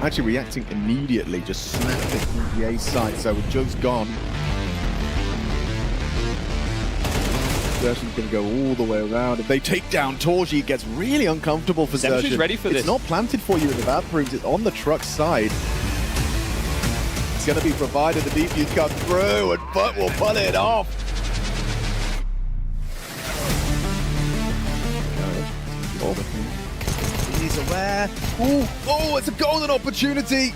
actually reacting immediately, just snapped it from the A side, so with Joe's gone. Xerxes going to go all the way around. If they take down Torji, it gets really uncomfortable for Xerxes. Ready for this. It's not planted for you in the bathrooms, it's on the truck side. It's going to be provided, the defuse comes through, and FUT will pull it off. He's aware. Oh, it's a golden opportunity.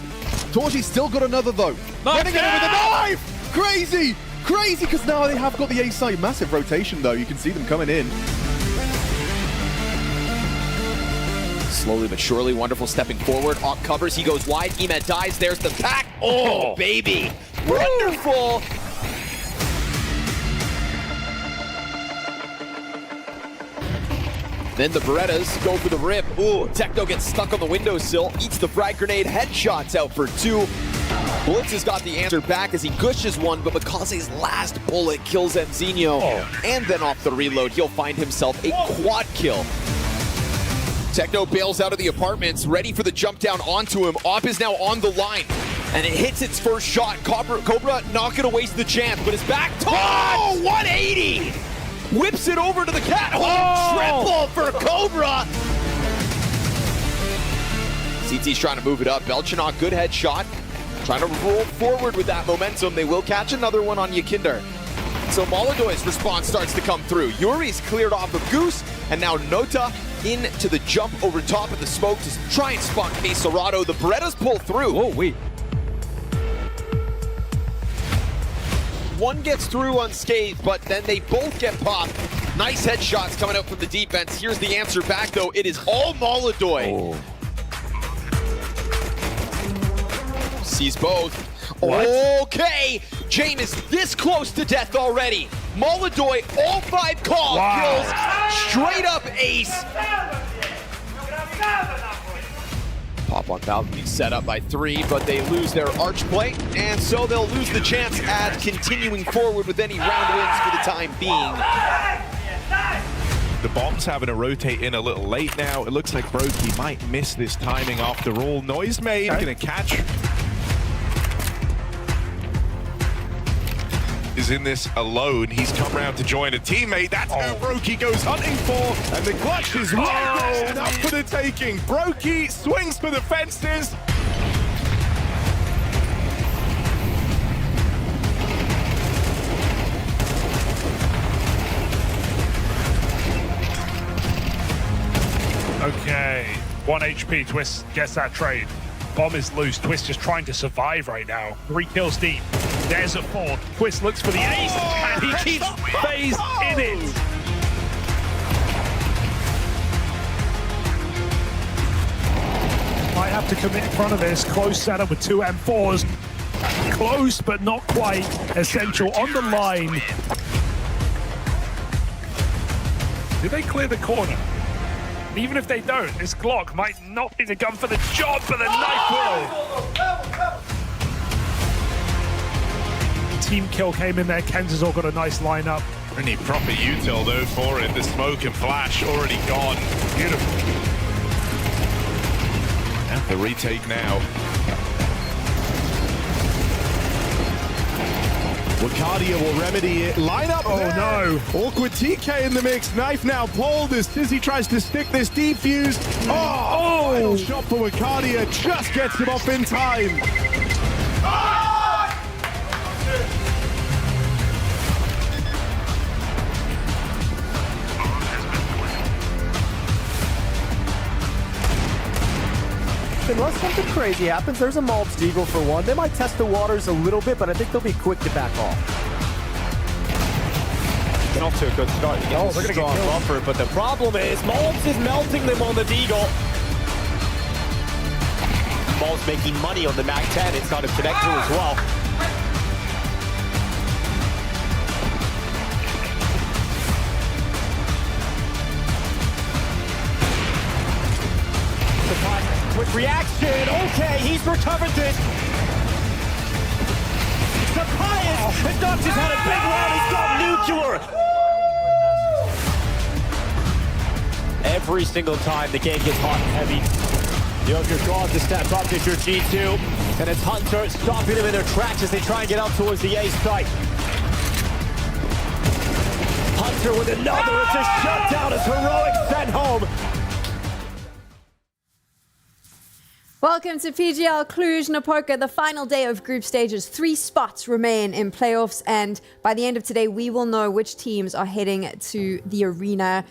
Torji's still got another though. Running in with a knife! Crazy! Crazy, because now they have got the A side. Massive rotation though, you can see them coming in. Slowly but surely, wonderful stepping forward. Op covers, he goes wide. Emed dies, there's the pack. Oh, baby. Wonderful. Then the Berettas go for the rip. Ooh, Techno gets stuck on the windowsill, eats the frag grenade, headshots out for 2. Blitz has got the answer back as he gushes one, but Mikaze's last bullet kills Enzinho. And then off the reload, he'll find himself a quad kill. Techno bails out of the apartments, ready for the jump down onto him. Op is now on the line, and it hits its first shot. Cobra not gonna waste the chance, but it's back. Oh, 180! Whips it over to the cat. Oh, triple for Cobra! CT's trying to move it up. Belchanok, good headshot. Trying to roll forward with that momentum. They will catch another one on Yakinder. So MongolZ's response starts to come through. Yuri's cleared off of Goose, and now Nota into the jump over top of the smoke to try and spot Quesorado. The Berettas pull through. Oh, wait. One gets through unscathed, but then they both get popped. Nice headshots coming out from the defense. Here's the answer back, though. It is all MongolZ. Sees both. What? Okay, Jame is this close to death already. MongolZ, all 5 call kills, straight up ace. Pop on Falcons set up by 3, but they lose their arch play, and so they'll lose the chance at continuing forward with any round wins for the time being. The bomb's having to rotate in a little late now. It looks like Brokey might miss this timing after all. Noise made, gonna catch. Is in this alone. He's come round to join a teammate. That's who Brokey goes hunting for. And the clutch is right up for the taking. Brokey swings for the fences. Okay, 1 HP, Twist gets that trade. Bomb is loose, Twist just trying to survive right now. 3 kills deep, there's a 4. Twist looks for the ace, and he keeps FaZe in it. Might have to commit in front of this. Close setup with 2 M4s. Close, but not quite. Essential on the line. Did they clear the corner? Even if they don't, this Glock might not be the gun for the job, but the knife will. Team kill came in there. Kenz has all got a nice lineup. Really proper util though for it. The smoke and flash already gone. Beautiful. And the retake now. Wakadia will remedy it. Line up. Oh no. Awkward TK in the mix. Knife now pulled as Tizzy tries to stick this defuse. Final shot for Wakadia. Just gets him off in time. Unless something crazy happens, there's a MOUZ Deagle for 1. They might test the waters a little bit, but I think they'll be quick to back off. Get off to a good start. You get a strong buffer, but the problem is MongolZ is melting them on the Deagle. MongolZ making money on the MAC-10. It's got a connector as well. Quick reaction. Okay, he's recovered this. Surprise! The Dutch has had a big round. He's got nuclear. Every single time the game gets hot and heavy, Joker draws to step up to your G2, and it's Hunter stopping them in their tracks as they try and get up towards the A site. Hunter with another, it's a shutdown as Heroic sent home. Welcome to PGL Cluj-Napoca, the final day of group stages. 3 spots remain in playoffs, and by the end of today, we will know which teams are heading to the arena.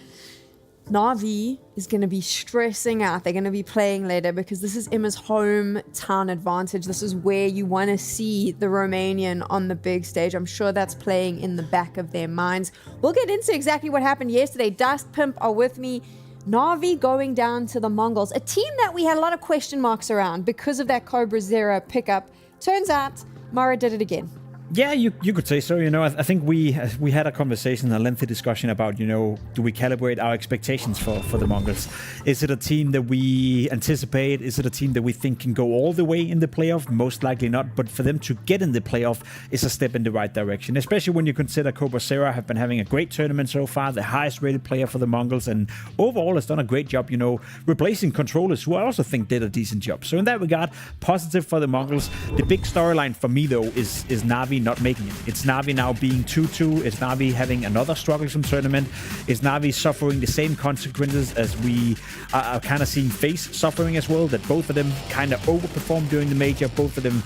Na'Vi is going to be stressing out. They're going to be playing later because this is Emma's hometown advantage. This is where you want to see the Romanian on the big stage. I'm sure that's playing in the back of their minds. We'll get into exactly what happened yesterday. Dust, Pimp are with me. Na'Vi going down to the MongolZ, a team that we had a lot of question marks around because of that Cobra Zero pickup. Turns out, Mara did it again. Yeah, you could say so. You know, I think we had a conversation, a lengthy discussion about, you know, do we calibrate our expectations for the MongolZ? Is it a team that we anticipate? Is it a team that we think can go all the way in the playoff? Most likely not. But for them to get in the playoff is a step in the right direction, especially when you consider Cobra Zero have been having a great tournament so far, the highest rated player for the MongolZ, and overall has done a great job, you know, replacing controllers who I also think did a decent job. So in that regard, positive for the MongolZ. The big storyline for me, though, is Na'Vi not making it. It's Na'Vi now being 2-2. It's Na'Vi having another strugglesome tournament. It's Na'Vi suffering the same consequences as we are kind of seeing FaZe suffering as well, that both of them kind of overperformed during the major. Both of them,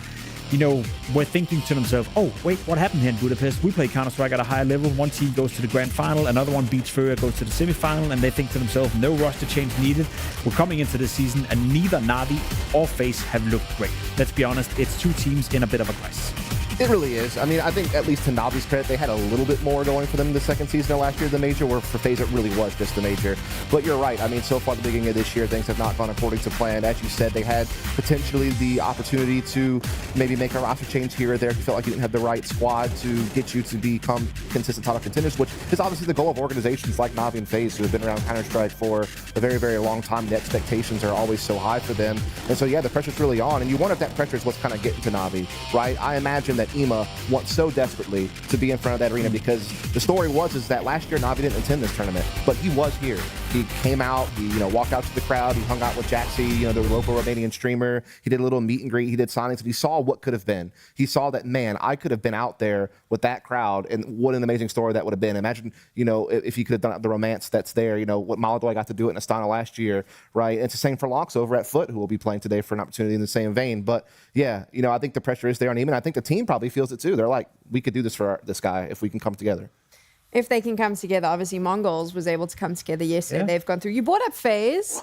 you know, were thinking to themselves, oh, wait, what happened here in Budapest? We play Counter-Strike at a higher level. One team goes to the grand final, another one beats FURIA, goes to the semi-final, and they think to themselves, no roster change needed. We're coming into this season, and neither Na'Vi or FaZe have looked great. Let's be honest, it's 2 teams in a bit of a crisis. It really is. I mean, I think at least to Na'Vi's credit, they had a little bit more going for them the second season of last year, the major, where for FaZe it really was just the major. But you're right. I mean, so far at the beginning of this year, things have not gone according to plan. As you said, they had potentially the opportunity to maybe make a roster change here or there if you felt like you didn't have the right squad to get you to become consistent title contenders, which is obviously the goal of organizations like Na'Vi and FaZe who have been around Counter-Strike for a very, very long time. The expectations are always so high for them. And so, yeah, the pressure's really on. And you wonder if that pressure is what's kind of getting to Na'Vi, right? I imagine that Ema wants so desperately to be in front of that arena because the story is that last year Na'Vi didn't attend this tournament, but he was here. He came out, he, you know, walked out to the crowd, he hung out with Jaxie, you know, the local Romanian streamer. He did a little meet and greet, he did signings, and he saw what could have been. He saw that, man, I could have been out there with that crowd, and what an amazing story that would have been. Imagine, you know, if he could have done the romance that's there, you know, what MongolZ got to do it in Astana last year, right? And it's the same for Lox over at FUT, who will be playing today for an opportunity in the same vein. But yeah, you know, I think the pressure is there on him, and I think the team probably feels it too. They're like, we could do this for this guy if we can come together. If they can come together, obviously MongolZ was able to come together yesterday. Yeah. They've gone through. You brought up FaZe.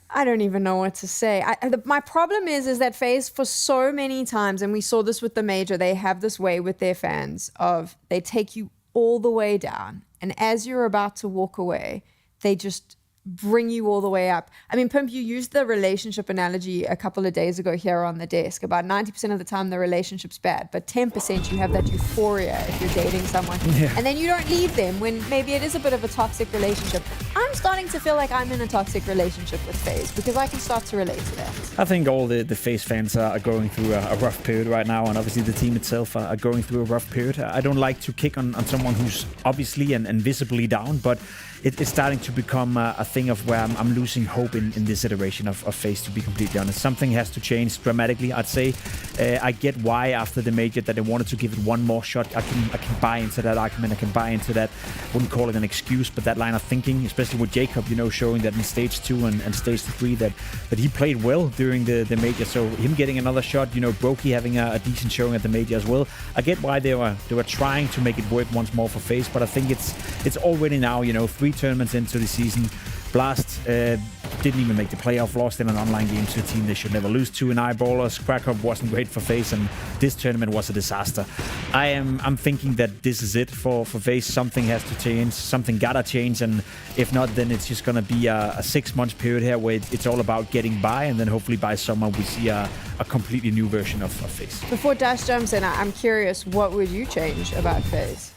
I don't even know what to say. My problem is that FaZe for so many times, and we saw this with the major, they have this way with their fans of they take you all the way down, and as you're about to walk away, they just bring you all the way up. I mean, Pimp, you used the relationship analogy a couple of days ago here on the desk. About 90% of the time, the relationship's bad, but 10% you have that euphoria if you're dating someone. Yeah. And then you don't leave them when maybe it is a bit of a toxic relationship. I'm starting to feel like I'm in a toxic relationship with FaZe because I can start to relate to that. I think all the FaZe fans are going through a rough period right now, and obviously the team itself are going through a rough period. I don't like to kick on someone who's obviously and visibly down, but it's starting to become a thing of where I'm losing hope in this iteration of FaZe, to be completely honest. Something has to change dramatically, I'd say. I get why after the major that they wanted to give it one more shot. I can buy into that argument. I can buy into that. Wouldn't call it an excuse, but that line of thinking, especially with Jacob, you know, showing that in stage 2 and stage 3 that he played well during the major. So him getting another shot, you know, Brokey having a decent showing at the major as well. I get why they were trying to make it work once more for FaZe, but I think it's already now, you know, 3 tournaments into the season. Blast didn't even make the playoff, lost in an online game to a team they should never lose to in Eyeballers. Krakow wasn't great for FaZe, and this tournament was a disaster. I'm thinking that this is it for FaZe. Something has to change, something gotta change, and if not, then it's just gonna be a 6-month period here where it's all about getting by, and then hopefully by summer we see a completely new version of FaZe. Before Dash jumps in, I'm curious, what would you change about FaZe?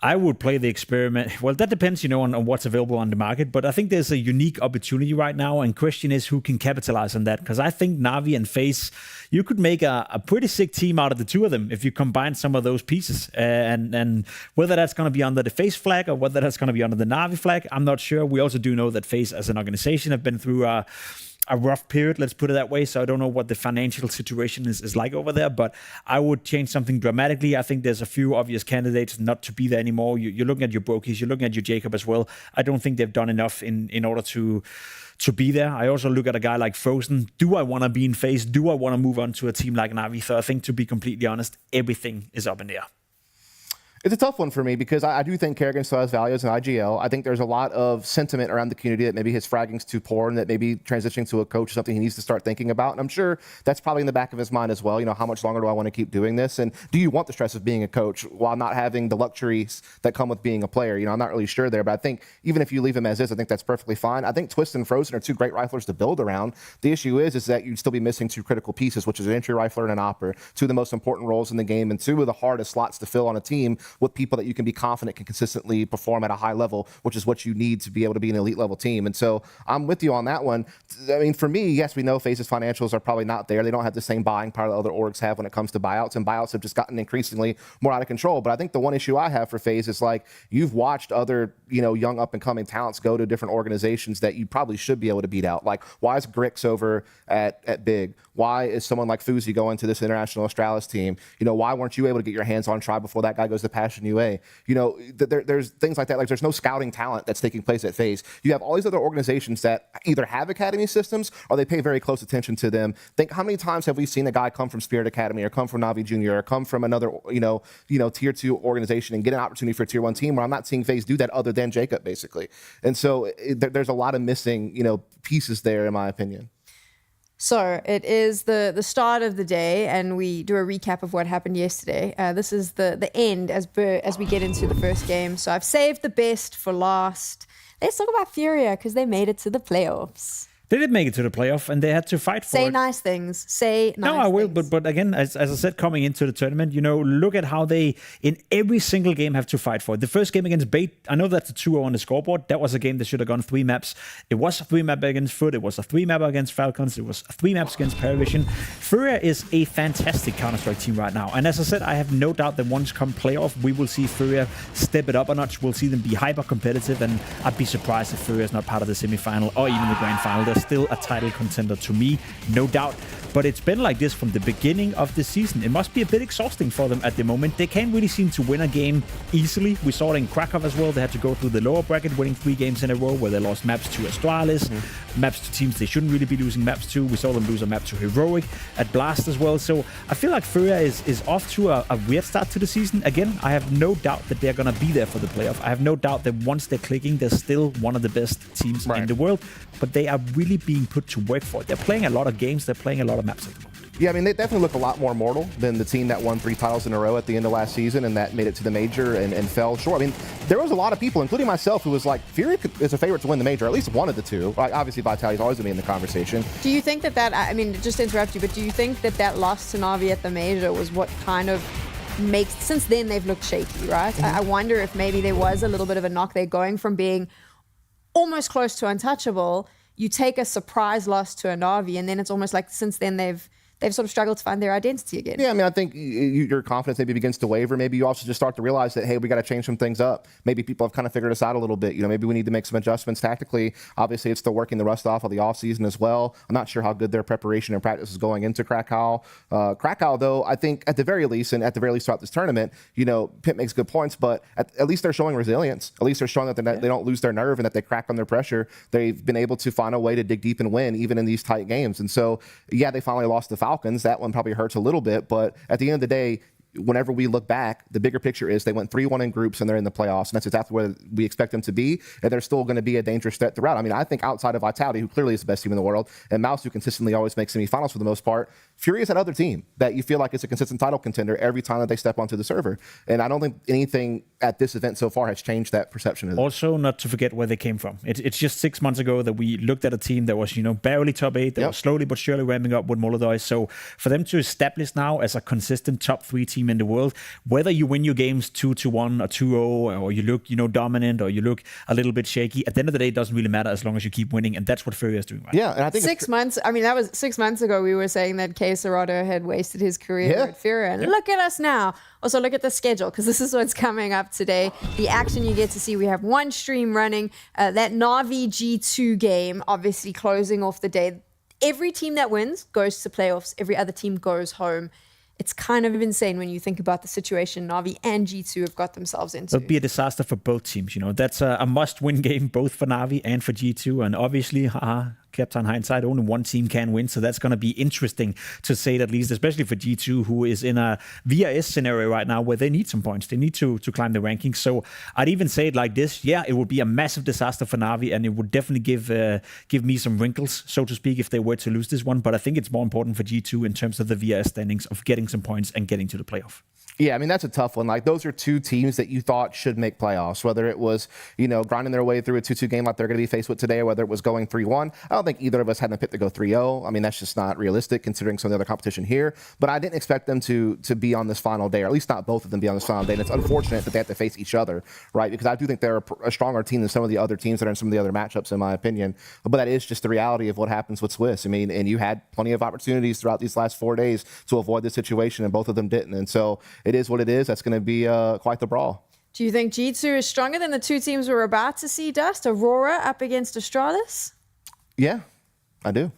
I would play the experiment. Well, that depends, on what's available on the market. But I think there's a unique opportunity right now, and question is who can capitalize on that. Because I think Na'Vi and FaZe, you could make a pretty sick team out of the two of them if you combine some of those pieces. And whether that's going to be under the FaZe flag or whether that's going to be under the Na'Vi flag, I'm not sure. We also do know that FaZe as an organization have been through a rough period, let's put it that way. So I don't know what the financial situation is like over there, but I would change something dramatically. I think there's a few obvious candidates not to be there anymore. You're looking at your Brokies, you're looking at your Jacob as well. I don't think they've done enough in order to be there. I also look at a guy like Frozen. Do I want to be in FaZe? Do I want to move on to a team like Na'Vi? So I think, to be completely honest, everything is up in the air. It's a tough one for me because I do think Kerrigan still has value as an IGL. I think there's a lot of sentiment around the community that maybe his fragging's too poor and that maybe transitioning to a coach is something he needs to start thinking about. And I'm sure that's probably in the back of his mind as well. How much longer do I want to keep doing this? And do you want the stress of being a coach while not having the luxuries that come with being a player? I'm not really sure there, but I think even if you leave him as is, I think that's perfectly fine. I think Twist and Frozen are two great riflers to build around. The issue is that you'd still be missing two critical pieces, which is an entry rifler and an opper, two of the most important roles in the game and two of the hardest slots to fill on a team with people that you can be confident can consistently perform at a high level, which is what you need to be able to be an elite level team. And so I'm with you on that one. I mean, for me, yes, we know FaZe's financials are probably not there. They don't have the same buying power that other orgs have when it comes to buyouts, and buyouts have just gotten increasingly more out of control. But I think the one issue I have for FaZe is you've watched other, young up and coming talents go to different organizations that you probably should be able to beat out. Why is Grix over at Big? Why is someone like Fuzi going to this international Astralis team? Why weren't you able to get your hands on Tribe before that guy goes to Passion UA? There's things like that. There's no scouting talent that's taking place at FaZe. You have all these other organizations that either have academy systems or they pay very close attention to them. Think how many times have we seen a guy come from Spirit Academy or come from Na'Vi Junior or come from another, tier 2 organization and get an opportunity for a tier 1 team, where I'm not seeing FaZe do that other than Jacob, basically. And so there's a lot of missing, pieces there, in my opinion. So it is the start of the day, and we do a recap of what happened yesterday. This is the end as we get into the first game. So I've saved the best for last. Let's talk about FURIA, because they made it to the playoffs. They did make it to the playoff, and they had to fight for it. Say nice things. No, I will. But again, as I said, coming into the tournament, look at how they, in every single game, have to fight for it. The first game against Bait, I know that's a 2-0 on the scoreboard. That was a game that should have gone 3 maps. It was a 3-map against FUT. It was a 3-map against Falcons. It was 3 maps against PARIVISION. FURIA is a fantastic Counter-Strike team right now. And as I said, I have no doubt that once come playoff, we will see FURIA step it up a notch. We'll see them be hyper-competitive, and I'd be surprised if FURIA is not part of the semifinal or even the grand final. Still a title contender to me, no doubt. But it's been like this from the beginning of the season. It must be a bit exhausting for them at the moment. They can't really seem to win a game easily. We saw it in Krakow as well. They had to go through the lower bracket, winning 3 games in a row where they lost maps to Astralis, maps to teams they shouldn't really be losing maps to. We saw them lose a map to Heroic at Blast as well. So I feel like FURIA is off to a weird start to the season. Again, I have no doubt that they're going to be there for the playoff. I have no doubt that once they're clicking, they're still one of the best teams in the world. But they are really being put to work for it. They're playing a lot of games. They're playing a lot of maps at the moment. Yeah, I mean, they definitely look a lot more mortal than the team that won 3 titles in a row at the end of last season and that made it to the major and fell short. I mean, there was a lot of people, including myself, who was like, FURIA is a favorite to win the major, at least one of the two. Obviously, Vitality's always going to be in the conversation. Do you think that, I mean, just to interrupt you, but do you think that loss to Na'Vi at the major was what kind of makes, since then they've looked shaky, right? I wonder if maybe there was a little bit of a knock there going from being almost close to untouchable. You take a surprise loss to a Na'Vi, and then it's almost like since then they've sort of struggled to find their identity again. Yeah, I mean, I think your confidence maybe begins to waver. Maybe you also just start to realize that, hey, we got to change some things up. Maybe people have kind of figured us out a little bit. Maybe we need to make some adjustments tactically. Obviously, it's still working the rust off of the offseason as well. I'm not sure how good their preparation and practice is going into Krakow. Krakow, though, I think at the very least, and at the very least throughout this tournament, Pip makes good points, but at least they're showing resilience. At least they're showing that they don't lose their nerve and that they crack under pressure. They've been able to find a way to dig deep and win, even in these tight games. And so, yeah, they finally lost the Falcons. That one probably hurts a little bit, but at the end of the day, whenever we look back, the bigger picture is they went 3-1 in groups and they're in the playoffs, and that's exactly where we expect them to be, and they're still going to be a dangerous threat throughout. I mean, I think outside of Vitality, who clearly is the best team in the world, and MOUZ, who consistently always makes semifinals for the most part, FURIA is that other team that you feel like is a consistent title contender every time that they step onto the server. And I don't think anything at this event so far has changed that perception. Also, not to forget where they came from. It's just 6 months ago that we looked at a team that was, barely top 8, that was slowly but surely ramping up with MongolZ. So for them to establish now as a consistent top 3 team team in the world. Whether you win your games 2-1 or 2-0, or you look, dominant, or you look a little bit shaky, at the end of the day, it doesn't really matter as long as you keep winning, and that's what FURIA is doing right now. Yeah, and I think 6 months. I mean, that was 6 months ago. We were saying that K Serato had wasted his career at FURIA, and look at us now. Also, look at the schedule, because this is what's coming up today. The action you get to see. We have one stream running. That Na'Vi G2 game, obviously closing off the day. Every team that wins goes to playoffs. Every other team goes home. It's kind of insane when you think about the situation Na'Vi and G2 have got themselves into. It'll be a disaster for both teams. That's a must-win game, both for Na'Vi and for G2. And obviously, kept on hindsight, only one team can win. So that's going to be interesting, to say it at least, especially for G2, who is in a VRS scenario right now where they need some points. They need to climb the rankings. So I'd even say it like this. Yeah, it would be a massive disaster for Na'Vi, and it would definitely give me some wrinkles, so to speak, if they were to lose this one. But I think it's more important for G2 in terms of the VRS standings of getting some points and getting to the playoff. Yeah, I mean, that's a tough one. Like, those are two teams that you thought should make playoffs, whether it was, grinding their way through a 2-2 game like they're going to be faced with today, or whether it was going 3-1. I don't think either of us had them picked to go 3-0. I mean, that's just not realistic considering some of the other competition here. But I didn't expect them to be on this final day, or at least not both of them be on this final day. And it's unfortunate that they have to face each other, right? Because I do think they're a stronger team than some of the other teams that are in some of the other matchups, in my opinion. But that is just the reality of what happens with Swiss. I mean, and you had plenty of opportunities throughout these last 4 days to avoid this situation, and both of them didn't. And so it is what it is. That's going to be quite the brawl. Do you think G2 is stronger than the two teams we're about to see, Dust? Aurora up against Astralis? Yeah, I do.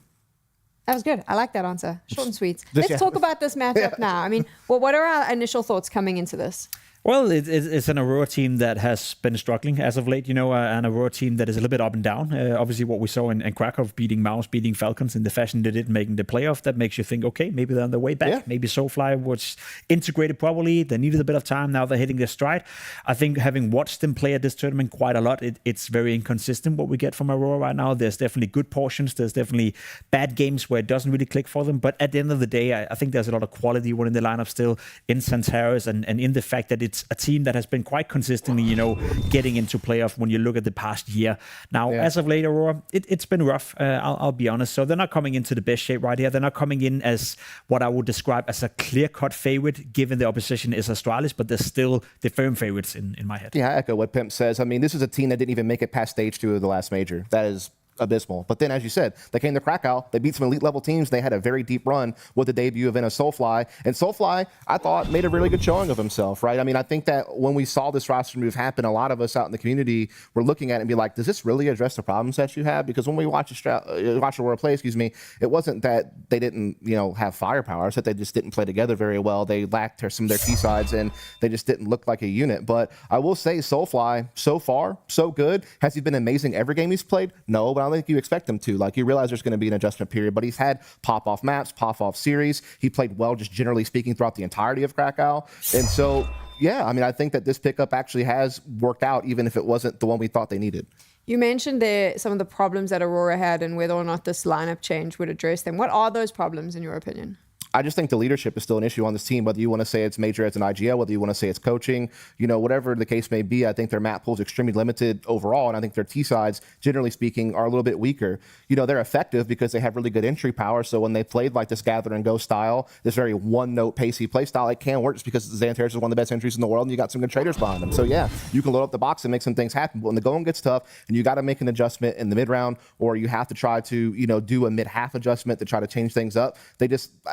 That was good. I like that answer. Short and sweet. Let's talk about this matchup now. I mean, what are our initial thoughts coming into this? Well, it's an Aurora team that has been struggling as of late, an Aurora team that is a little bit up and down. Obviously, what we saw in Krakow, beating MOUZ, beating Falcons in the fashion they did, making the playoff, that makes you think, okay, maybe they're on their way back. Yeah. Maybe SoFly was integrated properly. They needed a bit of time. Now they're hitting their stride. I think having watched them play at this tournament quite a lot, it's very inconsistent what we get from Aurora right now. There's definitely good portions. There's definitely bad games where it doesn't really click for them. But at the end of the day, I think there's a lot of quality within the lineup still in Santaris, and in the fact that it's a team that has been quite consistently, getting into playoff when you look at the past year. Now, as of late, Aurora, it's been rough, I'll be honest. So they're not coming into the best shape right here. They're not coming in as what I would describe as a clear-cut favorite, given the opposition is Astralis, but they're still the firm favorites in my head. Yeah, I echo what Pimp says. I mean, this is a team that didn't even make it past stage 2 of the last major. That is abysmal. But then, as you said, they came to Krakow. They beat some elite level teams. They had a very deep run with the debut of SoFly. And SoFly, I thought, made a really good showing of himself, right? I mean, I think that when we saw this roster move happen, a lot of us out in the community were looking at it and be like, does this really address the problems that you have? Because when we watch Aurora play, it wasn't that they didn't, have firepower. It's that they just didn't play together very well. They lacked some of their key sides, and they just didn't look like a unit. But I will say, SoFly, so far, so good. Has he been amazing every game he's played? No, but I don't think you expect him to. Like, you realize there's going to be an adjustment period, but he's had pop-off maps, pop-off series. He played well, just generally speaking, throughout the entirety of Krakow. And so, yeah, I mean, I think that this pickup actually has worked out, even if it wasn't the one we thought they needed. You mentioned there some of the problems that Aurora had and whether or not this lineup change would address them. What are those problems, in your opinion? I just think the leadership is still an issue on this team, whether you want to say it's major as an IGL, whether you want to say it's coaching, whatever the case may be. I think their map pool is extremely limited overall, and I think their T sides, generally speaking, are a little bit weaker. They're effective because they have really good entry power, so when they played like this gather and go style, this very one-note pacey play style, it can work just because Xantares is one of the best entries in the world, and you got some good traders behind them. So yeah, you can load up the box and make some things happen, but when the going gets tough, and you got to make an adjustment in the mid-round, or you have to try to, do a mid-half adjustment to try to change things up, I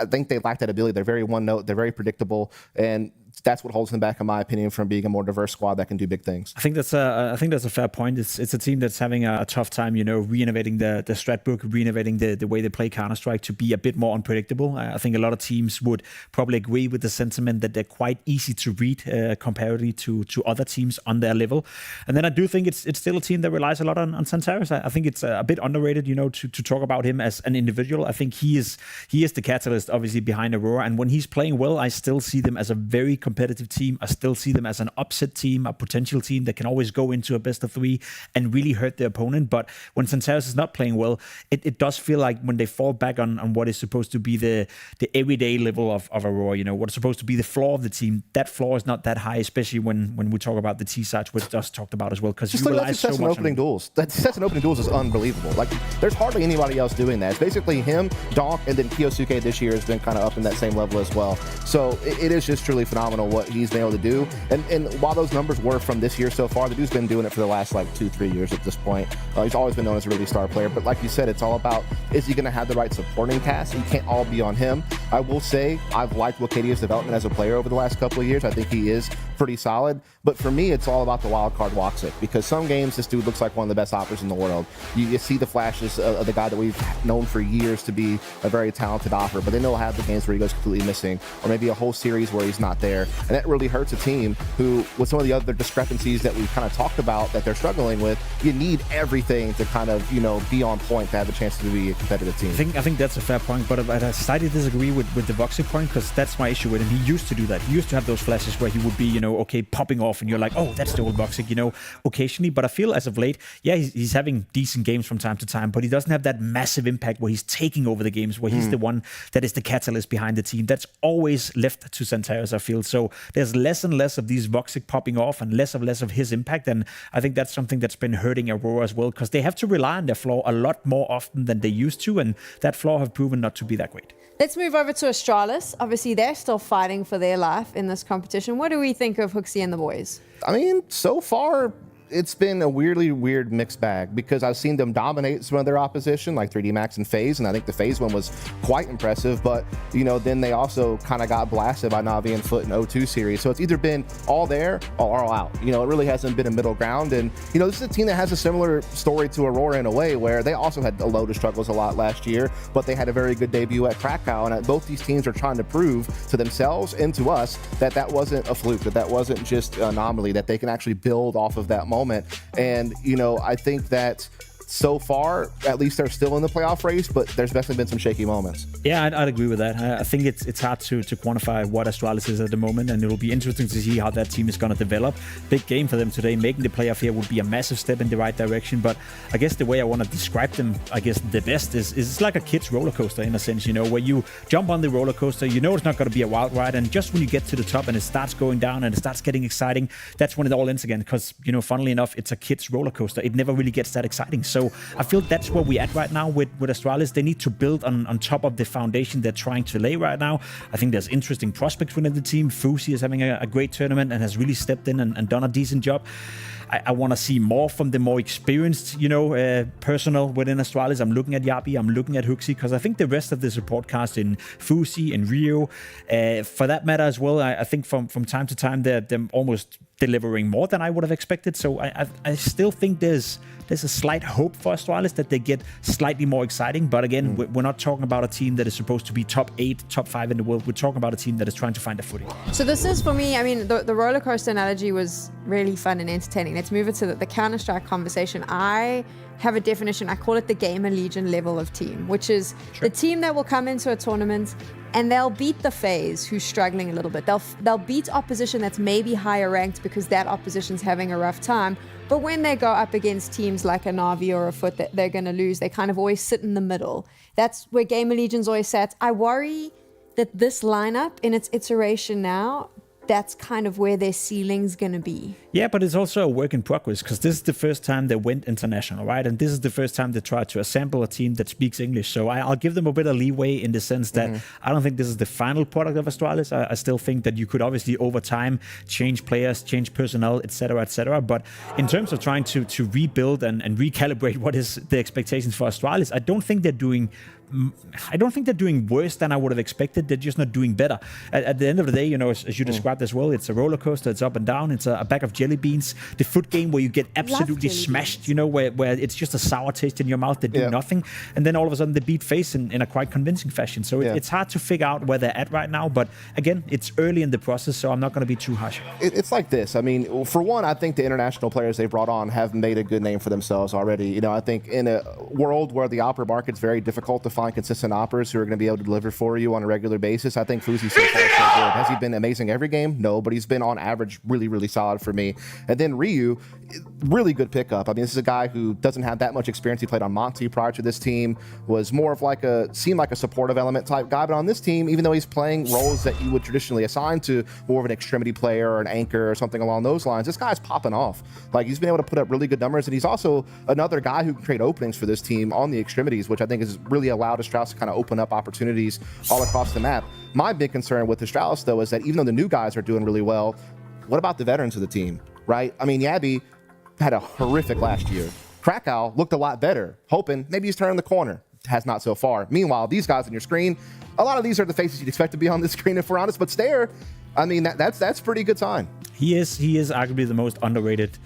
think they lack that ability. They're very one note, they're very predictable, and that's what holds them back, in my opinion, from being a more diverse squad that can do big things. I think that's a fair point. It's a team that's having a tough time, reinnovating the strat book, reinnovating the way they play Counter-Strike to be a bit more unpredictable. I think a lot of teams would probably agree with the sentiment that they're quite easy to read comparatively to other teams on their level. And then I do think it's still a team that relies a lot on Santaris. I think it's a bit underrated, to talk about him as an individual. I think he is the catalyst, obviously, behind Aurora. And when he's playing well, I still see them as a very competitive team. I still see them as an upset team, a potential team that can always go into a best of 3 and really hurt their opponent. But when Santaris is not playing well, it does feel like when they fall back on what is supposed to be the everyday level of Aurora, what's supposed to be the floor of the team, that floor is not that high, especially when we talk about the T-sides, which Dust talked about as well. Because just look at that success in opening duels. That success in opening duels is unbelievable. Like, there's hardly anybody else doing that. It's basically him, Donk, and then Kiyosuke this year has been kind of up in that same level as well. So it is just truly phenomenal. phenomenal what he's been able to do. And while those numbers were from this year so far, the dude's been doing it for the last like 2-3 years at this point. He's always been known as a really star player. But like you said, it's all about, is he going to have the right supporting cast? You can't all be on him. I will say I've liked Wikadia's development as a player over the last couple of years. I think he is pretty solid. But for me, it's all about the wild card Woxic, because some games this dude looks like one of the best operators in the world. You see the flashes of the guy that we've known for years to be a very talented operator, but then he'll have the games where he goes completely missing, or maybe a whole series where he's not there. And that really hurts a team who, with some of the other discrepancies that we've kind of talked about that they're struggling with, you need everything to kind of, you know, be on point to have a chance to be a competitive team. I think that's a fair point, but I slightly disagree with the Voxic point, because that's my issue with him. He used to do that. He used to have those flashes where he would be, you know, okay, popping off, and you're like, oh, that's the old Voxic, you know, occasionally. But I feel as of late, yeah, he's having decent games from time to time, but he doesn't have that massive impact where he's taking over the games, where he's the one that is the catalyst behind the team. That's always left to Santaris, I feel. So there's less and less of these Voxic popping off and less of his impact. And I think that's something that's been hurting Aurora as well, because they have to rely on their floor a lot more often than they used to. And that floor have proven not to be that great. Let's move over to Astralis. Obviously, they're still fighting for their life in this competition. What do we think of Hooksy and the boys? I mean, so far, it's been a weird mixed bag, because I've seen them dominate some of their opposition, like 3D Max and FaZe, and I think the FaZe one was quite impressive. But, you know, then they also kind of got blasted by Navi and FUT in O2 series. So it's either been all there or all out. You know, it really hasn't been a middle ground. And, you know, this is a team that has a similar story to Aurora in a way, where they also had a load of struggles a lot last year, but they had a very good debut at Krakow. And both these teams are trying to prove to themselves and to us that that wasn't a fluke, that wasn't just an anomaly, that they can actually build off of that moment. And, you know, I think that so far, at least they're still in the playoff race, but there's definitely been some shaky moments. Yeah, I'd agree with that. I think it's hard to quantify what Astralis is at the moment, and it'll be interesting to see how that team is going to develop. Big game for them today. Making the playoff here would be a massive step in the right direction, but I guess the way I want to describe them, I guess the best is it's like a kid's roller coaster in a sense, you know, where you jump on the roller coaster, you know it's not going to be a wild ride, and just when you get to the top and it starts going down and it starts getting exciting, that's when it all ends again, because, you know, funnily enough, it's a kid's roller coaster. It never really gets that exciting. So I feel that's where we're at right now with Astralis. They need to build on top of the foundation they're trying to lay right now. I think there's interesting prospects within the team. FUSI is having a great tournament and has really stepped in and done a decent job. I want to see more from the more experienced, you know, personnel within Astralis. I'm looking at Yabi, I'm looking at Hooksy, because I think the rest of the support cast in FUSI and Rio, for that matter as well, I think from time to time they're almost delivering more than I would have expected. So I still think there's a slight hope for Astralis that they get slightly more exciting. But again, we're not talking about a team that is supposed to be top 8, top 5 in the world. We're talking about a team that is trying to find a footing. So this is, for me, I mean, the roller coaster analogy was really fun and entertaining. Let's move it to the Counter-Strike conversation. I have a definition. I call it the Gamer Legion level of team, which is the team that will come into a tournament and they'll beat the FaZe, who's struggling a little bit. They'll beat opposition that's maybe higher ranked because that opposition's having a rough time. But when they go up against teams like a Navi or a FUT that they're going to lose, they kind of always sit in the middle. That's where Gamer Legion's always sat. I worry that this lineup in its iteration now, that's kind of where their ceiling's going to be. Yeah, but it's also a work in progress, because this is the first time they went international, right? And this is the first time they tried to assemble a team that speaks English. So I'll give them a bit of leeway in the sense that I don't think this is the final product of Astralis. I still think that you could obviously over time change players, change personnel, etc., etc. But in terms of trying to rebuild and recalibrate what is the expectations for Astralis, I don't think they're doing worse than I would have expected. They're just not doing better. At the end of the day, you know, as you described as well, it's a roller coaster. It's up and down. It's a bag of jelly beans. The FUT game where you get absolutely smashed, you know, where it's just a sour taste in your mouth. They do nothing. And then all of a sudden they beat FaZe in a quite convincing fashion. So it's hard to figure out where they're at right now. But again, it's early in the process, so I'm not going to be too harsh. It's like this. I mean, for one, I think the international players they brought on have made a good name for themselves already. You know, I think in a world where the opera market's very difficult to find consistent operators who are going to be able to deliver for you on a regular basis, I think FUSI so far is so good. Has he been amazing every game? No, but he's been on average really, really solid for me. And then Ryu, really good pickup. I mean, this is a guy who doesn't have that much experience. He played on Monty prior to this team, was more of like seemed like a supportive element type guy, but on this team, even though he's playing roles that you would traditionally assign to more of an extremity player or an anchor or something along those lines, this guy's popping off. Like, he's been able to put up really good numbers, and he's also another guy who can create openings for this team on the extremities, which I think has really allowed Astralis to kind of open up opportunities all across the map. My big concern with Astralis, though, is that even though the new guys are doing really well, what about the veterans of the team, right? I mean, Yabby had a horrific last year. Krakow looked a lot better, hoping maybe he's turning the corner. Has not so far. Meanwhile, these guys on your screen, a lot of these are the faces you'd expect to be on the screen, if we're honest, but Stair, I mean, that's pretty good sign. He is arguably the most underrated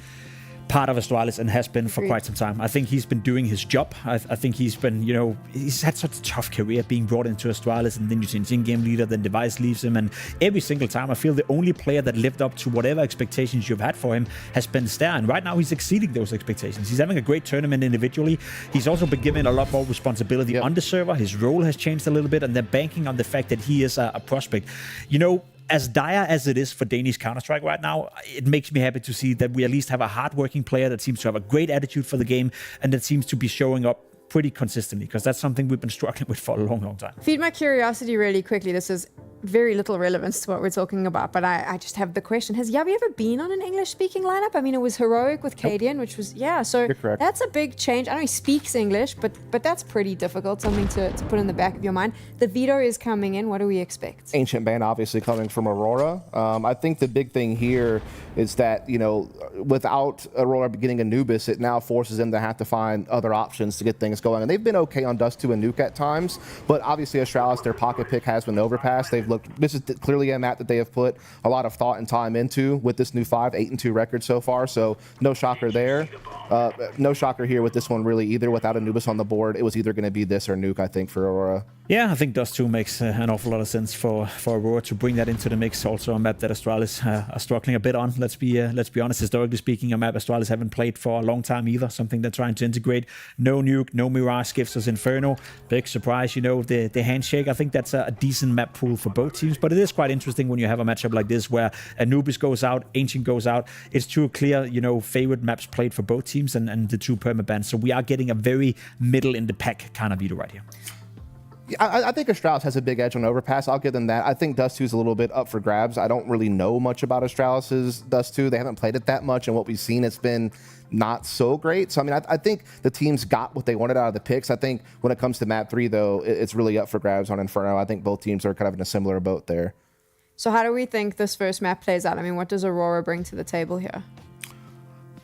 part of Astralis and has been for quite some time. I think he's been doing his job. I think he's been, you know, he's had such a tough career being brought into Astralis, and then you change in-game leader, then Device leaves him, and every single time I feel the only player that lived up to whatever expectations you've had for him has been Stair, and right now he's exceeding those expectations. He's having a great tournament individually. He's also been given a lot more responsibility on the server. His role has changed a little bit, and they're banking on the fact that he is a prospect. You know, as dire as it is for Danish Counter-Strike right now, it makes me happy to see that we at least have a hard-working player that seems to have a great attitude for the game and that seems to be showing up pretty consistently, because that's something we've been struggling with for a long, long time. Feed my curiosity really quickly. This is very little relevance to what we're talking about, but I just have the question. Has Yabby ever been on an English-speaking lineup? I mean, it was Heroic with Cadian, which was, so that's a big change. I know he speaks English, but that's pretty difficult, something to put in the back of your mind. The veto is coming in. What do we expect? Ancient ban, obviously, coming from Aurora. I think the big thing here is that, you know, without Aurora getting Anubis, it now forces them to have to find other options to get things going. And they've been okay on Dust 2 and Nuke at times, but obviously Astralis, their pocket pick has been Overpass. This is clearly a map that they have put a lot of thought and time into with this new 8-2 record so far, so no shocker there. No shocker here with this one really either. Without Anubis on the board, it was either going to be this or Nuke, I think, for Aurora. Yeah, I think Dust 2 makes an awful lot of sense for Aurora to bring that into the mix. Also a map that Astralis are struggling a bit on. Let's be honest, historically speaking, a map Astralis haven't played for a long time either. Something they're trying to integrate. No Nuke, no Mirage gives us Inferno. Big surprise, you know, the handshake. I think that's a decent map pool for both teams, but it is quite interesting when you have a matchup like this where Anubis goes out, Ancient goes out. It's two clear, you know, favorite maps played for both teams and the two permabans. So we are getting a very middle in the pack kind of veto right here. I think Astralis has a big edge on Overpass. I'll give them that. I think Dust 2 is a little bit up for grabs. I don't really know much about Astralis's Dust 2. They haven't played it that much, and what we've seen, it's been not so great. So, I mean, I think the teams got what they wanted out of the picks. I think when it comes to map 3, though, it's really up for grabs on Inferno. I think both teams are kind of in a similar boat there. So how do we think this first map plays out? I mean, what does Aurora bring to the table here?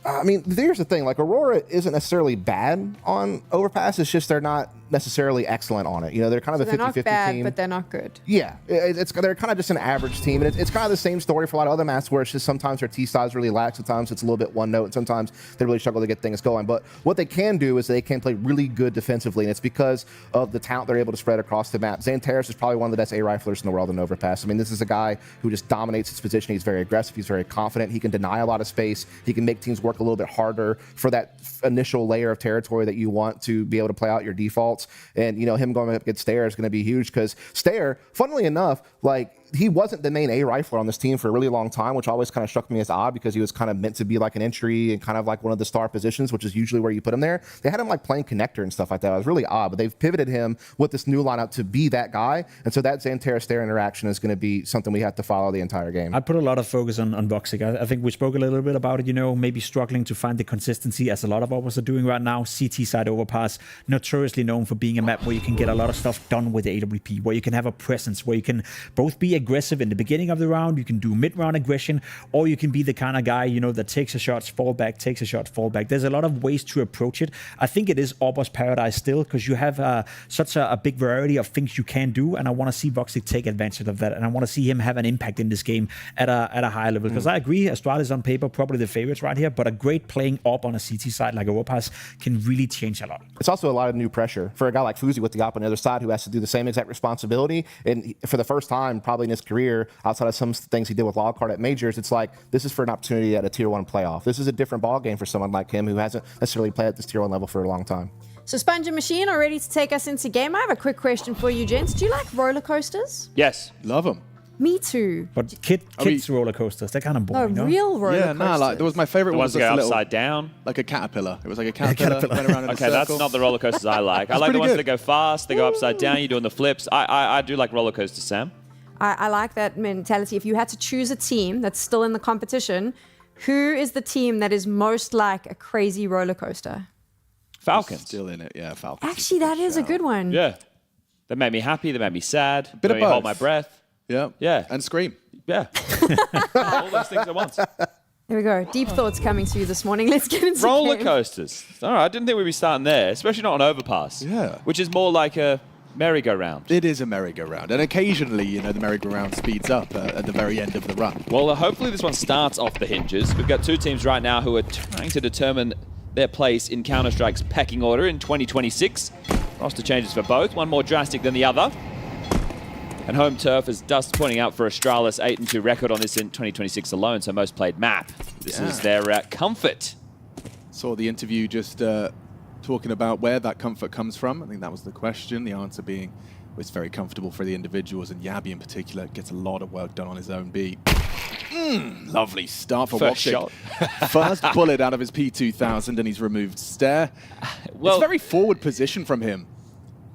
I mean, here's the thing. Like, Aurora isn't necessarily bad on Overpass. It's just they're not necessarily excellent on it. You know, they're kind of a 50-50 team. They're not bad, but they're not good. Yeah, they're kind of just an average team. And it's kind of the same story for a lot of other maps where it's just sometimes their T-sides really lack. Sometimes it's a little bit one note. And sometimes they really struggle to get things going. But what they can do is they can play really good defensively. And it's because of the talent they're able to spread across the map. Xantares is probably one of the best A-riflers in the world in Overpass. I mean, this is a guy who just dominates his position. He's very aggressive. He's very confident. He can deny a lot of space. He can make teams work a little bit harder for that initial layer of territory that you want to be able to play out your defaults. And, you know, him going up against Stair is going to be huge because Stair, funnily enough, like, he wasn't the main A-rifler on this team for a really long time, which always kind of struck me as odd because he was kind of meant to be like an entry and kind of like one of the star positions, which is usually where you put him there. They had him like playing connector and stuff like that. It was really odd, but they've pivoted him with this new lineup to be that guy. And so that Xantares-Stair interaction is going to be something we have to follow the entire game. I put a lot of focus on Voxic. I think we spoke a little bit about it, you know, maybe struggling to find the consistency as a lot of ours are doing right now. CT side Overpass, notoriously known for being a map where you can get a lot of stuff done with the AWP, where you can have a presence, where you can both be aggressive in the beginning of the round, you can do mid-round aggression, or you can be the kind of guy, you know, that takes a shot, fall back, takes a shot, fall back. There's a lot of ways to approach it. I think it is Ober's paradise still, because you have such a big variety of things you can do, and I want to see Voxic take advantage of that, and I want to see him have an impact in this game at a higher level, because I agree, Astralis on paper, probably the favorites right here, but a great playing op on a CT side like Overpass can really change a lot. It's also a lot of new pressure for a guy like Fuzi with the op on the other side who has to do the same exact responsibility, and for the first time probably in his career, outside of some things he did with Wildcard at Majors, it's like, this is for an opportunity at a Tier 1 playoff. This is a different ball game for someone like him who hasn't necessarily played at this Tier 1 level for a long time. So Sponge and Machine are ready to take us into game. I have a quick question for you, gents. Do you like roller coasters? Yes. Love them. Me too. But kids roller coasters, they're kind of boring, no? Real roller coasters. Yeah, like, there was my favorite the one. ones that go upside down. Like a caterpillar. It was like a caterpillar. Went around in a circle. That's not the roller coasters I like. I like the ones that go fast, they go upside down, you're doing the flips. I do like roller coasters, Sam. I like that mentality. If you had to choose a team that's still in the competition, who is the team that is most like a crazy roller coaster? Falcons. Still in it, yeah, Falcons. Actually, that is a good one. Yeah. They made me happy. They made me sad. Bit they of made me hold both. my breath. Yeah. Yeah. And scream. Yeah. All those things at once. Here we go. Deep thoughts coming to you this morning. Let's get into Roller the game. coasters. All right, I didn't think we'd be starting there, especially not on overpass. Yeah. Which is more like a merry-go-round. It is a merry-go-round, and occasionally, you know, the merry-go-round speeds up at the very end of the run. Well, hopefully this one starts off the hinges. We've got two teams right now who are trying to determine their place in Counter-Strike's pecking order in 2026. Roster changes for both, one more drastic than the other. And home turf, as Dust pointing out, for Astralis, 8-2 record on this in 2026 alone, so most played map. This is their comfort. Saw the interview just talking about where that comfort comes from. I think that was the question. The answer being, well, it's very comfortable for the individuals, and Yabi in particular gets a lot of work done on his own beat. Lovely start for First Woxic. shot. First bullet out of his P2000, and he's removed Stare. Well, it's very forward position from him.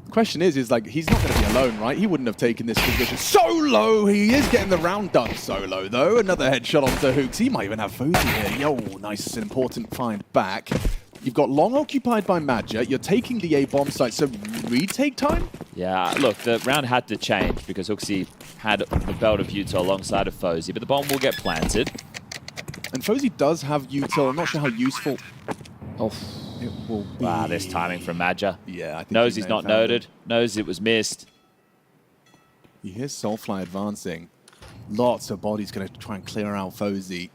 The question is like, he's not going to be alone, right? He wouldn't have taken this position solo. He is getting the round done solo, though. Another headshot onto Hooks. He might even have FaZe here. Yo, nice, important find back. You've got long occupied by Madja. You're taking the A bomb site, so retake time? Yeah, look, the round had to change because Hooksy had the belt of util alongside of FaZe, but the bomb will get planted. And FaZe does have util. I'm not sure how useful it will be. Wow, this timing from Madja. Yeah, I think knows he he's may not have found noted, knows it was missed. You hear Soulfly advancing. Lots of bodies going to try and clear out FaZe.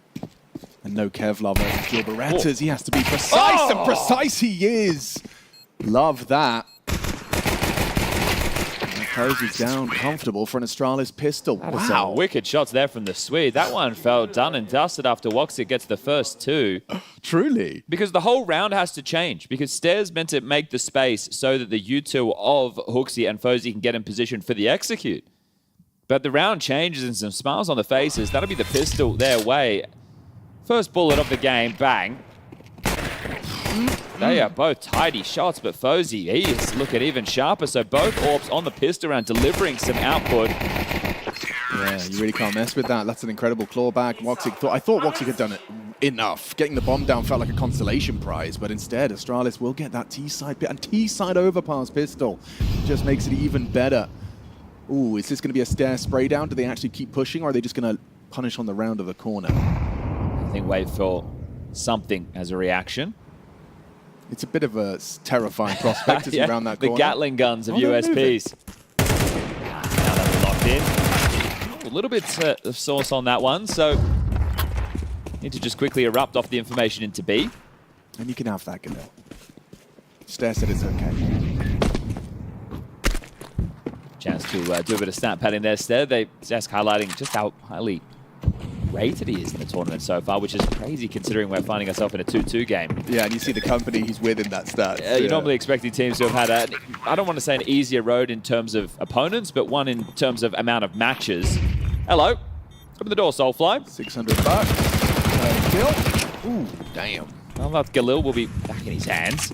And no Kevlar versus Jill Berettas. He has to be precise, and precise he is. Love that. FaZe's down comfortable for an Astralis pistol. Wow. Some wicked shots there from the Swede. That one fell done and dusted after Woxic gets the first two. Truly. Because the whole round has to change. Because Stare's meant to make the space so that the U2 of Hooksy and FaZe can get in position for the execute. But the round changes and some smiles on the faces. That'll be the pistol their way. First bullet of the game, bang. They are both tidy shots, but FaZe, he is looking even sharper. So both AWPs on the pistol round, delivering some output. Yeah, you really can't mess with that. That's an incredible clawback. I thought Woxic had done it enough. Getting the bomb down felt like a consolation prize, but instead, Astralis will get that T-side and T-side overpass pistol. Just makes it even better. Ooh, is this going to be a Stare spray down? Do they actually keep pushing, or are they just going to punish on the round of the corner? I think wait for something as a reaction. It's a bit of a terrifying prospect as you round that corner. The Gatling guns of USPs. Now that we're locked in. A little bit of sauce on that one, so need to just quickly erupt off the information into B. And you can have that, Galil. Stare said it's okay. Chance to do a bit of stat padding there, Stare. They just highlighting just how highly rated he is in the tournament so far, which is crazy considering we're finding ourselves in a 2-2 game. Yeah, and you see the company he's with in that stat. You're normally expecting teams to have had I don't want to say an easier road in terms of opponents, but one in terms of amount of matches. Hello. Open the door, Soulfly. $600. Kill. Ooh, damn. Well, that Galil will be back in his hands.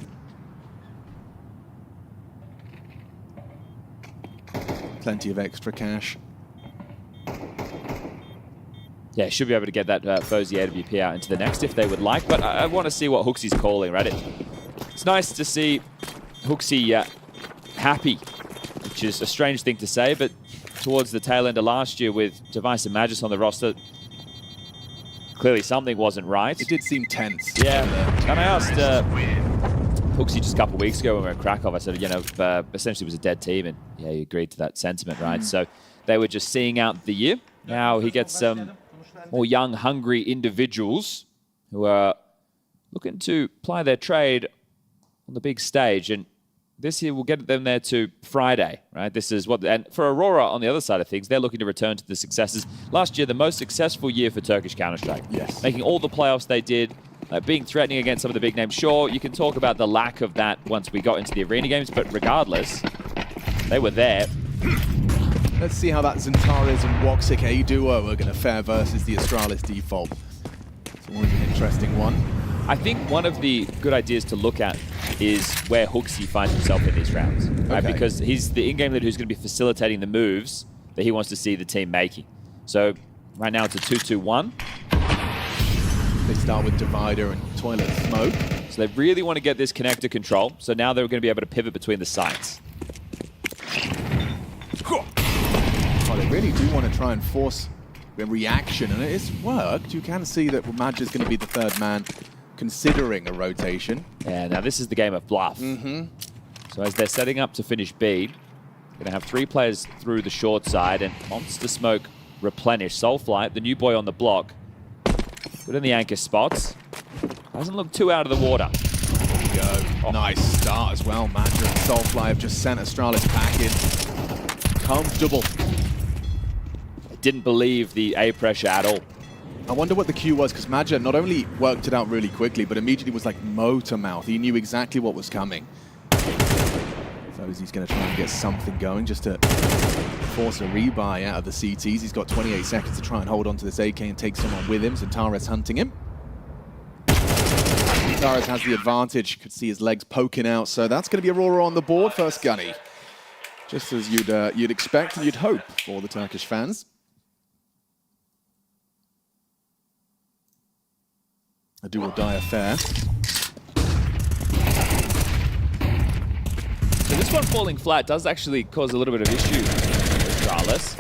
Plenty of extra cash. Yeah, should be able to get that FaZe AWP out into the next if they would like, but I want to see what Hooksy's calling, right? It's nice to see Hooksy happy, which is a strange thing to say, but towards the tail end of last year with Device and Magus on the roster, clearly something wasn't right. It did seem tense. Yeah, and I asked Hooksy just a couple of weeks ago when we were in Krakow, I said, you know, essentially it was a dead team, and yeah, he agreed to that sentiment, right? So they were just seeing out the year. Now he gets some more young, hungry individuals who are looking to ply their trade on the big stage. And this year we'll get them there to Friday, right? This is what, and for Aurora on the other side of things, they're looking to return to the successes. Last year, the most successful year for Turkish Counter-Strike. Yes. Making all the playoffs they did, being threatening against some of the big names. Sure, you can talk about the lack of that once we got into the arena games, but regardless, they were there. Let's see how that Zentares and Woxic A duo are going to fare versus the Astralis default. It's always an interesting one. I think one of the good ideas to look at is where Hooksy finds himself in these rounds, right? Okay. Because he's the in-game leader who's going to be facilitating the moves that he wants to see the team making. So right now it's a 2-2-1. They start with Divider and Toilet Smoke. So they really want to get this connector control. So now they're going to be able to pivot between the sites. really do want to try and force a reaction, and it's worked. You can see that MOUZ is going to be the third man, considering a rotation. Yeah, now this is the game of bluff. So as they're setting up to finish B, going to have 3 players through the short side, and Monster Smoke replenish. Soulflight, the new boy on the block, good in the anchor spots. Doesn't look too out of the water. There we go. Oh. Nice start as well. MOUZ and Soulfly have just sent Astralis back in. Comfortable. Didn't believe the A pressure at all. I wonder what the cue was, because MOUZ not only worked it out really quickly, but immediately was like motor mouth. He knew exactly what was coming. FaZe's going to try and get something going just to force a rebuy out of the CTs. He's got 28 seconds to try and hold on to this AK and take someone with him. Zentares hunting him. Zentares has the advantage. Could see his legs poking out, so that's going to be Aurora on the board. First gunny. Just as you'd expect and you'd hope for the Turkish fans. A do or die affair. So this one falling flat does actually cause a little bit of issue for Astralis.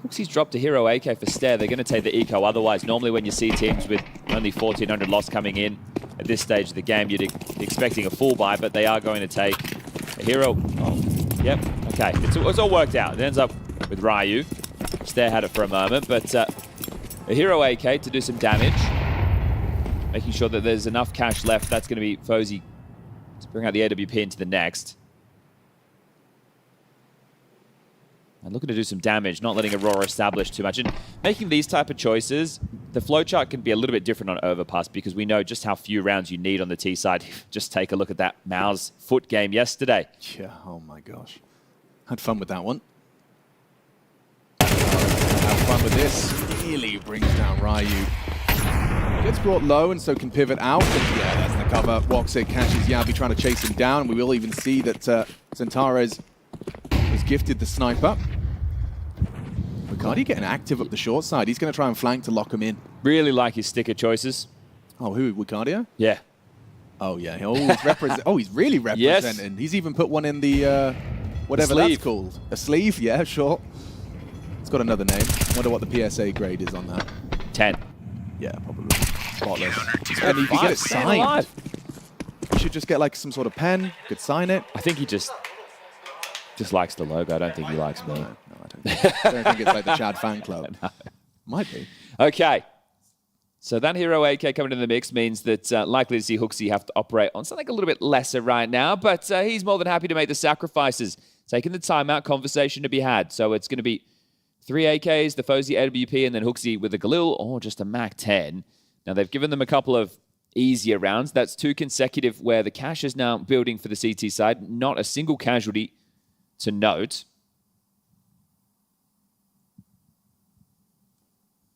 Hooksy's dropped a hero AK for Stare. They're going to take the eco. Otherwise, normally when you see teams with only 1,400 loss coming in at this stage of the game, you'd be expecting a full buy, but they are going to take a hero. Oh, yep. Okay. It's all worked out. It ends up with Ryu. Stare had it for a moment, but a hero AK to do some damage. Making sure that there's enough cash left. That's going to be FaZe to bring out the AWP into the next. And looking to do some damage, not letting Aurora establish too much. And making these type of choices, the flowchart can be a little bit different on Overpass because we know just how few rounds you need on the T side. Just take a look at that MOUZ FUT game yesterday. Yeah, oh my gosh. Had fun with that one. Have fun with this. Really brings down Ryu. Gets brought low and so can pivot out. And yeah, that's the cover. Woxic catches Yabi trying to chase him down. We will even see that Zentares was gifted the sniper. Wicardi getting active up the short side. He's going to try and flank to lock him in. Really like his sticker choices. Oh, who? Wicardi? Yeah. Oh, yeah. He's really representing. Yes. He's even put one in the, whatever that's called. A sleeve? Yeah, sure. It's got another name. Wonder what the PSA grade is on that. 10. Yeah, probably. Spotless. And you can get it signed. You should just get like some sort of pen. Could sign it. I think he just likes the logo. I don't think he likes me. No, I don't think it's like the Chad fan club. No. Might be. Okay. So that hero AK coming into the mix means that likely to see Hooksy have to operate on something a little bit lesser right now, but he's more than happy to make the sacrifices. Taking the timeout, conversation to be had. So it's going to be 3 AKs, the FaZe AWP, and then Hooksy with a Galil or just a MAC-10. Now they've given them a couple of easier rounds. That's 2 consecutive where the cash is now building for the CT side. Not a single casualty to note.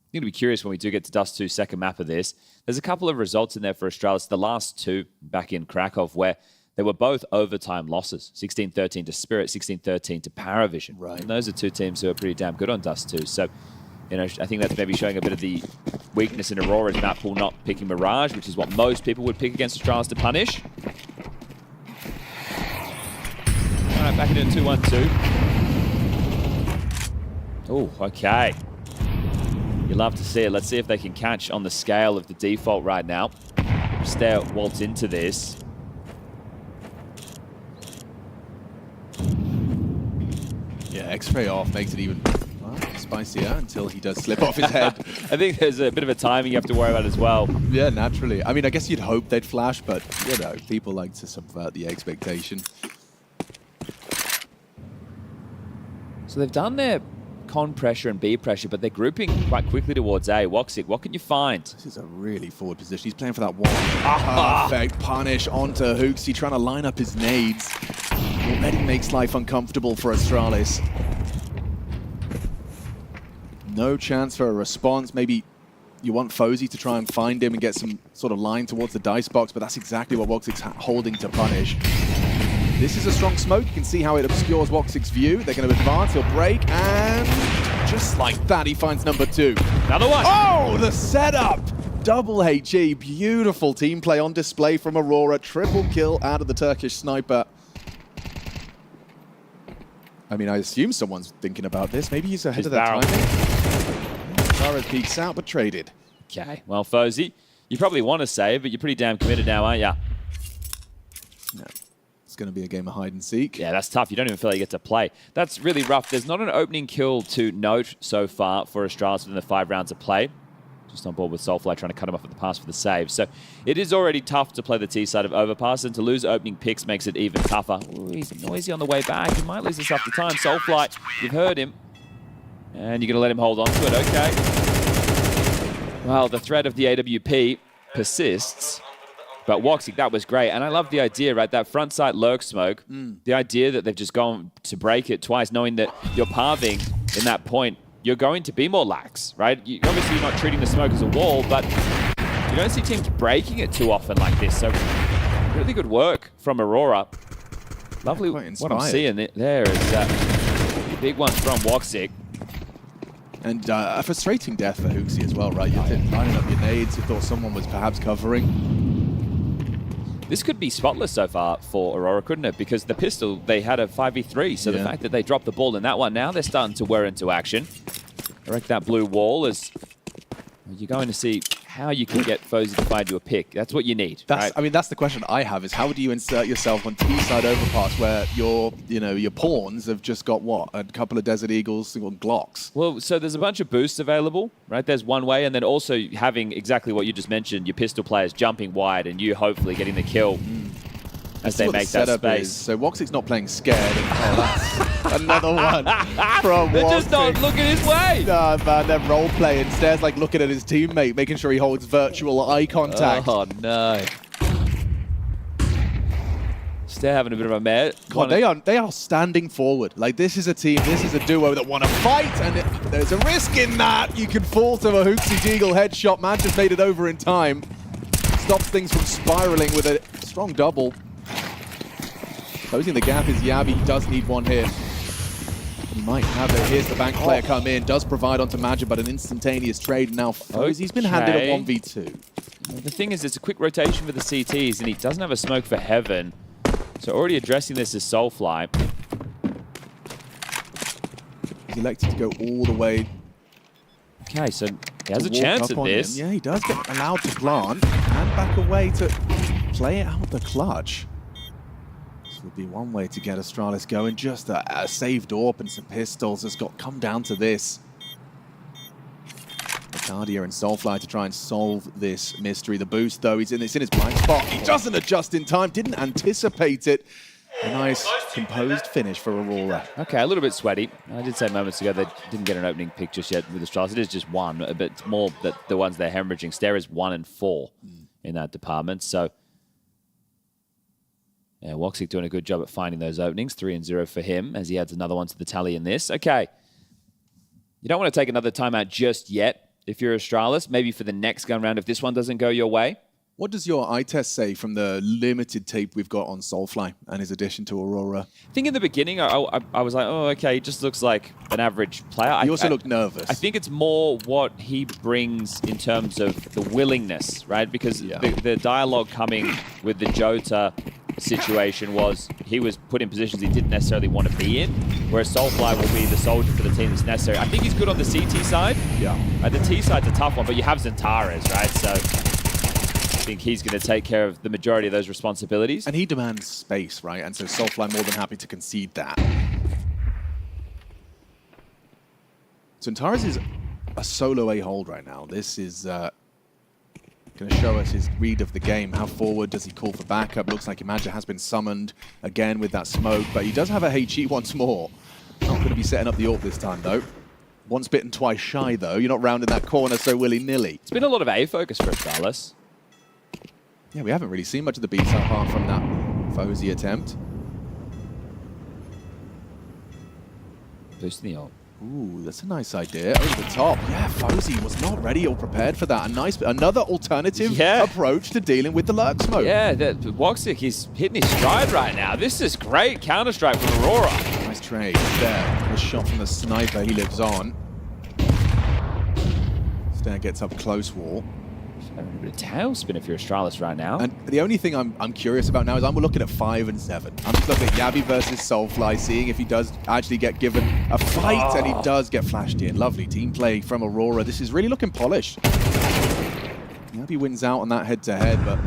I'm going to be curious when we do get to Dust 2's second map of this. There's a couple of results in there for Astralis. The last 2 back in Krakow where they were both overtime losses. 16-13 to Spirit, 16-13 to PARIVISION. Right. And those are 2 teams who are pretty damn good on Dust 2. So, you know, I think that's maybe showing a bit of the weakness in Aurora's map pool not picking Mirage, which is what most people would pick against Astralis to punish. All right, back into 2-1-2. Oh, okay. You love to see it. Let's see if they can catch on the scale of the default right now. Stare waltz into this. Yeah, X-ray off makes it even spicier until he does slip off his head. I think there's a bit of a timing you have to worry about as well. Yeah, naturally. I mean, I guess you'd hope they'd flash, but, you know, people like to subvert the expectation. So they've done their con pressure and B pressure, but they're grouping quite quickly towards A. Woxic, what can you find? This is a really forward position. He's playing for that one. Perfect punish onto Hooksy, trying to line up his nades. Already makes life uncomfortable for Astralis. No chance for a response. Maybe you want FaZe to try and find him and get some sort of line towards the dice box, but that's exactly what Woxic's holding to punish. This is a strong smoke. You can see how it obscures Woxic's view. They're going to advance. He'll break, and just like that, he finds number 2. Another one. Oh, the setup! Double HE. Beautiful team play on display from Aurora. Triple kill out of the Turkish sniper. I mean, I assume someone's thinking about this. Maybe he's ahead of their barrel. timing. Tara's peeks out, but traded. Okay, well, FaZe, you probably want to save, but you're pretty damn committed now, aren't you? No. It's going to be a game of hide and seek. Yeah, that's tough. You don't even feel like you get to play. That's really rough. There's not an opening kill to note so far for Astralis within the 5 rounds of play. Just on board with Soulfly trying to cut him off at the pass for the save. So it is already tough to play the T side of Overpass, and to lose opening picks makes it even tougher. Ooh, he's noisy on the way back. He might lose this after time. Soulfly, you've heard him. And you're going to let him hold on to it. Okay. Well, the threat of the AWP persists. But Woxic, that was great. And I love the idea, right? That front side lurk smoke. The idea that they've just gone to break it twice, knowing that you're pathing in that point, you're going to be more lax, right? Obviously, you're not treating the smoke as a wall, but you don't see teams breaking it too often like this. So really good work from Aurora. Lovely. What I'm seeing there is big ones from Woxic. And a frustrating death for Hooksy as well, right? You're lining up your nades. You thought someone was perhaps covering. This could be spotless so far for Aurora, couldn't it? Because the pistol, they had a 5v3. So the fact that they dropped the ball in that one, now they're starting to wear into action. Direct that blue wall as you're going to see how you can get FaZe to find you a pick. That's what you need. Right? I mean, that's the question I have: is how do you insert yourself on T-side overpass where your pawns have just got what, a couple of Desert Eagles, single Glocks? Well, so there's a bunch of boosts available, right? There's one way, and then also having exactly what you just mentioned: your pistol players jumping wide, and you hopefully getting the kill as they make that space. So Woxic's not playing scared. And, that's another one from They're Woxic. just not looking his way. Nah, man, they're role playing. Stares like looking at his teammate, making sure he holds virtual eye contact. Oh no. They're having a bit of a mare. God, they are standing forward. Like, this is a team, this is a duo that want to fight, and there's a risk in that. You can fall to a Hooksy Deagle headshot. Man just made it over in time. Stops things from spiraling with a strong double. Closing the gap is Yabi. He does need one hit. He might have it. Here's the bank player come in. Does provide onto Magic, but an instantaneous trade. Now he's been handed a 1v2. The thing is, it's a quick rotation for the CTs, and he doesn't have a smoke for Heaven. So already addressing this is Soulfly. He's elected to go all the way. Okay, so he has a chance at this. Yeah, he does get allowed to plant and back away to play out the clutch. This would be one way to get Astralis going. Just a saved AWP and some pistols has got come down to this. Cardia and Soulfly to try and solve this mystery. The boost, though, it's in his blind spot. He doesn't adjust in time, didn't anticipate it. A nice, composed finish for Aurora. Okay, a little bit sweaty. I did say moments ago they didn't get an opening pick just yet with Astralis. It is just one, but it's more that the ones they're hemorrhaging. Stare is 1 and 4 in that department. So, yeah, Woxic doing a good job at finding those openings. 3 and 0 for him as he adds another one to the tally in this. Okay. You don't want to take another timeout just yet. If you're Astralis, maybe for the next gun round, if this one doesn't go your way. What does your eye test say from the limited tape we've got on Soulfly and his addition to Aurora? I think in the beginning, I was like, oh, okay, he just looks like an average player. He also looked nervous. I think it's more what he brings in terms of the willingness, right? Because the dialogue coming with the Jota situation was he was put in positions he didn't necessarily want to be in, whereas Soulfly will be the soldier for the team that's necessary. I think he's good on the CT side. Yeah. The T side's a tough one, but you have Zentares, right? So I think he's going to take care of the majority of those responsibilities. And he demands space, right? And so Soulfly more than happy to concede that. Zentares is a solo A-hold right now. This is going to show us his read of the game. How forward does he call for backup? Looks like Imagine has been summoned again with that smoke, but he does have a HE once more. Not going to be setting up the AWP this time, though. Once bitten, twice shy, though. You're not rounding that corner so willy-nilly. It's been a lot of A focus for Astralis. Yeah, we haven't really seen much of the beats apart from that FaZe attempt. Boosting the AWP. Ooh, that's a nice idea. Over the top. Yeah, FaZe was not ready or prepared for that. Another alternative approach to dealing with the lurk smoke. Yeah, Woxic, he's hitting his stride right now. This is great Counter-Strike from Aurora. Nice trade there. A shot from the sniper. He lives on. Stan gets up close wall. a bit of tailspin if you're Astralis right now. And the only thing I'm curious about now is I'm looking at 5 and 7. I'm just looking at Yabi versus Soulfly, seeing if he does actually get given a fight, and he does get flashed in. Lovely team play from Aurora. This is really looking polished. Yabi wins out on that head-to-head, but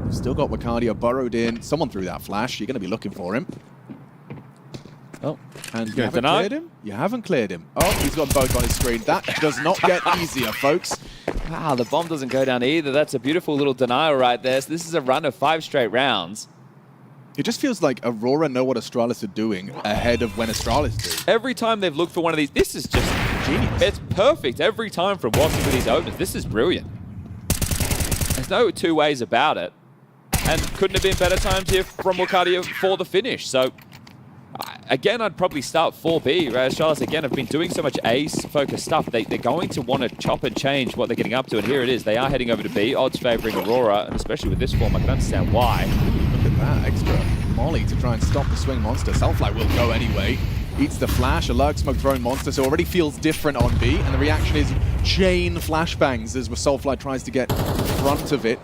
you've still got Wakadia burrowed in. Someone threw that flash. You're going to be looking for him. Oh, and you haven't cleared him? You haven't cleared him. Oh, he's got both on his screen. That does not get easier, folks. Wow, the bomb doesn't go down either. That's a beautiful little denial right there. So this is a run of 5 straight rounds. It just feels like Aurora know what Astralis are doing ahead of when Astralis do. Every time they've looked for one of these, this is just genius. It's perfect every time from watching with these openers. This is brilliant. There's no two ways about it. And couldn't have been better times here from Wakadia for the finish. So, again, I'd probably start 4B. Right? Astralis, again, have been doing so much ace-focused stuff. They're going to want to chop and change what they're getting up to. And here it is. They are heading over to B. Odds favoring Aurora. And especially with this form, I can understand why. Look at that extra molly to try and stop the swing monster. Soulfly will go anyway. Eats the flash, a lurk smoke thrown monster, so already feels different on B. And the reaction is chain flashbangs as Soulfly tries to get in front of it.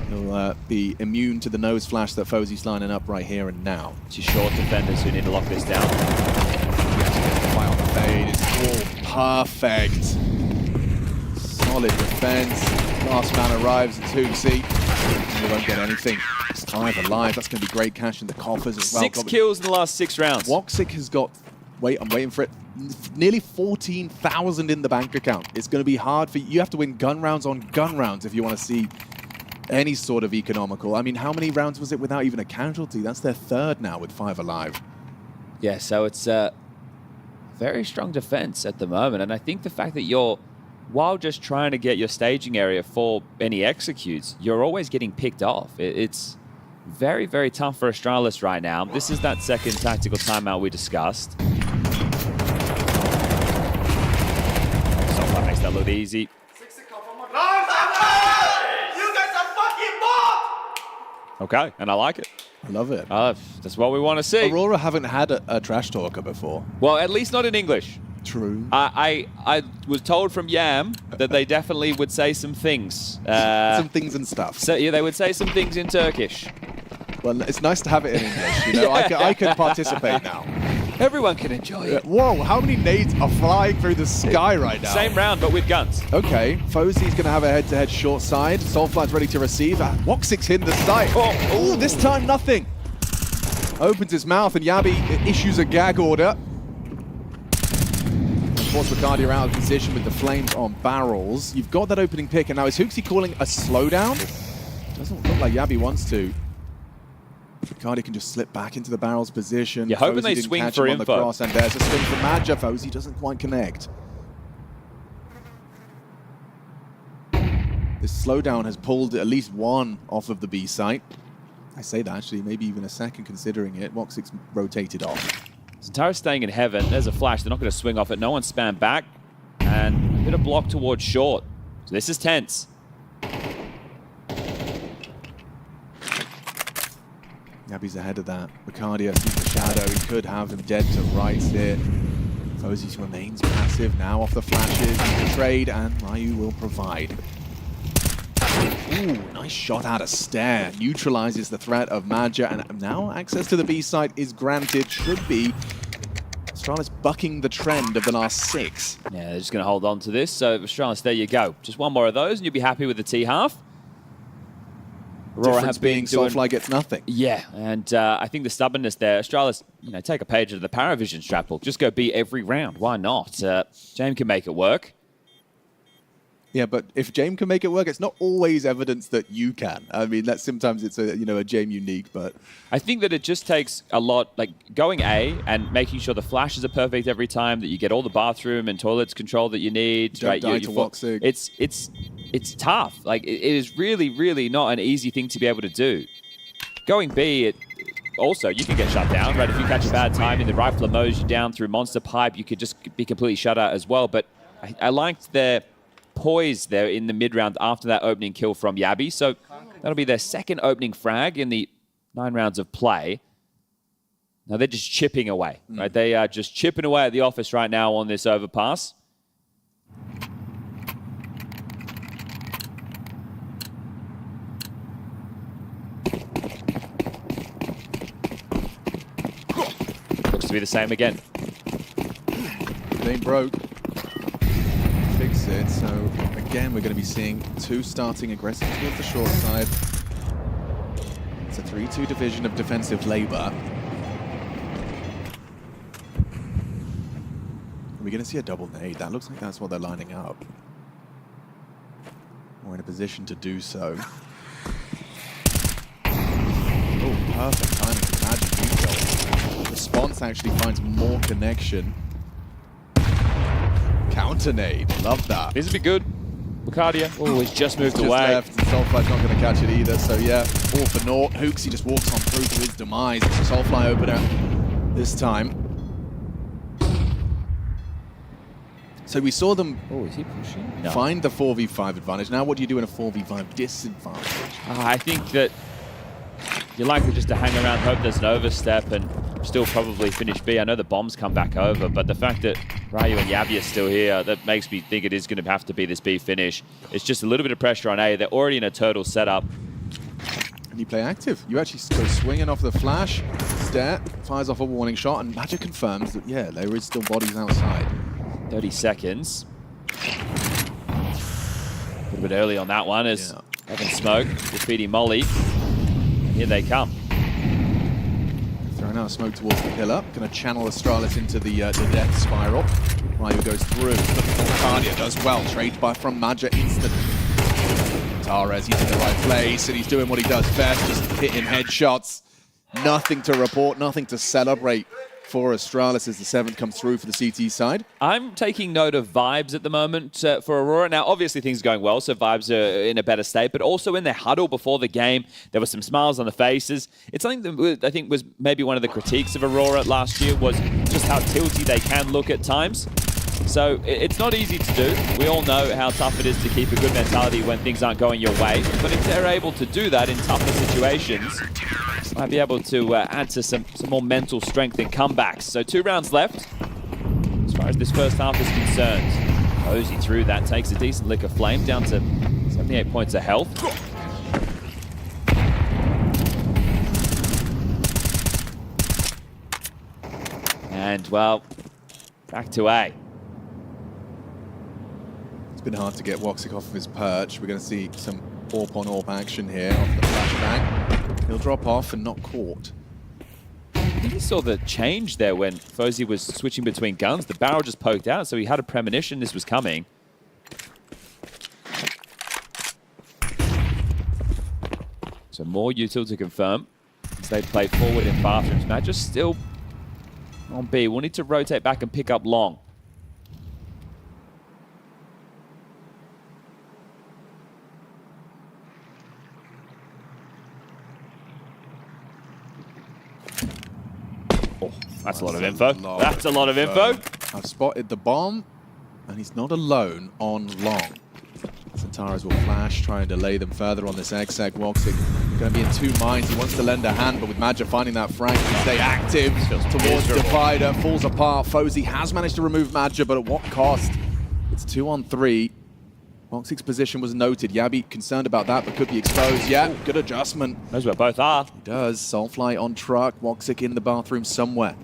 He'll be immune to the nose flash that FOZY's lining up right here and now. It's your short defenders who need to lock this down. Fire on the fade, it's all perfect. Solid defense. Last man arrives, it's HooXi. They won't get anything. It's 5 alive, that's going to be great cash in the coffers as well. 6 kills in the last 6 rounds. Woxic has got, wait, I'm waiting for it, nearly 14,000 in the bank account. It's going to be hard for you have to win gun rounds on gun rounds if you want to see any sort of economical. I mean, how many rounds was it without even a casualty? That's their 3rd now with 5 alive. Yeah, so it's very strong defense at the moment. And I think the fact that you're, while just trying to get your staging area for any executes, you're always getting picked off. It's very, very tough for Astralis right now. This is that second tactical timeout we discussed. Soulfly makes that look easy. Okay, and I like it. I love it. That's what we want to see. Aurora haven't had a trash talker before. Well, at least not in English. True. I was told from Yam that they definitely would say some things. Some things and stuff. So yeah, they would say some things in Turkish. Well, it's nice to have it in English. You know, I can participate now. Everyone can enjoy it. Whoa, how many nades are flying through the sky right now? Same round, but with guns. Okay, FOZY's going to have a head-to-head short side. Soulfly's ready to receive. Woxic's in the sight. Oh, this time nothing. Opens his mouth and Yabi issues a gag order. Of course, Wakadia out of position with the flames on barrels. You've got that opening pick, and now is HooXi calling a slowdown? Doesn't look like Yabi wants to. Wakadia can just slip back into the barrel's position. You're hoping they swing for info. The cross, and there's a swing for Madja. FOZY doesn't quite connect. This slowdown has pulled at least one off of the B site. I say that actually, maybe even a second considering it. Woxic's rotated off. Zentara's staying in heaven. There's a flash. They're not going to swing off it. No one spam back. And a bit of block towards short. So this is tense. Yabi's ahead of that. Wakadia sees the shadow. He could have him dead to rights here. FOZY remains passive now off the flashes. The trade, and Ryu will provide. Ooh, nice shot out of stair. Neutralizes the threat of Madja, and now access to the B site is granted. Should be Astralis bucking the trend of the last 6. Yeah, they're just going to hold on to this. So Astralis, there you go. Just one more of those, and you'll be happy with the T half. Aurora has been Soulfly gets nothing. Yeah, and I think the stubbornness there, Astralis, you know, take a page out of the PARIVISION strap book. Just go B every round. Why not? James can make it work. Yeah, but if James can make it work, it's not always evidence that you can. I mean, that sometimes it's a James unique, but I think that it just takes a lot, like going A and making sure the flashes are perfect every time, that you get all the bathroom and toilets control that you need. Don't die to Woxic. It's tough. Like it is really, really not an easy thing to be able to do. Going B, also, you can get shut down, right? If you catch a bad time in the rifler mows you down through monster pipe, you could just be completely shut out as well. But I liked their poise there in the mid-round after that opening kill from Yabi. So that'll be their second opening frag in the 9 rounds of play. Now they're just chipping away, right? They are just chipping away at the office right now on this overpass. be the same again. It ain't broke. Fix it. So again, we're going to be seeing two starting aggressive towards the short side. It's a 3-2 division of defensive labor. Are we going to see a double nade? That looks like that's what they're lining up. We're in a position to do so. Oh, perfect timing for the Magic Retail. Response actually finds more connection. Counter nade, love that. This would be good. Lucadia, oh, he's just moved Just away. left, and Soulfly's not going to catch it either, so yeah, all for naught. Hooksy just walks on through to his demise. It's a Soulfly opener this time. So we saw them Is he pushing? No. find the 4v5 advantage. Now what do you do in a 4v5 disadvantage? I think that you're likely just to hang around, hope there's an overstep, and still probably finish B. I know the bombs come back over, but the fact that Ryu and Yabi are still here, that makes me think it is going to have to be this B finish. It's just a little bit of pressure on A. They're already in a turtle setup. And you play active. You actually go swinging off the flash, stare, fires off a warning shot, and Magic confirms that, yeah, there is still bodies outside. 30 seconds. A little bit early on that one as Evan Smoke, graffiti Molly. And here they come. Throwing out smoke towards the pillar. Going to channel Astralis into the death spiral. Ryu goes through. Lucadia does well. Trade from Maja instant. Tares, he's in the right place, and he's doing what he does best, just hitting headshots. Nothing to report, nothing to celebrate for Astralis as the 7th comes through for the CT side. I'm taking note of vibes at the moment for Aurora. Now, obviously things are going well, so vibes are in a better state, but also in their huddle before the game, there were some smiles on the faces. It's something that I think was maybe one of the critiques of Aurora last year, was just how tilty they can look at times. So it's not easy to do. We all know how tough it is to keep a good mentality when things aren't going your way, but if they're able to do that in tougher situations, might be able to add to some more mental strength in comebacks. So 2 rounds left as far as this first half is concerned. Cozy through that, takes a decent lick of flame, down to 78 points of health. And, well, back to A. It's been hard to get Woxic off of his perch. We're going to see some AWP-on-AWP action here off the flashbang. He'll drop off and not caught. I think he saw the change there when FaZe was switching between guns. The barrel just poked out, so he had a premonition this was coming. So more util to confirm as they play forward in bathrooms. Now just still on B. We'll need to rotate back and pick up long. Oh, that's a lot of info. That's a lot of info. I've spotted the bomb, and he's not alone on long. Centaurus will flash, try and delay them further on this exec. Woxic going to be in 2 minds. He wants to lend a hand, but with Maja finding that frag, he stay active towards Divider. Falls apart. FaZe has managed to remove Maja, but at what cost? It's 2-on-3. Woxic's position was noted. Yabi concerned about that, but could be exposed. Yeah, good adjustment. Knows where both are. He does. Soulfly on truck. Woxic in the bathroom somewhere.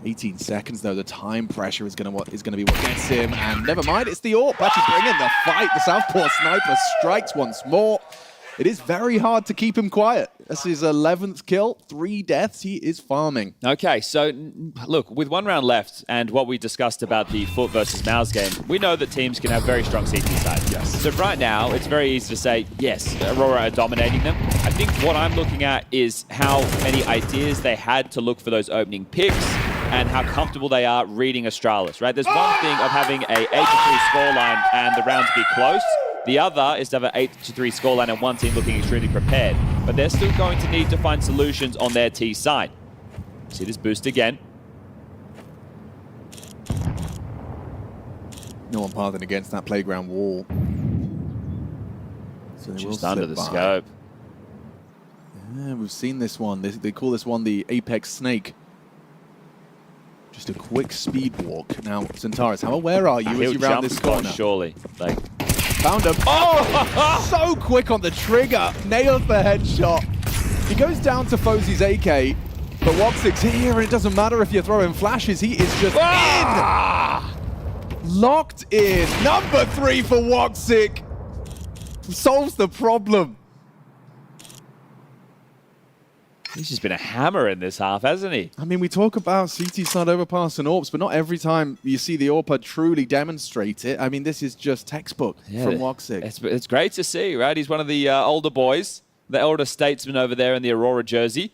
18 seconds though. The time pressure is going to be what gets him. And never mind, it's the AWP actually bringing the fight. The Southpaw sniper strikes once more. It is very hard to keep him quiet. That's his 11th kill, 3 deaths. He is farming. Okay, so look, with 1 round left and what we discussed about the FUT versus MOUZ game, we know that teams can have very strong CT sides. Yes. So right now, it's very easy to say, yes, Aurora are dominating them. I think what I'm looking at is how many ideas they had to look for those opening picks and how comfortable they are reading Astralis, right? There's one thing of having a 8-3 scoreline and the rounds be close. The other is to have an 8-3 scoreline and one team looking extremely prepared. But they're still going to need to find solutions on their T side. See this boost again. No one pathing against that playground wall. So they Just will under slip the by. scope. Yeah, we've seen this one. They call this one the Apex Snake. Just a quick speed walk. Now, Centaurus, how aware are you as you round this corner? Surely. Like, found him. Oh, so quick on the trigger. Nails the headshot. He goes down to FaZe's AK, But Woxic's here, and it doesn't matter if you're throwing flashes. He is just in. Locked in. Number 3 for Woxic. Solves the problem. He's just been a hammer in this half, hasn't he? I mean, we talk about CT side overpass and AWPs, but not every time you see the AWPer truly demonstrate it. I mean, this is just textbook from Woxic. It's great to see, right? He's one of the older boys, the elder statesman over there in the Aurora jersey.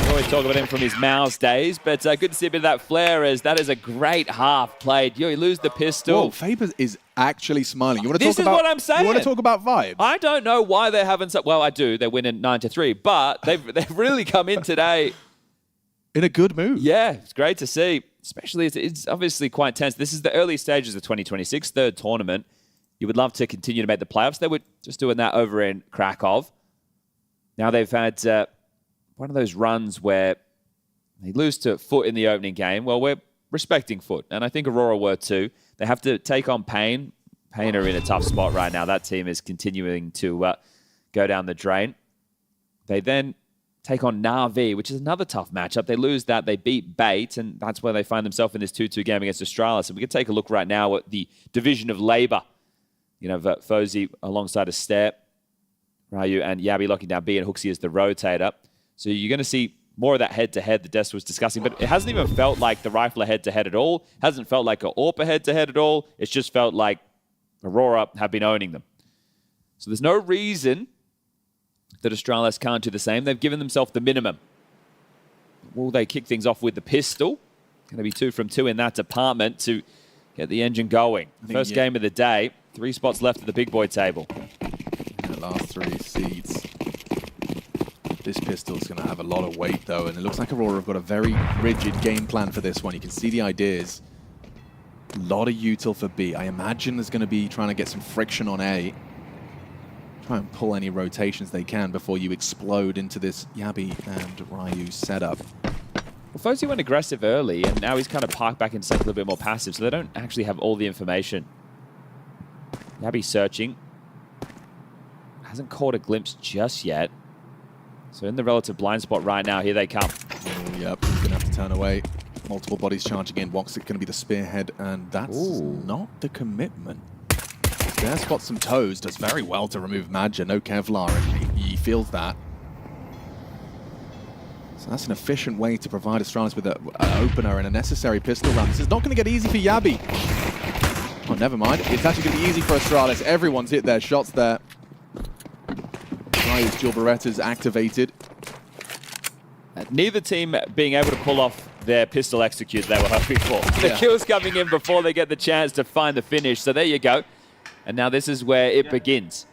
We always talk about him from his MOUZ days, but good to see a bit of that flair, as that is a great half played. You lose the pistol. Whoa, Faber is actually smiling. You want to This talk is about, what I'm saying. You want to talk about vibes? I don't know why they haven't... Well, I do. They're winning 9-3, but they've really come in today. In a good mood. Yeah, it's great to see. Especially, it's obviously quite tense. This is the early stages of 2026, third tournament. You would love to continue to make the playoffs. They were just doing that over in Krakow. Now they've had one of those runs where they lose to FUT in the opening game. Well, we're respecting FUT, and I think Aurora were too. They have to take on Pain. Pain are in a tough spot right now. That team is continuing to go down the drain. They then take on Na'Vi, which is another tough matchup. They lose that. They beat Bait, and that's where they find themselves in this 2-2 game against Astralis. And we can take a look right now at the division of labor. You know, FOZY alongside a Step, Ryu and Yabi locking down B, and Hooksy as the rotator. So you're going to see more of that head-to-head that Des was discussing, but it hasn't even felt like the Rifler head-to-head at all. Hasn't felt like an AWPer head-to-head at all. It's just felt like Aurora have been owning them. So there's no reason that Astralis can't do the same. They've given themselves the minimum. Will they kick things off with the pistol? Going to be 2 from 2 in that department to get the engine going. First game of the day. 3 spots left at the big boy table. The last 3 seeds. This pistol's going to have a lot of weight, though, and it looks like Aurora have got a very rigid game plan for this one. You can see the ideas. A lot of util for B. I imagine there's going to be trying to get some friction on A. Try and pull any rotations they can before you explode into this Yabi and Ryu setup. Well, FOZY went aggressive early, and now he's kind of parked back in second, a little bit more passive, so they don't actually have all the information. Yabi searching. Hasn't caught a glimpse just yet. So in the relative blind spot right now, here they come. Oh, yep, he's going to have to turn away. Multiple bodies charging in. Woxic going to be the spearhead, and that's not the commitment. There spots some toes, does very well to remove Madja. No Kevlar, and he feels that. So that's an efficient way to provide Astralis with an opener and a necessary pistol round. This is not going to get easy for Yabi. Oh, never mind. It's actually going to be easy for Astralis. Everyone's hit their shots there. Ryu's dual Beretta's activated. Neither team being able to pull off their pistol execute they were hoping for. The kills coming in before they get the chance to find the finish. So there you go. And now this is where it begins.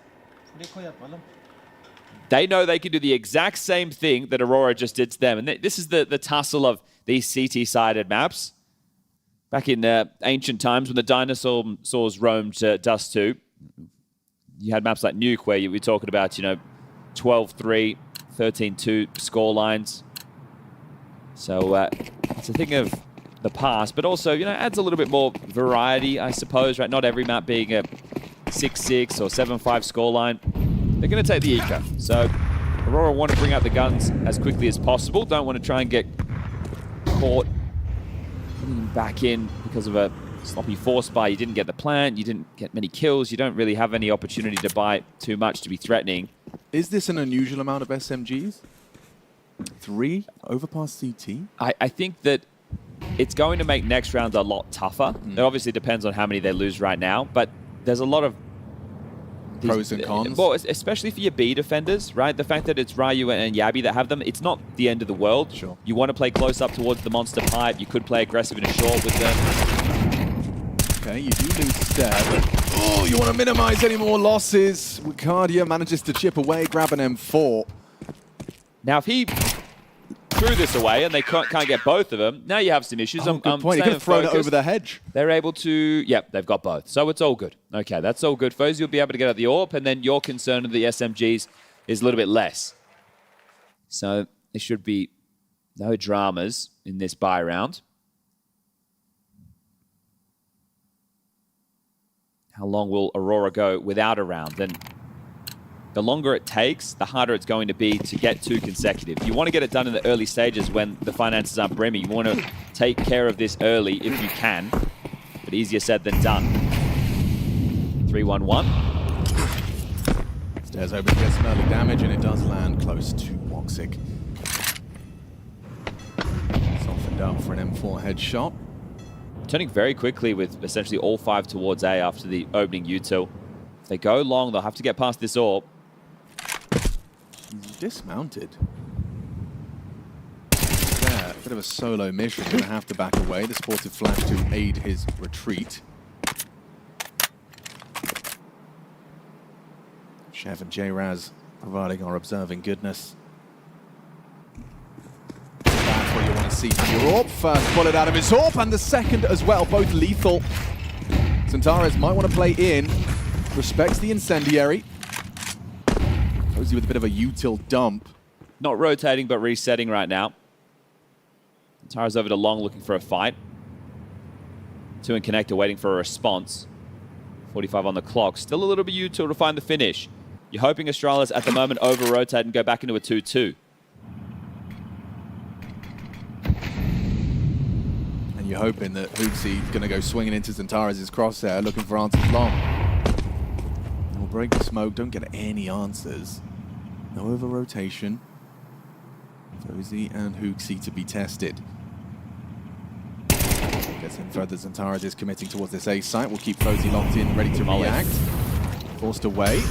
They know they can do the exact same thing that Aurora just did to them. And this is the tussle of these CT-sided maps. Back in ancient times when the dinosaurs roamed Dust 2, you had maps like Nuke where you were talking about, you know, 12-3, 13-2 score lines. So it's a thing of the past, but also, you know, adds a little bit more variety, I suppose, right? Not every map being a 6-6 or 7-5 scoreline. They're going to take the eco. So Aurora want to bring out the guns as quickly as possible. Don't want to try and get caught back in because of a sloppy force buy. You didn't get the plant, you didn't get many kills, you don't really have any opportunity to buy too much to be threatening. Is this an unusual amount of SMGs? 3 overpass CT? I think that it's going to make next round a lot tougher. It obviously depends on how many they lose right now, but there's a lot of pros and cons. Well, especially for your B defenders, right? The fact that it's Ryu and Yabi that have them, it's not the end of the world. Sure. You want to play close up towards the monster pipe. You could play aggressive in a short with them. Okay, you do lose Step. Oh, you want to minimize any more losses. Wicardia manages to chip away, grab an M4. Now, if he threw this away and they can't get both of them, now you have some issues. Good point. He could have thrown it over the hedge. They're able to... Yep, they've got both. So it's all good. Okay, that's all good. FOZY will be able to get out the AWP, and then your concern with the SMGs is a little bit less. So there should be no dramas in this buy round. How long will Aurora go without a round? Then the longer it takes, the harder it's going to be to get 2 consecutive. You want to get it done in the early stages when the finances aren't brimming. You want to take care of this early if you can, but easier said than done. 3-1-1. Stairs over to get some early damage, and it does land close to Woxic. Softened up for an M4 headshot. Turning very quickly with essentially all 5 towards A after the opening util. If they go long, they'll have to get past this AWP. He's dismounted. There, a bit of a solo mission. Going to have to back away. The supportive flash to aid his retreat. Chef and J-Raz providing our observing goodness. That's what you want to see from your AWP. First bullet out of his AWP, and the second as well, both lethal. Centaurus might want to play in. Respects the incendiary. Cozy with a bit of a util dump. Not rotating, but resetting right now. Centaurus over to long, looking for a fight. 2 in connector, waiting for a response. 45 on the clock. Still a little bit util to find the finish. You're hoping Astralis at the moment over-rotate and go back into a 2-2. And you're hoping that MOUZ is going to go swinging into Centaurus' crosshair, looking for answers long. And we'll break the smoke, don't get any answers. No over-rotation. FaZe and MongolZ to be tested. Gets in further, Centaurus is committing towards this A site. We'll keep FaZe locked in, ready to react. Forced away.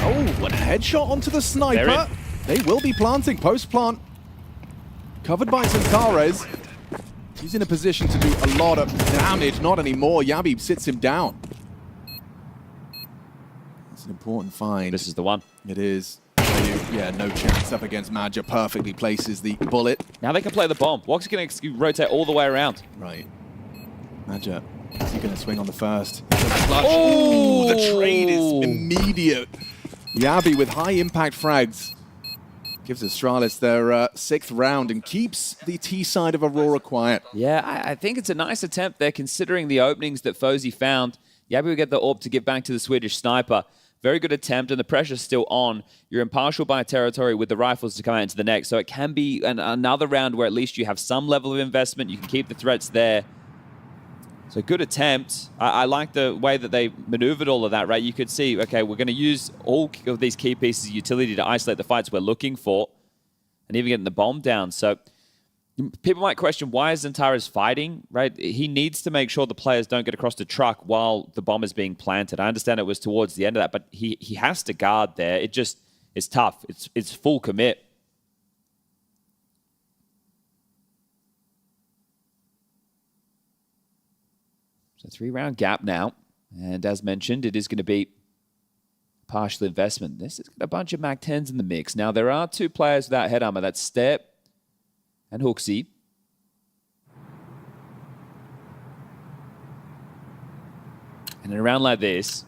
Oh, and a headshot onto the sniper. They will be planting, post-plant. Covered by Centaurus. He's in a position to do a lot of damage. Not anymore. Yabi sits him down. That's an important find. This is the one. It is. Yeah, no chance up against Madja. Perfectly places the bullet. Now they can play the bomb. Woxic can rotate all the way around. Right. Madja, is he going to swing on the first? Oh, the trade is immediate. Yabi with high impact frags. Gives Astralis their 6th round and keeps the T side of Aurora quiet. Yeah, I think it's a nice attempt there considering the openings that FaZe found. Yabi will get the AWP to give back to the Swedish sniper. Very good attempt, and the pressure's still on. You're impartial by territory with the rifles to come out into the next, so it can be another round where at least you have some level of investment. You can keep the threats there. So good attempt. I like the way that they maneuvered all of that, right? You could see, okay, we're going to use all of these key pieces of utility to isolate the fights we're looking for, and even getting the bomb down. So people might question, why is Centaurus fighting, right? He needs to make sure the players don't get across the truck while the bomb is being planted. I understand it was towards the end of that, but he has to guard there. It just is tough. It's full commit. So 3-round gap now. And as mentioned, it is going to be partial investment. This is a bunch of MAC-10s in the mix. Now, there are 2 players without head armor. That's Step and MongolZ. And in a round like this,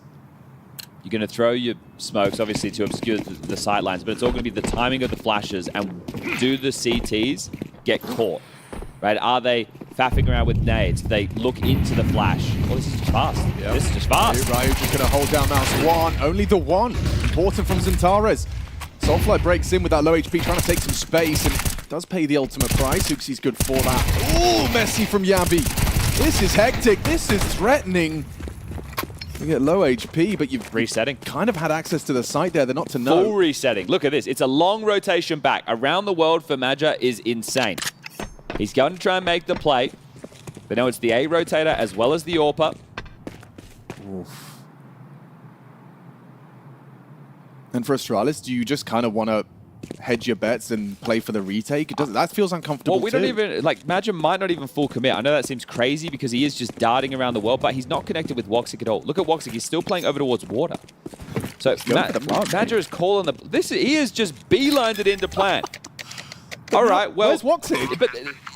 you're going to throw your smokes, obviously, to obscure the sightlines, but it's all going to be the timing of the flashes and do the CTs get caught, right? Are they faffing around with nades? They look into the flash. Well, this is just fast. Yep. This is just fast. Right, just going to hold down mouse 1. Only the 1. Important from Centaurus. Soulfly breaks in with that low HP, trying to take some space, and does pay the ultimate price. MongolZ's good for that. Oh, messy from Yabi. This is hectic. This is threatening. You get low HP, but you've resetting. Kind of had access to the site there. They're not to know. Full resetting. Look at this. It's a long rotation back. Around the world for Madja is insane. He's going to try and make the play. But now it's the A rotator as well as the AWPer. Oof. And for Astralis, do you just kind of want to hedge your bets and play for the retake? That feels uncomfortable. Well, we don't even, like, Madja might not even full commit. I know that seems crazy because he is just darting around the world, but he's not connected with Woxic at all. Look at Woxic, he's still playing over towards water. So Madja is calling the, he is just beelined it into plan. All right, well, where's Woxic? But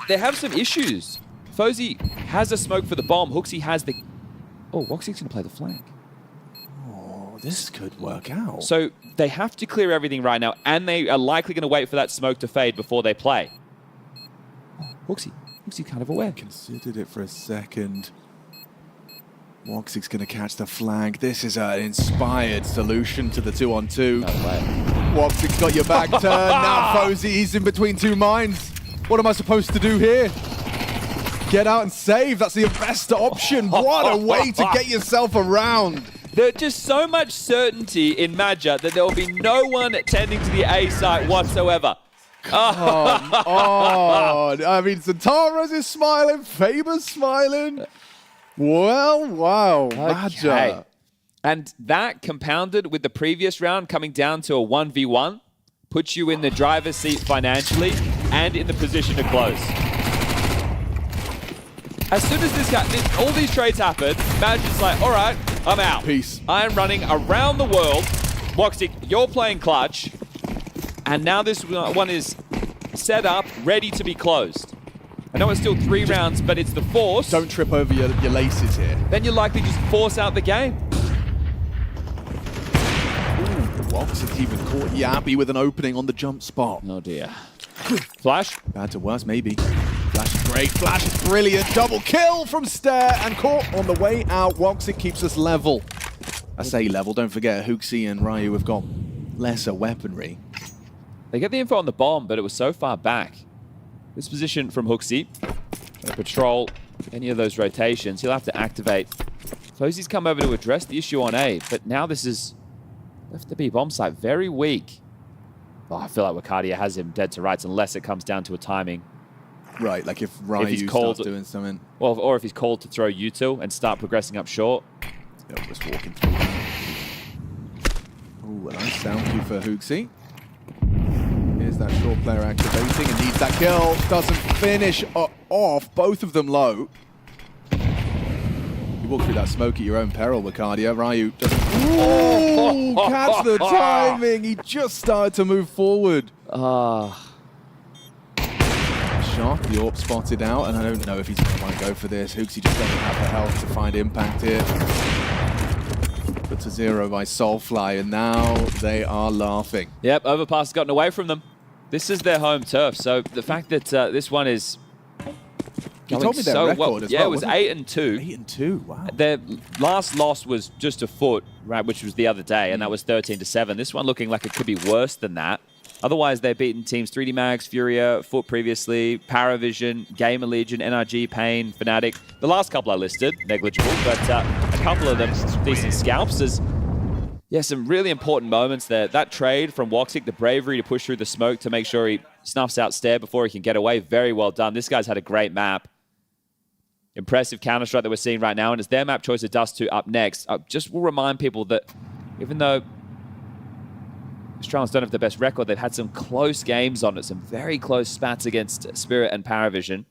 they have some issues. FaZe has a smoke for the bomb. MongolZ has the, oh, Woxic's gonna play the flank. Oh, this could work out. So they have to clear everything right now, and they are likely going to wait for that smoke to fade before they play. MongolZ kind of aware. Considered it for a second. Woxic's going to catch the flag. This is an inspired solution to the 2-on-2. Woxic's got your back turned. Now FaZe, he's in between two minds. What am I supposed to do here? Get out and save. That's the best option. What a way to get yourself around. There's just so much certainty in Maja that there will be no one tending to the A site whatsoever. Come on. I mean, Zentaros is smiling. Faber's smiling. Well, wow. Maja. And that compounded with the previous round coming down to a 1v1 puts you in the driver's seat financially and in the position to close. As soon as all these trades happen, Maja's like, all right, I'm out. Peace. I'm running around the world. Woxic, you're playing clutch. And now this one is set up, ready to be closed. I know it's still 3 rounds, but it's the force. Don't trip over your laces here. Then you likely just force out the game. Woxic's even caught Yabi with an opening on the jump spot. Oh dear. Flash? Bad to worse, maybe. Flash is great. Flash is brilliant. Double kill from Stare and caught on the way out. Woxic keeps us level. I say level. Don't forget, HooXi and Ryu have got lesser weaponry. They get the info on the bomb, but it was so far back. This position from HooXi, to patrol any of those rotations, he'll have to activate. FaZe's come over to address the issue on A, but now this is left to be bomb site. Very weak. Oh, I feel like Wakadia has him dead to rights unless it comes down to a timing. Right, like if Ryu starts doing something. Well, or if he's called to throw U2 and start progressing up short. They're just walking through. Ooh, a nice sound cue for HooXi. Here's that short player activating and needs that kill. Doesn't finish off. Both of them low. You walk through that smoke at your own peril, Wakadia. Ryu doesn't... Ooh, catch the timing. He just started to move forward. Shock, the AWP spotted out, and I don't know if he's going to want to go for this. HooXi just doesn't have the health to find impact here. Put to 0 by Soulfly, and now they are laughing. Yep, Overpass has gotten away from them. This is their home turf, so the fact that this one is You told me their record as well. Yeah, it was 8-2. 8-2, wow. Their last loss was just a FUT, right, which was the other day, and that was 13-7. This one looking like it could be worse than that. Otherwise, they've beaten teams 3D Mags, FURIA, FUT previously, PARIVISION, Gamer Legion, NRG, Pain, Fnatic. The last couple I listed, negligible, but a couple of them decent scalps. There's, yeah, some really important moments there. That trade from Woxic, the bravery to push through the smoke to make sure he snuffs out Stare before he can get away. Very well done. This guy's had a great map. Impressive Counter-Strike that we're seeing right now, and it's their map choice of Dust 2 up next. I just will remind people that even though Astralis don't have the best record, they've had some close games on it, some very close spats against Spirit and PARIVISION.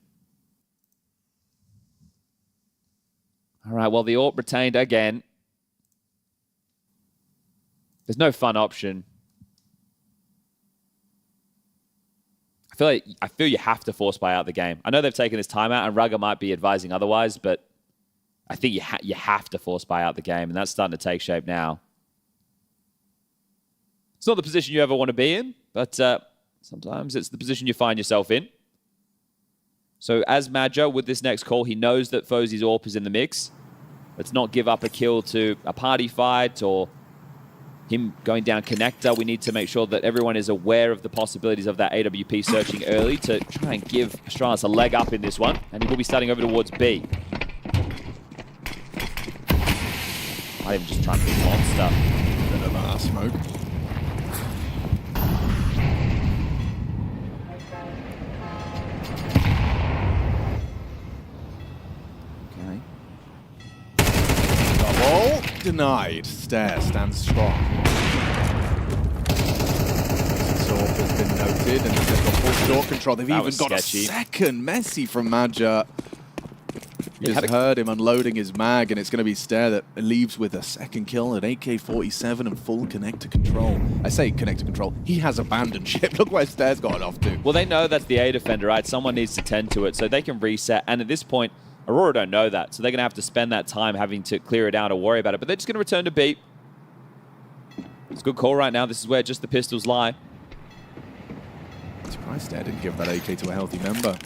All right, well, the AWP retained again. There's no fun option. I feel you have to force buy out the game. I know they've taken this timeout, and Rugger might be advising otherwise, but I think you have to force buy out the game, and that's starting to take shape now. It's not the position you ever want to be in, but sometimes it's the position you find yourself in. So as Maja, with this next call, he knows that FaZe's AWP is in the mix. Let's not give up a kill to a party fight or him going down connector. We need to make sure that everyone is aware of the possibilities of that AWP searching early to try and give Astralis a leg up in this one. And he will be starting over towards B. I am just trying to be a monster. Bit of a smoke. Double denied. Stare stands strong. Absorb has been noted, and they've got full short control. They've even got sketchy. A second Messi from Maja. You just heard him unloading his mag, and it's going to be Stare that leaves with a second kill at AK-47 and full connector control. I say connector control. He has abandoned ship. Look where Stare's gone off to. Well, they know that's the A defender, right? Someone needs to tend to it, so they can reset. And at this point, Aurora don't know that, so they're going to have to spend that time having to clear it out or worry about it. But they're just going to return to B. It's a good call right now. This is where just the pistols lie. I'm surprised Stare didn't give that AK to a healthy member.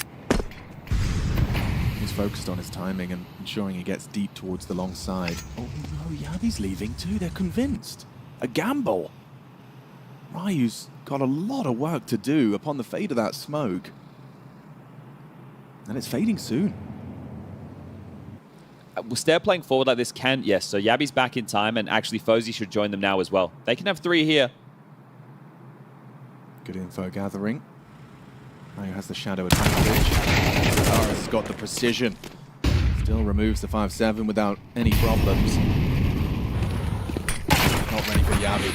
He's focused on his timing and ensuring he gets deep towards the long side. Oh no, Yabi's leaving too. They're convinced. A gamble. Ryu's got a lot of work to do upon the fade of that smoke. And it's fading soon. Stare playing forward like this can... Yes, so Yabi's back in time, and actually FaZe should join them now as well. They can have 3 here. Good info gathering. Ryu has the shadow advantage. Zentaris has got the precision. Still removes the 5-7 without any problems. Not ready for Yabi.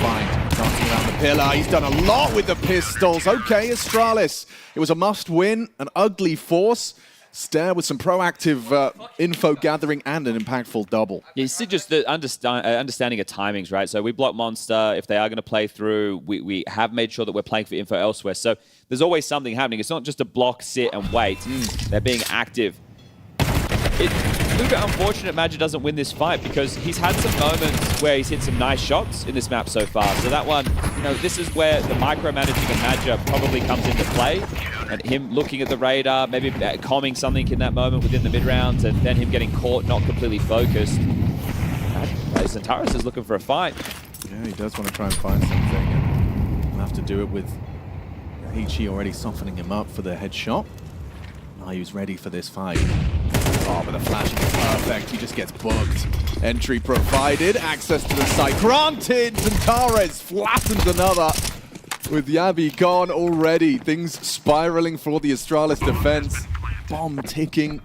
Fine, dancing around the pillar. He's done a lot with the pistols. Okay, Astralis. It was a must-win, an ugly force. Stare with some proactive info gathering and an impactful double. Yeah, you see just the understanding of timings, right? So we block Monster. If they are going to play through, we have made sure that we're playing for info elsewhere. So there's always something happening. It's not just a block, sit, and wait. They're being active. It's a little bit unfortunate Magic doesn't win this fight because he's had some moments where he's hit some nice shots in this map so far. So that one, you know, this is where the micromanaging of Magic probably comes into play. And him looking at the radar, maybe calming something in that moment within the mid-rounds, and then him getting caught, not completely focused. Zentaris is looking for a fight. Yeah, he does want to try and find something. And we'll have to do it with Ichi already softening him up for the headshot. Ryu's ready for this fight. Oh, but the flashing is perfect. He just gets booked. Entry provided. Access to the site granted. Zentaris flattens another. With Yabi gone already. Things spiraling for the Astralis defense. Bomb ticking.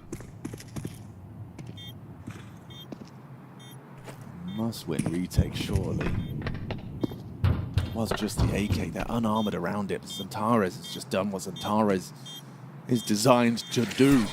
Must win retake, surely. It was just the AK. They're unarmored around it. Zentaris has just done what Zentaris is designed to do.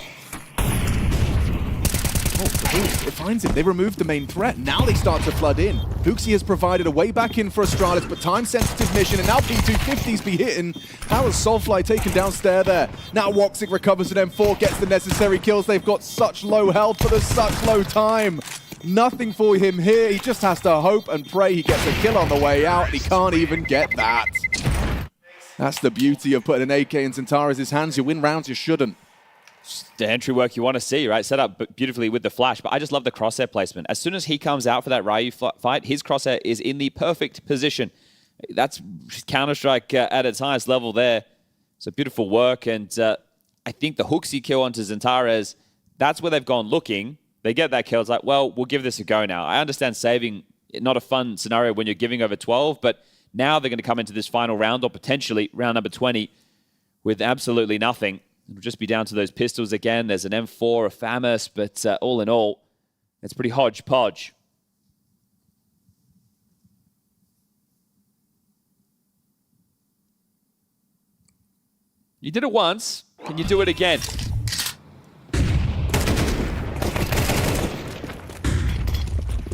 Oh, the boost. It finds him. They removed the main threat. Now they start to flood in. Huxi has provided a way back in for Astralis, but time-sensitive mission, and now P250s be hitting. How has Soulfly taken down Stare there? Now Woxic recovers an M4, gets the necessary kills. They've got such low health, but there's such low time. Nothing for him here. He just has to hope and pray he gets a kill on the way out, and he can't even get that. That's the beauty of putting an AK in Zentaris' hands. You win rounds you shouldn't. The entry work you want to see, right? Set up beautifully with the flash, but I just love the crosshair placement. As soon as he comes out for that Ryu fight, his crosshair is in the perfect position. That's Counter-Strike at its highest level there. So beautiful work, and I think the Huxi kill onto Zentaris, that's where they've gone looking. They get that kill. It's like, well, we'll give this a go now. I understand saving, not a fun scenario when you're giving over 12, but now they're going to come into this final round, or potentially round number 20, with absolutely nothing. It'll just be down to those pistols again. There's an M4, a FAMAS, but all in all, it's pretty hodgepodge. You did it once. Can you do it again?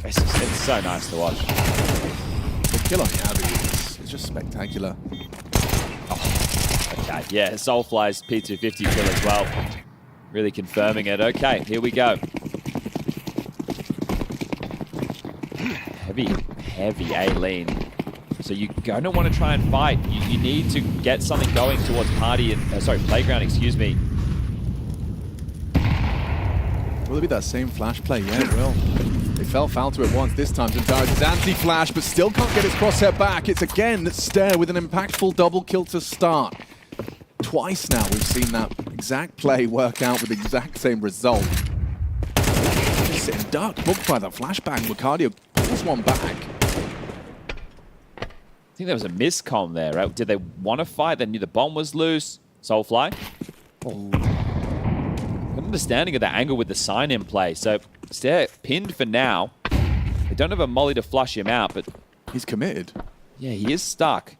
It's so nice to watch. The kill on Yabi is just spectacular. Okay, yeah, Soulfly's P250 kill as well. Really confirming it. Okay, here we go. Heavy A-lean. So you're going to want to try and fight. You need to get something going towards party and, playground, excuse me. Will it be that same flash play? Yeah, it will. They fell foul to it once. This time, Zentaris is anti-flash, but still can't get his crosshair back. It's again Stare with an impactful double kill to start. Twice now we've seen that exact play work out with the exact same result. Just sitting duck, booked by the flashbang. Lucario pulls one back. I think there was a miscomm there, right? Did they want to fight? They knew the bomb was loose. Soulfly. Oh. Understanding of that angle with the sign in play. So Stare pinned for now. They don't have a molly to flush him out, but he's committed. Yeah, he is stuck.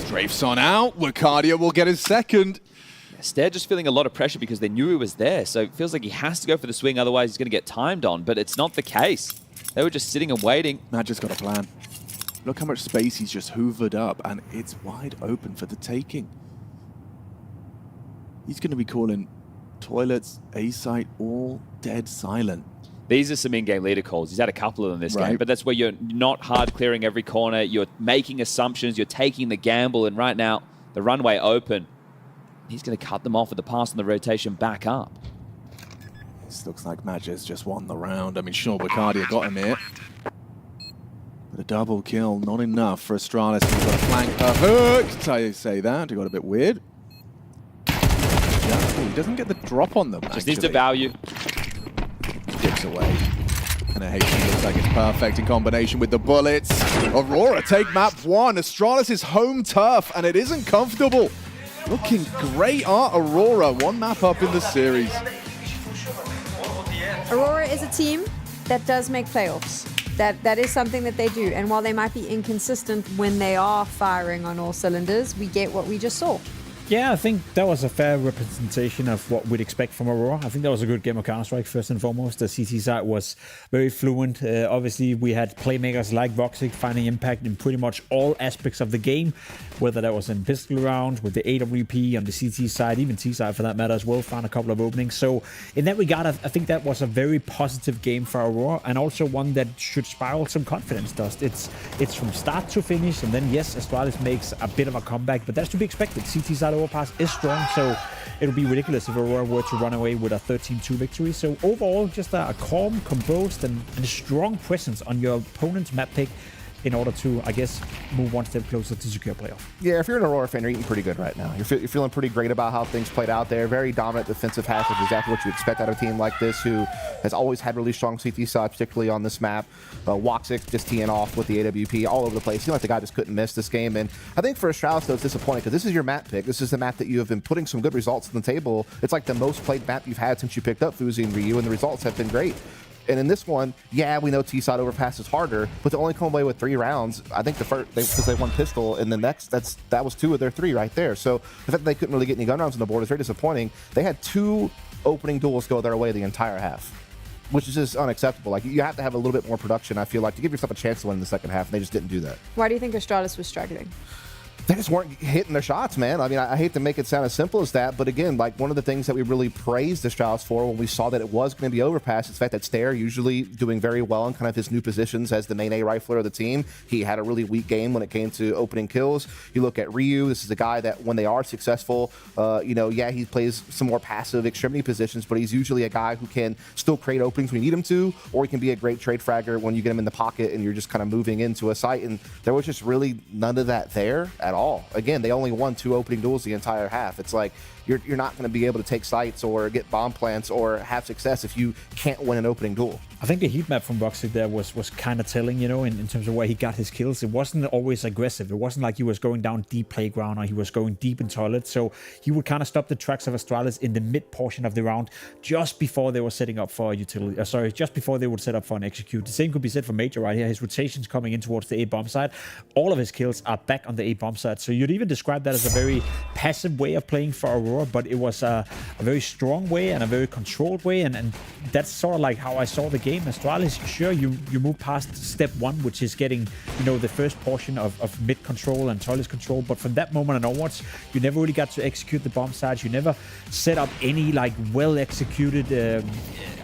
Drapes on out. Lucario will get his second. Stare just feeling a lot of pressure because they knew he was there. So it feels like he has to go for the swing, otherwise he's going to get timed on. But it's not the case. They were just sitting and waiting. Magic's got a plan. Look how much space he's just hoovered up, and it's wide open for the taking. He's going to be calling toilets, A-site, all dead silent. These are some in-game leader calls. He's had a couple of them this game, but that's where you're not hard clearing every corner. You're making assumptions. You're taking the gamble, and right now, the runway open. He's going to cut them off with the pass and the rotation back up. This looks like Magic's just won the round. I mean, sure, Bacardia got him here. But a double kill, not enough for Astralis. He's got a flank perfect. I say that. He got a bit weird. He doesn't get the drop on them, Just needs to value. Dips away. And a HP looks like it's perfect in combination with the bullets. Aurora take map 1. Astralis is home turf, and it isn't comfortable. Looking great art, Aurora. 1 map up in the series. Aurora is a team that does make playoffs. That is something that they do. And while they might be inconsistent when they are firing on all cylinders, we get what we just saw. Yeah, I think that was a fair representation of what we'd expect from Aurora. I think that was a good game of Counter-Strike, first and foremost. The CT side was very fluent. Obviously, we had playmakers like Voxic finding impact in pretty much all aspects of the game, whether that was in pistol rounds, with the AWP on the CT side, even T side for that matter as well, found a couple of openings. So in that regard, I think that was a very positive game for Aurora, and also one that should spiral some confidence dust. It's from start to finish, and then yes, Astralis makes a bit of a comeback, but that's to be expected. CT side overpass is strong, so it'll be ridiculous if Aurora were to run away with a 13-2 victory. So overall, just a calm, composed, and a strong presence on your opponent's map pick in order to, I guess, move one step closer to secure playoff. Yeah, if you're an Aurora fan, you're eating pretty good right now. You're feeling pretty great about how things played out there. Very dominant defensive half, which is exactly what you expect out of a team like this, who has always had really strong CT side, particularly on this map. Woxic just teeing off with the AWP all over the place. Seemed like the guy just couldn't miss this game. And I think for Astralis, though, it's disappointing because this is your map pick. This is the map that you have been putting some good results on the table. It's like the most played map you've had since you picked up FUZI and Ryu, and the results have been great. And in this one, yeah, we know T-side overpass is harder, but to only come away with 3 rounds, I think the first, because they won pistol, and the next, that was 2 of their 3 right there. So the fact that they couldn't really get any gun rounds on the board is very disappointing. They had 2 opening duels go their way the entire half, which is just unacceptable. Like, you have to have a little bit more production, I feel like, to give yourself a chance to win in the second half, and they just didn't do that. Why do you think Astralis was struggling? They just weren't hitting their shots, man. I mean, I hate to make it sound as simple as that, but again, like, one of the things that we really praised Astralis for when we saw that it was going to be overpass is the fact that Stair, usually doing very well in kind of his new positions as the main A rifler of the team, he had a really weak game when it came to opening kills. You look at Ryu, this is a guy that when they are successful, you know, yeah, he plays some more passive extremity positions, but he's usually a guy who can still create openings when you need him to, or he can be a great trade fragger when you get him in the pocket and you're just kind of moving into a site, and there was just really none of that there at all. Again, they only won 2 opening duels the entire half. It's like you're not going to be able to take sites or get bomb plants or have success if you can't win an opening duel. I think the heat map from Voxic there was kind of telling, you know, in terms of where he got his kills. It wasn't always aggressive. It wasn't like he was going down deep playground or he was going deep in toilet. So he would kind of stop the tracks of Astralis in the mid portion of the round just before they were setting up for a utility. Just before they would set up for an execute. The same could be said for Major right here. His rotations coming in towards the A bomb side. All of his kills are back on the A bomb side. So you'd even describe that as a very passive way of playing for Aurora, but it was a very strong way and a very controlled way. And that's sort of like how I saw the game. Astralis, sure, you move past step 1, which is getting, you know, the first portion of mid control and toilet control, but from that moment onwards, you never really got to execute the bomb sides. You never set up any like well executed,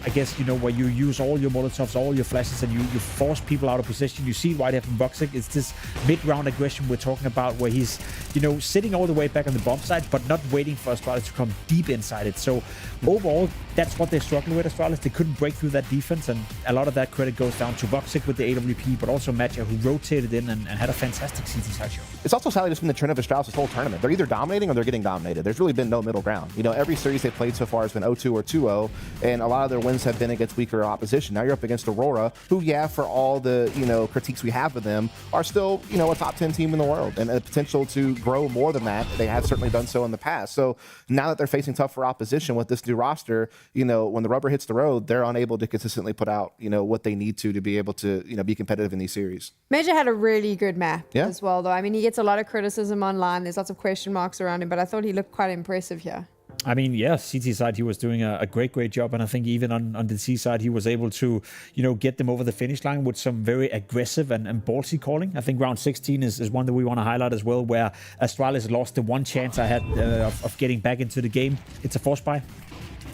I guess, you know, where you use all your Molotovs, all your flashes, and you force people out of position. You see right here from Voxic, it's this mid-round aggression we're talking about, where he's, you know, sitting all the way back on the bomb side, but not waiting for Astralis to come deep inside it. So overall, that's what they're struggling with, Astralis. They couldn't break through that defense, and a lot of that credit goes down to Voxic with the AWP, but also Matcha, who rotated in and had a fantastic CT side show. It's also sadly just been the trend of Astralis this whole tournament. They're either dominating or they're getting dominated. There's really been no middle ground. You know, every series they've played so far has been 0-2 or 2-0, and a lot of their wins have been against weaker opposition. Now you're up against Aurora, who, yeah, for all the, you know, critiques we have of them, are still, you know, a top 10 team in the world, and a potential to grow more than that. They have certainly done so in the past. So now that they're facing tougher opposition with this new roster, you know, when the rubber hits the road, they're unable to consistently put out, you know, what they need to be able to, you know, be competitive in these series. Major had a really good map as well, though. I mean, he gets a lot of criticism online. There's lots of question marks around him, but I thought he looked quite impressive here. I mean, yeah, CT side, he was doing a great job. And I think even on the C side, he was able to, you know, get them over the finish line with some very aggressive and ballsy calling. I think round 16 is one that we want to highlight as well, where Astralis lost the one chance I had of getting back into the game. It's a force buy.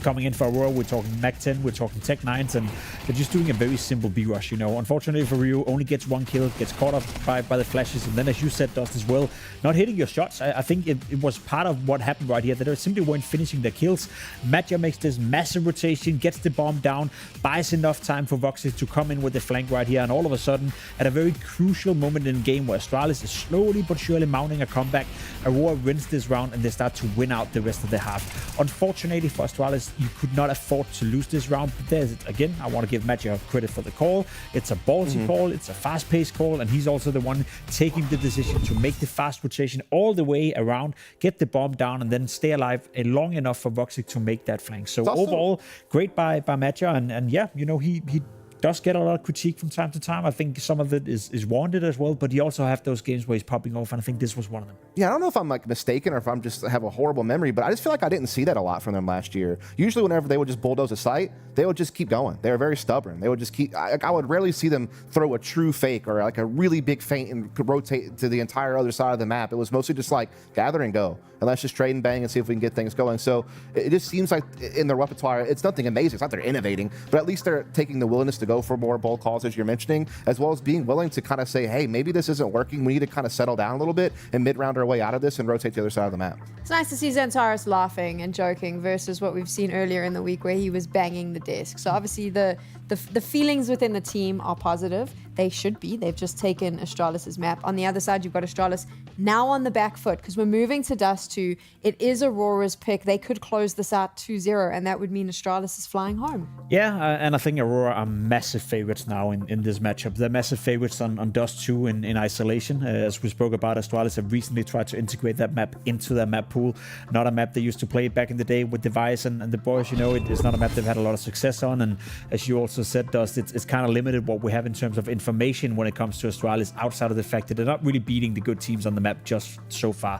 coming in for Aurora. We're talking Mac 10, we're talking Tech 9s, and they're just doing a very simple B rush, you know. Unfortunately for Ryu, only gets one kill, gets caught up by the flashes, and then, as you said, Dust, as well, not hitting your shots. I think it was part of what happened right here, that they simply weren't finishing their kills. Matcha makes this massive rotation, gets the bomb down, buys enough time for Voxy to come in with the flank right here, and all of a sudden, at a very crucial moment in the game where Astralis is slowly but surely mounting a comeback, Aurora wins this round and they start to win out the rest of the half. Unfortunately for Astralis, you could not afford to lose this round, but there's it again. I want to give Matcha credit for the call. It's a ballsy call, it's a fast-paced call, and he's also the one taking the decision to make the fast rotation all the way around, get the bomb down, and then stay alive long enough for Voxy to make that flank. So overall, great by Matcha, and yeah, you know, he does get a lot of critique from time to time. I think some of it is warranted as well, but you also have those games where he's popping off, and I think this was one of them. Yeah, I don't know if I'm like mistaken or if I'm just have a horrible memory, but I just feel like I didn't see that a lot from them last year. Usually whenever they would just bulldoze a site, they would just keep going. They were very stubborn. They would just keep, I would rarely see them throw a true fake or like a really big feint and rotate to the entire other side of the map. It was mostly just like gather and go. And let's just trade and bang and see if we can get things going. So it just seems like in their repertoire, it's nothing amazing. It's not they're innovating, but at least they're taking the willingness to go for more bold calls, as you're mentioning, as well as being willing to kind of say, hey, maybe this isn't working. We need to kind of settle down a little bit and mid-round our way out of this and rotate to the other side of the map. It's nice to see Xantares laughing and joking versus what we've seen earlier in the week where he was banging the desk. So obviously the feelings within the team are positive. They should be. They've just taken Astralis' map. On the other side, you've got Astralis now on the back foot because we're moving to Dust 2. It is Aurora's pick. They could close this out 2-0, and that would mean Astralis is flying home. Yeah, and I think Aurora are massive favorites now in this matchup. They're massive favorites on Dust 2 in isolation. As we spoke about, Astralis have recently tried to integrate that map into their map pool. Not a map they used to play back in the day with Device and the boys. You know, it's not a map they've had a lot of success on. And as you also said, Dust, it's kind of limited what we have in terms of information when it comes to Astralis outside of the fact that they're not really beating the good teams on the map just so far.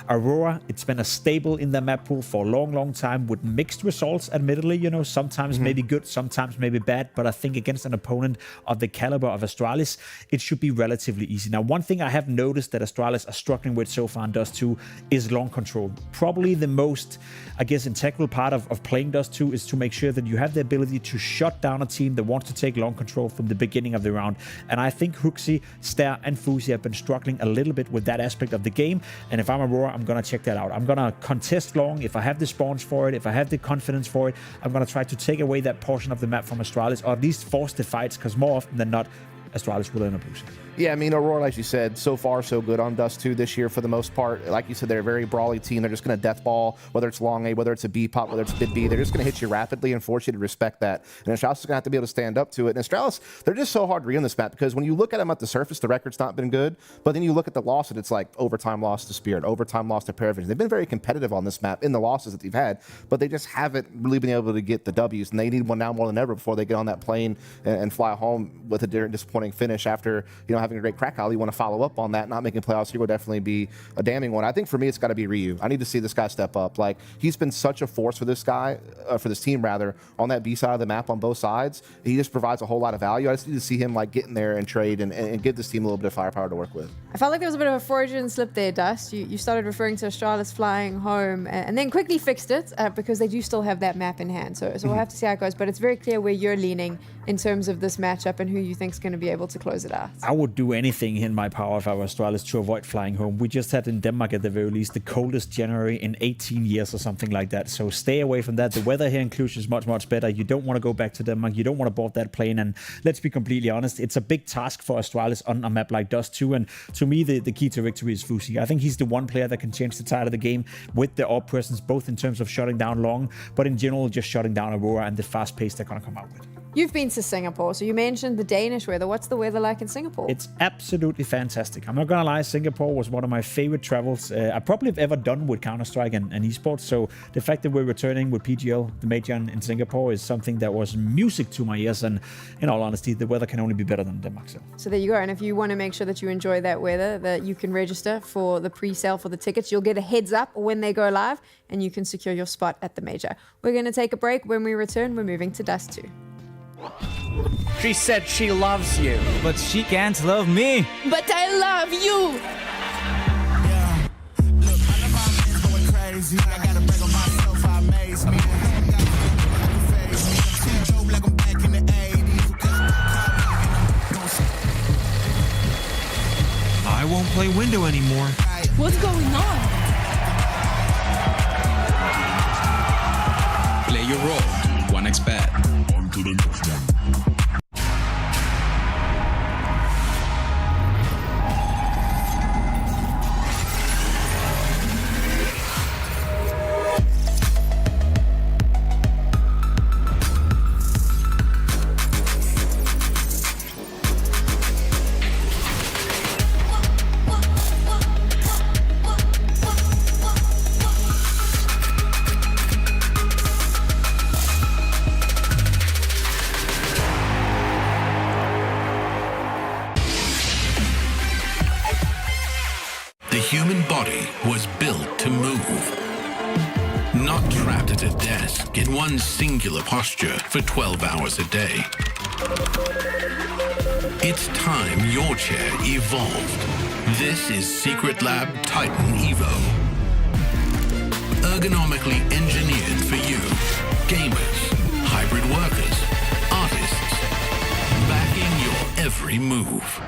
Aurora, it's been a staple in their map pool for a long time with mixed results, admittedly. You know, sometimes maybe good, sometimes maybe bad, but I think against an opponent of the caliber of Astralis, it should be relatively easy. Now, one thing I have noticed that Astralis are struggling with so far in Dust 2 is long control. Probably the most, I guess, integral part of playing Dust 2 is to make sure that you have the ability to shut down a team that wants to take long control from the beginning of the round. And I think HooXi, Ster, and Fuzi have been struggling a little bit with that aspect of the game. And if I'm Aurora, I'm going to check that out. I'm going to contest long. If I have the spawns for it, if I have the confidence for it, I'm going to try to take away that portion of the map from Astralis, or at least force the fights, because more often than not, Astralis will end up losing. Yeah, I mean, Aurora, as you said, so far so good on Dust 2 this year for the most part. Like you said, they're a very brawly team. They're just going to death ball, whether it's long A, whether it's a B pop, whether it's mid B. They're just going to hit you rapidly and force you to respect that. And Astralis is going to have to be able to stand up to it. And Astralis, they're just so hard to read on this map because when you look at them at the surface, the record's not been good. But then you look at the loss and it's like overtime loss to Spirit, overtime loss to PARIVISION. They've been very competitive on this map in the losses that they've had, but they just haven't really been able to get the W's. And they need one now more than ever before they get on that plane and fly home with a disappointing finish after, you know, having a great crack alley. To follow up on that, not making playoffs here would definitely be a damning one. I think for me, it's got to be Ryu. I need to see this guy step up. Like, he's been such a force for this guy, for this team rather, on that B side of the map on both sides. He just provides a whole lot of value. I just need to see him like get in there and trade and give this team a little bit of firepower to work with. I felt like there was a bit of a Freudian slip there, Dust. You started referring to Astralis flying home and then quickly fixed it because they do still have that map in hand. So we'll have to see how it goes. But it's very clear where you're leaning in terms of this matchup and who you think is going to be able to close it out. I would do anything in my power if I was Astralis to avoid flying home. We just had in Denmark at the very least the coldest January in 18 years or something like that. So stay away from that. The weather here in Cluj is much better. You don't want to go back to Denmark. You don't want to board that plane. And let's be completely honest, it's a big task for Astralis on a map like Dust 2. And to me, the key to victory is Fuzi. I think he's the one player that can change the tide of the game with the AWP presence, both in terms of shutting down long, but in general, just shutting down Aurora and the fast pace they're going to come out with. You've been to Singapore, so you mentioned the Danish weather. What's the weather like in Singapore? It's absolutely fantastic. I'm not gonna lie, Singapore was one of my favorite travels I probably have ever done with Counter-Strike and esports. So the fact that we're returning with PGL, the major in Singapore, is something that was music to my ears. And in all honesty, the weather can only be better than Denmark. So there you go. And if you want to make sure that you enjoy that weather, that you can register for the pre-sale for the tickets. You'll get a heads up when they go live, and you can secure your spot at the major. We're going to take a break. When we return, we're moving to Dust 2. She said she loves you, but she can't love me. But I love you. Yeah. Look, I love my man going crazy. I gotta break on myself, I amaze me. won't play window anymore. What's going on? Play your role. 1xBet. On to the next one. The human body was built to move. Not trapped at a desk in one singular posture for 12 hours a day. It's time your chair evolved. This is Secret Lab Titan Evo. Ergonomically engineered for you, gamers, hybrid workers, artists, backing your every move.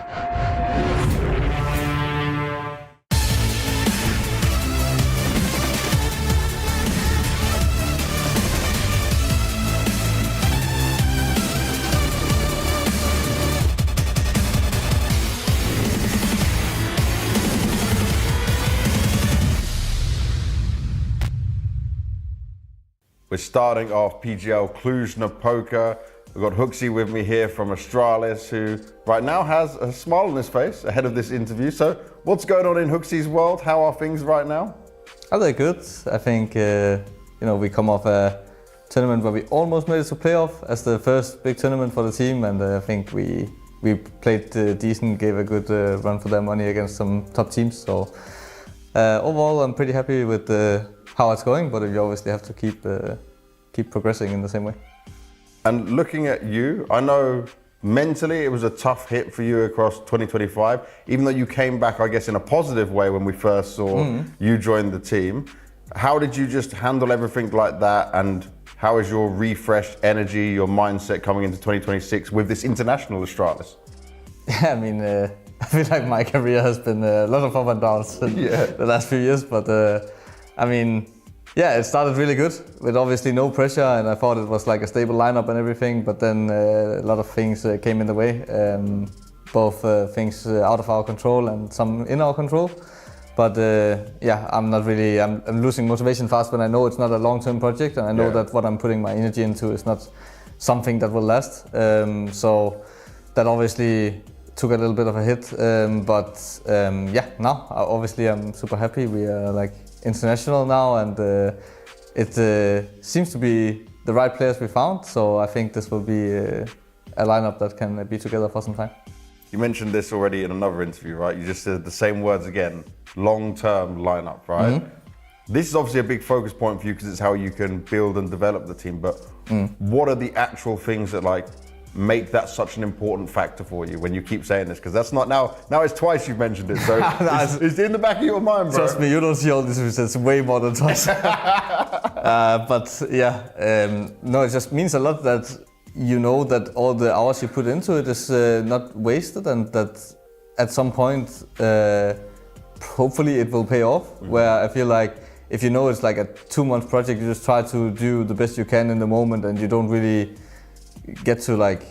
We're starting off PGL Cluj-Napoca. We've got Hooksy with me here from Astralis, who right now has a smile on his face ahead of this interview. So what's going on in Hooksy's world? How are things right now? Oh, they're good. I think, we come off a tournament where we almost made it to playoff as the first big tournament for the team. And I think we played decent, gave a good run for their money against some top teams. So overall, I'm pretty happy with how it's going, but you obviously have to keep progressing in the same way. And looking at you, I know mentally it was a tough hit for you across 2025, even though you came back, I guess, in a positive way when we first saw you join the team. How did you just handle everything like that, and how is your refreshed energy, your mindset coming into 2026 with this international Astralis? Yeah, I mean, I feel like my career has been a lot of up and downs in the last few years, but I mean, yeah, it started really good with obviously no pressure, and I thought it was like a stable lineup and everything, but then a lot of things came in the way, both things out of our control and some in our control. But yeah, I'm losing motivation fast when I know it's not a long-term project, and I know that what I'm putting my energy into is not something that will last. So that obviously took a little bit of a hit, but yeah, now obviously I'm super happy. We are like international now, and it seems to be the right players we found, so I think this will be a lineup that can be together for some time. You mentioned this already in another interview, right? You just said the same words again, long-term lineup, right? This is obviously a big focus point for you because it's how you can build and develop the team, but what are the actual things that like make that such an important factor for you when you keep saying this? Because that's not now it's twice you've mentioned it, so it's in the back of your mind, bro. Trust me, you don't see all this, it's way more than twice. But yeah, no, it just means a lot that you know that all the hours you put into it is not wasted, and that at some point hopefully it will pay off. Where I feel like if you know it's like a 2-month project, you just try to do the best you can in the moment, and you don't really get to like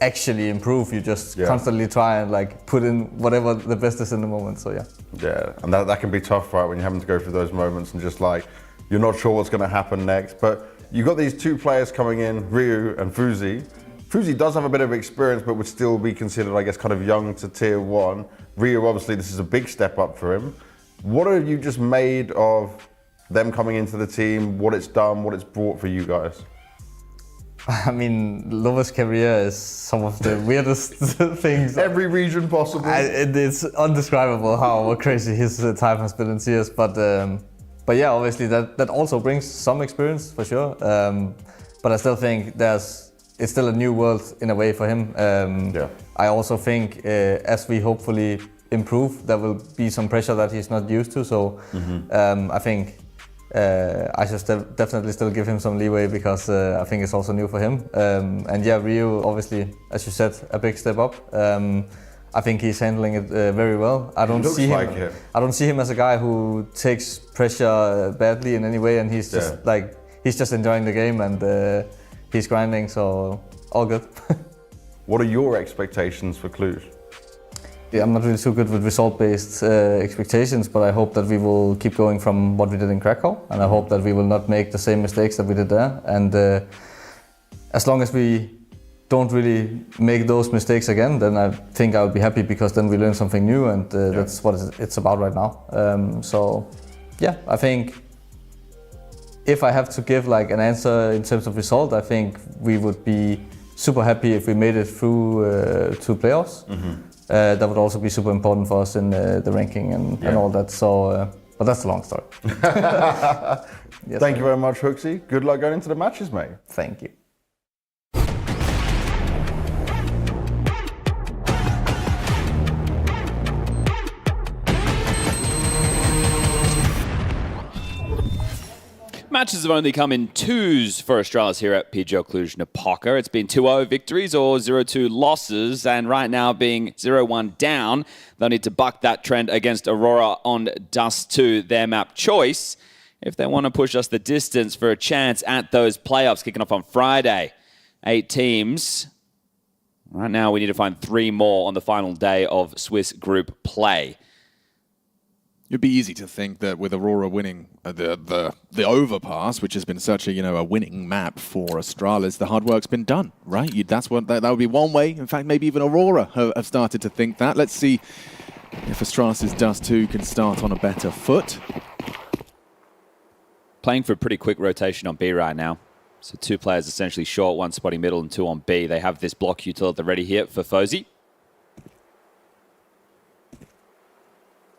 actually improve. You just constantly try and like put in whatever the best is in the moment. So yeah, and that can be tough, right, when you're having to go through those moments and just like you're not sure what's going to happen next. But you got these two players coming in, Ryu and FUZI. FUZI does have a bit of experience, but would still be considered, I guess, kind of young to tier 1. Ryu, obviously, this is a big step up for him. What have you just made of them coming into the team, what it's done, what it's brought for you guys? I mean, Lova's career is some of the weirdest things. Every region possible. It's undescribable how crazy his time has been in CS, but yeah, obviously that also brings some experience for sure. But I still think it's still a new world in a way for him. I also think as we hopefully improve, there will be some pressure that he's not used to. So I think I should definitely still give him some leeway, because I think it's also new for him. And yeah, Ryu, obviously, as you said, a big step up. I think he's handling it very well. I don't see him. I don't see him as a guy who takes pressure badly in any way, and he's just he's just enjoying the game and he's grinding. So all good. What are your expectations for Cluj? Yeah, I'm not really too good with result-based expectations, but I hope that we will keep going from what we did in Krakow, and I hope that we will not make the same mistakes that we did there. And as long as we don't really make those mistakes again, then I think I'll be happy, because then we learn something new, and that's what it's about right now. So yeah, I think if I have to give like an answer in terms of result, I think we would be super happy if we made it through to playoffs. That would also be super important for us in the ranking and all that. So, but that's a long story. Thank you very much, Hooksy. Good luck going into the matches, mate. Thank you. Matches have only come in twos for Astralis here at PGL Cluj-Napoca. It's been 2-0 victories or 0-2 losses, and right now being 0-1 down, they'll need to buck that trend against Aurora on Dust 2, their map choice, if they want to push us the distance for a chance at those playoffs kicking off on Friday. 8 teams. Right now we need to find 3 more on the final day of Swiss group play. It'd be easy to think that with Aurora winning the overpass, which has been such a winning map for Astralis, the hard work's been done, right? That's what that would be one way. In fact, maybe even Aurora have started to think that. Let's see if Astralis' Dust 2 can start on a better foot. Playing for a pretty quick rotation on B right now. So 2 players essentially short, 1 spotting middle and 2 on B. They have this block util at the ready here for FaZe.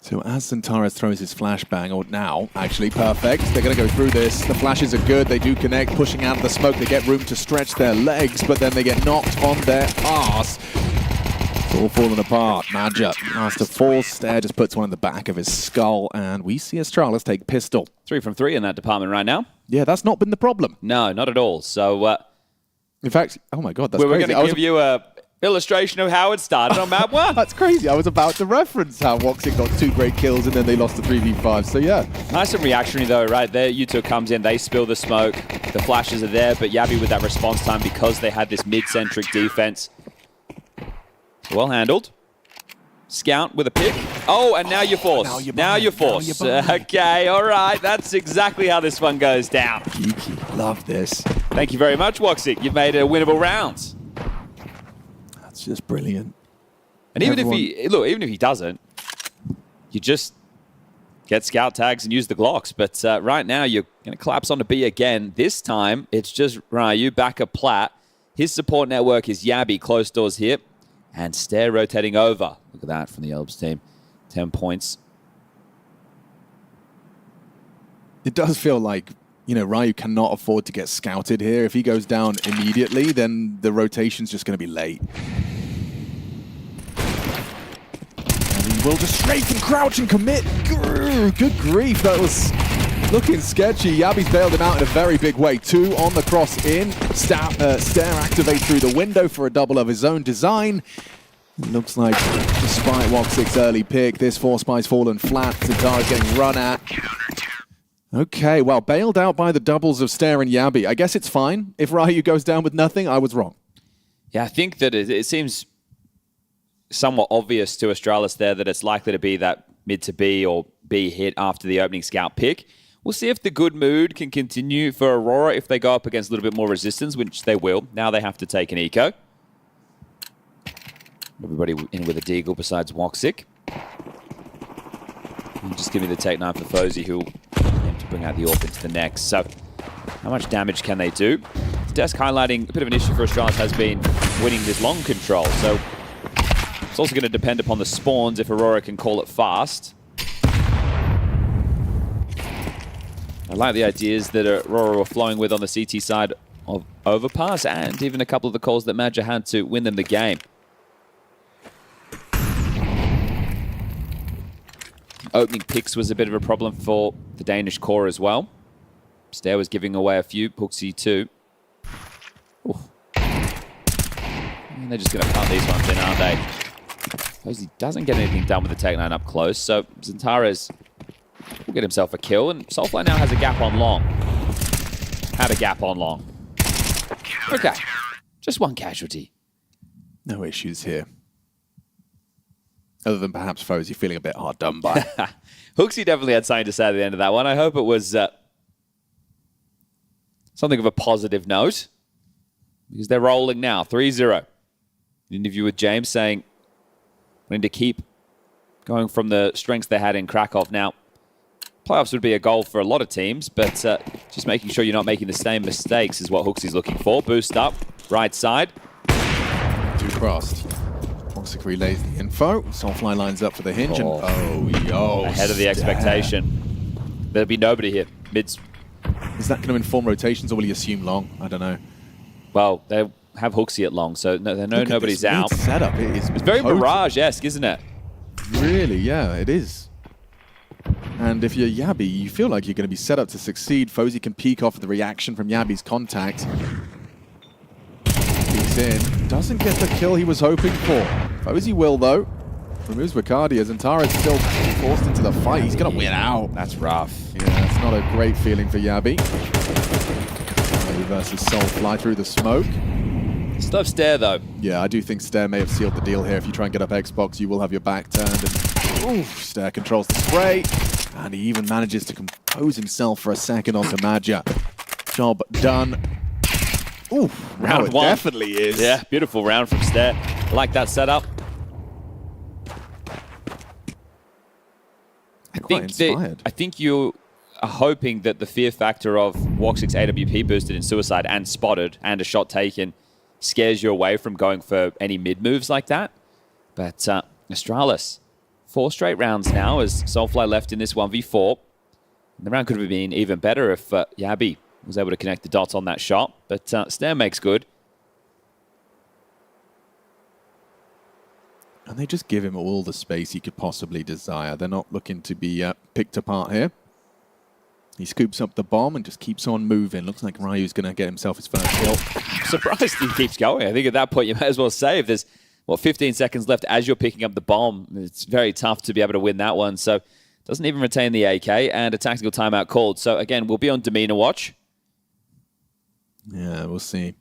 So as Centaurus throws his flashbang, or now, actually, perfect. They're going to go through this. The flashes are good. They do connect, pushing out of the smoke. They get room to stretch their legs, but then they get knocked on their arse. It's all falling apart. Madja has to fall. Stair just puts one in the back of his skull, and we see Astralis take pistol. 3 from 3 in that department right now. Yeah, that's not been the problem. No, not at all. So, in fact, oh my God, that's we're crazy. Going to give you a illustration of how it started on map 1. That's crazy. I was about to reference how Woxic got 2 great kills and then they lost the 3v5. So yeah. Nice and reactionary though, right there. U2 comes in, they spill the smoke. The flashes are there, but Yabi with that response time because they had this mid-centric defense. Well handled. Scout with a pick. Oh, and now you're forced. Now you're forced. Okay, all right. That's exactly how this one goes down. Geeky. Love this. Thank you very much, Woxic. You've made a winnable round. It's just brilliant. And even if he doesn't, you just get scout tags and use the Glocks. But right now you're going to collapse onto B again. This time it's just Ryu back a plat. His support network is Yabi, close doors here, and Stair rotating over. Look at that from the Elbs team. 10 points. It does feel like, Ryu cannot afford to get scouted here. If he goes down immediately, then the rotation's just going to be late. And he will just strafe and crouch and commit. Grr, good grief, that was looking sketchy. Yabi's bailed him out in a very big way. 2 on the cross in. Stair activates through the window for a double of his own design. It looks like, despite Woxic's early pick, this 4-spy's fallen flat. Centaurus getting run at. Okay, well, bailed out by the doubles of Stair and Yabi. I guess it's fine. If Ryu goes down with nothing, I was wrong. Yeah, I think that it seems somewhat obvious to Astralis there that it's likely to be that mid to B or B hit after the opening scout pick. We'll see if the good mood can continue for Aurora if they go up against a little bit more resistance, which they will. Now they have to take an eco. Everybody in with a deagle besides Woxic. And just give me the Tech 9 for FaZe, who'll aim to bring out the AWP into the next. So, how much damage can they do? The desk highlighting a bit of an issue for Astralis has been winning this long control. So, it's also going to depend upon the spawns if Aurora can call it fast. I like the ideas that Aurora were flowing with on the CT side of Overpass, and even a couple of the calls that Madja had to win them the game. Opening picks was a bit of a problem for the Danish core as well. Stair was giving away a few, Pooksy too. Ooh. And they're just going to punt these ones in, aren't they? FaZe doesn't get anything done with the Tech-9 up close, so Xantares will get himself a kill, and Soulfly now has a gap on long. Had a gap on long. Okay, just one casualty. No issues here. Other than perhaps FaZe feeling a bit hard done by. HooXi definitely had something to say at the end of that one. I hope it was something of a positive note, because they're rolling now, 3-0. An interview with James saying, we need to keep going from the strengths they had in Krakow. Now, playoffs would be a goal for a lot of teams, but just making sure you're not making the same mistakes is what HooXi's looking for. Boost up, right side. Two crossed. Toxic relays the info. Soulfly lines up for the hinge, and ahead of the expectation. There'll be nobody here. Mids. Is that going to inform rotations, or will he assume long? I don't know. Well, they have HooXi at long, so they know nobody's out. Setup it's very Mirage-esque, isn't it? Really, yeah, it is. And if you're Yabi, you feel like you're going to be set up to succeed. FaZe can peek off the reaction from Yabi's contact. Peeks in. Doesn't get the kill he was hoping for. FaZe will, though. Removes Bacardi as Xantares still forced into the fight. He's going to win out. That's rough. Yeah, it's not a great feeling for Yabi. Versus Soulfly through the smoke. Still have Stair, though. Yeah, I do think Stair may have sealed the deal here. If you try and get up Xbox, you will have your back turned. And Stair controls the spray. And he even manages to compose himself for a second onto Madja. Job done. Ooh, round one. Definitely is. Yeah, beautiful round from Stair. I like that setup. I think you are hoping that the fear factor of Woxic's AWP boosted in Suicide and spotted and a shot taken scares you away from going for any mid moves like that. But Astralis, 4 straight rounds now as Soulfly left in this 1v4. And the round could have been even better if Yabi was able to connect the dots on that shot. But Stair makes good. And they just give him all the space he could possibly desire. They're not looking to be picked apart here. He scoops up the bomb and just keeps on moving. Looks like Ryu's going to get himself his first kill. I'm surprised he keeps going. I think at that point you might as well save. There's, 15 seconds left as you're picking up the bomb. It's very tough to be able to win that one. So doesn't even retain the AK and a tactical timeout called. So again, we'll be on demeanor watch. Yeah, we'll see.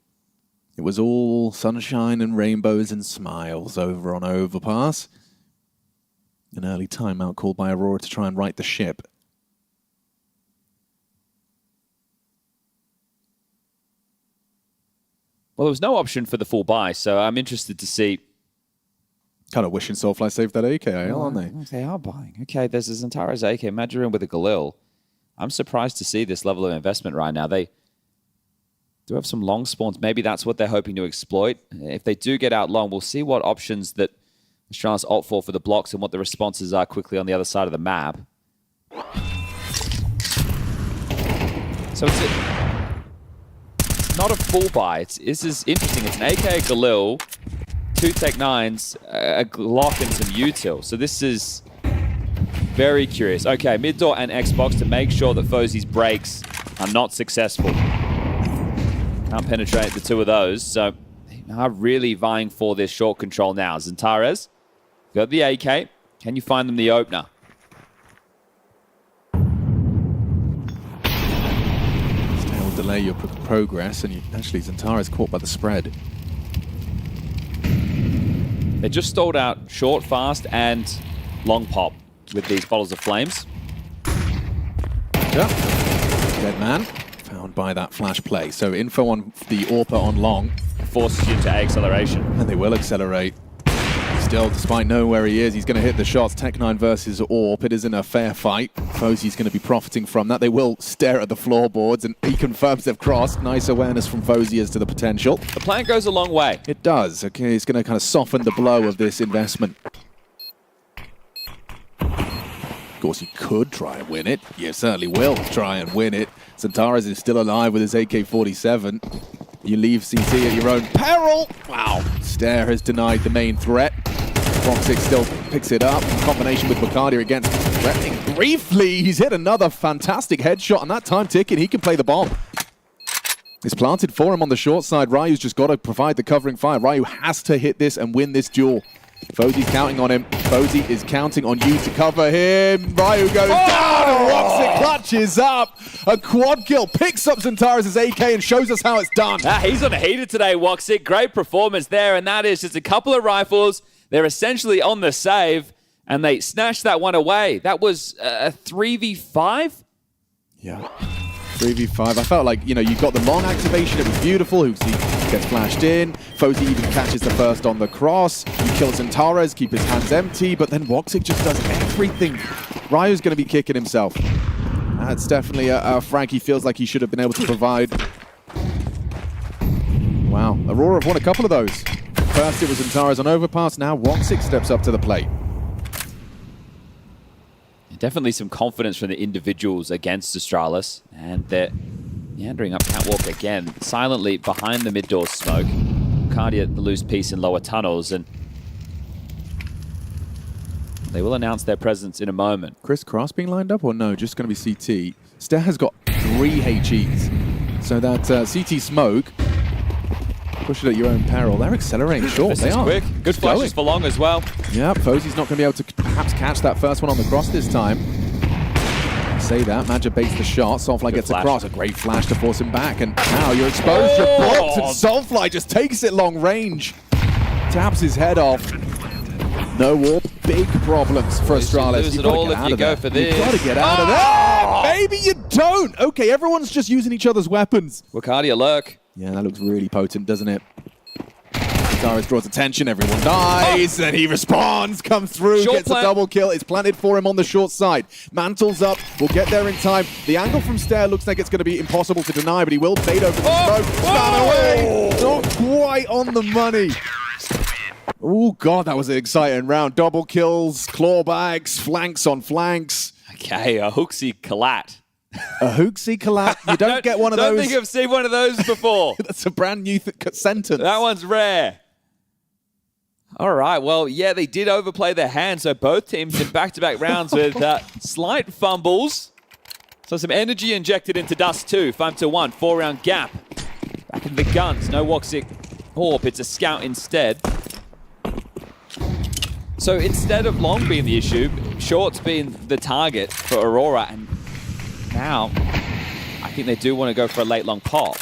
It was all sunshine and rainbows and smiles over on Overpass. An early timeout called by Aurora to try and right the ship. Well, there was no option for the full buy, so I'm interested to see. Kind of wishing Soulfly saved that AK, aren't they? They are buying. Okay, there's a Xantares AK, Majorin with a Galil. I'm surprised to see this level of investment right now. They do have some long spawns. Maybe that's what they're hoping to exploit. If they do get out long, we'll see what options that Astralis opt for the blocks and what the responses are quickly on the other side of the map. So it's not a full buy. This is interesting. It's an AK Galil, 2 Tech-9s, a Glock, and some util. So this is very curious. Okay, mid door and Xbox to make sure that FaZe's breaks are not successful. Can't penetrate the two of those, so they are really vying for this short control now. Xantares, got the AK. Can you find them the opener? Still delay your progress, and actually Xantares caught by the spread. They just stalled out short, fast, and long pop with these bottles of flames. Yeah. Dead man. Found by that flash play. So info on the AWPer on long. Forces you to acceleration. And they will accelerate. Still, despite knowing where he is, he's going to hit the shots. Tech-9 versus AWP. It isn't a fair fight. FaZe's going to be profiting from that. They will stare at the floorboards, and he confirms they've crossed. Nice awareness from FaZe as to the potential. The plan goes a long way. It does. Okay, it's going to kind of soften the blow of this investment. Of course, he could try and win it. You certainly will try and win it. Xantares is still alive with his AK-47. You leave CT at your own peril. Wow. Stair has denied the main threat. Foxic still picks it up. In combination with Bacardi against threatening briefly. He's hit another fantastic headshot, and that time ticking, he can play the bomb. It's planted for him on the short side. Ryu's just got to provide the covering fire. Ryu has to hit this and win this duel. FOZY's counting on him. FOZY is counting on you to cover him. Ryu goes down and Woxic clutches up. A quad kill, picks up Xantares' AK and shows us how it's done. He's on a heater today, Woxic. Great performance there, and that is just a couple of rifles. They're essentially on the save, and they snatched that one away. That was a 3v5? Yeah. 3v5. I felt like, you know, you got the long activation. It was beautiful. Hoopsy gets flashed in. FOZY even catches the first on the cross. You kill Xantares, keep his hands empty, but then Woxic just does everything. Ryu's going to be kicking himself. That's definitely a Frank he feels like he should have been able to provide. Wow. Aurora have won a couple of those. First it was Xantares on overpass. Now Woxic steps up to the plate. Definitely some confidence from the individuals against Astralis, and they're meandering up catwalk again, silently behind the mid-door smoke. Cardia the loose piece in lower tunnels, and they will announce their presence in a moment. Chris Cross being lined up or no? Just going to be CT. Stair has got 3 HEs, so that CT smoke, push it at your own peril. They're accelerating short. This is quick. Good flashes for long as well. Yeah, FOZY's not going to be able to perhaps catch that first one on the cross this time. Say that. Magic baits the shot. Soulfly gets across. A great flash to force him back. And now you're exposed. You're blocked. And Soulfly just takes it long range. Taps his head off. No warp. Big problems for Astralis. You've got to get out of there. You've got to get out of there. Maybe you don't. Okay, everyone's just using each other's weapons. Wakadia lurk. Yeah, that looks really potent, doesn't it? Xantares draws attention, everyone dies, and he responds, comes through, gets a double kill. It's planted for him on the short side. Mantle's up, will get there in time. The angle from Stair looks like it's going to be impossible to deny, but he will fade over the smoke. Span away! Not quite on the money. Oh god, that was an exciting round. Double kills, clawbacks, flanks on flanks. Okay, a Hooksy Kalat. A Hooksy Kalat. You don't get one of those. I don't think I've seen one of those before. That's a brand new sentence. That one's rare. All right, well, yeah, they did overplay their hand, so both teams in back-to-back rounds with slight fumbles. So some energy injected into Dust 2, 5-1, 4-round gap. Back in the guns, no Woxic Orb, it's a scout instead. So instead of long being the issue, short's been the target for Aurora, and now I think they do want to go for a late long pop.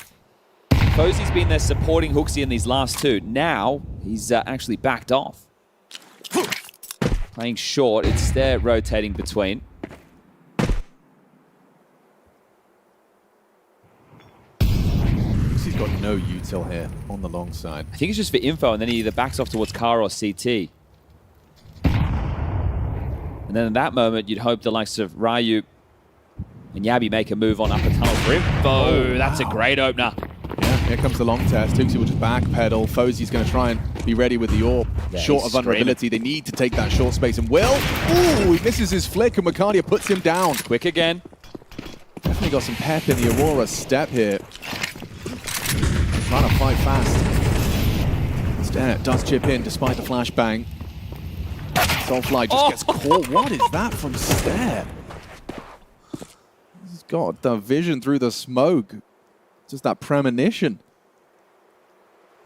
FOZY's been there supporting Hooksy in these last two. Now he's actually backed off. Playing short, it's there rotating between. He's got no util here on the long side. I think it's just for info, and then he either backs off towards Kara or CT. And then in that moment, you'd hope the likes of Ryu and Yabi make a move on upper tunnel for info. That's a great opener. Yeah, here comes the long test. Hooksy will just backpedal. FOZY's going to try and be ready with the orb. Yeah, short of vulnerability. They need to take that short space and will. Ooh, he misses his flick and Wakadia puts him down. Quick again. Definitely got some pep in the Aurora step here. Trying to fight fast. Stair does chip in despite the flashbang. Soulfly just gets caught. What is that from Stair? He's got the vision through the smoke. Just that premonition.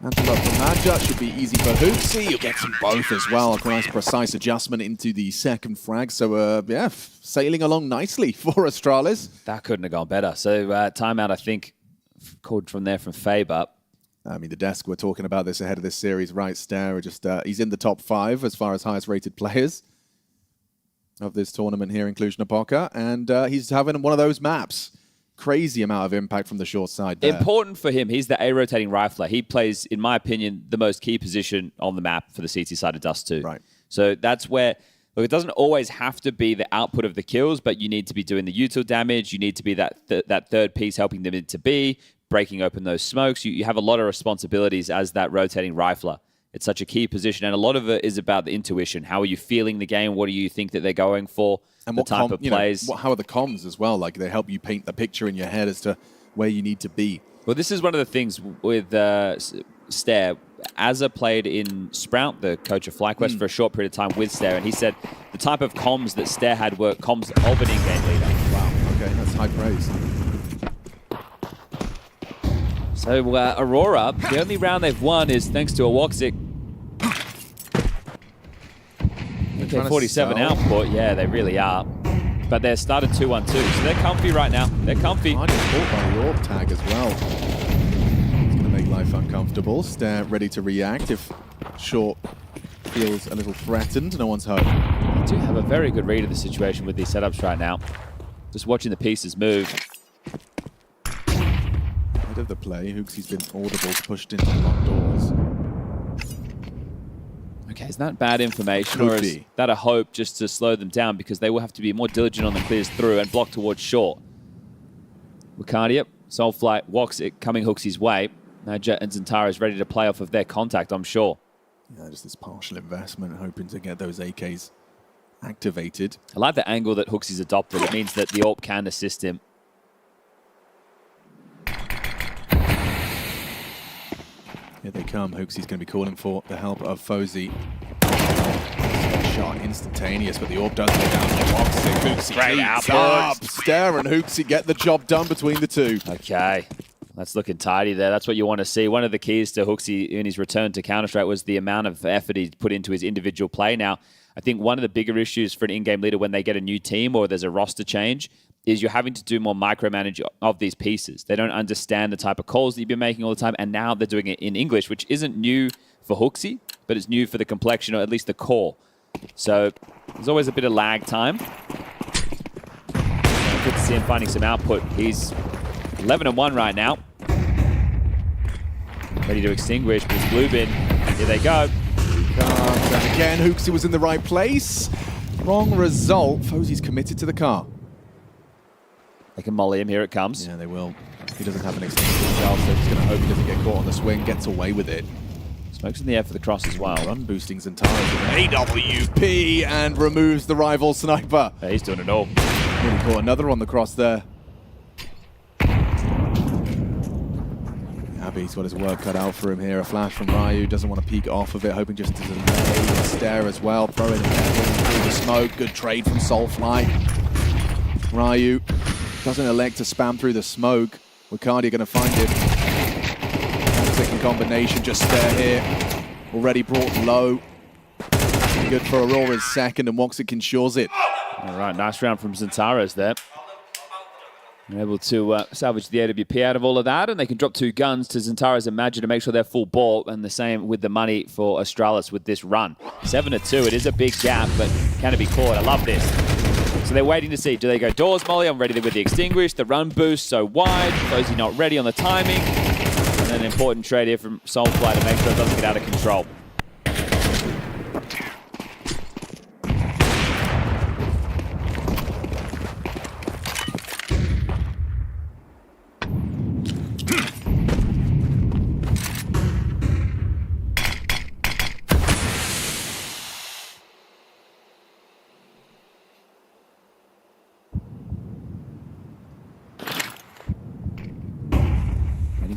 Mantle up from Madja. Should be easy for Hooksy. You'll get some both as well. A nice precise adjustment into the second frag. So, yeah, sailing along nicely for Astralis. That couldn't have gone better. So, timeout, I think, called from there from Faber. I mean, the desk, we're talking about this ahead of this series, right? Stair, just he's in the top 5 as far as highest rated players of this tournament here in Cluj-Napoca. And he's having one of those maps. Crazy amount of impact from the short side there. Important for him. He's the A-rotating rifler. He plays, in my opinion, the most key position on the map for the CT side of Dust 2. Right. So that's where, look, it doesn't always have to be the output of the kills, but you need to be doing the util damage. You need to be that third piece helping them into B, breaking open those smokes. You have a lot of responsibilities as that rotating rifler. It's such a key position, and a lot of it is about the intuition. How are you feeling the game? What do you think that they're going for? And the type of plays. How are the comms as well? Like, they help you paint the picture in your head as to where you need to be. Well, this is one of the things with Stair. Azza played in Sprout, the coach of FlyQuest, for a short period of time with Stair, and he said the type of comms that Stair had were comms of an in-game leader. Wow, okay, that's high praise. So Aurora, the only round they've won is thanks to a Woxic Okay, 47 output, yeah, they really are. But they're started 2-1-2, so they're comfy right now. They're comfy. I just caught by the AWP tag as well. It's going to make life uncomfortable. Stare ready to react if Short feels a little threatened. No one's home. I do have a very good read of the situation with these setups right now. Just watching the pieces move. Head of the play, Hooksy's been audible, pushed into locked doors. Okay, is that bad information, or is that a hope just to slow them down, because they will have to be more diligent on the clears through and block towards Short. Wicardia, Soulflight, Woxic coming Hooksy's way. Now Jet and Zentara is ready to play off of their contact, I'm sure. Yeah, just this partial investment, hoping to get those AKs activated. I like the angle that Hooksy's adopted. It means that the AWP can assist him. Here they come. Hooksy's going to be calling for the help of FOZE. Shot instantaneous, but the AWP does go down to Woxic. Hooksy Great keeps output. up. Stare and Hooksy get the job done between the two. Okay. That's looking tidy there. That's what you want to see. One of the keys to Hooksy in his return to Counter-Strike was the amount of effort he put into his individual play. Now, I think one of the bigger issues for an in-game leader when they get a new team or there's a roster change is you're having to do more micromanage of these pieces. They don't understand the type of calls that you've been making all the time, and now they're doing it in English, which isn't new for Hooksy, but it's new for the complexion, or at least the core. So there's always a bit of lag time. Good to see him finding some output. He's 11-1 right now. Ready to extinguish, but it's blue bin. Here they go. And again, Hooksy was in the right place. Wrong result. FOZE's committed to the car. They can molly him. Here it comes. Yeah, they will. He doesn't have an extinguish himself, so he's going to hope he doesn't get caught on the swing, gets away with it. Smokes in the air for the cross as well. Run boosting Zentara with an AWP and removes the rival sniper. Yeah, he's doing it all. Nearly caught another on the cross there. Abby's got his work cut out for him here. A flash from Ryu, doesn't want to peek off of it, hoping just to delay and stare as well. Throw it in through the smoke. Good trade from Soulfly. Ryu doesn't elect to spam through the smoke. Wicardia going to find it. Second combination, just stare here. Already brought low. Good for Aurora's second, and Woxic ensures it. All right, nice round from Zentara's there. They're able to salvage the AWP out of all of that, and they can drop 2 guns to Zentara's Imagine to make sure they're full ball, and the same with the money for Astralis with this run. 7-2, it is a big gap, but can it be caught? I love this. So they're waiting to see, do they go doors molly? I'm ready with the extinguish, the run boost so wide, FOZE not ready on the timing, and then an important trade here from Soulfly to make sure it doesn't get out of control.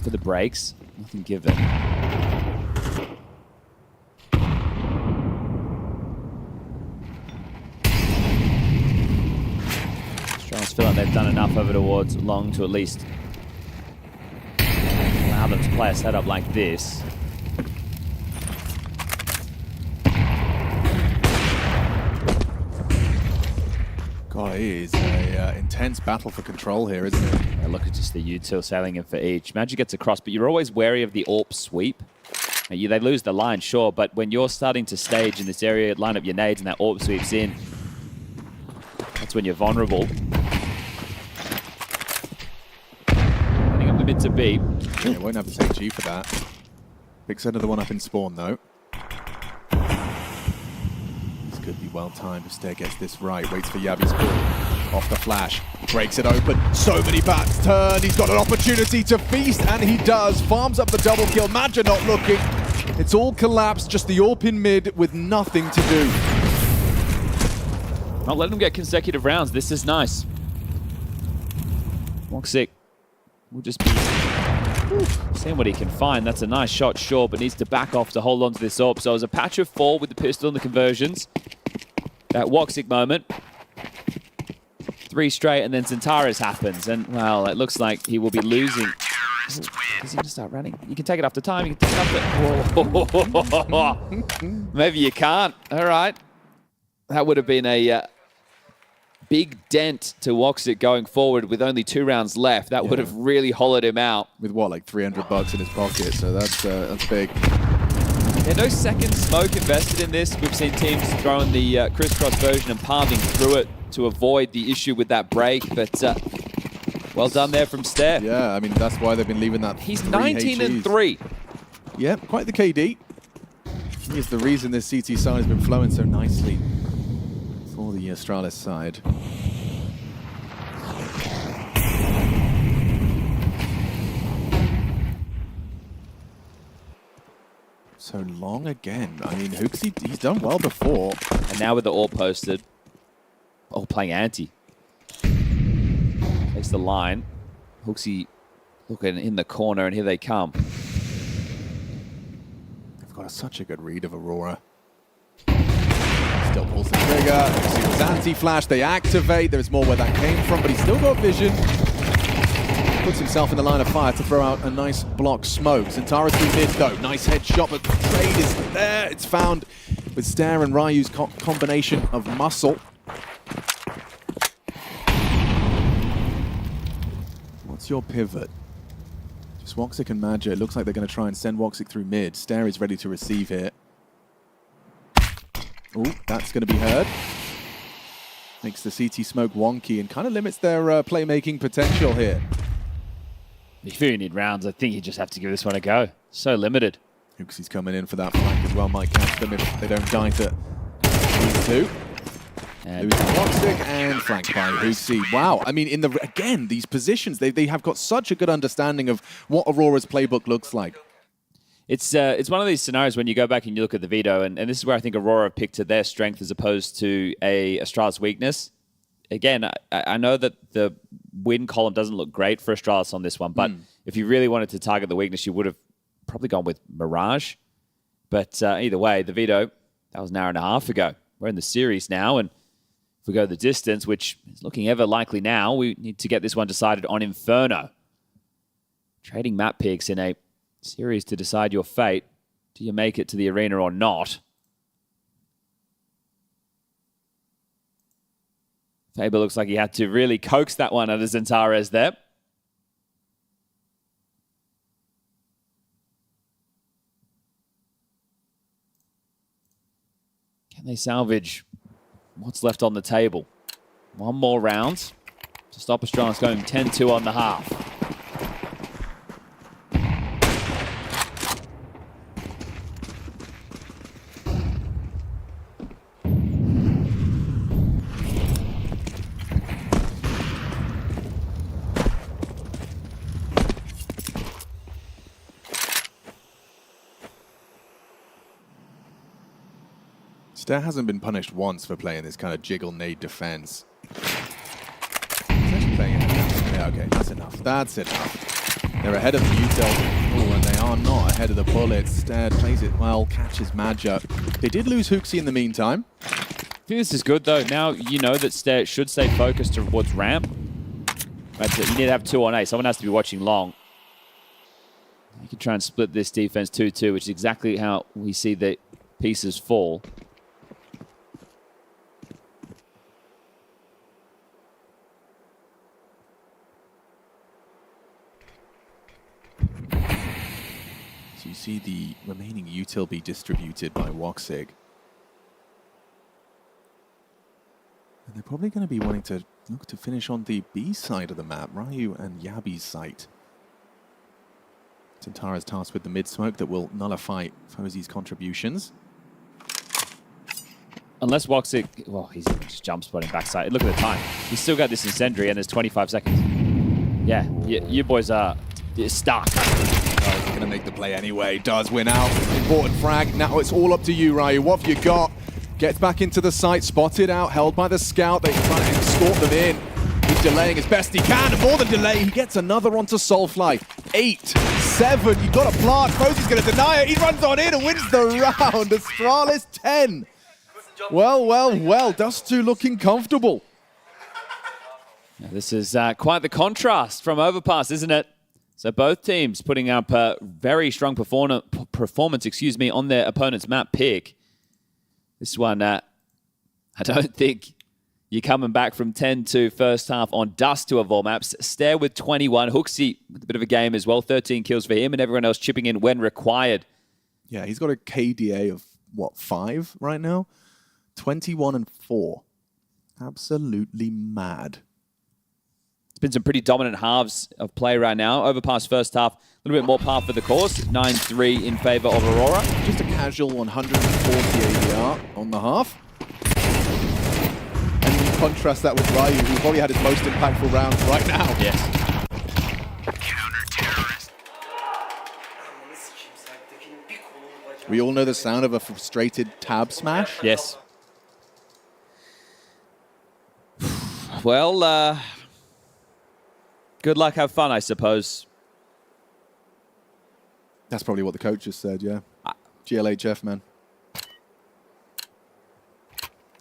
For the breaks, nothing given. Astralis feel like they've done enough over towards long to at least allow them to play a setup like this. God, it is an intense battle for control here, isn't it? Yeah, look at just the util sailing in for each. Magic gets across, but you're always wary of the AWP sweep. They lose the line, sure, but when you're starting to stage in this area, line up your nades and that AWP sweeps in, that's when you're vulnerable. Running up the mid to B. Yeah, won't have the same G for that. Picks another one up in spawn, though. Could be well timed if Stare gets this right. Waits for Yabi's call. Off the flash. Breaks it open. So many bats turn. He's got an opportunity to feast, and he does. Farms up the double kill. Madja not looking. It's all collapsed. Just the AWP in mid with nothing to do. Not letting them get consecutive rounds. This is nice. Woxic will just be seeing what he can find. That's a nice shot, sure, but needs to back off to hold on to this AWP. So it was a patch of 4 with the pistol and the conversions. That Woxic moment. 3 straight, and then Zentara's happens. And, well, it looks like he will be losing. Is he going to start running? You can take it after time. You can take it after... Whoa. Maybe you can't. All right. that would have been a big dent to Woxic going forward with only 2 rounds left. That would have really hollowed him out. With what, like $300 in his pocket? So that's big. Yeah, no second smoke invested in this. We've seen teams throwing the crisscross version and palming through it to avoid the issue with that break, but well done there from Steph. Yeah, I mean, that's why they've been leaving that. He's 19-3. Yeah, quite the KD. He is the reason this CT side has been flowing so nicely for the Astralis side. So long again. I mean, Hooksy, he's done well before. And now with the all posted, playing anti. Takes the line. Hooksy looking in the corner, and here they come. They've got such a good read of Aurora. Still pulls the trigger. Hooksy was anti-flash. They activate. There's more where that came from, but he's still got vision. Puts himself in the line of fire to throw out a nice block smoke. Zentara's through mid though. Nice headshot, but the trade is there. It's found with Stare and Ryu's combination of muscle. What's your pivot? Just Woxic and Madja. It looks like they're going to try and send Woxic through mid. Stare is ready to receive here. Oh, that's going to be heard. Makes the CT smoke wonky and kind of limits their playmaking potential here. If you need rounds, I think you just have to give this one a go. So limited. Hooksy's coming in for that flank as well. Might catch them if they don't die to these two. And Woxic and flanked by Hooksy. Wow. I mean, again, these positions, they have got such a good understanding of what Aurora's playbook looks like. It's one of these scenarios when you go back and you look at the veto, and this is where I think Aurora picked to their strength as opposed to a Astralis weakness. Again, I know that the win column doesn't look great for Astralis on this one, but if you really wanted to target the weakness, you would have probably gone with Mirage. But either way, the veto, that was an hour and a half ago. We're in the series now, and if we go the distance, which is looking ever likely now, we need to get this one decided on Inferno. Trading map picks in a series to decide your fate. Do you make it to the arena or not? Faber looks like he had to really coax that one out of Zentares there. Can they salvage what's left on the table? One more round to stop Astralis going 10-2 on the half. Stare hasn't been punished once for playing this kind of jiggle nade defense. He's actually playing it. Yeah, okay, that's enough. That's enough. They're ahead of the util. Oh, and they are not ahead of the bullets. Stare plays it well, catches Madja. They did lose Hooksy in the meantime. I think this is good though. Now you know that Stare should stay focused towards ramp. Right, you need to have 2 on A. Someone has to be watching long. You can try and split this defense 2-2, which is exactly how we see the pieces fall. So you see the remaining util be distributed by Woxic. And they're probably going to be wanting to look to finish on the B side of the map, Ryu and Yabi's site. Zentara's tasked with the mid-smoke that will nullify FOZY's contributions. Unless Woxic, well, he's just jump spotting backside. Look at the time. He's still got this incendiary and there's 25 seconds. Yeah, you boys are stuck. He's going to make the play anyway. Does win out. Important frag. Now it's all up to you, Ryu. What have you got? Gets back into the site, spotted out, held by the scout. They try to escort them in. He's delaying as best he can, and more than delay, he gets another onto Soulfly. 8, 7, you got a plant. FOZY's going to deny it. He runs on in and wins the round. Astralis 10. Well, Dust2 looking comfortable. Now, this is quite the contrast from Overpass, isn't it? So both teams putting up a very strong performance, on their opponent's map pick. This one I don't think you're coming back from 10-2 first half on dust to Evolve Maps. Stare with 21. Hooksy with a bit of a game as well. 13 kills for him and everyone else chipping in when required. Yeah, he's got a KDA of, what, 5 right now? 21 and 4. Absolutely mad. It's been some pretty dominant halves of play right now. Overpass first half, a little bit more par for the course. 9-3 in favor of Aurora. Just a casual 140 ADR on the half. And you contrast that with Ryu, who probably had his most impactful rounds right now. Yes. We all know the sound of a frustrated tab smash. Yes. Well, good luck, have fun, I suppose. That's probably what the coach just said, yeah. GLHF, man.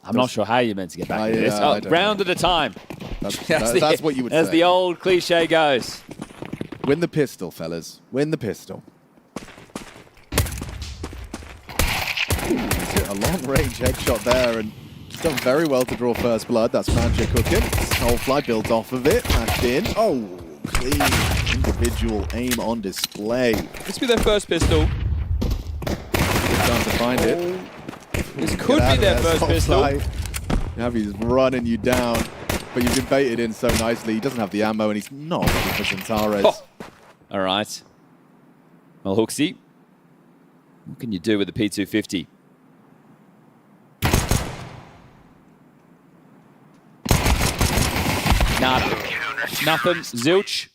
I'm not sure how you're meant to get back to this. Oh, round at a time. That's what you would say. As the old cliche goes. Win the pistol, fellas. Win the pistol. He's hit a long-range headshot there, and he's done very well to draw first blood. That's Magic cooking. Soulfly built off of it. Mashed in. Oh, clean individual aim on display. This will be their first pistol. Good time to find it. This could be their first pistol. Yavi's running you down, but you've been baited in so nicely. He doesn't have the ammo, and he's not ready for Centares. Oh. All right. Well, Hooksy, what can you do with the P250? Nada. Nothing. Zilch.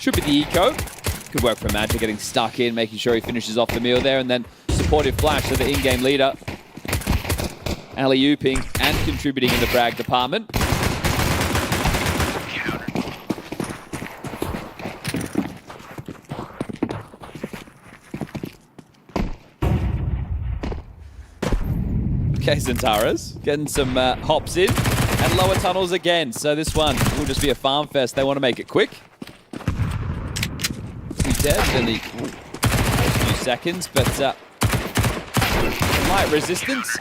Should be the eco. Good work from Magic, getting stuck in, making sure he finishes off the meal there, and then supportive flash to the in-game leader. Alley-ooping and contributing in the frag department. Okay, Centares getting some hops in and lower tunnels again. So this one will just be a farm fest. They want to make it quick. Dead within the few seconds, but light resistance.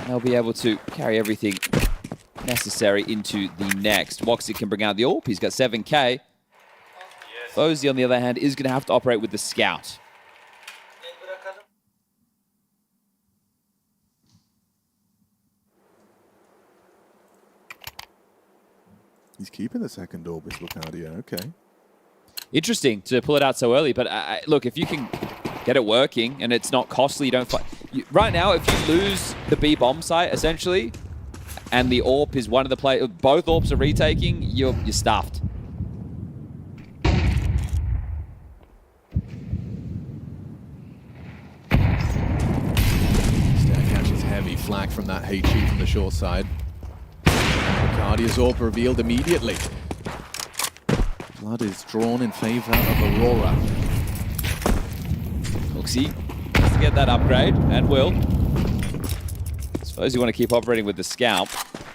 They'll be able to carry everything necessary into the next. Woxy can bring out the AWP. He's got 7k. FOZY, on the other hand, is going to have to operate with the Scout. He's keeping the second Orbis Lucadia, okay. Interesting to pull it out so early, but look, if you can get it working and it's not costly, you don't fight. Right now, if you lose the B bomb site, essentially, and the AWP is one of the players, both AWPs are retaking, you're stuffed. Stair catches heavy flag from that HE from the short side. Lucadia's AWP revealed immediately. Blood is drawn in favor of Aurora. Hooksy has to get that upgrade, and will. I suppose you want to keep operating with the Scout.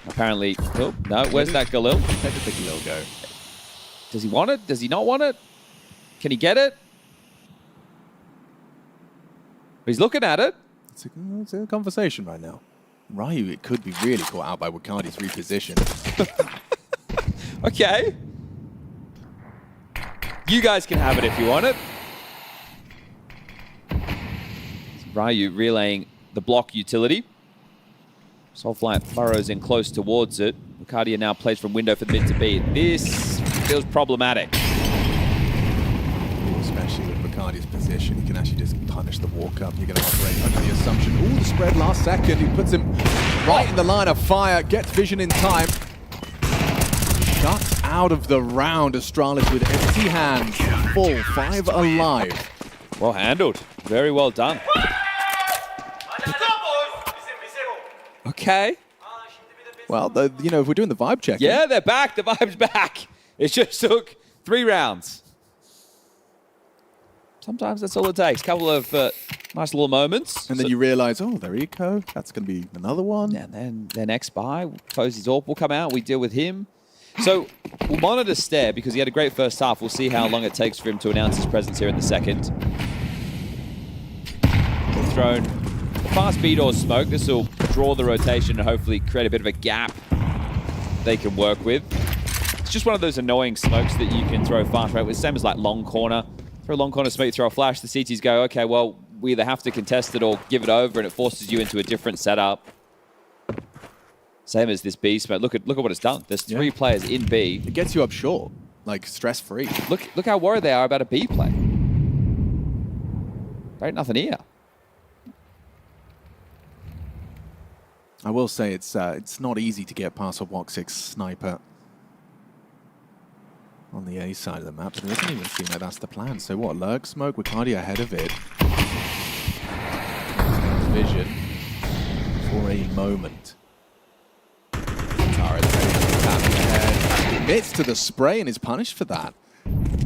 Apparently, oh, no, where's that Galil? Where did the Galil go? Does he want it? Does he not want it? Can he get it? He's looking at it. It's a conversation right now. Ryu, it could be really caught out by Wakadi's reposition. Okay. You guys can have it if you want it. Ryu relaying the block utility. Soulfly burrows in close towards it. Lucadia now plays from window for the mid to B. This feels problematic. Especially with Bacardi's position, he can actually just punish the walk-up. You're going to operate under the assumption. Ooh, the spread last second. He puts him right in the line of fire. Gets vision in time. Shut out of the round. Astralis with empty hands. Full 5 alive. Well handled. Very well done. Okay. Well, you know, if we're doing the vibe check. Yeah, they're back. The vibe's back. It just took 3 rounds. Sometimes that's all it takes. Couple of nice little moments. And then you realize, oh, there Eco. That's going to be another one. And then their next buy, FaZe's AWP will come out. We deal with him. So we'll monitor Stair because he had a great first half. We'll see how long it takes for him to announce his presence here in the second. They've thrown a fast B-door smoke. This will draw the rotation and hopefully create a bit of a gap they can work with. It's just one of those annoying smokes that you can throw fast, right? It's the same as like long corner. Throw a long corner smoke, throw a flash. The CTs go, okay, well, we either have to contest it or give it over, and it forces you into a different setup. Same as this B smoke. Look at what it's done. There's 3 players in B. It gets you up short, like stress-free. Look how worried they are about a B play. There ain't nothing here. I will say it's not easy to get past a Woxic's sniper on the A side of the map, but it doesn't even seem like that's the plan. So what, lurk smoke, Wicardia ahead of it. Vision for a moment. Tara tapping ahead, commits to the spray and is punished for that.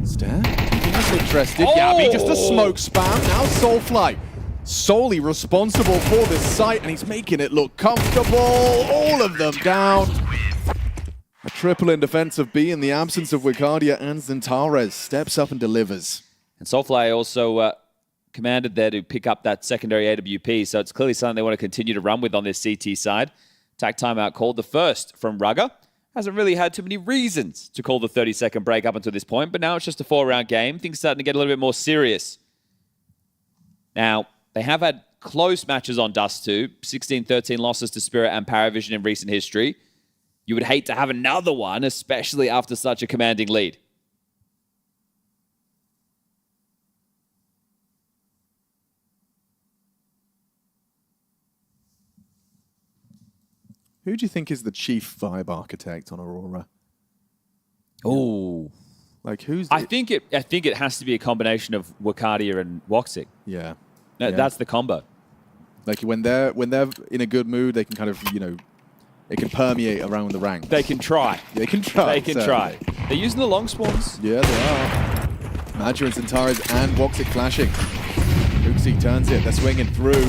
Stair, keeping us interested. Gabby, just a smoke spam. Now Soulfly, solely responsible for this site, and he's making it look comfortable. All of them down. A triple in defense of B in the absence of Wicardia, and Zintares steps up and delivers. And Soulfly also commanded there to pick up that secondary AWP, so it's clearly something they want to continue to run with on this CT side. Attack timeout called, the first from Rugger. Hasn't really had too many reasons to call the 30-second break up until this point, but now it's just a 4-round game. Things starting to get a little bit more serious. Now, they have had close matches on Dust 2, 16-13 losses to Spirit and PARIVISION in recent history. You would hate to have another one, especially after such a commanding lead. Who do you think is the chief vibe architect on Aurora? Oh, like who's? I think it has to be a combination of Wicardia and Woxic. Yeah, that's the combo. Like when they're in a good mood, they can kind of it can permeate around the ranks. They can try. They can try. They can try. They're using the long spawns. Yeah, they are. Madger and Zintares and Woxic flashing. Uxie turns it, they're swinging through,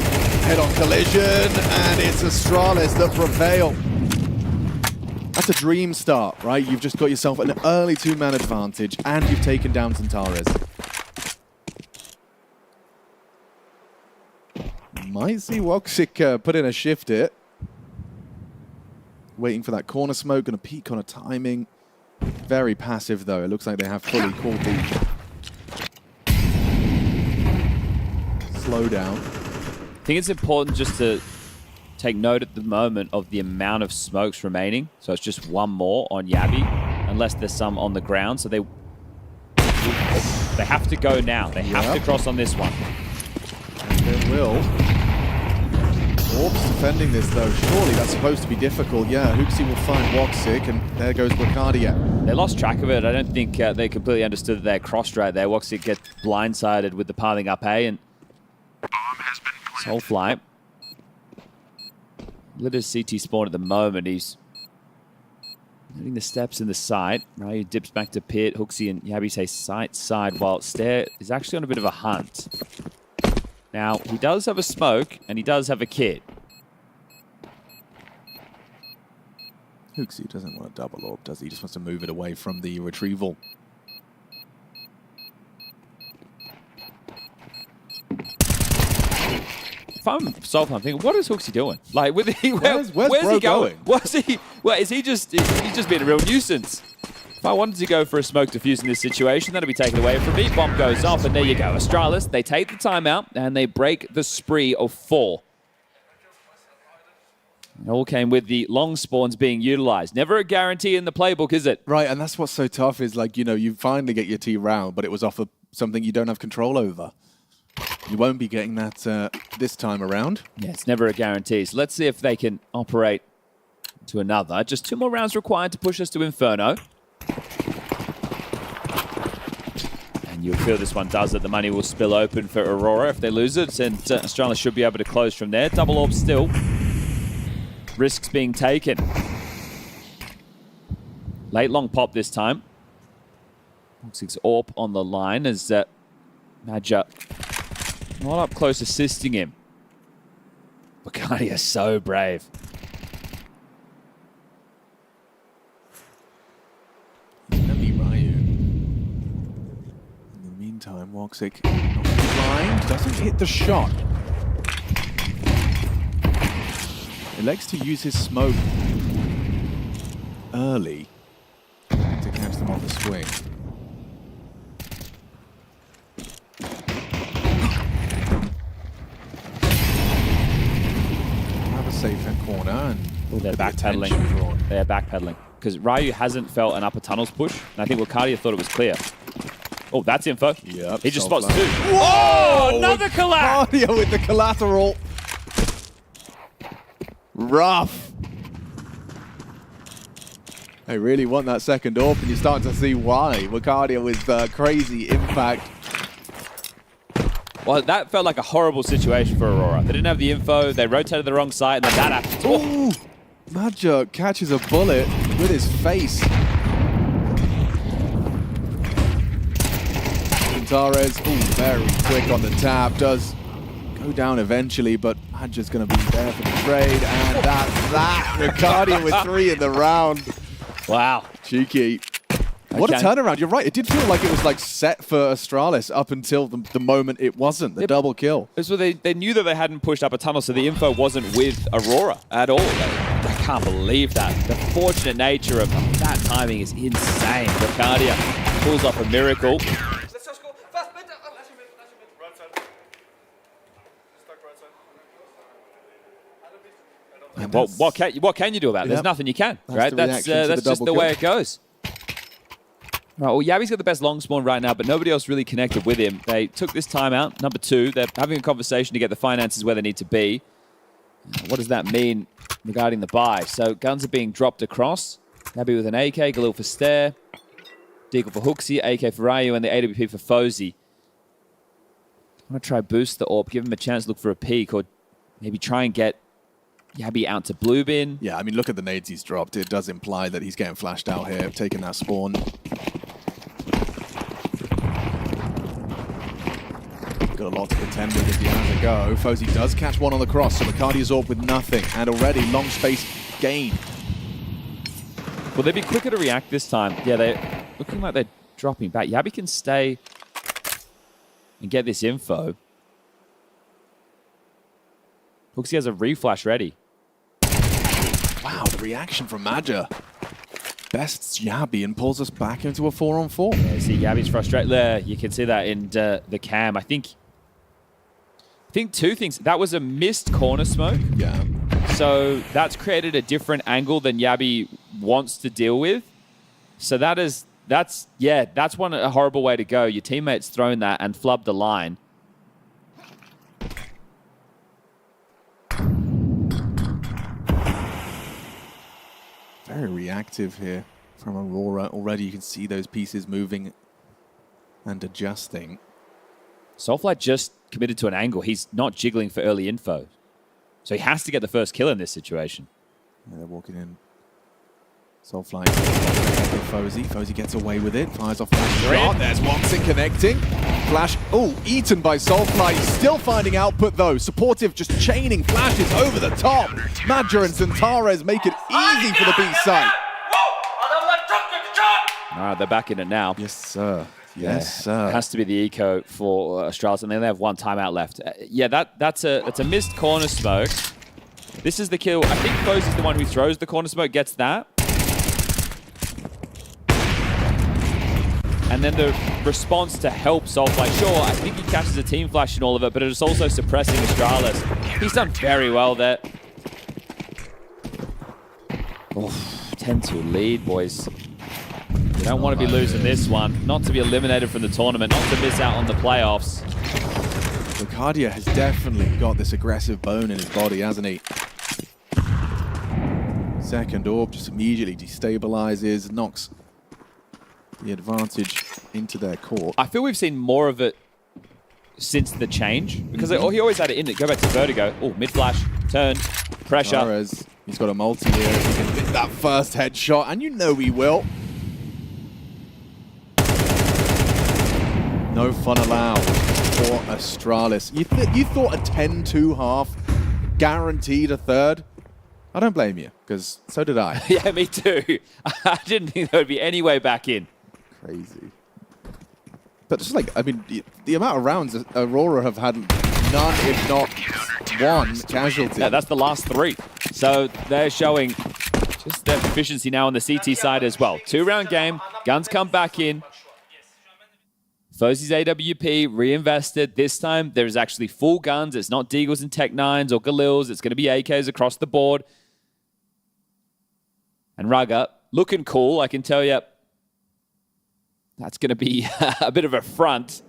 head-on collision, and it's Astralis that prevail. That's a dream start, right? You've just got yourself an early 2-man advantage, and you've taken down Zintares. Might see Woxic put in a shift here. Waiting for that corner smoke, gonna peek on a timing. Very passive though, it looks like they have fully called the slowdown. I think it's important just to take note at the moment of the amount of smokes remaining. So it's just one more on Yabi, unless there's some on the ground. So they have to go now. They have to cross on this one. And they will. Orbs defending this though. Surely that's supposed to be difficult. Yeah, Uxie will find Woxic, and there goes Wicardia. They lost track of it. I don't think they completely understood their cross right there. Woxic gets blindsided with the pathing up A, and Soulfly lit his CT spawn at the moment. He's hitting the steps in the site. Right, he dips back to pit. Hooksy and Yabi say side, while Stair is actually on a bit of a hunt. Now, he does have a smoke, and he does have a kit. Uxie doesn't want a double orb, does he? He just wants to move it away from the retrieval. If I'm Soulfly, I'm thinking, what is Hooksy doing? Like, where's he going? Is he just being a real nuisance? If I wanted to go for a smoke defuse in this situation, that'll be taken away from me. Bomb goes off, and there you go. Astralis, they take the timeout, and they break the spree of 4. It all came with the long spawns being utilized. Never a guarantee in the playbook, is it? Right, and that's what's so tough is, like, you finally get your T round, but it was off of something you don't have control over. You won't be getting that this time around. Yeah, it's never a guarantee. So let's see if they can operate to another. Just 2 more rounds required to push us to Inferno. And you'll feel this one does it. The money will spill open for Aurora if they lose it. And Astralis should be able to close from there. Double orb still. Risks being taken. Late long pop this time. 6 AWP on the line as Madja not up close assisting him. Bacardi is so brave. Meantime, Woxic blind, doesn't hit the shot. Elects to use his smoke early to catch them on the swing. Have a safe corner and they're backpedaling. They're backpedaling because Ryu hasn't felt an upper tunnels push, and I think Wakadia thought it was clear. Oh, that's info. Yep, he just spots 2. Whoa! Another collapse! Cardio with the collateral. Rough. They really want that second AWP, and you're starting to see why. Wacardia with crazy impact. Well, that felt like a horrible situation for Aurora. They didn't have the info, they rotated the wrong side, and then that happened. Ooh! Madja catches a bullet with his face. Antares, very quick on the tap, does go down eventually, but Madja's going to be there for the trade, and that's that. Ricardia with 3 in the round. Wow. Cheeky. What a turnaround. You're right. It did feel like it was like set for Astralis up until the moment it wasn't, the double kill. So they knew that they hadn't pushed up a tunnel, so the info wasn't with Aurora at all. I can't believe that. The fortunate nature of that timing is insane. Ricardia pulls off a miracle. Well, what can you do about it? There's nothing you can, right? That's just the way it goes. Right, well, Yabi's got the best long spawn right now, but nobody else really connected with him. They took this time out, number 2. They're having a conversation to get the finances where they need to be. What does that mean regarding the buy? So guns are being dropped across. Yabi with an AK, Galil for Stare, Deagle for Hooksy, AK for Ryu, and the AWP for FOZY. I'm going to try boost the AWP, give him a chance to look for a peek, or maybe try and get Yabi out to blue bin. Yeah, I mean, look at the nades he's dropped. It does imply that he's getting flashed out here, taking that spawn. Got a lot to contend with if he has a go. FOZY does catch one on the cross, so Bacardia's AWP with nothing, and already long space gain. Will they be quicker to react this time? Yeah, they're looking like they're dropping back. Yabi can stay and get this info. Hooksy has a reflash ready. Wow, the reaction from Madja bests Yabi and pulls us back into a 4-on-4. Yeah, you see Yabi's frustrated there. You can see that in the cam. I think 2 things. That was a missed corner smoke. Yeah. So that's created a different angle than Yabi wants to deal with. So that's a horrible way to go. Your teammate's thrown that and flubbed the line. Very reactive here from Aurora. Already you can see those pieces moving and adjusting. Soulfly just committed to an angle. He's not jiggling for early info. So he has to get the first kill in this situation. Yeah, they're walking in. Soulfly FOZY. FOZY gets away with it. Fires off that shot. There's Woxic connecting. Flash. Oh, eaten by Soulfly. Still finding output though. Supportive just chaining flashes over the top. Madja and Centares make it easy for the B side. All right, they're back in it now. Yes, sir. Yes, sir. It has to be the eco for Astralis, and then they have 1 timeout left. Yeah, that's a missed corner smoke. This is the kill. I think FOZY is the one who throws the corner smoke, gets that. And then the response to help Soulfly. Sure, I think he catches a team flash in all of it, but it is also suppressing Astralis. He's done very well there. 10-2 lead, boys. You don't want to be losing this one. Not to be eliminated from the tournament, not to miss out on the playoffs. Bacardia has definitely got this aggressive bone in his body, hasn't he? Second AWP just immediately destabilizes, knocks the advantage into their court. I feel we've seen more of it since the change, because he always had it in it. Go back to Vertigo. Oh, mid-flash, turn, pressure. Torres, he's got a multi here. If he can hit that first headshot, and you know he will. No fun allowed. for Astralis. You thought a 10-2 half guaranteed a third? I don't blame you, because so did I. Yeah, me too. I didn't think there would be any way back in. Crazy. But just like, I mean, the amount of rounds Aurora have had none, if not one, casualty. Yeah, that's the last 3. So they're showing just their proficiency now on the CT side as well. 2-round game, guns come back in. FOZE's AWP reinvested. This time, there's actually full guns. It's not Deagles and Tech 9s or Galils. It's going to be AKs across the board. And Raga, looking cool, I can tell you. That's going to be a bit of a front.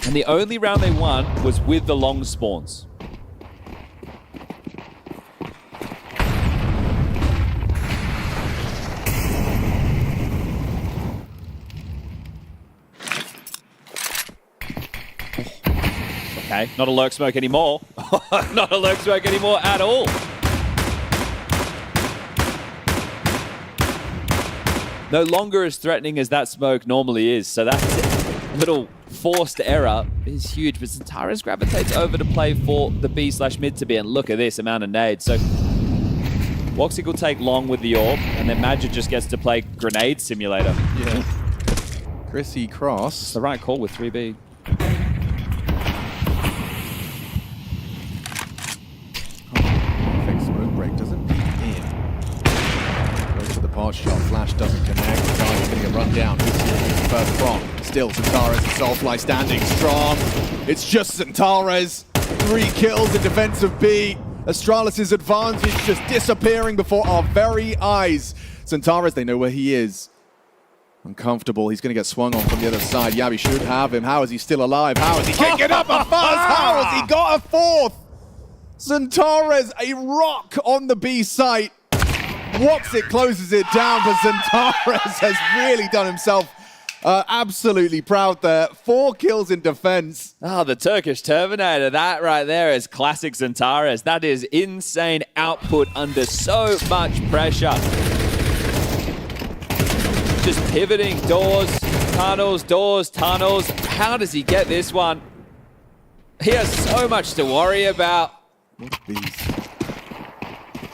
And the only round they won was with the long spawns. Okay, not a lurk smoke anymore. Not a lurk smoke anymore at all. No longer as threatening as that smoke normally is, so that little forced error is huge. But Zentares gravitates over to play for the B/mid to be, and look at this amount of nades. So Woxic will take long with the orb, and then Magic just gets to play Grenade Simulator. Yeah. Chrissy Cross. It's the right call with 3B. Smoke break doesn't peek in. Goes for the pot shot. Flash doesn't connect. The guy's getting a run down. Who's the first prop? Still Zentares and Soulfly standing strong. It's just Zentares. 3 kills in defense of B. Astralis' advantage just disappearing before our very eyes. Zentares, they know where he is. Uncomfortable. He's going to get swung on from the other side. Yabi should have him. How is he still alive? How is he kicking up a fuss? How has he got a 4th? Zentares, a rock on the B site. Woxic closes it down, but Zentares has really done himself absolutely proud there. 4 kills in defense. Oh, the Turkish Terminator. That right there is classic Zentares. That is insane output under so much pressure. Just pivoting doors, tunnels. How does he get this one? He has so much to worry about.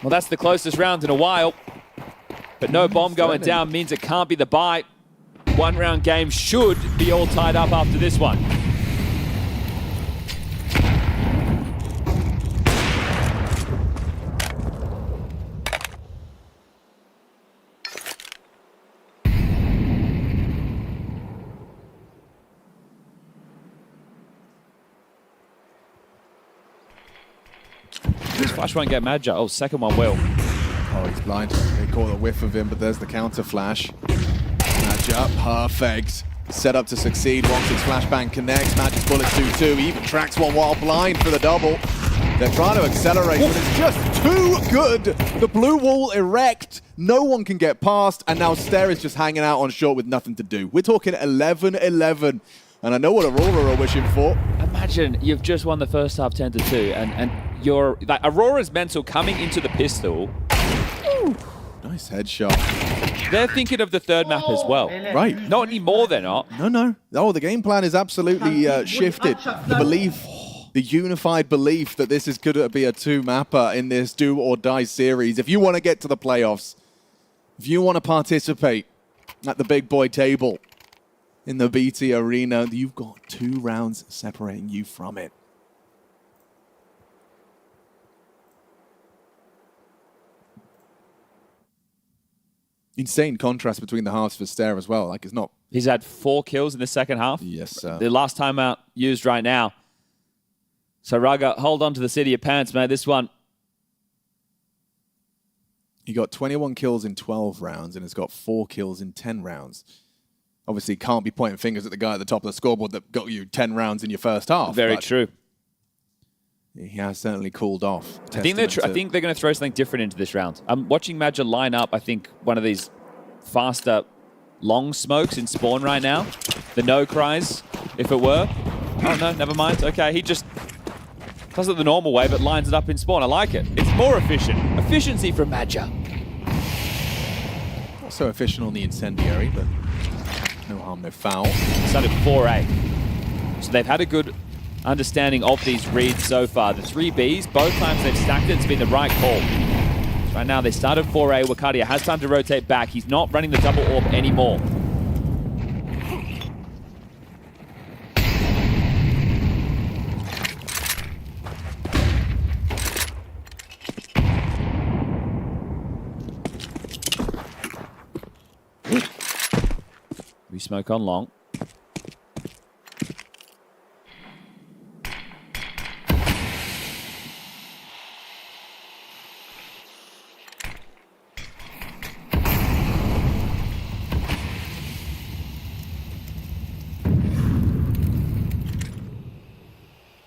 Well, that's the closest round in a while. But no bomb going down means it can't be the bite. 1-round game should be all tied up after this one. This flash won't get Madja. Oh, second one will. Oh, he's blind. They caught a whiff of him, but there's the counter flash. Madja, perfect. Set up to succeed. Woxic's flashbang connects. Madja's bullet 2-2. He even tracks one while blind for the double. They're trying to accelerate, but it's just too good. The blue wall erect. No one can get past, and now Stare is just hanging out on short with nothing to do. We're talking 11-11. And I know what Aurora are wishing for. Imagine you've just won the first half 10-2, and you're like Aurora's mental coming into the pistol. Ooh, nice headshot. They're thinking of the third map as well. Right. Not anymore, they're not. No. Oh, the game plan is absolutely shifted. The belief, the unified belief that this is going to be a 2-mapper in this do or die series. If you want to get to the playoffs, if you want to participate at the big boy table, in the BT arena, you've got 2 rounds separating you from it. Insane contrast between the halves for Stare as well. Like, it's not... He's had 4 kills in the second half. Yes, sir. The last timeout used right now. So, Raga, hold on to the seat of your pants, mate. This one. He got 21 kills in 12 rounds and has got 4 kills in 10 rounds. Obviously, can't be pointing fingers at the guy at the top of the scoreboard that got you 10 rounds in your first half. Very true. He has certainly cooled off. I think they're going to throw something different into this round. I'm watching Madja line up, I think, one of these faster long smokes in spawn right now. The no cries, if it were. Oh, no, never mind. Okay, he just does it the normal way, but lines it up in spawn. I like it. It's more efficient. Efficiency from Madja. Not so efficient on the incendiary, but No harm, no foul. Started 4A. So they've had a good understanding of these reads so far. The 3Bs, both times they've stacked it, it's been the right call. So right now they started 4A. Wakadia has time to rotate back. He's not running the double orb anymore. We smoke on long.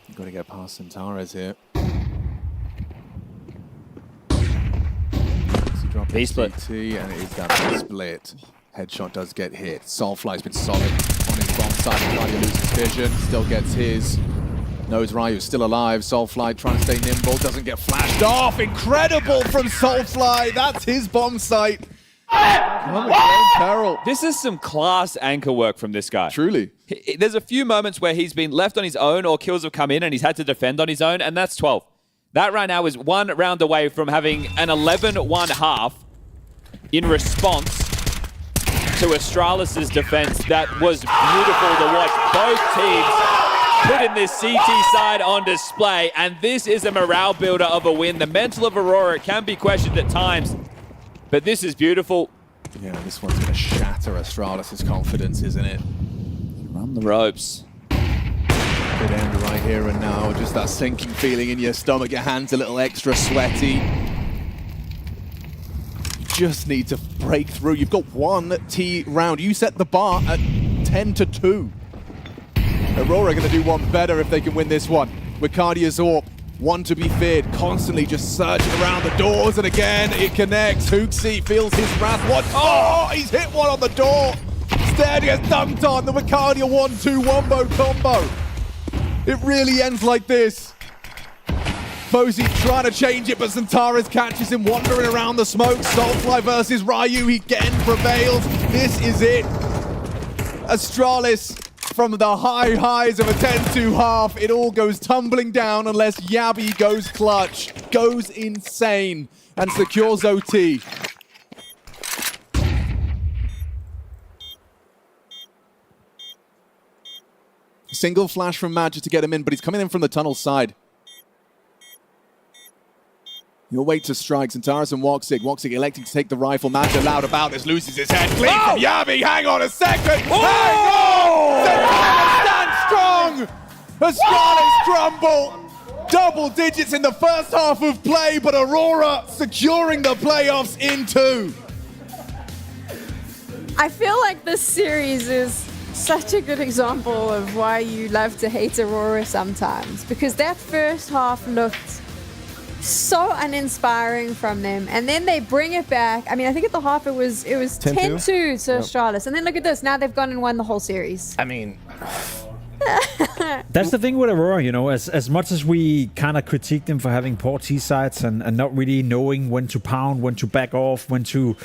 You've got to get past Centaurus here. B-split. And it is that split. Headshot does get hit. Soulfly's been solid on his bomb side. Ryu loses vision, still gets his. Knows Ryu's still alive. Soulfly trying to stay nimble, doesn't get flashed off. Incredible from Soulfly. That's his bomb site. Come again, Carol. This is some class anchor work from this guy. Truly. There's a few moments where he's been left on his own or kills have come in and he's had to defend on his own, and that's 12. That right now is one round away from having an 11-1 half in response to Astralis' defense. That was beautiful to watch. Both teams putting this CT side on display, and this is a morale builder of a win. The mental of Aurora can be questioned at times, but this is beautiful. Yeah, this one's going to shatter Astralis' confidence, isn't it? Run the ropes. Good end right here and now. Just that sinking feeling in your stomach. Your hands a little extra sweaty. Just need to break through. You've got one T round. You set the bar at 10-2. Aurora going to do one better if they can win this one. Wikadia's AWP, one to be feared, constantly just searching around the doors, and again it connects. Hooksy feels his wrath. What? Oh, he's hit one on the door. Stead gets dunked on. The Wikadia 1-2 wombo combo. It really ends like this. FOZY trying to change it, but Centaurus catches him wandering around the smoke. Soulfly versus Ryu, he again prevails. This is it. Astralis from the high highs of a 10-2 half. It all goes tumbling down unless Yabi goes clutch, goes insane, and secures OT. Single flash from Magic to get him in, but he's coming in from the tunnel side. He'll wait to strike. Centaurus and Woxig. Woxig electing to take the rifle. Magic loud about this, loses his head. Clean from Yabi. Hang on a second. Hang on! Centaurus stand strong! Astralis crumble. Double digits in the first half of play, but Aurora securing the playoffs in 2. I feel like this series is such a good example of why you love to hate Aurora sometimes, because that first half looked so uninspiring from them, and then they bring it back. I mean, I think at the half it was 10-2 to Astralis, and then look at this. Now they've gone and won the whole series. I mean, that's the thing with Aurora, you know, as much as we kind of critique them for having poor T sides and not really knowing when to pound, when to back off, when to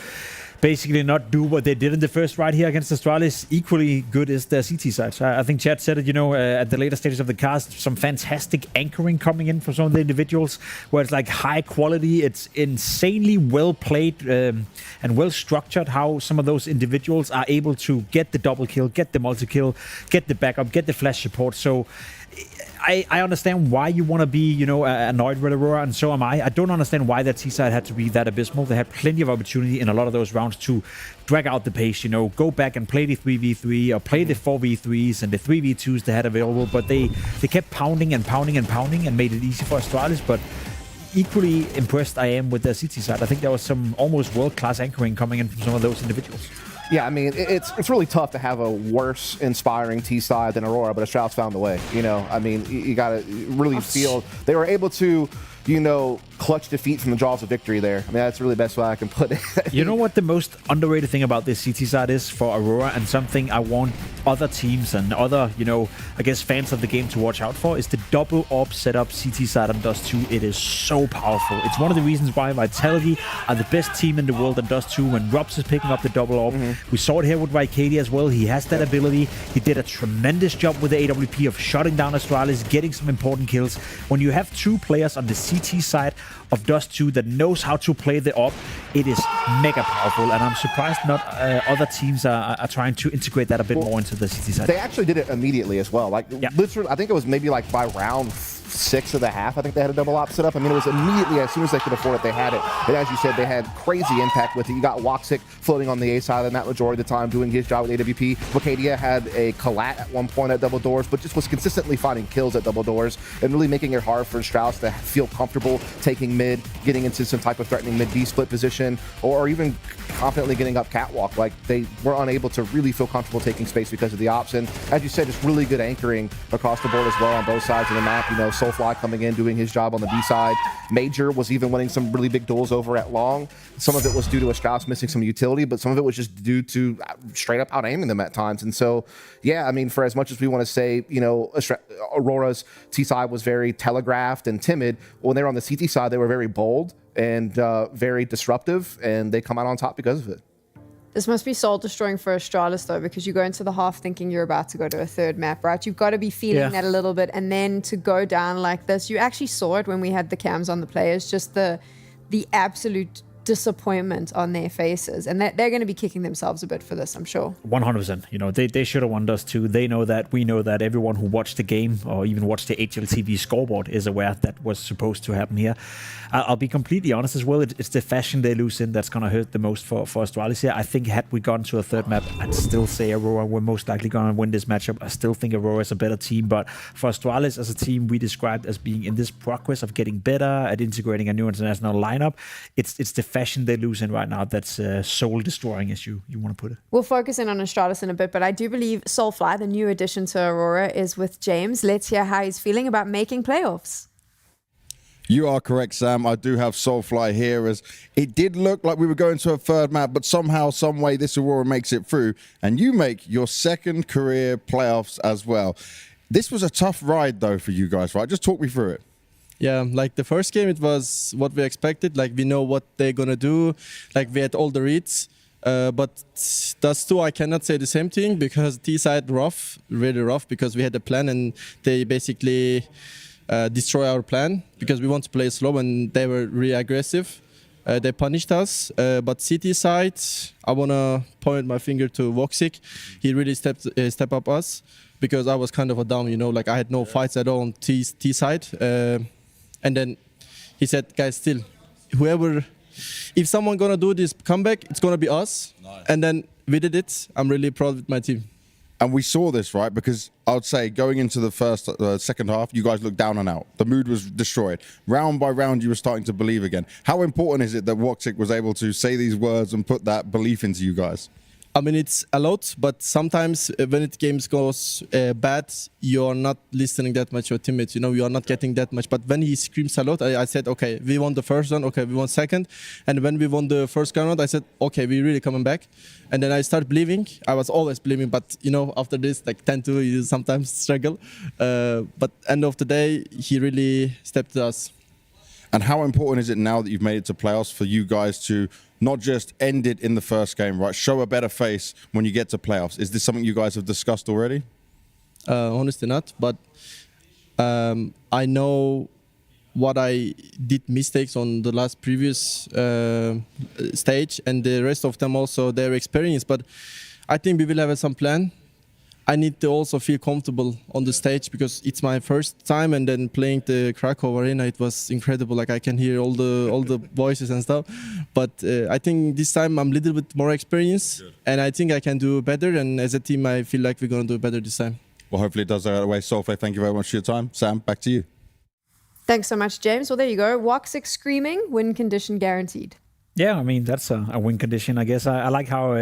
basically not do what they did in the first ride here against Astralis, equally good is their CT side. I think Chad said it, you know, at the later stages of the cast, some fantastic anchoring coming in from some of the individuals, where it's like high quality, it's insanely well played and well structured how some of those individuals are able to get the double kill, get the multi-kill, get the backup, get the flash support. So I understand why you want to be, you know, annoyed with Aurora, and so am I. I don't understand why that T-side had to be that abysmal. They had plenty of opportunity in a lot of those rounds to drag out the pace, you know, go back and play the 3v3 or play the 4v3s and the 3v2s they had available, but they kept pounding and pounding and pounding and made it easy for Astralis. But equally impressed I am with their CT side. I think there was some almost world-class anchoring coming in from some of those individuals. Yeah, I mean, it's really tough to have a worse inspiring T-side than Aurora, but Astralis found the way, you know? I mean, you got to really feel they were able to, you know, clutch defeat from the jaws of victory there. I mean, that's really the best way I can put it. You know what the most underrated thing about this CT side is for Aurora, and something I want other teams and other, you know, I guess fans of the game to watch out for, is the double AWP setup CT side on Dust 2. It is so powerful. It's one of the reasons why Vitality are the best team in the world on Dust 2 when Robs is picking up the double AWP. We saw it here with Vicadia as well. He has that ability. He did a tremendous job with the AWP of shutting down Astralis, getting some important kills. When you have two players on the CT side of Dust 2 that knows how to play the AWP, it is mega powerful, and I'm surprised not other teams are trying to integrate that a bit more into the CT side. They actually did it immediately as well. Like, literally, I think it was maybe like by round 6 of the half, I think they had a double AWP set up. I mean, it was immediately, as soon as they could afford it, they had it. And as you said, they had crazy impact with it. You got Woxic floating on the A side of that majority of the time, doing his job with AWP. Vicadia had a collat at one point at double doors, but just was consistently finding kills at double doors and really making it hard for Strauss to feel comfortable taking mid, getting into some type of threatening mid-B split position, or even confidently getting up catwalk. Like, they were unable to really feel comfortable taking space because of the ops. And as you said, just really good anchoring across the board as well on both sides of the map. You know, Soulfly coming in, doing his job on the B side. Major was even winning some really big duels over at long. Some of it was due to a Strauss missing some utility, but some of it was just due to straight up out-aiming them at times. And so, yeah, I mean, for as much as we want to say, you know, Aurora's T side was very telegraphed and timid, when they were on the CT side, they were very bold and very disruptive, and they come out on top because of it. This must be soul-destroying for Astralis, though, because you go into the half thinking you're about to go to a third map, right? You've got to be feeling that a little bit, and then to go down like this, you actually saw it when we had the cams on the players, just the absolute disappointment on their faces, and that they're going to be kicking themselves a bit for this, I'm sure. 100%. You know, they should have won us too. They know that. We know that. Everyone who watched the game or even watched the HLTV scoreboard is aware that was supposed to happen here. I'll be completely honest as well. It's the fashion they lose in that's going to hurt the most for Astralis here. I think had we gone to a third map, I'd still say Aurora were most likely going to win this matchup. I still think Aurora is a better team, but for Astralis as a team we described as being in this progress of getting better at integrating a new international lineup, it's the fashion they lose in right now that's soul-destroying, as you want to put it. We'll focus in on Astralis in a bit, but I do believe Soulfly, the new addition to Aurora, is with James. Let's hear how he's feeling about making playoffs. You are correct, Sam. I do have Soulfly here, as it did look like we were going to a third map, but somehow, some way, this Aurora makes it through, and you make your second career playoffs as well. This was a tough ride, though, for you guys, right? Just talk me through it. Yeah, like the first game, it was what we expected. Like, we know what they're gonna do. Like, we had all the reads. But Dust 2, I cannot say the same thing, because T-side rough, really rough, because we had a plan and they basically destroy our plan because we want to play slow and they were really aggressive. They punished us. But CT side, I want to point my finger to Woxic. He really step up us, because I was kind of a down, you know, like I had no fights at all on T side. And then he said, guys, still, whoever, if someone gonna do this comeback, it's gonna be us. Nice. And then we did it. I'm really proud with my team. And we saw this, right? Because I would say going into the second half, you guys looked down and out. The mood was destroyed. Round by round, you were starting to believe again. How important is it that Woxic was able to say these words and put that belief into you guys? I mean, it's a lot, but sometimes when it games goes bad, you're not listening that much to your teammates. You know, you are not getting that much. But when he screams a lot, I said, okay, we won the first round. Okay, we won second. And when we won the first round, I said, okay, we're really coming back. And then I started believing. I was always believing, but you know, after this, like 10-2, you sometimes struggle. But end of the day, he really stepped to us. And how important is it now that you've made it to playoffs for you guys to not just end it in the first game, right? Show a better face when you get to playoffs. Is this something you guys have discussed already? Honestly not, but I know what I did mistakes on the last previous stage, and the rest of them also their experience. But I think we will have some plan. I need to also feel comfortable on the stage, because it's my first time, and then playing the Krakow Arena, it was incredible. Like I can hear all the voices and stuff. But I think this time I'm a little bit more experienced, and I think I can do better. And as a team, I feel like we're going to do better this time. Well, hopefully it does that way. Soulfly, thank you very much for your time. Sam, back to you. Thanks so much, James. Well, there you go. Woxic screaming, win condition guaranteed. Yeah, I mean, that's a win condition, I guess. I like how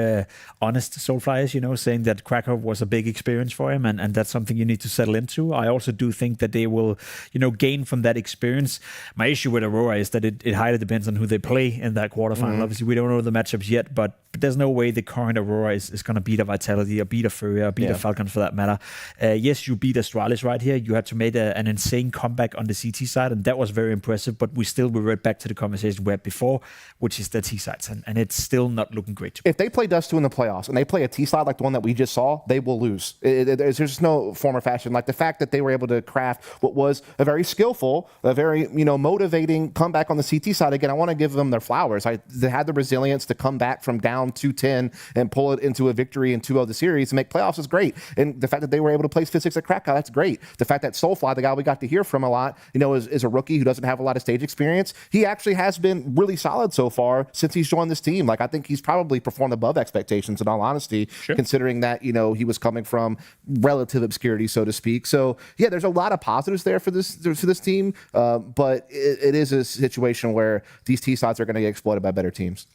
honest Soulfly is, you know, saying that Krakow was a big experience for him, and that's something you need to settle into. I also do think that they will, you know, gain from that experience. My issue with Aurora is that it highly depends on who they play in that quarterfinal. Obviously, we don't know the matchups yet, but there's no way the current Aurora is going to beat a Vitality or beat a FURIA or beat a Falcons for that matter. Yes, you beat Astralis right here. You had to make an insane comeback on the CT side, and that was very impressive, but we still revert back to the conversation we had before, which is the T sides, and it's still not looking great to me. If they play Dust 2 in the playoffs and they play a T side like the one that we just saw, they will lose. There's just no form or fashion. Like the fact that they were able to craft what was a very skillful, a very, you know, motivating comeback on the CT side. Again, I want to give them their flowers. They had the resilience to come back from down 2-10 and pull it into a victory in 2-0 the series and make playoffs is great. And the fact that they were able to place 5-6 at Krakow, that's great. The fact that Soulfly, the guy we got to hear from a lot, you know, is a rookie who doesn't have a lot of stage experience. He actually has been really solid so far since he's joined this team. Like, I think he's probably performed above expectations, in all honesty, considering that, you know, he was coming from relative obscurity, so to speak. So, yeah, there's a lot of positives there for this team, but it is a situation where these T-sides are going to get exploited by better teams.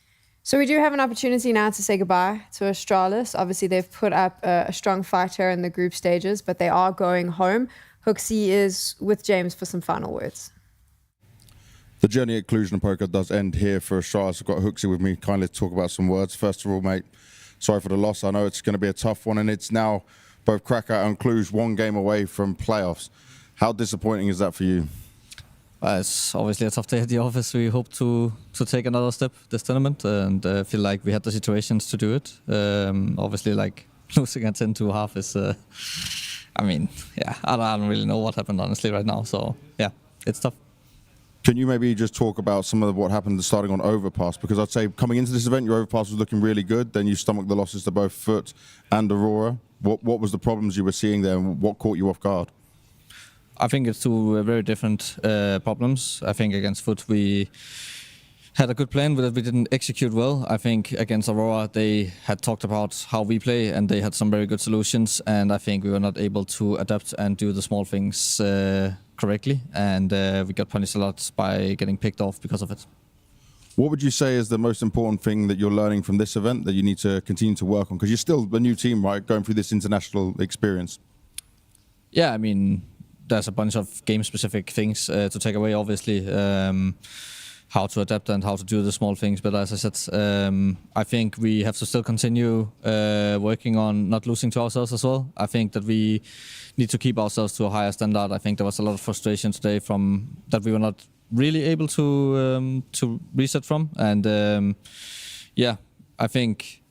So we do have an opportunity now to say goodbye to Astralis. Obviously, they've put up a strong fight here in the group stages, but they are going home. HooXi is with James for some final words. The journey at Cluj-Napoca does end here for Astralis. I've got HooXi with me, kindly to talk about some words. First of all, mate, sorry for the loss. I know it's going to be a tough one, and it's now both Krakow and Cluj one game away from playoffs. How disappointing is that for you? It's obviously a tough day at the office. We hope to take another step this tournament, and feel like we had the situations to do it. Obviously, like losing at 10-2.5 is, I mean, yeah, I don't really know what happened honestly right now. So yeah, it's tough. Can you maybe just talk about some of what happened starting on Overpass? Because I'd say coming into this event, your Overpass was looking really good. Then you stomached the losses to both FUT and Aurora. What was the problems you were seeing there, and what caught you off guard? I think it's two very different problems. I think against FUT we had a good plan, but we didn't execute well. I think against Aurora they had talked about how we play and they had some very good solutions, and I think we were not able to adapt and do the small things correctly, and we got punished a lot by getting picked off because of it. What would you say is the most important thing that you're learning from this event that you need to continue to work on? Because you're still a new team, right, going through this international experience. Yeah, I mean, there's a bunch of game-specific things to take away, obviously, how to adapt and how to do the small things. But as I said, I think we have to still continue working on not losing to ourselves as well. I think that we need to keep ourselves to a higher standard. I think there was a lot of frustration today from that we were not really able to reset from. And yeah, I think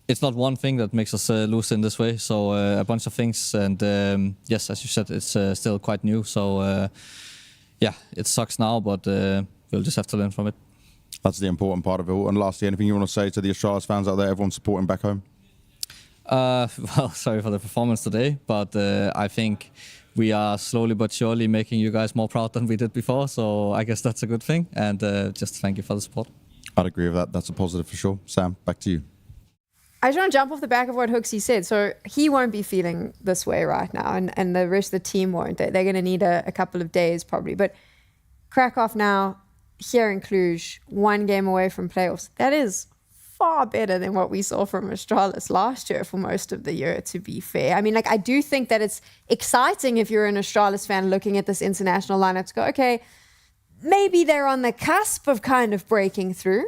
it's not one thing that makes us lose in this way. So a bunch of things. And yes, as you said, it's still quite new. So yeah, it sucks now, but we'll just have to learn from it. That's the important part of it all. And lastly, anything you want to say to the Astralis fans out there, everyone supporting back home? Well, sorry for the performance today, but I think we are slowly but surely making you guys more proud than we did before. So I guess that's a good thing. And just thank you for the support. I'd agree with that. That's a positive for sure. Sam, back to you. I just want to jump off the back of what HooXi said. So he won't be feeling this way right now, and the rest of the team won't. They're going to need a couple of days probably. But Krakow now, here in Cluj, one game away from playoffs. That is far better than what we saw from Astralis last year for most of the year, to be fair. I mean, like, I do think that it's exciting if you're an Astralis fan looking at this international lineup to go, okay, maybe they're on the cusp of kind of breaking through.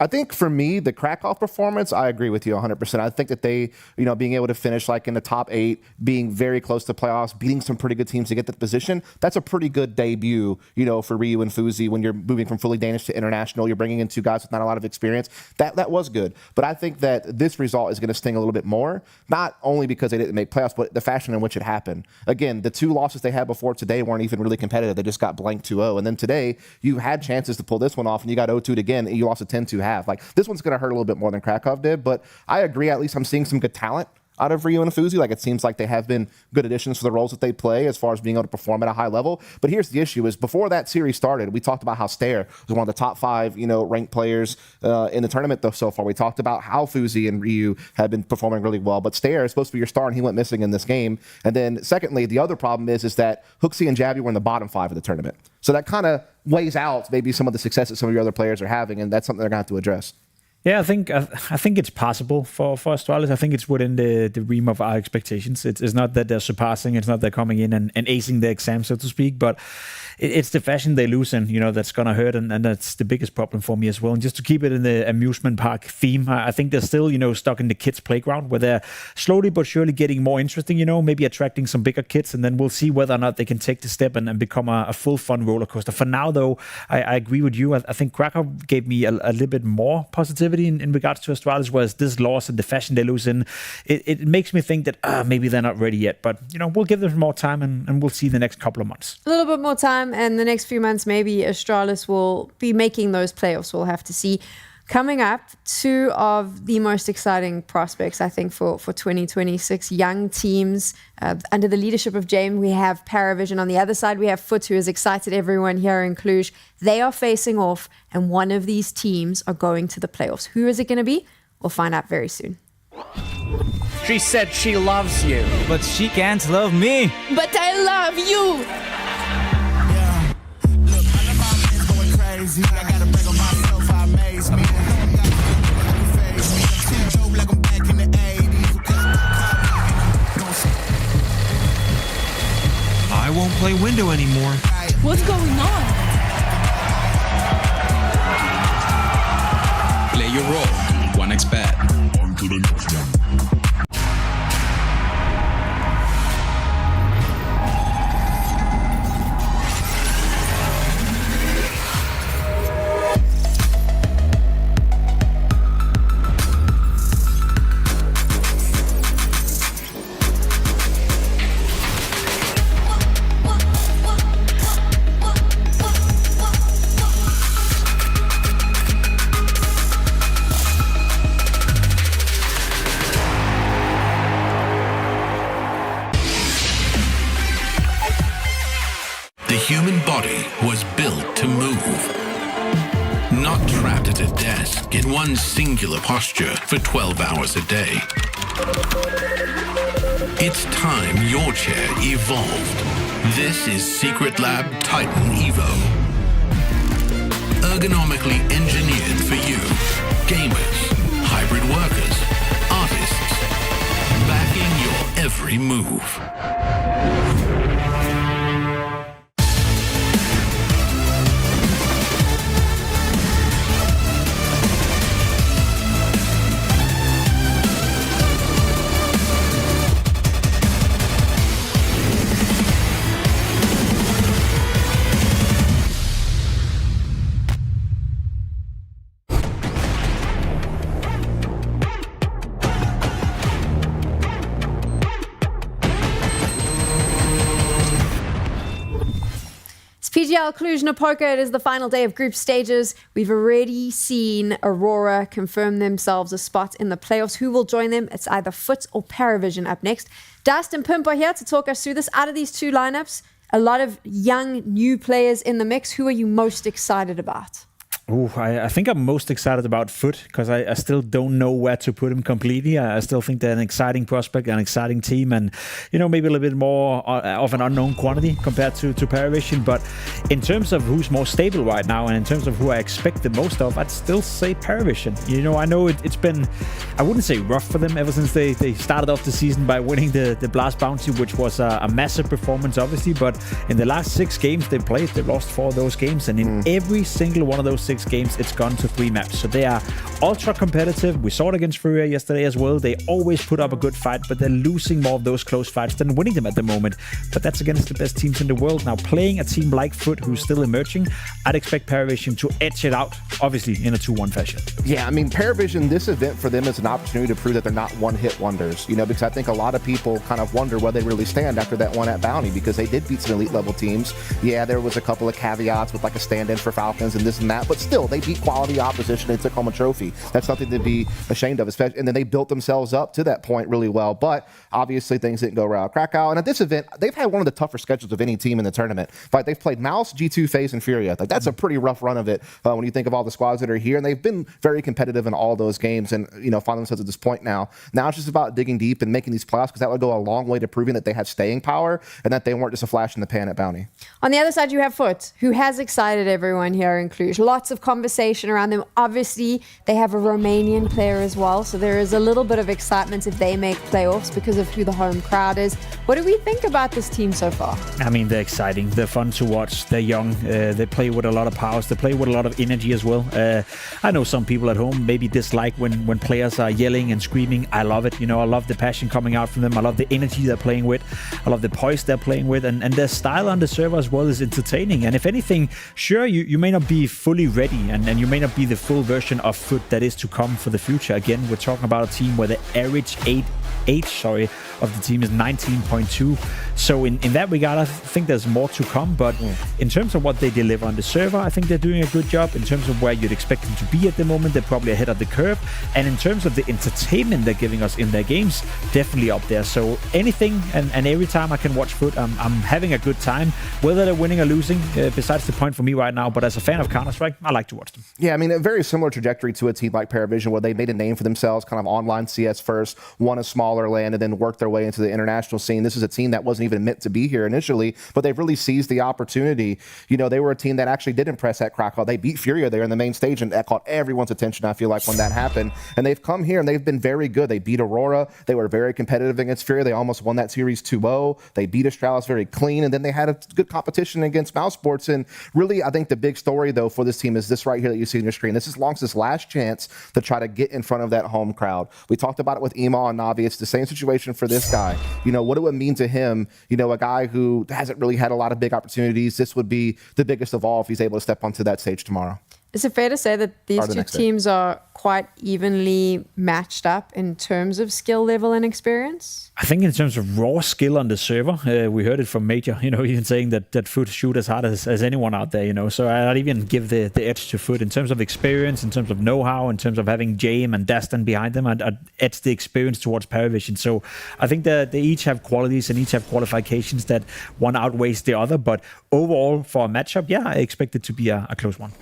I think for me, the Krakow performance, I agree with you 100%. I think that they, you know, being able to finish like in the top 8, being very close to playoffs, beating some pretty good teams to get that position, that's a pretty good debut, you know, for Ryu and FUZI when you're moving from fully Danish to international. You're bringing in two guys with not a lot of experience. That was good. But I think that this result is going to sting a little bit more, not only because they didn't make playoffs, but the fashion in which it happened. Again, the 2 losses they had before today weren't even really competitive. They just got blanked 2-0. And then today, you had chances to pull this one off, and you got 0-2 again, and you lost a 10-2 half. Like, this one's going to hurt a little bit more than Krakow did, but I agree. At least I'm seeing some good talent out of Ryu and FUZI. Like, it seems like they have been good additions for the roles that they play as far as being able to perform at a high level. But here's the issue: is before that series started, we talked about how Stair was one of the top 5, ranked players in the tournament so far. We talked about how FUZI and Ryu have been performing really well, but Stair is supposed to be your star, and he went missing in this game. And then secondly, the other problem is that HooXi and Jabby were in the bottom 5 of the tournament. So that kind of weighs out maybe some of the success that some of your other players are having, and that's something they're going to have to address. Yeah, I think it's possible for Astralis. I think it's within the realm of our expectations. It's not that they're surpassing. It's not they're coming in and acing the exam, so to speak. But it's the fashion they lose in, that's going to hurt, and that's the biggest problem for me as well. And just to keep it in the amusement park theme, I think they're still, stuck in the kids' playground where they're slowly but surely getting more interesting, maybe attracting some bigger kids, and then we'll see whether or not they can take the step and become a full fun roller coaster. For now, though, I agree with you. I think Krakow gave me a little bit more positivity in regards to Astralis, whereas this loss and the fashion they lose in, it makes me think that maybe they're not ready yet. But, we'll give them more time and we'll see the next couple of months. A little bit more time, and the next few months, maybe Astralis will be making those playoffs. We'll have to see. Coming up, 2 of the most exciting prospects, I think, for 2026. Young teams under the leadership of James. We have PARIVISION. On the other side, we have FUT, who has excited everyone here in Cluj. They are facing off, and one of these teams are going to the playoffs. Who is it going to be? We'll find out very soon. She said she loves you, but she can't love me. But I love you. I gotta break on myself, I amaze me. Like I'm back in the 80s. I won't play window anymore. What's going on? Play your role. 1xBet. On to the next one. The human body was built to move. Not trapped at a desk in one singular posture for 12 hours a day. It's time your chair evolved. This is Secret Lab Titan Evo. Ergonomically engineered for you. Gamers, hybrid workers, artists. Backing your every move. PGL Cluj-Napoca, it is the final day of group stages. We've already seen Aurora confirm themselves a spot in the playoffs. Who will join them? It's either FUT or PARIVISION up next. Dust and Pimp are here to talk us through this. Out of these 2 lineups, a lot of young, new players in the mix. Who are you most excited about? Ooh, I think I'm most excited about FUT because I still don't know where to put him completely. I still think they're an exciting prospect, an exciting team, and maybe a little bit more of an unknown quantity compared to PARIVISION. But in terms of who's more stable right now, and in terms of who I expect the most of, I'd still say PARIVISION. I know it's been, I wouldn't say rough for them ever since they started off the season by winning the Blast Bounty, which was a massive performance, obviously. But in the last 6 games they played, they've lost 4 of those games, and in every single one of those 6 games, it's gone to 3 maps. So they are ultra competitive. We saw it against FURIA yesterday as well. They always put up a good fight, but they're losing more of those close fights than winning them at the moment. But that's against the best teams in the world. Now, playing a team like FUT, who's still emerging, I'd expect PARIVISION to edge it out, obviously, in a 2-1 fashion. Yeah, I mean, PARIVISION, this event for them is an opportunity to prove that they're not one-hit wonders, because I think a lot of people kind of wonder where they really stand after that one at Bounty, because they did beat some elite level teams. Yeah, there was a couple of caveats with like a stand-in for Falcons and this and that, but still, they beat quality opposition and took home a trophy. That's something to be ashamed of, especially, and then they built themselves up to that point really well. But obviously, things didn't go right. Krakow, and at this event, they've had one of the tougher schedules of any team in the tournament. Like, they've played MOUZ, G2, FaZe, and FURIA. Like, that's a pretty rough run of it when you think of all the squads that are here, and they've been very competitive in all those games, and find themselves at this point now. Now it's just about digging deep and making these playoffs, because that would go a long way to proving that they have staying power and that they weren't just a flash in the pan at Bounty. On the other side, you have FUT, who has excited everyone here in Cluj. Lots of conversation around them. Obviously, they have a Romanian player as well, so there is a little bit of excitement if they make playoffs because of who the home crowd is. What do we think about this team so far? I mean, they're exciting. They're fun to watch. They're young. They play with a lot of powers. They play with a lot of energy as well. I know some people at home maybe dislike when players are yelling and screaming. I love it. I love the passion coming out from them. I love the energy they're playing with. I love the poise they're playing with. And their style on the server as well is entertaining. And if anything, sure, you may not be fully ready and you may not be the full version of FUT that is to come for the future. Again, we're talking about a team where the average age of the team is 19.2. So in that regard, I think there's more to come. But in terms of what they deliver on the server, I think they're doing a good job. In terms of where you'd expect them to be at the moment, they're probably ahead of the curve. And in terms of the entertainment they're giving us in their games, definitely up there. So anything and every time I can watch FUT, I'm having a good time. Whether they're winning or losing, besides the point for me right now. But as a fan of Counter-Strike, I like to watch them. Yeah, I mean, a very similar trajectory to a team like PARIVISION, where they made a name for themselves, kind of online CS first, won a smaller land, and then worked their way into the international scene. This is a team that wasn't even meant to be here initially, but they've really seized the opportunity. They were a team that actually did impress at Krakow. They beat FURIA there in the main stage, and that caught everyone's attention, I feel like, when that happened. And they've come here, and they've been very good. They beat Aurora. They were very competitive against FURIA. They almost won that series 2-0. They beat Astralis very clean, and then they had a good competition against MOUZ Sports. And really, I think the big story, though, for this team is this right here that you see on your screen. This is Lonx's last chance to try to get in front of that home crowd. We talked about it with Ema and Navi. It's the same situation for this guy. What it would mean to him, a guy who hasn't really had a lot of big opportunities. This would be the biggest of all if he's able to step onto that stage tomorrow. Is it fair to say that these two teams are quite evenly matched up in terms of skill level and experience? I think in terms of raw skill on the server, we heard it from Major, even saying that FUT shoot as hard as anyone out there, So I'd even give the edge to FUT in terms of experience, in terms of know-how, in terms of having Jame and Dastan behind them. I'd edge the experience towards PARIVISION. So I think that they each have qualities and each have qualifications that one outweighs the other. But overall, for a matchup, yeah, I expect it to be a close one.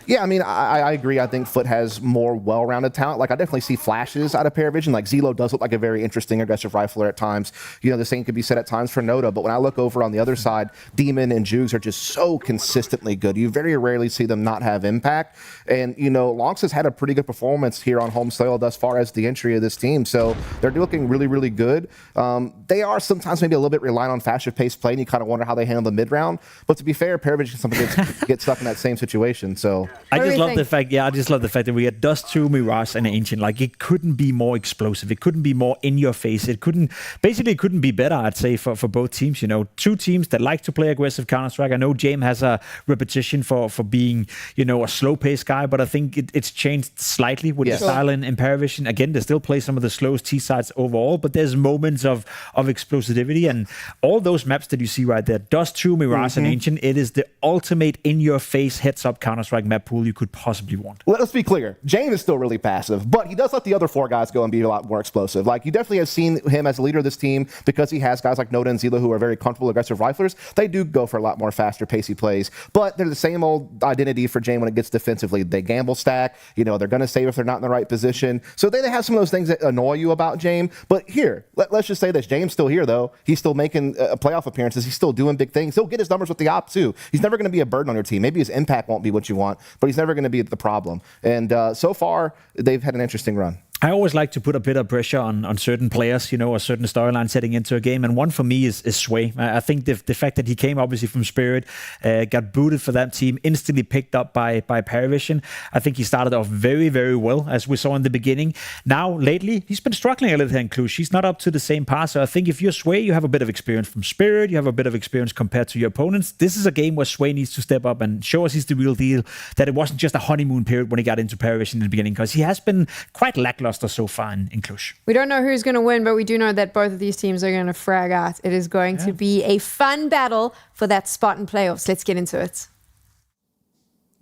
Yeah, I mean, I agree. I think FUT has more well-rounded talent. Like, I definitely see flashes out of PARIVISION. Like, Zelo does look like a very interesting, aggressive rifler at times. The same could be said at times for Noda. But when I look over on the other side, Demon and Jugs are just so consistently good. You very rarely see them not have impact. And, Lonx has had a pretty good performance here on home soil thus far as the entry of this team. So they're looking really, really good. They are sometimes maybe a little bit reliant on faster-paced play, and you kind of wonder how they handle the mid-round. But to be fair, PARIVISION sometimes gets stuck in that same situation. So I just love the fact that we had Dust 2, Mirage, and Ancient. Like, it couldn't be more explosive. It couldn't be more in your face. It couldn't be better, I'd say, for both teams. Two teams that like to play aggressive Counter-Strike. I know Jame has a repetition for being, a slow-paced guy, but I think it's changed slightly with the style in PARIVISION. Again, they still play some of the slowest T-sides overall, but there's moments of explosivity, and all those maps that you see right there, Dust 2, Mirage, and Ancient, it is the ultimate in-your-face heads-up Counter-Strike map pool you could possibly want. Well, let's be clear. Jame is still really passive, but he does let the other four guys go and be a lot more explosive. Like, you definitely have seen him as a leader of this team because he has guys like Noda and Zelo who are very comfortable aggressive riflers. They do go for a lot more faster, pacey plays, but they're the same old identity for Jame when it gets defensively. They gamble stack. They're going to save if they're not in the right position. So they have some of those things that annoy you about Jame. But here, let's just say this. Jame's still here, though. He's still making playoff appearances. He's still doing big things. He'll get his numbers with the op, too. He's never going to be a burden on your team. Maybe his impact won't be what you want, but he's never going to be the problem. And so far, they've had an interesting run. I always like to put a bit of pressure on certain players, a certain storyline setting into a game. And one for me is Sway. I think the fact that he came obviously from Spirit, got booted for that team, instantly picked up by PARIVISION. I think he started off very, very well, as we saw in the beginning. Now, lately, he's been struggling a little here in Cluj. He's not up to the same pass. So I think if you're Sway, you have a bit of experience from Spirit. You have a bit of experience compared to your opponents. This is a game where Sway needs to step up and show us he's the real deal, that it wasn't just a honeymoon period when he got into PARIVISION in the beginning, because he has been quite lackluster so far in Cluj. We don't know who's going to win, but we do know that both of these teams are going to frag out. It is going to be a fun battle for that spot in playoffs. Let's get into it.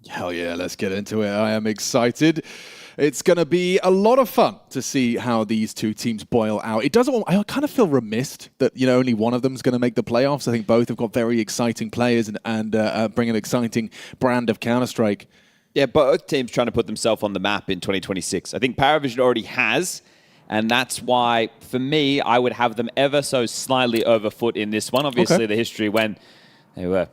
Hell yeah, let's get into it. I am excited. It's going to be a lot of fun to see how these two teams boil out. It doesn't. I kind of feel remiss that only one of them is going to make the playoffs. I think both have got very exciting players and bring an exciting brand of Counter-Strike. Yeah, both teams trying to put themselves on the map in 2026. I think PARIVISION already has, and that's why, for me, I would have them ever so slightly over FUT in this one. Obviously, the history when they were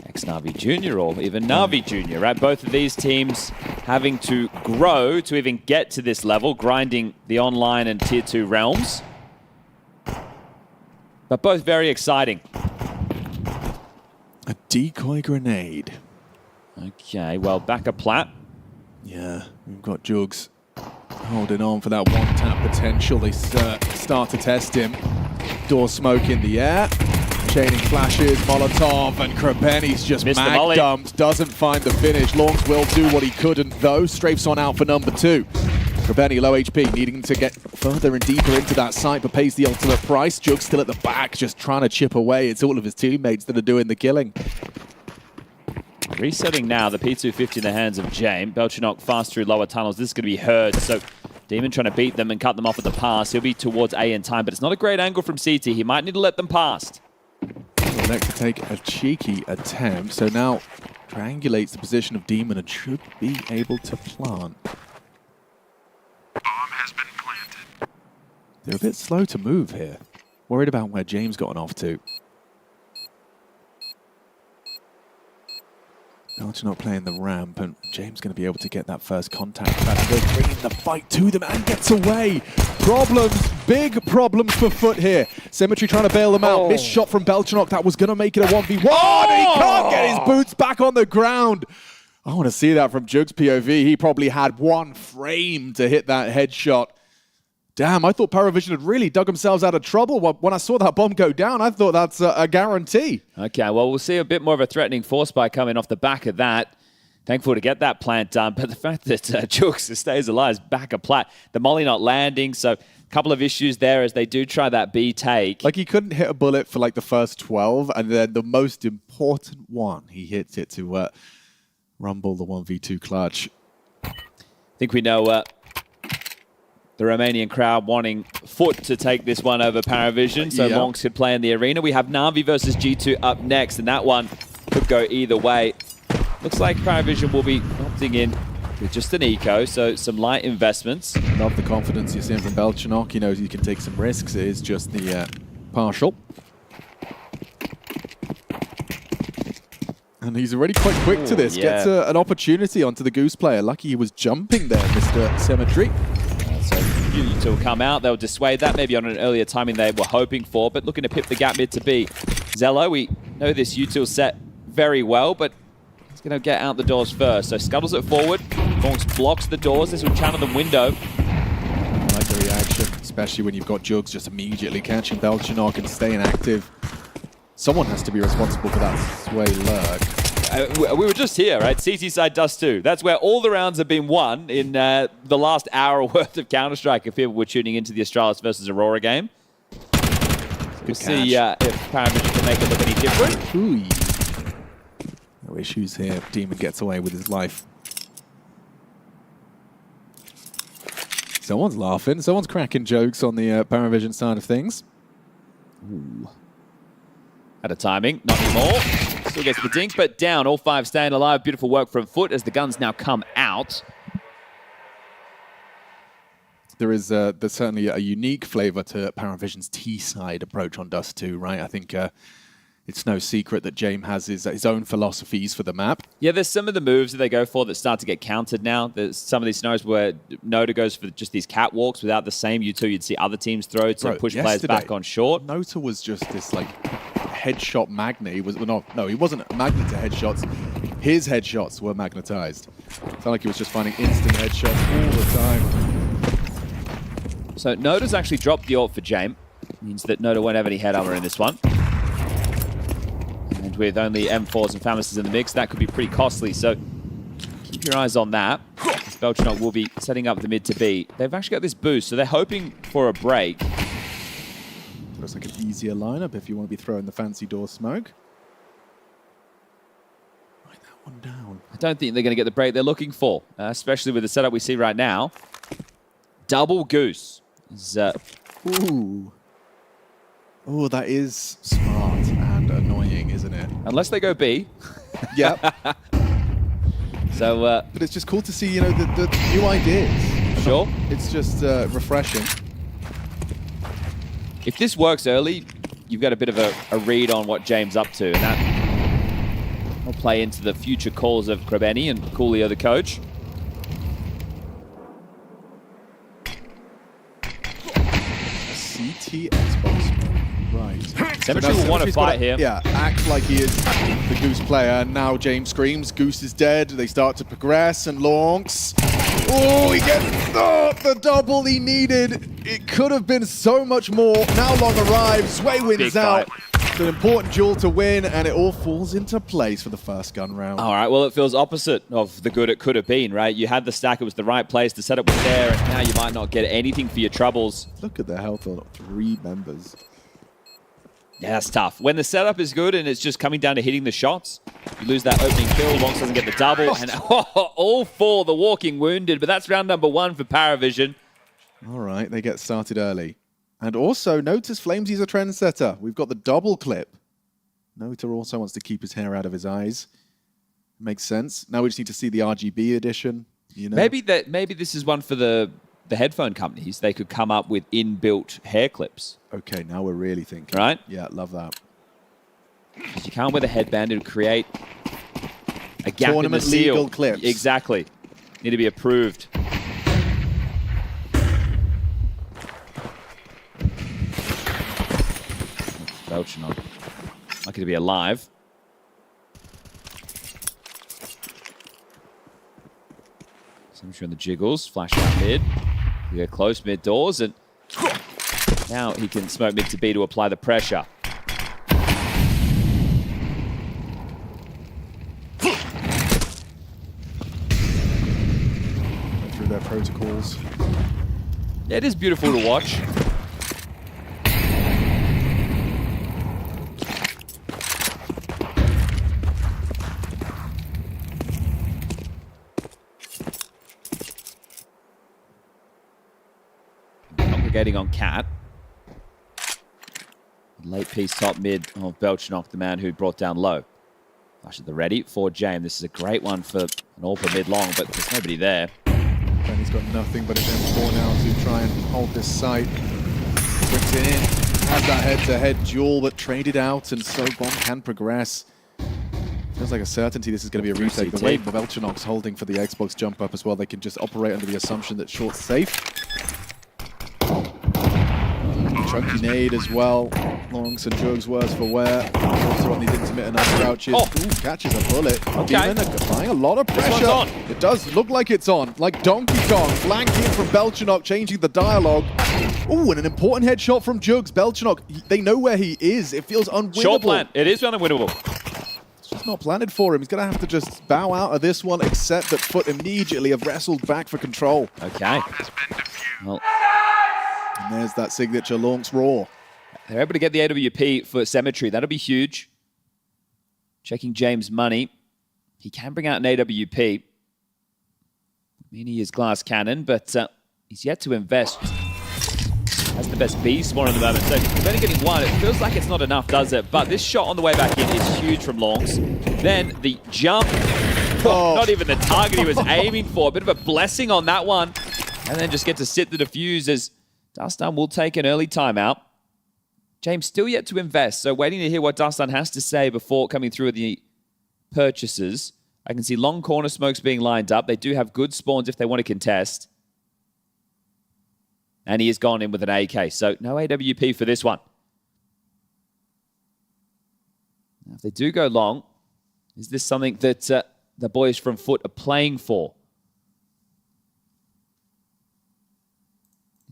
ex-Na'Vi Junior or even Na'Vi Junior, right? Both of these teams having to grow to even get to this level, grinding the online and tier 2 realms. But both very exciting. A decoy grenade. Okay, well, back a plat. Yeah, we've got Jugs holding on for that one-tap potential. They start to test him. Door smoke in the air. Chaining flashes, Molotov, and Krabeni's just mag dumped. Doesn't find the finish. Longs will do what he couldn't, though. Strafes on out for number 2. Krabeni, low HP, needing to get further and deeper into that site, but pays the ultimate price. Jug's still at the back, just trying to chip away. It's all of his teammates that are doing the killing. Resetting now, the P250 in the hands of James. Belchinok fast through lower tunnels. This is going to be heard, so Demon trying to beat them and cut them off at the pass. He'll be towards A in time, but it's not a great angle from CT. He might need to let them pass. Elect to take a cheeky attempt, so now triangulates the position of Demon and should be able to plant. Bomb has been planted. They're a bit slow to move here. Worried about where James got off to. Belcher not playing the ramp, and James going to be able to get that first contact. That's bringing the fight to them and gets away. Problems, big problems for FUT here. Symmetry trying to bail them out. Missed shot from Belchinok. That was going to make it a 1v1. He can't get his boots back on the ground. I want to see that from Jug's POV. He probably had one frame to hit that headshot. Damn, I thought PARIVISION had really dug themselves out of trouble. When I saw that bomb go down, I thought that's a guarantee. Okay, well, we'll see a bit more of a threatening force spike coming off the back of that. Thankful to get that plant done, but the fact that Jugs stays alive is back a plat. The molly not landing, so a couple of issues there as they do try that B take. Like, he couldn't hit a bullet for like the first 12, and then the most important one, he hits it to rumble the 1v2 clutch. I think we know the Romanian crowd wanting FUT to take this one over PARIVISION, so Monks could play in the arena. We have Na'Vi versus G2 up next, and that one could go either way. Looks like PARIVISION will be opting in with just an eco, so some light investments. Love the confidence you're seeing from Belchinok. He knows he can take some risks. It is just the partial. And he's already quite quick to this. Gets an opportunity onto the Goose player. Lucky he was jumping there, Mr. Symmetry. So U2 will come out. They'll dissuade that maybe on an earlier timing they were hoping for, but looking to pip the gap mid to B. Zello, we know this U2 set very well, but he's going to get out the doors first. So scuttles it forward. Monks blocks the doors. This will channel them window. I like the reaction, especially when you've got Jugs just immediately catching Belchinok and staying active. Someone has to be responsible for that sway lurk. We were just here, right? CT side Dust 2. That's where all the rounds have been won in the last hour worth of Counter-Strike if people were tuning into the Astralis versus Aurora game. We'll see if PARIVISION can make it look any different. Ooh. No issues here. Demon gets away with his life. Someone's laughing. Someone's cracking jokes on the PARIVISION side of things. Ooh. Out of timing. Not anymore. Still gets the dink, but down. All 5 staying alive. Beautiful work from FUT as the guns now come out. There's certainly a unique flavor to PARIVISION's T-side approach on Dust 2, right? I think it's no secret that James has his own philosophies for the map. Yeah, there's some of the moves that they go for that start to get countered now. There's some of these scenarios where Nota goes for just these catwalks without the same U2 you'd see other teams throw to push players back on short. Nota was just this like headshot magnet. He wasn't a magnet to headshots. His headshots were magnetized. It sounded like he was just finding instant headshots all the time. So Nota's actually dropped the ult for James. Means that Nota won't have any head armor in this one. And with only M4s and Famis's in the mix, that could be pretty costly. So keep your eyes on that. Belchinok will be setting up the mid to B. They've actually got this boost, so they're hoping for a break. Looks like an easier lineup if you want to be throwing the fancy door smoke. Write that one down. don't think they're going to get the break they're looking for, especially with the setup we see right now. Double Goose. Ooh. Oh, that is smart and annoying, isn't it? Unless they go B. Yep. So, but it's just cool to see, you know, the new ideas. Sure. It's just refreshing. If this works early, you've got a bit of a read on what James up to, and that will play into the future calls of Krebeni and Coolio, the coach. CT Xbox. Right. Cemetery will want to fight here. Yeah, act like he is the Goose player. And now James screams, Goose is dead. They start to progress, and Lonks. Oh, he gets the double he needed. It could have been so much more. Now Long arrives. Sway wins out. It's an important duel to win, and it all falls into place for the first gun round. All right, well, it feels opposite of the good it could have been, right? You had the stack, it was the right place, the setup was there, and now you might not get anything for your troubles. Look at the health of 3 members. Yeah, that's tough. When the setup is good and it's just coming down to hitting the shots, you lose that opening kill, Lonks doesn't get the double, and all 4 the walking wounded, but that's round number 1 for PARIVISION. All right, they get started early. And also, notice Flamesy's a trendsetter. We've got the double clip. Nota also wants to keep his hair out of his eyes. Makes sense. Now we just need to see the RGB edition. You know? Maybe this is one for the headphone companies. They could come up with inbuilt hair clips. Okay, now we're really thinking. Right? Yeah, love that. You can't wear the headband and create a gap Tournament in the seal. legal clips. Exactly. Need to be approved. Belchinok. Lucky to be alive. Symmetry on the jiggles. Flash out mid. We get close mid doors, and now he can smoke mid to B to apply the pressure. Through their protocols. Yeah, it is beautiful to watch. Congregating on Cat. Late piece top mid of Belchinok, the man who brought down low. Flash at the ready for James. This is a great one for an AWP mid long, but there's nobody there. And he's got nothing but his M4 now to try and hold this site. Puts it in. Has that head-to-head duel, but traded out, and so Bomb can progress. Feels like a certainty this is going to be a retake. The way Belchinok's holding for the Xbox jump up as well, they can just operate under the assumption that Short's safe. Chunky nade as well. Longs and Jugs worse for wear. Also on these intermittent crouches. Ooh, catches a bullet. Demon applying a lot of pressure. It does look like it's on. Like Donkey Kong. Flanking from Belchinok, changing the dialogue. Ooh, and an important headshot from Jugs. Belchinok, they know where he is. It feels unwinnable. Short plant. It is unwinnable. It's just not planted for him. He's going to have to just bow out of this one, except that FUT immediately have wrestled back for control. Okay. Well, and there's that signature Lonks roar. They're able to get the AWP for Cemetery. That'll be huge. Checking James' money. He can bring out an AWP. I mean, he is glass cannon, but he's yet to invest. Has the best B spawn at the moment. So he's only getting 1. It feels like it's not enough, does it? But this shot on the way back in is huge from Longs. Then the jump. Not even the target he was aiming for. A bit of a blessing on that one. And then just get to sit the defuse as Dastan will take an early timeout. James still yet to invest, so waiting to hear what Dastan has to say before coming through with the purchases. I can see long corner smokes being lined up. They do have good spawns if they want to contest. And he has gone in with an AK, so no AWP for this one. Now, if they do go long, is this something that the boys from FUT are playing for?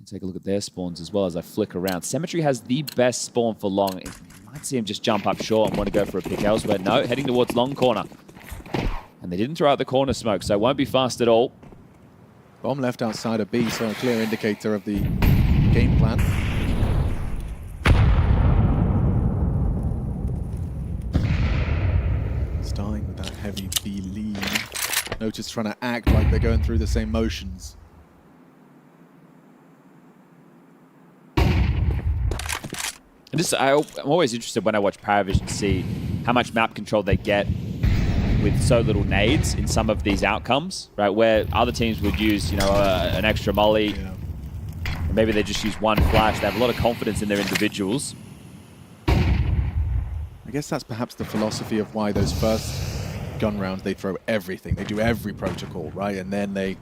Take a look at their spawns as well as I flick around. Cemetery has the best spawn for long. You might see him just jump up short and want to go for a pick elsewhere. No, heading towards long corner. And they didn't throw out the corner smoke, so it won't be fast at all. Bomb left outside of B, so a clear indicator of the game plan. Starting with that heavy B lead. Natus trying to act like they're going through the same motions. I'm always interested when I watch PARIVISION to see how much map control they get with so little nades in some of these outcomes, right? Where other teams would use, an extra molly. Yeah. Or maybe they just use one flash. They have a lot of confidence in their individuals. I guess that's perhaps the philosophy of why those first gun rounds, they throw everything. They do every protocol, right? And then they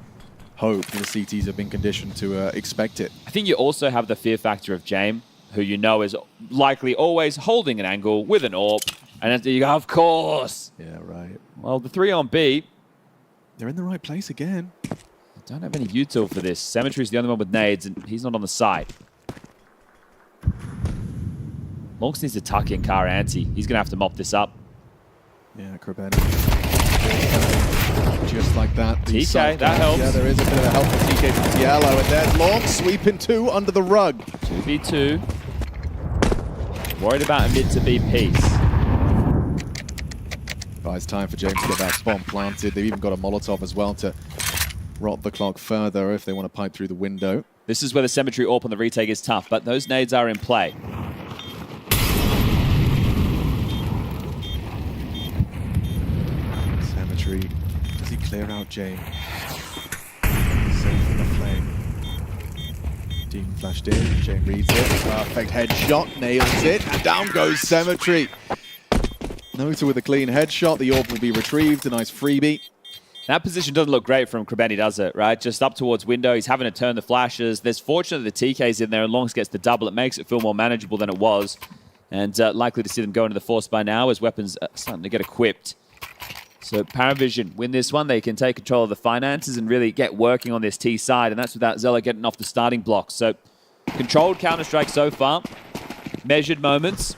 hope the CTs have been conditioned to expect it. I think you also have the fear factor of Jame, who is likely always holding an angle with an AWP. And then you go, of course. Yeah, right. Well, the 3 on B. They're in the right place again. I don't have any util for this. Symmetry's the only one with nades, and he's not on the side. Lonks needs to tuck in Car Anti. He's going to have to mop this up. Yeah, Krabeni. Just like that. TK, that helps. Yeah, there is a bit of a help for TK from Tiello. And there's Long sweeping 2 under the rug. 2v2. Worried about a mid to B piece. It's time for James to get that bomb planted. They've even got a Molotov as well to rot the clock further if they want to pipe through the window. This is where the Symmetry AWP on the retake is tough, but those nades are in play. Symmetry, does he clear out James? Safe from the flame. Demon flashed in, James reads it. Perfect headshot, nails it, and down goes Symmetry. Nota with a clean headshot. The AWP will be retrieved. A nice freebie. That position doesn't look great from Krabeni, does it? Right, just up towards window. He's having to turn the flashes. There's fortunate that the TK's in there and Longs gets the double. It makes it feel more manageable than it was. And likely to see them go into the force by now as weapons are starting to get equipped. So PARIVISION win this one. They can take control of the finances and really get working on this T side. And that's without Zella getting off the starting block. So controlled Counter-Strike so far. Measured moments.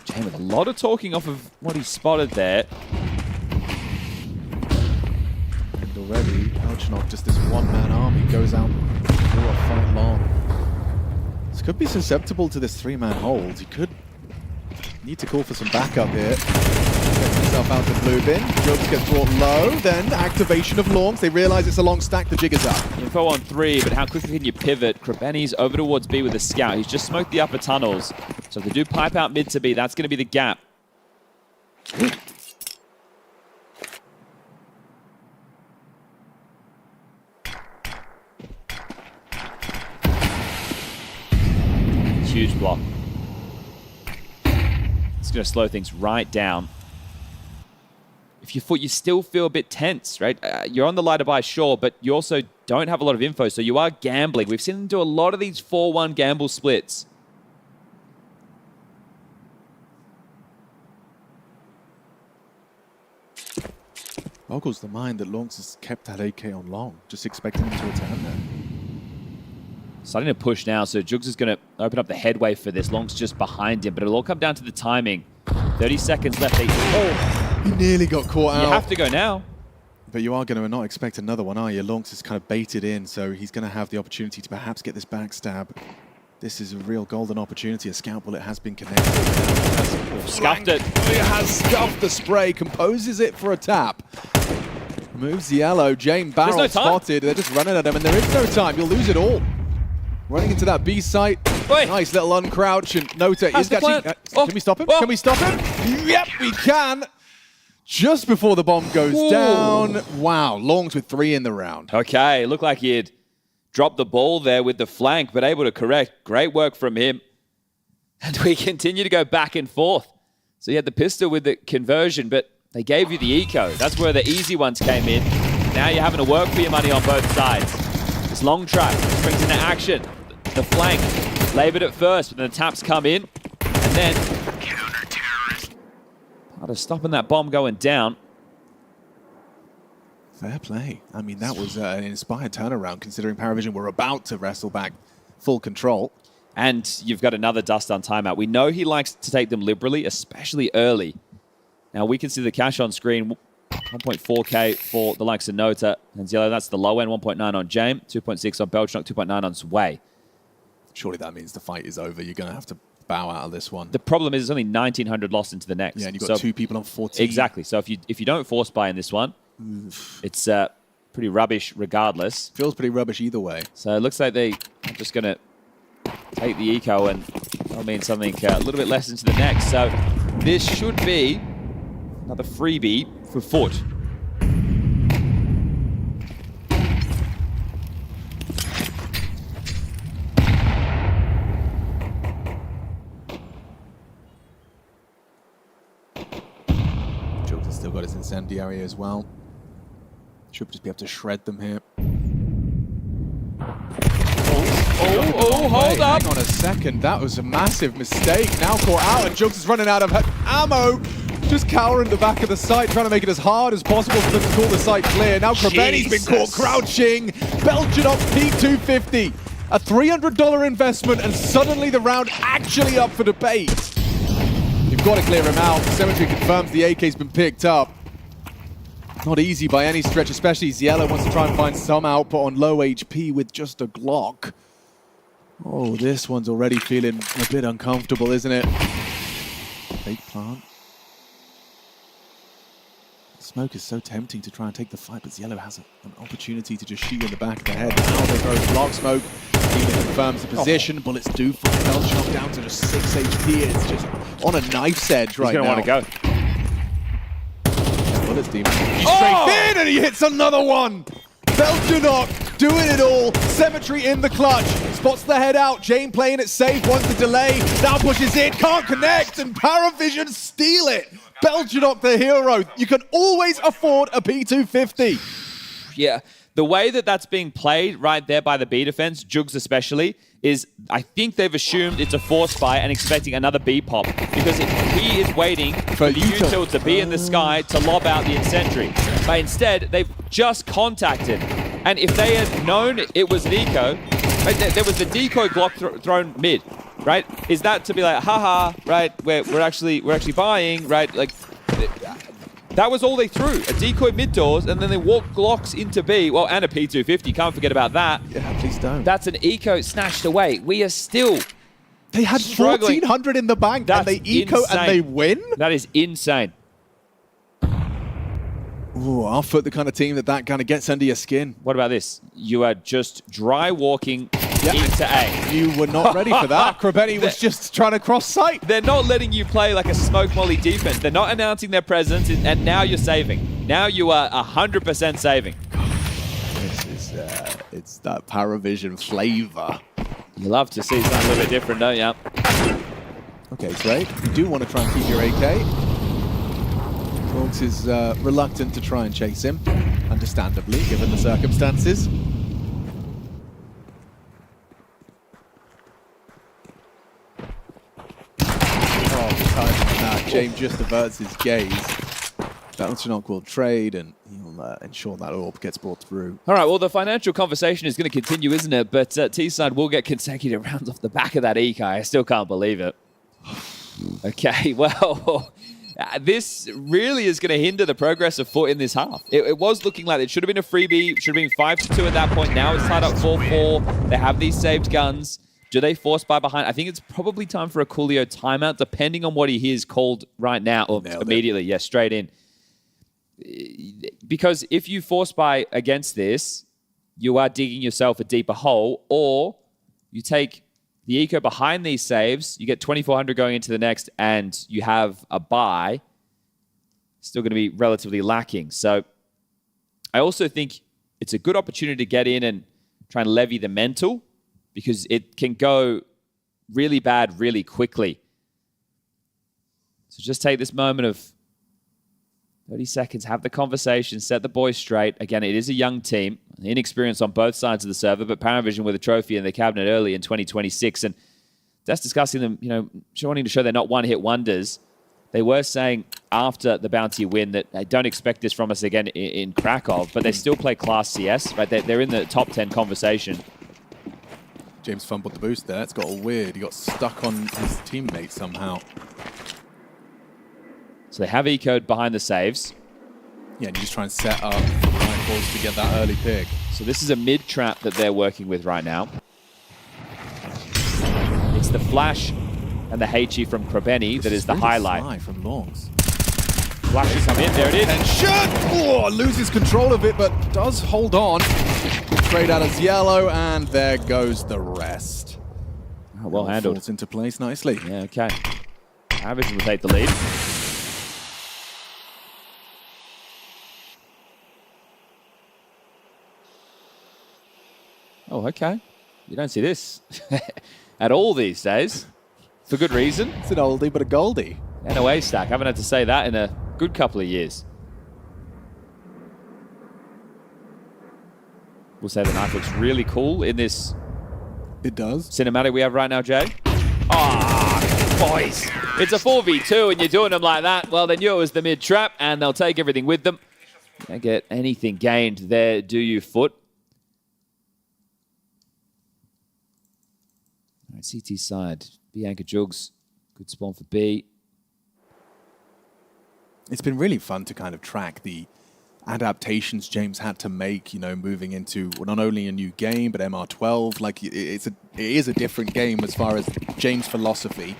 Jame with a lot of talking off of what he spotted there. And already, Alchinok, just this one-man army, goes out for a fight long. This could be susceptible to this 3-man hold. He could need to call for some backup here. Gets himself out of blue bin. Jugs gets brought low, then activation of Longs. They realize it's a long stack, the jig is up. Info on 3, but how quickly can you pivot? Krabeni's over towards B with a scout. He's just smoked the upper tunnels. So if they do pipe out mid to B, that's going to be the gap. Huge block. It's going to slow things right down. If you still feel a bit tense, right? You're on the ladder by sure, but you also don't have a lot of info, so you are gambling. We've seen them do a lot of these 4-1 gamble splits. Boggles the mind that Longs has kept that AK on long, just expecting him to return there. Starting to push now, so Jugs is going to open up the headway for this. Long's just behind him, but it'll all come down to the timing. 30 seconds left. He nearly got caught out. You have to go now. But you are going to not expect another one, are you? Longs is kind of baited in, so he's going to have the opportunity to perhaps get this backstab. This is a real golden opportunity. A scout bullet has been connected. Scuffed it. He has scuffed the spray, composes it for a tap. Moves the yellow. Jane Barrel spotted. They're just running at him, and there is no time. You'll lose it all. Running into that B site. Wait. Nice little uncrouch, and Nota is actually... Can we stop him? Can we stop him? Yep, we can. Just before the bomb goes down. Wow, Longs with 3 in the round. Okay, looked like he had dropped the ball there with the flank, but able to correct. Great work from him. And we continue to go back and forth. So he had the pistol with the conversion, but they gave you the eco. That's where the easy ones came in. Now you're having to work for your money on both sides. This long track springs into action. The flank, labored at first, but then the taps come in. And then part of stopping that bomb going down. Fair play. I mean, that was an inspired turnaround, considering PARIVISION were about to wrestle back full control. And you've got another Dust on timeout. We know he likes to take them liberally, especially early. Now, we can see the cash on screen. 1.4k for the likes of Nota and Zillow. That's the low end. 1.9 on Jame, 2.6 on Belchnok, 2.9 on Sway. Surely that means the fight is over. You're going to have to bow out of this one. The problem is it's only 1,900 lost into the next. Yeah, and you've got 2 people on 14. Exactly. So if you don't force buy in this one, it's pretty rubbish regardless. Feels pretty rubbish either way. So it looks like they are just going to take the eco and that'll mean something a little bit less into the next. So this should be another freebie for FUT. Joker's still got his incendiary as well. Should just be able to shred them here. Oh, hold up. Hang on a second. That was a massive mistake. Now caught out, and Jugs is running out of ammo. Just cowering the back of the site, trying to make it as hard as possible for them to call the site clear. Now Krabeni's been caught crouching. Belgian up P250. A $300 investment, and suddenly the round actually up for debate. You've got to clear him out. Cemetery confirms the AK's been picked up. Not easy by any stretch, especially as Yellow wants to try and find some output on low HP with just a Glock. Oh, this one's already feeling a bit uncomfortable, isn't it? Fake plant. Smoke is so tempting to try and take the fight, but Yellow has an opportunity to just shoot you in the back of the head. Now they throw Glock smoke. Even confirms the position. Bullets do fall. Belchnock down to just 6 HP. It's just on a knife's edge right now. He's going to want to go. Bullets demon. Straight in, and he hits another one. Belchnock doing it all. Cemetery in the clutch. Spots the head out. Jane playing it safe. Wants the delay. Now pushes in. Can't connect. And PARIVISION steal it. Belchnock the hero. You can always afford a P250. Yeah. The way that that's being played right there by the B defense, Jugs especially, is I think they've assumed it's a force buy and expecting another B pop. Because he is waiting for the util to be in the sky to lob out the incendiary. But instead, they've just contacted. And if they had known it was an eco, right, there was the decoy Glock thrown mid, right? Is that to be like, haha, right? We're actually buying, right? Like, that was all they threw. A decoy mid doors, and then they walked Glocks into B. Well, and a P250. Can't forget about that. Yeah, please don't. That's an eco snatched away. We are still They had struggling. 1,400 in the bank, and they eco insane. and they win? That is insane. Ooh, I'll FUT the kind of team that kind of gets under your skin. What about this? You are just dry walking into A. You were not ready for that. Krabeni was just trying to cross site. They're not letting you play like a smoke molly defense. They're not announcing their presence, and now you're saving. Now you are 100% saving. This is, it's that PARIVISION flavor. You love to see something a little bit different, don't you? Okay, Slade, you do want to try and keep your AK. Hawks is reluctant to try and chase him, understandably, given the circumstances. Oh, the timing on that. James just averts his gaze. Belchnock will trade, and he'll ensure that orb gets brought through. All right, well, the financial conversation is going to continue, isn't it? But T-Side will get consecutive rounds off the back of that eco. I still can't believe it. Okay, well... this really is going to hinder the progress of FUT in this half. It was looking like it should have been a freebie, should have been 5-2 at that point. Now it's tied up 4-4. They have these saved guns. Do they force buy behind? I think it's probably time for a Coolio timeout, depending on what he hears called right now, or immediately. Yeah, straight in. Because if you force buy against this, you are digging yourself a deeper hole, or you take the eco behind these saves, you get 2,400 going into the next, and you have a buy, still going to be relatively lacking. So I also think it's a good opportunity to get in and try and levy the mental, because it can go really bad really quickly. So just take this moment of 30 seconds, have the conversation, set the boys straight. Again, it is a young team, inexperienced on both sides of the server, but PARIVISION with a trophy in the cabinet early in 2026. And that's discussing them, you know, wanting to show they're not one-hit wonders. They were saying after the Bounty win that they don't expect this from us again in Krakow, but they still play class CS, right? They're in the top 10 conversation. James fumbled the boost there. It's got all weird. He got stuck on his teammate somehow. So they have eco'd behind the saves. Yeah, and you just try and set up the right balls to get that early pick. So this is a mid trap that they're working with right now. It's the flash and the HE from Krabeni that is the highlight. From Longs. Flash has come in, there it is. And shot! Oh, loses control of it, but does hold on. Trade out as yellow, and there goes the rest. Oh, well handled. Falls into place nicely. Yeah, okay. PARIVISION will take the lead. Oh, okay. You don't see this at all these days. For good reason. It's an oldie, but a goldie. NOA stack. Haven't had to say that in a good couple of years. We'll say the knife looks really cool in this. It does. Cinematic we have right now, Jay. Ah, boys. It's a 4v2 and you're doing them like that. Well, they knew it was the mid trap and they'll take everything with them. Don't get anything gained there, do you, FUT? All right, CT side. Bianca Jugs. Good spawn for B. It's been really fun to kind of track the adaptations James had to make, you know, moving into not only a new game, but MR12. Like, it is a different game as far as James' philosophy.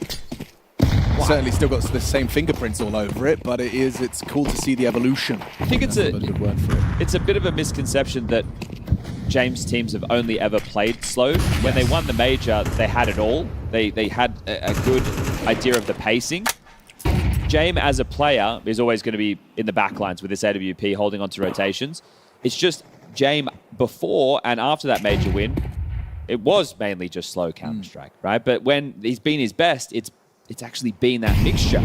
Wow. Certainly still got the same fingerprints all over it, but it's cool to see the evolution. I think it's a good word for it. It's a bit of a misconception that James teams have only ever played slow. When they won the major, they had it all. They had a good idea of the pacing. James, as a player, is always going to be in the backlines with this AWP, holding on to rotations. It's just James before and after that major win, it was mainly just slow Counter-Strike, right? But when he's been his best, it's actually been that mixture.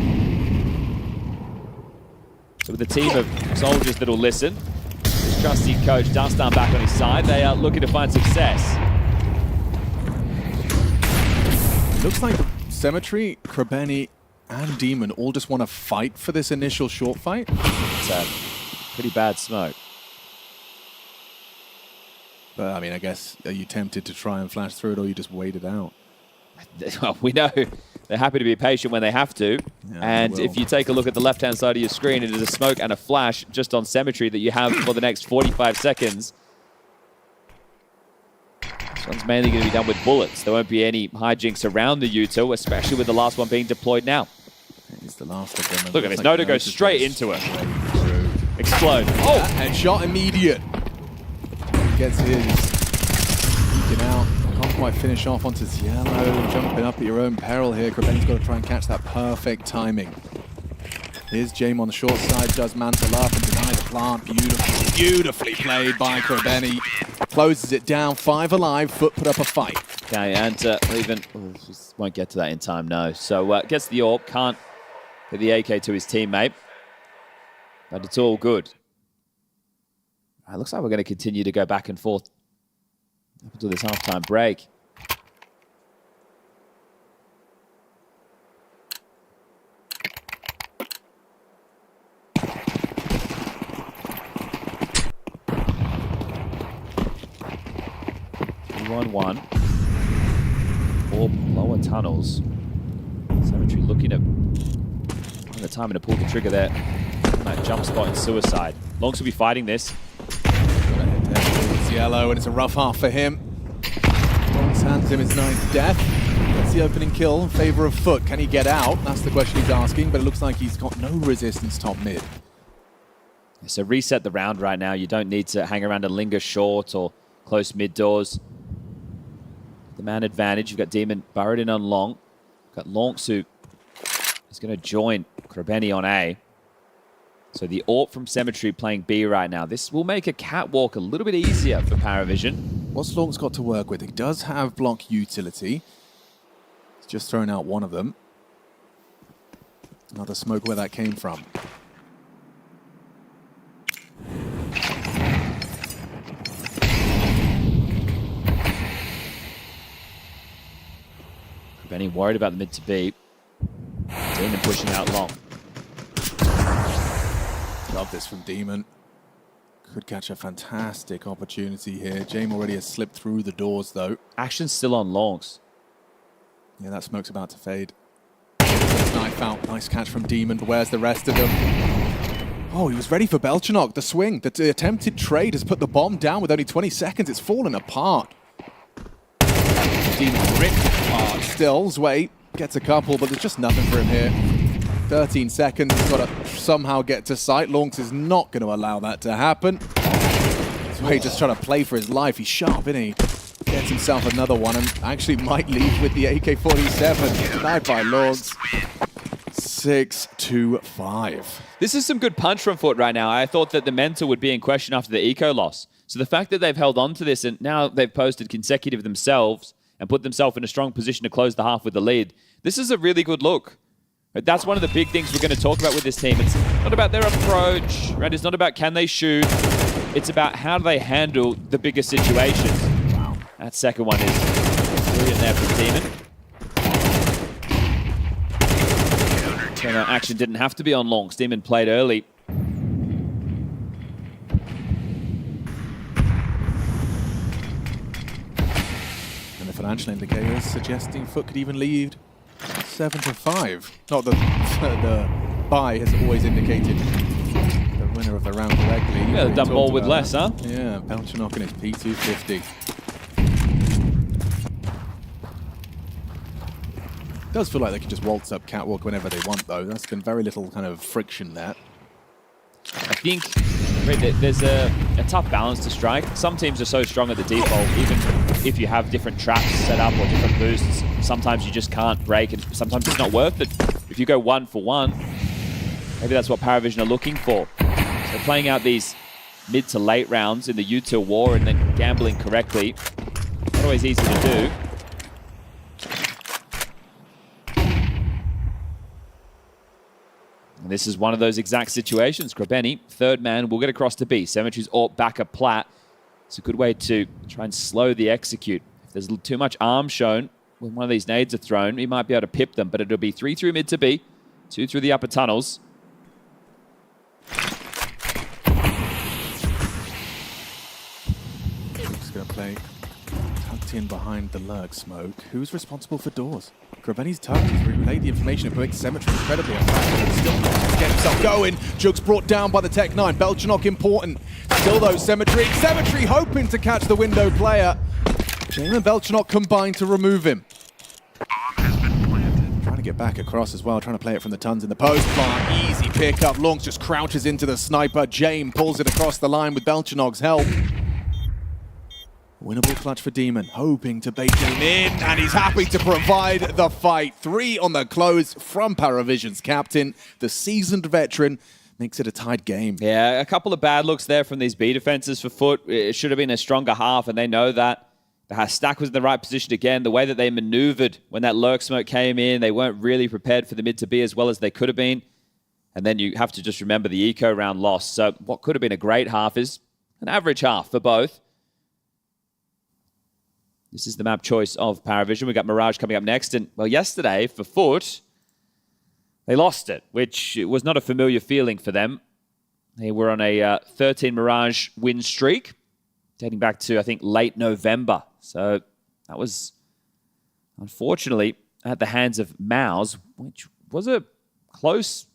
So with a team of soldiers that'll listen, his trusty coach Dustin back on his side, they are looking to find success. It looks like Cemetery, Krabeni, and Demon all just want to fight for this initial short fight. It's a pretty bad smoke. But I mean, I guess, are you tempted to try and flash through it, or you just wait it out? Well, we know they're happy to be patient when they have to. Yeah, and if you take a look at the left-hand side of your screen, it is a smoke and a flash just on Cemetery that you have for the next 45 seconds. This one's mainly going to be done with bullets. There won't be any hijinks around the U2, especially with the last one being deployed now. It's the last of them. Look at this. Noda goes straight into it. Explode. Oh! Headshot immediate. Gets his. Peeking out. Can't quite finish off onto Yellow. Jumping up at your own peril here. Krabeni's got to try and catch that perfect timing. Here's James on the short side. Does mantle up and deny the plant. Beautifully played by Krabeni. Closes it down. 5 alive. FUT put up a fight. Okay, and even won't get to that in time, no. So gets the AWP, can't hit the AK to his teammate, but it's all good. It looks like we're going to continue to go back and forth up until this halftime break. One. Or lower tunnels. Cemetery looking at the timing to pull the trigger there. That jump spot in suicide. Longs will be fighting this. It's Yellow, and it's a rough half for him. Longs hands him his 9th death. That's the opening kill in favor of FUT. Can he get out? That's the question he's asking, but it looks like he's got no resistance top mid. So reset the round right now. You don't need to hang around and linger short or close mid doors. The man advantage. You've got Demon burrowed in on long. Got Lonks who is going to join Krabeni on A. So the AWP from Cemetery playing B right now. This will make a catwalk a little bit easier for PARIVISION. What's Lonks got to work with? He does have block utility. He's just thrown out one of them. Another smoke where that came from. Krabeni worried about the mid to B. Demon pushing out long. Love this from Demon. Could catch a fantastic opportunity here. James already has slipped through the doors, though. Action's still on longs. Yeah, that smoke's about to fade. Knife out. Nice catch from Demon, but where's the rest of them? Oh, he was ready for Belchanok. The swing. The attempted trade has put the bomb down with only 20 seconds. It's fallen apart. Demon ripped it apart. Stills, wait. Gets a couple, but there's just nothing for him here. 13 seconds, he's got to somehow get to sight. Lonks is not going to allow that to happen. That's why he's just trying to play for his life. He's sharp, isn't he? Gets himself another one and actually might leave with the AK-47. Denied by Lonks. 6-5. This is some good punch from FUT right now. I thought that the mental would be in question after the eco loss. So the fact that they've held on to this and now they've posted consecutive themselves and put themselves in a strong position to close the half with the lead, this is a really good look. That's one of the big things we're going to talk about with this team. It's not about their approach, right? It's not about can they shoot. It's about how do they handle the bigger situations. Wow. That second one is brilliant there from Demon. Action didn't have to be on Lonks. Demon played early. And the financial indicators suggesting FUT could even lead 7-5. Not that the buy has always indicated the winner of the round correctly. Yeah, they've done more with less, huh? Yeah, Belchanok and his P250. Does feel like they can just waltz up catwalk whenever they want, though. That's been very little kind of friction there. I think there's a tough balance to strike. Some teams are so strong at the default, even if you have different traps set up or different boosts, sometimes you just can't break, and sometimes it's not worth it. If you go 1 for 1, maybe that's what PARIVISION are looking for. So playing out these mid to late rounds in the util war and then gambling correctly, not always easy to do. And this is one of those exact situations. Grabeni, third man, will get across to B. Symmetry's AWP back up plat. It's a good way to try and slow the execute. If there's too much arm shown when one of these nades are thrown, he might be able to pip them, but it'll be 3 through mid to B, 2 through the upper tunnels. Just going to play tucked in behind the lurk smoke. Who's responsible for doors? Grabeni's tucked. He's relayed the information. It makes Symmetry incredibly effective, but still not to get himself going. Jug's brought down by the Tech 9. Belchanok important. Still though, Symmetry hoping to catch the window player. Jalen and Belchanok combine to remove him. Trying to get back across as well, trying to play it from the tons in the post plant. Easy pickup. Lonks just crouches into the sniper. Jame pulls it across the line with Belchanok's help. Winnable clutch for Demon, hoping to bait him in, and he's happy to provide the fight. 3 on the close from PARIVISION's captain, the seasoned veteran, makes it a tied game. Yeah, a couple of bad looks there from these B defenses for FUT. It should have been a stronger half, and they know that. The stack was in the right position again. The way that they maneuvered when that lurk smoke came in, they weren't really prepared for the mid to B as well as they could have been. And then you have to just remember the eco round loss. So what could have been a great half is an average half for both. This is the map choice of PARIVISION. We've got Mirage coming up next. And, well, yesterday for FUT, they lost it, which was not a familiar feeling for them. They were on a 13 Mirage win streak, dating back to, I think, late November. So that was, unfortunately, at the hands of MOUZ, which was a close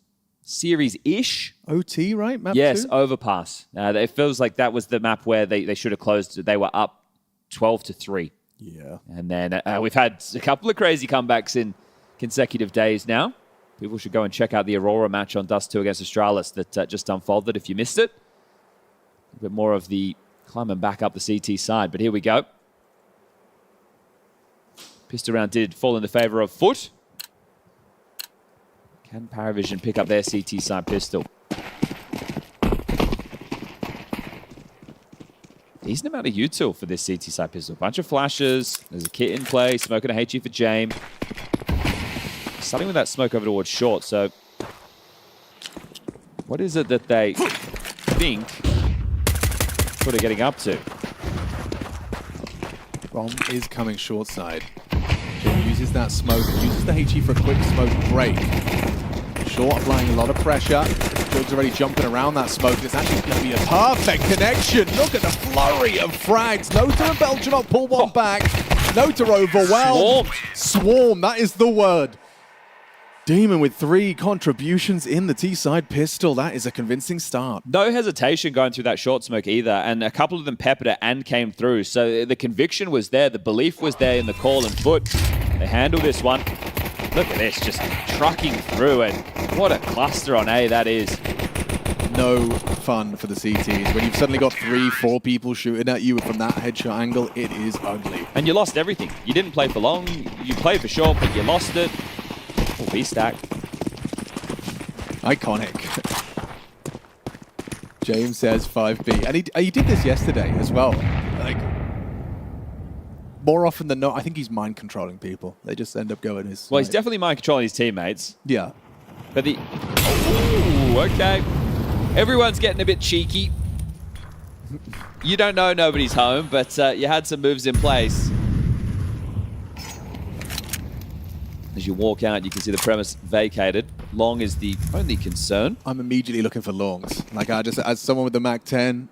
series-ish. OT, right? Map yes, 2? Overpass. It feels like that was the map where they should have closed. They were up 12-3. Yeah. And then we've had a couple of crazy comebacks in consecutive days now. People should go and check out the Aurora match on Dust 2 against Astralis that just unfolded if you missed it. A bit more of the climbing back up the CT side, but here we go. Pistol round did fall in the favor of FUT. Can PARIVISION pick up their CT side pistol? Decent amount of util for this CT side pistol. Bunch of flashes. There's a kit in play. Smoke and a HE for Jame. Starting with that smoke over towards short. So, what is it that they think FUT are getting up to? Rom is coming short side. Jame uses that smoke and uses the HE for a quick smoke break. Short applying a lot of pressure. Jug's already jumping around that smoke. It's actually going to be a perfect connection. Look at the flurry of frags. Nota and Belchanok pull one back. Nota overwhelmed. Swarm, that is the word. Demon with 3 contributions in the T-side pistol. That is a convincing start. No hesitation going through that short smoke either, and a couple of them peppered it and came through. So the conviction was there, the belief was there in the call, and FUT, they handle this one. Look at this, just trucking through, and what a cluster on A that is. No fun for the CTs. When you've suddenly got 3-4 people shooting at you from that headshot angle, it is ugly. And you lost everything. You didn't play for long. You played for short, but you lost it. Oh, B-stack. Iconic. James says 5B. And he did this yesterday as well. Like, more often than not, I think he's mind controlling people. They just end up going his... Well, he's definitely mind controlling his teammates. Yeah. But the... Ooh, okay. Everyone's getting a bit cheeky. You don't know nobody's home, but you had some moves in place. As you walk out, you can see the premise vacated. Long is the only concern. I'm immediately looking for longs. Like, as someone with the MAC-10,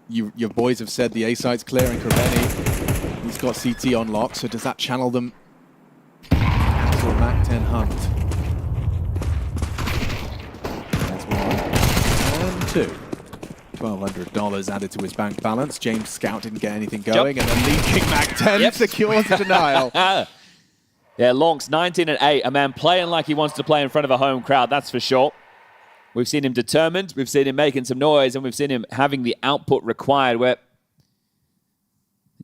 your boys have said the A site's clear in Kraveni. He's got CT on lock, so does that channel them to a MAC-10 hunt? That's one. And two. $1,200 added to his bank balance. James Scout didn't get anything going, and a leaking MAC-10 secures the denial. Yeah, Lonks, 19 and 8. A man playing like he wants to play in front of a home crowd, that's for sure. We've seen him determined, we've seen him making some noise, and we've seen him having the output required where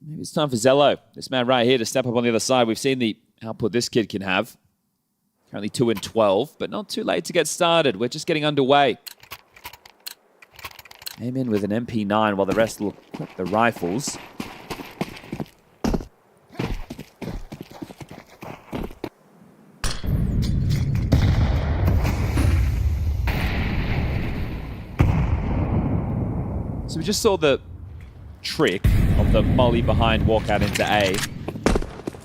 maybe it's time for Zello, this man right here, to step up on the other side. We've seen the output this kid can have. Currently 2 and 12, but not too late to get started. We're just getting underway. Aim in with an MP9 while the rest will equip the rifles. So we just saw the trick of the molly behind walkout into A.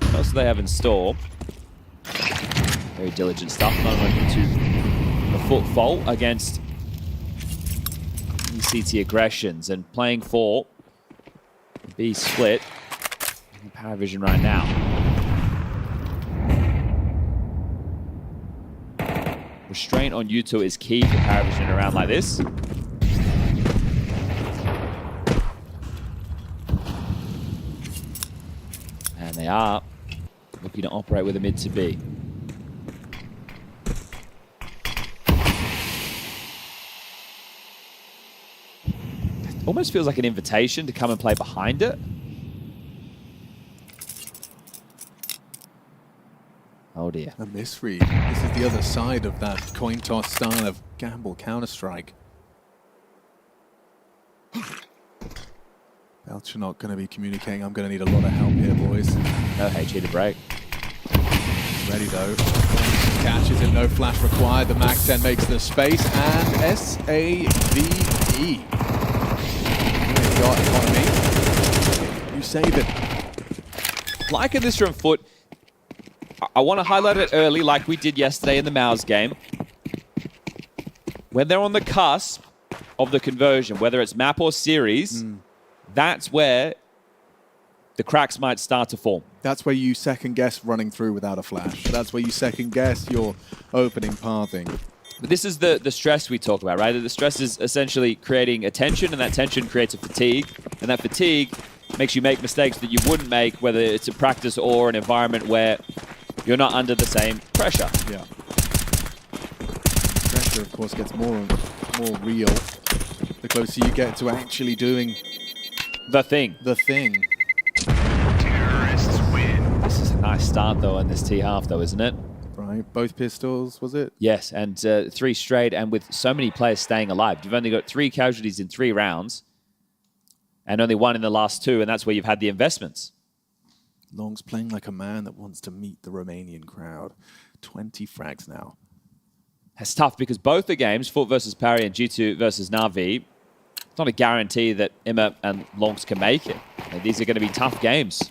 What else do they have in store? Very diligent stuff. Not looking to a foot fault against CT aggressions and playing for B split. PARIVISION right now. Restraint on U2 is key for PARIVISION around like this. And they are looking to operate with a mid to B. Almost feels like an invitation to come and play behind it. Oh dear. A misread. This is the other side of that coin toss style of gamble Counter-Strike. Belcher not going to be communicating. I'm going to need a lot of help here, boys. No HE to break. Ready though. Catches him, no flash required. The MAC-10 makes the space, and SAVE. Got economy. You save it. Liking this from FUT. I want to highlight it early like we did yesterday in the MOUZ game. When they're on the cusp of the conversion, whether it's map or series, that's where the cracks might start to form. That's where you second guess running through without a flash. That's where you second guess your opening pathing. But this is the stress we talk about, right? The stress is essentially creating a tension, and that tension creates a fatigue. And that fatigue makes you make mistakes that you wouldn't make, whether it's a practice or an environment where you're not under the same pressure. Yeah. Pressure, of course, gets more real the closer you get to actually doing the thing. The thing. Terrorists win. This is a nice start, though, in this T-half, though, isn't it? Right, both pistols, was it? Yes, and 3 straight, and with so many players staying alive. You've only got 3 casualties in 3 rounds, and only 1 in the last 2, and that's where you've had the investments. Long's playing like a man that wants to meet the Romanian crowd. 20 frags now. That's tough, because both the games, FUT versus Pari and G2 versus Na'Vi, it's not a guarantee that Imma and Longs can make it. And these are going to be tough games.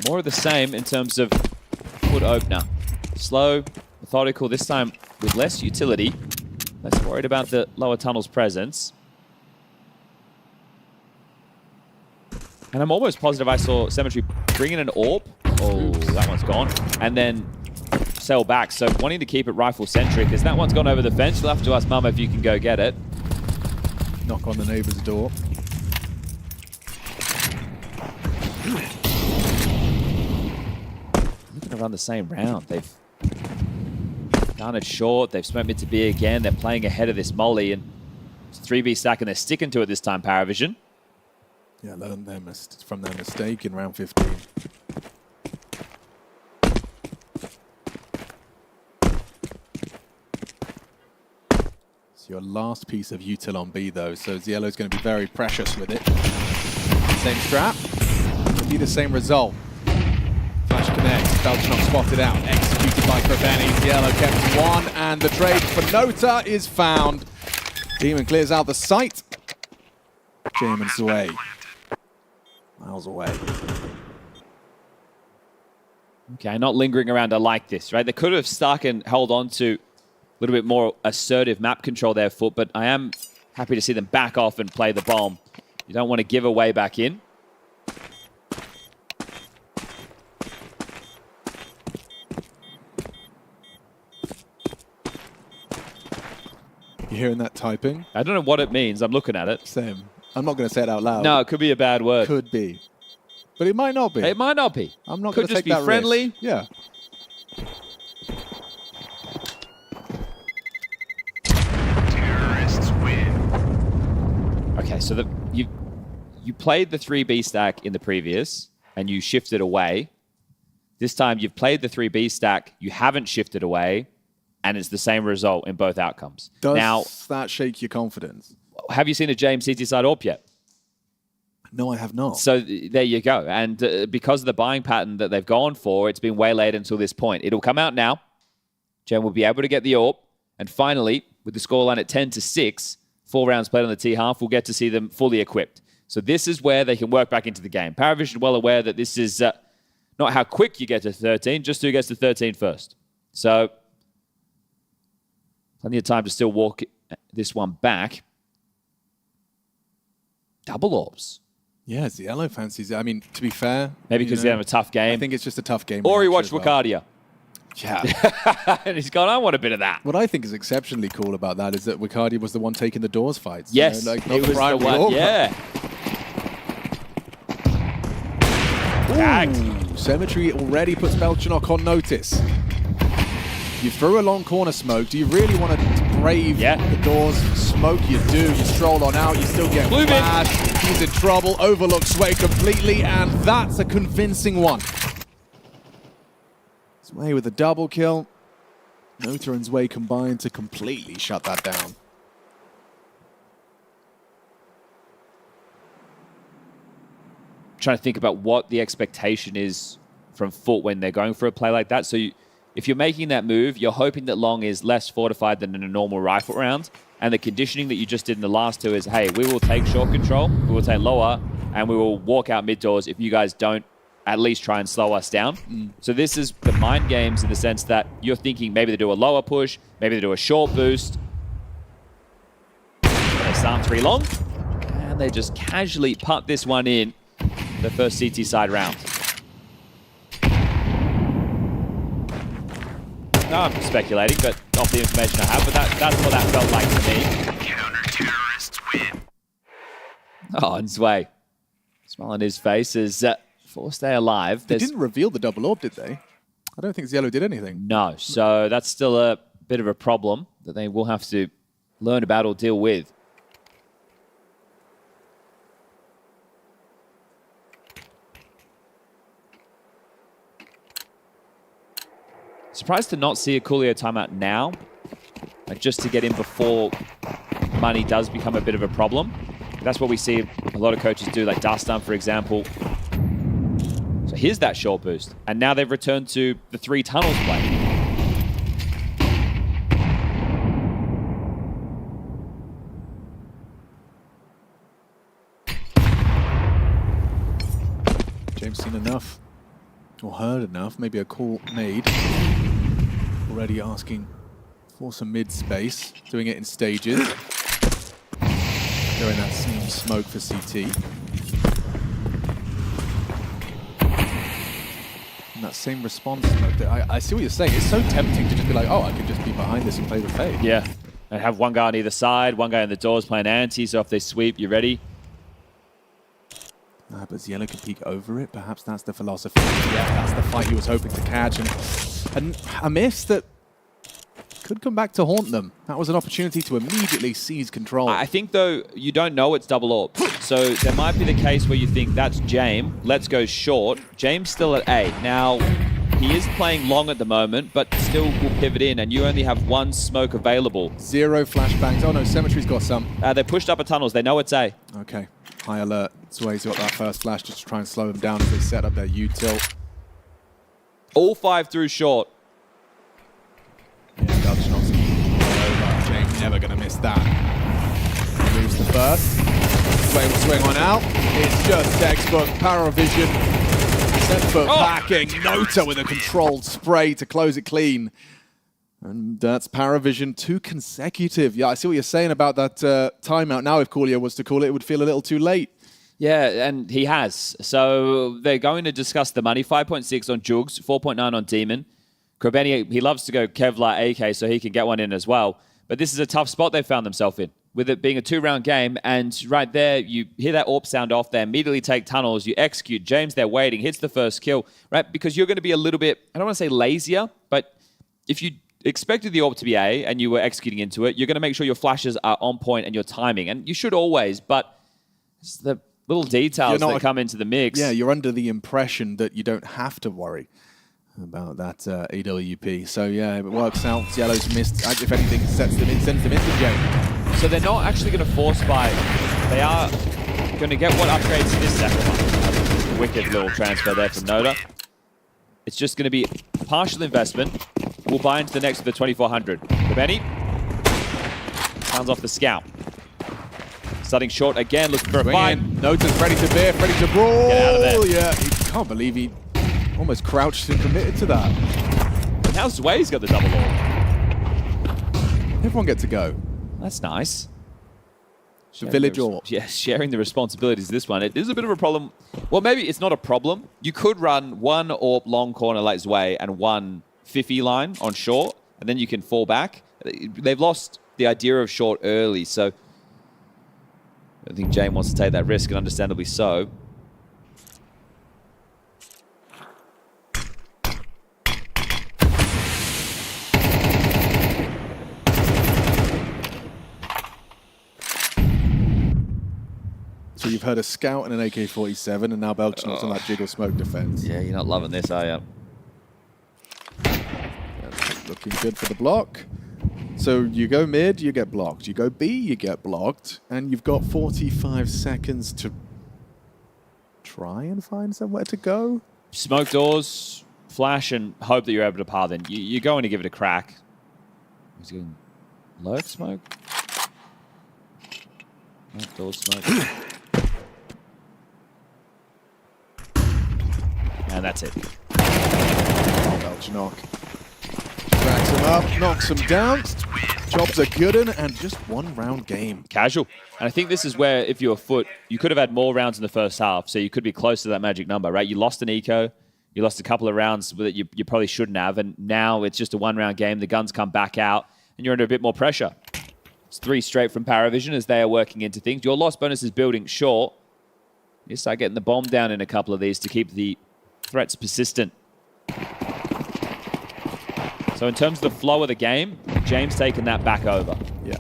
More of the same in terms of FUT opener. Slow, methodical, this time with less utility. Less worried about the lower tunnel's presence. And I'm almost positive I saw Cemetery bring in an AWP. Oh, that one's gone. And then sail back, so wanting to keep it rifle-centric. As that one's gone over the fence, you'll have to ask Mama if you can go get it. Knock on the neighbor's door. They're going to run the same round. They've done it short. They've smoked mid to B again. They're playing ahead of this molly, and it's 3B stack, and they're sticking to it this time, PARIVISION. Yeah, learned from their mistake in round 15. It's your last piece of util on B, though, so Yellow's going to be very precious with it. Same strap. Could be the same result. Flash connects. Belchnok spotted out. Executed by Kravenis. Yellow kept one, and the trade for Nota is found. Demon clears out the site. Jamin's away. Miles away. Okay, not lingering around. I like this, right? They could have stuck and held on to a little bit more assertive map control there, FUT, but I am happy to see them back off and play the bomb. You don't want to give away back in. You hearing that typing? I don't know what it means. I'm looking at it. Same. I'm not going to say it out loud. No, it could be a bad word. Could be. But it might not be. It might not be. I'm not going to just take be that friendly. risk. Yeah. Terrorists win. Okay, so you played the 3B stack in the previous, and you shifted away. This time you've played the 3B stack, you haven't shifted away, and it's the same result in both outcomes. Does that shake your confidence? Have you seen a James City side AWP yet? No, I have not. So there you go. And because of the buying pattern that they've gone for, it's been waylaid until this point. It'll come out now. Jam will be able to get the AWP. And finally, with the scoreline at 10-6, 4 rounds played on the T half, we'll get to see them fully equipped. So this is where they can work back into the game. PARIVISION are well aware that this is not how quick you get to 13, just who gets to 13 first. So plenty of time to still walk this one back. Double AWPs. Yeah, it's the Yellow fancies. I mean, to be fair... Maybe because they have a tough game. I think it's just a tough game. Or he watched Wakadia. Yeah. And he's gone, I want a bit of that. What I think is exceptionally cool about that is that Wakadia was the one taking the doors fights. Yes, you know, like, he was the one, yeah. Ooh, Cemetery already puts Belchnok on notice. You threw a long corner smoke. Do you really want to brave the doors smoke? You do. You stroll on out. You still get flash. He's in trouble. Overlooks Sway completely, and that's a convincing one. Sway with a double kill. Nota and Sway combined to completely shut that down. Trying to think about what the expectation is from FUT when they're going for a play like that. So if you're making that move, you're hoping that long is less fortified than in a normal rifle round. And the conditioning that you just did in the last two is, hey, we will take short control, we will take lower, and we will walk out mid doors if you guys don't at least try and slow us down. So this is the mind games in the sense that you're thinking maybe they do a lower push, maybe they do a short boost. They start 3 long, and they just casually putt this one in the first CT side round. No, I'm speculating, but off the information I have, but that's what that felt like to me. Counter-terrorists win. Oh, and Sway. Smile on his face as forced stay alive. They didn't reveal the double AWP, did they? I don't think Yellow did anything. No, so that's still a bit of a problem that they will have to learn about or deal with. Surprised to not see a Coolio timeout now, just to get in before money does become a bit of a problem. That's what we see a lot of coaches do, like Dustin, for example. So here's that short boost. And now they've returned to the 3 tunnels play. James seen enough, or heard enough, maybe a call made. Already asking for some mid space, doing it in stages. They're in that same smoke for CT. And that same response mode. I see what you're saying. It's so tempting to just be like, oh, I can just be behind this and play with FaZe. Yeah. And have one guy on either side, one guy in the doors playing anti, so if they sweep, you're ready. But Yellow can peek over it. Perhaps that's the philosophy. Yeah, that's the fight he was hoping to catch. And a miss that could come back to haunt them. That was an opportunity to immediately seize control. I think, though, you don't know it's double AWP. So there might be the case where you think, that's James, let's go short. James still at A. Now, he is playing long at the moment, but still will pivot in, and you only have one smoke available. 0 flashbangs. Oh no, Symmetry's got some. They pushed upper tunnels. They know it's A. Okay. High alert. Sway's got that first flash just to try and slow them down as they set up their U-tilt. All 5 through short. Yeah, Belchnok's over. James never going to miss that. He moves the first. Sway will swing on out. It's just textbook PARIVISION. Set foot backing. Nota with a controlled spray to close it clean. And that's PARIVISION 2 consecutive. Yeah, I see what you're saying about that timeout. Now, if Coolio was to call it, it would feel a little too late. Yeah, and he has. So they're going to discuss the money. 5.6 on Jugs, 4.9 on Demon. Krabeni, he loves to go Kevlar AK so he can get one in as well. But this is a tough spot they found themselves in, with it being a 2-round game. And right there, you hear that AWP sound off. They immediately take tunnels. You execute. James, they're waiting. Hits the first kill, right? Because you're going to be a little bit, I don't want to say lazier, but if you expected the AWP to be A and you were executing into it, you're going to make sure your flashes are on point and your timing. And you should always, but it's the little details that come into the mix. Yeah, you're under the impression that you don't have to worry about that AWP. So yeah, if it works out, Yellow's missed. If anything, sends them into game. So they're not actually going to force fight. They are going to get what upgrades to this second one. Wicked little transfer there from Nota. It's just going to be partial investment. We'll buy into the next with the 2400. Krabeni sounds off the scout. Starting short again, looking for a fight. Nota's ready to bear, ready to brawl. Get out of there. Yeah, he can't believe he almost crouched and committed to that. And now Zway's got the double AWP. Everyone gets to go. That's nice. The village AWP. Yeah, sharing the responsibilities of this one. It is a bit of a problem. Well, maybe it's not a problem. You could run one AWP long corner like Zway and one Fifi line on short, and then you can fall back. They've lost the idea of short early, so I think James wants to take that risk, and understandably so. So you've heard a scout and an AK-47, and now Belchnok's on that jiggle smoke defense. Yeah, you're not loving this, are you? That's looking good for the block. So you go mid, you get blocked. You go B, you get blocked. And you've got 45 seconds to try and find somewhere to go. Smoke doors, flash, and hope that you're able to path in. You're going to give it a crack. He's going lurk smoke. Smoke doors, smoke. And that's it. Belchnok cracks him up, knocks him down. Jobs are good and just 1 round game. Casual. And I think this is where, if you're FUT, you could have had more rounds in the first half, so you could be close to that magic number, right? You lost an eco, you lost a couple of rounds that you probably shouldn't have, and now it's just a 1 round game. The guns come back out, and you're under a bit more pressure. It's 3 straight from PARIVISION as they are working into things. Your loss bonus is building short. You start getting the bomb down in a couple of these to keep the threats persistent. So in terms of the flow of the game, James taking that back over. Yeah.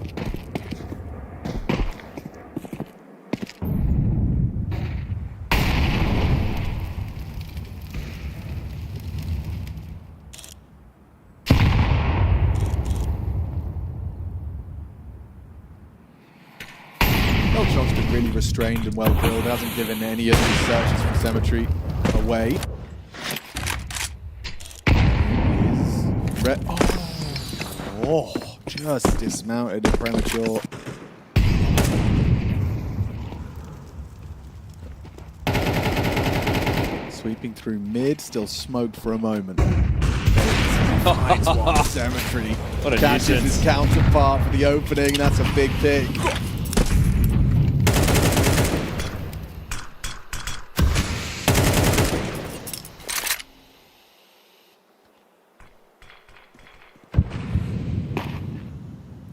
Belchnok's been really restrained and well drilled. Hasn't given any of these searches from Cemetery away. Oh, just dismounted and premature. Sweeping through mid, still smoked for a moment. Finds one Cemetery. What a catches nuisance. his counterpart for the opening. That's a big thing.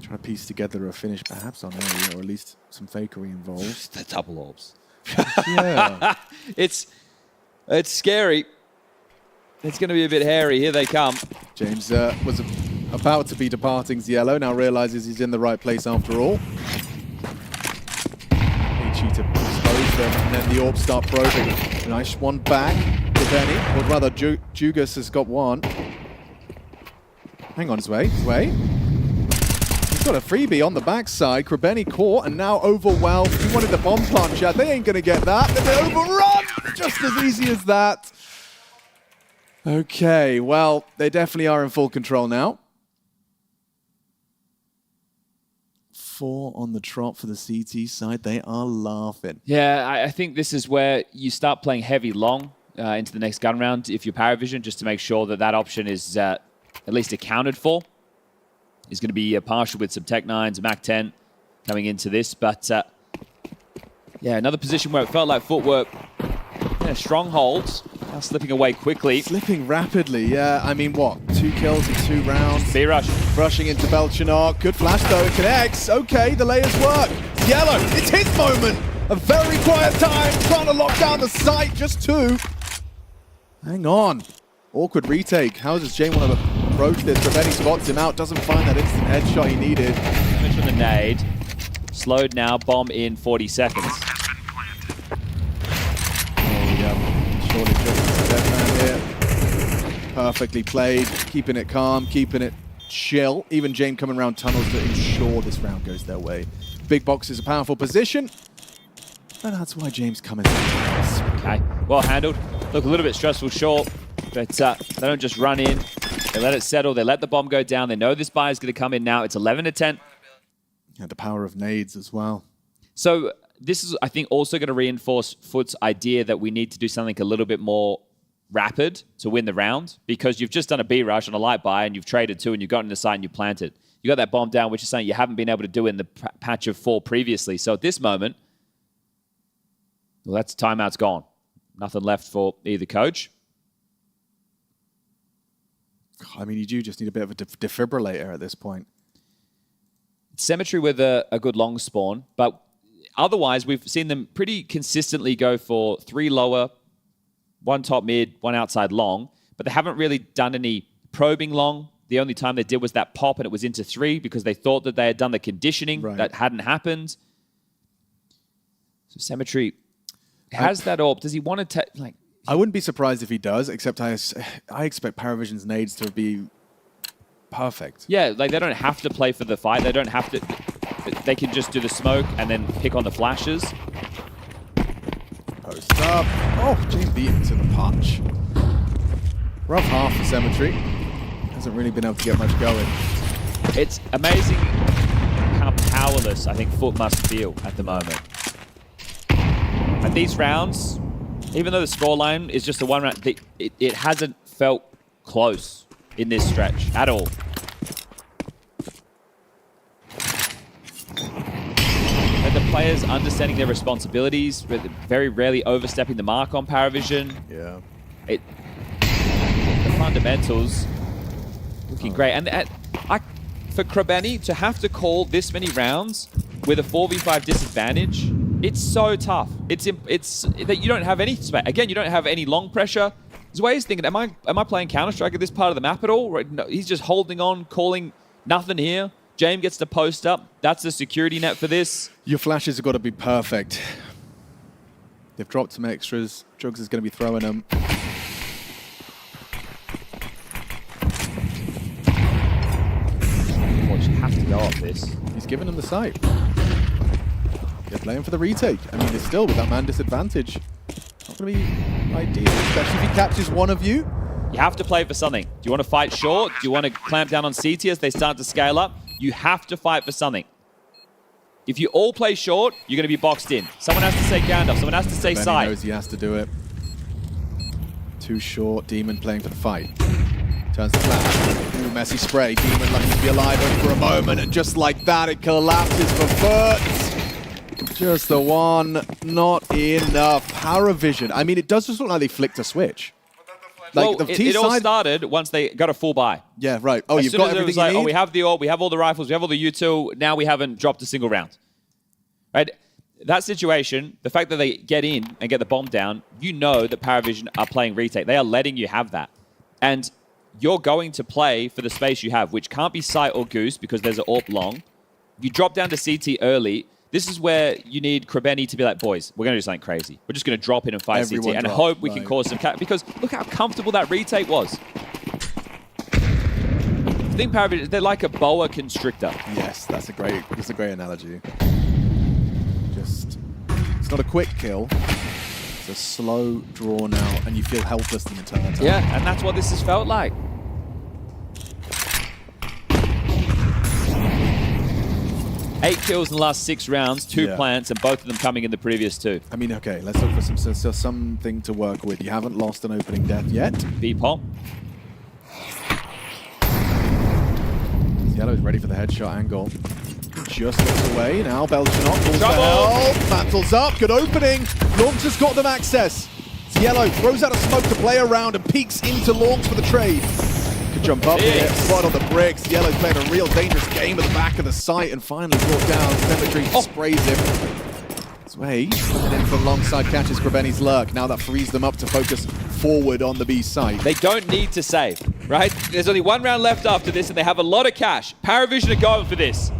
Trying to piece together a finish perhaps on A, or at least some fakery involved. The double orbs. Yeah. It's scary. It's going to be a bit hairy. Here they come. James was about to be departing's yellow, now realizes he's in the right place after all. Ichi to expose them, and then the orbs start probing. Nice one back to Benny, or rather Jugas has got one. Hang on, his way. He's got a freebie on the backside. Krabeni caught and now overwhelmed. He wanted the bomb plancher. They ain't going to get that. Then they overrun! Just as easy as that. Okay, well, they definitely are in full control now. 4 on the trot for the CT side. They are laughing. Yeah, I think this is where you start playing heavy long into the next gun round if you're PARIVISION, just to make sure that that option is at least accounted for. He's going to be partial with some Tech 9s, Mac 10 coming into this. But yeah, another position where it felt like footwork, strongholds, now slipping away quickly. Slipping rapidly, yeah. I mean, what? 2 kills in 2 rounds. B-rush. Rushing into Belchanok. Good flash, though. It connects. Okay, the layers work. Yellow, it's his moment. A very quiet time. Trying to lock down the site. Just 2. Hang on. Awkward retake. How does Jane want to approach this? Krabeni spots him out. Doesn't find that instant headshot he needed. Damage from the nade. Slowed now. Bomb in 40 seconds. Surely just dead man here. Perfectly played, keeping it calm, keeping it chill. Even Jane coming around tunnels to ensure this round goes their way. Big box is a powerful position, and that's why James coming. Okay, well handled. Look, a little bit stressful, short, but they don't just run in. They let it settle. They let the bomb go down. They know this buy is going to come in now. It's 11-10. Yeah, the power of nades as well. So this is, I think, also going to reinforce FUT's idea that we need to do something a little bit more rapid to win the round, because you've just done a B rush on a light buy and you've traded 2 and you've gotten the site and you planted. You got that bomb down, which is something you haven't been able to do in the patch of 4 previously. So at this moment, well, that's timeout's gone. Nothing left for either coach. I mean, you do just need a bit of a defibrillator at this point. Symmetry with a good long spawn, but otherwise, we've seen them pretty consistently go for 3 lower, 1 top mid, 1 outside long, but they haven't really done any probing long. The only time they did was that pop, and it was into 3 because they thought that they had done the conditioning. Right. That hadn't happened. So Symmetry has that orb. Does he want to like? I wouldn't be surprised if he does, except I expect PARIVISION's nades to be perfect. Yeah, like they don't have to play for the fight. They don't have to. They can just do the smoke and then pick on the flashes. Post up. Oh, James beaten to the punch. Rough half for Symmetry. Hasn't really been able to get much going. It's amazing how powerless I think FUT must feel at the moment. At these rounds, even though the scoreline is just a 1 round, it hasn't felt close in this stretch at all. The players understanding their responsibilities, but very rarely overstepping the mark on PARIVISION. Yeah. The fundamentals looking great. And for Krabeni to have to call this many rounds with a 4v5 disadvantage, it's so tough. It's that you don't have any space. Again, you don't have any long pressure. Zway's thinking, am I playing Counter-Strike at this part of the map at all? Right? No, he's just holding on, calling nothing here. James gets to post up. That's the security net for this. Your flashes have got to be perfect. They've dropped some extras. Jugs is going to be throwing them. Well, you have to go off this. He's giving them the site. They're playing for the retake. I mean, they're still with that man disadvantage. Not going to be ideal, especially if he catches one of you. You have to play for something. Do you want to fight short? Do you want to clamp down on CT as they start to scale up? You have to fight for something. If you all play short, you're going to be boxed in. Someone has to say Gandalf. Someone has to say side. He knows he has to do it. Too short. Demon playing for the fight. Turns the flash. Ooh, messy spray. Demon lucky to be alive only for a moment. And just like that, it collapses for FUT. Just the one. Not enough. PARIVISION. I mean, it does just look like they flicked a switch. Well, it all started once they got a full buy. Yeah, right. Oh, As you've soon got as it everything was like, you need? oh, we have the AWP, we have all the rifles, we have all the U2, now we haven't dropped a single round. Right? That situation, the fact that they get in and get the bomb down, you know that PARIVISION are playing retake. They are letting you have that. And you're going to play for the space you have, which can't be Sight or Goose because there's an AWP long. You drop down to CT early. This is where you need Krebeni to be like, boys, we're going to do something crazy. We're just going to drop in and fight Everyone CT and drop, hope we can cause some... Because look how comfortable that retake was. I think PARIVISION, they're like a boa constrictor. Yes, that's a great analogy. Just, it's not a quick kill. It's a slow, drawn out, and you feel helpless the entire time. Yeah, and that's what this has felt like. Eight kills in the last 6 rounds, 2 plants, and both of them coming in the previous 2. I mean, okay, let's look for something to work with. You haven't lost an opening death yet. B-pop. Yellow's ready for the headshot angle. Just looks away. Now Belgian calls for help. Mantles up. Good opening. Launch has got them access. It's Yellow throws out a smoke to play around and peeks into Launch for the trade. Could jump up here. Spot on the bricks. Yellow's playing a real dangerous game at the back of the site and finally brought down. Cemetery sprays him. Sway coming in from alongside, catches Krebeni's lurk. Now that frees them up to focus forward on the B site. They don't need to save, right? There's only 1 round left after this and they have a lot of cash. PARIVISION are going for this.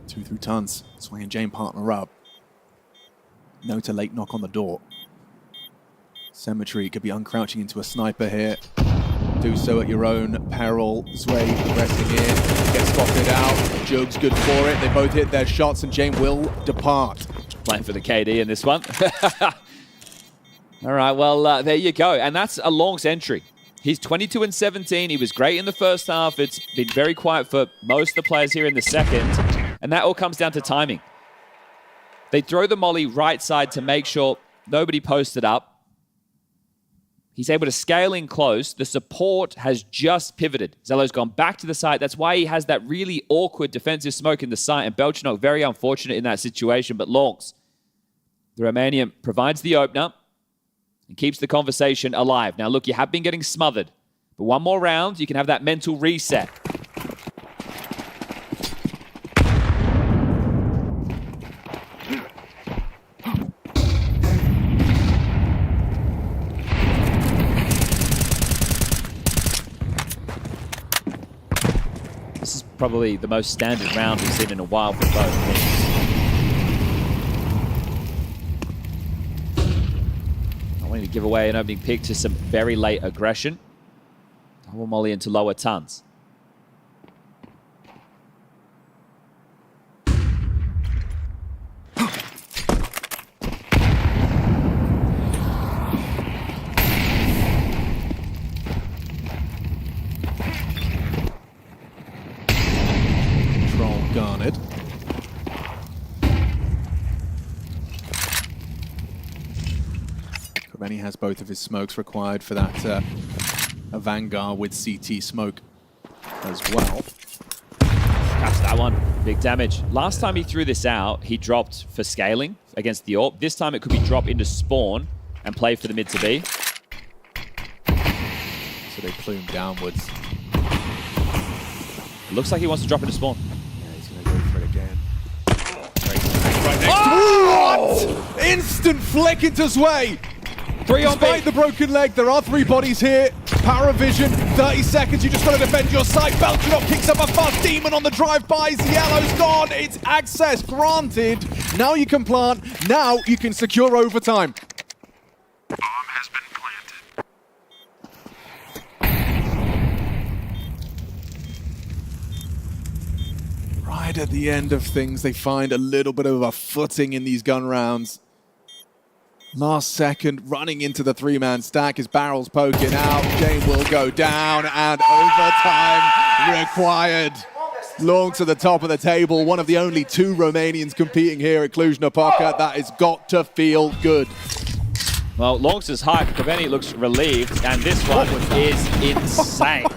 2 through tons. Sway and Jane partner up. No to late knock on the door. Cemetery could be uncrouching into a sniper here. Do so at your own peril. Sway progressing in. Gets spotted out. Jug's good for it. They both hit their shots and Jane will depart. Playing for the KD in this one. All right, well, there you go. And that's a Long's entry. He's 22 and 17. He was great in the first half. It's been very quiet for most of the players here in the second. And that all comes down to timing. They throw the molly right side to make sure nobody posted up. He's able to scale in close. The support has just pivoted. Zello's gone back to the site. That's why he has that really awkward defensive smoke in the site. And Belchinok, very unfortunate in that situation. But Longs, the Romanian, provides the opener and keeps the conversation alive. Now, look, you have been getting smothered. But 1 more round, you can have that mental reset. This is probably the most standard round we've seen in a while for both teams. Not wanting to give away an opening pick to some very late aggression. Double molly into lower tons. Garnered. Krebeni has both of his smokes required for that a Vanguard with CT smoke as well. Catch that one. Big damage. Last time he threw this out, he dropped for scaling against the AWP. This time it could be drop into spawn and play for the mid to B. So they plume downwards. It looks like he wants to drop into spawn. Oh! What? Instant flick into Sway. 3 on B. Despite the broken leg, there are 3 bodies here. PARIVISION, 30 seconds. You just got to defend your site. Belchinok picks up a fast demon on the drive-bys. Yellow's gone. It's access granted. Now you can plant. Now you can secure overtime. Bomb has been planted. Right at the end of things, they find a little bit of a footing in these gun rounds. Last second, running into the 3-man stack. His barrel's poking out. Jane will go down, and overtime required. Long to the top of the table. One of the only 2 Romanians competing here at Cluj-Napoca. That has got to feel good. Well, Longs is hyped. Krebeni looks relieved, and this one is insane.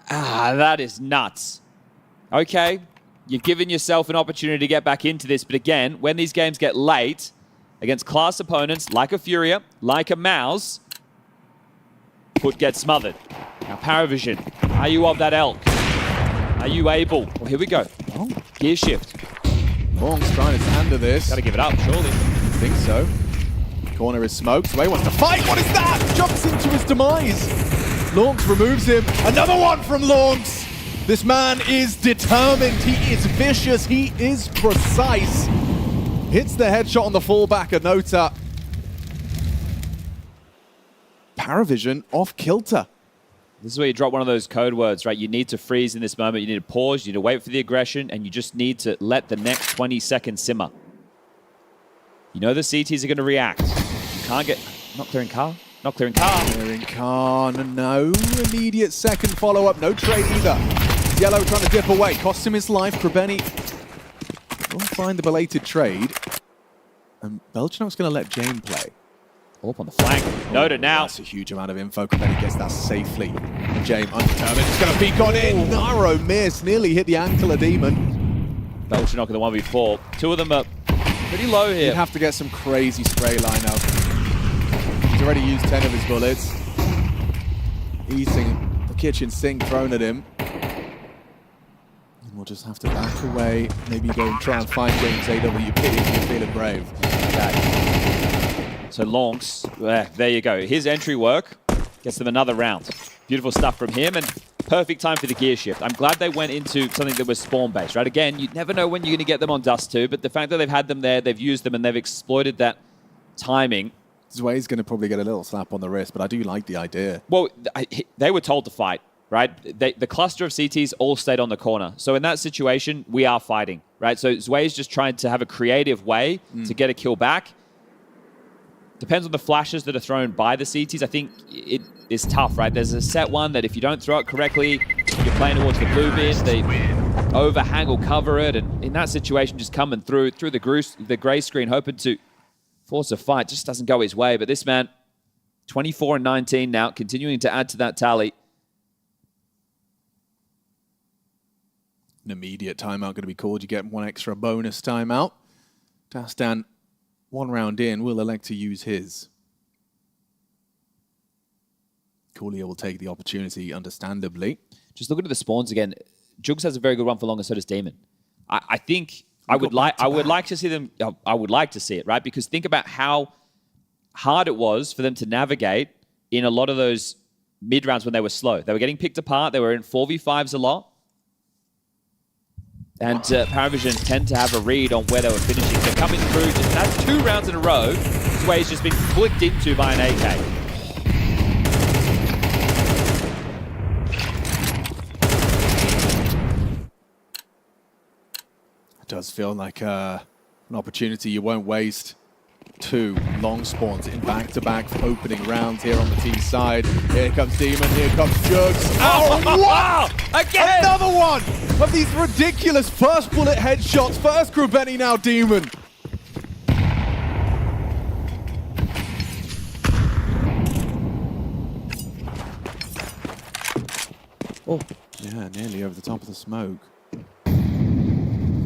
That is nuts. Okay, you've given yourself an opportunity to get back into this, but again, when these games get late, against class opponents like a FURIA, like a MOUZ, FUT gets smothered. Now PARIVISION, are you of that elk? Are you able? Well, here we go. Oh, gear shift. Long's trying to handle this. Gotta give it up, surely. I think so. Corner is smoked. Sway wants to fight. What is that? Jumps into his demise. Launch removes him. Another one from Launch. This man is determined. He is vicious. He is precise. Hits the headshot on the fallback of Nota. PARIVISION off kilter. This is where you drop one of those code words, right? You need to freeze in this moment. You need to pause. You need to wait for the aggression, and you just need to let the next 20 seconds simmer. You know the CTs are going to react. You can't get... Not clearing car. Not clearing car. Clearing car. No immediate second follow-up. No trade either. Yellow trying to dip away. Cost him his life. Krabeni will find the belated trade. And Belchinok's going to let Jane play. Up on the flank. Nota now. That's a huge amount of info. Krabeni gets that safely. Jane undetermined. It's going to peek on in. Narrow miss. Nearly hit the ankle of Demon. Belchinok in the 1v4. Two of them are pretty low here. He'd have to get some crazy spray lineup. He's already used 10 of his bullets. Eating the kitchen sink thrown at him. And we'll just have to back away. Maybe go and try and find James AWP if you're feeling brave. Okay. So Lonks, there you go. His entry work gets them another round. Beautiful stuff from him, and perfect time for the gear shift. I'm glad they went into something that was spawn-based, right? Again, you never know when you're going to get them on Dust 2, but the fact that they've had them there, they've used them, and they've exploited that timing. Zway's going to probably get a little slap on the wrist, but I do like the idea. Well, they were told to fight, right? The cluster of CTs all stayed on the corner. So in that situation, we are fighting, right? So Zway's just trying to have a creative way to get a kill back. Depends on the flashes that are thrown by the CTs. I think it is tough, right? There's a set one that if you don't throw it correctly, you're playing towards the blue bin, the overhang will cover it, and in that situation, just coming through the gray screen, hoping to force a fight, just doesn't go his way. But this man, 24 and 19 now, continuing to add to that tally. An immediate timeout going to be called. You get one extra bonus timeout. Dastan, 1 round in, will elect to use his. Coolio will take the opportunity, understandably. Just looking at the spawns again, Jugs has a very good run for long, and so does Demon. I think I would like to see them. I would like to see it, right? Because think about how hard it was for them to navigate in a lot of those mid rounds when they were slow. They were getting picked apart. They were in 4v5s a lot. And PARIVISION tend to have a read on where they were finishing. They're coming through. That's 2 rounds in a row. Sway's just been flicked into by an AK. It does feel like an opportunity you won't waste. 2 long spawns in back-to-back opening rounds here on the team side. Here comes Demon, here comes Jugs. Oh, wow! Again! Another one of these ridiculous first bullet headshots. First Krabeni, now Demon. Oh. Yeah, nearly over the top of the smoke.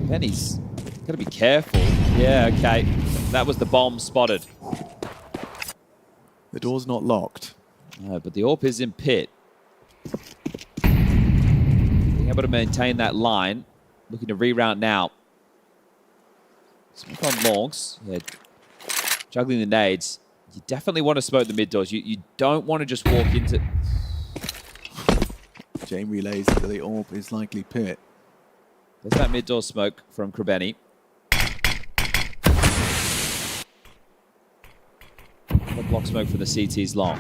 Benny's got to be careful. Yeah, okay. That was the bomb spotted. The door's not locked. No, but the AWP is in pit. Being able to maintain that line. Looking to reroute now. Smoke on longs. Yeah. Juggling the nades. You definitely want to smoke the mid doors. You don't want to just walk into... Jane relays that the AWP is likely pit. There's that mid door smoke from Krabeni. The block smoke for the CT's long.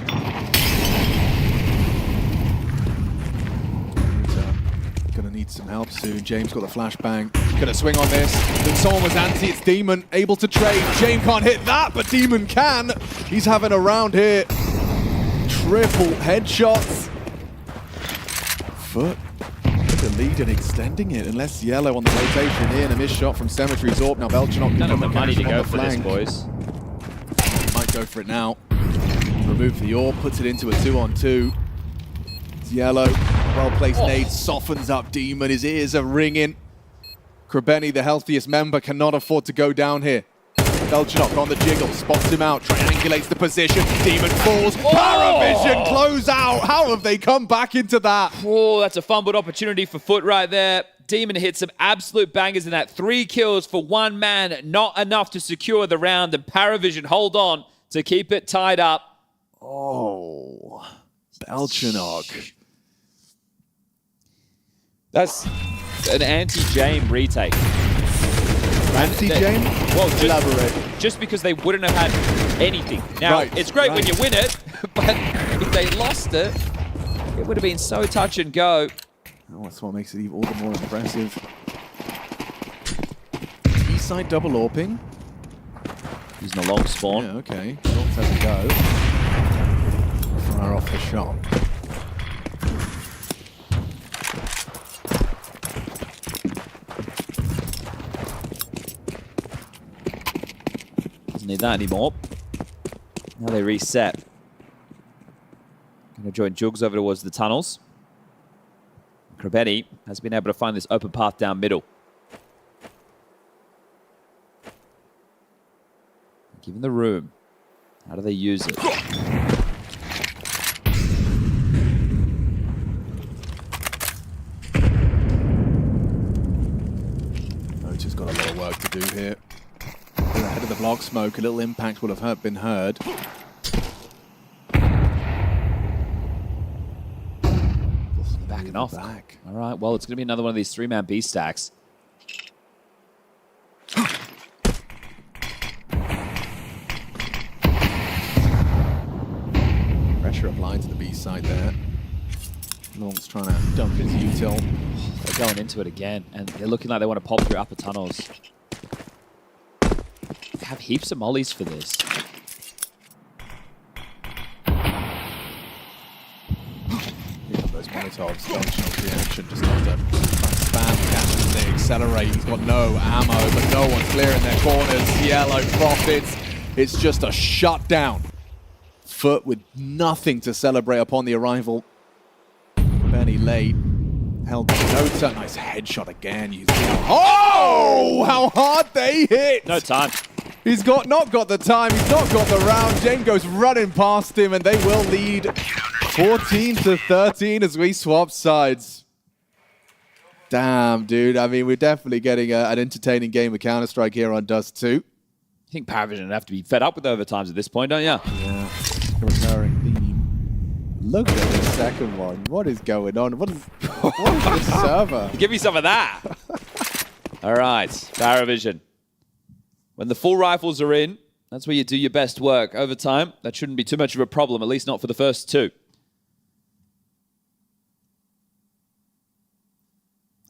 Gonna need some help soon. James got the flashbang. Gonna swing on this. Then someone was anti. It's Demon able to trade. James can't hit that, but Demon can. He's having a round here. Triple headshots. FUT the lead and extending it, unless Yellow on the rotation in. A missed shot from Cemetery's AWP. Now Belchinok none of the money to go for this, boys. Might go for it now. Remove the AWP, puts it into a 2-on-2. It's Yellow, well-placed nade, softens up Demon. His ears are ringing. Krabeni, the healthiest member, cannot afford to go down here. Belchinok on the jiggle, spots him out, triangulates the position, Demon falls, PARIVISION close out. How have they come back into that? Oh, that's a fumbled opportunity for FUT right there. Demon hit some absolute bangers in that. 3 kills for 1 man, not enough to secure the round, and PARIVISION hold on to keep it tied up. Oh, Belchinok. That's an anti-Jame retake. Anti-Jame? Well, elaborate. Just because they wouldn't have had anything. Now, Right, it's great right. when you win it, but if they lost it, it would have been so touch and go. Oh, that's what makes it all the more impressive. East side double AWPing. Using a long spawn. Yeah, okay. Let's have a go. Fire off the shot. Doesn't need that anymore. Now they reset. Going to join Jugs over towards the tunnels. Krabetti has been able to find this open path down middle. Given the room, how do they use it? Nota's got a lot of work to do here. Ahead of the block smoke, a little impact would have been heard. Backing off. Back. All right, well, it's going to be another one of these 3-man B stacks. Pressure applied to the B side there. Long's trying to dump his util. They're going into it again, and they're looking like they want to pop through upper tunnels. They have heaps of mollies for this. Those Molotovs, Belchinok reaction, just have to spam catch as they accelerate. He's got no ammo, but no one's clearing their corners. Yellow profits. It's just a shutdown. FUT with nothing to celebrate upon the arrival. Benny late. Held by Nota. Nice headshot again. Oh! How hard they hit! No time. He's not got the time. He's not got the round. Jane goes running past him, and they will lead 14-13 as we swap sides. Damn, dude. I mean, we're definitely getting an entertaining game of Counter-Strike here on Dust 2. I think PARIVISION have to be fed up with overtimes at this point, don't you? Yeah, a recurring theme. Look at the second one. What is going on? What is this server? Give me some of that. All right, PARIVISION. When the full rifles are in, that's where you do your best work. Over time, that shouldn't be too much of a problem, at least not for the first 2.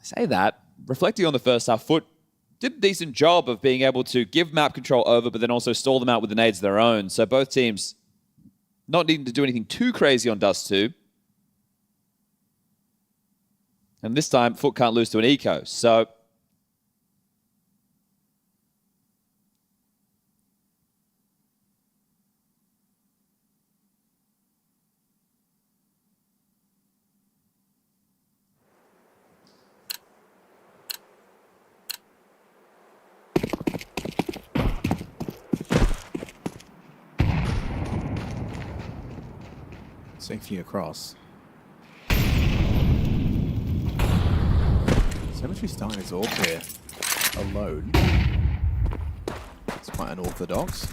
I say that, reflecting on the first half, FUT did a decent job of being able to give map control over, but then also stall them out with the nades of their own. So both teams not needing to do anything too crazy on Dust 2. And this time, FUT can't lose to an eco. So Safely across. Cemetery starting his AWP here alone. It's quite unorthodox.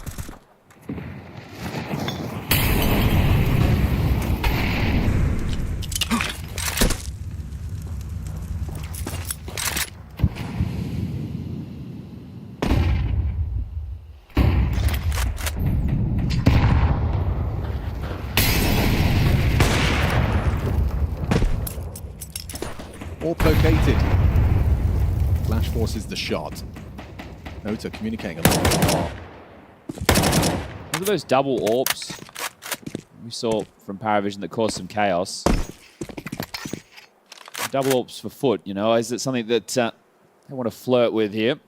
AWP located. Flash forces the shot. Nota communicating a lot. Look at those double AWPs we saw from PARIVISION that caused some chaos. Double AWPs for FUT, you know, is it something that they want to flirt with here?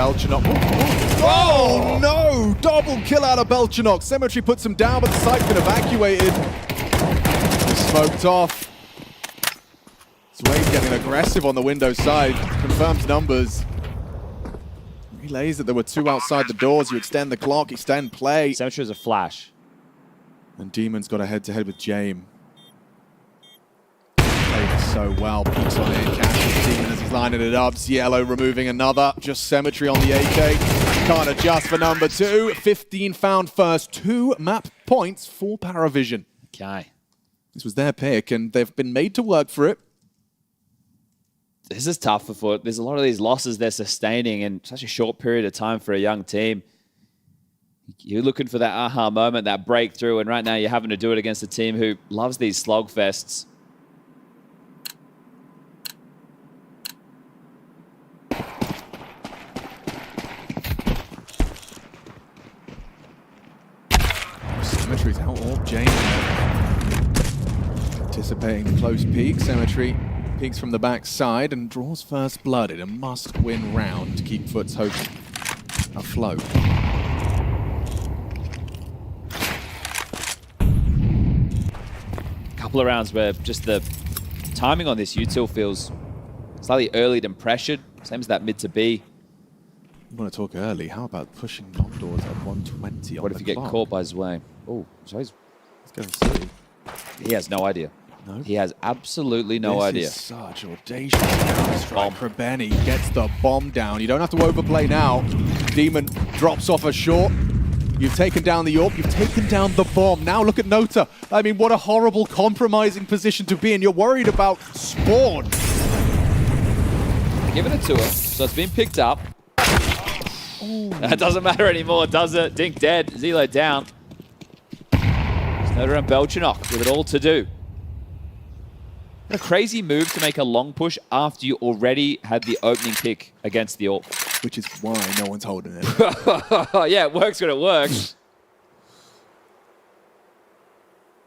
Belchinok. Oh no! Double kill out of Belchinok. Cemetery puts him down, but the site's been evacuated. Smoked off. Sway's getting aggressive on the window side. Confirms numbers. Relays that there were 2 outside the doors. You extend the clock, extend play. Cemetery is a flash. And Demon's got a head-to-head with James. Played it so well. Peeks on in, catches Demon as he's lining it up. Cielo removing another. Just Cemetery on the AK. Can't adjust for number 2. 15 found first. 2 map points for PARIVISION. Okay. This was their pick, and they've been made to work for it. This is tough for FUT. There's a lot of these losses they're sustaining in such a short period of time for a young team. You're looking for that aha moment, that breakthrough, and right now you're having to do it against a team who loves these slogfests. Cemetery's out all James. Anticipating close peek. Cemetery peeks from the back side and draws first blood in a must-win round to keep FUT's hopes afloat. Couple of rounds where just the timing on this util feels slightly early and pressured. Same as that mid to B. You want to talk early? How about pushing long doors at 120 on What if the you clock? get caught by Zwei? Oh, Zwei's... Let's go and see. He has no idea. No? He has absolutely no idea. This is such audacious counter-strike. Krabeni gets the bomb down. You don't have to overplay now. Demon drops off a short. You've taken down the AWP. You've taken down the bomb. Now look at Nota. I mean, what a horrible, compromising position to be in. You're worried about spawn. Giving it to him. So it's been picked up. Ooh. That doesn't matter anymore, does it? Dink dead. Zelo down. Snowder and Belchinok with it all to do. A crazy move to make a long push after you already had the opening pick against the AWP. Which is why no one's holding it. Yeah, it works when it works.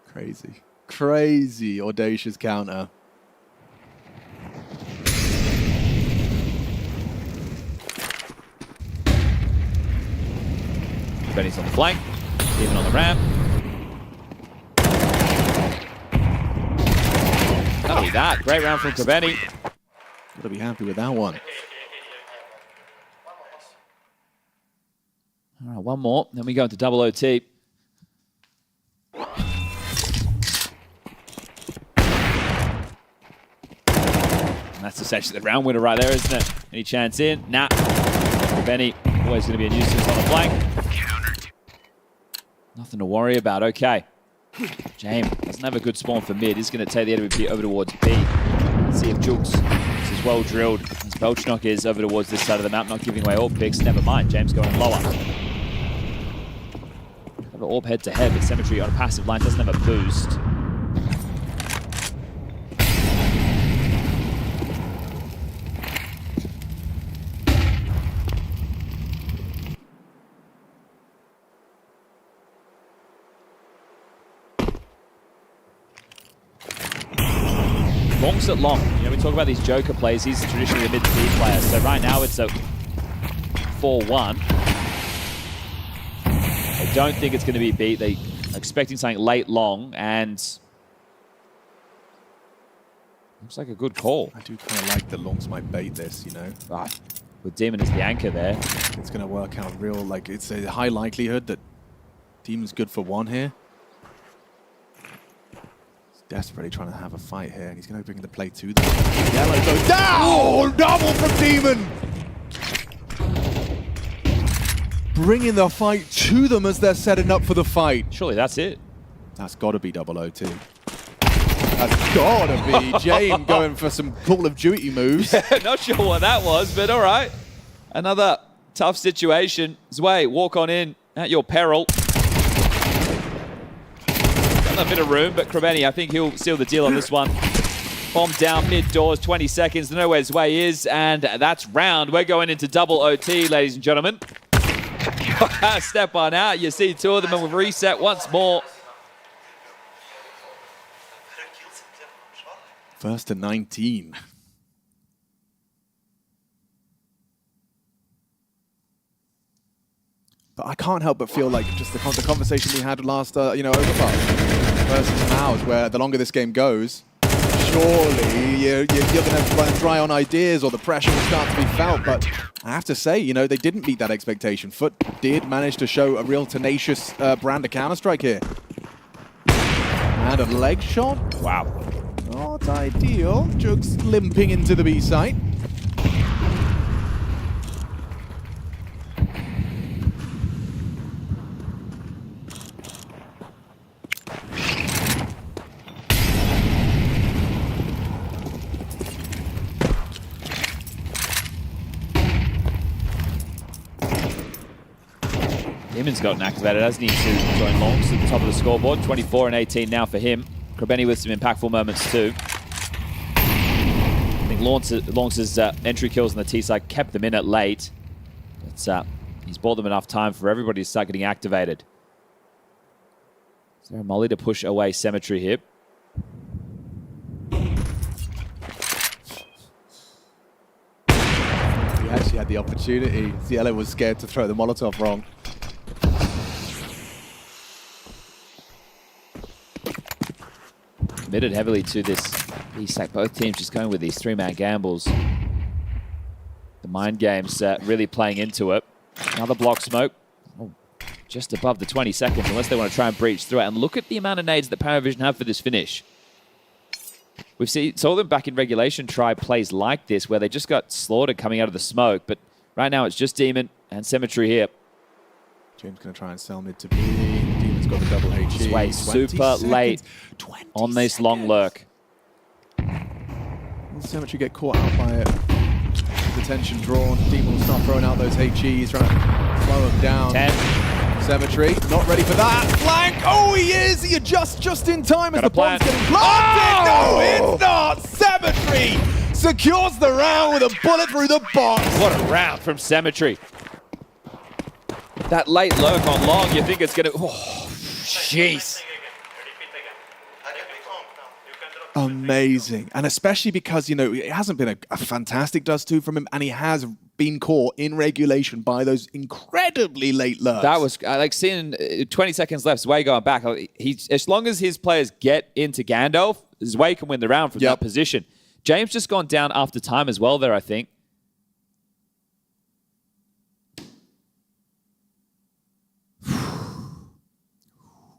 Crazy. Crazy audacious counter. Benny's on the flank. Demon on the ramp. Not only that, great round from Krabeni. Gotta be happy with that one. All right, one more, then we go into double OT. And that's essentially the round winner right there, isn't it? Any chance in? Nah. Krabeni, always going to be a nuisance on the flank. Nothing to worry about, okay. James doesn't have a good spawn for mid. He's going to take the enemy P over towards B. Let's see if Jukes is well drilled. As Belchinok is over towards this side of the map, not giving away AWP picks. Never mind, James going lower. Have an AWP head to head, but Cemetery on a passive line doesn't have a boost. MongolZ at long. You know, we talk about these Joker plays. He's traditionally a mid-speed player. So right now it's a 4-1. I don't think it's going to be beat. They're expecting something late long, and looks like a good call. I do kind of like that longs might bait this, you know. Right. With Demon as the anchor there. It's going to work out real, like, it's a high likelihood that Demon's good for one here. Desperately trying to have a fight here, and he's going to bring the play to them. Yellow goes down! Oh, double from Demon! Bringing the fight to them as they're setting up for the fight. Surely that's it. That's got to be double OT. That's got to be James going for some Call of Duty moves. Yeah, not sure what that was, but all right. Another tough situation. Zwei, walk on in at your peril. A bit of room, but Krabeni, I think he'll seal the deal on this one. Bomb down mid-doors, 20 seconds. They know where Zwei is, and that's round. We're going into double OT, ladies and gentlemen. Step on out. You see two of them, and we've reset once more. First to 19. But I can't help but feel like just the conversation we had last, Overpass versus MOUZ, where the longer this game goes, surely you're going to run dry on ideas or the pressure will start to be felt. But I have to say, they didn't meet that expectation. FUT did manage to show a real tenacious brand of Counter-Strike here. And a leg shot. Wow. Not ideal. Jug's limping into the B site. Demon's gotten activated, hasn't he, to join Longs at the top of the scoreboard. 24 and 18 now for him. Krebeni with some impactful moments too. I think Longs' entry kills on the T side kept them in it late. But he's bought them enough time for everybody to start getting activated. Is there a molly to push away Symmetry here? He actually had the opportunity. Cielo was scared to throw the Molotov wrong. Committed heavily to this B-stack. Both teams just going with these three-man gambles. The mind games really playing into it. Another block smoke. Oh, just above the 20 seconds, unless they want to try and breach through it. And look at the amount of nades that PARIVISION have for this finish. We've saw them back in regulation try plays like this, where they just got slaughtered coming out of the smoke. But right now it's just Demon and Symmetry here. James going to try and sell mid to B. Demon's got the double HE. This way super late on this long lurk. Will Symmetry get caught out by it? The tension drawn. Demon will start throwing out those HEs, trying to slow him down. 10. Symmetry, not ready for that. Flank! Oh, he is! He adjusts just in time as the bomb's getting planted! Oh! No, it's not! Symmetry secures the round with a bullet through the box. What a round from Symmetry. That late lurk on long, you think it's going to... Oh, jeez. Amazing. And especially because, it hasn't been a fantastic dust 2 from him, and he has been caught in regulation by those incredibly late lurks. That was, like seeing 20 seconds left, Zwei going back. As long as his players get into Gandalf, Zwei can win the round from that position. James just gone down after time as well there, I think.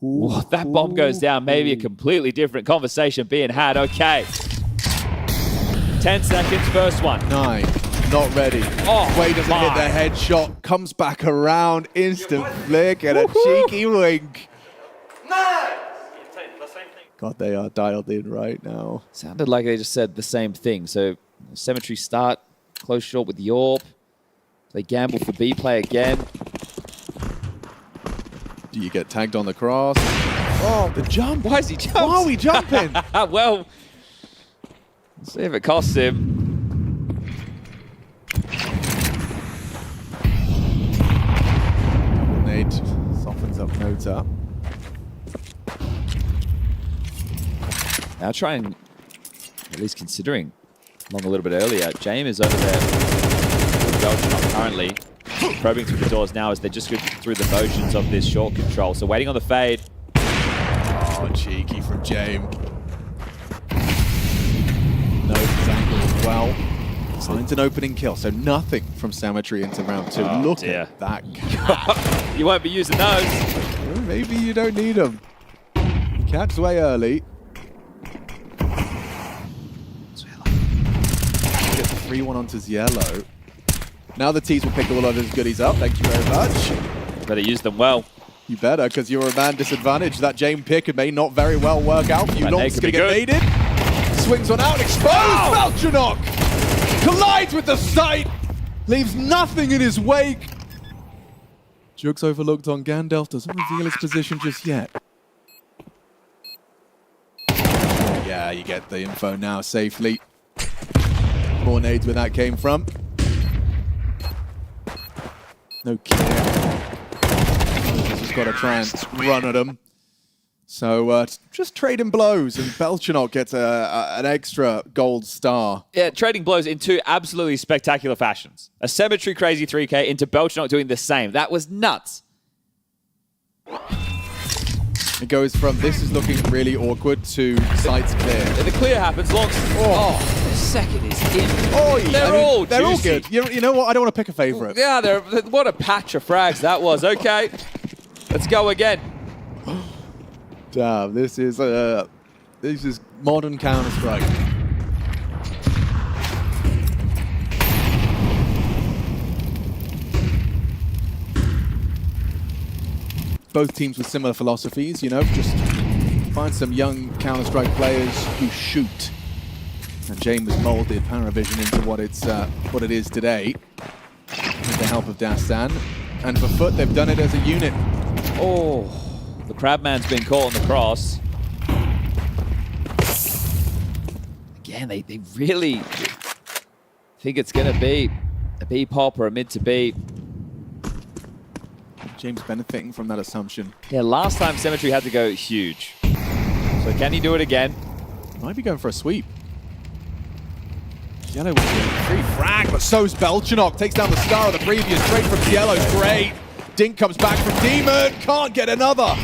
Ooh, that bomb goes down. Maybe a completely different conversation being had. Okay. 10 seconds, first one. 9. Not ready. Oh, Way doesn't hit the headshot. Comes back around. Instant flick and a cheeky wink. God, they are dialed in right now. Sounded like they just said the same thing. So, Symmetry start. Close short with Yorp. They gamble for B play again. Do you get tagged on the cross? Oh, the jump. Why is he jumping? Why are we jumping? Well, let's see if it costs him. Nate softens up Nota. Now trying, at least considering Long a little bit earlier. James is over there with Belgium currently. Probing through the doors now as they just go through the motions of this short control. So waiting on the fade. Oh, cheeky from James. No angle as well. Finds an opening kill, so nothing from Symmetry into round 2. Oh, Look dear. at that. You won't be using those. Well, maybe you don't need them. Catch Zwei early. Gets a 3-1 onto Ziello. Now the T's will pick all of his goodies up. Thank you very much. Better use them well. You better, because you're a man disadvantaged. That James pick may not very well work out for you. Long's going to get baited. Swings one out, exposed. Falcons collides with the sight. Leaves nothing in his wake. Jug's overlooked on Gandalf. Doesn't reveal his position just yet. Yeah, you get the info now safely. More nades where that came from. No care. Just got to try and run at him. So just trading blows, and Belchanok gets an extra gold star. Yeah, trading blows in two absolutely spectacular fashions. A Symmetry crazy 3K into Belchanok doing the same. That was nuts. It goes from this is looking really awkward to sights clear. The clear happens. Long. Oh, the second is in. Oh, They're all good. You know what? I don't want to pick a favorite. Yeah, what a patch of frags that was. Okay, let's go again. Damn, this is modern Counter-Strike. Both teams with similar philosophies, you know, just find some young Counter-Strike players who shoot. And James has molded PARIVISION into what it is today, with the help of Dastan. And for FUT, they've done it as a unit. Oh, the Crabman's been caught on the cross. Again, they really think it's going to be a B pop or a mid to B. James benefiting from that assumption. Yeah, last time Symmetry had to go huge. So can he do it again? Might be going for a sweep. Yellow with a free frag, but so's Belchanok. Takes down the star of the previous trade from Yellow's great. Dink comes back from Demon. Can't get another.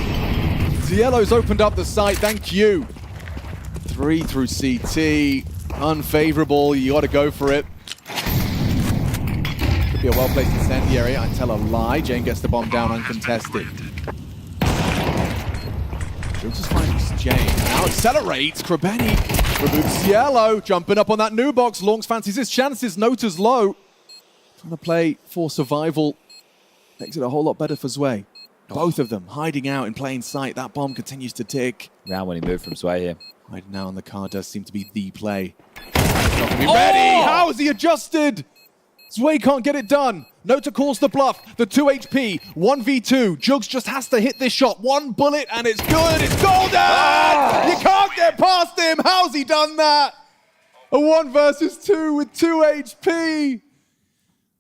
Yellow's opened up the site. Thank you. 3 through CT. Unfavorable. You got to go for it. Could be a well-placed incendiary. I tell a lie. Jane gets the bomb down uncontested. Just finds Jane. Now accelerates. Krabeni removes Yellow. Jumping up on that new box. Longs fancies his chances. Nota's low. Trying to play for survival. Makes it a whole lot better for Zwei. Both of them hiding out in plain sight. That bomb continues to tick. Round when he moved from Zwei here. Hiding now on the car does seem to be the play. Not going to be ready. How is he adjusted? Zwei can't get it done. Nota calls the bluff. The 2 HP, 1v2. Jugs just has to hit this shot. One bullet and it's good. It's golden! You can't get past him. How's he done that? A 1 versus 2 with 2 HP.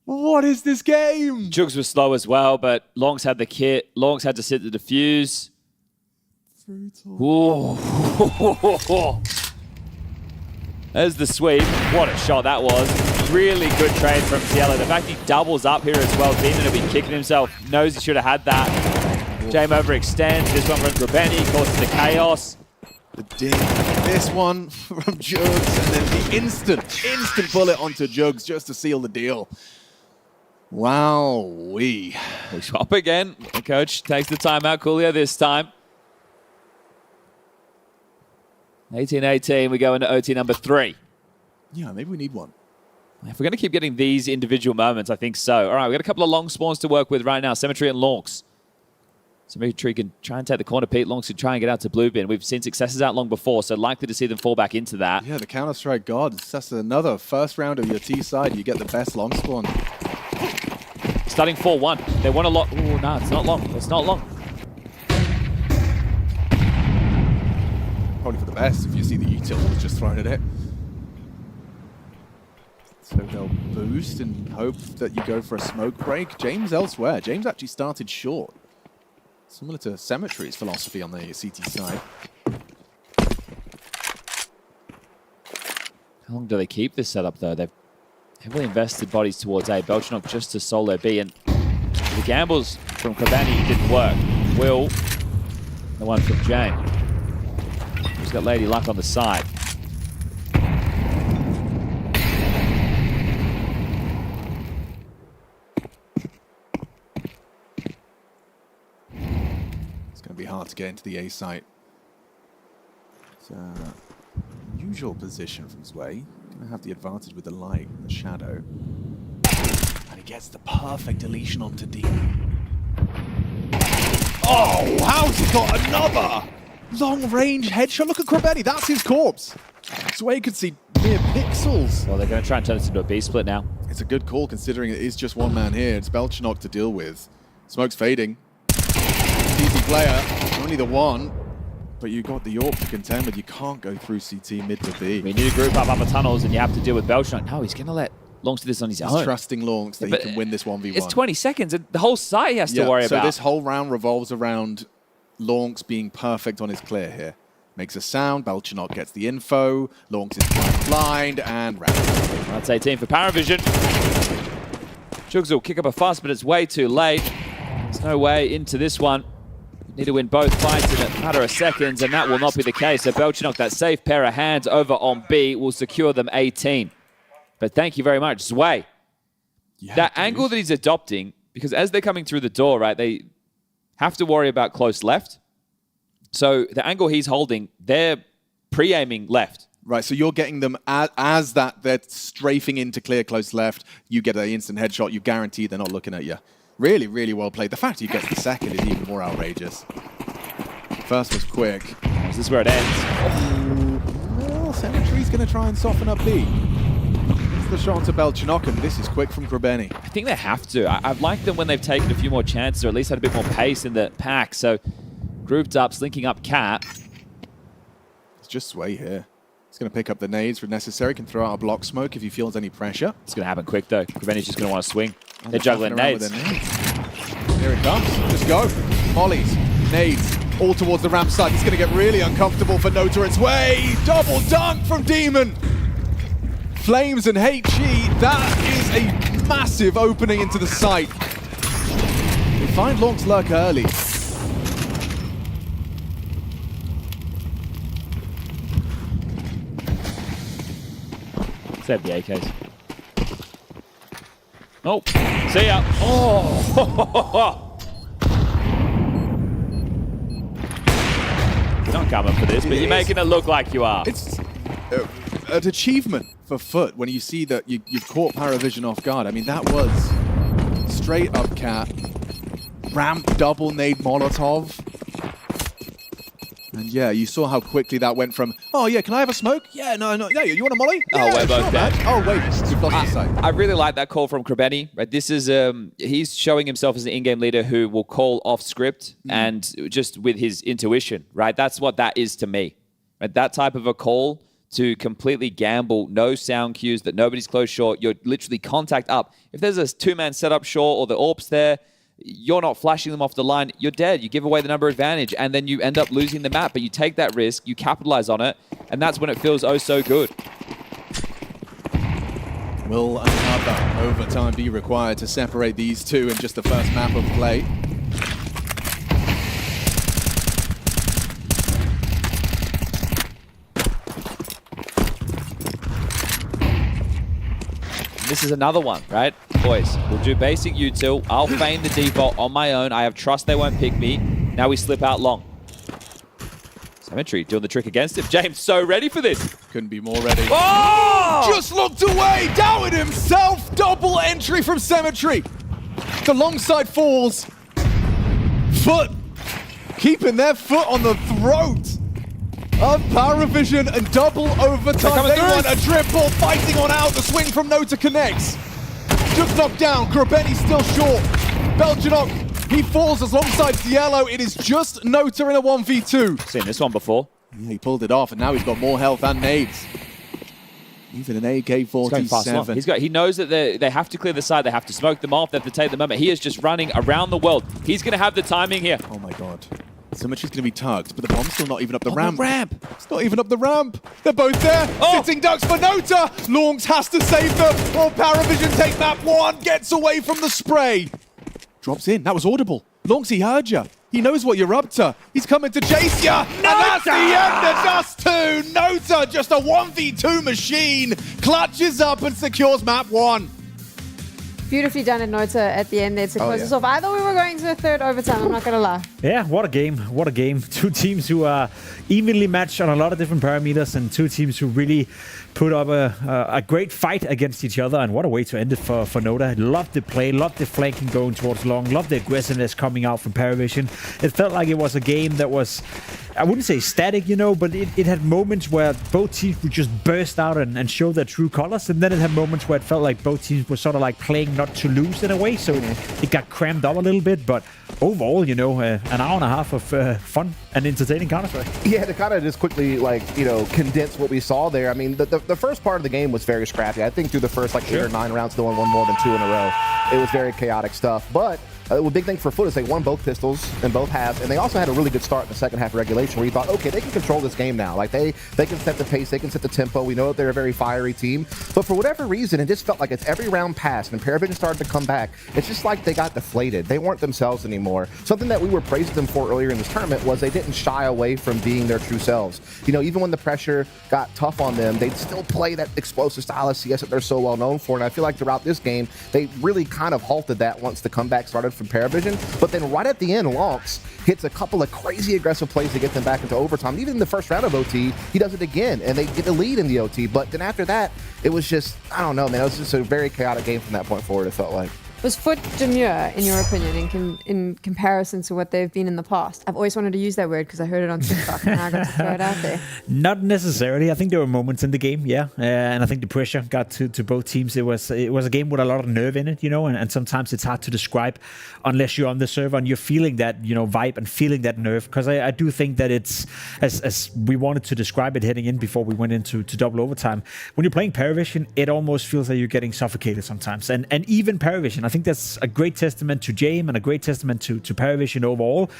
What is this game? Jugs was slow as well, but Longs had the kit. Longs had to sit the defuse. Ooh. There's the sweep. What a shot that was. Really good trade from Cielo. The fact he doubles up here as well. Demon will be kicking himself. Knows he should have had that. Jame overextends. This one from Grabeni. Causes the chaos. The ding. This one from Jugs. And then the instant bullet onto Jugs just to seal the deal. Wow-wee. We swap again. The coach takes the timeout. Coolio this time. 18-18, we go into OT number 3. Yeah, maybe we need one. If we're going to keep getting these individual moments, I think so. All right, we've got a couple of long spawns to work with right now. Symmetry and Longs. Symmetry can try and take the corner. Pete Longs can try and get out to blue bin. We've seen successes out long before, so likely to see them fall back into that. Yeah, the Counter-Strike gods. That's another first round of your T side. You get the best long spawn. Starting 4-1. They want a lot. Oh, no, it's not long. It's not long. Probably for the best if you see the util just thrown at it. So they'll boost and hope that you go for a smoke break. James elsewhere. James actually started short. Similar to Symmetry's philosophy on the CT side. How long do they keep this setup though? They've heavily invested bodies towards A. Belchanok just to solo B, and the gambles from Krabeni didn't work. Will, the one from Jane. He's got Lady Luck on the side. It's going to be hard to get into the A site. It's an unusual position from Zwei. Going to have the advantage with the light and the shadow. And he gets the perfect deletion onto D. Oh, how's he got another long-range headshot? Look at Krabeni, that's his corpse. Zwei could see mere pixels. Well, they're going to try and turn this into a B split now. It's a good call considering it is just one man here. It's Belchanok to deal with. Smoke's fading. Easy player, only the one. But you got the AWP to contend with. You can't go through CT mid to B. We need to group up upper tunnels and you have to deal with Belchanok. No, he's going to let Longs do this on his own. He's trusting Longs that he can win this 1v1. It's 20 seconds and the whole site he has to worry about. So this whole round revolves around Longs being perfect on his clear here. Makes a sound, Belchanok gets the info, Longs is blind, and round. That's 18 for PARIVISION. Jugs will kick up a fuss, but it's way too late. There's no way into this one. Need to win both fights in a matter of seconds, and that will not be the case. So Belchinok, that safe pair of hands over on B, will secure them 18. But thank you very much, Zwei. Yeah, that angle that he's adopting, because as they're coming through the door, right, they have to worry about close left. So the angle he's holding, they're pre-aiming left. Right, so you're getting them as that they're strafing into clear close left. You get an instant headshot. You guarantee they're not looking at you. Really, really well played. The fact he gets the second is even more outrageous. First was quick. Is this where it ends? Oh, well, Symmetry's going to try and soften up B. It's the shot to Belchinok, and this is quick from Grabeni. I think they have to. I've liked them when they've taken a few more chances, or at least had a bit more pace in the pack. So grouped up, slinking up Cat. It's just Sway here. He's going to pick up the nades if necessary. Can throw out a block smoke if he feels any pressure. It's going to happen quick, though. Grabeni's just going to want to swing. They're juggling nades. Here it comes. Just go. Mollies, nades, all towards the ramp side. It's going to get really uncomfortable for Nota. It's way. Double dunk from Demon. Flames and HE. That is a massive opening into the site. They find Long's lurk early. Save the AKs. Oh, see ya. Oh. You're not coming for this, but you're making it look like you are. It's an achievement for FUT when you see that you've caught PARIVISION off guard. I mean, that was straight up Cat. Ramp, double nade Molotov. And yeah, you saw how quickly that went from, oh yeah, can I have a smoke? Yeah, no, yeah, you want a molly? Oh, Yeah, we're both sure, dead. man. Oh, wait, we've lost the sight. I really like that call from Grabeni. Right, this is he's showing himself as an in-game leader who will call off script and just with his intuition. Right, that's what that is to me. Right, that type of a call to completely gamble, no sound cues, that nobody's close short. You're literally contact up. If there's a two-man setup short or the AWP's there, you're not flashing them off the line, you're dead. You give away the number advantage, and then you end up losing the map, but you take that risk, you capitalize on it, and that's when it feels oh so good. Will another overtime be required to separate these two in just the first map of play? This is another one, right? Boys, we'll do basic util. I'll feign the default on my own. I have trust they won't pick me. Now we slip out long. Symmetry doing the trick against him. James, so ready for this. Couldn't be more ready. Oh! Just looked away, doubted himself. Double entry from Symmetry. The long side falls. FUT keeping their foot on the throat of PARIVISION and double overtime. They want a triple, fighting on out. The swing from Nota connects. Just knocked down. Grabeni still short. Belchinok, he falls alongside Cielo. It is just Nota in a 1v2. Seen this one before. Yeah, he pulled it off, and now he's got more health and nades. Even an AK-47. He knows that they have to clear the side. They have to smoke them off. They have to take the moment. He is just running around the world. He's going to have the timing here. Oh my god. Symmetry's going to be tugged, but the bomb's still not even up the ramp. It's not even up the ramp. They're both there. Sitting ducks for Nota. Longs has to save them. Or PARIVISION take map one. Gets away from the spray. Drops in. That was audible. Longs, he heard you. He knows what you're up to. He's coming to chase you. And that's the end of Dust 2. Nota, just a 1v2 machine. Clutches up and secures map one. Beautifully done at Nota at the end there to close us off. I thought we were going to a third overtime, I'm not going to lie. Yeah, what a game. What a game. Two teams who are evenly matched on a lot of different parameters, and two teams who really put up a great fight against each other, and what a way to end it for Nota. Loved the play, loved the flanking going towards long, loved the aggressiveness coming out from PARIVISION. It felt like it was a game that was, I wouldn't say static, you know, but it had moments where both teams would just burst out and show their true colors, and then it had moments where it felt like both teams were sort of like playing not to lose in a way, so it got crammed up a little bit, but overall, you know, an hour and a half of fun and entertaining Counter-Strike. Yeah, to kind of just quickly, like, you know, condense what we saw there. I mean, the first part of the game was very scrappy. I think through the first, like, 8 or 9 rounds, no one won more than 2 in a row. It was very chaotic stuff. But The big thing for FUT is they won both pistols in both halves, and they also had a really good start in the second half of regulation where you thought, okay, they can control this game now. Like they can set the pace, they can set the tempo. We know that they're a very fiery team, but for whatever reason, it just felt like it's every round passed and PARIVISION started to come back. It's just like they got deflated. They weren't themselves anymore. Something that we were praising them for earlier in this tournament was they didn't shy away from being their true selves. You know, even when the pressure got tough on them, they'd still play that explosive style of CS that they're so well known for. And I feel like throughout this game, they really kind of halted that once the comeback started from PARIVISION. But then right at the end, Lonks hits a couple of crazy aggressive plays to get them back into overtime. Even in the first round of OT, he does it again, and they get the lead in the OT. But then after that, it was just, I don't know, man. It was just a very chaotic game from that point forward, it felt like. Was FUT demure, in your opinion, in comparison to what they've been in the past? I've always wanted to use that word because I heard it on TikTok and I got to throw it out there. Not necessarily. I think there were moments in the game, yeah. And I think the pressure got to both teams. It was a game with a lot of nerve in it, you know, and sometimes it's hard to describe unless you're on the server and you're feeling that, you know, vibe and feeling that nerve. Because I do think that it's, as we wanted to describe it heading in before we went into double overtime, when you're playing PARIVISION, it almost feels like you're getting suffocated sometimes. And even PARIVISION, I think that's a great testament to Jame and a great testament to PARIVISION overall.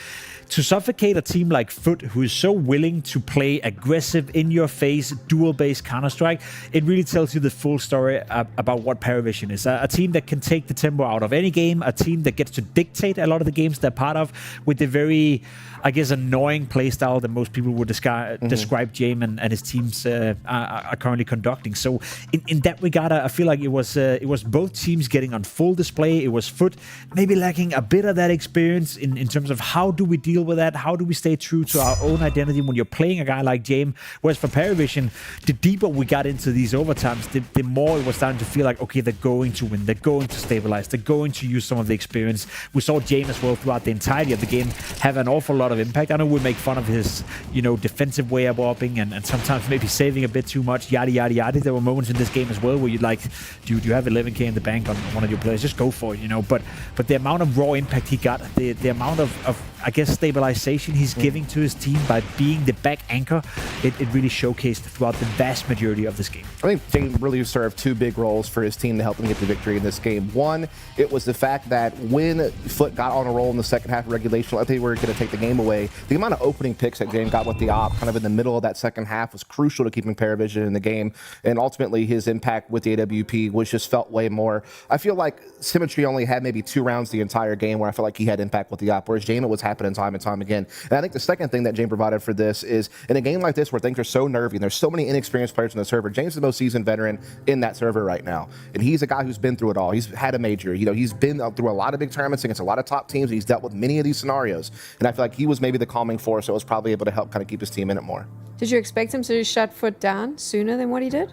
To suffocate a team like FUT, who is so willing to play aggressive, in-your-face, dual-based Counter-Strike, it really tells you the full story about what PARIVISION is. A team that can take the tempo out of any game, a team that gets to dictate a lot of the games they're part of, with the very, I guess, annoying playstyle that most people would describe Jame and his teams are currently conducting. So in that regard, I feel like it was both teams getting on full display. It was FUT maybe lacking a bit of that experience in terms of how do we deal with that? How do we stay true to our own identity when you're playing a guy like Jame? Whereas for PARIVISION, the deeper we got into these overtimes, the more it was starting to feel like, okay, they're going to win. They're going to stabilize. They're going to use some of the experience. We saw Jame as well throughout the entirety of the game have an awful lot of impact. I know we make fun of his, you know, defensive way of warping and sometimes maybe saving a bit too much, yada, yada, yada. There were moments in this game as well where you'd like, dude, you have 11k in the bank on one of your players. Just go for it, you know. But the amount of raw impact he got, the amount of I guess, stabilization he's giving to his team by being the back anchor, it really showcased throughout the vast majority of this game. I think Jame really served two big roles for his team to help him get the victory in this game. One, it was the fact that when FUT got on a roll in the second half of regulation, I think they were going to take the game away. The amount of opening picks that Jame got with the op kind of in the middle of that second half was crucial to keeping PARIVISION in the game. And ultimately, his impact with the AWP was just felt way more. I feel like Symmetry only had maybe 2 rounds the entire game where I felt like he had impact with the op, whereas Jame, it was happening time and time again. And I think the second thing that Jame provided for this is in a game like this where things are so nervy and there's so many inexperienced players on the server, James is the most seasoned veteran in that server right now. And he's a guy who's been through it all. He's had a major, you know, he's been through a lot of big tournaments against a lot of top teams, and he's dealt with many of these scenarios. And I feel like he was maybe the calming force that was probably able to help kind of keep his team in it more. Did you expect him to shut FUT down sooner than what he did?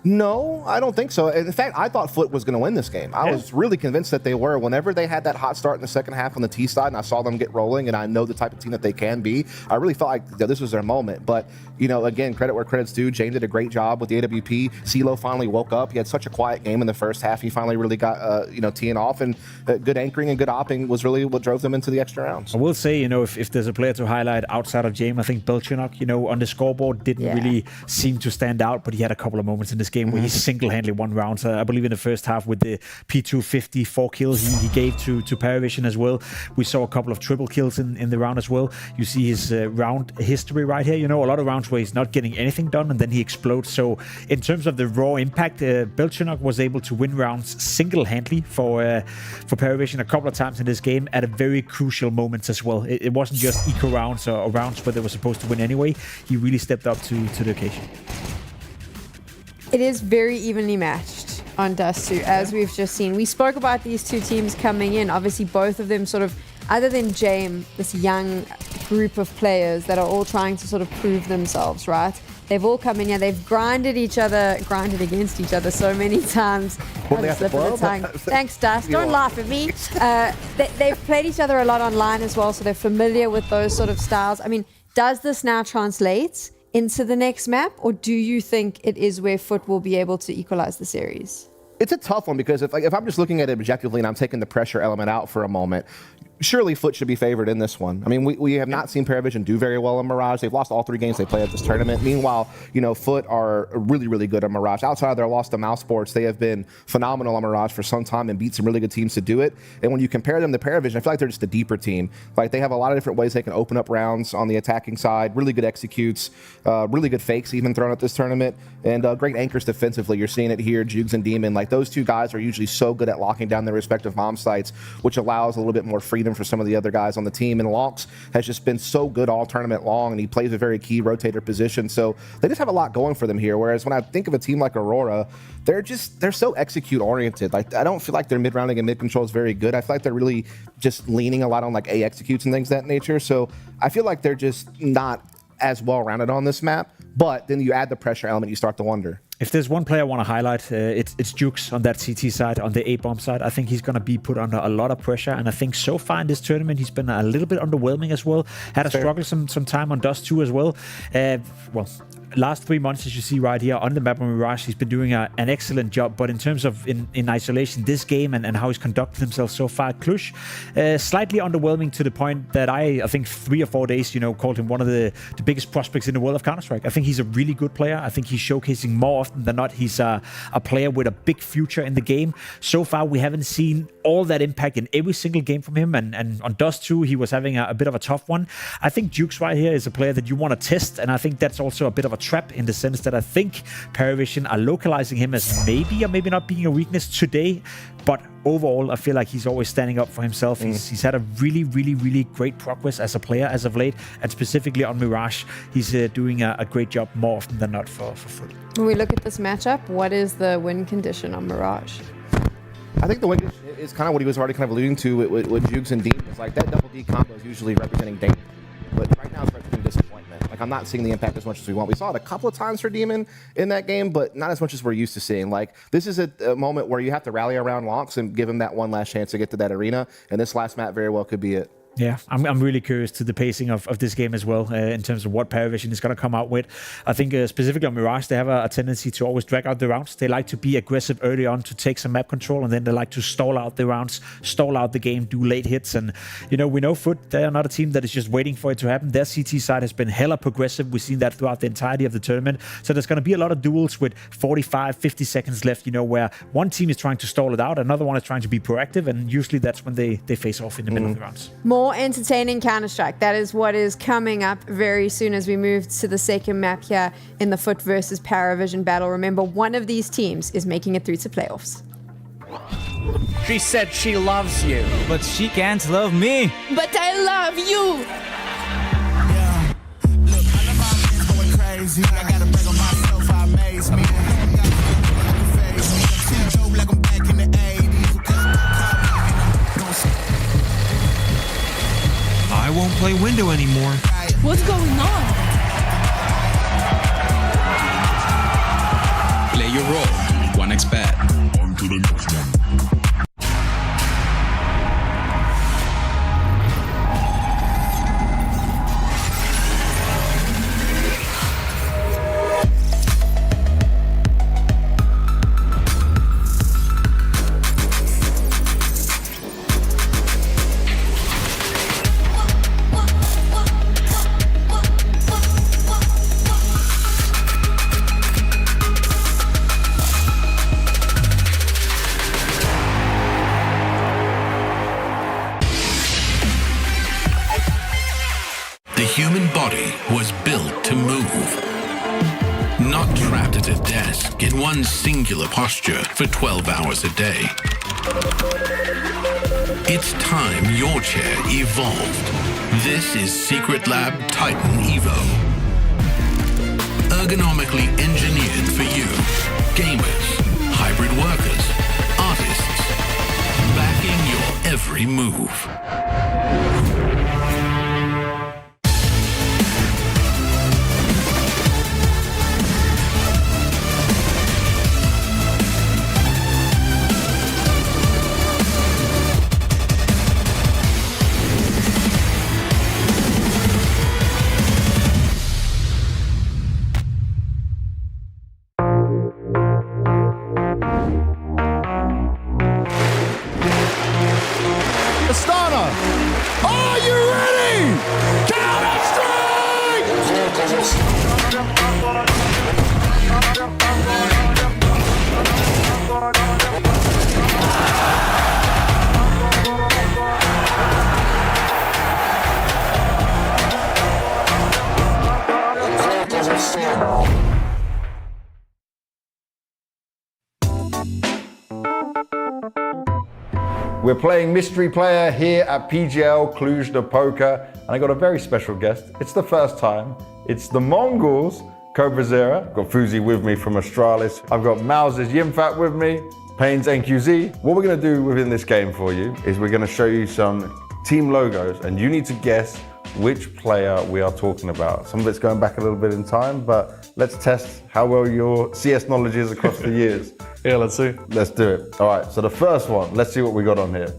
No, I don't think so. In fact, I thought FUT was going to win this game. I was really convinced that they were. Whenever they had that hot start in the second half on the T side and I saw them get rolling and I know the type of team that they can be, I really felt like this was their moment. But, you know, again, credit where credit's due. James did a great job with the AWP. CeeLo finally woke up. He had such a quiet game in the first half. He finally really got, you know, teeing off, and good anchoring and good opping was really what drove them into the extra rounds. I will say, you know, if there's a player to highlight outside of Jame, I think BTarena, you know, on the scoreboard didn't really seem to stand out, but he had a couple of moments in this game where he single-handedly won rounds. I believe in the first half with the P250 4 kills he gave to PARIVISION as well. We saw a couple of triple kills in the round as well. You see his round history right here. You know, a lot of rounds where he's not getting anything done and then he explodes. So in terms of the raw impact, BTarena was able to win rounds single-handedly for PARIVISION a couple of times in this game at a very crucial moments as well. It wasn't just eco rounds or rounds where they were supposed to win anyway. He really stepped up to the occasion. It is very evenly matched on Dust 2, as we've just seen. We spoke about these two teams coming in. Obviously, both of them sort of, other than Jame, this young group of players that are all trying to sort of prove themselves, right? They've all come in here. They've grinded against each other so many times. Thanks, Dust. Don't laugh at me. They've played each other a lot online as well, so they're familiar with those sort of styles. I mean, does this now translate into the next map, or do you think it is where FUT will be able to equalize the series? It's a tough one because if I'm just looking at it objectively and I'm taking the pressure element out for a moment, surely FUT should be favored in this one. I mean, we have not seen PARIVISION do very well in Mirage. They've lost all 3 games they played at this tournament. Meanwhile, you know, FUT are really, really good at Mirage. Outside of their loss to MOUZ Sports, they have been phenomenal on Mirage for some time and beat some really good teams to do it. And when you compare them to PARIVISION, I feel like they're just a deeper team. Like, they have a lot of different ways they can open up rounds on the attacking side, really good executes, really good fakes even thrown at this tournament, and great anchors defensively. You're seeing it here, Jugs and Demon. Like, those 2 guys are usually so good at locking down their respective MOM sites, which allows a little bit more freedom for some of the other guys on the team. And Lonks has just been so good all tournament long, and he plays a very key rotator position. So they just have a lot going for them here. Whereas when I think of a team like Aurora, they're so execute oriented. Like, I don't feel like their mid rounding and mid control is very good. I feel like they're really just leaning a lot on like A executes and things of that nature. So I feel like they're just not as well rounded on this map. But then you add the pressure element, you start to wonder. If there's one player I want to highlight, it's Jugs on that CT side, on the A-bomb side. I think he's going to be put under a lot of pressure, and I think so far in this tournament, he's been a little bit underwhelming as well. Had a struggle some time on Dust 2 as well. Well, last 3 months, as you see right here on the map of Mirage, he's been doing an excellent job. But in terms of in isolation, this game and how he's conducted himself so far, Cluj, slightly underwhelming to the point that I think 3 or 4 days, you know, called him one of the biggest prospects in the world of Counter-Strike. I think he's a really good player. I think he's showcasing more often than not. He's a player with a big future in the game. So far, we haven't seen all that impact in every single game from him. And on Dust 2, he was having a bit of a tough one. I think Jugs right here is a player that you want to test. And I think that's also a bit of a trap in the sense that I think PARIVISION are localizing him as maybe or maybe not being a weakness today. But overall, I feel like he's always standing up for himself. He's had a really, really, really great progress as a player as of late. And specifically on Mirage, he's doing a great job more often than not for FUT. When we look at this matchup, what is the win condition on Mirage? I think the win condition is kind of what he was already kind of alluding to with Jugs and Demon. It's like that double D combo is usually representing danger. But right now it's representing disappointment. Like, I'm not seeing the impact as much as we want. We saw it a couple of times for Demon in that game, but not as much as we're used to seeing. Like, this is a moment where you have to rally around Lonks and give him that one last chance to get to that arena. And this last map very well could be it. Yeah, I'm really curious to the pacing of this game as well, in terms of what PARIVISION is going to come out with. I think specifically on Mirage, they have a tendency to always drag out the rounds. They like to be aggressive early on to take some map control, and then they like to stall out the rounds, stall out the game, do late hits. And, you know, we know FUT, they are not a team that is just waiting for it to happen. Their CT side has been hella progressive. We've seen that throughout the entirety of the tournament. So there's going to be a lot of duels with 45, 50 seconds left, you know, where one team is trying to stall it out, another one is trying to be proactive, and usually that's when they face off in the middle of the rounds. More entertaining Counter-Strike. That is what is coming up very soon as we move to the second map here in the FUT versus PARIVISION battle. Remember, one of these teams is making it through to playoffs. She said she loves you, but she can't love me. But I love you. Yeah. Look, I know my man's going crazy. I gotta brag on myself, I amaze me. See Joe like I'm back in the 80s. I won't play window anymore. What's going on? Play your role. 1xBet. On to the next one. The human body was built to move, not trapped at a desk in one singular posture for 12 hours a day. It's time your chair evolved. This is Secret Lab Titan Evo. Ergonomically engineered for you, gamers, hybrid workers, artists, backing your every move. Astana We're playing Mystery Player here at PGL Cluj-Napoca, and I got a very special guest. It's the first time. It's the MongolZ Vincere. I've got FUZI with me from Astralis. I've got MOUZ's Yimfat with me, Payne's NQZ. What we're gonna do within this game for you is we're gonna show you some team logos, and you need to guess which player we are talking about. Some of it's going back a little bit in time, but let's test how well your CS knowledge is across the years. Yeah, let's see. Let's do it. All right, so the first one, let's see what we got on here.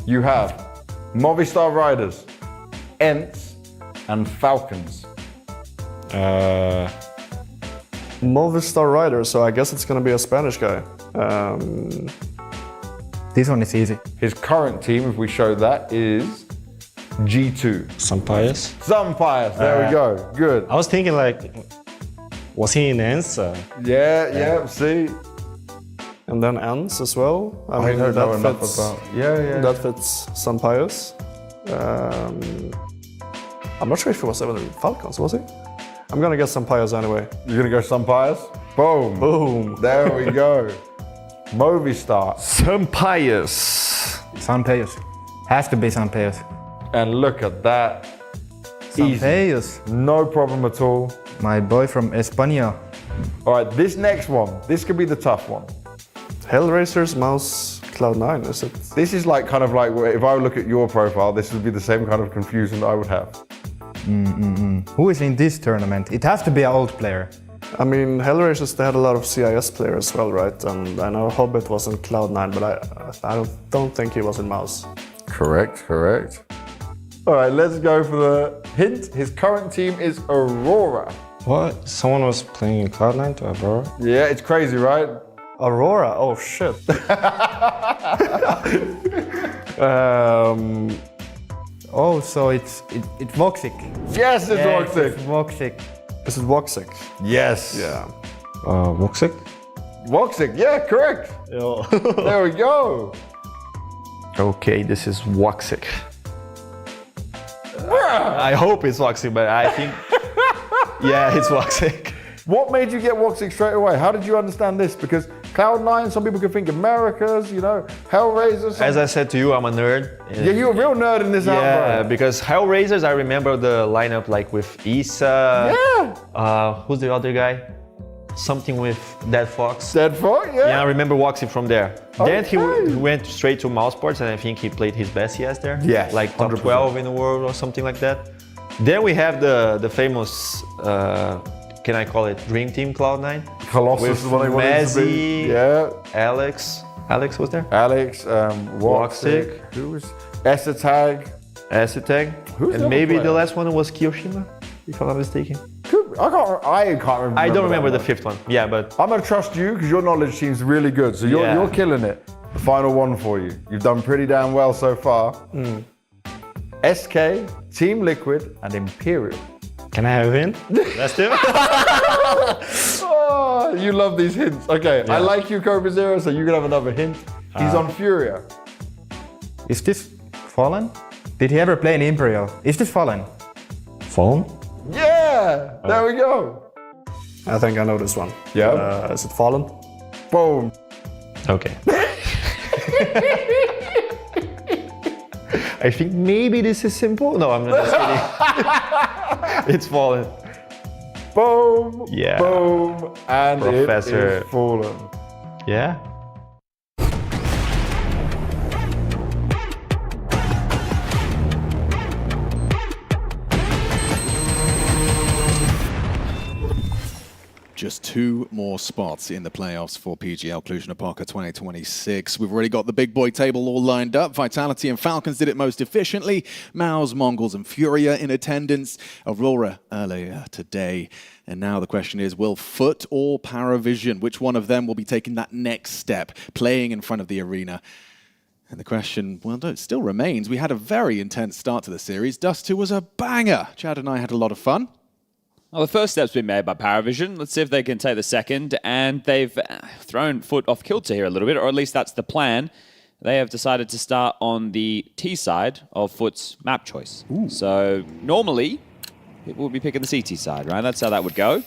You have Movistar Riders, Ents, and Falcons. Movistar Rider, so I guess it's gonna be a Spanish guy. This one is easy. His current team, if we show that, is G2. Sampayas. Sampayas, there we go. Good. I was thinking like, was he in ENS? Yeah, see? And then Ends as well. I mean, don't know enough about. Yeah. That fits Sampayas. I'm not sure if he was ever in Falcons, was he? I'm gonna guess Sampayas anyway. You're gonna go Sampayas? Boom. Boom. There we go. Movistar. Sampayas. Has to be Sampayas. And look at that. Sampayas. Easy. No problem at all. My boy from España. All right, this next one. This could be the tough one. Hellraisers, MOUZ, Cloud9, is it? This is like kind of like, if I look at your profile, this would be the same kind of confusion that I would have. Who is in this tournament? It has to be an old player. I mean, Hellraisers, they had a lot of CIS players as well, right? And I know Hobbit was in Cloud9, but I don't think he was in MOUZ. Correct. All right, let's go for the hint. His current team is Aurora. What? Someone was playing in Cloud9 to Aurora? Yeah, it's crazy, right? Aurora? Oh, shit. Oh, so it's Voxic. Yes, it's Voxic. It's Voxic. Is it Voxic? Yes. Yeah. Voxic? Voxic, yeah, correct. There we go. Okay, this is Voxic. I hope it's Voxic, but I think... yeah, it's Voxic. What made you get Voxic straight away? How did you understand this? Because Cloud9, some people could think Americas, you know, Hellraisers. As I said to you, I'm a nerd. Yeah, you're a real nerd in this album. Yeah, because Hellraisers, I remember the lineup like with Issa. Yeah. Who's the other guy? Something with Dead Fox. Dead Fox, yeah. Yeah, I remember Voxic from there. Okay. Then he went straight to MOUZ Sports, and I think he played his best CS there. Yeah, like top 100%. 12 in the world or something like that. Then we have the famous, can I call it Dream Team Cloud9? Colossus is what I wanted to be. Yeah. Alex was there? Alex, Voxic. Who was? Essetag. Who's and maybe the last one was Kiyoshima, if I'm not mistaken. I can't remember. I don't remember the fifth one. Yeah, but I'm gonna trust you because your knowledge seems really good. So you're killing it. The final one for you. You've done pretty damn well so far. SK, Team Liquid, and Imperial. Can I have a hint? Let's do it. Oh, you love these hints. Okay, I like you, Vincere, so you can have another hint. He's on FURIA. Is this Fallen? Did he ever play in Imperial? Is this Fallen? Fallen? Yeah, there we go. I think I know this one. Yeah. Is it Fallen? Boom. Okay. I think maybe this is simple. No, I'm just kidding. It's Fallen. Boom. Yeah. Boom. And Professor. it is Fallen. Yeah. Just 2 more spots in the playoffs for PGL Cluj-Napoca 2026. We've already got the big boy table all lined up. Vitality and Falcons did it most efficiently. MOUZ, MongolZ, and FURIA in attendance. Aurora earlier today. And now the question is, will FUT or PARIVISION, which one of them will be taking that next step, playing in front of the arena? And the question, well, no, it still remains. We had a very intense start to the series. Dust 2 was a banger. Chad and I had a lot of fun. Well, the first step's been made by PARIVISION. Let's see if they can take the second. And they've thrown FUT off kilter here a little bit, or at least that's the plan. They have decided to start on the T side of FUT's map choice. Ooh. So normally, people would be picking the CT side, right? That's how that would go.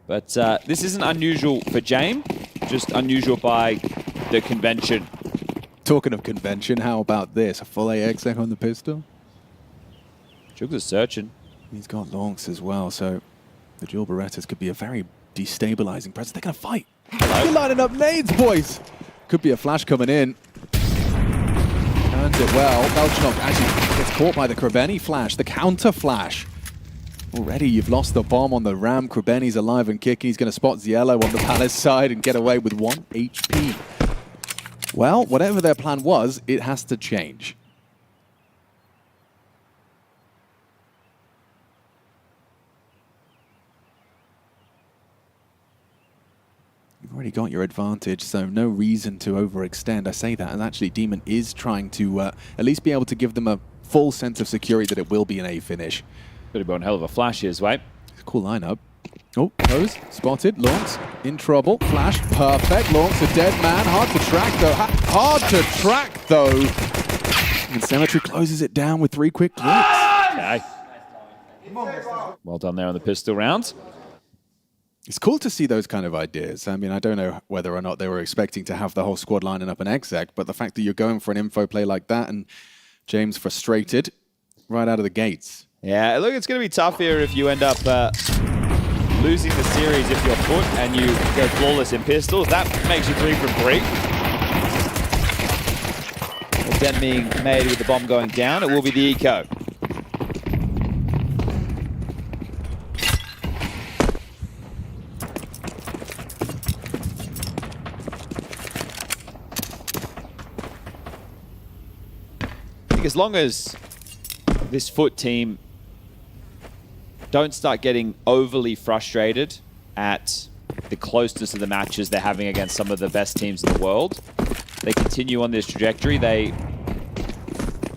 But this isn't unusual for Jame, just unusual by the convention Talking of convention, how about this? A full AXX on the pistol? Jugs is searching. He's got longs as well, so the dual Berettas could be a very destabilizing presence. They're going to fight. They're lining up nades, boys. Could be a flash coming in. Turns it well. Belchnok actually gets caught by the Krebeni flash, the counter flash. Already you've lost the bomb on the Ram. Krebeni's alive and kicking. He's going to spot Ziello on the Palace side and get away with 1 HP. Well, whatever their plan was, it has to change. You've already got your advantage, so no reason to overextend. I say that, and actually Demon is trying to at least be able to give them a full sense of security that it will be an A finish. Could have been a hell of a flash his way. Cool lineup. Oh, Pose, spotted. Launce in trouble. Flash, perfect. Launce, a dead man. Hard to track, though. Hard to track, though. And Cemetery closes it down with 3 quick clicks. Okay. Well done there on the pistol round. It's cool to see those kind of ideas. I mean, I don't know whether or not they were expecting to have the whole squad lining up an exec, but the fact that you're going for an info play like that and James frustrated right out of the gates. Yeah, look, it's going to be tough here if you end up losing the series if you're FUT and you go flawless in pistols. That makes you 3 from 3. The dent being made with the bomb going down. It will be the eco. I think as long as this FUT team don't start getting overly frustrated at the closeness of the matches they're having against some of the best teams in the world, they continue on this trajectory. They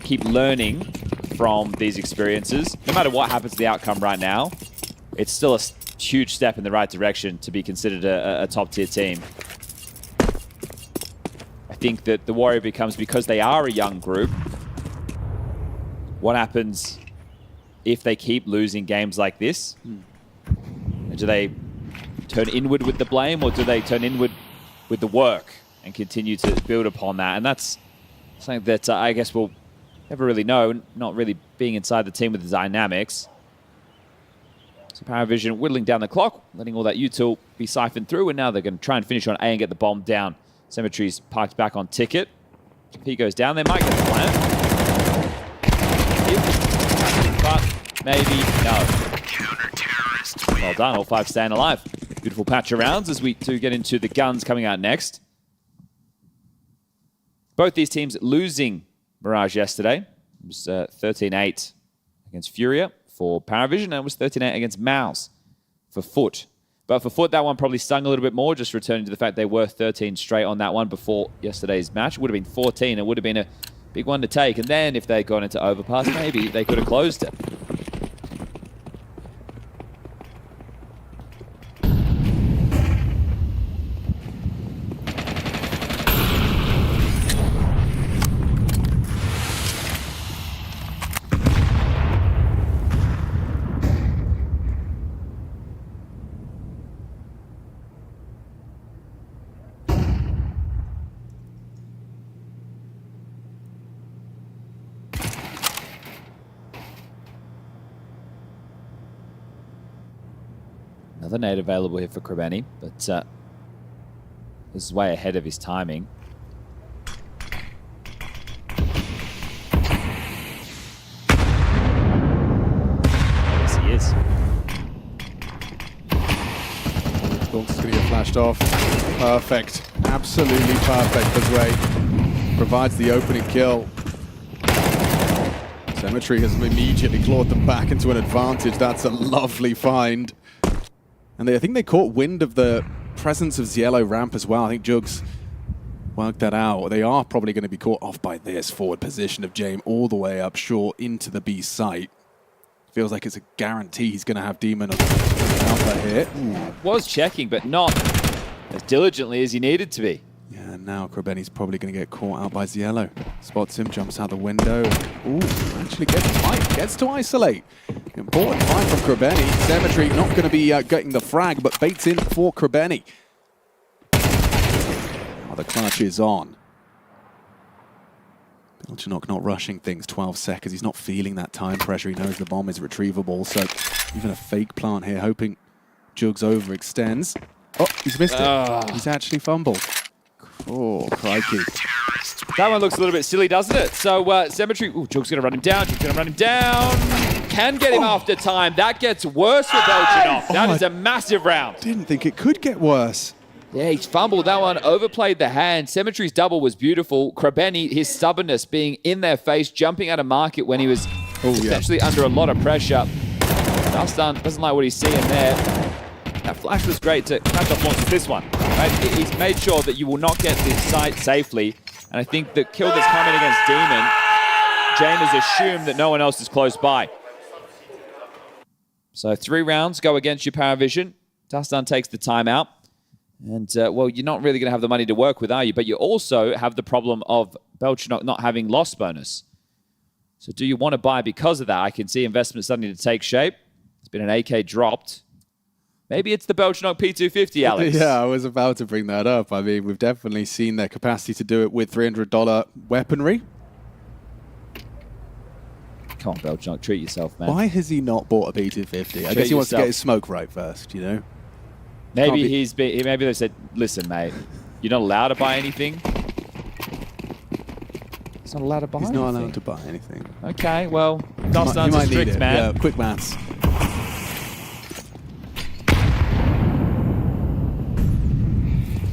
keep learning from these experiences. No matter what happens to the outcome right now, it's still a huge step in the right direction to be considered a top-tier team. I think that the worry becomes, because they are a young group, what happens if they keep losing games like this? Do they turn inward with the blame, or do they turn inward with the work and continue to build upon that? And that's something that I guess we'll never really know, not really being inside the team with the dynamics. So PARIVISION whittling down the clock, letting all that util be siphoned through, and now they're going to try and finish on A and get the bomb down. Cemetery's parked back on ticket. If he goes down, they might get the plant. But maybe no. Well done, all 5 staying alive. Beautiful patch of rounds as we do get into the guns coming out next. Both these teams losing Mirage yesterday. It was 13-8 against FURIA for PARIVISION, and it was 13-8 against MOUZ for FUT. But for FUT, that one probably stung a little bit more, just returning to the fact they were 13 straight on that one before yesterday's match. It would have been 14. It would have been a big one to take. And then if they'd gone into overpass, maybe they could have closed it. Another nade available here for Krebeni, but this is way ahead of his timing. Yes, he is. Lawrence is going to get flashed off. Perfect. Absolutely perfect as way. Provides the opening kill. Cemetery has immediately clawed them back into an advantage. That's a lovely find. And I think they caught wind of the presence of Ziello ramp as well. I think Jugs worked that out. They are probably going to be caught off by this forward position of James all the way up short into the B site. Feels like it's a guarantee he's going to have Demon on the alpha here. Was checking, but not as diligently as he needed to be. Yeah, and now Krebeni's probably going to get caught out by Ziello. Spots him, jumps out the window. Ooh, actually gets to isolate. Important fight from Krebeni. Cemetery not going to be getting the frag, but baits in for Krebeni. Oh, the clutch is on. Belchenok not rushing things, 12 seconds. He's not feeling that time pressure. He knows the bomb is retrievable, so even a fake plant here, hoping Jugs overextends. Oh, he's missed it. He's actually fumbled. Oh, crikey. That one looks a little bit silly, doesn't it? So, Cemetery, Jugs going to run him down. Jugs going to run him down. Can get him after time. That gets worse for Belchenok. That is a massive round. Didn't think it could get worse. Yeah, he's fumbled that one, overplayed the hand. Cemetery's double was beautiful. Krabeni, his stubbornness, being in their face, jumping out of market when he was potentially under a lot of pressure. Dustin doesn't like what he's seeing there. That flash was great to catch off launch this one. Right? He's made sure that you will not get this site safely. And I think the kill that's coming against Demon, Jane has assumed that no one else is close by. So 3 rounds go against your PARIVISION. Dustin takes the timeout. And, well, you're not really going to have the money to work with, are you? But you also have the problem of Belchenok not having loss bonus. So do you want to buy because of that? I can see investment starting to take shape. It's been an AK dropped. Maybe it's the Belchenok P250, Alex. Yeah, I was about to bring that up. I mean, we've definitely seen their capacity to do it with $300 weaponry. Come on, Belchenok, treat yourself, man. Why has he not bought a P250? I guess he wants to get his smoke right first, you know? Maybe maybe they said, listen, mate, you're not allowed to buy anything. He's not allowed to buy anything. He's not allowed to buy anything. Okay, well, Dustin's a strict man. Yeah, quick maths.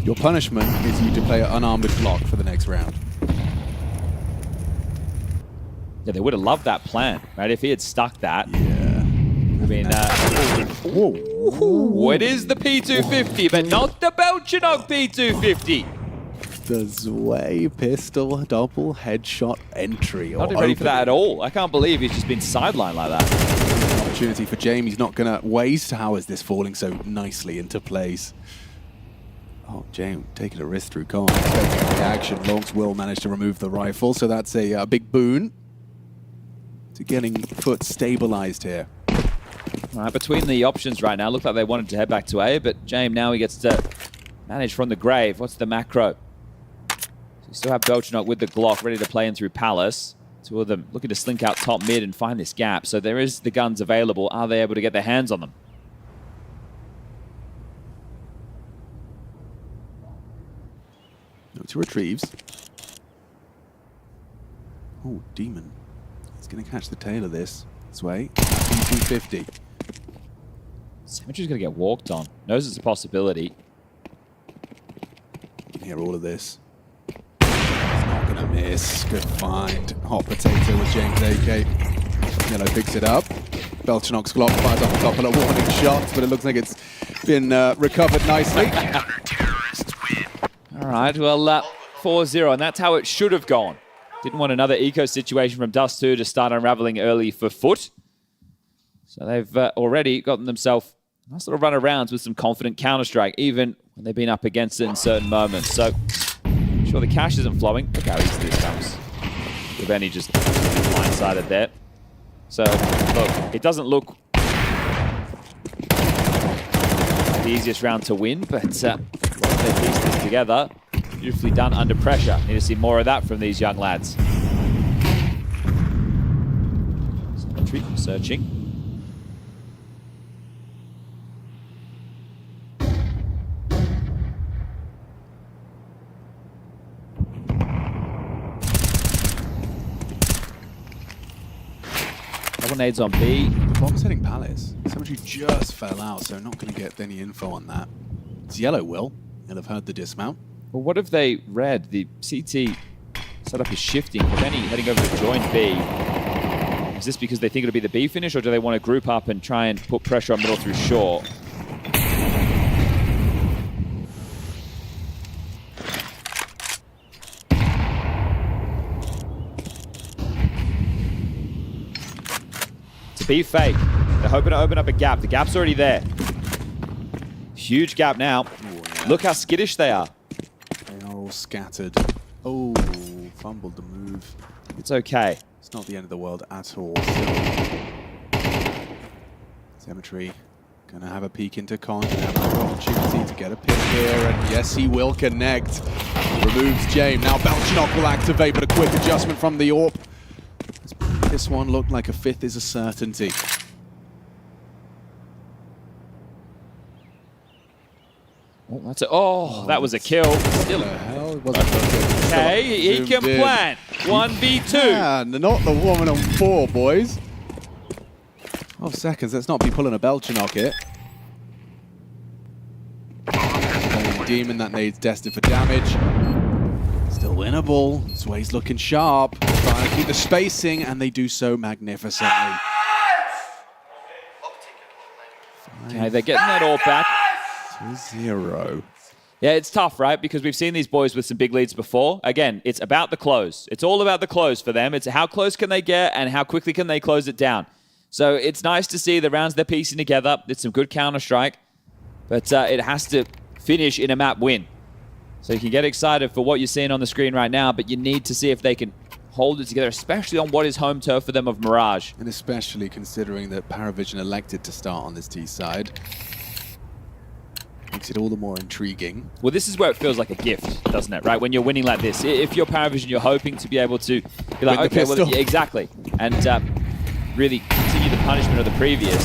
Your punishment is you to play an unarmed block for the next round. Yeah, they would have loved that plan, right? If he had stuck that. Yeah. I mean, it is the P250, but not the Belchenok P250. The Zwei pistol double headshot entry. Not ready for that at all. I can't believe he's just been sidelined like that. Opportunity for Jamie. He's not going to waste. How is this falling so nicely into place? Oh, James taking a risk through Khan. Expecting the action. Longs will manage to remove the rifle, so that's a big boon to getting FUT stabilized here. All right, between the options right now, looked like they wanted to head back to A, but James now he gets to manage from the grave. What's the macro? So you still have Belchenok with the Glock ready to play in through Palace. 2 of them looking to slink out top mid and find this gap. So there is the guns available. Are they able to get their hands on them? No to retrieves. Oh, Demon. He's going to catch the tail of this. Zwei. P250. Symmetry's going to get walked on. Knows it's a possibility. You can hear all of this. He's not going to miss. Good find. Hot potato with James AK. Yellow picks it up. Belchenok's Glock fires off a couple of warning shots, but it looks like it's been recovered nicely. All right, well, 4-0, and that's how it should have gone. Didn't want another eco situation from Dust 2 to start unraveling early for FUT. So they've already gotten themselves a nice little run of rounds with some confident Counter-Strike, even when they've been up against it in certain moments. So, sure the cash isn't flowing. Look how easy this comes. Krabeni just blindsided there. So, look, it doesn't look the easiest round to win, but once they piece this together, beautifully done under pressure. Need to see more of that from these young lads. Symmetry searching. Double nades on B. Bomb's hitting Palace. Somebody just fell out, so not going to get any info on that. It's Yellow will. He'll have heard the dismount. Well, what if they read the CT setup is shifting? Krabeni heading over to join B. Is this because they think it'll be the B finish, or do they want to group up and try and put pressure on middle through short? Be fake. They're hoping to open up a gap. The gap's already there. Huge gap now. Ooh, yeah. Look how skittish they are. They are all scattered. Oh, fumbled the move. It's okay. It's not the end of the world at all. Cemetery Gonna have a peek into Con, gonna have another opportunity to get a pick here, and yes, he will connect. Removes James. Now Belchinok will activate, but a quick adjustment from the AWP. This one looked like a fifth is a certainty. Oh, that's a, that was a kill. Still, okay, he can plant. 1v2. Yeah, not the woman on 4, boys. 12 seconds, let's not be pulling a Belchinok here. Demon, that needs destined for damage. Still winnable. Sway's looking sharp. Trying to keep the spacing, and they do so magnificently. Okay, they're getting that all back. 2-0. Yeah, it's tough, right? Because we've seen these boys with some big leads before. Again, it's about the close. It's all about the close for them. It's how close can they get and how quickly can they close it down. So it's nice to see the rounds they're piecing together. It's some good Counter-Strike. But it has to finish in a map win. So you can get excited for what you're seeing on the screen right now, but you need to see if they can hold it together, especially on what is home turf for them of Mirage. And especially considering that PARIVISION elected to start on this T side. Makes it all the more intriguing. Well, this is where it feels like a gift, doesn't it? Right? When you're winning like this. If you're PARIVISION, you're hoping to be able to be like, okay, well, yeah, exactly. And really continue the punishment of the previous.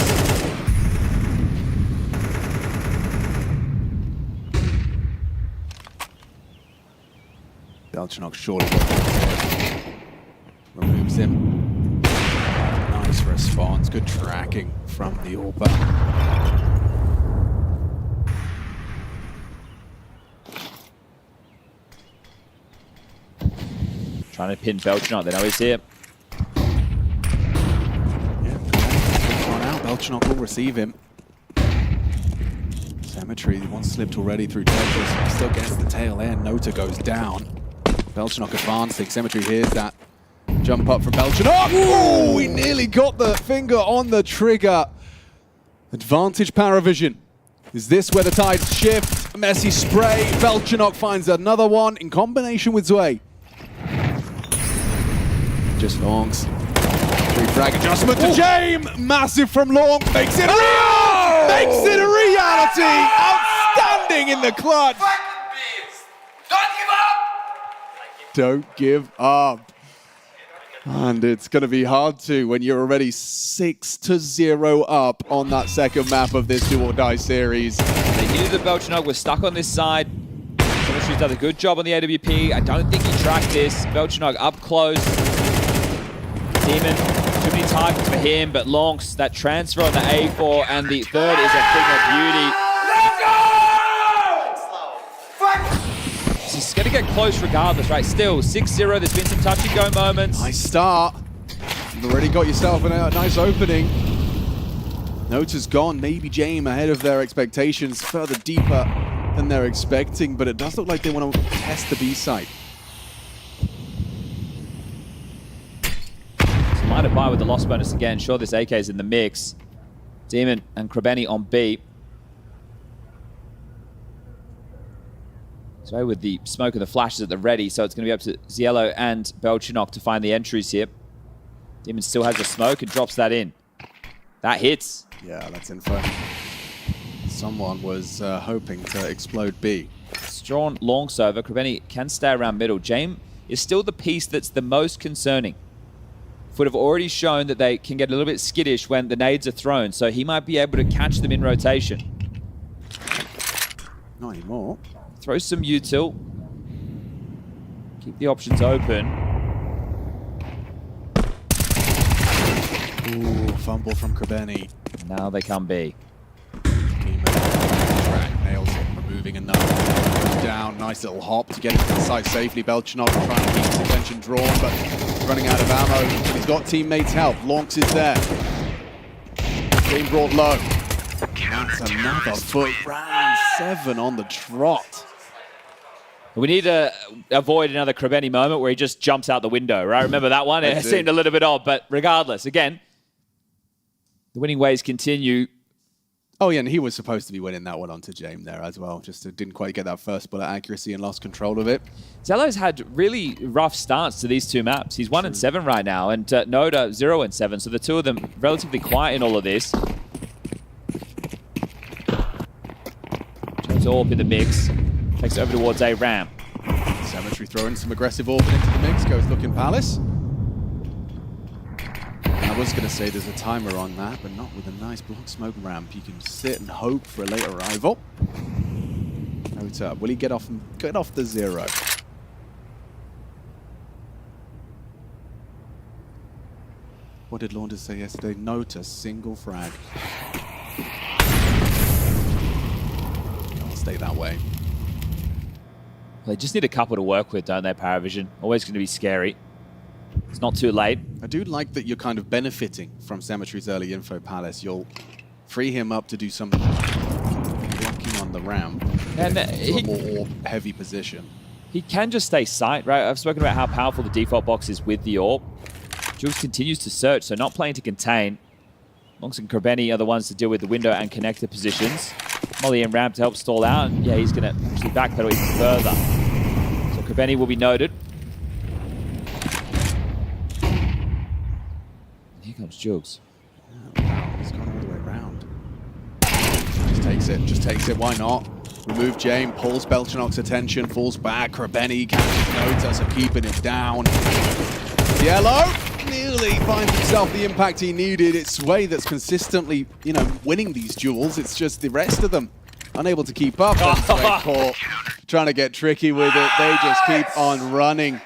Belchinok surely removes him. Nice response. Good tracking from the AWPer. Trying to pin Belchinok. They know he's here. Belchinok will receive him. Cemetery, one slipped already through Tetris. Still gets the tail end. Nota goes down. Belchinok advancing. Cemetery hears that. Jump up from Belchinok. Oh, he nearly got the finger on the trigger. Advantage PARIVISION. Is this where the tides shift? Messy spray. Belchinok finds another one in combination with Zwei. Just Longs. Frag adjustment to James! Massive from Long, makes it a reality! Outstanding in the clutch! Don't give up. And it's going to be hard to when you're already 6-0 up on that second map of this do or die series. They knew that Belchinok was stuck on this side. Chemistry's done a good job on the AWP. I don't think he tracked this. Belchinok up close. Demon. Too many targets for him, but Lonks, that transfer on the A4, and the third is a thing of beauty. He's going to get close regardless, right? Still, 6-0, there's been some touch-and-go moments. Nice start. You've already got yourself a nice opening. Nota's gone, maybe James ahead of their expectations, further deeper than they're expecting, but it does look like they want to test the B side. Might have buy with the loss bonus again. Sure, this AK is in the mix. Demon and Krebeni on B. So with the smoke and the flashes at the ready, so it's going to be up to Ziello and Belchinok to find the entries here. Demon still has the smoke and drops that in. That hits. Yeah, that's info. Someone was hoping to explode B. Strong longs over. Krebeni can stay around middle. James is still the piece that's the most concerning. FUT have already shown that they can get a little bit skittish when the nades are thrown, so he might be able to catch them in rotation. Not anymore. Throw some util. Keep the options open. Ooh, fumble from Krebeni. Now they come B. Track nails it, removing another. Down, nice little hop to get into the side safely. Belchinok trying to keep his attention drawn, but running out of ammo. He's got teammates' help. Lonks is there. Game brought low. That's another FUT. Round 7 on the trot. We need to avoid another Krebeni moment where he just jumps out the window, right? Remember that one? It seemed a little bit odd, but regardless, again, the winning ways continue. Oh, yeah, and he was supposed to be winning that one onto James there as well. Just didn't quite get that first bullet accuracy and lost control of it. Zello's had really rough starts to these two maps. He's 1-7 right now, and Noda 0-7. So the two of them relatively quiet in all of this. puts AWP in the mix. Takes it over towards A Ram. Cemetery throwing some aggressive AWP into the mix. Goes looking Palace. I was going to say there's a timer on that, but not with a nice block smoke ramp. You can sit and hope for a late arrival. Nota, will he get off the 0? What did Launders say yesterday? Nota, single frag. I'll stay that way. They just need a couple to work with, don't they, PARIVISION? Always going to be scary. It's not too late. I do like that you're kind of benefiting from Cemetery's early info, Palace. You'll free him up to do something blocking on the ramp And to a more heavy position. He can just stay sight, right? I've spoken about how powerful the default box is with the AWP. Jules continues to search, so not playing to contain. Monks and Krebeni are the ones to deal with the window and connector positions. Molly and Ramp to help stall out. And yeah, he's going to actually backpedal even further. So Krebeni will be noted. And here comes Jules. Oh, wow, he's gone all the way around. Just takes it, why not? Remove Jame, pulls Belchanok's attention, falls back. Krebeni catches Nota, so keeping it down. Yellow nearly finds himself the impact he needed. It's Sway that's consistently, you know, winning these duels. It's just the rest of them unable to keep up. And Sway caught, trying to get tricky with it. They just keep on running,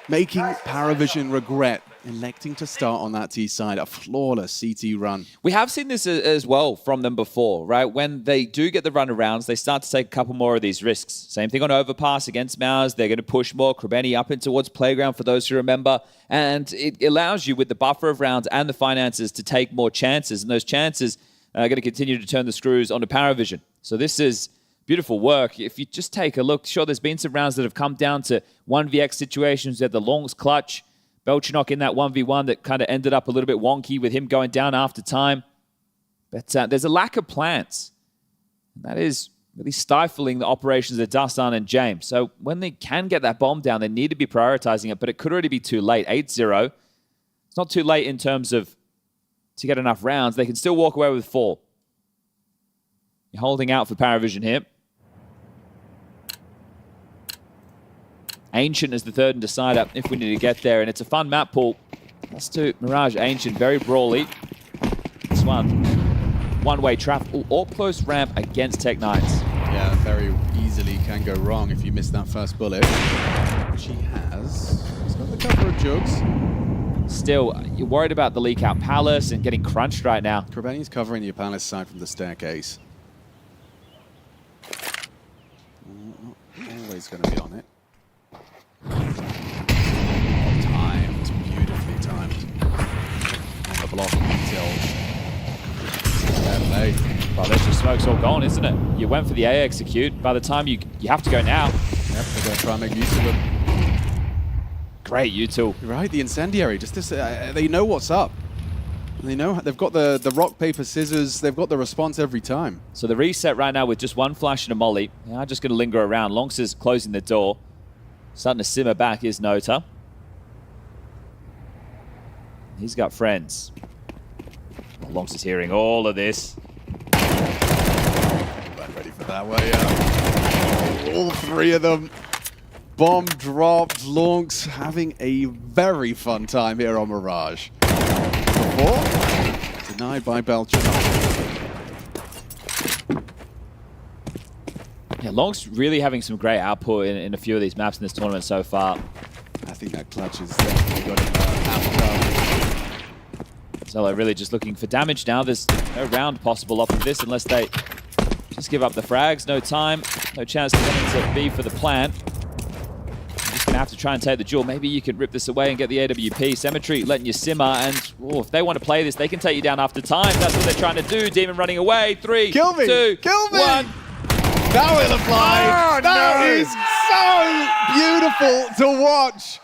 making PARIVISION regret electing to start on that T side. A flawless CT run. We have seen this as well from them before, right? When they do get the runarounds, they start to take a couple more of these risks. Same thing on Overpass against MOUZ. They're going to push more. Krebeni up in towards Playground for those who remember. And it allows you with the buffer of rounds and the finances to take more chances. And those chances are going to continue to turn the screws onto PARIVISION. So this is beautiful work. If you just take a look, sure, there's been some rounds that have come down to 1vx situations. You had the Longs clutch. Belchanok in that 1v1 that kind of ended up a little bit wonky with him going down after time. But there's a lack of plans. And that is really stifling the operations of Dastan and James. So when they can get that bomb down, they need to be prioritizing it, but it could already be too late. 8-0. It's not too late in terms of to get enough rounds. They can still walk away with 4. You're holding out for PARIVISION here. Ancient is the third and decider if we need to get there, and it's a fun map pool. Let's do Mirage Ancient, very brawly. This one-way trap, or close ramp against Tech9s. Yeah, very easily can go wrong if you miss that first bullet. She has. He's got the cover of Jugs. Still, you're worried about the leak out Palace and getting crunched right now. Krebeni's covering your Palace side from the staircase. Always going to be on it. Timed, beautifully timed. On the block until late. Well, there's your smoke's all gone, isn't it? You went for the A execute. By the time you have to go now. Yep, they're going to try and make use of them. Great, you two. Right, the incendiary. Just this, they know what's up. They know they've got the rock, paper, scissors. They've got the response every time. So the reset right now with just one flash and a molly. They are just going to linger around. Longs is closing the door. Starting to simmer back is Nota. He's got friends. Longs is hearing all of this. Back ready for that way. All 3 of them. Bomb dropped. Longs having a very fun time here on Mirage. Before, denied by Belchanok. Yeah, Long's really having some great output in a few of these maps in this tournament so far. I think that clutch has definitely got him out. Zelo really just looking for damage now. There's no round possible off of this unless they just give up the frags. No time, no chance to get into B for the plant. Just gonna have to try and take the duel. Maybe you could rip this away and get the AWP. Cemetery letting you simmer, and if they want to play this, they can take you down after time. That's what they're trying to do. Demon running away. 3, 2, 1. That will apply. Oh, that is so beautiful to watch.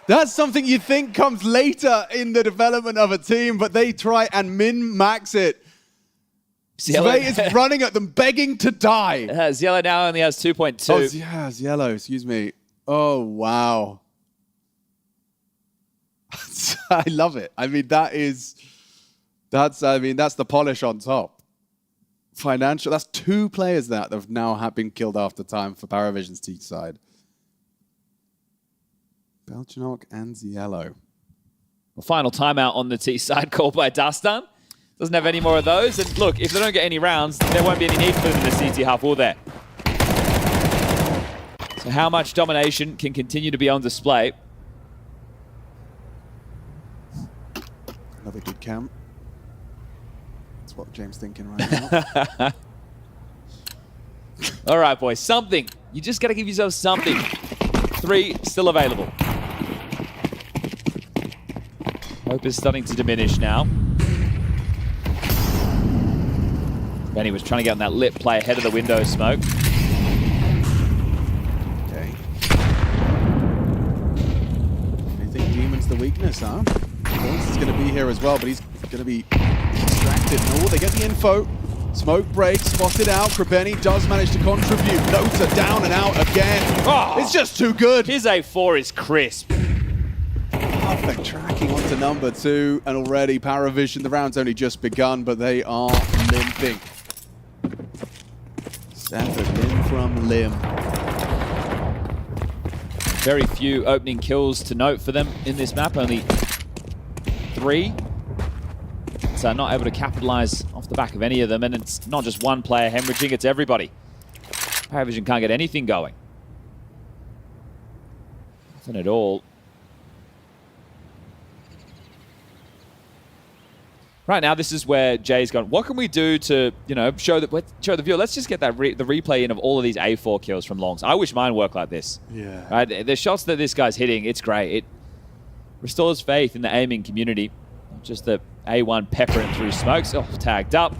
That's something you think comes later in the development of a team, but they try and min-max it. Sway is running at them, begging to die. Yellow now only has 2.2. Oh, yeah, it's Yellow, excuse me. Oh, wow. I love it. I mean, that's the polish on top. financial. That's 2 players that have now been killed after time for PARIVISION's T side. Belchinok and Ziello. Well, final timeout on the T side called by Dastan. Doesn't have any more of those. And look, if they don't get any rounds, there won't be any need for them in the CT half, will there? So how much domination can continue to be on display? Another good camp. That's what James thinking right now. All right, boys, something. You just got to give yourself something. 3 still available. Hope is starting to diminish now. Benny was trying to get on that lit play ahead of the window smoke. Okay. You think Demon's the weakness, huh? Bones is going to be here as well, but he's going to be distracted. No, they get the info. Smoke breaks, spotted out. Krebeni does manage to contribute. Nota down and out again. Oh, it's just too good. His A4 is crisp. Perfect tracking onto number 2, and already PARIVISION, the round's only just begun, but they are limping. 7 limb from limb. Very few opening kills to note for them in this map, only 3. So not able to capitalize off the back of any of them, and it's not just one player hemorrhaging, it's everybody. PARIVISION can't get anything going. Nothing at all. Right now, this is where Jay's gone, what can we do to, you know, show the viewer? Let's just get that the replay in of all of these A4 kills from Longs. I wish mine worked like this. Yeah. Right? The shots that this guy's hitting, it's great. It restores faith in the aiming community. Not just the A1 peppering through smokes. Oh, tagged up.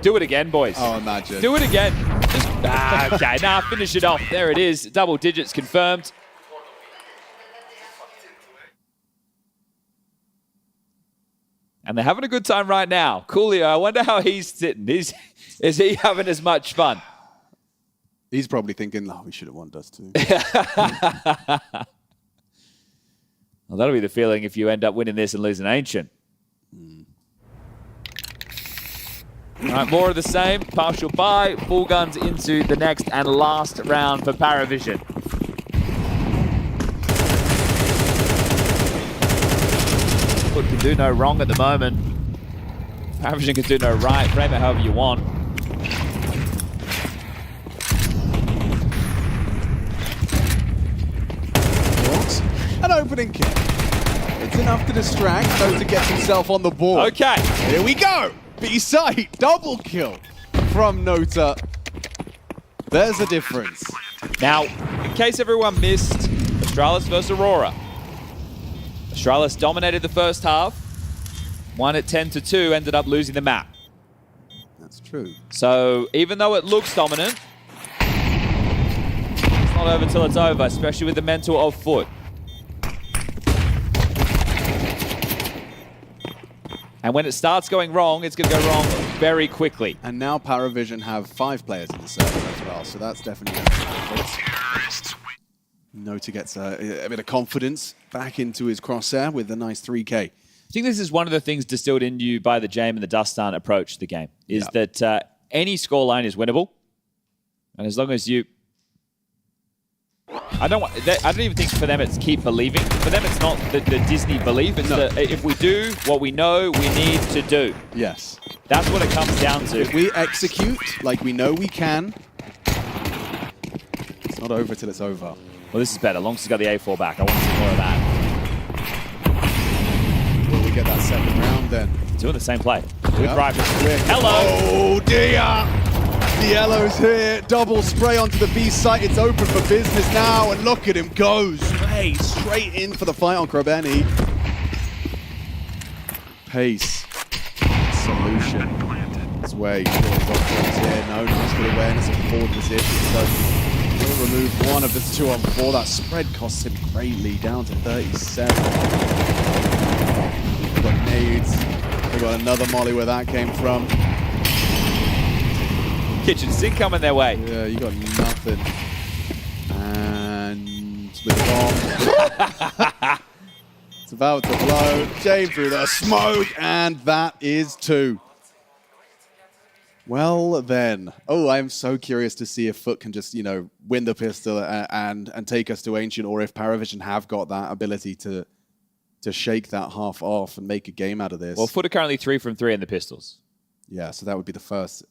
Do it again, boys. Oh, imagine. Do it again. Just, okay, nah, finish it off. There it is. Double digits confirmed. And they're having a good time right now. Coolio, I wonder how he's sitting. Is he having as much fun? He's probably thinking, oh, we should have won Dust 2. Well, that'll be the feeling if you end up winning this and losing Ancient. All right, more of the same. Partial buy. Full guns into the next and last round for PARIVISION. FUT can do no wrong at the moment. PARIVISION can do no right. Frame it however you want. What? An opening kick. It's enough to distract, so to get himself on the board. Okay. Here we go. B-side, double kill from Nota. There's a difference. Now, in case everyone missed Astralis versus Aurora. Astralis dominated the first half, won it 10-2, ended up losing the map. That's true. So even though it looks dominant, it's not over till it's over, especially with the mentor of FUT. And when it starts going wrong, it's going to go wrong very quickly. And now PARIVISION have 5 players in the server as well, so that's definitely going to be Nota gets a bit of confidence back into his crosshair with a nice 3K. I think this is one of the things distilled into you by the Jame and the Dastan approach to the game, is that any scoreline is winnable. And as long as you... I don't even think for them it's keep believing. For them it's not the Disney belief. It's if we do what we know we need to do. Yes. That's what it comes down to. If we execute like we know we can, it's not over till it's over. Well, this is better. Longs has got the A4 back. I want to see more of that. Will we get that second round then? Doing the same play. Good rifle. Hello! Oh dear! The yellow's here. Double spray onto the B site. It's open for business now, and look at him go. Straight in for the fight on Krebeni. Pace. Solution. It's way. Here. No, nice good awareness of forward position. So he'll remove one of the 2 on 4. That spread costs him greatly, down to 37. We've got nades. We've got another molly where that came from. Kitchen sink coming their way. Yeah, you got nothing. And with the bomb. It's about to blow. Jane through the smoke, and that is 2. Well then, I'm so curious to see if FUT can just, win the pistol and take us to Ancient, or if PARIVISION have got that ability to shake that half off and make a game out of this. Well, FUT are currently 3 from 3 in the pistols. Yeah, so that would be the first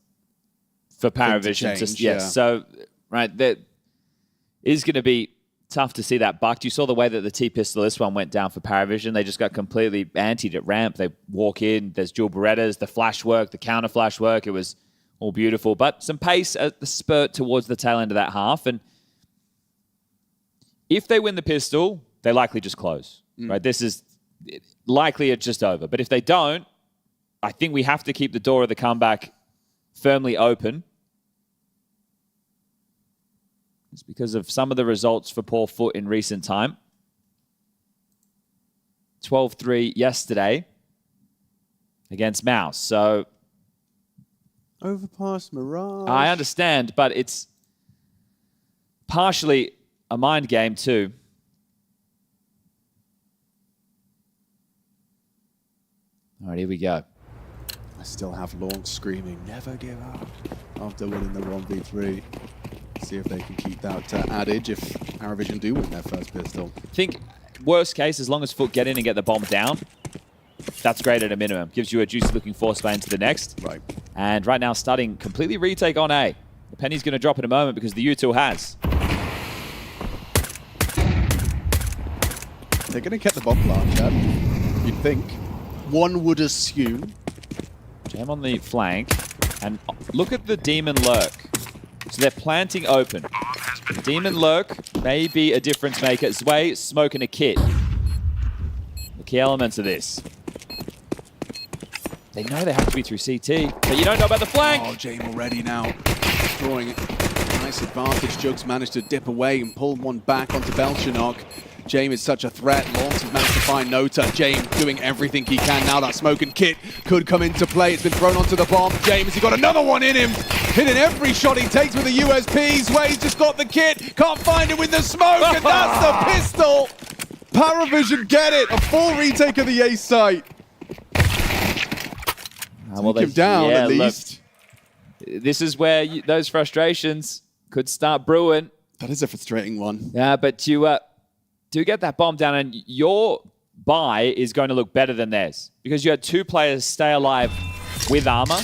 for PARIVISION. So right, that is going to be tough to see that bucked. You saw the way that the T-pistol, this one, went down for PARIVISION. They just got completely antied at ramp. They walk in, there's dual Berettas, the flash work, the counter flash work. It was all beautiful. But some pace at the spurt towards the tail end of that half. And if they win the pistol, they likely just close. Right? This is likely it's just over. But if they don't, I think we have to keep the door of the comeback firmly open. It's because of some of the results for poor FUT in recent time. 12-3 yesterday against MOUZ. So overpass Mirage. I understand, but it's partially a mind game too. All right, here we go. I still have Long screaming, never give up, after winning the 1v3. See if they can keep that adage if PARIVISION do win their first pistol. I think worst case, as long as FUT get in and get the bomb down, that's great at a minimum. Gives you a juicy looking force play into the next. Right. And right now starting completely retake on A. The penny's going to drop in a moment because the U2 has. They're going to get the bomb plant, Chad. You'd think. One would assume. Jam on the flank. And look at the Demon Lurk. So they're planting open. The Demon Lurk may be a difference maker. Zwei smoking a kit. The key elements of this. They know they have to be through CT, but you don't know about the flank. Oh, Jame already now destroying it. Nice advantage. Jugs managed to dip away and pull one back onto Belchanok. Jame is such a threat. Lawrence has managed to find Nota. Jame doing everything he can now. That smoke and kit could come into play. It's been thrown onto the bomb. Jame, has he got another one in him? Hitting every shot he takes with the USP. Zway's just got the kit. Can't find it with the smoke, and that's the pistol. PARIVISION get it. A full retake of the A site. Well, Take him down at least. Look, this is where those frustrations could start brewing. That is a frustrating one. Yeah, but you do get that bomb down, and your buy is going to look better than theirs because you had 2 players stay alive with armor.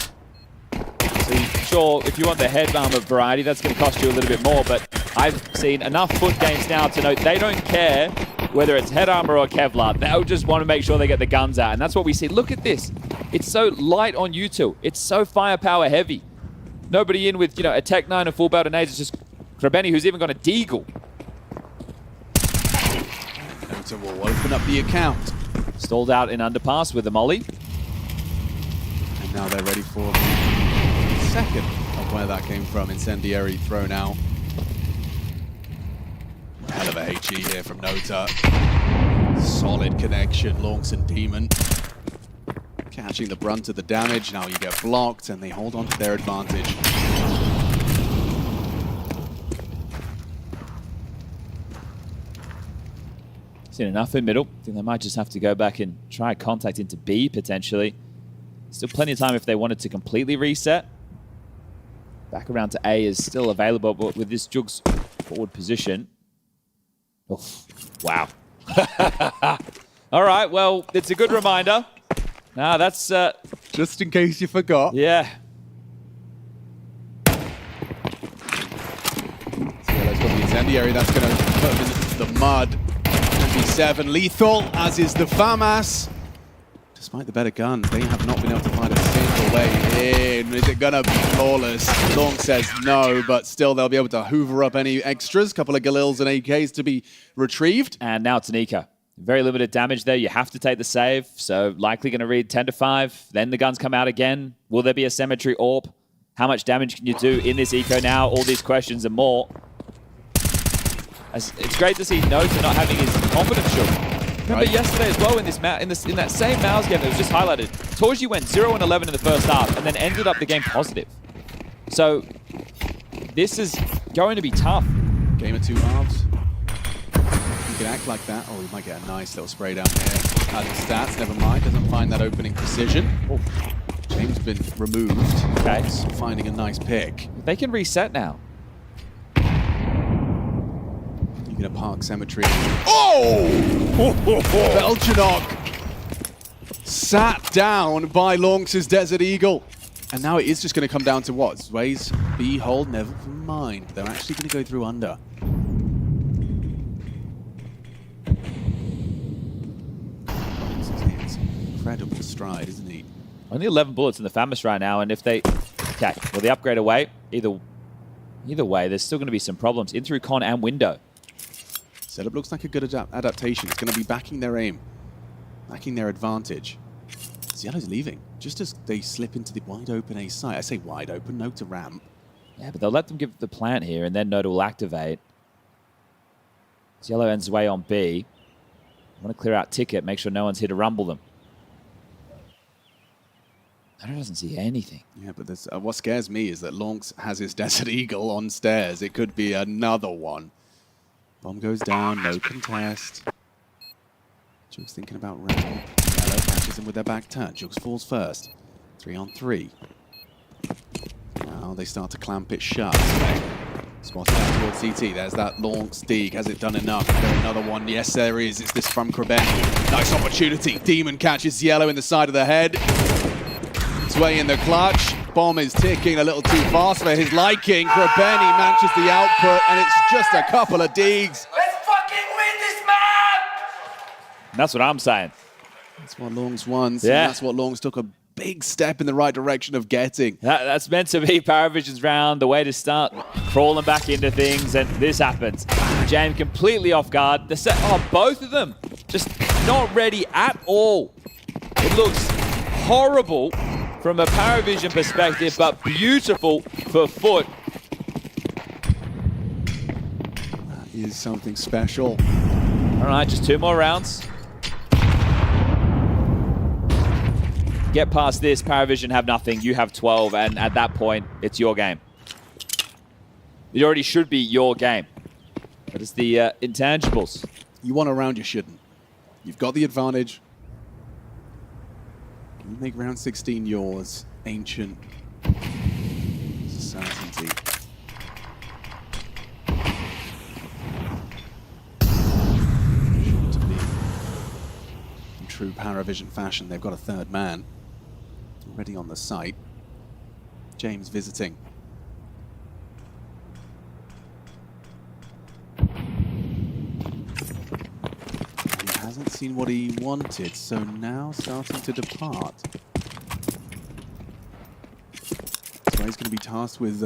So sure, if you want the head armor variety, that's going to cost you a little bit more, but I've seen enough FUT games now to know they don't care whether it's head armor or Kevlar. They'll just want to make sure they get the guns out, and that's what we see. Look at this. It's so light on U2. It's so firepower heavy. Nobody in with, a Tech 9 and full belt of nades. It's just Krabeni who's even got a Deagle. Nota will open up the account. Stalled out in underpass with the molly. And now they're ready for the second of where that came from. Incendiary thrown out. Hell of a HE here from Nota. Solid connection, Lawson Demon. Catching the brunt of the damage. Now you get blocked and they hold on to their advantage. Seen enough in middle. I think they might just have to go back and try contact into B potentially. Still plenty of time if they wanted to completely reset. Back around to A is still available, but with this Jugs forward position. Oof, wow. All right, well, it's a good reminder. Nah, that's... just in case you forgot. Yeah. So yeah, that's got the Incendiary. That's going to put him into the mud. 27 lethal, as is the FAMAS. Despite the better gun, they have not been able to find a single way in. Is it going to be flawless? Long says no, but still they'll be able to hoover up any extras. Couple of Galils and AKs to be retrieved. And now Tanika. Very limited damage there. You have to take the save, so likely going to read 10-5. Then the guns come out again. Will there be a Cemetery AWP? How much damage can you do in this eco now? All these questions and more. It's great to see Nota not having his confidence shook. Remember yesterday as well in that same MOUZ game that was just highlighted, Torji went 0-11 in the first half and then ended up the game positive. So this is going to be tough. Game of 2 halves. You can act like that. Oh, he might get a nice little spray down here. Has the stats, never mind. Doesn't find that opening precision. James been removed. Okay. Finding a nice pick. They can reset now. You're gonna park Cemetery. Oh! Belchanok sat down by Lonks' Desert Eagle. And now it is just going to come down to what? Zway's B hold, never mind. They're actually going to go through under. Incredible stride, isn't he? Only 11 bullets in the FAMAS right now, and if they... Okay, well, the upgrade away, either way, there's still going to be some problems. In through con and window. Setup looks like a good adaptation. It's going to be backing their aim, backing their advantage. Yellow's leaving, just as they slip into the wide open A site. I say wide open, no to ramp. Yeah, but they'll let them give the plant here, and then Noda will activate. Yellow ends away on B. Want to clear out ticket, make sure no one's here to rumble them. Noda doesn't see anything. Yeah, but there's, what scares me is that Lonks has his Desert Eagle on stairs. It could be another one. Bomb goes down, no contest. Jugs thinking about ramp. Yellow catches him with their back turn. Jugs falls first. 3-on-3. Now they start to clamp it shut. Spotted out towards CT. There's that Lonks Deeg. Has it done enough? Is there another one? Yes, there is. It's this from Krebeni. Nice opportunity. Demon catches Yellow in the side of the head. Sway in the clutch. Bomb is ticking a little too fast for his liking. Krebeni matches the output, and it's just a couple of Deegs. That's what I'm saying. That's what Longs wants. Yeah. And that's what Longs took a big step in the right direction of getting. That's meant to be PARIVISION's round, the way to start crawling back into things, and this happens. James completely off guard. The set, both of them just not ready at all. It looks horrible from a PARIVISION perspective, but beautiful for FUT. That is something special. All right, just 2 more rounds. Get past this, PARIVISION have nothing, you have 12, and at that point, it's your game. It already should be your game. But it's the intangibles. You want a round, you shouldn't. You've got the advantage. Can you make round 16 yours? Ancient certainty. Sure to be in true PARIVISION fashion, they've got a third man already on the site. James visiting. He hasn't seen what he wanted, so now starting to depart. So he's going to be tasked with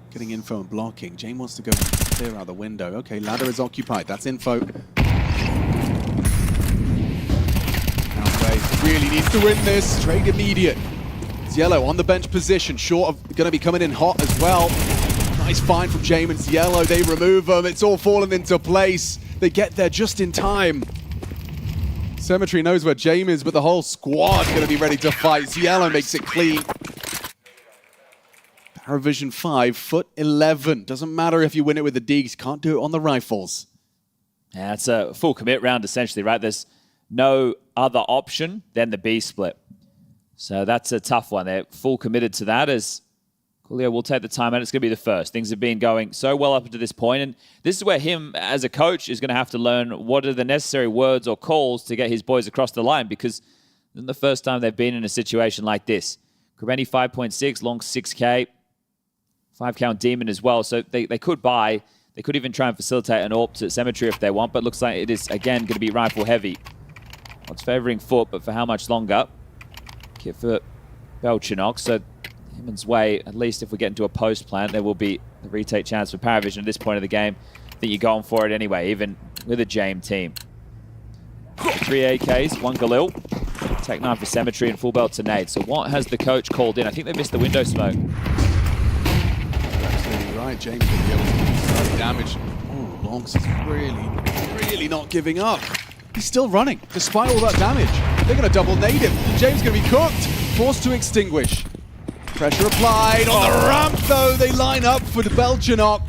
getting info and blocking. James wants to go and clear out the window. Okay, ladder is occupied. That's info. Now Faze really needs to win this. Trade immediate. It's Yellow on the bench position. Short of going to be coming in hot as well. Nice find from James. It's Yellow. They remove him. It's all fallen into place. They get there just in time. Cemetery knows where James is, but the whole squad going to be ready to fight. Yellow makes it clean. PARIVISION 5, FUT 11. Doesn't matter if you win it with the Deegs. Can't do it on the rifles. Yeah, it's a full commit round essentially, right? There's no other option than the B split. So that's a tough one. They're full committed to that as Coolio will take the time out. It's going to be the first. Things have been going so well up until this point, and this is where him as a coach is going to have to learn what are the necessary words or calls to get his boys across the line, because this is the first time they've been in a situation like this. Krebeni 5.6, Long 6K, 5K on Demon as well. So they could buy, they could even try and facilitate an AWP to Cemetery if they want, but looks like it is again going to be rifle heavy. What's favoring FUT, but for how much longer? Kit for Belchanok, so him and Zway, at least if we get into a post plant, there will be the retake chance for PARIVISION at this point of the game. I think you're going for it anyway, even with a James team. 3 AKs, 1 Galil. Tech 9 for Cemetery and full belt to Nade. So what has the coach called in? I think they missed the window smoke. Absolutely right, James going to be able to do some damage. Oh, Lonks is really not giving up. He's still running, despite all that damage. They're going to double nade him. James going to be cooked, forced to extinguish. Pressure applied on the ramp, though. They line up for the Belchanok.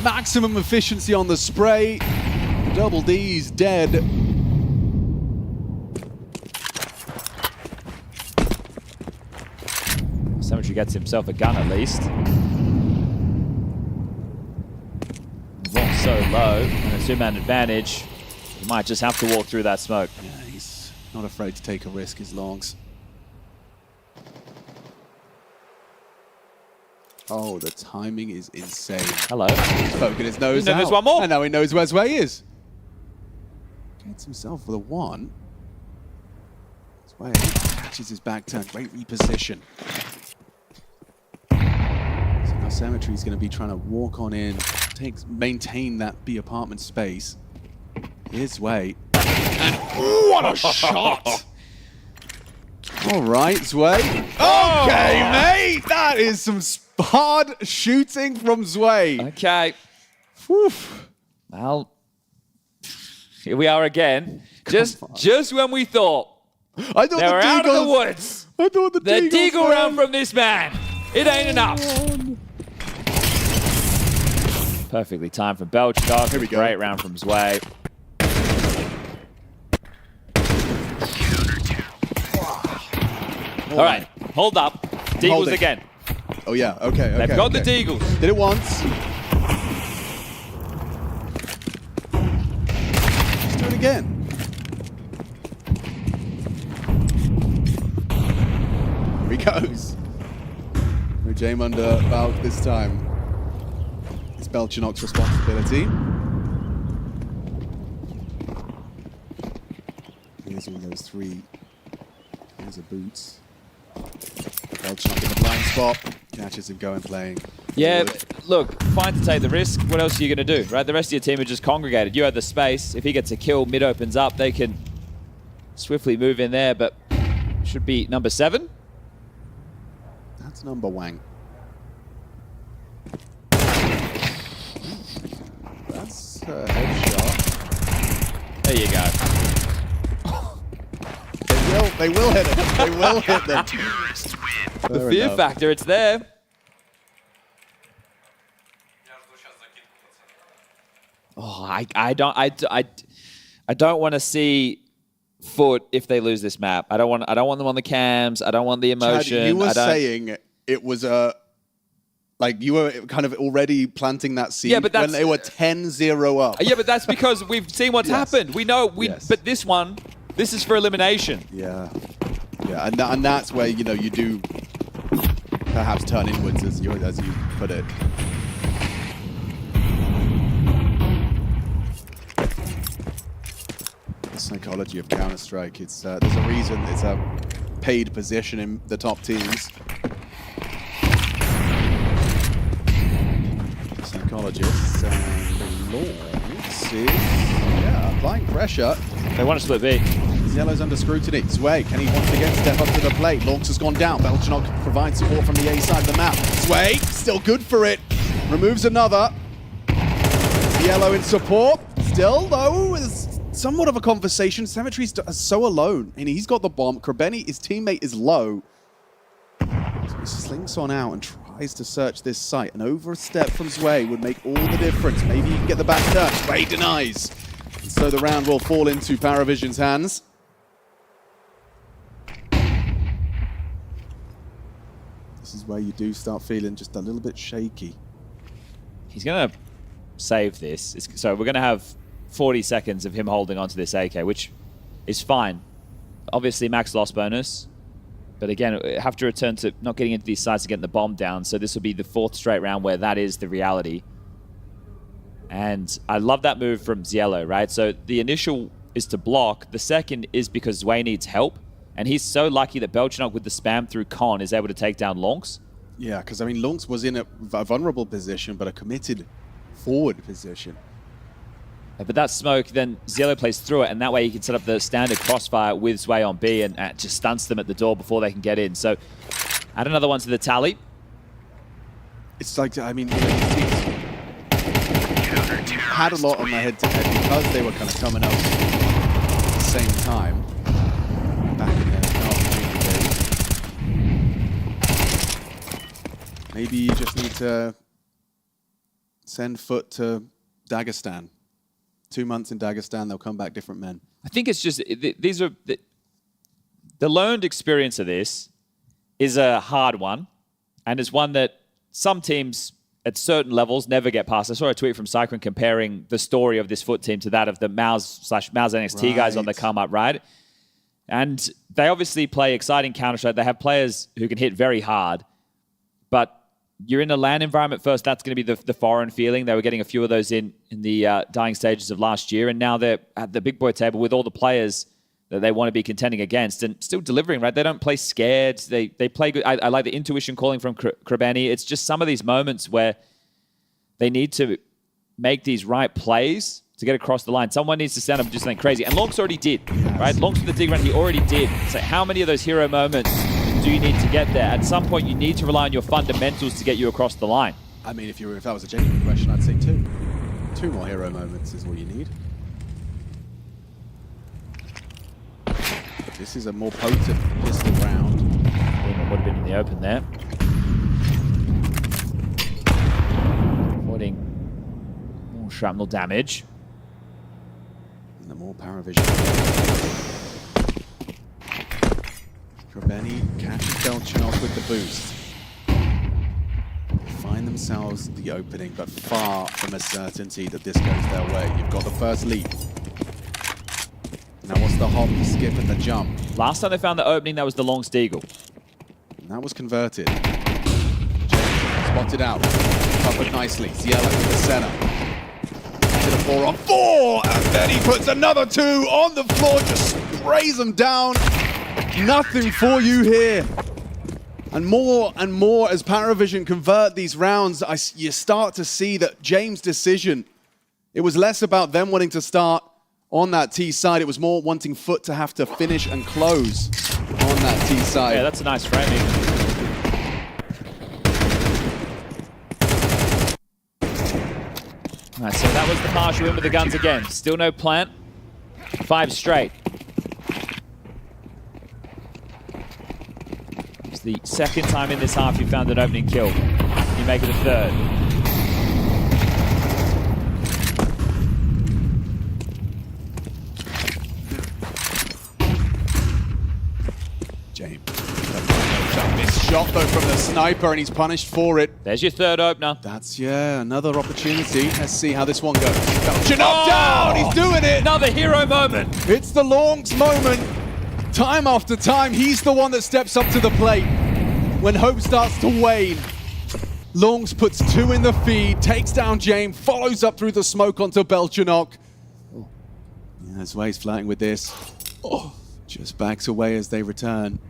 Maximum efficiency on the spray. Double D's dead. gets himself a gun at least. Long so low, and a two-man advantage. He might just have to walk through that smoke. Yeah, he's not afraid to take a risk, his longs. Oh, the timing is insane. Hello. He's poking his nose No, out. there's one more. And now he knows where Zwei is. Gets himself with a one. Zwei catches his back turn. Great reposition. So now Symmetry's going to be trying to walk on in, maintain that B apartment space. Here's Zwei. And what a shot! All right, Zwei. Okay, mate! That is some hard shooting from Zwei. Okay. Whew. Well, here we are again. Just when we thought I thought they were out of the woods. I thought the Deagle round from this man. It ain't enough. Perfectly timed from Belchdock. Here we go. Great round from Zwei. All right, hold up. Deagles again. Oh yeah, okay. They've got the Deagles. Did it once. Let's do it again. Here he goes. No Jame under Valk this time. It's Belchinok's responsibility. Here's all those three. Here's the boots. Belchinok in the blind spot. Catches him going playing. Yeah, look, fine to take the risk. What else are you going to do, right? The rest of your team are just congregated. You have the space. If he gets a kill, mid opens up, they can swiftly move in there, but should be number 7. That's number Wang. That's a headshot. There you go. They will hit it. They will hit them. The fear factor, it's there. Oh, I don't want to see FUT if they lose this map. I don't want them on the cams. I don't want the emotion. Chad, you were saying it was like you were kind of already planting that seed when they were 10-0 up. Yeah, but that's because we've seen what's happened. We know but this is for elimination. Yeah. Yeah, and that's where, you know, you do perhaps turn inwards as you put it. The psychology of Counter-Strike, it's there's a reason it's a paid position in the top teams. Psychologists and Lawrence is applying pressure. They want to split B. Yellow's under scrutiny. Zwei, can he once again step up to the plate? Lawrence has gone down. Belchinok provides support from the A side of the map. Zwei, still good for it. Removes another. Yellow in support. Still, though, is somewhat of a conversation. Symmetry's so alone. And he's got the bomb. Krabeni, his teammate, is low. So he slinks on out and tries to search this site. An overstep from Zwei would make all the difference. Maybe he can get the back turn. Zwei denies. And so the round will fall into PARIVISION's hands. This is where you do start feeling just a little bit shaky. He's going to save this. So we're going to have 40 seconds of him holding onto this AK, which is fine. Obviously, max loss bonus. But again, have to return to not getting into these sites and getting the bomb down. So this will be the 4th straight round where that is the reality. And I love that move from Ziello, right? So the initial is to block. The second is because Zwei needs help. And he's so lucky that Belchinok with the spam through Con is able to take down Lonks. Yeah, because I mean, Lonks was in a vulnerable position, but a committed forward position. But that smoke, then Ziello plays through it, and that way he can set up the standard crossfire with Zwei on B and just stunts them at the door before they can get in. So add another one to the tally. It's like, I mean, had a lot on their head-to-head because they were kind of coming out at the same time. Back in their days. Maybe you just need to send FUT to Dagestan. 2 months in Dagestan, they'll come back different men. I think it's just, these are, the learned experience of this is a hard one. And it's one that some teams at certain levels never get past. I saw a tweet from Cyclone comparing the story of this FUT team to that of the MOUZ NXT guys on the come up, right? And they obviously play exciting Counter-Strike. They have players who can hit very hard, but you're in a LAN environment first. That's going to be the foreign feeling. They were getting a few of those in the dying stages of last year, and now they're at the big boy table with all the players that they want to be contending against and still delivering, right? They don't play scared. They play good. I like the intuition calling from Krabeni. It's just some of these moments where they need to make these right plays to get across the line. Someone needs to stand up and do something crazy. And Lonks already did, right? Lonks with the dig run, he already did. So how many of those hero moments do you need to get there? At some point, you need to rely on your fundamentals to get you across the line. I mean, if that was a genuine question, I'd say two. 2 more hero moments is all you need. This is a more potent pistol round. It would have been in the open there. Avoiding more shrapnel damage. And the more PARIVISION. Krabeni catches Belchanov with the boost. Find themselves the opening, but far from a certainty that this goes their way. You've got the first lead. Now what's the hop, the skip, and the jump? Last time they found the opening, that was the long Steagle. And that was converted. James spotted out. Covered nicely. Cielo with the setup. To the 4-on-4, and then he puts another 2 on the floor, just sprays them down. Nothing for you here. And more as PARIVISION convert these rounds, you start to see that James' decision, it was less about them wanting to start on that T side. It was more wanting FUT to have to finish and close on that T side. Yeah, that's a nice framing. Right, so that was the partial win with the guns again. Still no plant. 5 straight. It's the second time in this half you found an opening kill. You make it a third. James. Missed shot though from the sniper, and he's punished for it. There's your third opener. That's, yeah, another opportunity. Let's see how this one goes. Knocked down! He's doing it! Another hero moment. It's the Lonks moment. Time after time, he's the one that steps up to the plate. When hope starts to wane, Lonks puts 2 in the feed, takes down James, follows up through the smoke onto Belchanok. Yeah, that's why he's flirting with this. Oh, just backs away as they return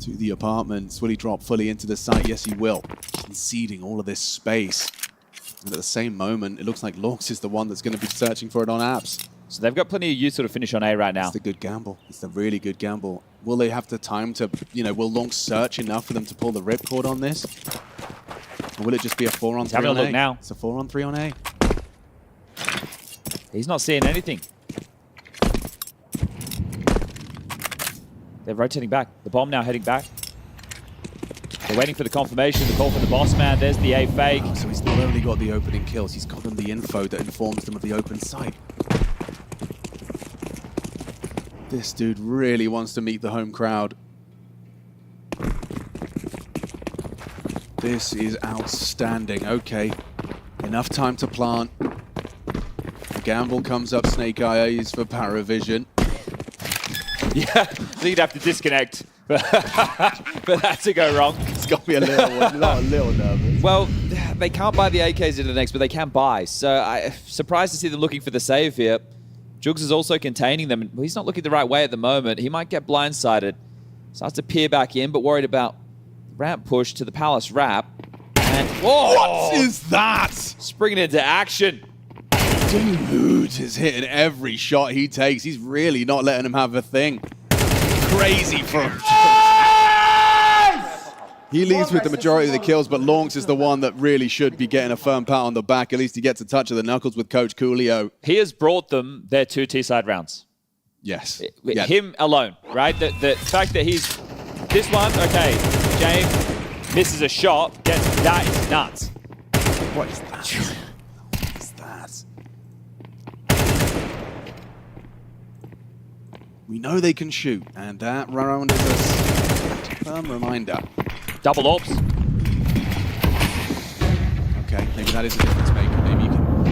to the apartments. Will he drop fully into the site? Yes, he will. Conceding all of this space. And at the same moment, it looks like Lonks is the one that's going to be searching for it on apps. So they've got plenty of youth to finish on A right now. It's the good gamble. It's the really good gamble. Will they have the time to, will Lonks search enough for them to pull the ripcord on this? Or will it just be a 4-on-3 on A? Having a look now. It's a 4-on-3 on A. He's not seeing anything. They're rotating back. The bomb now heading back. They're waiting for the confirmation, the call for the boss man. There's the A fake. Oh, so he's not only got the opening kills, he's got them the info that informs them of the open site. This dude really wants to meet the home crowd. This is outstanding. Okay, enough time to plant. The gamble comes up, Snake Eyes for PARIVISION. Yeah, so you'd have to disconnect for that to go wrong. It's got to be a little nervous. Well, they can't buy the AKs into the next, but they can buy. So I'm surprised to see them looking for the save here. Jugs is also containing them. He's not looking the right way at the moment. He might get blindsided. Starts to peer back in, but worried about ramp push to the Palace wrap. And whoa! What is that? Springing into action. Dude is hitting every shot he takes. He's really not letting him have a thing. Crazy from him. He leads with the majority of the kills, but Lonks is the one that really should be getting a firm pat on the back. At least he gets a touch of the knuckles with Coach Coolio. He has brought them their 2 T-side rounds. Yes. Him alone, right? The fact that he's... This one, okay, James misses a shot. That is nuts. What is that? What is that? We know they can shoot, and that round is a firm reminder. Double ops. Maybe that is a difference maker. Maybe you can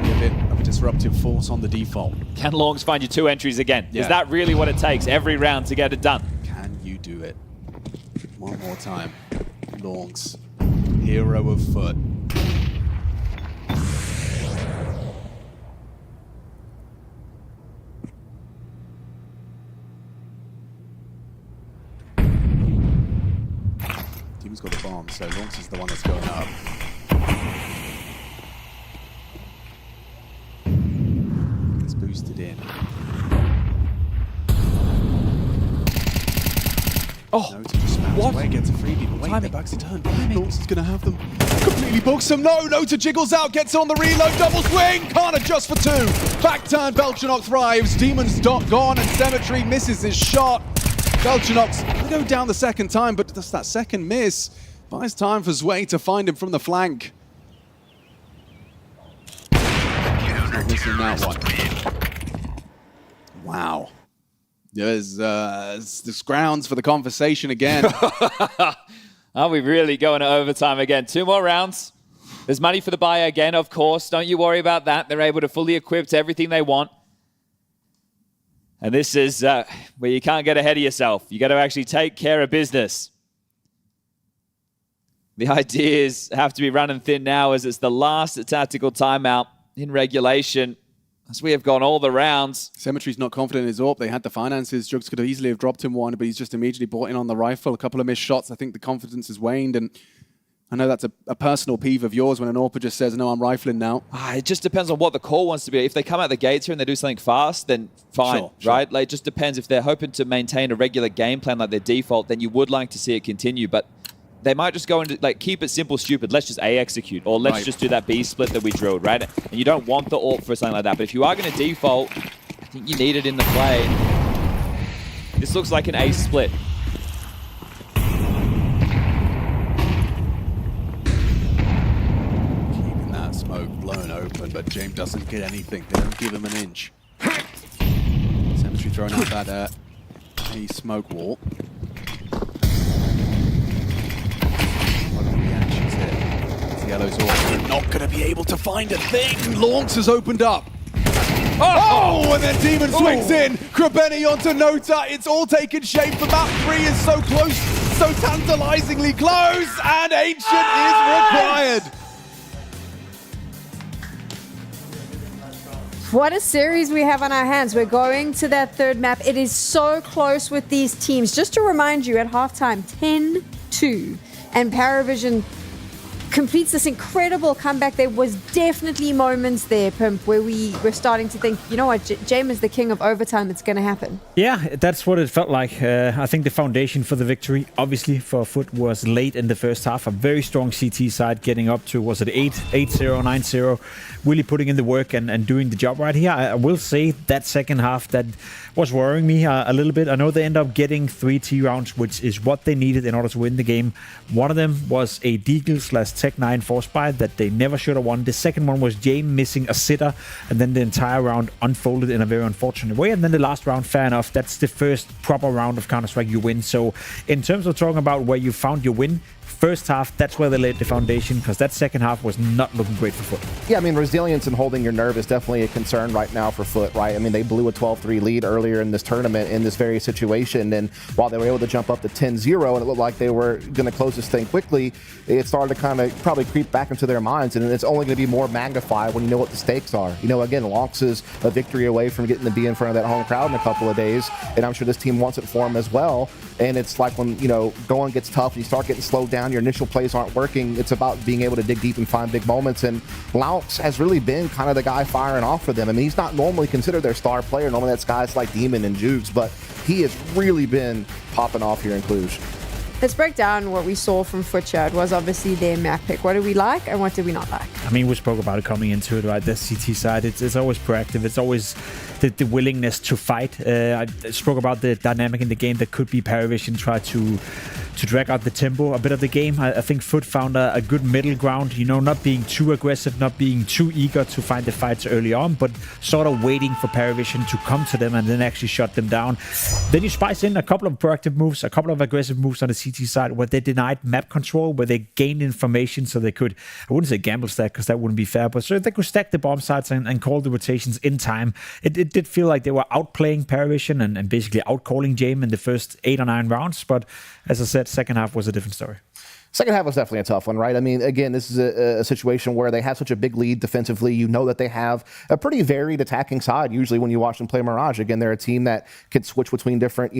be a bit of a disruptive force on the default. Can Longs find you 2 entries again? Yeah. Is that really what it takes every round to get it done? Can you do it? One more time. Longs, hero of FUT. Team's got a bomb, so Longs is the one that's going up. Gets boosted in. Oh, no, to just spams away, gets a freebie, but wait, their backs are turned. Longs is going to have them. Completely books him. No, Nota jiggles out, gets on the reload, double swing, can't adjust for 2. Back turn, Belchanok thrives, Demon's dot gone, and Cemetery misses his shot. Belchanok's going to go down the second time, but just that second miss buys time for Zwei to find him from the flank. Not missing that one. Wow. There's grounds for the conversation again. Are we really going to overtime again? 2 more rounds. There's money for the buyer again, of course. Don't you worry about that. They're able to fully equip to everything they want. And this is where you can't get ahead of yourself. You got to actually take care of business. The ideas have to be running thin now as it's the last tactical timeout in regulation. As we have gone all the rounds. Cemetery's not confident in his AWP. They had the finances. Jugs could have easily have dropped him one, but he's just immediately bought in on the rifle. A couple of missed shots. I think the confidence has waned, and I know that's a personal peeve of yours when an AWPer just says, no, I'm rifling now. It just depends on what the call wants to be. If they come out the gates here and they do something fast, then fine, right? Like, it just depends. If they're hoping to maintain a regular game plan like their default, then you would like to see it continue, but they might just go into, like, keep it simple, stupid. Let's just A execute, or let's just do that B split that we drilled, right? And you don't want the AWP for something like that. But if you are going to default, I think you need it in the play. This looks like an A split. Keeping that smoke blown open, but James doesn't get anything. They don't give him an inch. Cemetery throwing out that A smoke wall. Yellow's also not going to be able to find a thing. Longs has opened up. Oh, and then Demon swings in. Krabeni onto Nota. It's all taken shape. The map 3 is so close, so tantalizingly close, and Ancient is required. What a series we have on our hands. We're going to that third map. It is so close with these teams. Just to remind you, at halftime, 10-2. And PARIVISION completes this incredible comeback. There was definitely moments there, Pimp, where we were starting to think, you know what, James is the king of overtime. It's going to happen. Yeah, that's what it felt like. I think the foundation for the victory, obviously, for FUT was late in the first half. A very strong CT side getting up to, was it 8-0, 9-0, really putting in the work and doing the job right here. I will say that second half, that was worrying me a little bit. I know they end up getting 3 T rounds, which is what they needed in order to win the game. One of them was a Deagle/Tech9 force buy that they never should have won. The second one was James missing a sitter, and then the entire round unfolded in a very unfortunate way. And then the last round, fair enough, that's the first proper round of Counter-Strike you win. So in terms of talking about where you found your win, first half, that's where they laid the foundation, because that second half was not looking great for FUT. Yeah, I mean, resilience and holding your nerve is definitely a concern right now for FUT, right? I mean, they blew a 12-3 lead earlier in this tournament in this very situation, and while they were able to jump up to 10-0 and it looked like they were going to close this thing quickly, it started to kind of probably creep back into their minds, and it's only going to be more magnified when you know what the stakes are. You know, again, Lonks is a victory away from getting to be in front of that home crowd in a couple of days, and I'm sure this team wants it for them as well. And it's like when, you know, going gets tough and you start getting slowed down, your initial plays aren't working. It's about being able to dig deep and find big moments. And Lonks has really been kind of the guy firing off for them. I mean, he's not normally considered their star player. Normally that's guys like Demon and Juice, but he has really been popping off here in Cluj. Let's break down what we saw from FUT. It was obviously their map pick. What did we like and what did we not like? I mean, we spoke about it coming into it, right? The CT side, it's always proactive. It's always the willingness to fight. I spoke about the dynamic in the game that could be PARIVISION try to drag out the tempo a bit of the game. I think FUT found a good middle ground, not being too aggressive, not being too eager to find the fights early on, but sort of waiting for PARIVISION to come to them and then actually shut them down. Then you spice in a couple of proactive moves, a couple of aggressive moves on the CT side where they denied map control, where they gained information so they could, I wouldn't say gamble stack because that wouldn't be fair, but so they could stack the bomb sites and call the rotations in time. It did feel like they were outplaying PARIVISION and basically outcalling Jame in the first 8 or 9 rounds, but as I said, second half was a different story. Second half was definitely a tough one, right? I mean, again, this is a situation where they have such a big lead defensively. You know that they have a pretty varied attacking side. Usually when you watch them play Mirage, again, they're a team that can switch between different,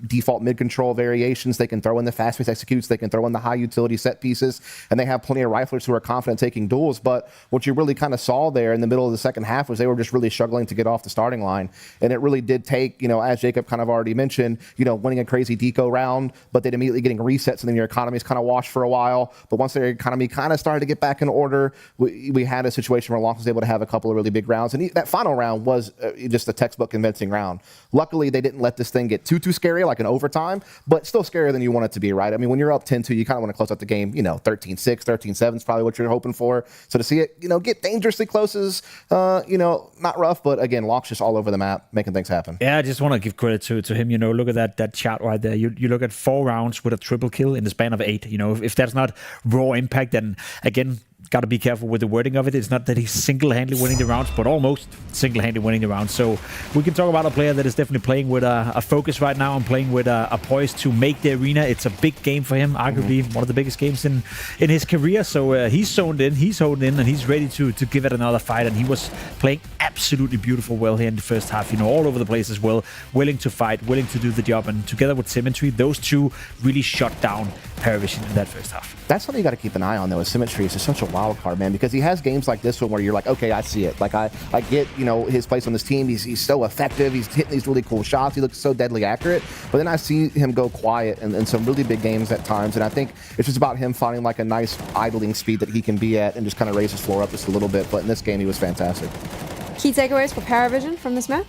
default mid-control variations. They can throw in the fast-paced executes. They can throw in the high-utility set pieces. And they have plenty of riflers who are confident taking duels. But what you really kind of saw there in the middle of the second half was they were just really struggling to get off the starting line. And it really did take, as Jacob kind of already mentioned, winning a crazy deco round, but then immediately getting resets and then your economy's kind of washed for a while. But once their economy kind of started to get back in order, we had a situation where Lonks was able to have a couple of really big rounds. And that final round was just a textbook convincing round. Luckily, they didn't let this thing get too scary, like an overtime, but still scarier than you want it to be, right? I mean, when you're up 10-2, you kind of want to close out the game, 13-6, 13-7 is probably what you're hoping for. So to see it, get dangerously close is, not rough, but again, Lonks just all over the map, making things happen. Yeah, I just want to give credit to him. Look at that chart right there. You look at 4 rounds with a triple kill in the span of 8. If that's not raw impact, then again, got to be careful with the wording of it. It's not that he's single-handedly winning the rounds, but almost single-handedly winning the rounds. So we can talk about a player that is definitely playing with a focus right now and playing with a poise to make the arena. It's a big game for him, arguably one of the biggest games in his career. So he's zoned in, he's honed in, and he's ready to give it another fight. And he was playing absolutely beautiful well here in the first half, all over the place as well, willing to fight, willing to do the job. And together with Symmetry, those two really shut down PARIVISION in that first half. That's something you got to keep an eye on, though, is Symmetry. It's just such a wild card, man, because he has games like this one where you're like, okay, I see it. Like, I get, his place on this team. He's so effective. He's hitting these really cool shots. He looks so deadly accurate. But then I see him go quiet in some really big games at times. And I think it's just about him finding, like, a nice idling speed that he can be at and just kind of raise his floor up just a little bit. But in this game, he was fantastic. Key takeaways for PARIVISION from this map?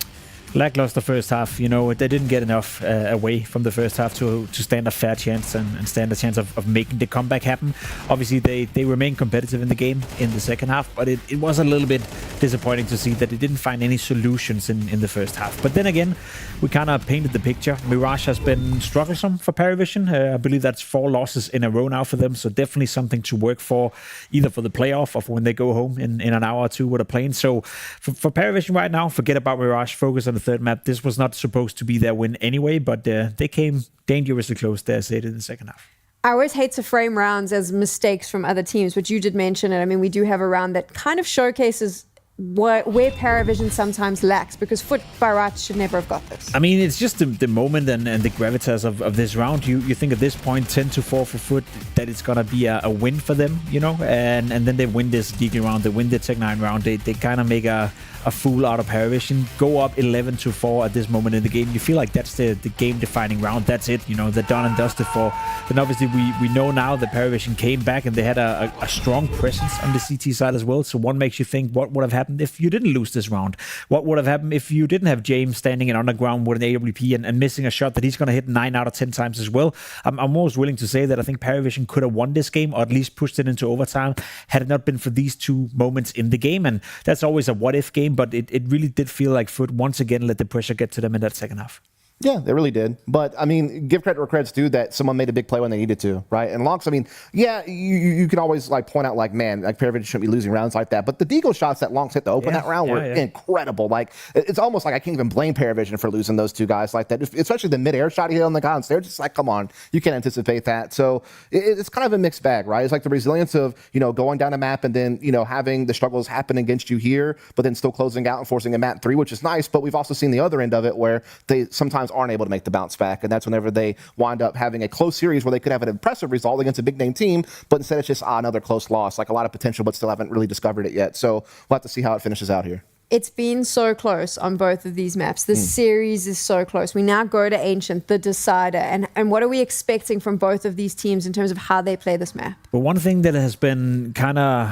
Lackluster first half. They didn't get enough away from the first half to stand a fair chance and stand a chance of making the comeback happen. Obviously, they remained competitive in the game in the second half, but it was a little bit disappointing to see that they didn't find any solutions in the first half. But then again, we kind of painted the picture. Mirage has been troublesome for PARIVISION. I believe that's 4 losses in a row now for them, so definitely something to work for, either for the playoff or for when they go home in an hour or two with a plane. So for PARIVISION right now, forget about Mirage, focus on the third map. This was not supposed to be their win anyway, but they came dangerously close, there, say it, in the second half. I always hate to frame rounds as mistakes from other teams, but you did mention it. I mean, we do have a round that kind of showcases where PARIVISION sometimes lacks, because FUT by right should never have got this. I mean, it's just the moment and the gravitas of this round. You think at this point, 10-4 for FUT, that it's going to be a win for them, and then they win this Deagle round, they win the Tech 9 round, they kind of make a fool out of PARIVISION, go up 11-4 at this moment in the game. You feel like that's the game-defining round. That's it, they're done and dusted for. Then obviously we know now that PARIVISION came back and they had a strong presence on the CT side as well. So one makes you think, what would have happened if you didn't lose this round? What would have happened if you didn't have James standing in underground with an AWP and missing a shot that he's going to hit 9 out of 10 times as well? I'm almost willing to say that I think PARIVISION could have won this game, or at least pushed it into overtime, had it not been for these 2 moments in the game. And that's always a what-if game, but it really did feel like FUT once again let the pressure get to them in that second half. Yeah, they really did. But, I mean, give credit where credit's due that someone made a big play when they needed to, right? And Lonks, I mean, yeah, you can always, point out, man, PARIVISION shouldn't be losing rounds like that. But the Deagle shots that Lonks hit to open that round were incredible. It's almost like I can't even blame PARIVISION for losing those 2 guys like that, especially the mid-air shot he hit on the guy on stage. Just come on, you can't anticipate that. So it's kind of a mixed bag, right? It's like the resilience of, going down a map and then, having the struggles happen against you here, but then still closing out and forcing a map 3, which is nice. But we've also seen the other end of it where they sometimes aren't able to make the bounce back, and that's whenever they wind up having a close series where they could have an impressive result against a big name team, but instead it's just another close loss, like a lot of potential, but still haven't really discovered it yet. So we'll have to see how it finishes out here. It's been so close on both of these maps. This series is so close. We now go to Ancient, the decider. And what are we expecting from both of these teams in terms of how they play this map? But one thing that has been kind of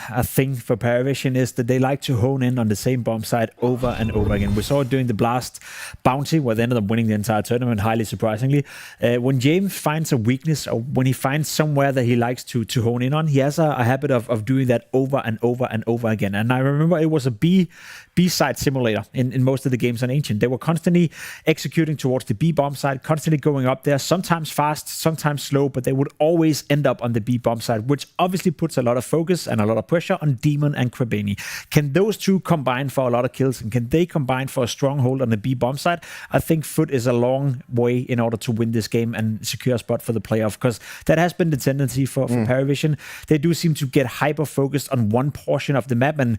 a thing for PARIVISION is that they like to hone in on the same bomb site over and over again. We saw it during the Blast Bounty, where they ended up winning the entire tournament, highly surprisingly. When James finds a weakness, or when he finds somewhere that he likes to hone in on, he has a habit of doing that over and over and over again. And I remember it was a B-side simulator in most of the games on Ancient. They were constantly executing towards the B bomb side, constantly going up there, sometimes fast, sometimes slow, but they would always end up on the B bomb side, which obviously puts a lot of focus and a lot of pressure on Demon and Krabeni. Can those two combine for a lot of kills, and can they combine for a stronghold on the B bomb side? I think FUT is a long way in order to win this game and secure a spot for the playoff, because that has been the tendency for PARIVISION. They do seem to get hyper-focused on one portion of the map, and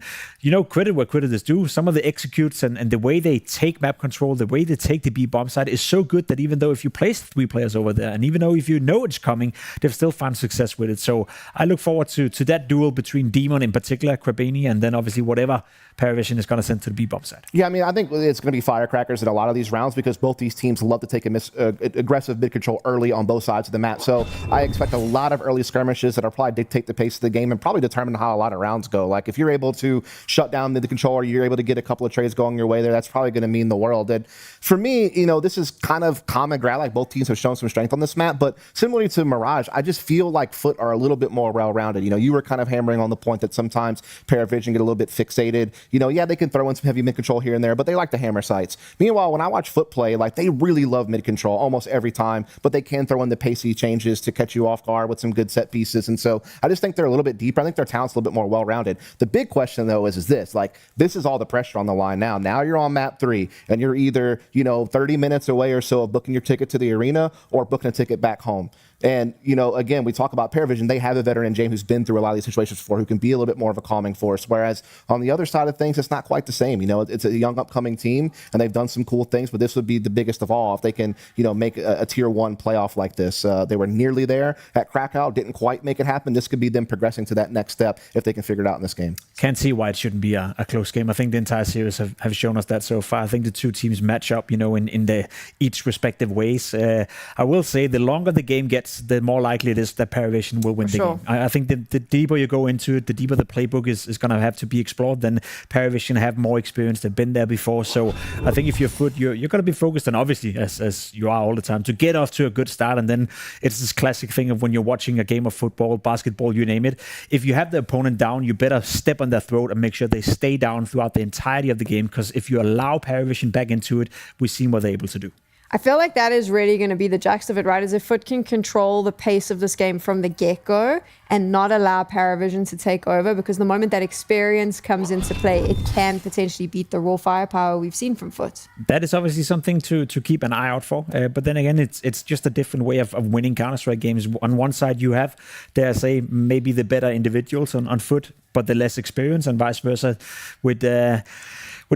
credit where credit is due. Some of the executes and the way they take map control, the way they take the B bomb side is so good that even though if you place 3 players over there, and even though if you know it's coming, they've still found success with it. So I look forward to that duel between Demon in particular, Krabeni, and then obviously whatever PARIVISION is going to send to the B bomb side. Yeah, I mean, I think it's going to be firecrackers in a lot of these rounds because both these teams love to take aggressive mid control early on both sides of the map. So I expect a lot of early skirmishes that'll probably dictate the pace of the game and probably determine how a lot of rounds go. Like if you're able to shut down the control, or you're able to get a couple of trades going your way there, that's probably going to mean the world. And for me, this is kind of common ground. Like both teams have shown some strength on this map, but similarly to Mirage, I just feel like FUT are a little bit more well-rounded. You were kind of hammering on the point that sometimes PARIVISION get a little bit fixated. Yeah, they can throw in some heavy mid control here and there, but they like to hammer sites. Meanwhile, when I watch FUT play, like they really love mid control almost every time, but they can throw in the pacey changes to catch you off guard with some good set pieces. And so I just think they're a little bit deeper. I think their talent's a little bit more well-rounded. The big question though is this, like this is all the pressure on the line now. Now you're on map 3 and you're either, 30 minutes away or so of booking your ticket to the arena or booking a ticket back home. And, again, we talk about PARIVISION. They have a veteran James who's been through a lot of these situations before, who can be a little bit more of a calming force. Whereas on the other side of things, it's not quite the same. It's a young upcoming team and they've done some cool things, but this would be the biggest of all if they can, make a tier 1 playoff like this. They were nearly there at Krakow, didn't quite make it happen. This could be them progressing to that next step if they can figure it out in this game. Can't see why it shouldn't be a close game. I think the entire series have shown us that so far. I think the two teams match up, in their each respective ways. I will say the longer the game gets, the more likely it is that PARIVISION will win the game. I think the deeper you go into it, the deeper the playbook is going to have to be explored. Then PARIVISION have more experience. They've been there before. So I think if you're FUT, you're going to be focused on, obviously, as you are all the time, to get off to a good start. And then it's this classic thing of when you're watching a game of football, basketball, you name it. If you have the opponent down, you better step on their throat and make sure they stay down throughout the entirety of the game. Because if you allow PARIVISION back into it, we've seen what they're able to do. I feel like that is really going to be the gist of it, right? Is if FUT can control the pace of this game from the get-go and not allow PARIVISION to take over, because the moment that experience comes into play, it can potentially beat the raw firepower we've seen from FUT. That is obviously something to keep an eye out for. But then again, it's just a different way of winning Counter-Strike games. On one side, you have, dare I say, maybe the better individuals on FUT, but the less experience, and vice versa with the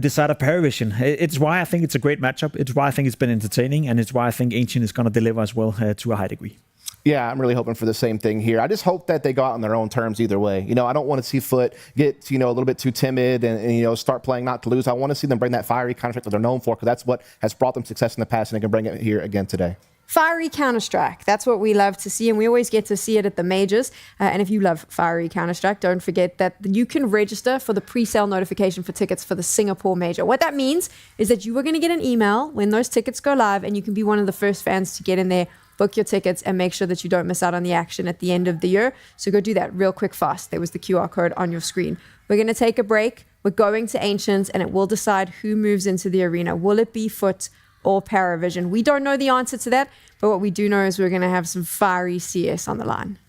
side of PARIVISION. It's why I think it's a great matchup. It's why I think it's been entertaining, and it's why I think Ancient is going to deliver as well to a high degree. Yeah, I'm really hoping for the same thing here. I just hope that they go out on their own terms either way. I don't want to see FUT get, a little bit too timid and start playing not to lose. I want to see them bring that fiery Counter-Strike that they're known for, because that's what has brought them success in the past, and they can bring it here again today. Fiery Counter-Strike. That's what we love to see, and we always get to see it at the majors. And if you love fiery Counter-Strike, don't forget that you can register for the pre-sale notification for tickets for the Singapore major. What that means is that you are going to get an email when those tickets go live, and you can be one of the first fans to get in there, book your tickets, and make sure that you don't miss out on the action at the end of the year. So go do that real quick fast. There was the QR code on your screen. We're going to take a break. We're going to Ancients, and it will decide who moves into the arena. Will it be FUT or PARIVISION? We don't know the answer to that, but what we do know is we're going to have some fiery CS on the line.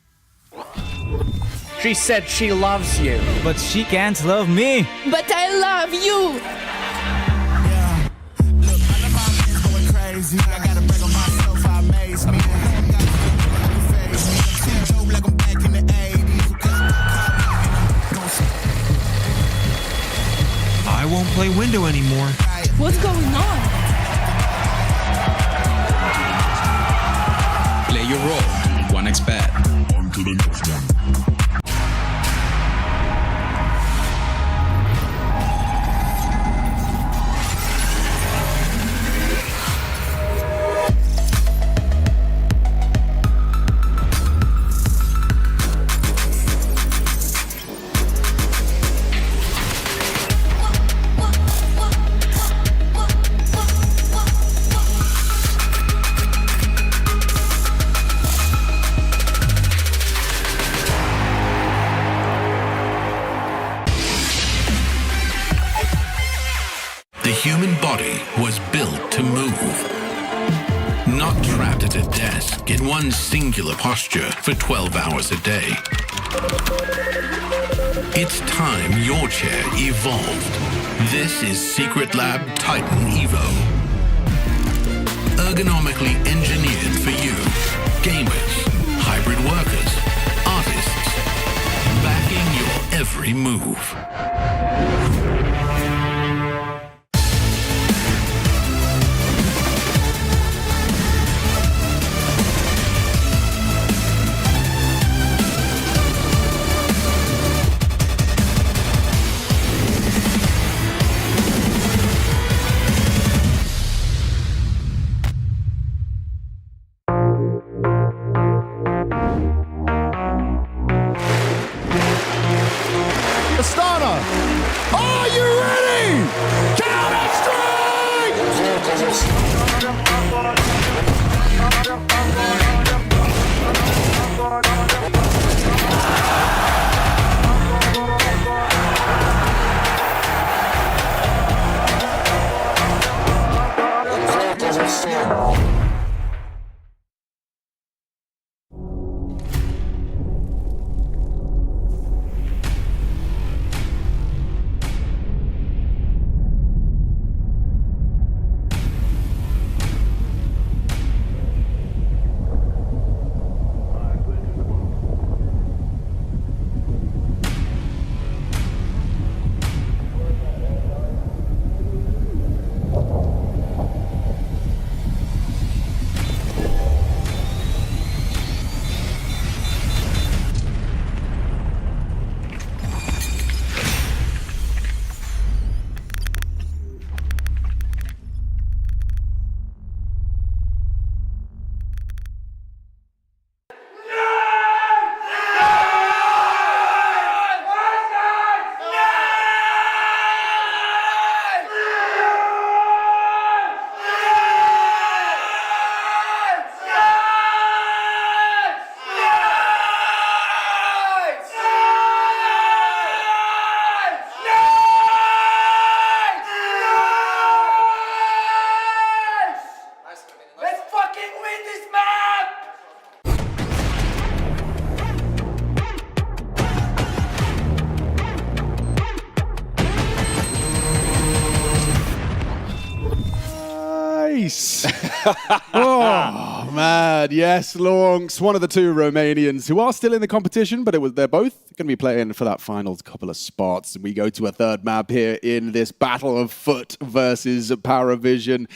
She said she loves you, but she can't love me. But I love you. Yeah. Look, I love my man's going crazy. I gotta break on myself, I amaze me. Like I'm back in the 80s. I won't play window anymore. What's going on? Play your role. 1xBet. On to the next one. human body was built to move. Not trapped at a desk in one singular posture for 12 hours a day. It's time your chair evolved. This is Secret Lab Titan Evo. Ergonomically engineered for you, gamers, hybrid workers, artists, backing your every move. Are you ready? Nice. Oh, man. Yes, Lonks, one of the two Romanians who are still in the competition, but they're both going to be playing for that final couple of spots. And we go to a third map here in this battle of FUT versus PARIVISION.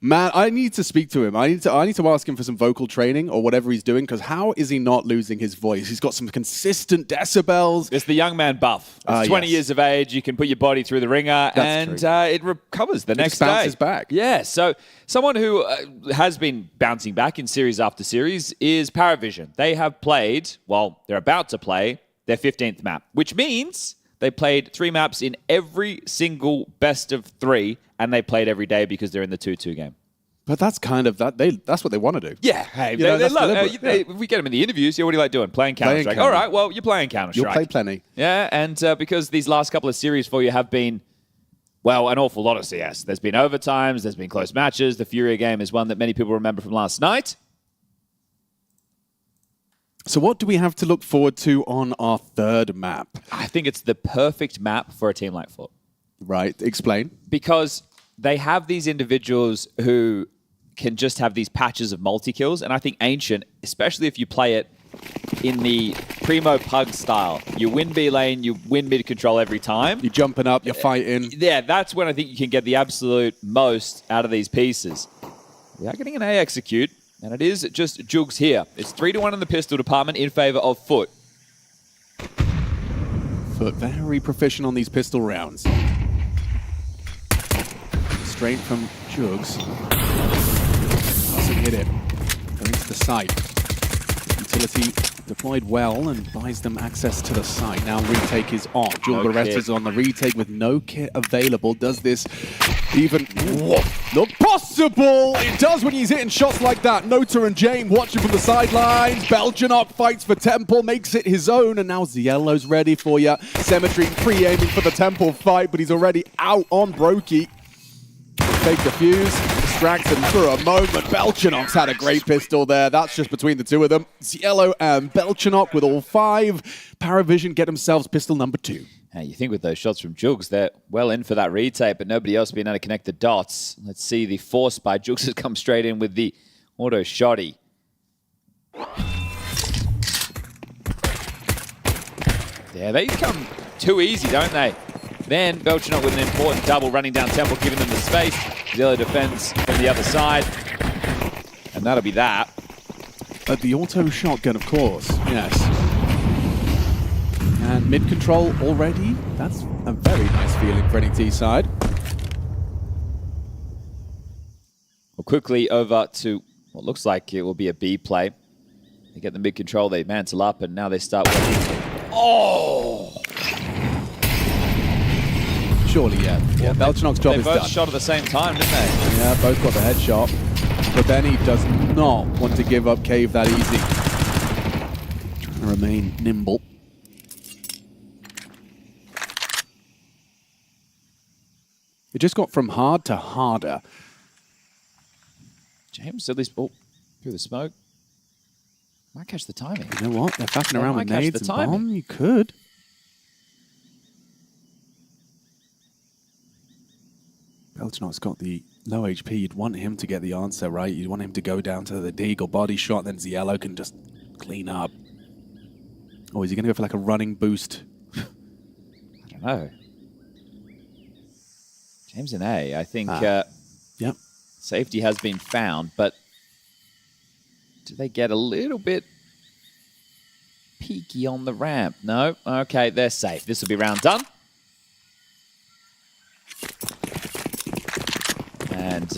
Man, I need to speak to him. I need to ask him for some vocal training or whatever he's doing, because how is he not losing his voice? He's got some consistent decibels. It's the young man buff. It's 20 years of age. You can put your body through the ringer, That's and it recovers the next day. It bounces back. Yeah, so someone who has been bouncing back in series after series is PARIVISION. They have played, well, they're about to play their 15th map, which means they played 3 maps in every single best of 3, and they played every day because they're in the 2-2 game. But that's kind of that's what they want to do. Yeah, hey, they love, if we get them in the interviews, what do you like doing? Playing Counter-Strike. All right, well, you're playing Counter-Strike. You'll play plenty. Yeah, and because these last couple of series for you have been, well, an awful lot of CS. There's been overtimes, there's been close matches. The FURIA game is one that many people remember from last night. So what do we have to look forward to on our third map? I think it's the perfect map for a team like FUT. Right, explain. Because they have these individuals who can just have these patches of multi-kills, and I think Ancient, especially if you play it in the Primo Pug style, you win B lane, you win mid control every time. You're jumping up, you're fighting. Yeah, that's when I think you can get the absolute most out of these pieces. We are getting an A execute, and it is just Jugs here. It's 3-1 in the pistol department in favor of FUT. FUT very proficient on these pistol rounds. Straight from Jugs. Doesn't hit it. Going to the site. Utility deployed well and buys them access to the site. Now retake is on. Julgarest is on the retake with no kit available. Does this even look possible? It does when he's hitting shots like that. Nota and Jane watching from the sidelines. Belgian up fights for Temple, makes it his own, and now Ziello's ready for you. Symmetry pre-aiming for the Temple fight, but he's already out on Brokey. fake defuse, distracts him for a moment. Belchanox had a great pistol there. That's just between the two of them. Cielo and Belchanox with all 5. PARIVISION get themselves pistol number 2. Hey, you think with those shots from Jugs, they're well in for that retake, but nobody else being able to connect the dots. Let's see, the force by Jugs has come straight in with the auto shotty. Yeah, they come too easy, don't they? Then Belchanox with an important double running down Temple, giving them the space. Zillow defends from the other side. And that'll be that. The auto shotgun, of course. Yes. And mid-control already. That's a very nice feeling for any T side. Well, quickly over to what looks like it will be a B play. They get the mid-control, they mantle up, and now they start working. Oh! Surely, yeah. Belchanox's job is done. They both shot at the same time, didn't they? Yeah, both got the headshot. But then he does not want to give up Cave that easy. Trying to remain nimble. It just got from hard to harder. James, at least through the smoke. Might catch the timing. You know what? They're faffing around with catch nades the and timing. bomb. You could. Belchanox's got the low HP. You'd want him to get the answer, right? You'd want him to go down to the Deagle body shot, then Cielo can just clean up. Or is he going to go for like a running boost? I don't know. James in A, I think yep. Safety has been found, but do they get a little bit peaky on the ramp? No? Okay, they're safe. This will be round done. And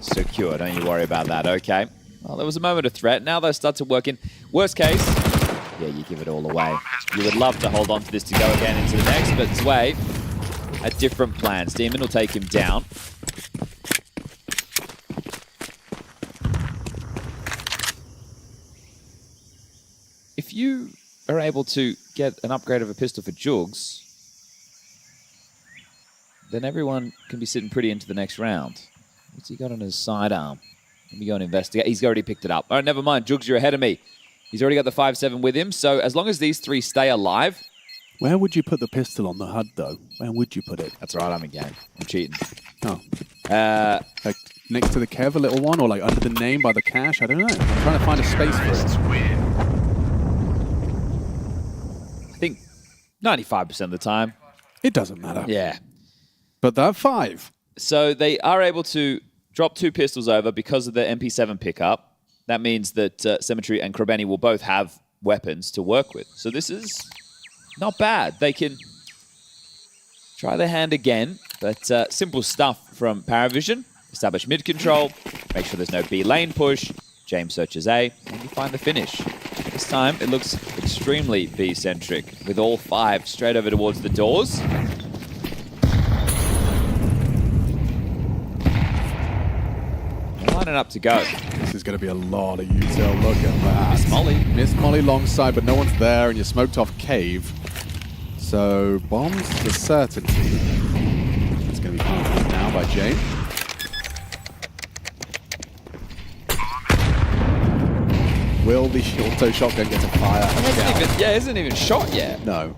secure, don't you worry about that, okay. Well, there was a moment of threat. Now they'll start to work in. Worst case, yeah, you give it all away. You would love to hold on to this to go again into the next, but Zwei had different plans. Demon will take him down. If you are able to get an upgrade of a pistol for Jugs, then everyone can be sitting pretty into the next round. What's he got on his sidearm? Let me go and investigate. He's already picked it up. Oh, never mind. Jugs, you're ahead of me. He's already got the 5.7 with him, so as long as these 3 stay alive... Where would you put the pistol on the HUD, though? Where would you put it? That's right, I'm in game. I'm cheating. Oh. Like next to the Kev, a little one, or like under the name by the cache? I don't know. I'm trying to find a space for it. I think 95% of the time. It doesn't matter. Yeah. But that 5. So they are able to drop 2 pistols over because of the MP7 pickup. That means that Symmetry and Krabeni will both have weapons to work with. So this is not bad. They can try their hand again, but simple stuff from PARIVISION. Establish mid-control, make sure there's no B lane push. James searches A, and you find the finish. This time, it looks extremely B-centric, with all 5 straight over towards the doors. Lining up to go. This is going to be a lot of util. Look at that. Miss Molly. Miss Molly long side, but no one's there, and you smoked off Cave. So, bombs for certainty. It's going to be planted now by Jane. Will the auto shotgun get a fire? It isn't even shot yet. No.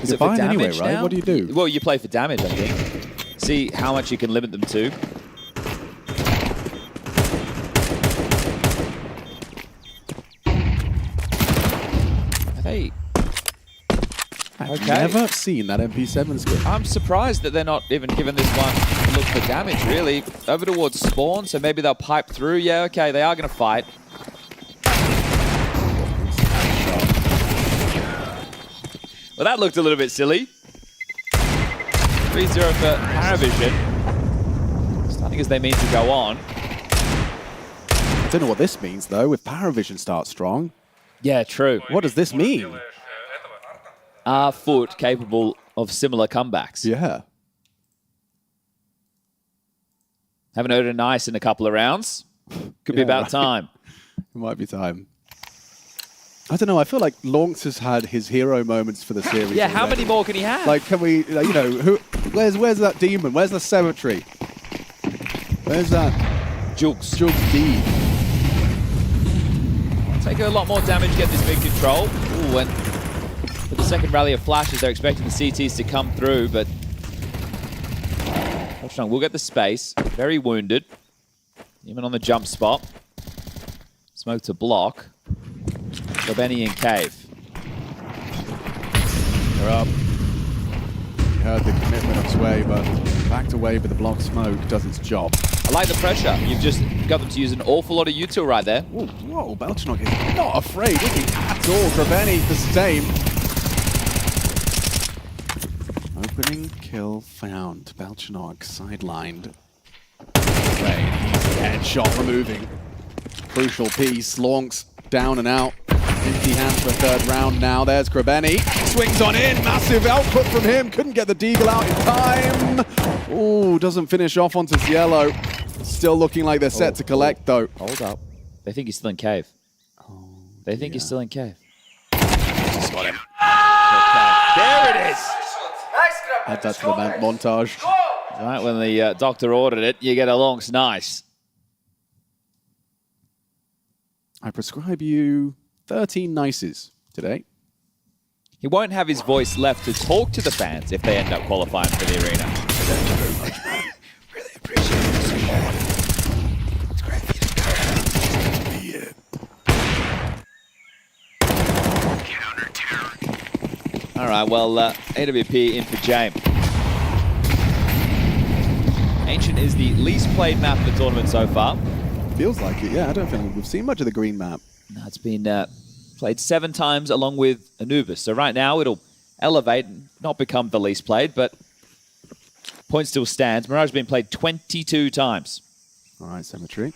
Is it for fine anyway, damage right? now? What do you do? Well, you play for damage, I think. See how much you can limit them to. Hey. I've never seen that MP7 skin. I'm surprised that they're not even giving this one a look for damage, really. Over towards spawn, so maybe they'll pipe through. Yeah, okay, they are going to fight. Well, that looked a little bit silly. 3-0 for PARIVISION. Starting as they mean to go on. I don't know what this means, though, if PARIVISION starts strong. Yeah, true. What does this mean? Are FUT capable of similar comebacks? Yeah. Haven't heard it nice in a couple of rounds. Could be about time. It might be time. I don't know. I feel like Lonks has had his hero moments for the series. Yeah, how already. many more can he have? Like, can we, you know, where's that demon? Where's the cemetery? Where's that? Jugs D. Take a lot more damage, get this big control. Ooh, and for the second rally of flashes, they're expecting the CTs to come through, but we'll get the space. Very wounded. Even on the jump spot. Smoke to block. Benny in cave. They're up. You heard the commitment of Sway, but backed away with the block smoke does its job. I like the pressure. You've just got them to use an awful lot of util right there. Ooh, whoa, Belchenok is not afraid, is he, at all? Krabeni the same. Opening kill found. Belchenok sidelined. Right, easy headshot removing. Crucial piece. Lonks down and out. Empty hands for a third round now. There's Krabeni. Swings on in. Massive output from him. Couldn't get the deagle out in time. Ooh, doesn't finish off onto Cielo. Still looking like they're set to collect, though. Hold up. They think he's still in cave. They think he's still in cave. Just got him. Okay. There it is. Add that to the montage. Right when the doctor ordered it, you get a Lonks nice. I prescribe you 13 nices today. He won't have his voice left to talk to the fans if they end up qualifying for the arena. Thank you very much, man. Really appreciate the support. It's great for you to be here. All right, well, AWP in for James. Ancient is the least played map of the tournament so far. Feels like it, yeah. I don't think we've seen much of the green map. No, it's been played 7 times along with Anubis. So right now it'll elevate and not become the least played, but point still stands. Mirage has been played 22 times. All right, Cemetery.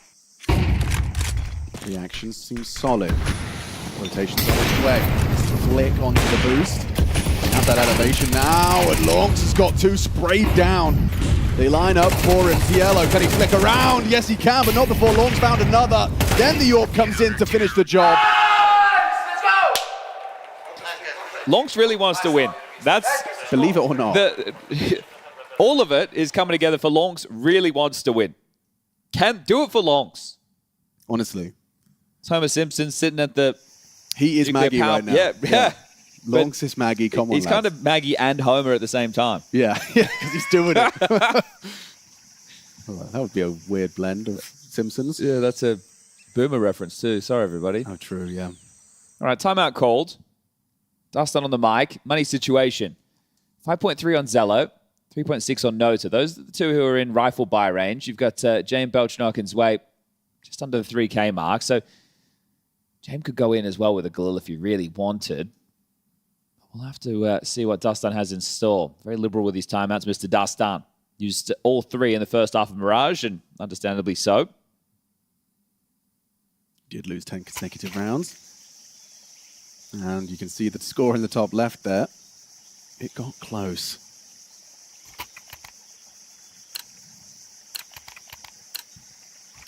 Reaction seems solid. Rotation's on its way. Flick onto the boost. Have that elevation now, and Lonks has got 2 sprayed down. They line up for him. Cielo, can he flick around? Yes, he can, but not before Lonks found another. Then the York comes in to finish the job. Lonks really wants to win. That's, believe it or not. All of it is coming together for Lonks really wants to win. Can do it for Lonks. Honestly. It's Homer Simpson sitting at the... He is Maggie right now. Yeah. Lonks is Maggie, come on, he's kind of Maggie and Homer at the same time. Yeah, because he's doing it. Well, that would be a weird blend of Simpsons. Yeah, that's a Boomer reference too. Sorry, everybody. Oh, true, yeah. All right, timeout called. Dustin on the mic. Money situation. 5.3 on Zello. 3.6 on Nota. Those are the two who are in rifle buy range. You've got James Belchenok and Zwei just under the 3K mark. So James could go in as well with a Galil if you really wanted. We'll have to see what Dustin has in store. Very liberal with his timeouts, Mr. Dustin. Used all 3 in the first half of Mirage, and understandably so. Did lose 10 consecutive rounds. And you can see the score in the top left there. It got close.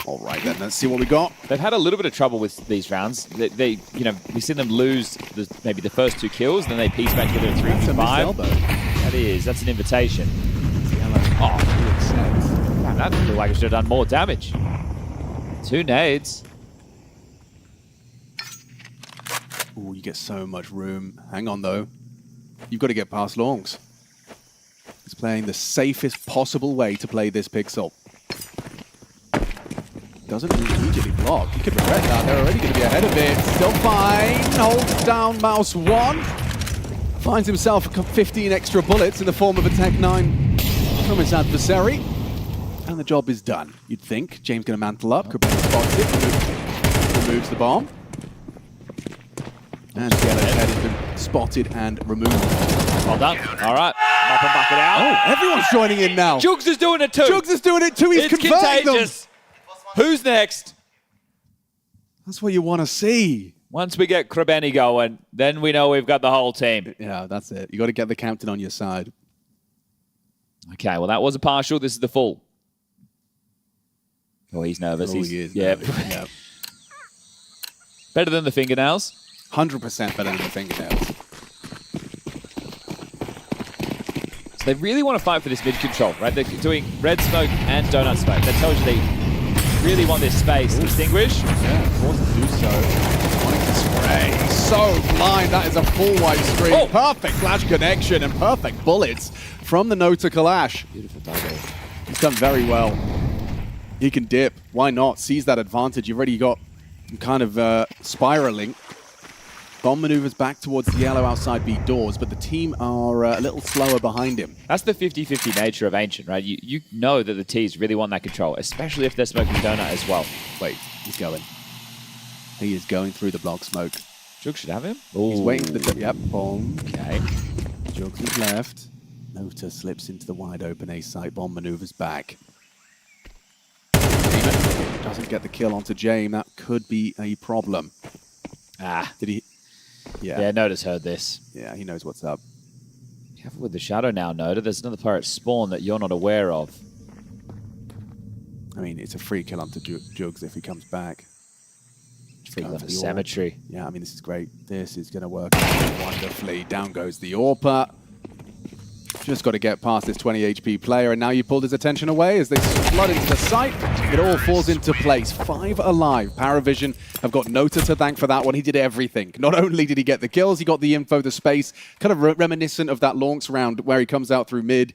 All right, then, let's see what we got. They've had a little bit of trouble with these rounds. They you know, we've seen them lose maybe the first 2 kills, then they piece back together at 3-5. That is, that's an invitation. Oh, man, that looked like it should have done more damage. 2 nades. Oh, you get so much room. Hang on, though. You've got to get past Longs. He's playing the safest possible way to play this Pixel. Doesn't immediately block. He could regret that. They're already going to be ahead of it. Still fine. Holds down mouse 1. Finds himself 15 extra bullets in the form of a Tech 9 from his adversary. And the job is done, you'd think. James going to mantle up. Krabeni spots it. Removes the bomb. And Yellow's head has been spotted and removed. Well done. All right. Mop and bucket out. Oh, everyone's joining in now. Jugs is doing it too. Jugs is doing it too. He's it's converting contagious. them. Who's next? That's what you want to see. Once we get Krabeni going, then we know we've got the whole team. Yeah, that's it. You got to get the captain on your side. Okay, well, that was a partial. This is the full. Oh, he's nervous. Oh, he is yeah. nervous. Yeah. Better than the fingernails. 100% better than the fingernails. So they really want to fight for this mid control, right? They're doing red smoke and donut smoke. That tells you they really want this space. Distinguish. Yeah, forced to do so. Wanting to spray. So blind. That is a full white screen. Oh. Perfect flash connection and perfect bullets from the Nota Kalash. Beautiful double. He's done very well. He can dip. Why not? Seize that advantage. You've already got kind of spiraling. Bomb maneuvers back towards the yellow outside B doors, but the team are a little slower behind him. That's the 50-50 nature of Ancient, right? You know that the T's really want that control, especially if they're smoking donut as well. Wait, he's going. He is going through the block smoke. Jug should have him. He's waiting for the... Yep, bomb. Okay. Jugs is left. Nota slips into the wide open A site. Bomb maneuvers back. Doesn't get the kill onto Jame. That could be a problem. Ah. Did he... Yeah, Noda's heard this. Yeah, he knows what's up. Careful with the shadow now, Noda. There's another pirate spawn that you're not aware of. I mean, it's a free kill onto Jugs if he comes back. Going for Cemetery. Yeah, I mean, this is great. This is going to work wonderfully. Down goes the AWPer. Just got to get past this 20 HP player, and now you pulled his attention away as they flood into the site. It all falls into place. 5 alive. PARIVISION have got Nota to thank for that one. He did everything. Not only did he get the kills, he got the info, the space, kind of reminiscent of that launch round where he comes out through mid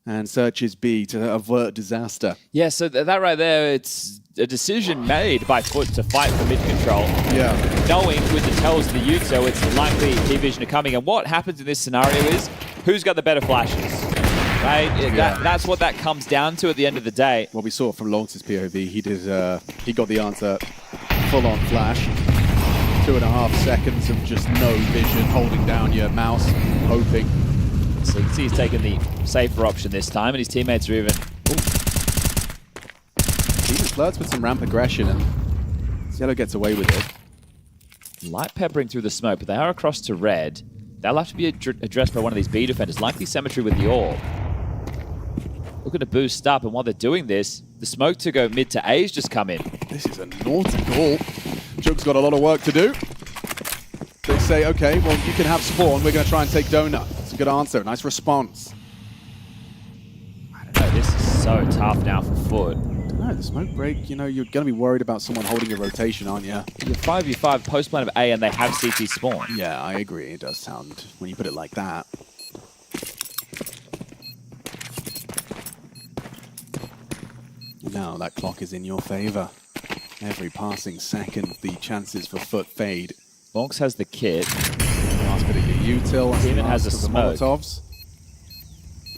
and searches B to avert disaster. Yeah, so that right there, it's a decision made by FUT to fight for mid control. Yeah. Knowing with the tells of the Yuto, it's likely P-Vision are coming. And what happens in this scenario is, who's got the better flashes? Right? That's what that comes down to at the end of the day. What we saw from Lawrence's POV, he got the answer full-on flash. 2.5 seconds of just no vision, holding down your mouse, hoping. So you can see he's taking the safer option this time, and his teammates are even... He just flirts with some ramp aggression, and Cielo gets away with it. Light peppering through the smoke, but they are across to red. They'll have to be addressed by one of these B defenders, likely Cemetery with the orb. Looking to boost up, and while they're doing this, the smoke to go mid to A's just come in. This is a naughty call. Jug's got a lot of work to do. They say, okay, well, you can have spawn. We're going to try and take Donut. It's a good answer. Nice response. I don't know. This is so tough now for FUT. I don't know. The smoke break, you know, you're going to be worried about someone holding your rotation, aren't you? You're 5v5 post plan of A, and they have CT spawn. Yeah, I agree. It does sound, when you put it like that. And now that clock is in your favor. Every passing second, the chances for FUT fade. Bonks has the kit. Last bit of your util. Demon has a smoke. Molotovs.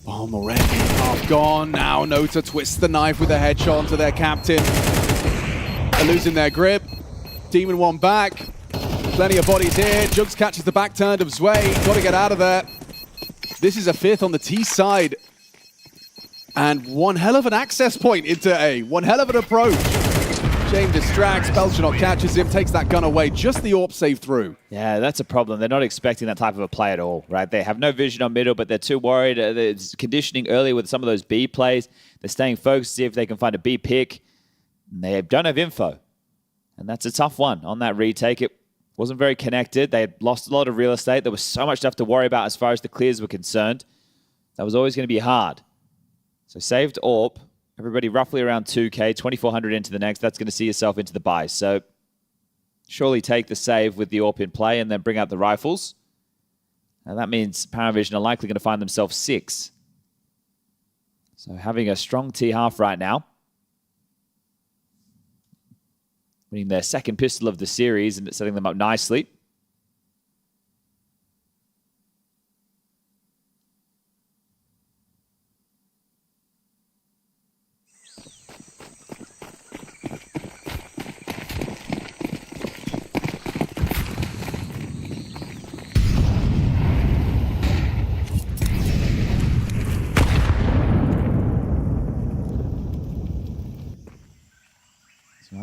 Bomb already half gone. Now Nota twists the knife with a headshot onto their captain. They're losing their grip. Demon one back. Plenty of bodies here. Jugs catches the back turn of Zway. Got to get out of there. This is a 5th on the T side. And one hell of an access point into A. One hell of an approach. Jame distracts, Belchernot catches him, takes that gun away, just the AWP save through. Yeah, that's a problem. They're not expecting that type of a play at all, right? They have no vision on middle, but they're too worried. There's conditioning early with some of those B plays. They're staying focused to see if they can find a B pick. And they don't have info. And that's a tough one on that retake. It wasn't very connected. They had lost a lot of real estate. There was so much stuff to worry about as far as the clears were concerned. That was always going to be hard. So saved AWP. Everybody roughly around 2K, 2,400 into the next. That's going to see yourself into the buy. So surely take the save with the AWP in play and then bring out the rifles. And that means PARIVISION are likely going to find themselves 6. So having a strong T half right now. Winning their second pistol of the series and setting them up nicely.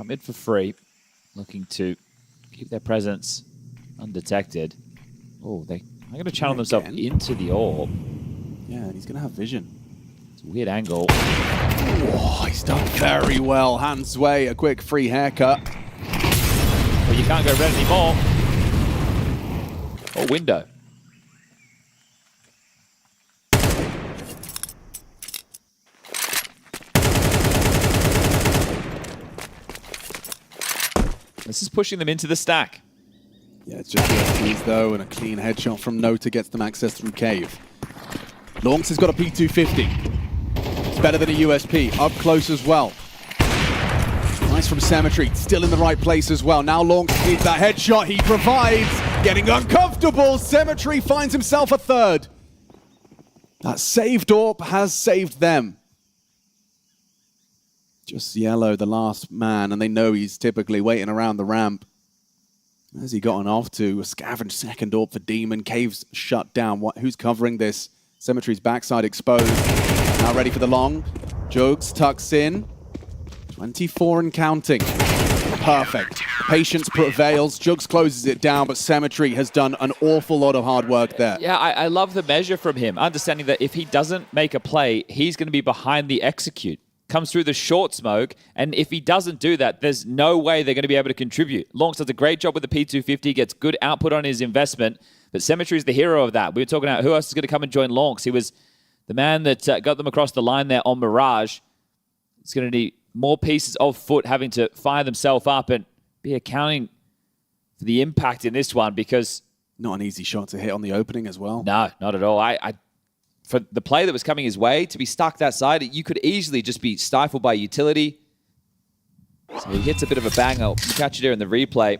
Mid for free, looking to keep their presence undetected. Oh, they're going to channel themselves into the orb. Yeah, and he's going to have vision. It's a weird angle. Oh, he's done very well. Hans Way, a quick free haircut. Well, you can't go red anymore. or window. This is pushing them into the stack. Yeah, it's just USPs though, and a clean headshot from Nota gets them access through Cave. Lonks has got a P250. It's better than a USP. Up close as well. Nice from Cemetery. Still in the right place as well. Now Lonks needs that headshot he provides. Getting uncomfortable. Cemetery finds himself a third. That saved AWP has saved them. Just Yellow, the last man, and they know he's typically waiting around the ramp. Has he gotten off to a scavenge second AWP for Demon? Cave's shut down. Who's covering this? Cemetery's backside exposed. Now ready for the long. Jugs tucks in. 24 and counting. Perfect. Patience prevails. Jugs closes it down, but Cemetery has done an awful lot of hard work there. Yeah, I love the measure from him, understanding that if he doesn't make a play, he's going to be behind the execute. Comes through the short smoke, and if he doesn't do that, there's no way they're going to be able to contribute. Lonks does a great job with the P250, gets good output on his investment, but Cemetery is the hero of that. We were talking about who else is going to come and join Lonks. He was the man that got them across the line there on Mirage. It's going to need more pieces of FUT having to fire themselves up and be accounting for the impact in this one, because... Not an easy shot to hit on the opening as well. No, not at all. For the play that was coming his way, to be stuck that side, you could easily just be stifled by utility. So he gets a bit of a banger. You catch it here in the replay.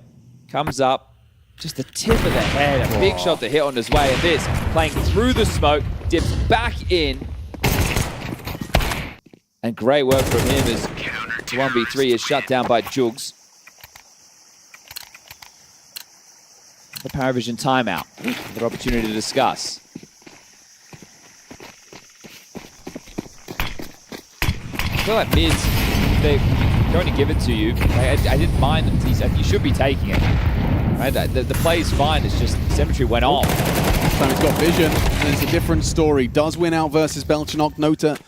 Comes up, just the tip of the head. A big shot to hit on his way. And this, playing through the smoke, dips back in. And great work from him as 1v3 is shut down by Jugs. The PARIVISION timeout. Another opportunity to discuss. I feel like mids, they're going to give it to you. I didn't mind them. He said you should be taking it. Right? The play is fine. It's just Cemetery went off. This time he's got vision, and it's a different story. Does win out versus Belchenok. Nota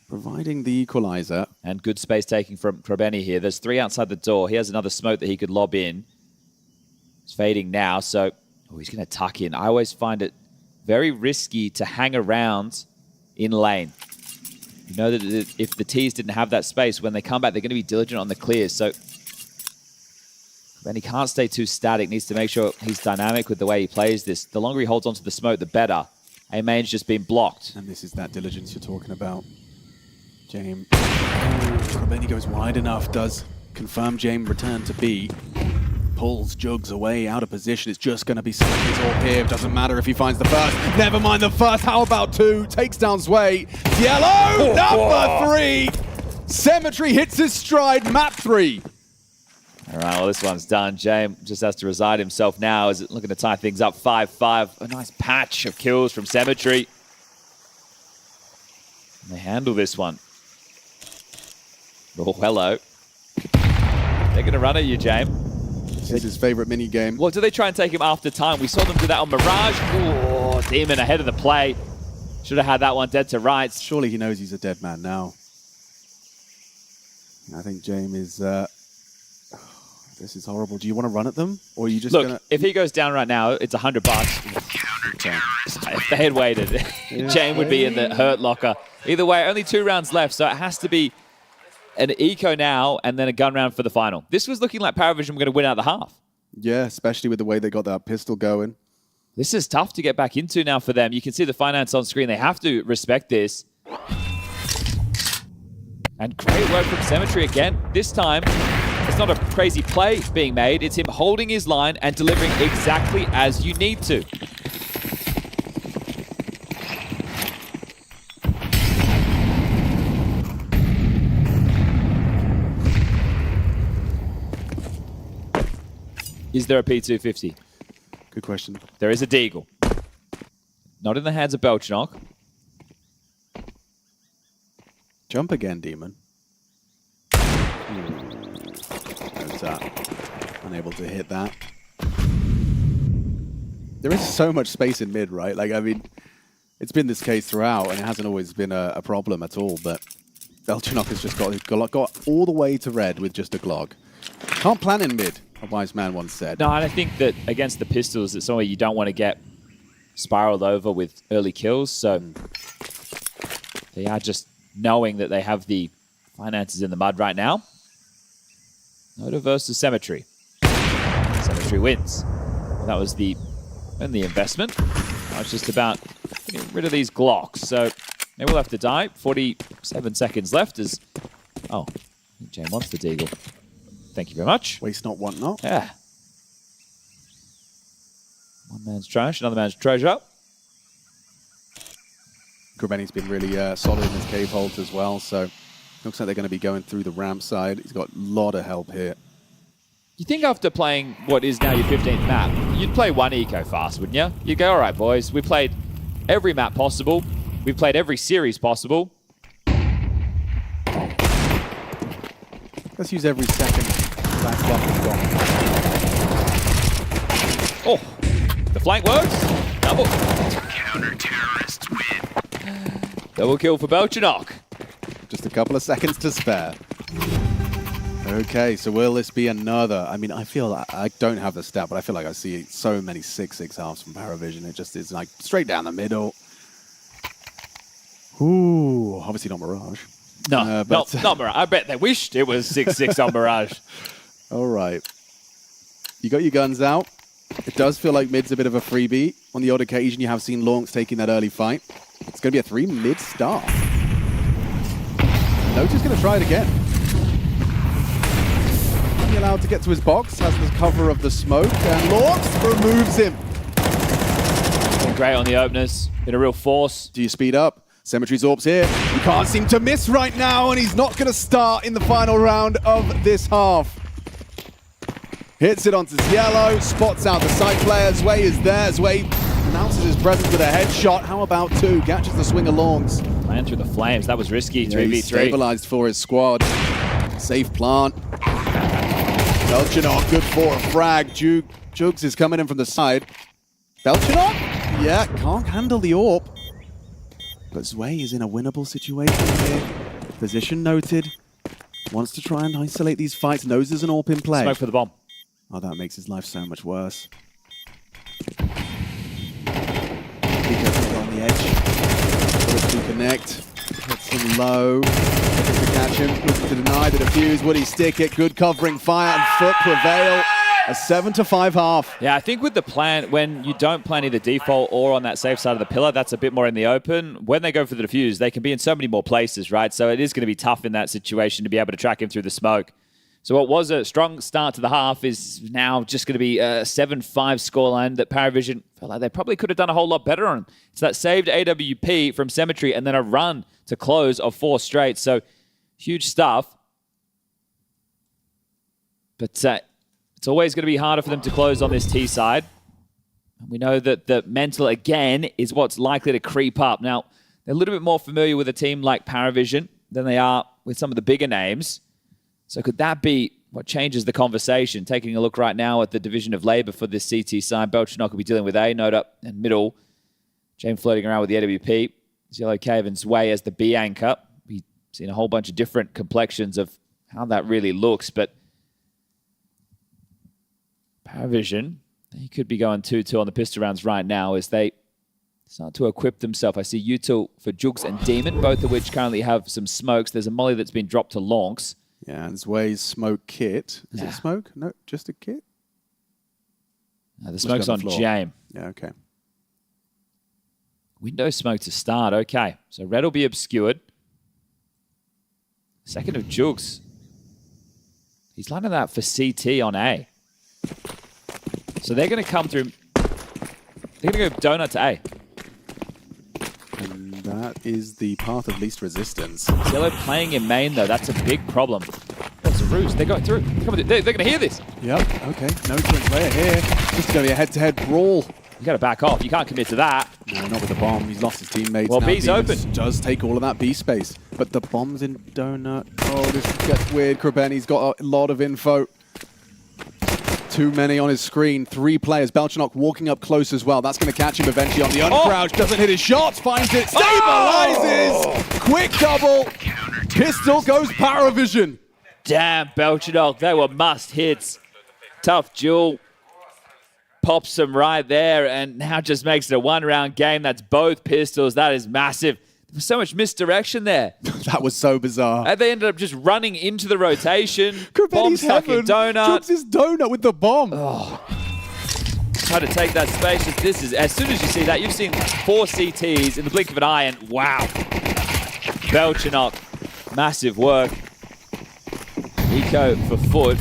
providing the equalizer. And good space taking from Krabeni here. There's 3 outside the door. He has another smoke that he could lob in. It's fading now, so he's going to tuck in. I always find it very risky to hang around in lane. You know that if the T's didn't have that space, when they come back, they're going to be diligent on the clears. So he can't stay too static. Needs to make sure he's dynamic with the way he plays this. The longer he holds onto the smoke, the better. A-main's just been blocked. And this is that diligence you're talking about. James. Benny goes wide enough, does confirm James return to B. Pulls Jugs away, out of position. It's just going to be Cemetery's all here. Doesn't matter if he finds the first. Never mind the first. How about 2? Takes down Sway. Yellow, number 3. Cemetery hits his stride. Map 3. All right, well, this one's done. James just has to reside himself now. Is looking to tie things up 5-5. A nice patch of kills from Cemetery. And they handle this one. Oh, hello. They're going to run at you, James. This is his favorite mini game. Well, do they try and take him after time? We saw them do that on Mirage. Oh, Demon ahead of the play. Should have had that one dead to rights. Surely he knows he's a dead man now. I think James is... this is horrible. Do you want to run at them? Or are you just Look, if he goes down right now, it's $100. Okay. If they had waited, James would be in the hurt locker. Either way, only 2 rounds left, so it has to be an eco now and then a gun round for the final. This was looking like PARIVISION were going to win out the half. Yeah, especially with the way they got that pistol going. This is tough to get back into now for them. You can see the finance on screen. They have to respect this. And great work from Cemetery again. This time, it's not a crazy play being made. It's him holding his line and delivering exactly as you need to. Is there a P250? Good question. There is a Deagle. Not in the hands of Belchenok. Jump again, Demon. There's that. Unable to hit that. There is so much space in mid, right? Like, I mean, it's been this case throughout, and it hasn't always been a problem at all, but Belchenok has just got all the way to red with just a Glog. Can't plan in mid. a wise man once said. No, and I think that against the pistols, it's somewhere you don't want to get spiraled over with early kills. So they are just knowing that they have the finances in the mud right now. Noda versus Symmetry. Symmetry wins. That was the only investment. Now it's just about getting rid of these Glocks. So they will have to die. 47 seconds left as... Oh, Jane wants the deagle. Thank you very much. Waste not, want not. Yeah. One man's trash, another man's treasure. Grabeni's been really solid in his cave hold as well, so looks like they're going to be going through the ramp side. He's got a lot of help here. You think after playing what is now your 15th map, you'd play one eco fast, wouldn't you? You'd go, all right, boys, we played every map possible. We've played every series possible. Let's use every second. Oh, the flank works. Double. Counter-terrorists win. Double kill for Belchinok. Just a couple of seconds to spare. Okay, so will this be another? I mean, I feel I don't have the stat, but I feel like I see so many 6-6 halves from PARIVISION. It just is like straight down the middle. Ooh, obviously not Mirage. No, not Mirage. I bet they wished it was 6-6 on Mirage. All right. You got your guns out. It does feel like mid's a bit of a freebie. On the odd occasion, you have seen Launx taking that early fight. It's going to be a 3 mid start. Nota's going to try it again. Only allowed to get to his box, has the cover of the smoke, and Launx removes him. Been great on the openers. Been a real force. Do you speed up? Symmetry's Orbs here. He can't seem to miss right now, and he's not going to start in the final round of this half. Hits it onto Yellow, spots out the side player. Zwei is there. Zwei announces his presence with a headshot. How about 2? Catches the swing of Launx. Playing through the flames. That was risky. Yeah, 3v3. he's stabilized for his squad. Safe plant. Belchinok, good for a frag. Jugs is coming in from the side. Belchinok? Yeah, can't handle the AWP. But Zwei is in a winnable situation here. Position noted. Wants to try and isolate these fights. Knows there's an AWP in play. Smoke for the bomb. Oh, that makes his life so much worse. Because on the edge. Bullets to connect. Hits him low. Looking to catch him. Looking to deny the defuse. Would he stick it? Good covering fire and FUT prevail. A 7-5 half. Yeah, I think with the plan, when you don't plan either default or on that safe side of the pillar, that's a bit more in the open. When they go for the defuse, they can be in so many more places, right? So it is going to be tough in that situation to be able to track him through the smoke. So what was a strong start to the half is now just going to be a 7-5 scoreline that PARIVISION felt like they probably could have done a whole lot better on. It's that saved AWP from Symmetry and then a run to close of 4 straight. So huge stuff. But it's always going to be harder for them to close on this T side. We know that the mental, again, is what's likely to creep up. Now, they're a little bit more familiar with a team like PARIVISION than they are with some of the bigger names. So could that be what changes the conversation? Taking a look right now at the division of labor for this CT side. Belchinok will be dealing with A, Note up and middle. Jane floating around with the AWP. Yellow Cave and Zwei as the B anchor. We've seen a whole bunch of different complexions of how that really looks, but PARIVISION, they could be going 2-2 on the pistol rounds right now as they start to equip themselves. I see Util for Jugs and Demon, both of which currently have some smokes. There's a molly that's been dropped to Launx. Yeah, and Zwei's smoke kit. Is it smoke? No, just a kit? The smoke's on Jame. Yeah, okay. Window smoke to start. Okay, so red will be obscured. Second of Jugs. He's lining that for CT on A. So they're going to come through. They're going to go donut to A. And that is the path of least resistance. Yellow playing in main, though. That's a big problem. That's a ruse. They're going through. They're going to hear this. Yep, okay. No twin player here. This is going to be a head-to-head brawl. You got to back off. You can't commit to that. No, not with the bomb. He's lost his teammates. Well, now B's Demons open. Does take all of that B space. But the bomb's in donut. Oh, this gets weird. Krabeni's got a lot of info. Too many on his screen. 3 players. Belchinok walking up close as well. That's going to catch him eventually on the uncrouch. Doesn't hit his shots. Finds it. Stabilizes. Quick double. Pistol goes PARIVISION. Damn, Belchinok. They were must hits. Tough duel. Pops him right there, and now just makes it a one-round game. That's both pistols. That is massive. There was so much misdirection there. That was so bizarre. And they ended up just running into the rotation. Bomb Krabeni's stuck in donut. Jugs his donut with the bomb. Oh. Try to take that space. This is, as soon as you see that, you've seen 4 CTs in the blink of an eye, and wow. Belchinok, massive work. Eco for FUT.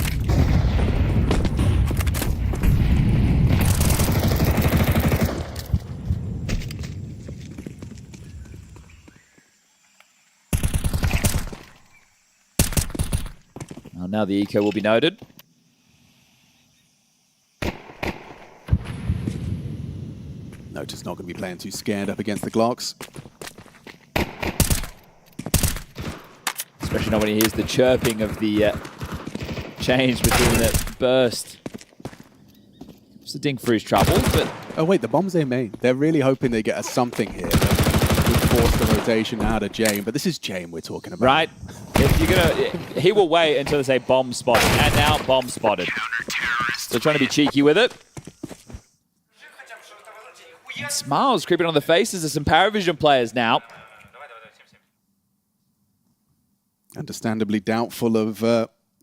Now the eco will be noted. Natus not going to be playing too scared up against the Glocks. Especially not when he hears the chirping of the change between the burst. It's a ding for his trouble, but... Oh wait, the bombs they made. They're really hoping they get a something here that would force the rotation out of Jame, but this is Jame we're talking about. Right. If you're gonna, he will wait until they say bomb spotted, and now bomb spotted. So trying to be cheeky with it. And smiles creeping on the faces of some PARIVISION players now. Understandably doubtful of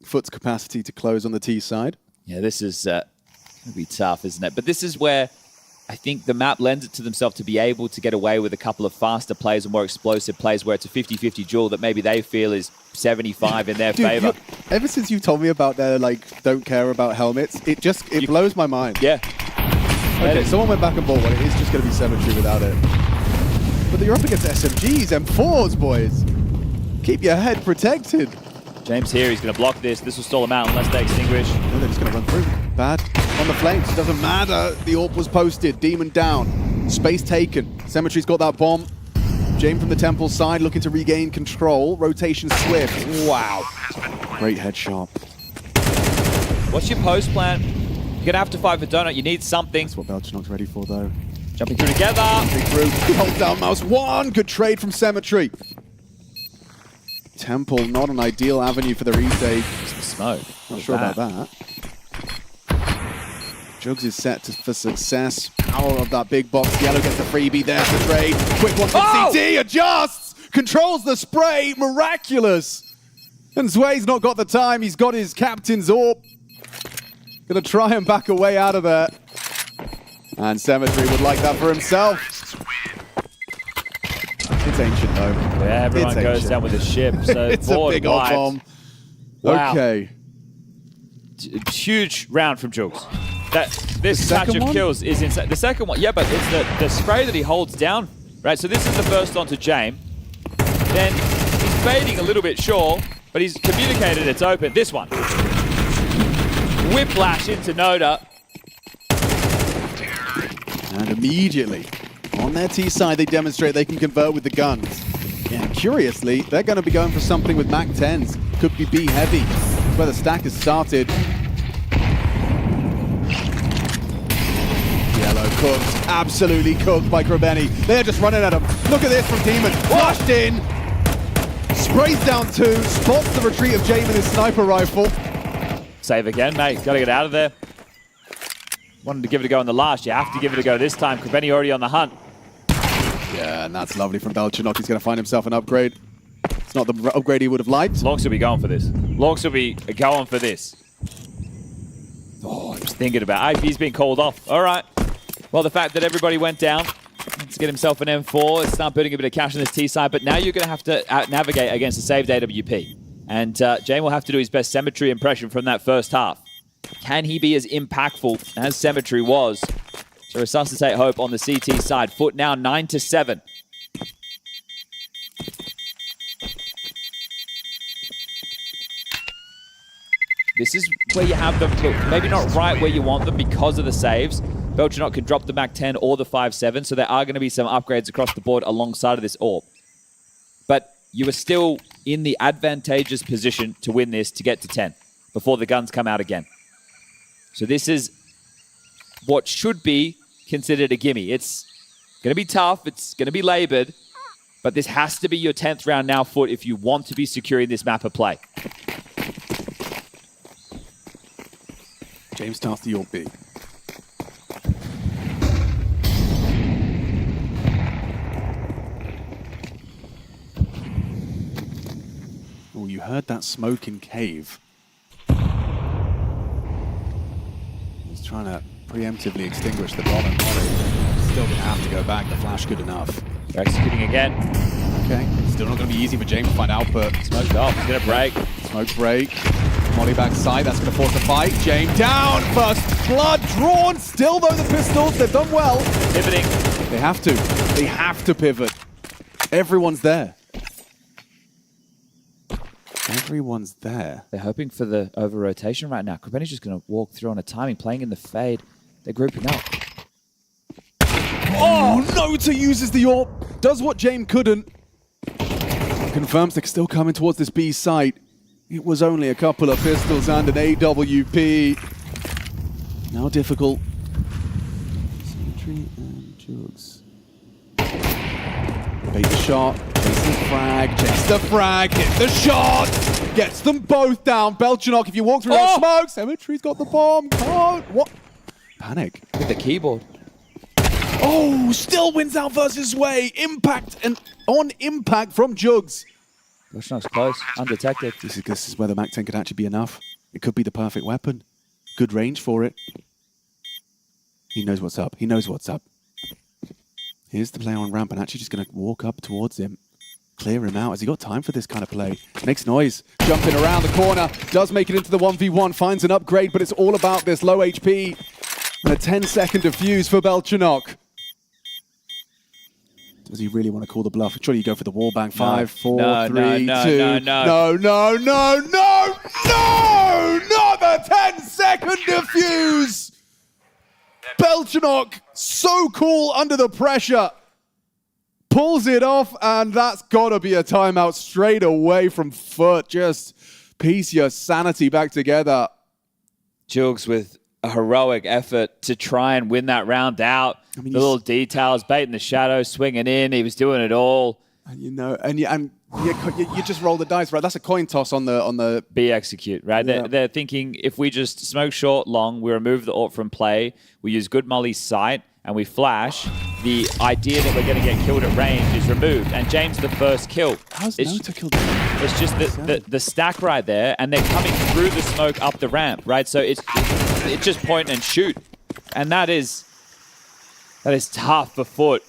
FUT's capacity to close on the T side. Yeah, this is going to be tough, isn't it? But this is where I think the map lends it to themselves to be able to get away with a couple of faster plays and more explosive plays where it's a 50-50 duel that maybe they feel is 75 in their favor. Ever since you told me about their, don't care about helmets, it blows my mind. Yeah. Okay, someone went back and bought one. It is just going to be Symmetry without it. But you're up against SMGs, M4s, boys. Keep your head protected. James here, he's going to block this. This will stall him out unless they extinguish. Oh, they're just going to run through. Bad. On the flanks, it doesn't matter. The AWP was posted. Demon down. Space taken. Symmetry's got that bomb. Jame from the temple side looking to regain control. Rotation swift. Wow. Great headshot. What's your post plan? You're going to have to fight for donut. You need something. That's what Belchinok's ready for, though. Jumping through together. He holds down mouse one. Good trade from Symmetry. Temple, not an ideal avenue for the retake. Some smoke. Not sure about that. Jugs is set for success. Power of that big box. Yellow gets the freebie. There's the trade. Quick one from CT. Adjusts. Controls the spray. Miraculous. And Zway's not got the time. He's got his captain's AWP. Gonna try and back away out of there. And Symmetry would like that for himself. It's ancient though. Yeah, everyone goes down with a ship. So it's a big old bomb. Wow. Okay. Huge round from Jules. This patch of kills is insane. The second one, yeah, but it's the spray that he holds down, right? So this is the first onto Jame. Then he's fading a little bit, sure, but he's communicated it's open. This one. Whiplash into Noda. And immediately, on their T side, they demonstrate they can convert with the guns. Yeah, curiously, they're going to be going for something with Mac 10s. Could be B heavy. That's where the stack has started. Yellow cooked, absolutely cooked by Krabeni. They're just running at him. Look at this from Demon. Flushed in. Sprays down 2, spots the retreat of Jame with his sniper rifle. Save again, mate. Gotta get out of there. Wanted to give it a go in the last. You have to give it a go this time. Krabeni already on the hunt. Yeah, and that's lovely from Belchinok. He's going to find himself an upgrade. It's not the upgrade he would have liked. Lonks will be going for this. Lonks will be going for this. Oh, just thinking about it. He's been called off. All right. Well, the fact that everybody went down, let's get himself an M4. Start putting a bit of cash on this T side. But now you're going to have to navigate against a saved AWP. And Jame will have to do his best Symmetry impression from that first half. Can he be as impactful as Symmetry was to resuscitate hope on the CT side? FUT now 9-7. This is where you have them, look, maybe not right where you want them because of the saves. Belchinok can drop the Mac 10 or the 5.7, so there are going to be some upgrades across the board alongside of this AWP. But you are still in the advantageous position to win this to get to 10 before the guns come out again. So this is what should be considered a gimme. It's going to be tough, it's going to be labored, but this has to be your 10th round now, FUT, if you want to be securing this map of play. James starts the York B. Oh, you heard that smoke in cave. He's trying to preemptively extinguish the bomb and still going to have to go back. The flash good enough. They're executing again. Okay, still not going to be easy for James to find output. Smoked off, he's going to break. Smoke break. Molly backside, that's going to force a fight. James down, first blood drawn. Still though the pistols, they've done well. Pivoting. They have to. They have to pivot. Everyone's there. Everyone's there. They're hoping for the over-rotation right now. Krabeni's just going to walk through on a timing, playing in the fade. They're grouping up. Oh, Nota uses the AWP. Does what James couldn't. Confirms they're still coming towards this B site. It was only a couple of pistols and an AWP. Now difficult. Symmetry and Jugs. Bait the shot. Chase the frag. Chase the frag. Hit the shot. Gets them both down. Belchanok, if you walk through that smoke. Symmetry's got the bomb. Can't. What? Panic. With the keyboard. Oh, still wins out versus Way. Impact and on impact from Jugs. Belchanok's close. Undetected. This is where the MAC-10 could actually be enough. It could be the perfect weapon. Good range for it. He knows what's up. He knows what's up. Here's the player on ramp and actually just going to walk up towards him. Clear him out. Has he got time for this kind of play? Makes noise. Jumping around the corner. Does make it into the 1v1. Finds an upgrade, but it's all about this low HP. And a 10-second defuse for Belchanok. Does he really want to call the bluff? Surely you go for the wall bang. 5, 4, 3, 2. No. No. Not the 10-second defuse. Belchanok, so cool under the pressure. Pulls it off, and that's got to be a timeout straight away from FUT. Just piece your sanity back together. Jugs with a heroic effort to try and win that round out. I mean, the little details, bait in the shadow, swinging in. He was doing it all. And you just roll the dice, right? That's a coin toss on the B execute, right? Yeah. They're thinking if we just smoke short, long, we remove the AWP from play, we use good Molly's sight, and we flash, the idea that we're going to get killed at range is removed. And James, the first kill. How's Nota killed? It's just the stack right there, and they're coming through the smoke up the ramp, right? So it's just point and shoot. And that is tough for FUT.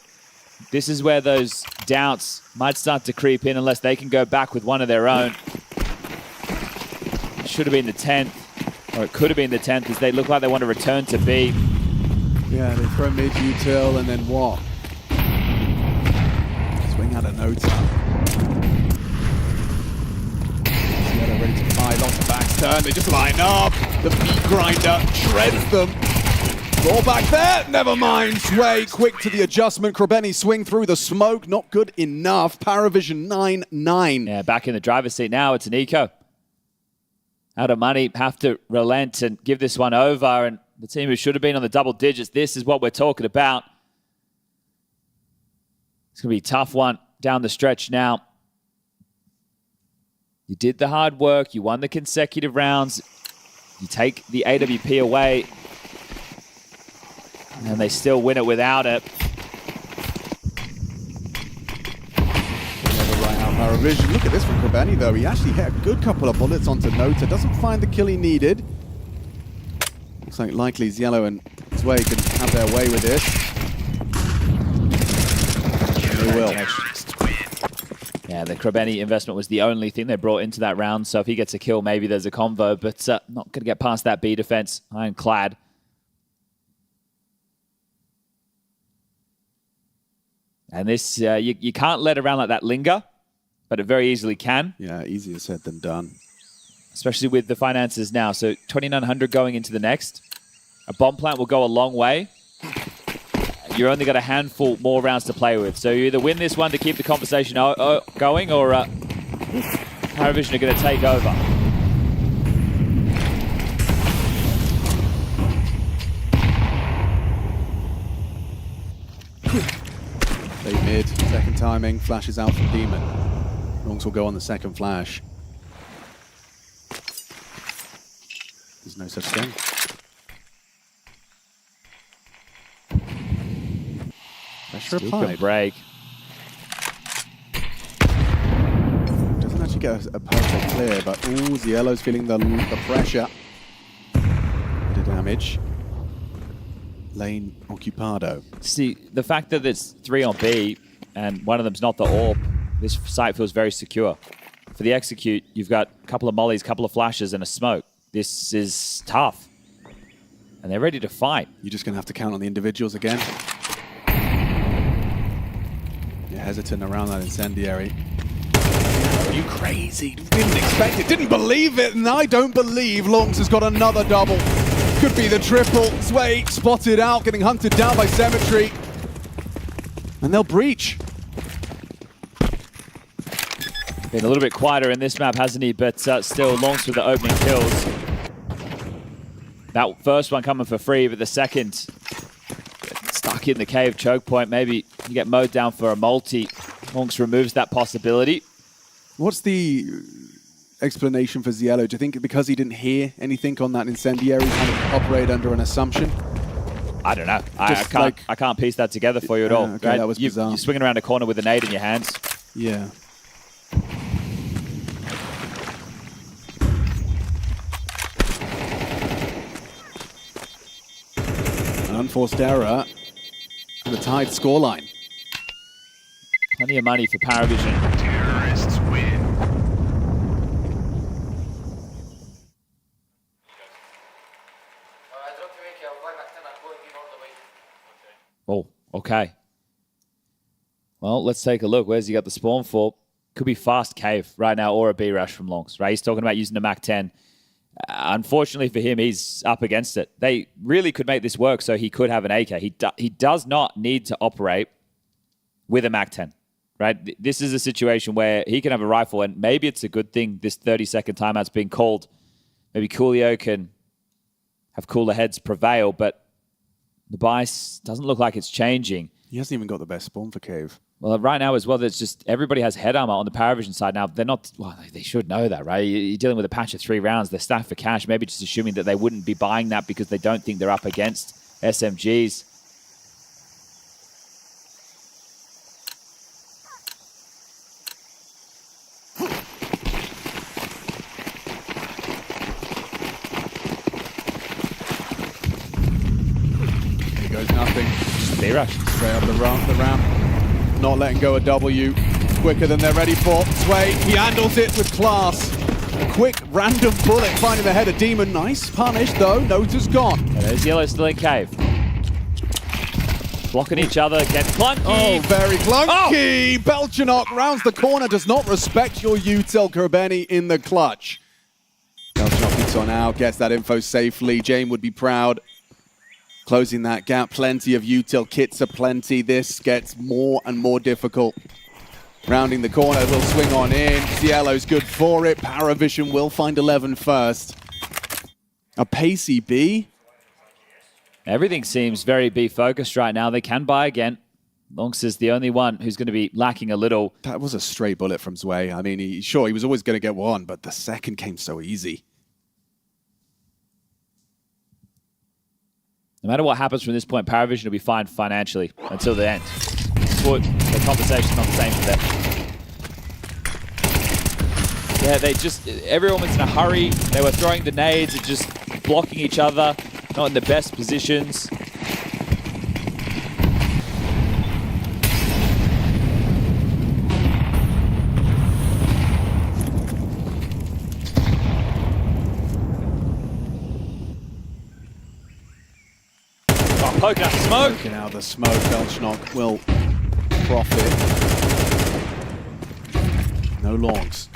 This is where those doubts might start to creep in unless they can go back with one of their own. It should have been the 10th, or it could have been the 10th, as they look like they want to return to B. Yeah, they throw mid-util and then what? Swing out a Nota. Ziello ready to fire, lots of backs turn, they just line up. The beat grinder shreds them. Ball back there, never mind. Sway quick to the adjustment. Krabeni swing through the smoke, not good enough. PARIVISION 9-9. Yeah, back in the driver's seat now, it's an eco. Out of money, have to relent and give this one over, and the team who should have been on the double digits, this is what we're talking about. It's going to be a tough one down the stretch now. You did the hard work. You won the consecutive rounds. You take the AWP away, and they still win it without it. PARIVISION. Look at this from Krabeni, though. He actually hit a good couple of bullets onto Nota. Doesn't find the kill he needed. Looks like likely Ziello and Sway can have their way with this. They will. Yeah, the Krabeni investment was the only thing they brought into that round. So if he gets a kill, maybe there's a convo. But not going to get past that B defense. Ironclad. And this, you can't let a round like that linger, but it very easily can. Yeah, easier said than done. Especially with the finances now. So 2,900 going into the next. A bomb plant will go a long way. You're only got a handful more rounds to play with. So you either win this one to keep the conversation going, or PARIVISION are going to take over. They mid, second timing, flashes out from Demon. Rongs will go on the second flash. There's no such thing. Flash for a Still pipe. can break. Doesn't actually get a perfect clear, but ooh, Zielo's feeling the pressure. Bit of damage. Lane occupado. See, the fact that it's 3 on B and one of them's not the AWP, this site feels very secure. For the execute, you've got a couple of mollies, a couple of flashes, and a smoke. This is tough. And they're ready to fight. You're just going to have to count on the individuals again. You're hesitant around that incendiary. Are you crazy? Didn't expect it, didn't believe it, and I don't believe Longs has got another double. Could be the triple. Sway spotted out, getting hunted down by Cemetery. And they'll breach. Been a little bit quieter in this map, hasn't he? But still, Longs with the opening kills. That first one coming for free, but the second stuck in the cave choke point. Maybe you get mowed down for a multi. Longs removes that possibility. What's the explanation for Zielo? Do you think because he didn't hear anything on that incendiary, kind of operate under an assumption? I don't know. I can't piece that together for you at all. Okay, that was bizarre. You're swinging around a corner with a nade in your hands. Yeah. An unforced error. The tied scoreline. Plenty of money for PARIVISION. Terrorists win. Oh, okay. Well, let's take a look. Where's he got the spawn for? Could be fast cave right now or a B rush from Longs, right? He's talking about using the MAC-10. Unfortunately for him, he's up against it. They really could make this work so he could have an AK. He does not need to operate with a MAC-10, right? This is a situation where he can have a rifle, and maybe it's a good thing this 30-second timeout's being called. Maybe Coolio can have cooler heads prevail, but the bias doesn't look like it's changing. He hasn't even got the best spawn for cave. Well, right now as well, there's just everybody has head armor on the PARIVISION side. Now, they're not, well, they should know that, right? You're dealing with a patch of 3 rounds. They're stacked for cash, maybe just assuming that they wouldn't be buying that because they don't think they're up against SMGs. Here goes nothing. B-rush. Straight up the ramp. Not letting go of W. Quicker than they're ready for. Sway, he handles it with class. A quick random bullet finding the head of Demon. Nice punish though. Natus gone. And there's Yellow still in cave. Blocking each other, gets clunky. Oh, very clunky. Oh. Belchanok rounds the corner, does not respect your util. Kerbeni in the clutch. Belchanok keeps on out, gets that info safely. Jane would be proud. Closing that gap, plenty of util, kits are plenty. This gets more and more difficult. Rounding the corner, will swing on in. Zielo's good for it. PARIVISION will find 11 first. A pacey B. Everything seems very B focused right now. They can buy again. Longs is the only one who's going to be lacking a little. That was a stray bullet from Zwei. I mean, he was always going to get one, but the second came so easy. No matter what happens from this point, PARIVISION will be fine financially until the end. The conversation's not the same for them. Yeah, everyone was in a hurry. They were throwing the nades and just blocking each other, not in the best positions. Poking out the smoke. Poking out the smoke. Belchanok will profit. No longs.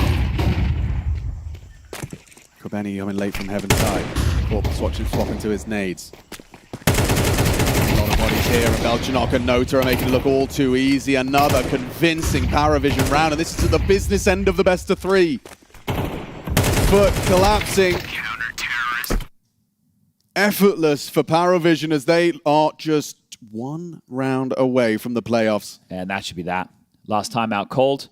Kerbeni coming late from heaven's side. Corpus watching swap into his nades. A lot of bodies here, and Belchanok and Nota are making it look all too easy. Another convincing PARIVISION round, and this is to the business end of the best of 3. Foot collapsing. Effortless for PARIVISION as they are just 1 round away from the playoffs. And that should be that. Last time out called.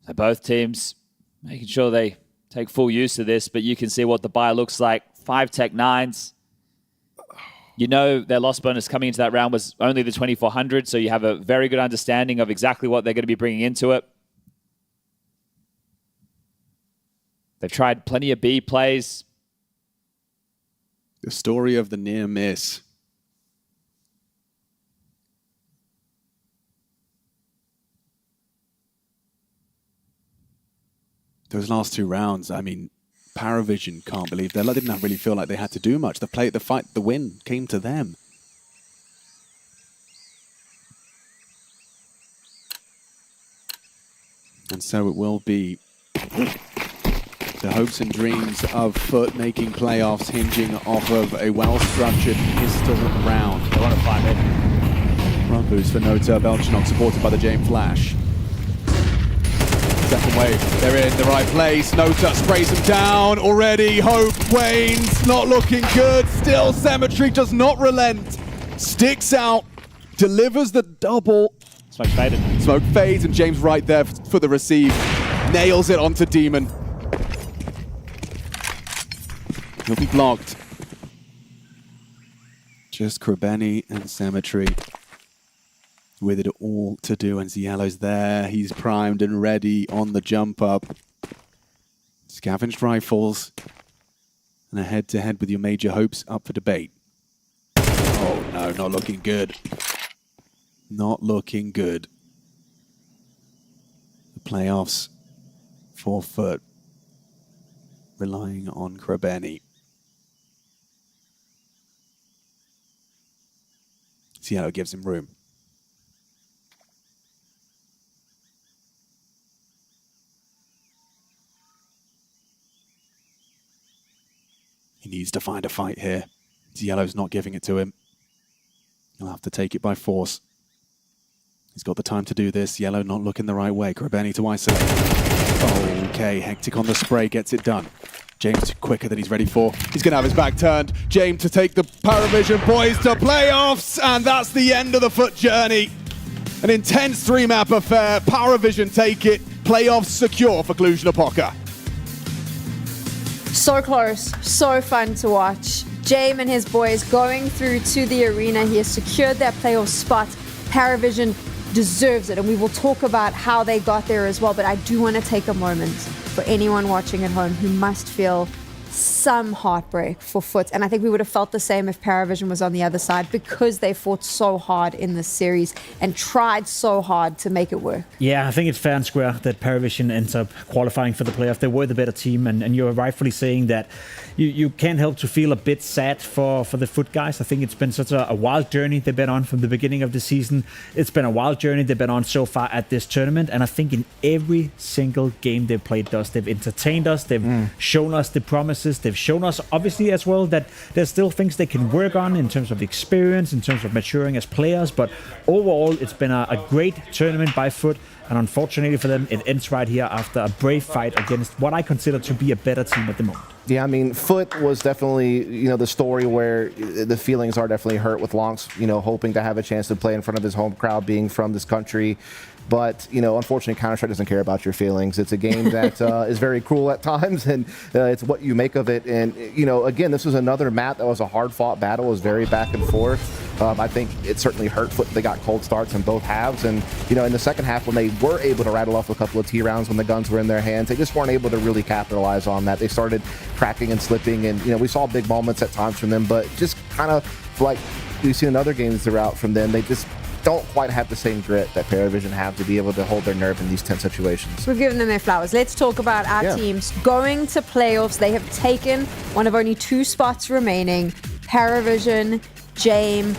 So both teams making sure they take full use of this, but you can see what the buy looks like. 5 Tech 9s. You know their loss bonus coming into that round was only the 2,400, so you have a very good understanding of exactly what they're going to be bringing into it. They've tried plenty of B plays. The story of the near miss. Those last 2 rounds, I mean, PARIVISION can't believe they didn't really feel like they had to do much. The fight, the win came to them. And so it will be the hopes and dreams of FUT making playoffs hinging off of a well-structured pistol round. They want to find it. Run boost for Nota. Belchinok supported by the Jame Flash. Second wave, they're in the right place. Nota sprays them down already. Hope wanes, not looking good. Still, Symmetry does not relent. Sticks out, delivers the double. Smoke faded. Smoke fades, and James right there for the receive. Nails it onto Demon. He'll be blocked. Just Krabeni and Symmetry with it all to do, and Zielo's there. He's primed and ready on the jump up. Scavenged rifles and a head-to-head with your major hopes up for debate. Oh no, not looking good. Not looking good. The playoffs for FUT relying on Krabeni. Zielo gives him room. He needs to find a fight here. Zielo's not giving it to him. He'll have to take it by force. He's got the time to do this. Zielo not looking the right way. Krabeni to isolate. Okay, Hectic on the spray gets it done. James quicker than he's ready for. He's going to have his back turned. James to take the PARIVISION boys to playoffs, and that's the end of the FUT journey. An intense 3-map affair. PARIVISION take it. Playoffs secure for Cluj-Napoca. So close, so fun to watch. James and his boys going through to the arena. He has secured that playoff spot. PARIVISION deserves it, and we will talk about how they got there as well. But I do want to take a moment for anyone watching at home who must feel some heartbreak for FUT. And I think we would have felt the same if PARIVISION was on the other side, because they fought so hard in this series and tried so hard to make it work. Yeah, I think it's fair and square that PARIVISION ends up qualifying for the playoff. They were the better team, and you're rightfully saying that you can't help to feel a bit sad for the FUT guys. I think it's been such a wild journey they've been on from the beginning of the season. It's been a wild journey they've been on so far at this tournament, and I think in every single game they've played us, they've entertained us, they've shown us the promises, they've shown us obviously as well that there's still things they can work on in terms of experience, in terms of maturing as players, but overall it's been a great tournament by FUT. And unfortunately for them, it ends right here after a brave fight against what I consider to be a better team at the moment. Yeah, I mean, FUT was definitely, the story where the feelings are definitely hurt with Lonks, hoping to have a chance to play in front of his home crowd, being from this country. But, unfortunately, Counter-Strike doesn't care about your feelings. It's a game that is very cruel at times, and it's what you make of it. And, again, this was another map that was a hard-fought battle. It was very back and forth. I think it certainly hurt FUT. They got cold starts in both halves. And, in the second half, when they were able to rattle off a couple of T rounds when the guns were in their hands, they just weren't able to really capitalize on that. They started cracking and slipping, and, we saw big moments at times from them, but just kind of like we've seen in other games throughout from them, they just don't quite have the same grit that PARIVISION have to be able to hold their nerve in these tense situations. We've given them their flowers. Let's talk about our teams going to playoffs. They have taken one of only 2 spots remaining. PARIVISION, Jame.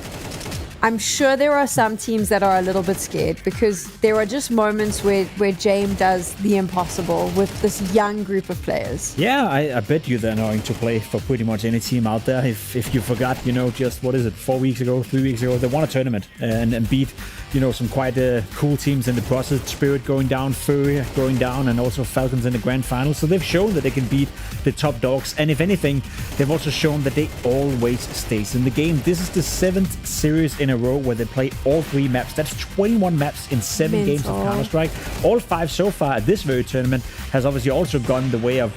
I'm sure there are some teams that are a little bit scared, because there are just moments where Jame does the impossible with this young group of players. Yeah, I bet you they're going to play for pretty much any team out there. If you forgot, just, 3 weeks ago, they won a tournament and beat, some quite cool teams in the process. Spirit going down, FURIA going down, and also Falcons in the grand final. So they've shown that they can beat the top dogs. And if anything, they've also shown that they always stays in the game. This is the 7th series in a row where they play all 3 maps. That's 21 maps in 7 games of Counter-Strike. All 5 so far at this very tournament has obviously also gone the way of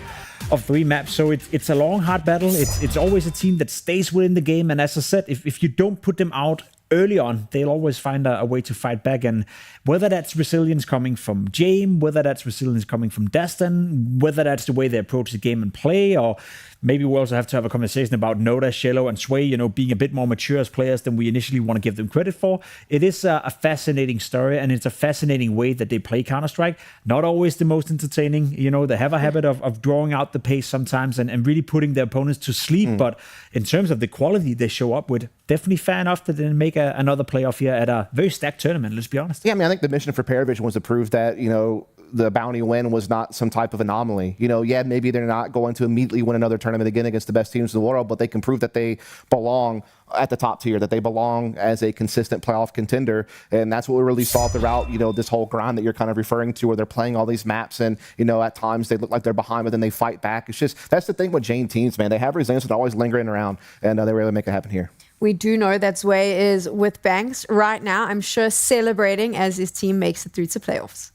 of 3 maps. So it's a long, hard battle. It's always a team that stays within the game. And as I said, if you don't put them out early on, they'll always find a way to fight back. And whether that's resilience coming from Jame, whether that's resilience coming from Destin, whether that's the way they approach the game and play, or maybe we also have to have a conversation about Noda, Shello, and Sway, you know, being a bit more mature as players than we initially want to give them credit for. It is a fascinating story, and it's a fascinating way that they play Counter-Strike. Not always the most entertaining. You know, they have a habit of drawing out the pace sometimes and really putting their opponents to sleep. But in terms of the quality they show up with, definitely fair enough to then make another playoff here at a very stacked tournament, let's be honest. Yeah, I mean, I think the mission for PARIVISION was to prove that, you know, the bounty win was not some type of anomaly. You know, yeah, maybe they're not going to immediately win another tournament again against the best teams in the world, but they can prove that they belong at the top tier, that they belong as a consistent playoff contender. And that's what we really saw throughout, you know, this whole grind that you're kind of referring to, where they're playing all these maps and, you know, at times they look like they're behind, but then they fight back. It's just, that's the thing with Jane teams, man. They have resilience and always lingering around, and they were able to make it happen here. We do know that Zway is with Banks right now, I'm sure celebrating as his team makes it through to playoffs.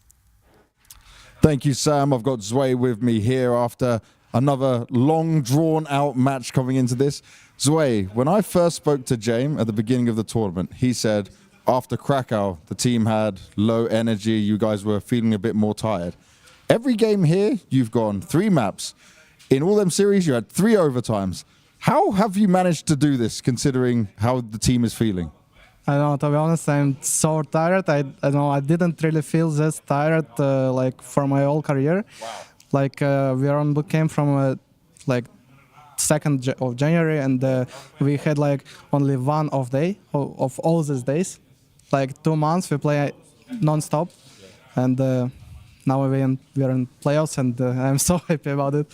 Thank you, Sam. I've got Zway with me here after another long, drawn-out match coming into this. Zway, when I first spoke to Jame at the beginning of the tournament, he said after Krakow, the team had low energy, you guys were feeling a bit more tired. Every game here, you've gone 3 maps. In all them series, you had 3 overtimes. How have you managed to do this, considering how the team is feeling? I don't know, to be honest, I'm so tired. I know I didn't really feel this tired like for my whole career. Wow. Like we are on boot camp from like 2nd of January, and we had like only 1 off day of all these days. Like 2 months we play non-stop, and now we're in playoffs, and I'm so happy about it.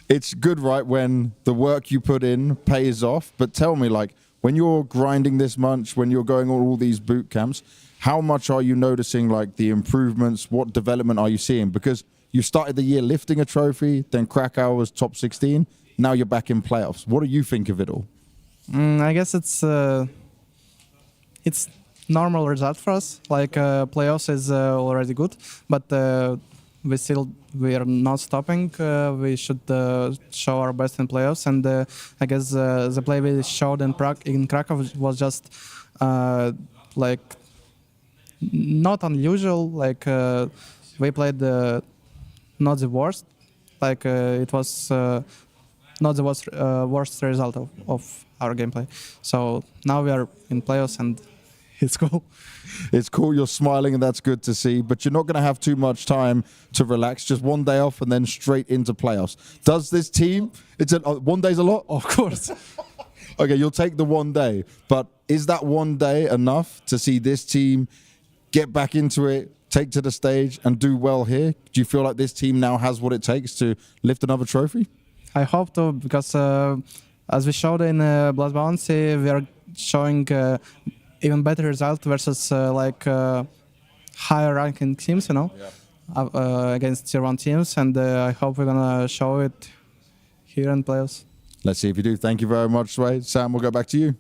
It's good, right, when the work you put in pays off. But tell me, like, when you're grinding this much, when you're going on all these boot camps, how much are you noticing, like, the improvements? What development are you seeing? Because you started the year lifting a trophy, then Krakow was top 16. Now you're back in playoffs. What do you think of it all? I guess it's normal result for us. Like playoffs is already good, but we are not stopping. We should show our best in playoffs, and I guess the play we showed in Krakow was just like not unusual. Like we played not the worst. Like it was not the worst result of our gameplay. So now we are in playoffs, and it's cool. It's cool, you're smiling, and that's good to see, but you're not going to have too much time to relax. Just 1 day off and then straight into playoffs. Does this team, 1 day's a lot? Of course. Okay, you'll take the 1 day, but is that 1 day enough to see this team get back into it, take to the stage, and do well here? Do you feel like this team now has what it takes to lift another trophy? I hope to, because as we showed in Blood Bounty, we are showing even better result versus like higher ranking teams, you know, against tier 1 teams, and I hope we're gonna show it here in playoffs. Let's see if you do. Thank you very much, Sway. Sam, we'll go back to you.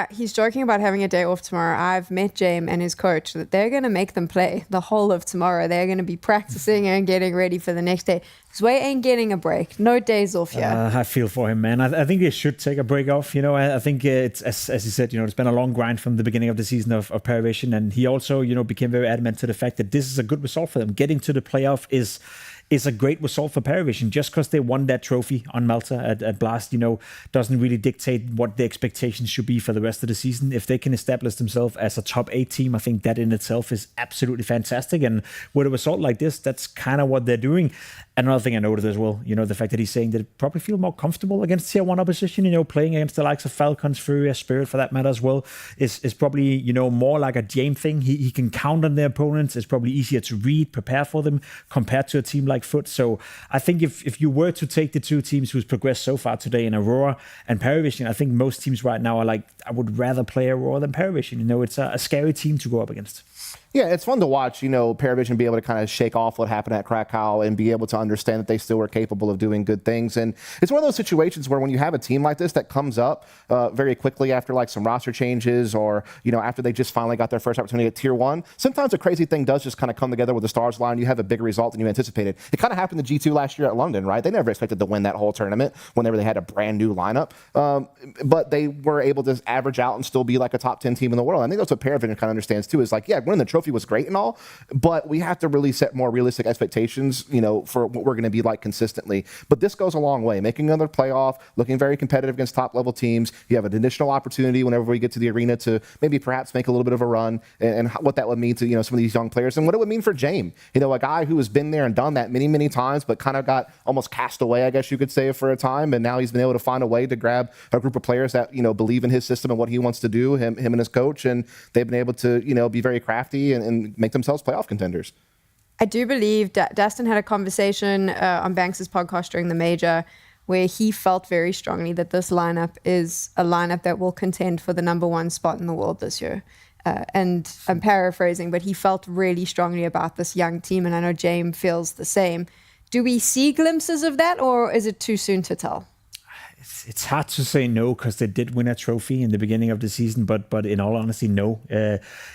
He's joking about having a day off tomorrow. I've met Jame and his coach that they're going to make them play the whole of tomorrow. They're going to be practicing and getting ready for the next day. Zway ain't getting a break. No days off yet. I feel for him, man. I think they should take a break off. You know, I think it's, as he said, you know, it's been a long grind from the beginning of the season of PARIVISION. And he also, you know, became very adamant to the fact that this is a good result for them. Getting to the playoff is a great result for PARIVISION. Just because they won that trophy on Malta at Blast, you know, doesn't really dictate what the expectations should be for the rest of the season. If they can establish themselves as a top 8 team, I think that in itself is absolutely fantastic. And with a result like this, that's kind of what they're doing. Another thing I noted as well, you know, the fact that he's saying that it probably feel more comfortable against tier 1 opposition, you know, playing against the likes of Falcons, FURIA, Spirit for that matter as well, is probably, you know, more like a Jame thing. He can count on their opponents. It's probably easier to read, prepare for them compared to a team like FUT. So I think if you were to take the 2 teams who's progressed so far today in Aurora and PARIVISION, I think most teams right now are like, I would rather play Aurora than PARIVISION. You know, it's a scary team to go up against. Yeah, it's fun to watch, you know, PARIVISION be able to kind of shake off what happened at Krakow and be able to understand that they still were capable of doing good things. And it's one of those situations where when you have a team like this that comes up very quickly after like some roster changes or, you know, after they just finally got their first opportunity at Tier 1, sometimes a crazy thing does just kind of come together with the stars line. You have a bigger result than you anticipated. It kind of happened to G2 last year at London, right? They never expected to win that whole tournament whenever they had a brand new lineup. But they were able to average out and still be like a top 10 team in the world. I think that's what PARIVISION kind of understands too, is like, yeah, winning the trophy was great and all, but we have to really set more realistic expectations, you know, for what we're going to be like consistently. But this goes a long way. Making another playoff, looking very competitive against top level teams. You have an additional opportunity whenever we get to the arena to maybe perhaps make a little bit of a run, and what that would mean to, you know, some of these young players and what it would mean for James. You know, a guy who has been there and done that many, many times, but kind of got almost cast away, I guess you could say, for a time. And now he's been able to find a way to grab a group of players that, you know, believe in his system and what he wants to do, him and his coach. And they've been able to, you know, be very crafty and make themselves playoff contenders. I do believe Dustin had a conversation on Banks' podcast during the major where he felt very strongly that this lineup is a lineup that will contend for the #1 spot in the world this year. And I'm paraphrasing, but he felt really strongly about this young team, and I know James feels the same. Do we see glimpses of that, or is it too soon to tell? It's hard to say no, because they did win a trophy in the beginning of the season, but in all honesty, no.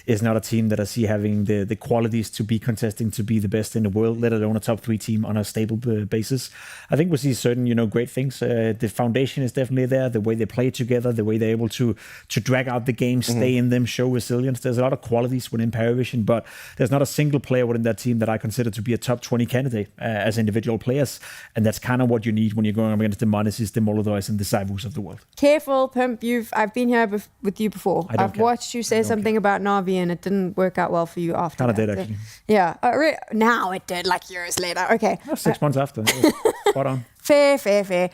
It's not a team that I see having the qualities to be contesting to be the best in the world, let alone a top 3 team on a stable basis. I think we see certain, you know, great things. The foundation is definitely there, the way they play together, the way they're able to drag out the game, stay in them, show resilience. There's a lot of qualities within PARIVISION, but there's not a single player within that team that I consider to be a top 20 candidate as individual players, and that's kind of what you need when you're going up against the MOUZ, the MongolZ, and the Cybus of the world. Careful, Pimp. I've been here with you before. I've watched you say something about Navi, and it didn't work out well for you after. Kind of did, actually. Yeah. Now it did, like years later. Okay. 6 months after. Spot on. Fair.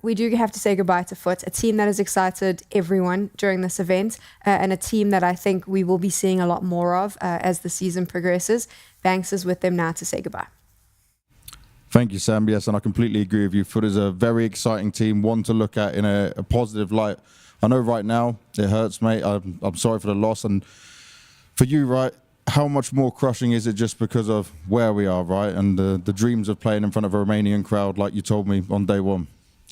We do have to say goodbye to FUT, a team that has excited everyone during this event, and a team that I think we will be seeing a lot more of as the season progresses. Banks is with them now to say goodbye. Thank you, Sam. Yes, and I completely agree with you. FUT is a very exciting team, one to look at in a positive light. I know right now it hurts, mate. I'm sorry for the loss. And for you, right, how much more crushing is it just because of where we are, right? And the dreams of playing in front of a Romanian crowd, like you told me on day one?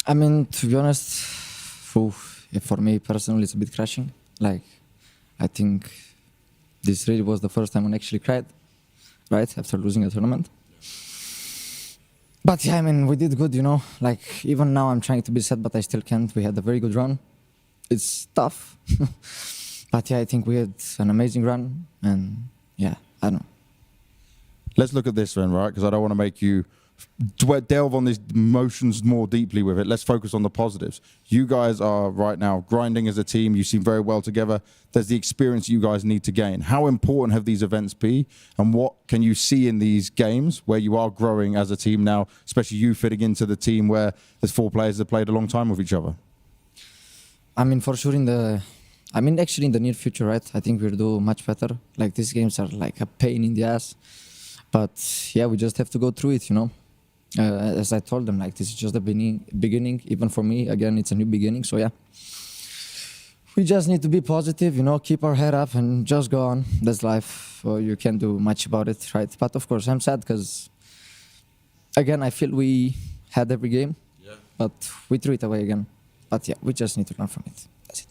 I mean, to be honest, for me personally, it's a bit crushing. Like, I think this really was the first time I actually cried, right, after losing a tournament. But yeah, I mean, we did good, you know. Like, even now I'm trying to be sad, but I still can't. We had a very good run. It's tough. But yeah, I think we had an amazing run. And yeah, I don't know. Let's look at this then, right? Because I don't want to make you delve on these emotions more deeply with it. Let's focus on the positives. You guys are right now grinding as a team. You seem very well together. There's the experience you guys need to gain. How important have these events been, and what can you see in these games where you are growing as a team now, especially you fitting into the team where there's 4 players that played a long time with each other? I mean, for sure actually in the near future, right? I think we'll do much better. Like, these games are like a pain in the ass. But yeah, we just have to go through it, you know? As I told them, like, this is just the beginning. Even for me, again, it's a new beginning. So yeah, we just need to be positive, you know, keep our head up and just go on. That's life. You can't do much about it, right? But of course, I'm sad because, again, I feel we had every game, but we threw it away again. But yeah, we just need to learn from it. That's it.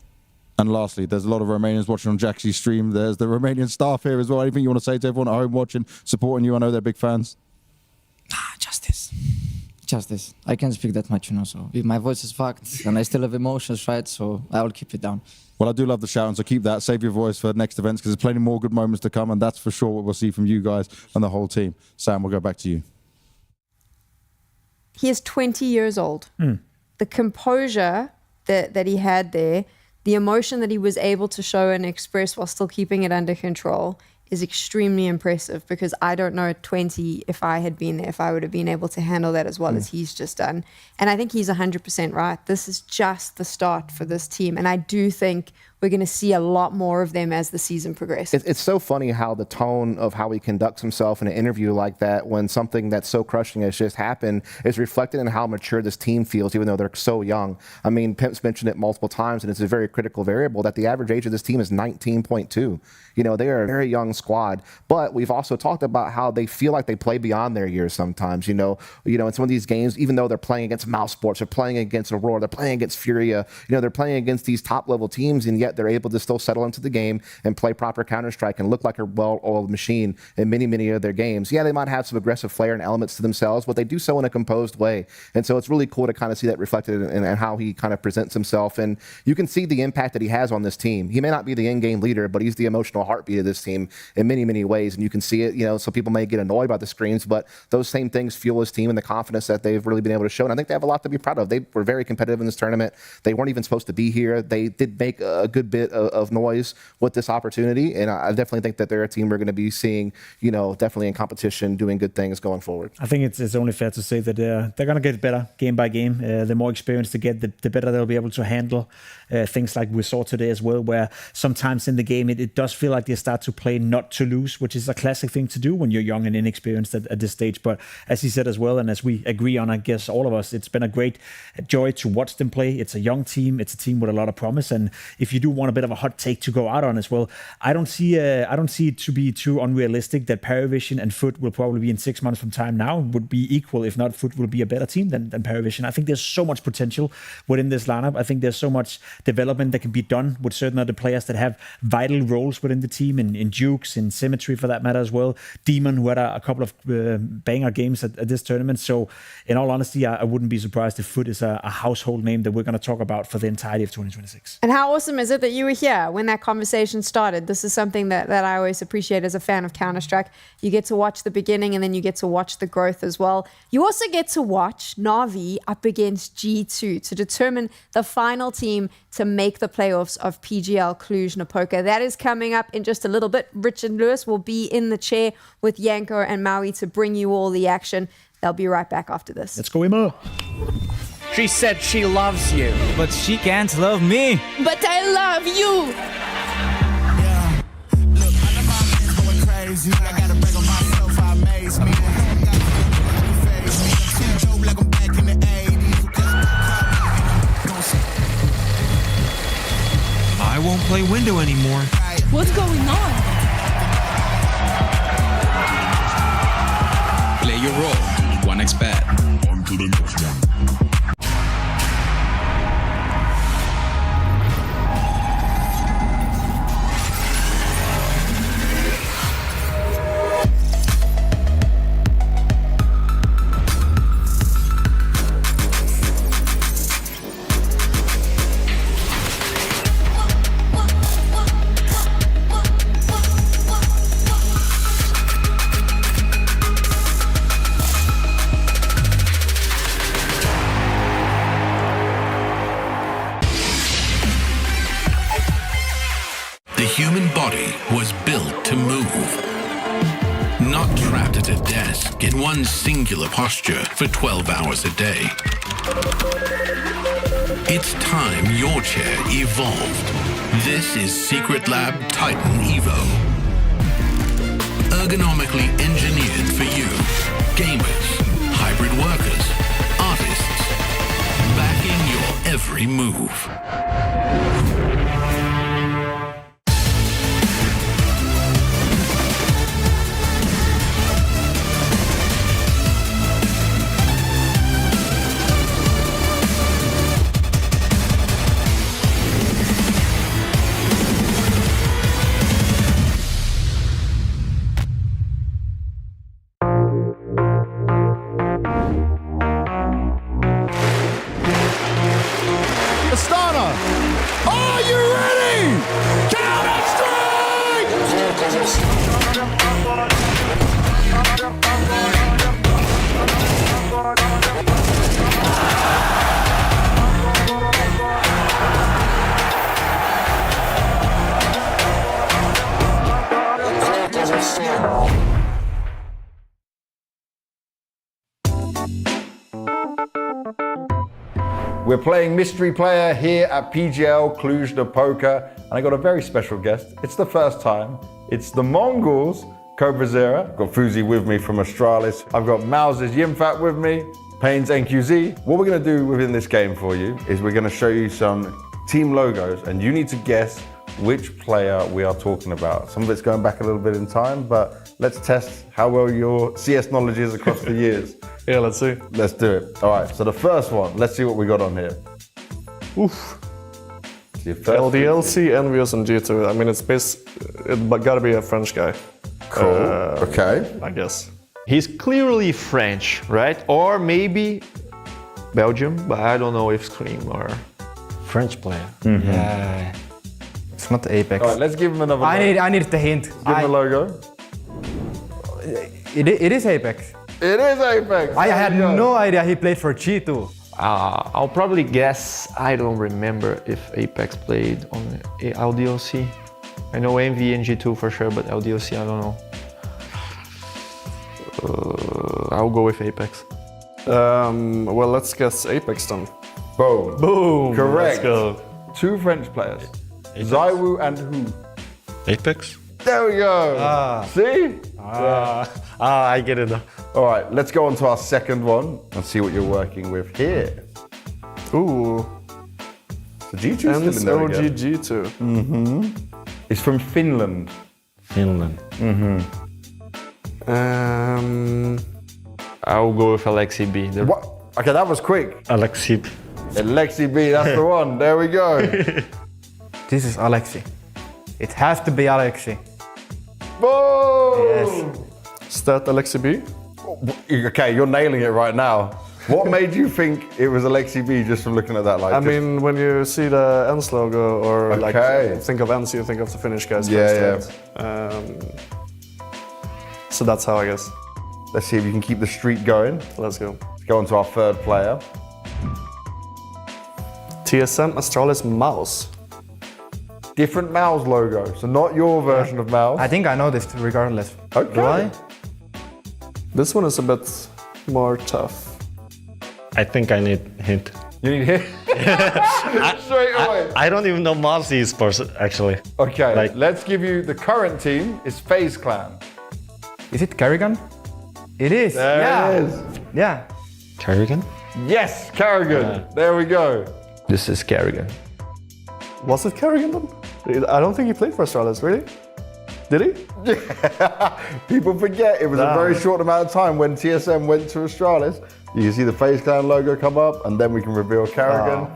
And lastly, there's a lot of Romanians watching on Jaxie's stream. There's the Romanian staff here as well. Anything you want to say to everyone at home watching, supporting you? I know they're big fans. Justice. I can't speak that much, you know, so my voice is fucked and I still have emotions, right? So I will keep it down. Well, I do love the shouting, so keep that. Save your voice for next events, because there's plenty more good moments to come, and that's for sure what we'll see from you guys and the whole team. Sam, we'll go back to you. He is 20 years old. The composure that he had there, the emotion that he was able to show and express while still keeping it under control is extremely impressive, because I don't know at 20 if I had been there, if I would have been able to handle that as well as he's just done. And I think he's 100% right. This is just the start for this team. And I do think we're going to see a lot more of them as the season progresses. It's so funny how the tone of how he conducts himself in an interview like that, when something that's so crushing has just happened, is reflected in how mature this team feels, even though they're so young. I mean, Pimp's mentioned it multiple times, and it's a very critical variable that the average age of this team is 19.2. You know, they are a very young squad, but we've also talked about how they feel like they play beyond their years sometimes. You know, in some of these games, even though they're playing against MOUZ Sports, they're playing against Aurora, they're playing against FURIA, you know, they're playing against these top-level teams, and yet they're able to still settle into the game and play proper Counter-Strike and look like a well-oiled machine in many of their games. Yeah, they might have some aggressive flair and elements to themselves, but they do so in a composed way. And so it's really cool to kind of see that reflected in how he kind of presents himself. And you can see the impact that he has on this team. He may not be the in-game leader, but he's the emotional heartbeat of this team in many ways. And you can see it, you know, so people may get annoyed by the screams, but those same things fuel his team and the confidence that they've really been able to show. And I think they have a lot to be proud of. They were very competitive in this tournament. They weren't even supposed to be here. They did make a good bit of noise with this opportunity. And I definitely think that they're a team we're going to be seeing, you know, definitely in competition, doing good things going forward. I think it's only fair to say that they're going to get better game by game. The more experience they get, the better they'll be able to handle things like we saw today as well, where sometimes in the game it does feel like they start to play not to lose, which is a classic thing to do when you're young and inexperienced at this stage. But as he said as well, and as we agree on, I guess all of us, it's been a great joy to watch them play. It's a young team. It's a team with a lot of promise. And if you do want a bit of a hot take to go out on as well, I don't see it to be too unrealistic that PARIVISION and FUT will probably be in 6 months from time now would be equal. If not, FUT will be a better team than PARIVISION. I think there's so much potential within this lineup. I think there's so much development that can be done with certain other players that have vital roles within the team, in Jukes, in Symmetry for that matter as well. Demon, who had a couple of banger games at this tournament. So in all honesty, I wouldn't be surprised if FUT is a household name that we're going to talk about for the entirety of 2026. And how awesome is it that you were here when that conversation started? This is something that I always appreciate as a fan of Counter-Strike. You get to watch the beginning and then you get to watch the growth as well. You also get to watch Na'Vi up against G2 to determine the final team to make the playoffs of PGL Cluj-Napoca. That is coming up in just a little bit. Richard Lewis will be in the chair with Yanko and Maui to bring you all the action. They'll be right back after this. Let's go, Imo. She said she loves you, but she can't love me. But I love you. Yeah. Look, I know my man's going crazy. I gotta brag on myself, I amaze me. Like I'm back in the 80s. I won't play window anymore. What's going on? Play your role. 1xBet. On to the next one. The human body was built to move, not trapped at a desk in one singular posture for 12 hours a day. It's time your chair evolved. This is Secret Lab Titan Evo. Ergonomically engineered for you, gamers, hybrid workers, artists, backing your every move. We're playing Mystery Player here at PGL Cluj-Napoca, and I got a very special guest. It's the first time. It's the MongolZ Vincere. I've got FUZI with me from Astralis. I've got MOUZ's Yimfat with me, Payne's NQZ. What we're gonna do within this game for you is we're gonna show you some team logos, and you need to guess which player we are talking about. Some of it's going back a little bit in time, but let's test how well your CS knowledge is across the years. Yeah, let's see. Let's do it. All right, so the first one, let's see what we got on here. Oof. LDLC, Envious, and G2. I mean, it gotta be a French guy. Cool, okay. I guess. He's clearly French, right? Or maybe Belgium, but I don't know if Scream or... French player. Mm-hmm. Yeah. It's not Apex. All right, let's give him another logo. I need the hint. Give him a logo. It is Apex. It is Apex. I had no idea he played for G2. I'll probably guess, I don't remember if Apex played on LDLC. I know MV and G2 for sure, but LDLC, I don't know. I'll go with Apex. Well, let's guess Apex then. Boom. Boom. Correct. Let's go. Two French players. Zywoo and who? Apex? There we go. See? I get it. All right, let's go on to our second one and see what you're working with here. Ooh. So G2's still in there again. G2. Mm-hmm. It's from Finland. Finland. Mm-hmm. I'll go with Alexi B. What? Okay, that was quick. Alexi. Alexi B, that's the one. There we go. This is Alexi. It has to be Alexi. Boom! Yes. Is that Alexi B? Okay, you're nailing it right now. What made you think it was Alexi B just from looking at that? Like, I mean, when you see the ENCE logo or Okay. like think of ENCE, you think of the Finnish guys. Yeah, first, right? So that's how I guess. Let's see if you can keep the streak going. Let's go. Let's go on to our third player. TSM Astralis MOUZ. Different MOUZ logo, so not your version of MOUZ. I think I know this regardless. Okay. Do I? This one is a bit more tough. I think I need hint. You need hint? Straight away. I don't even know MOUZ Esports actually. Okay, let's give you the current team is FaZe Clan. Is it Kerrigan? It is. There it is. Yeah. Kerrigan? Yes, Kerrigan. There we go. This is Kerrigan. Was it Kerrigan then? I don't think he played for Astralis, really? Did he? Yeah. People forget it was a very short amount of time when TSM went to Astralis. You can see the FaZe Clan logo come up, and then we can reveal Kerrigan.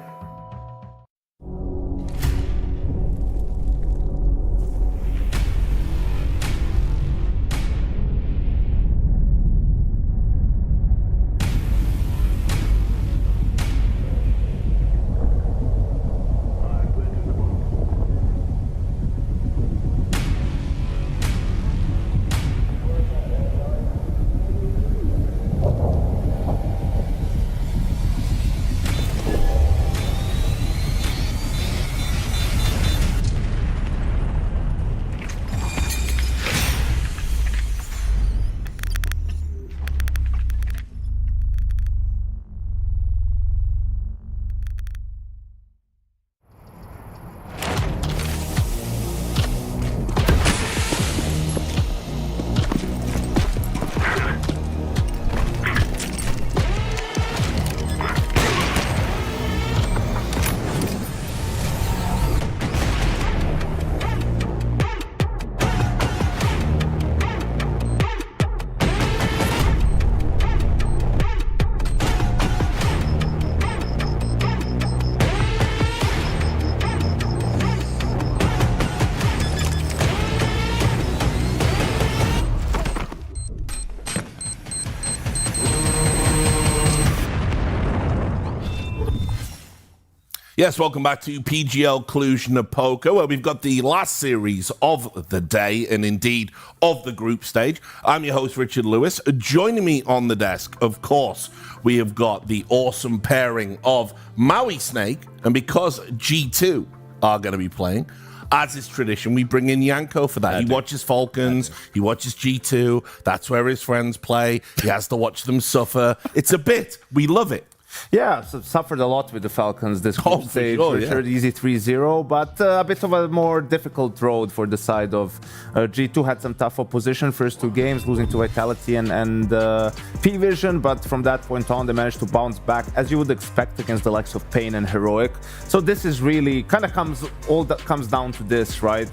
Yes, welcome back to PGL Cluj-Napoca, where we've got the last series of the day and indeed of the group stage. I'm your host, Richard Lewis. Joining me on the desk, of course, we have got the awesome pairing of Maui Snake, and because G2 are going to be playing, as is tradition, we bring in Yanko for that. He watches Falcons, he watches G2, that's where his friends play, he has to watch them suffer. It's a bit, we love it. Yeah, so suffered a lot with the Falcons this group stage. sure, For sure, easy 3-0, but a bit of a more difficult road for the side of G2. Had some tough opposition first 2 games, losing to Vitality and PVision, but from that point on, they managed to bounce back, as you would expect against the likes of Pain and Heroic. So this is really kind of comes down to this, right?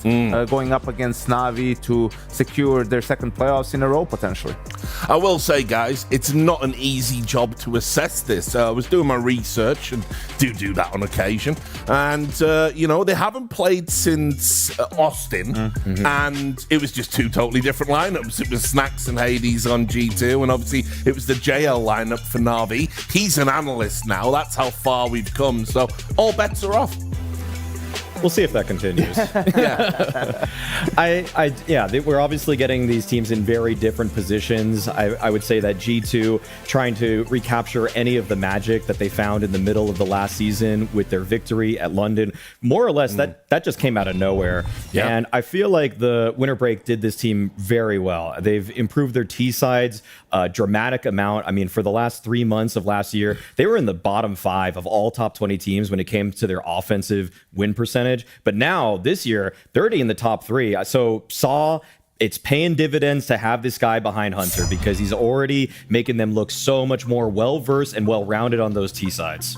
Going up against Navi to secure their second playoffs in a row, potentially. I will say, guys, it's not an easy job to assess this. I was doing my research and do that on occasion. And, you know, they haven't played since Austin. And it was just 2 totally different lineups. It was Snacks and Hades on G2. And obviously it was the JL lineup for Navi. He's an analyst now. That's how far we've come. So all bets are off. We'll see if that continues. We're obviously getting these teams in very different positions. I would say that G2 trying to recapture any of the magic that they found in the middle of the last season with their victory at London, more or less, that just came out of nowhere. And I feel like the winter break did this team very well. They've improved their T sides a dramatic amount. I mean, for the last 3 months of last year, they were in the bottom 5 of all top 20 teams when it came to their offensive win percentage. But now this year, they're already in the top 3. So it's paying dividends to have this guy behind Hunter because he's already making them look so much more well-versed and well-rounded on those T sides.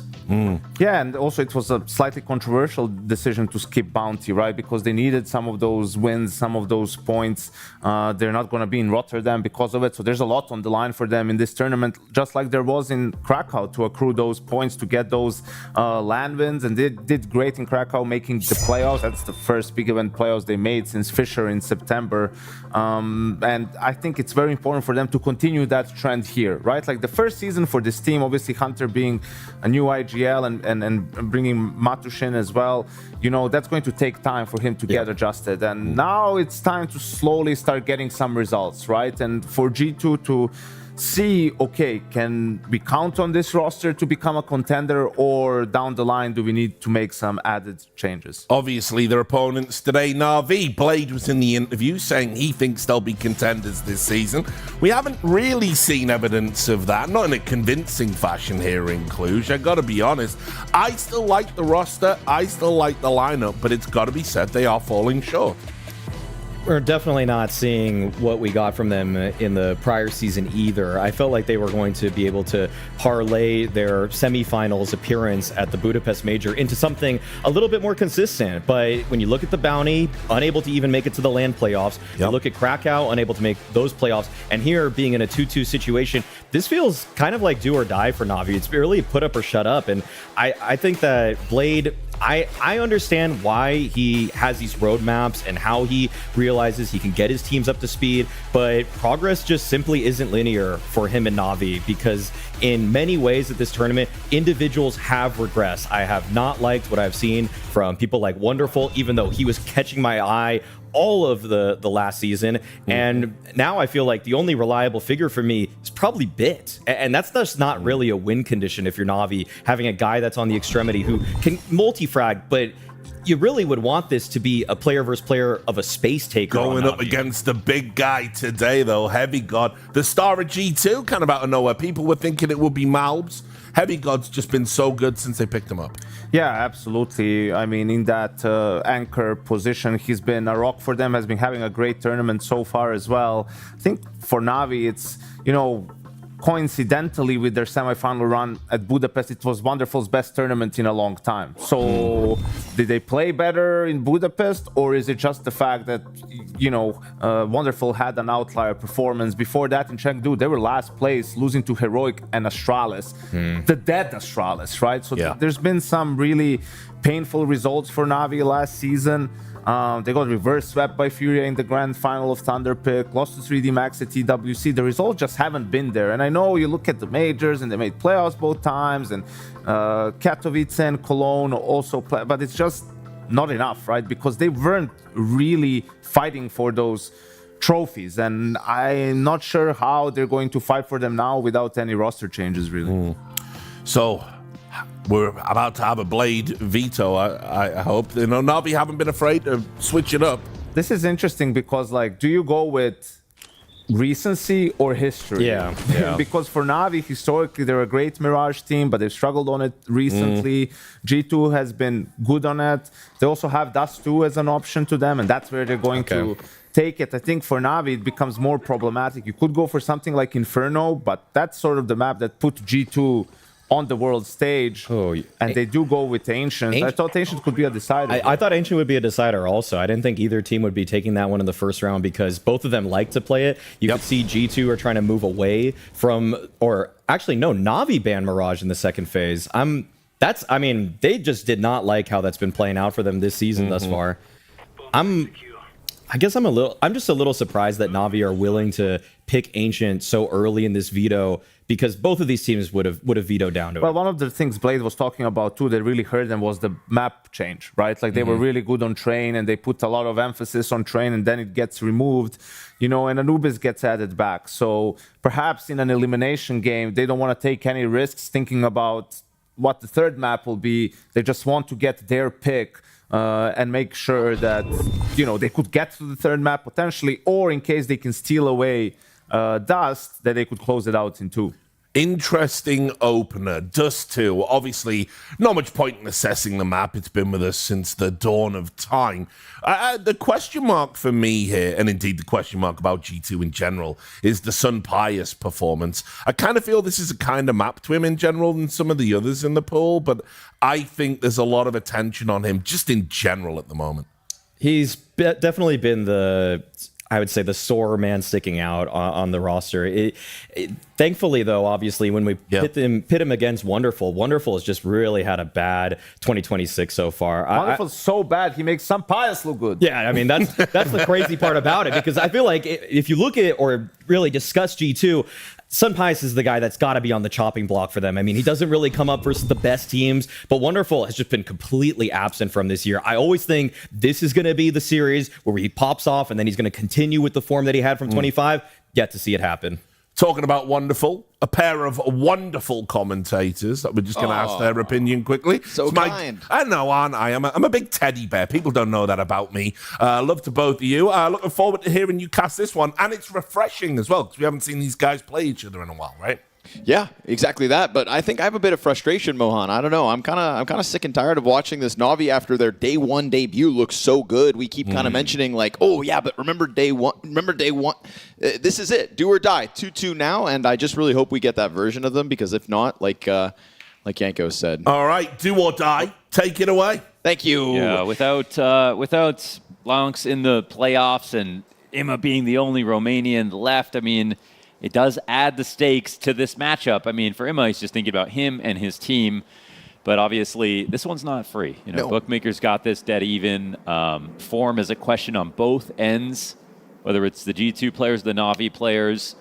Yeah, and also it was a slightly controversial decision to skip Bounty, right? Because they needed some of those wins, some of those points. They're not going to be in Rotterdam because of it. So there's a lot on the line for them in this tournament, just like there was in Krakow, to accrue those points, to get those land wins. And they did great in Krakow, making the playoffs. That's the first big event playoffs they made since Fisher in September. And I think it's very important for them to continue that trend here, right? Like the first season for this team, obviously Hunter being a new IGL and bringing Matush in as well, you know, that's going to take time for him to get adjusted. And now it's time to slowly start getting some results, right? And for G2 to see, okay, can we count on this roster to become a contender, or down the line do we need to make some added changes? Obviously, their opponents today, Na'Vi. Blade was in the interview saying he thinks they'll be contenders this season. We haven't really seen evidence of that, not in a convincing fashion here in Cluj. I gotta be honest, I still like the roster, I still like the lineup, but it's gotta be said they are falling short. We're definitely not seeing what we got from them in the prior season either. I felt like they were going to be able to parlay their semifinals appearance at the Budapest Major into something a little bit more consistent. But when you look at the Bounty, unable to even make it to the LAN playoffs, you look at Krakow, unable to make those playoffs, and here being in a 2-2 situation, this feels kind of like do or die for Na'Vi. It's really put up or shut up. And I think that Blade, I understand why he has these roadmaps and how he realizes he can get his teams up to speed, but progress just simply isn't linear for him and Na'Vi, because in many ways at this tournament, individuals have regressed. I have not liked what I've seen from people like Wonderful, even though he was catching my eye all of the last season. And now I feel like the only reliable figure for me is probably Bit. And that's just not really a win condition if you're Na'Vi, having a guy that's on the extremity who can multi-frag, but you really would want this to be a player versus player of a space taker. Going up against the big guy today, though, Heavy God. The star of G2, kind of out of nowhere. People were thinking it would be MOUZ. Heavy God's just been so good since they picked him up. Yeah, absolutely. I mean, in that anchor position, he's been a rock for them, has been having a great tournament so far as well. I think for Na'Vi, it's, you know, coincidentally with their semi-final run at Budapest, it was Wonderful's best tournament in a long time. So did they play better in Budapest, or is it just the fact that, you know, Wonderful had an outlier performance? Before that in Chengdu, they were last place, losing to Heroic and Astralis, the dead Astralis, right? So there's been some really painful results for Na'Vi last season. They got reverse swept by FURIA in the grand final of Thunderpick, lost to 3D Max at TWC. The results just haven't been there. And I know you look at the majors and they made playoffs both times, and Katowice and Cologne also play, but it's just not enough, right? Because they weren't really fighting for those trophies, and I'm not sure how they're going to fight for them now without any roster changes, really. So we're about to have a Blade veto, I hope. You know, Na'Vi haven't been afraid to switch it up. This is interesting because, like, do you go with recency or history. Yeah. Because for Navi, historically, they're a great Mirage team, but they've struggled on it recently. G2 has been good on it. They also have Dust 2 as an option to them, and that's where they're going to take it. I think for Navi, it becomes more problematic. You could go for something like Inferno, but that's sort of the map that put G2 on the world stage, and they do go with Ancient. I thought Ancient could be a decider. I thought Ancient would be a decider also. I didn't think either team would be taking that one in the first round because both of them like to play it. You could see G2 are trying to move away from, or actually no, Navi banned Mirage in the second phase. I mean, they just did not like how that's been playing out for them this season thus far. I guess I'm just a little surprised that Navi are willing to pick Ancient so early in this veto, because both of these teams would have vetoed down to it. Well, one of the things Blade was talking about too that really hurt them was the map change, right? Like they were really good on Train and they put a lot of emphasis on Train, and then it gets removed, you know, and Anubis gets added back. So perhaps in an elimination game, they don't want to take any risks thinking about what the third map will be. They just want to get their pick and make sure that, you know, they could get to the third map potentially, or in case they can steal away Dust, that they could close it out in 2. Interesting opener. Dust 2. Obviously, not much point in assessing the map. It's been with us since the dawn of time. The question mark for me here, and indeed the question mark about G2 in general, is the Sun Pius performance. I kind of feel this is a kind of map to him in general than some of the others in the pool, but I think there's a lot of attention on him just in general at the moment. He's definitely been I would say the sore man sticking out on the roster. Thankfully, though, obviously, when we pit him against Wonderful, Wonderful has just really had a bad 2026 so far. Wonderful's so bad, he makes Sun Pius look good. Yeah, I mean, that's the crazy part about it, because I feel like if you look at or really discuss G2, Sun Pius is the guy that's got to be on the chopping block for them. I mean, he doesn't really come up versus the best teams, but Wonderful has just been completely absent from this year. I always think this is going to be the series where he pops off and then he's going to continue with the form that he had from 25. Yet to see it happen. Talking about Wonderful, a pair of wonderful commentators that we're just going to ask their opinion quickly. So kind. I know, aren't I? I'm a big teddy bear. People don't know that about me. Love to both of you. Looking forward to hearing you cast this one. And it's refreshing as well, because we haven't seen these guys play each other in a while, right? Yeah, exactly that. But I think I have a bit of frustration, Mohan. I don't know. I'm kind of sick and tired of watching this Navi after their day one debut looks so good. We keep kind of mentioning like, oh yeah, but remember day one. This is it. Do or die. 2-2 now, and I just really hope we get that version of them, because if not, like Yanko said. All right, do or die. Take it away. Thank you. Yeah, without Blancs in the playoffs and Ima being the only Romanian left, I mean, it does add the stakes to this matchup. I mean, for Ima, he's just thinking about him and his team. But obviously, this one's not free. You know, Bookmakers got this dead even. Form is a question on both ends, whether it's the G2 players, the Navi players.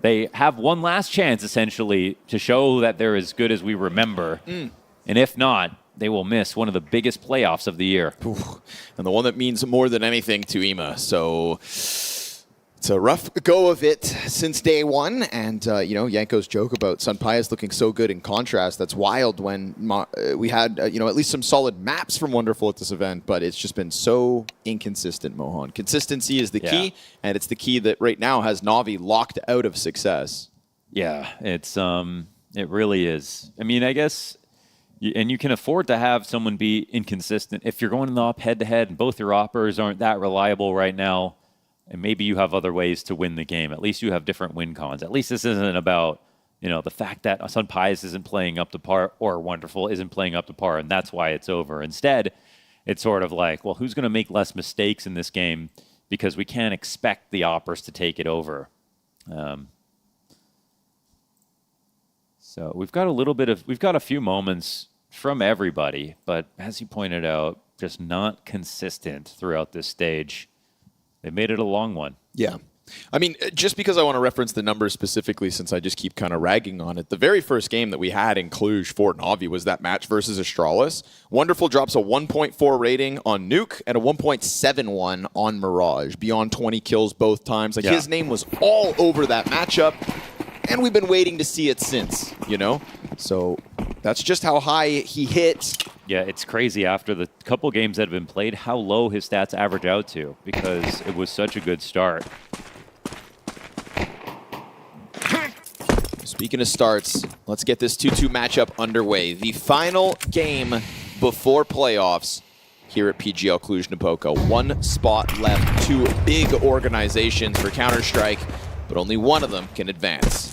They have one last chance, essentially, to show that they're as good as we remember. And if not, they will miss one of the biggest playoffs of the year. And the one that means more than anything to Ima. So it's a rough go of it since day one, and you know, Yanko's joke about Sun Pius looking so good in contrast, that's wild when we had you know, at least some solid maps from Wonderful at this event, but it's just been so inconsistent, Mohan. Consistency is the key, and it's the key that right now has Navi locked out of success. Yeah, it's it really is. I mean, I guess, and you can afford to have someone be inconsistent. If you're going up head-to-head and both your operators aren't that reliable right now, and maybe you have other ways to win the game. At least you have different win cons. At least this isn't about, you know, the fact that Sun Pius isn't playing up to par or Wonderful isn't playing up to par, and that's why it's over. Instead, it's sort of like, well, who's going to make less mistakes in this game, because we can't expect the operas to take it over. So we've got a few moments from everybody, but as you pointed out, just not consistent throughout this stage. They made it a long one. Yeah. I mean, just because I want to reference the numbers specifically, since I just keep kind of ragging on it, the very first game that we had in Cluj for Navi was that match versus Astralis. Wonderful drops a 1.4 rating on Nuke and a 1.71 on Mirage, beyond 20 kills both times. Like, his name was all over that matchup, and we've been waiting to see it since, you know? So that's just how high he hit. Yeah, it's crazy after the couple games that have been played, how low his stats average out to, because it was such a good start. Speaking of starts, let's get this 2-2 matchup underway. The final game before playoffs here at PGL Cluj-Napoca. One spot left, two big organizations for Counter-Strike, but only one of them can advance.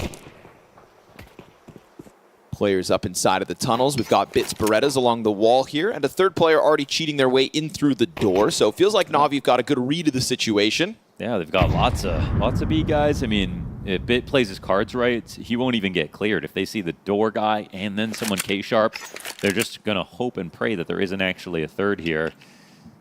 Players up inside of the tunnels. We've got Bits Berettas along the wall here, and a third player already cheating their way in through the door. So it feels like Na'Vi have got a good read of the situation. Yeah, they've got lots of B guys. I mean, if Bit plays his cards right, he won't even get cleared. If they see the door guy and then someone K-sharp, they're just going to hope and pray that there isn't actually a third here.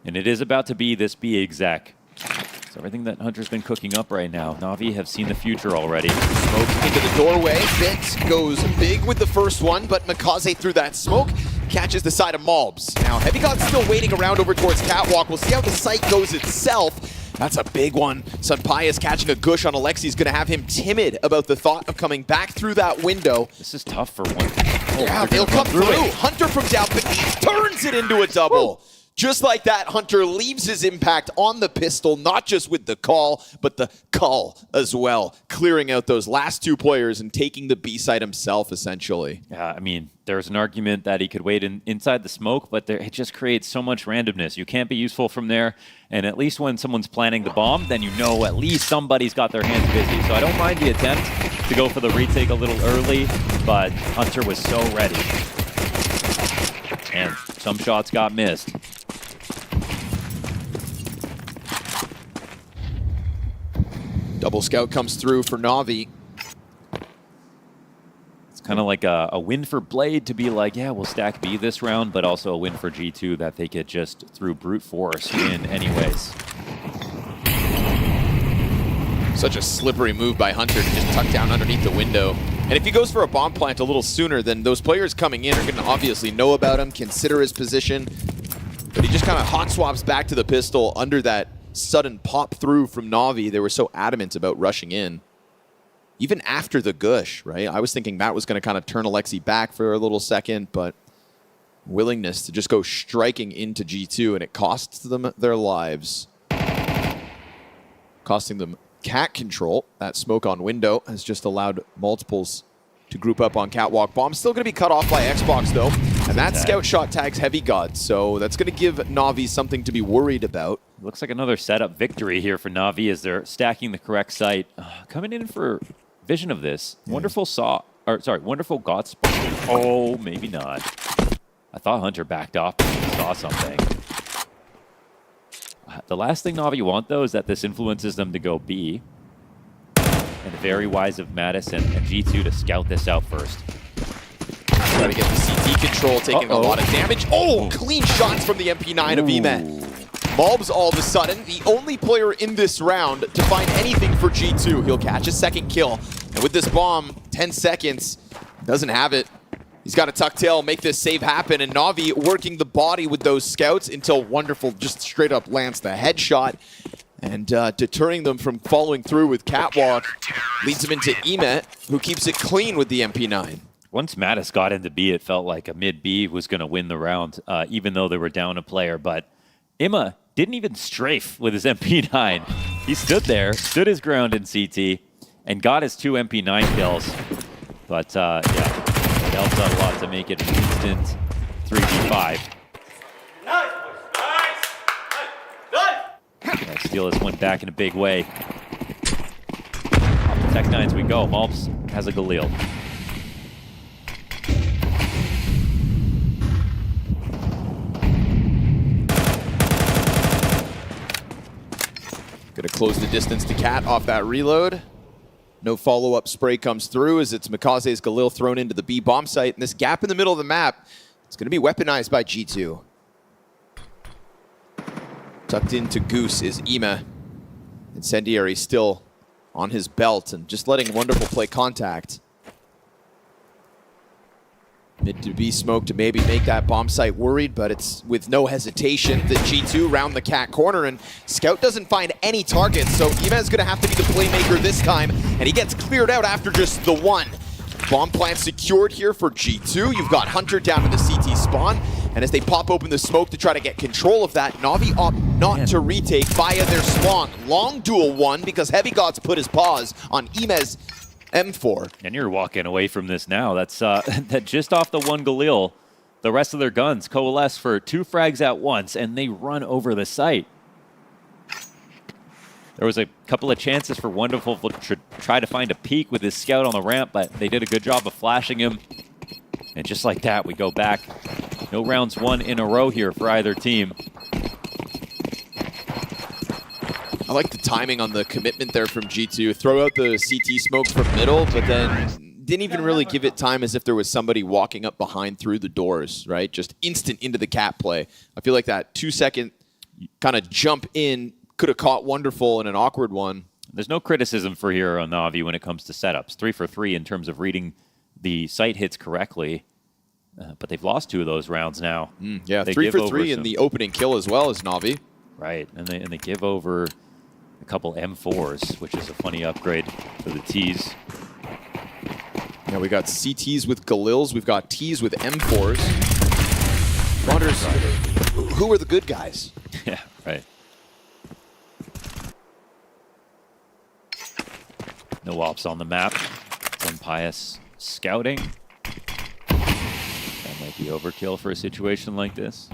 And it is about to be this B exec. So everything that Hunter's been cooking up right now, Na'Vi have seen the future already. Smoke into the doorway. Bit goes big with the first one, but MongolZ through that smoke catches the side of MOUZ. Now, HeavyGod's still waiting around over towards Catwalk. We'll see how the site goes itself. That's a big one. Sunpius catching a gush on Alexi is going to have him timid about the thought of coming back through that window. This is tough for one. Yeah, they'll come through. Hunter from down beneath turns it into a double. Just like that, Hunter leaves his impact on the pistol, not just with the call, but the cull as well, clearing out those last two players and taking the B side himself, essentially. Yeah, I mean, there's an argument that he could wait inside the smoke, but it just creates so much randomness. You can't be useful from there, and at least when someone's planning the bomb, then you know at least somebody's got their hands busy. So I don't mind the attempt to go for the retake a little early, but Hunter was so ready. And some shots got missed. Double scout comes through for Na'Vi. It's kind of like a win for Blade to be like, yeah, we'll stack B this round, but also a win for G2 that they could just, through brute force, win anyways. Such a slippery move by Hunter to just tuck down underneath the window. And if he goes for a bomb plant a little sooner, then those players coming in are going to obviously know about him, consider his position. But he just kind of hot swaps back to the pistol under that sudden pop through from Na'Vi. They were so adamant about rushing in. Even after the gush, right? I was thinking that was going to kind of turn Alexi back for a little second, but willingness to just go striking into G2, and it costs them their lives. Costing them cat control. That smoke on window has just allowed multiples to group up on Catwalk. Bomb still going to be cut off by Xbox, though. And that scout shot tags HeavyGod, so that's going to give Na'Vi something to be worried about. Looks like another setup victory here for Na'Vi as they're stacking the correct site. Coming in for vision of this. Yeah. Wonderful God spot. Oh, maybe not. I thought Hunter backed off and saw something. The last thing Na'Vi want, though, is that this influences them to go B. And very wise of Madison and G2 to scout this out first. Try to get the CT control, taking a lot of damage. Oh, clean shots from the MP9 of Emet. MOUZ, all of a sudden, the only player in this round to find anything for G2. He'll catch a second kill. And with this bomb, 10 seconds, doesn't have it. He's got a tuck tail, make this save happen, and Na'Vi working the body with those scouts until Wonderful just straight up lands the headshot. And deterring them from following through with Catwalk leads them into Emet, who keeps it clean with the MP9. Once Mattis got into B, it felt like a mid-B was going to win the round, even though they were down a player. But Imma didn't even strafe with his MP9. He stood there, stood his ground in CT, and got his 2 MP9 kills. But, yeah, it helped out a lot to make it an instant 3v5. Steelers went back in a big way. Off the Tech-9s we go. MOUZ has a Galil. Gonna close the distance to Cat off that reload. No follow-up spray comes through as it's MongolZ's Galil thrown into the B bomb site. And this gap in the middle of the map is gonna be weaponized by G2. Tucked into Goose is Ema. Incendiary still on his belt and just letting Wonderful play contact. Mid to be smoked to maybe make that bomb site worried, but it's with no hesitation that G2 round the cat corner, and Scout doesn't find any targets, so Ima's gonna have to be the playmaker this time, and he gets cleared out after just the one. Bomb plant secured here for G2. You've got Hunter down to the CT spawn, and as they pop open the smoke to try to get control of that, Na'Vi opt not to retake via their spawn. Long duel one because HeavyGod's put his paws on Imez M4. And you're walking away from this now. That's that just off the one Galil. The rest of their guns coalesce for 2 frags at once, and they run over the site. There was a couple of chances for Wonderful to try to find a peek with his scout on the ramp, but they did a good job of flashing him. And just like that, we go back. No rounds won in a row here for either team. I like the timing on the commitment there from G2. Throw out the CT smoke from middle, but then didn't even really give it time as if there was somebody walking up behind through the doors, right? Just instant into the cap play. I feel like that 2-second kind of jump in could have caught Wonderful in an awkward one. There's no criticism for here on Na'Vi when it comes to setups. 3 for 3 in terms of reading the site hits correctly. But they've lost 2 of those rounds now. Yeah, they 3 for 3 in the opening kill as well as Na'Vi. Right, and they give over a couple M4s, which is a funny upgrade for the Ts. Yeah, we got CTs with Galils. We've got Ts with M4s. Wonders, who are the good guys? Yeah, right. No ops on the map. Some pious scouting. That might be overkill for a situation like this.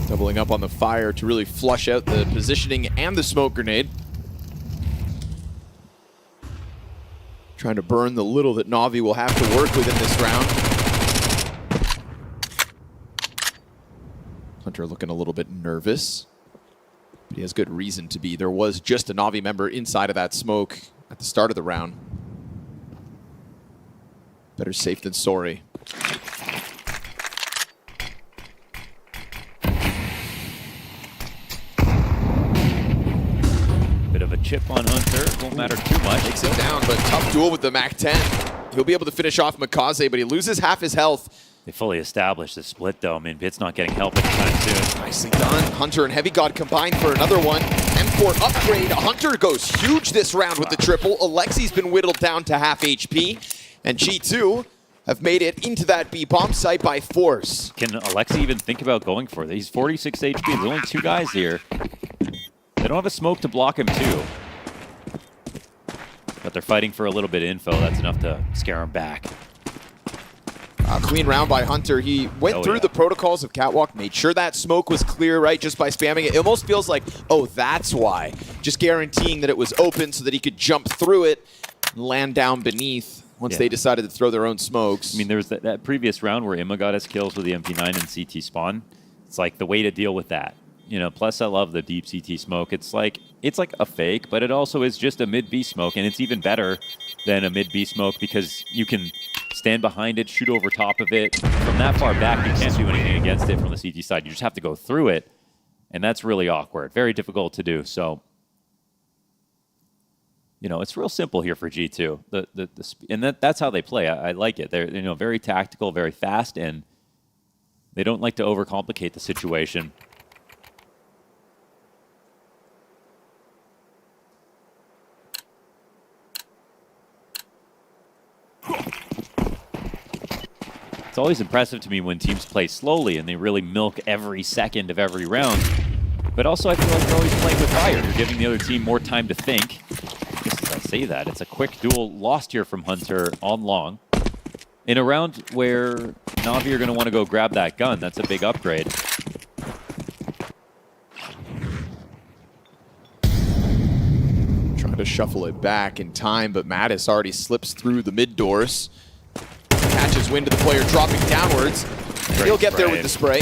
Doubling up on the fire to really flush out the positioning and the smoke grenade. Trying to burn the little that Na'Vi will have to work with in this round. Hunter looking a little bit nervous, but he has good reason to be. There was just a Na'Vi member inside of that smoke at the start of the round. Better safe than sorry. Bit of a chip on Hunter. Won't matter too much. Takes it down, but tough duel with the MAC-10. He'll be able to finish off MongolZ, but he loses half his health. They fully established the split, though. I mean, Bit's not getting help anytime soon. Nicely done. Hunter and Heavy God combined for another one. M4 upgrade. Hunter goes huge this round with the triple. Alexi's been whittled down to half HP. And G2 have made it into that B bomb site by force. Can Alexi even think about going for it? He's 46 HP. There's only 2 guys here. They don't have a smoke to block him, too. But they're fighting for a little bit of info. That's enough to scare him back. Clean round by Hunter. He went through the protocols of Catwalk, made sure that smoke was clear, right, just by spamming it. It almost feels like, oh, that's why. Just guaranteeing that it was open so that he could jump through it and land down beneath once they decided to throw their own smokes. I mean, there was that previous round where Imma got his kills with the MP9 and CT spawn. It's like the way to deal with that. You know, plus I love the deep CT smoke. It's like a fake, but it also is just a mid-B smoke, and it's even better than a mid-B smoke because you can stand behind it, shoot over top of it. From that far back, you can't do anything against it from the CT side. You just have to go through it, and that's really awkward. Very difficult to do. So, you know, it's real simple here for G2. And that's how they play. I like it. They're, you know, very tactical, very fast, and they don't like to overcomplicate the situation. It's always impressive to me when teams play slowly and they really milk every second of every round. But also I feel like they're always playing with fire. You're giving the other team more time to think. Just as I say that, it's a quick duel lost here from Hunter on long. In a round where Na'Vi are going to want to go grab that gun. That's a big upgrade. Trying to shuffle it back in time, but Mattis already slips through the mid doors. Catches wind of the player dropping downwards. He'll get there with the spray.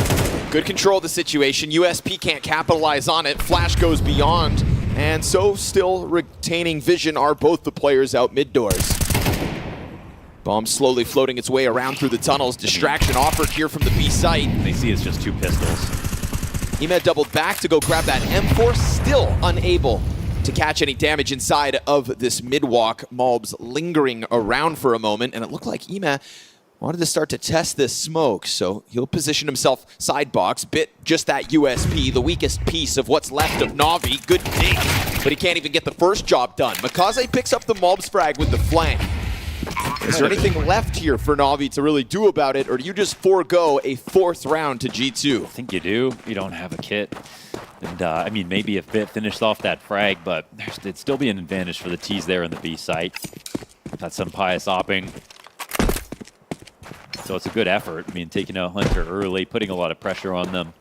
Good control of the situation. USP can't capitalize on it. Flash goes beyond. And so still retaining vision are both the players out mid doors. Bomb slowly floating its way around through the tunnels. Distraction offered here from the B site. They see it's just 2 pistols. Emed doubled back to go grab that M4. Still unable to catch any damage inside of this mid-walk. MOUZ lingering around for a moment, and it looked like Ema wanted to start to test this smoke, so he'll position himself side box, bit just that USP, the weakest piece of what's left of Na'Vi. Good dig, but he can't even get the first job done. MongolZ picks up the MOUZ frag with the flank. Is there anything left here for Na'Vi to really do about it, or do you just forego a 4th round to G2? I think you do. You don't have a kit. And, I mean, maybe if Bit finished off that frag, but it'd still be an advantage for the T's there in the B site. Got some pious opping. So it's a good effort. I mean, taking out Hunter early, putting a lot of pressure on them.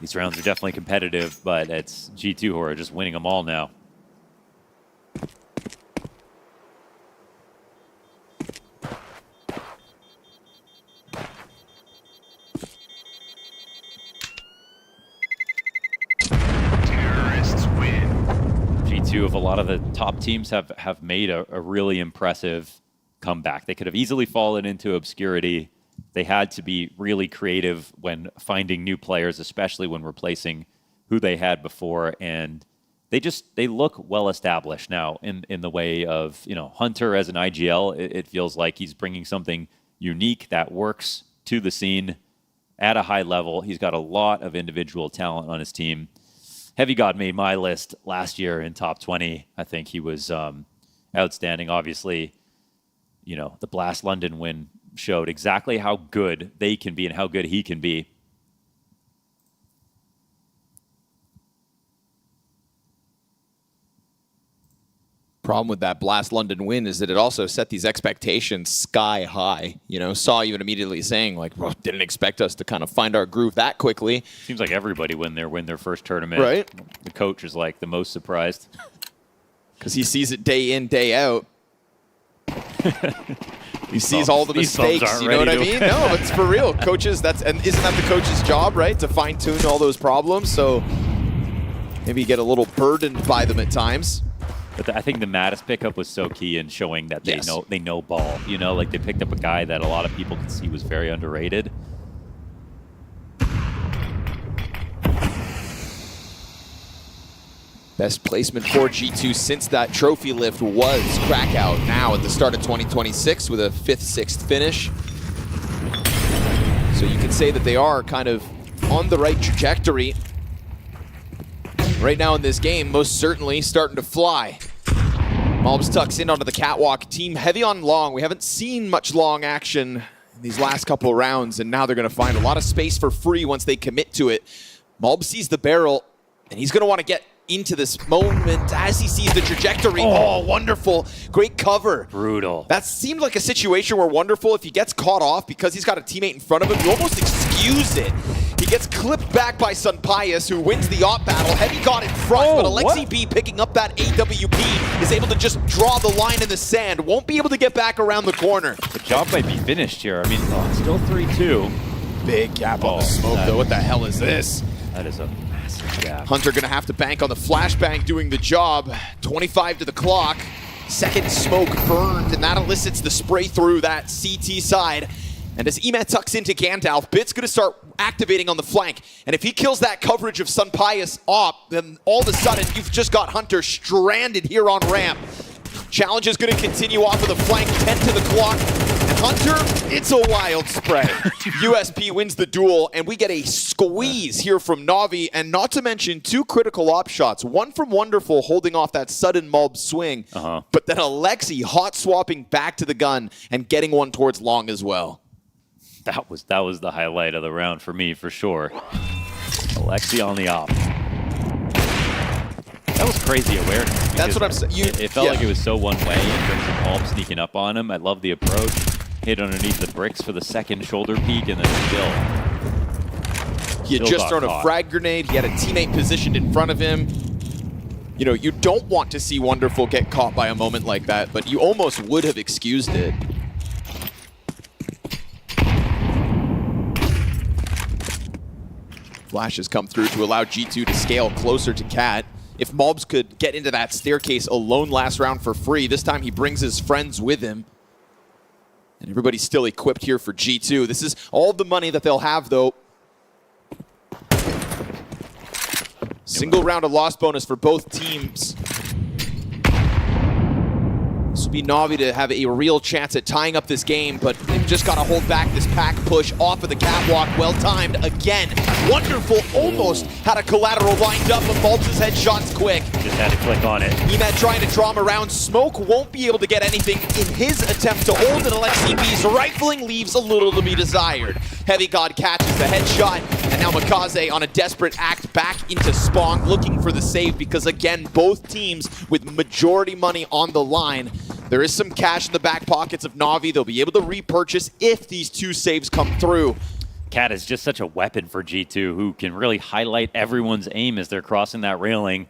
These rounds are definitely competitive, but it's G2 who are just winning them all now. G2 of a lot of the top teams have made a really impressive comeback. They could have easily fallen into obscurity. They had to be really creative when finding new players, especially when replacing who they had before. And they look well established now in the way of, you know, Hunter as an IGL. It feels like he's bringing something unique that works to the scene at a high level. He's got a lot of individual talent on his team. Heavy God made my list last year in top 20. I think he was outstanding. Obviously, you know, the Blast London win showed exactly how good they can be and how good he can be. Problem with that Blast London win is that it also set these expectations sky high. You know, Saw even immediately saying, like, well, didn't expect us to kind of find our groove that quickly. Seems like everybody win their first tournament. Right. The coach is like the most surprised. Because he sees it day in, day out. He sees all the mistakes, you know what I mean? No, it's for real. Coaches, and isn't that the coach's job, right? To fine tune all those problems. So maybe you get a little burdened by them at times. But I think the Mattis pickup was so key in showing that they know ball. You know, like they picked up a guy that a lot of people could see was very underrated. Best placement for G2 since that trophy lift was Krakow now at the start of 2026 with a 5th, 6th finish. So you can say that they are kind of on the right trajectory. Right now in this game, most certainly starting to fly. MongolZ tucks in onto the catwalk. Team heavy on long. We haven't seen much long action in these last couple of rounds, and now they're going to find a lot of space for free once they commit to it. MongolZ sees the barrel, and he's going to want to get into this moment as he sees the trajectory. Oh, wonderful. Great cover. Brutal. That seemed like a situation where Wonderful, if he gets caught off because he's got a teammate in front of him, you almost excuse it. He gets clipped back by Sunpius, who wins the op battle. Heavy got in front, but Alexi B picking up that AWP is able to just draw the line in the sand. Won't be able to get back around the corner. The job might be finished here. I mean, still 3-2. Big gap on the smoke, though. What the hell is this? That is a massive gap. Hunter gonna have to bank on the flashbang doing the job. 25 to the clock. Second smoke burned, and that elicits the spray through that CT side. And as Emat tucks into Gandalf, Bit's going to start activating on the flank. And if he kills that coverage of Sunpius op, then all of a sudden you've just got Hunter stranded here on ramp. Challenge is going to continue off of the flank, 10 to the clock. And Hunter, it's a wild spray. USP wins the duel, and we get a squeeze here from Na'Vi, and not to mention 2 critical op shots. One from Wonderful holding off that sudden MOUZ swing, but then Alexi hot swapping back to the gun and getting one towards long as well. That was the highlight of the round for me, for sure. Alexi on the op. That was crazy awareness. That's what I'm saying. It felt like it was so one way in terms of Palm sneaking up on him. I love the approach. Hit underneath the bricks for the second shoulder peek, and then still. He had just thrown a frag grenade. He had a teammate positioned in front of him. You know, you don't want to see Wonderful get caught by a moment like that, but you almost would have excused it. Flashes come through to allow G2 to scale closer to Cat. If MOUZ could get into that staircase alone last round for free, this time he brings his friends with him. And everybody's still equipped here for G2. This is all the money that they'll have, though. Single round of loss bonus for both teams. So be Na'Vi to have a real chance at tying up this game, but they've just got to hold back this pack push off of the catwalk. Well-timed again. Wonderful. Almost had a collateral lined up, but MongolZ's headshot's quick. Just had to click on it. Emad trying to draw him around. Smoke won't be able to get anything in his attempt to hold it. LXCB's rifling leaves a little to be desired. Heavy God catches the headshot, and now MongolZ on a desperate act back into Spawn, looking for the save because, again, both teams with majority money on the line. There is some cash in the back pockets of Na'Vi. They'll be able to repurchase if these two saves come through. Cat is just such a weapon for G2, who can really highlight everyone's aim as they're crossing that railing,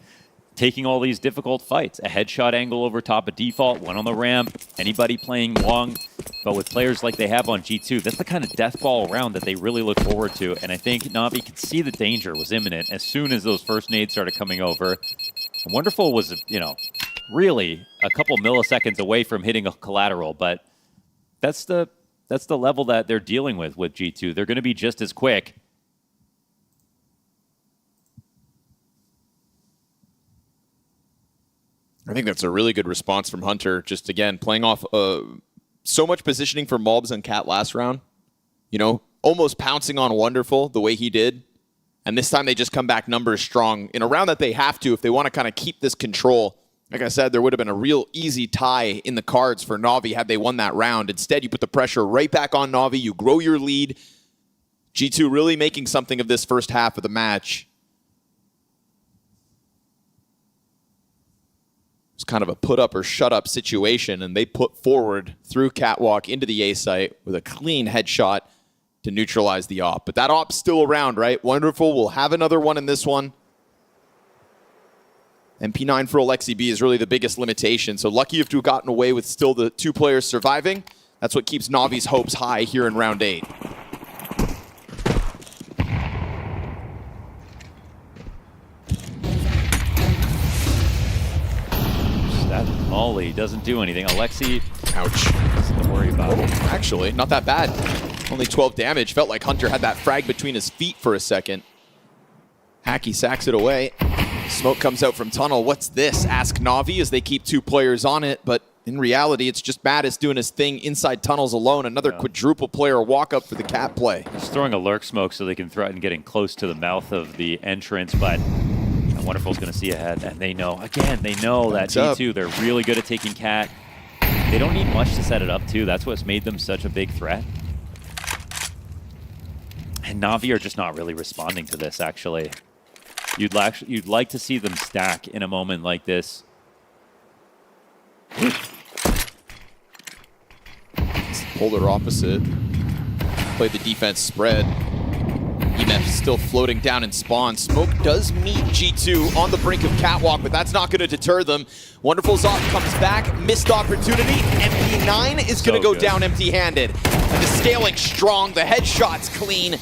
taking all these difficult fights. A headshot angle over top of default, one on the ramp, anybody playing long. But with players like they have on G2, that's the kind of death ball round that they really look forward to. And I think Na'Vi could see the danger was imminent as soon as those first nades started coming over. And Wonderful was, you know, really a couple milliseconds away from hitting a collateral, but that's the level that they're dealing with G2. They're going to be just as quick. I think that's a really good response from Hunter. Just, again, playing off so much positioning for MOUZ and Cat last round. You know, almost pouncing on Wonderful the way he did. And this time they just come back numbers strong in a round that they have to if they want to kind of keep this control. Like I said, there would have been a real easy tie in the cards for Na'Vi had they won that round. Instead, you put the pressure right back on Na'Vi. You grow your lead. G2 really making something of this first half of the match. It's kind of a put up or shut up situation, and they put forward through catwalk into the A site with a clean headshot to neutralize the op. But that op's still around, right? Wonderful will have another one in this one. And P9 for LXCB is really the biggest limitation. So lucky to have gotten away with still the two players surviving. That's what keeps Na'Vi's hopes high here in round 8. That molly doesn't do anything. Alexi, ouch. Nothing to worry about. Oh, actually, not that bad. Only 12 damage. Felt like Hunter had that frag between his feet for a second. Hacky sacks it away. Smoke comes out from tunnel. What's this? Ask Na'Vi as they keep two players on it, but in reality, it's just Mattis doing his thing inside tunnels alone. Another quadruple player walk up for the Cat play. Just throwing a lurk smoke so they can threaten getting close to the mouth of the entrance, but Wonderful's going to see ahead, and they know, again, they know that G2, they're really good at taking Cat. They don't need much to set it up, too. That's what's made them such a big threat. And Na'Vi are just not really responding to this, actually. You'd like to see them stack in a moment like this. Polar opposite. Play the defense spread. EMF still floating down in spawn. Smoke does meet G2 on the brink of catwalk, but that's not going to deter them. Wonderful's off comes back. Missed opportunity. MP9 is going to go down empty-handed. And the scaling strong. The headshot's clean.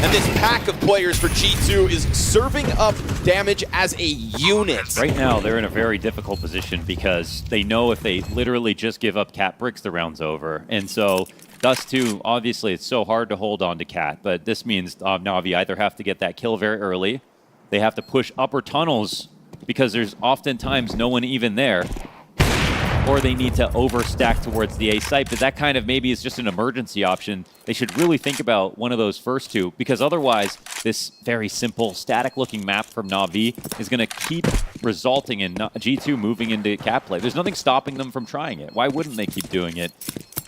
And this pack of players for G2 is serving up damage as a unit. Right now, they're in a very difficult position because they know if they literally just give up Cat bricks, the round's over. And so, thus too, obviously it's so hard to hold on to Cat, but this means Na'Vi either have to get that kill very early, they have to push upper tunnels because there's oftentimes no one even there, or they need to overstack towards the A site, but that kind of maybe is just an emergency option. They should really think about one of those first two, because otherwise this very simple static-looking map from Na'Vi is going to keep resulting in G2 moving into Cat play. There's nothing stopping them from trying it. Why wouldn't they keep doing it?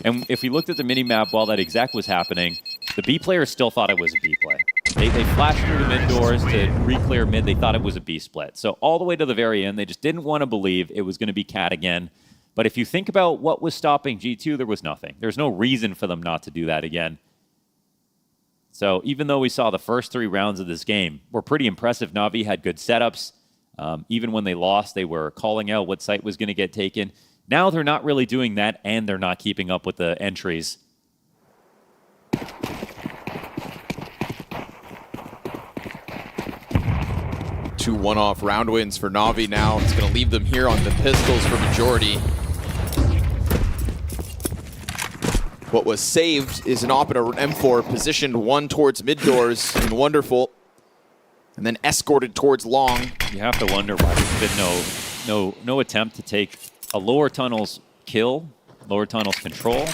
And if we looked at the mini-map while that exact was happening, the B players still thought it was a B play. They flashed through the mid doors to re-clear mid. They thought it was a B split. So all the way to the very end, they just didn't want to believe it was going to be Cat again. But if you think about what was stopping G2, there was nothing. There's no reason for them not to do that again. So even though we saw the first 3 rounds of this game were pretty impressive, Na'Vi had good setups. Even when they lost, they were calling out what site was going to get taken. Now they're not really doing that, and they're not keeping up with the entries. 2 one-off round wins for Na'Vi now. It's going to leave them here on the pistols for majority. What was saved is an op and an M4 positioned one towards mid doors in Wonderful, and then escorted towards long. You have to wonder why there's been no attempt to take a lower tunnels kill, lower tunnels control,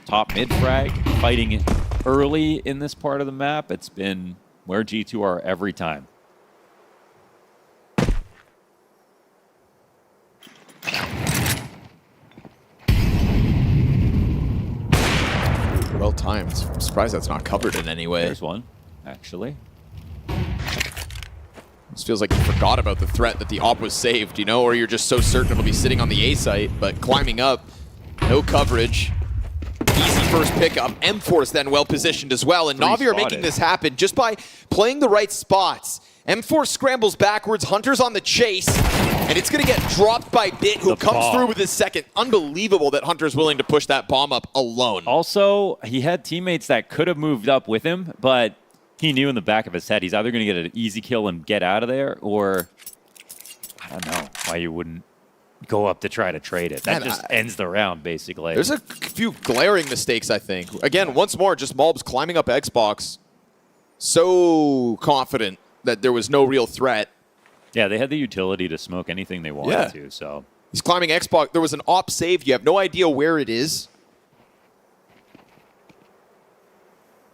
top mid frag, fighting it early in this part of the map. It's been where G2 are every time. Well timed. I'm surprised that's not covered in any way. There's one, actually. This feels like you forgot about the threat that the op was saved, you know, or you're just so certain it'll be sitting on the A site, but climbing up, no coverage. Easy first pickup. M-Force then well positioned as well, and Na'Vi are making this happen just by playing the right spots. M-Force scrambles backwards, Hunter's on the chase, and it's going to get dropped by Bit, who comes through with his second. Unbelievable that Hunter's willing to push that bomb up alone. Also, he had teammates that could have moved up with him, but he knew in the back of his head he's either going to get an easy kill and get out of there, or I don't know why you wouldn't go up to try to trade it. That just ends the round, basically. There's a few glaring mistakes, I think. Again, once more, just MOUZ climbing up Xbox, so confident that there was no real threat. Yeah, they had the utility to smoke anything they wanted to, so. He's climbing Xbox. There was an op save. You have no idea where it is.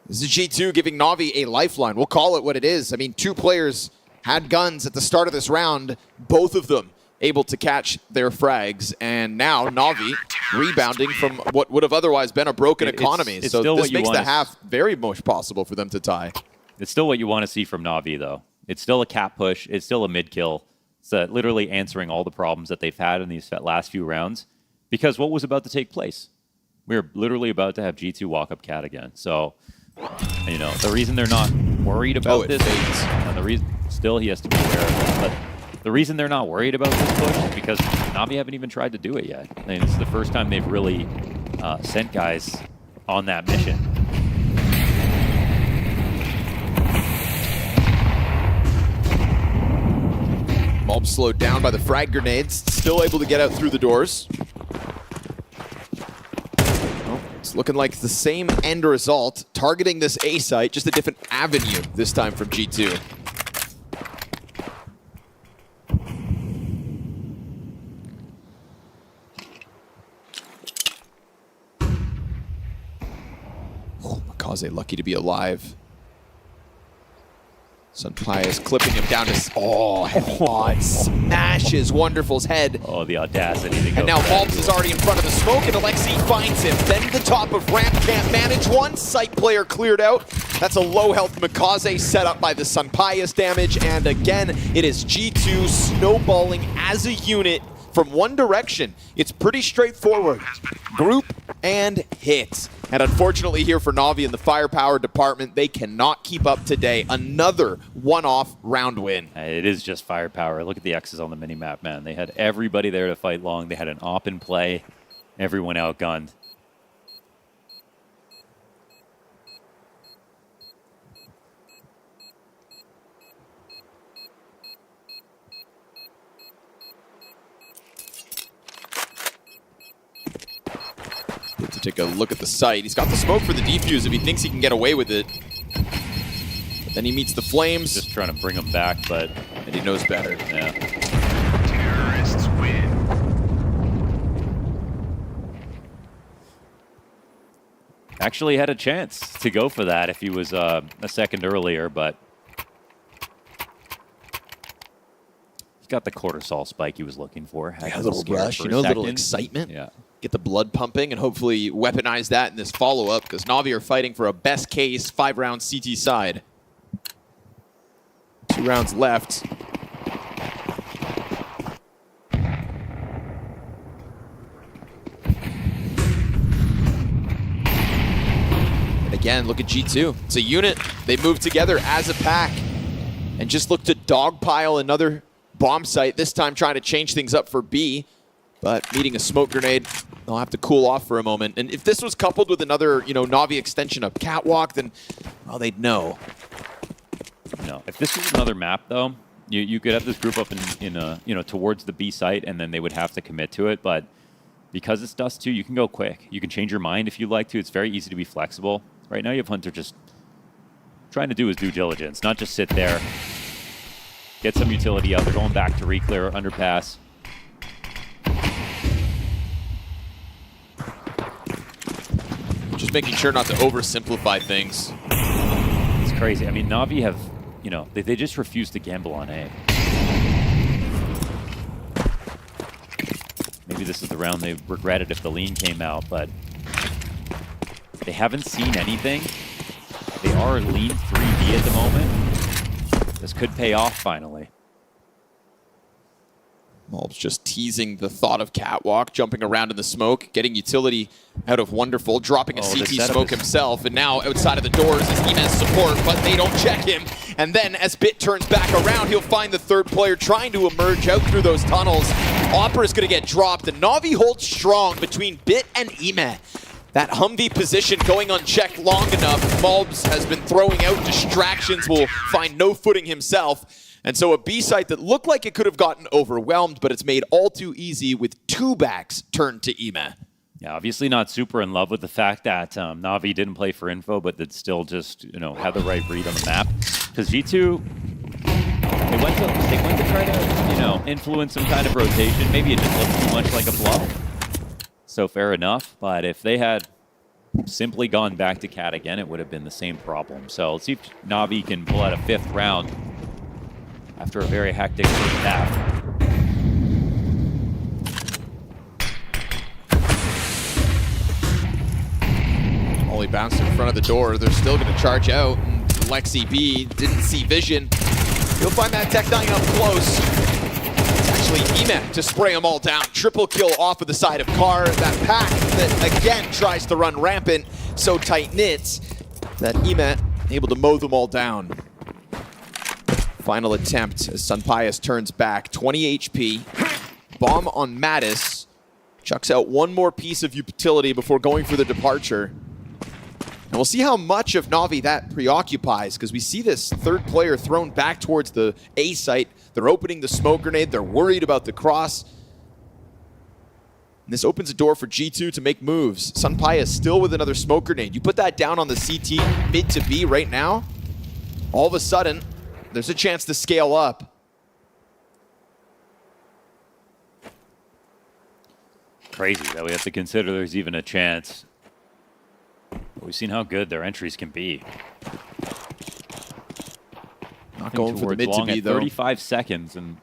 This is G2 giving Na'Vi a lifeline. We'll call it what it is. I mean, two players had guns at the start of this round, both of them able to catch their frags, and now Na'Vi rebounding from what would have otherwise been a broken economy. It's so still this what you makes want the half very much possible for them to tie. It's still what you want to see from Na'Vi, though. It's still a cap push. It's still a mid kill. It's literally answering all the problems that they've had in these last few rounds, because what was about to take place? We're literally about to have G2 walk up cat again. So, you know, the reason they're not worried about this, and the reason still he has to be aware of it, but the reason they're not worried about this push is because Na'Vi haven't even tried to do it yet. And it's the first time they've really sent guys on that mission. MOUZ slowed down by the frag grenades, still able to get out through the doors. Well, it's looking like the same end result, targeting this A site, just a different avenue this time from G2. Oh, MongolZ lucky to be alive. Sunpie is clipping him down to... Oh, heavy smashes Wonderful's head. Oh, the audacity to go. And now MOUZ is already in front of the smoke, and Alexi finds him. Then the top of ramp, can't manage one. Site player cleared out. That's a low health MongolZ set up by the Sunpius damage. And again, it is G2 snowballing as a unit from one direction. It's pretty straightforward. Group and hit. And unfortunately here for Na'Vi in the firepower department, they cannot keep up today. Another one-off round win. It is just firepower. Look at the X's on the minimap, man. They had everybody there to fight long. They had an op in play. Everyone outgunned. To take a look at the site. He's got the smoke for the defuse if he thinks he can get away with it. But then he meets the flames. Just trying to bring him back, but... And he knows better. Yeah. Terrorists win. Actually had a chance to go for that if he was a second earlier, but... He's got the cortisol spike he was looking for. Yeah, a little rush, you know, a little excitement. Yeah. Get the blood pumping and hopefully weaponize that in this follow-up, because Na'Vi are fighting for a best case 5-round CT side. 2 rounds left. And again, look at G2. It's a unit. They move together as a pack and just look to dogpile another bomb site, this time trying to change things up for B. But meeting a smoke grenade, they'll have to cool off for a moment. And if this was coupled with another, you know, Na'Vi extension of Catwalk, then, well, they'd know. No, if this was another map, though, you could have this group up in you know, towards the B site, and then they would have to commit to it. But because it's Dust 2, you can go quick. You can change your mind if you like to. It's very easy to be flexible. Right now, you have Hunter just trying to do his due diligence, not just sit there, get some utility out. They're going back to reclear underpass. making sure not to oversimplify things. It's crazy. I mean, Na'Vi have, you know, they just refuse to gamble on A. Maybe this is the round they regretted if the lean came out, but they haven't seen anything. They are lean 3B at the moment. This could pay off finally. MongolZ just teasing the thought of Catwalk, jumping around in the smoke, getting utility out of Wonderful, dropping a CT smoke himself, and now outside of the doors is Eman's support, but they don't check him. And then as Bit turns back around, he'll find the third player trying to emerge out through those tunnels. Opera's gonna get dropped, and Na'Vi holds strong between Bit and Eman. That Humvee position going unchecked long enough. MongolZ has been throwing out distractions, will find no footing himself. And so a B site that looked like it could have gotten overwhelmed, but it's made all too easy with two backs turned to Eman. Yeah, obviously not super in love with the fact that Na'Vi didn't play for info, but that still just, you know, had the right read on the map. Because G2, they went to try to, you know, influence some kind of rotation. Maybe it just looked too much like a bluff. So fair enough. But if they had simply gone back to Cat again, it would have been the same problem. So let's see if Na'Vi can pull out a 5th round after a very hectic first half. Only bounced in front of the door. They're still going to charge out. And Lexi B didn't see vision. You'll find that Tech 9 up close. It's actually Eman to spray them all down. Triple kill off of the side of Car. That pack that again tries to run rampant. So tight-knit that Eman able to mow them all down. Final attempt as Sunpius turns back. 20 HP. Bomb on Mattis. Chucks out one more piece of utility before going for the departure. And we'll see how much of Na'Vi that preoccupies, because we see this third player thrown back towards the A site. They're opening the smoke grenade. They're worried about the cross. And this opens a door for G2 to make moves. Sunpius still with another smoke grenade. You put that down on the CT mid to B right now, all of a sudden, there's a chance to scale up. Crazy that we have to consider there's even a chance. But we've seen how good their entries can be. Not going for the mid to B though. 35 seconds and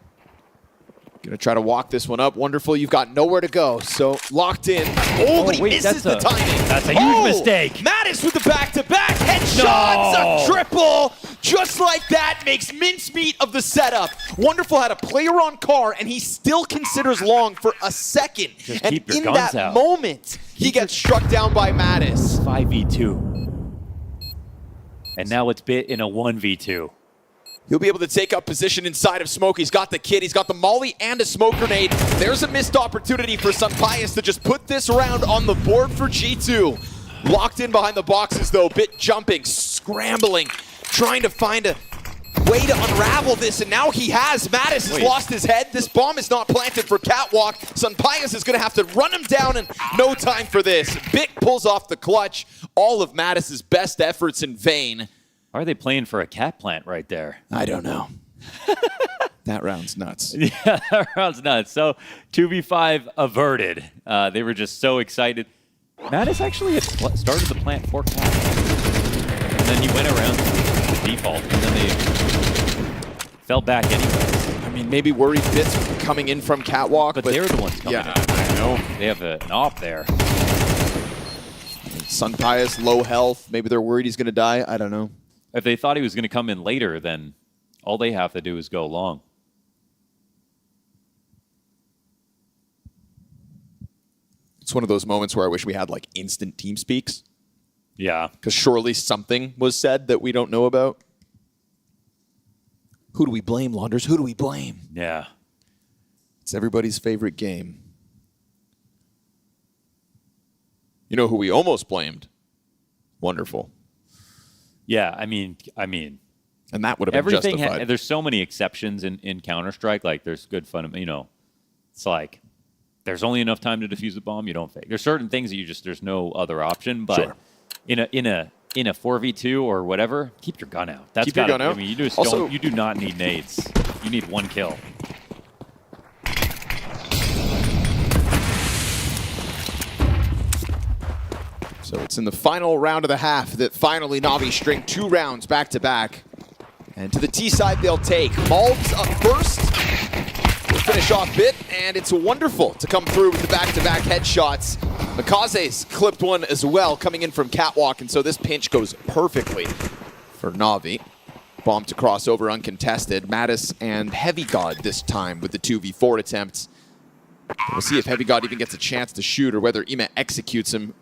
gonna try to walk this one up. Wonderful, you've got nowhere to go. So locked in. Oh, but he misses the timing. That's a huge mistake. Mattis with the back-to-back headshots, a triple. Just like that makes mincemeat of the setup. Wonderful had a player on Car, and he still considers long for a second. Just and keep your in guns that out. moment, he gets struck down by Mattis. 5v2. And now it's Bit in a 1v2. He'll be able to take up position inside of Smoke. He's got the kit, he's got the molly and a smoke grenade. There's a missed opportunity for Sunpius to just put this round on the board for G2. Locked in behind the boxes though, Bit jumping, scrambling, trying to find a way to unravel this, and now he has. Mattis has lost his head. This bomb is not planted for Catwalk. Sunpius is going to have to run him down, and no time for this. Bit pulls off the clutch. All of Mattis's best efforts in vain. Why are they playing for a cat plant right there? I don't know. That round's nuts. Yeah, that round's nuts. So 2v5 averted. They were just so excited. Mattis actually had started the plant for Cat. And then he went around the default, and then they fell back anyways. I mean, maybe worried Bits coming in from Catwalk, but they're the ones coming in. I know. They have an op there. Sunpius, low health. Maybe they're worried he's going to die. I don't know. If they thought he was going to come in later, then all they have to do is go long. It's one of those moments where I wish we had like instant team speaks. Yeah. Because surely something was said that we don't know about. Who do we blame, Launders? Who do we blame? Yeah. It's everybody's favorite game. You know who we almost blamed? Wonderful. Yeah, I mean, and that would have been justified. There's so many exceptions in Counter-Strike. Like, there's good fun. You know, it's like there's only enough time to defuse the bomb. You don't fake. There's certain things that there's no other option. But sure. in a 4v2 or whatever, keep your gun out. Keep your gun out. I mean, you do not need nades. You need one kill. So it's in the final round of the half that finally Navi string 2 rounds back-to-back. And to the T side they'll take. MongolZ up first. We'll finish off Bit, and it's wonderful to come through with the back-to-back headshots. MongolZ's clipped one as well, coming in from Catwalk, and so this pinch goes perfectly for Navi. Bomb to cross over uncontested. Natus and Heavy God this time with the 2v4 attempts. We'll see if Heavy God even gets a chance to shoot or whether Ima executes him.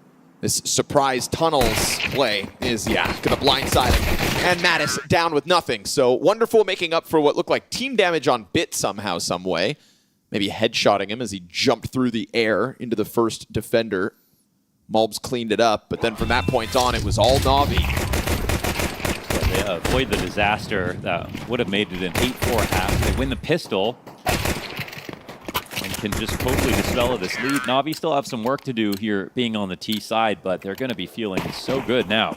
This surprise tunnels play is, gonna blindside him. And Natus down with nothing. So wonderful, making up for what looked like team damage on Bit somehow, some way. Maybe headshotting him as he jumped through the air into the first defender. MongolZ cleaned it up, but then from that point on, it was all Navi. They avoid the disaster that would have made it an 8-4 half. They win the pistol and can just totally dispel this lead. Navi still have some work to do here being on the T side, but they're going to be feeling so good now.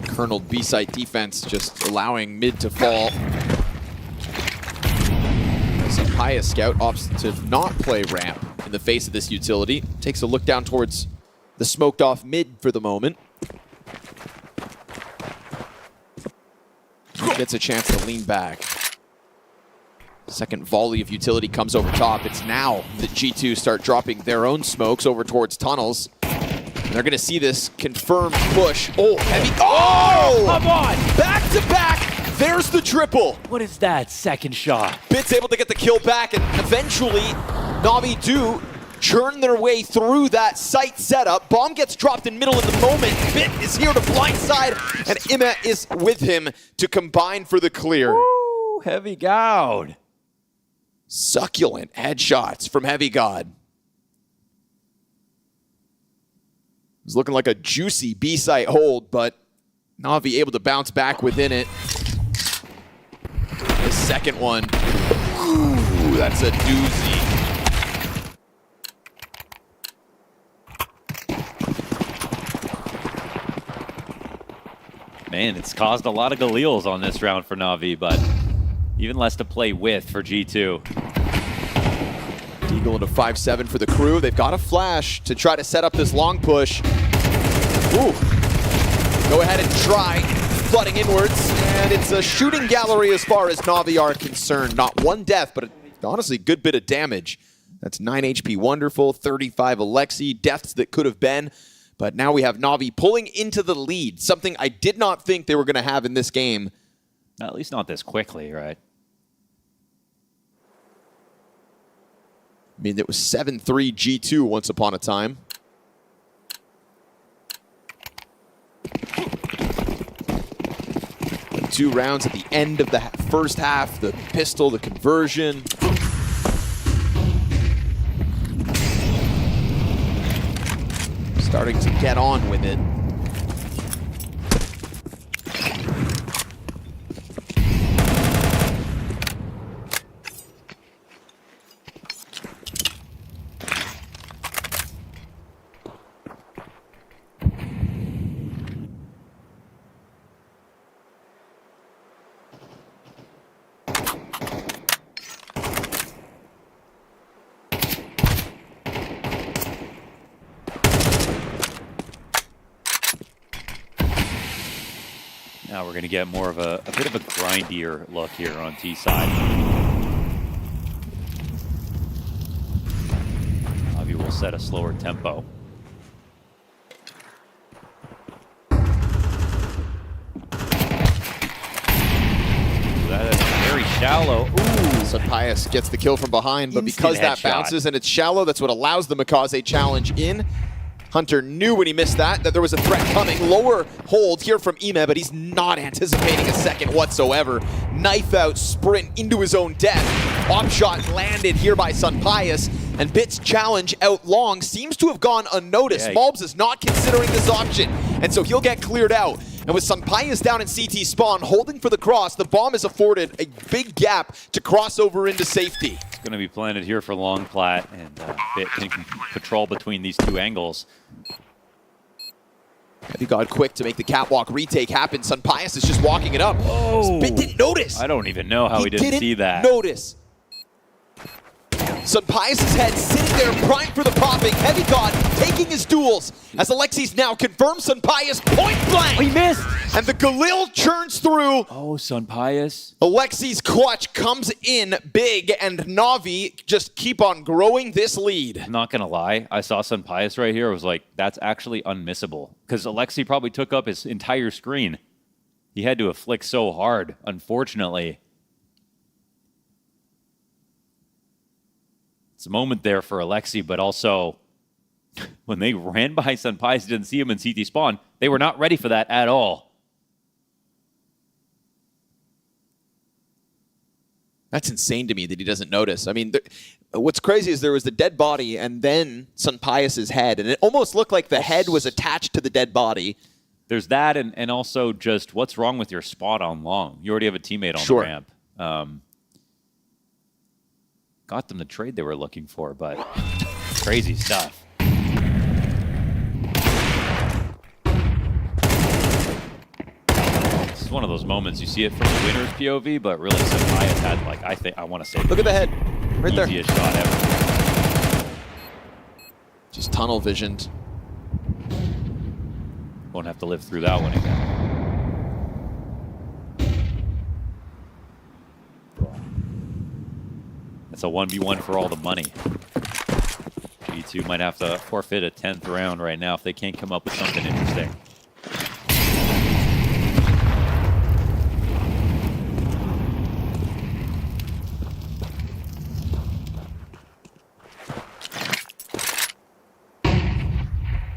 Kerneled B-site defense, just allowing mid to fall. As a Pious scout opts to not play ramp in the face of this utility. Takes a look down towards the smoked off mid for the moment. Gets a chance to lean back. Second volley of utility comes over top. It's now that G2 start dropping their own smokes over towards tunnels. They're going to see this confirmed push. Oh, Heavy. Oh! Come on! Back to back. There's the triple. What is that second shot? Bit's able to get the kill back, and eventually Navi do churn their way through that site setup. Bomb gets dropped in middle in the moment. Bit is here to blindside, and Ima is with him to combine for the clear. Woo, Heavy God. Succulent headshots from Heavy God. It was looking like a juicy B-site hold, but Navi able to bounce back within it. The second one. Ooh, that's a doozy. Man, it's caused a lot of Galils on this round for Navi, but even less to play with for G2. Deagle into 5-7 for the crew. They've got a flash to try to set up this long push. Ooh. Go ahead and try flooding inwards, and it's a shooting gallery as far as Navi are concerned. Not one death, but honestly, good bit of damage. That's 9 HP Wonderful, 35 Alexi, deaths that could have been. But now we have Navi pulling into the lead, something I did not think they were going to have in this game. At least not this quickly, right? I mean, it was 7-3 G2 once upon a time. The 2 rounds at the end of the first half, the pistol, the conversion. Starting to get on with it. Now we're going to get more of a bit of a grindier look here on T side. Navi will set a slower tempo. That is very shallow. Ooh. So Pious gets the kill from behind, but because that bounces and it's shallow, that's what allows the MongolZ challenge in. Hunter knew when he missed that there was a threat coming. Lower hold here from Ime, but he's not anticipating a second whatsoever. Knife out, sprint into his own death. Op shot landed here by Sunpius, and Bit's challenge out long seems to have gone unnoticed. MOUZ is not considering this option, and so he'll get cleared out. And with Sunpius down in CT spawn, holding for the cross, the bomb is afforded a big gap to cross over into safety. It's going to be planted here for long plat, and Bit can patrol between these two angles. HeavyGod quick to make the catwalk retake happen. Sunpius is just walking it up. Oh. Bit didn't notice. I don't even know how he didn't see that. Notice. Sunpius' head sitting there primed for the popping. HeavyGod taking his duels as Alexi's now confirms Sunpius point blank. He missed. And the Galil churns through. Oh, Sunpius. Alexi's clutch comes in big, and Na'Vi just keep on growing this lead. I'm not going to lie. I saw Sunpius right here. I was like, that's actually unmissable. Because Alexi probably took up his entire screen. He had to have flicked so hard, unfortunately. It's a moment there for Alexi, but also when they ran by Sunpius, didn't see him in CT spawn, they were not ready for that at all. That's insane to me that he doesn't notice. I mean, what's crazy is there was the dead body and then Sunpius' head, and it almost looked like the head was attached to the dead body. There's that, and also just what's wrong with your spot on long? You already have a teammate on the ramp. Got them the trade they were looking for, but crazy stuff. This is one of those moments you see it from the winner's POV, but really Sunpius had, like, I want to say, look at the head, right there. Easiest shot ever. Just tunnel visioned. Won't have to live through that one again. It's a 1v1 for all the money. B2 might have to forfeit a 10th round right now if they can't come up with something interesting.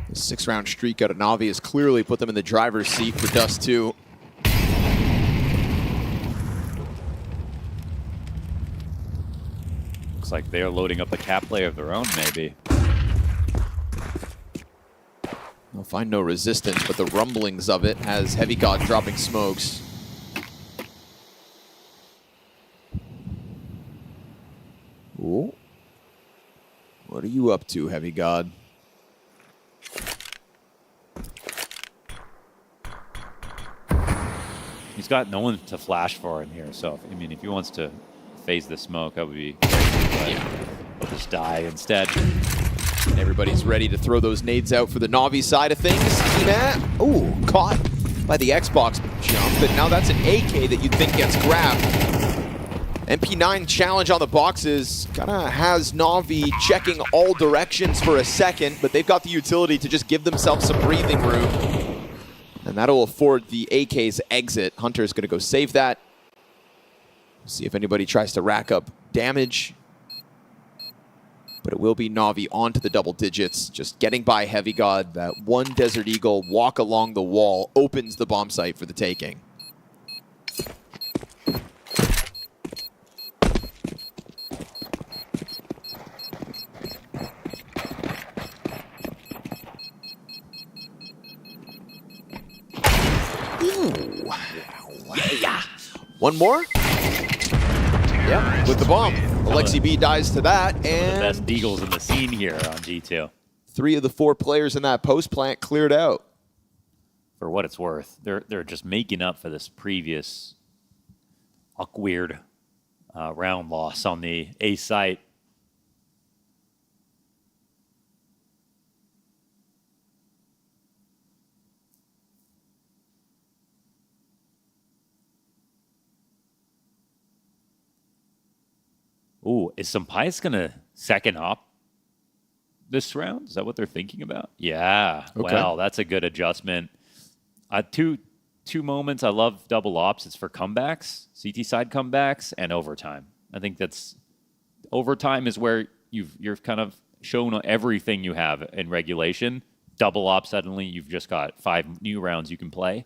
The 6-round streak out of Na'Vi has clearly put them in the driver's seat for Dust 2. Looks like they're loading up a cap play of their own, maybe. They'll find no resistance, but the rumblings of it has HeavyGod dropping smokes. Ooh. What are you up to, HeavyGod? He's got no one to flash for him here, so I mean, if he wants to phase the smoke, that would be crazy, but he'll just die instead. And everybody's ready to throw those nades out for the Na'Vi side of things. Ooh, caught by the Xbox jump, but now that's an AK that you'd think gets grabbed. MP9 challenge on the boxes kind of has Na'Vi checking all directions for a second, but they've got the utility to just give themselves some breathing room. And that'll afford the AK's exit. Hunter's going to go save that. See if anybody tries to rack up damage. But it will be Na'Vi onto the double digits, just getting by HeavyGod. That one Desert Eagle walk along the wall opens the bomb site for the taking. Ooh. Yeah. One more? Yeah, with the bomb. Alexi B dies to that, and the best deagles in the scene here on G2. 3 of the 4 players in that post plant cleared out. For what it's worth, they're just making up for this previous weird round loss on the A site. Ooh, is Sunpius gonna second op this round? Is that what they're thinking about? Yeah. Okay. Well, that's a good adjustment. Two moments. I love double ops. It's for comebacks, CT side comebacks, and overtime. I think that's overtime is where you're kind of shown everything you have in regulation. double op suddenly, you've just got 5 new rounds you can play.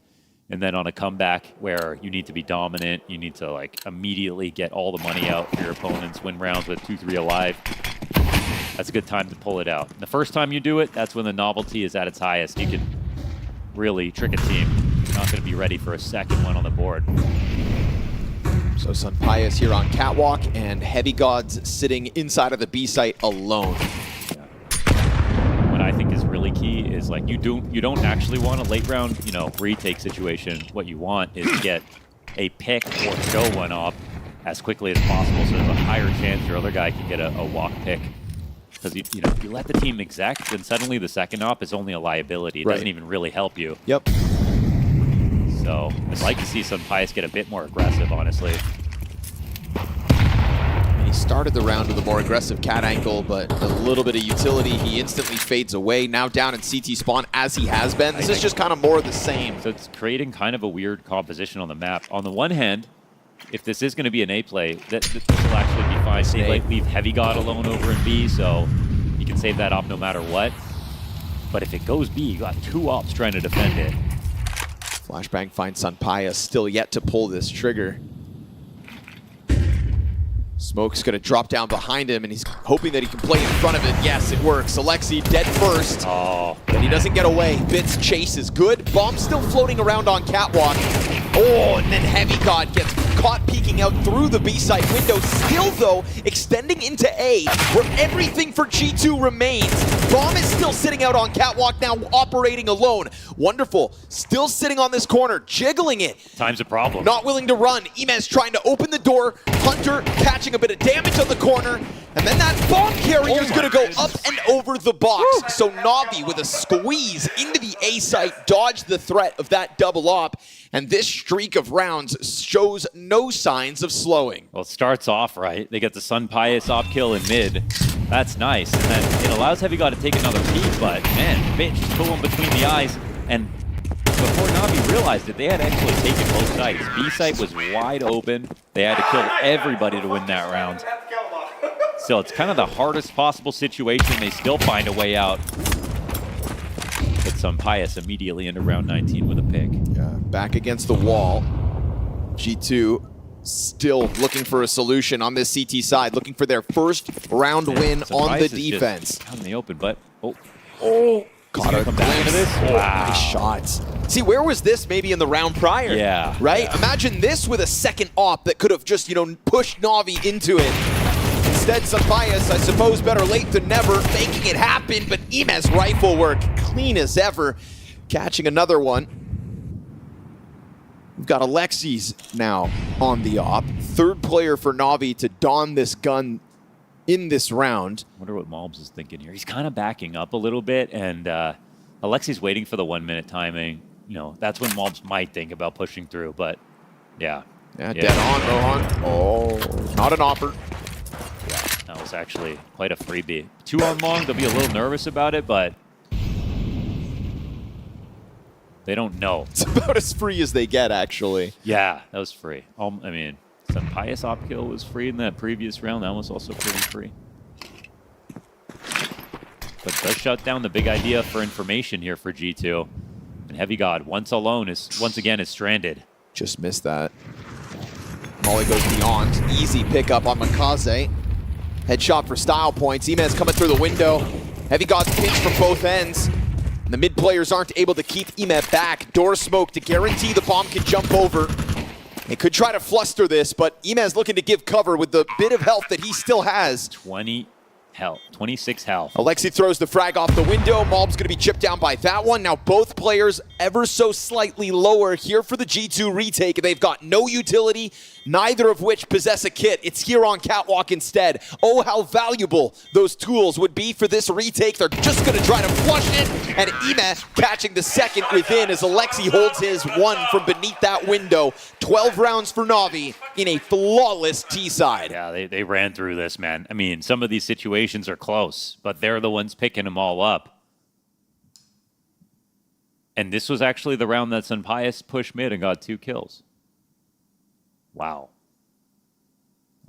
And then on a comeback where you need to be dominant, you need to like immediately get all the money out for your opponents, win rounds with 2-3 alive. That's a good time to pull it out. And the first time you do it, that's when the novelty is at its highest. You can really trick a team. You're not going to be ready for a second one on the board. So Sunpius here on Catwalk, and Heavy Gods sitting inside of the B site alone. What I think is really key is like you don't actually want a late round, retake situation. What you want is to get a pick or show one up as quickly as possible, so there's a higher chance your other guy can get a walk pick. Because if you let the team exec, then suddenly the second op is only a liability. It doesn't even really help you. Yep. So I'd like to see Sunpius get a bit more aggressive, honestly. He started the round with a more aggressive cat angle, but a little bit of utility. He instantly fades away. Now down in CT spawn as he has been. This is just kind of more of the same. So it's creating kind of a weird composition on the map. On the one hand, if this is going to be an A play, this will actually be fine. They leave Heavy God alone over in B, so you can save that op no matter what. But if it goes B, you got 2 ops trying to defend it. Flashbang finds Sunpius, still yet to pull this trigger. Smoke's gonna drop down behind him, and he's hoping that he can play in front of it. Yes, it works. Alexi dead first. Oh, but he doesn't get away. Bits chase is good. Bomb still floating around on Catwalk. Oh, and then Heavy God gets caught peeking out through the B site window. Still, though, extending into A, where everything for G2 remains. Bomb is still sitting out on Catwalk now, operating alone. Wonderful. Still sitting on this corner, jiggling it. Time's a problem. Not willing to run. Imez trying to open the door. Hunter catching a bit of damage on the corner. And then that bomb carrier is going to go up and over the box. Woo! So Navi with a squeeze into the A site, dodged the threat of that double op. And this streak of rounds shows no signs of slowing. Well, it starts off right. They get the Sunpius op kill in mid. That's nice. And then it allows Heavy God to take another peek, but man, Bitch just pull him between the eyes. And before Navi realized it, they had actually taken both sites. B site was wide open. They had to kill everybody to win that round. So it's kind of the hardest possible situation. They still find a way out. But Sunpius immediately into round 19 with a pick. Yeah, back against the wall. G2 still looking for a solution on this CT side, looking for their first round win on the defense. Out in the open, but Caught a glimpse. This? Wow. Nice shots. See, where was this maybe in the round prior? Yeah. Right? Yeah. Imagine this with a second op that could have just, pushed Navi into it. Instead, Sunpius, I suppose, better late than never, making it happen, but Imez rifle work, clean as ever, catching another one. We've got Alexis now on the op. Third player for Navi to don this gun in this round. I wonder what MongolZ is thinking here. He's kind of backing up a little bit, and Alexis waiting for the 1 minute timing. That's when MongolZ might think about pushing through, but yeah. Yeah, dead on, Rohan. Oh, not an offer. Yeah, that was actually quite a freebie. 2 on long, they'll be a little nervous about it, but they don't know. It's about as free as they get, actually. Yeah, that was free. Sunpius op kill was free in that previous round. That was also pretty free. But it does shut down the big idea for information here for G2. And Heavy God, once again is stranded. Just missed that. Molly goes beyond. Easy pickup on MongolZ. Headshot for style points. Imez coming through the window. Heavy God's pinch from both ends. And the mid players aren't able to keep Imez back. Door smoke to guarantee the bomb can jump over. They could try to fluster this, but Imez looking to give cover with the bit of health that he still has. 26 health. Alexi throws the frag off the window. MongolZ's going to be chipped down by that one. Now both players ever so slightly lower here for the G2 retake. They've got no utility, neither of which possess a kit. It's here on Catwalk instead. Oh, how valuable those tools would be for this retake. They're just going to try to flush it, and Imez catching the second within as Alexi holds his one from beneath that window. 12 rounds for Navi in a flawless T-side. Yeah, they ran through this, man. I mean, some of these situations are close, but they're the ones picking them all up. And this was actually the round that Sunpius pushed mid and got 2 kills. Wow.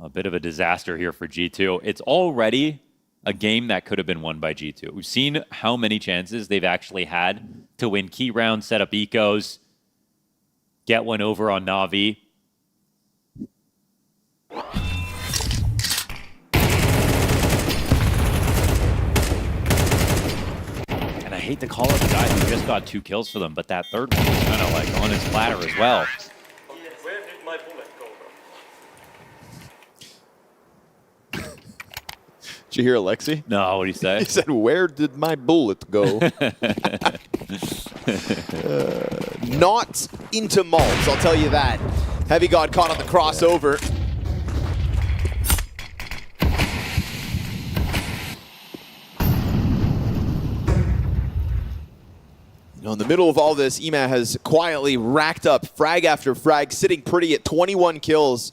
A bit of a disaster here for G2. It's already a game that could have been won by G2. We've seen how many chances they've actually had to win key rounds, set up ecos, get one over on Na'Vi. And I hate to call it the guy who just got 2 kills for them, but that third one was kind of like on his platter as well. Did you hear Alexi? No, what did he say? He said, "Where did my bullet go?" Not into MOUZ, I'll tell you that. Heavy God caught on the crossover. You know, in the middle of all this, Ema has quietly racked up frag after frag, sitting pretty at 21 kills.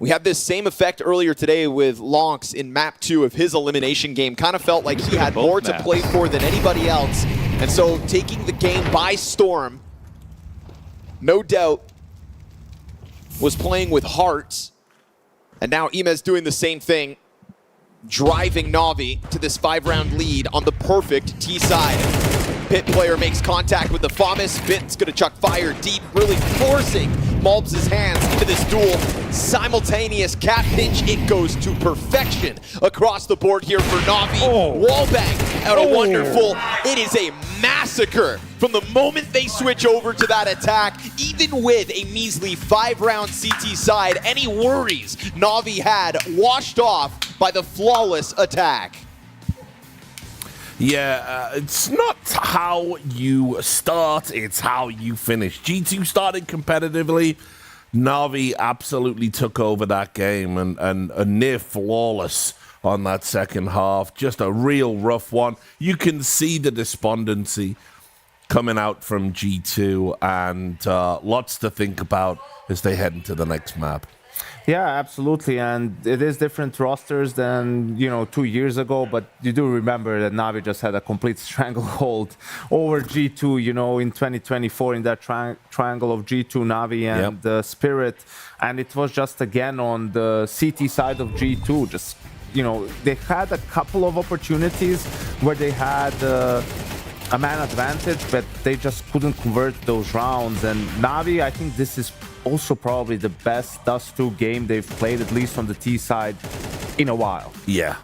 We had this same effect earlier today with Lonks in map 2 of his elimination game. Kind of felt like he had more to play for than anybody else. And so taking the game by storm, no doubt, was playing with heart. And now Ema's doing the same thing, driving Na'Vi to this 5-round lead on the perfect T side. Pit player makes contact with the FAMAS. Bit's gonna chuck fire deep, really forcing MOUZ's hands into this duel. Simultaneous cap pinch, it goes to perfection across the board here for Na'Vi. Wallbang out of Wonderful. It is a massacre from the moment they switch over to that attack. Even with a measly 5-round CT side, any worries Na'Vi had washed off by the flawless attack. Yeah, it's not how you start, it's how you finish. G2 started competitively. Na'Vi absolutely took over that game and near flawless on that second half. Just a real rough one. You can see the despondency coming out from G2 and lots to think about as they head into the next map. Yeah, absolutely, and it is different rosters than 2 years ago, but you do remember that Na'Vi just had a complete stranglehold over G2, in 2024 in that triangle of G2, Na'Vi, and the Spirit, and it was just again on the CT side of G2. Just they had a couple of opportunities where they had a man advantage, but they just couldn't convert those rounds. And Na'Vi, I think this is also probably the best Dust 2 game they've played, at least on the T side, in a while. Yeah.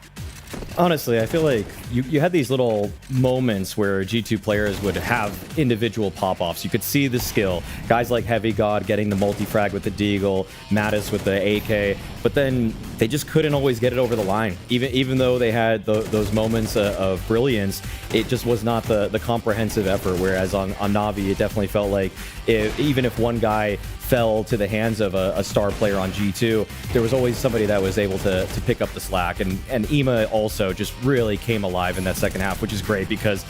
Honestly, I feel like you had these little moments where G2 players would have individual pop-offs. You could see the skill. Guys like Heavy God getting the multi-frag with the Deagle, Natus with the AK, but then they just couldn't always get it over the line. Even though they had those moments of brilliance, it just was not the comprehensive effort, whereas on Na'Vi, it definitely felt like even if one guy fell to the hands of a star player on G2, there was always somebody that was able to pick up the slack. And Ema also just really came alive in that second half, which is great because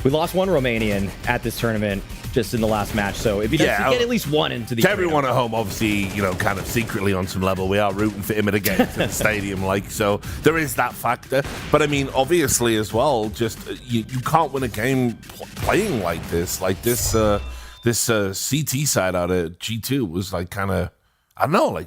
we lost one Romanian at this tournament just in the last match. So it'd be nice to get at least one into the To everyone at home, obviously, kind of secretly on some level, we are rooting for Ema to get into the stadium, so there is that factor. But I mean, obviously as well, just you can't win a game playing like this. This CT side out of G2 was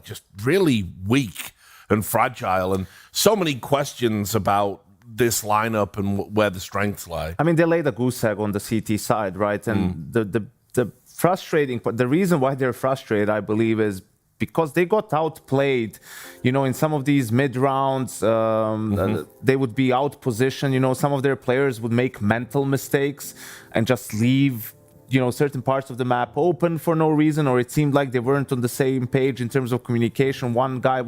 just really weak and fragile, and so many questions about this lineup and where the strengths lie. I mean, they laid a goose egg on the CT side, right? And the frustrating part, the reason why they're frustrated, I believe, is because they got outplayed, in some of these mid rounds. They would be out positioned. Some of their players would make mental mistakes and just leave certain parts of the map open for no reason, or it seemed like they weren't on the same page in terms of communication. One guy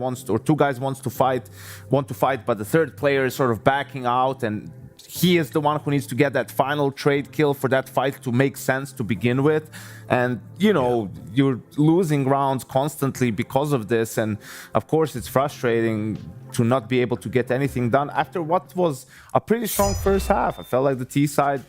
two guys want to fight, but the third player is sort of backing out, and he is the one who needs to get that final trade kill for that fight to make sense to begin with. And, you're losing rounds constantly because of this. And of course, it's frustrating to not be able to get anything done after what was a pretty strong first half. I felt like the T side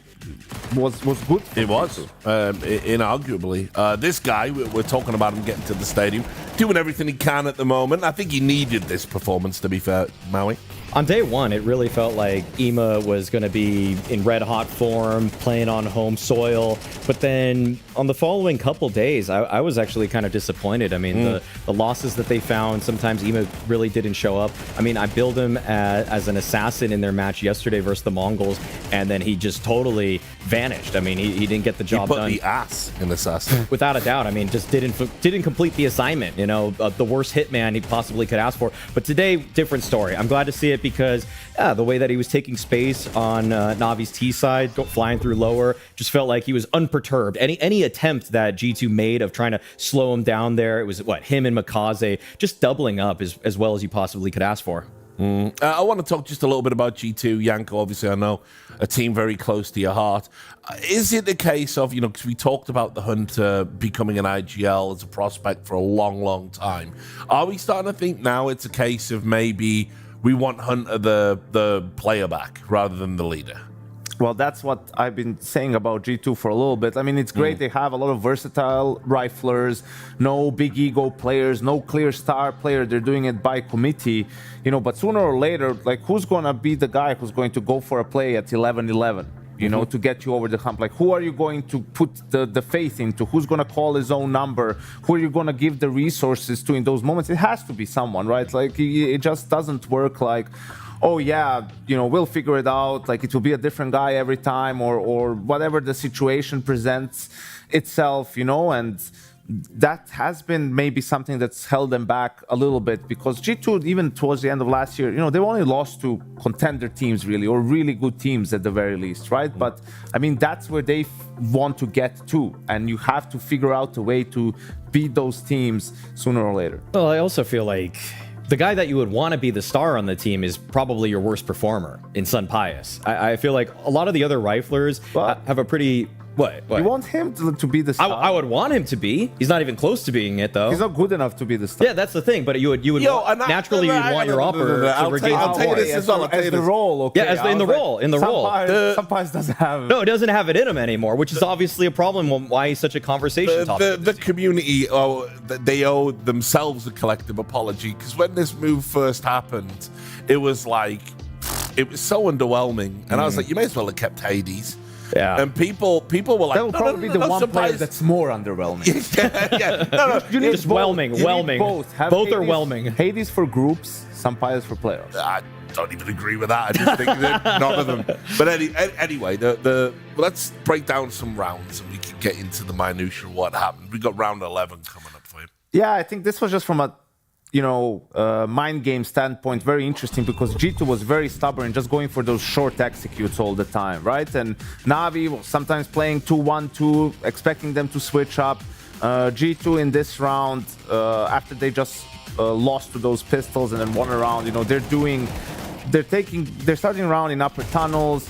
was good. It was, inarguably. This guy, we're talking about him getting to the stadium. doing everything he can at the moment. I think he needed this performance, to be fair, Maui. On day one, it really felt like Ema was going to be in red-hot form, playing on home soil. But then on the following couple days, I was actually kind of disappointed. I mean, the losses that they found, sometimes Ema really didn't show up. I mean, I billed him as an assassin in their match yesterday versus the Mongols, and then he just totally vanished. I mean, he didn't get the job done. He put the ass in assassin. Without a doubt. I mean, just didn't complete the assignment, you know, the worst hitman he possibly could ask for. But today, different story. I'm glad to see it because the way that he was taking space on Navi's T side, flying through lower, just felt like he was unperturbed. Any attempt that G2 made of trying to slow him down there, it was him and MongolZ just doubling up as well as you possibly could ask for. I want to talk just a little bit about G2. Yanko, obviously, I know a team very close to your heart. Is it a case of, because we talked about the Hunter becoming an IGL as a prospect for a long, long time. Are we starting to think now it's a case of maybe we want Hunter the player back rather than the leader? Well, that's what I've been saying about G2 for a little bit. I mean, it's great they have a lot of versatile riflers, no big ego players, no clear star player. They're doing it by committee, but sooner or later, like, who's going to be the guy who's going to go for a play at 11-11? To get you over the hump? Like, who are you going to put the faith into? Who's going to call his own number? Who are you going to give the resources to in those moments? It has to be someone, right? Like, it just doesn't work like, oh yeah, we'll figure it out. Like, it will be a different guy every time, or whatever the situation presents itself, and that has been maybe something that's held them back a little bit, because G2, even towards the end of last year, they've only lost to contender teams, really, or really good teams at the very least, right? But I mean, that's where they want to get to, and you have to figure out a way to beat those teams sooner or later. Well, I also feel like the guy that you would want to be the star on the team is probably your worst performer in Sun Pius. I feel like a lot of the other riflers have a pretty... What? You want him to be the star? I would want him to be. He's not even close to being it, though. He's not good enough to be the star. Yeah, that's the thing. But you would naturally you'd want your upper to regain I'll tell you this as well. As the role, okay. Yeah, in the role. Some Pius doesn't have it. No, it doesn't have it in him anymore, which is obviously a problem. Why he's such a conversation topic. The community, they owe themselves a collective apology, because when this move first happened, it was so underwhelming, and I was like, you may as well have kept Hades. Yeah, and people were like, that will probably be the one player that's more underwhelming. No, you need just whelming. Both are whelming. Hades for groups, Sun Pius for playoffs. I don't even agree with that. I just think that none of them. But anyway, let's break down some rounds and we can get into the minutiae of what happened. We got round 11 coming up for you. Yeah, I think this was just from a mind game standpoint, very interesting, because G2 was very stubborn, just going for those short executes all the time, right? And Navi was sometimes playing 2-1-2, expecting them to switch up. G2 in this round, after they just lost to those pistols and then won a round, they're starting around in upper tunnels.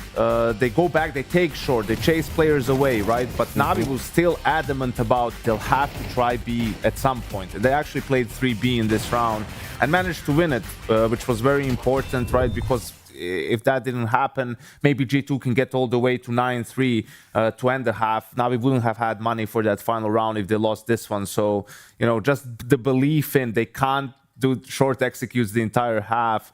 They go back, they take short, they chase players away, right? But Navi was still adamant about they'll have to try B at some point. They actually played 3B in this round and managed to win it, which was very important, right? Because if that didn't happen, maybe G2 can get all the way to 9-3 to end the half. Navi wouldn't have had money for that final round if they lost this one. So, just the belief in they can't do short executes the entire half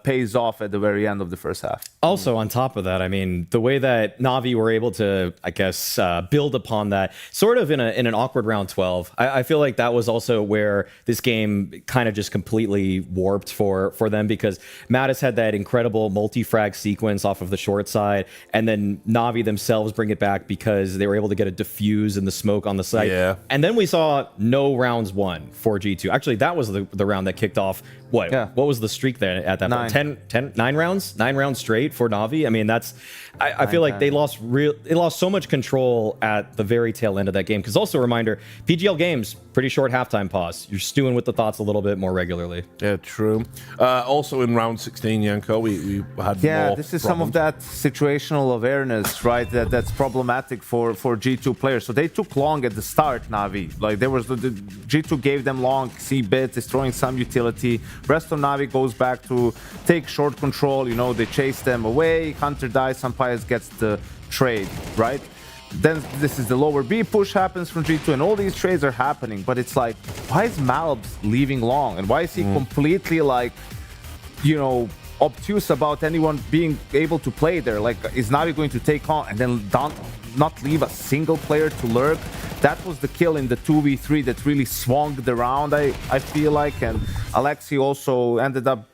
pays off at the very end of the first half. Also, on top of that, I mean, the way that Navi were able to, I guess, build upon that, sort of in an awkward round 12, I feel like that was also where this game kind of just completely warped for them, because Mattis had that incredible multi-frag sequence off of the short side, and then Navi themselves bring it back because they were able to get a diffuse in the smoke on the site. Yeah. And then we saw no rounds won for G2. Actually, that was the round that kicked off. What was the streak there at that point? 9 rounds? 9 rounds straight for Navi? I mean, I feel like they lost so much control at the very tail end of that game. Because also a reminder, PGL games, pretty short halftime pause. You're stewing with the thoughts a little bit more regularly. Yeah, true. Also in round 16, Yanko, we had more this is problems. some of that situational awareness, right? That's problematic for G2 players. So they took long at the start, Navi. Like, there was the G2 gave them long C bits, destroying some utility. Rest of Navi goes back to take short control. They chase them away. Hunter dies. Sun Pius gets the trade, right? Then this is the lower B push happens from G2, and all these trades are happening. But it's like, why is MOUZ leaving long? And why is he completely like, you know, obtuse about anyone being able to play there? Like, is Navi going to take on and then not leave a single player to lurk? That was the kill in the 2v3 that really swung the round, I feel like. And Alexi also ended up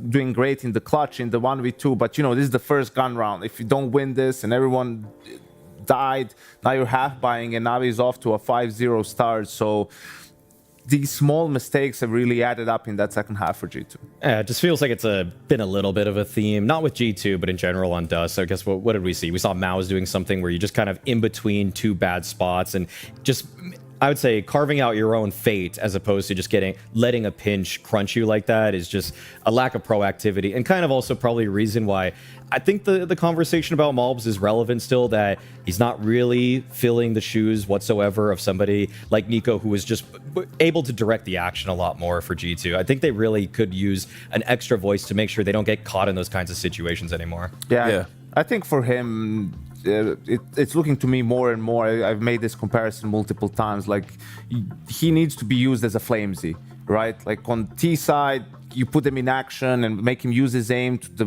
doing great in the clutch in the 1v2. But, you know, this is the first gun round. If you don't win this and everyone died, now you're half buying and Navi is off to a 5-0 start. So these small mistakes have really added up in that second half for G2. Yeah, it just feels like it's been a little bit of a theme, not with G2, but in general on Dust. So I guess what did we see? We saw MOUZ doing something where you're just kind of in between two bad spots and just, I would say, carving out your own fate as opposed to just letting a pinch crunch you like that is just a lack of proactivity, and kind of also probably a reason why I think the conversation about MongolZ is relevant still, that he's not really filling the shoes whatsoever of somebody like Nico, who was just able to direct the action a lot more for G2. I think they really could use an extra voice to make sure they don't get caught in those kinds of situations anymore. Yeah. I think for him, it's looking to me more and more. I've made this comparison multiple times. Like, he needs to be used as a flamesy, right? Like on T side, you put him in action and make him use his aim to the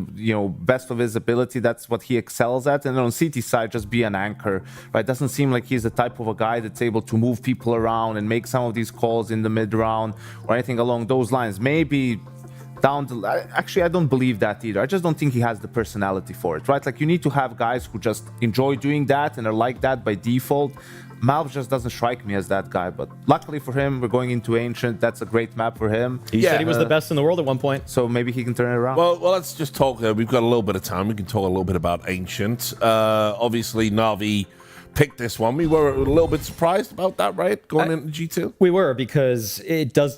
best of his ability. That's what he excels at. And on CT side, just be an anchor, right? Doesn't seem like he's the type of a guy that's able to move people around and make some of these calls in the mid round or anything along those lines. Maybe down the... Actually, I don't believe that either. I just don't think he has the personality for it, right? Like, you need to have guys who just enjoy doing that and are like that by default. MOUZ just doesn't strike me as that guy, but luckily for him, we're going into Ancient. That's a great map for him. He said he was the best in the world at one point. So maybe he can turn it around. Well, let's just talk. We've got a little bit of time. We can talk a little bit about Ancient. Obviously, Na'Vi picked this one. We were a little bit surprised about that, right? Going into G2? We were, because it does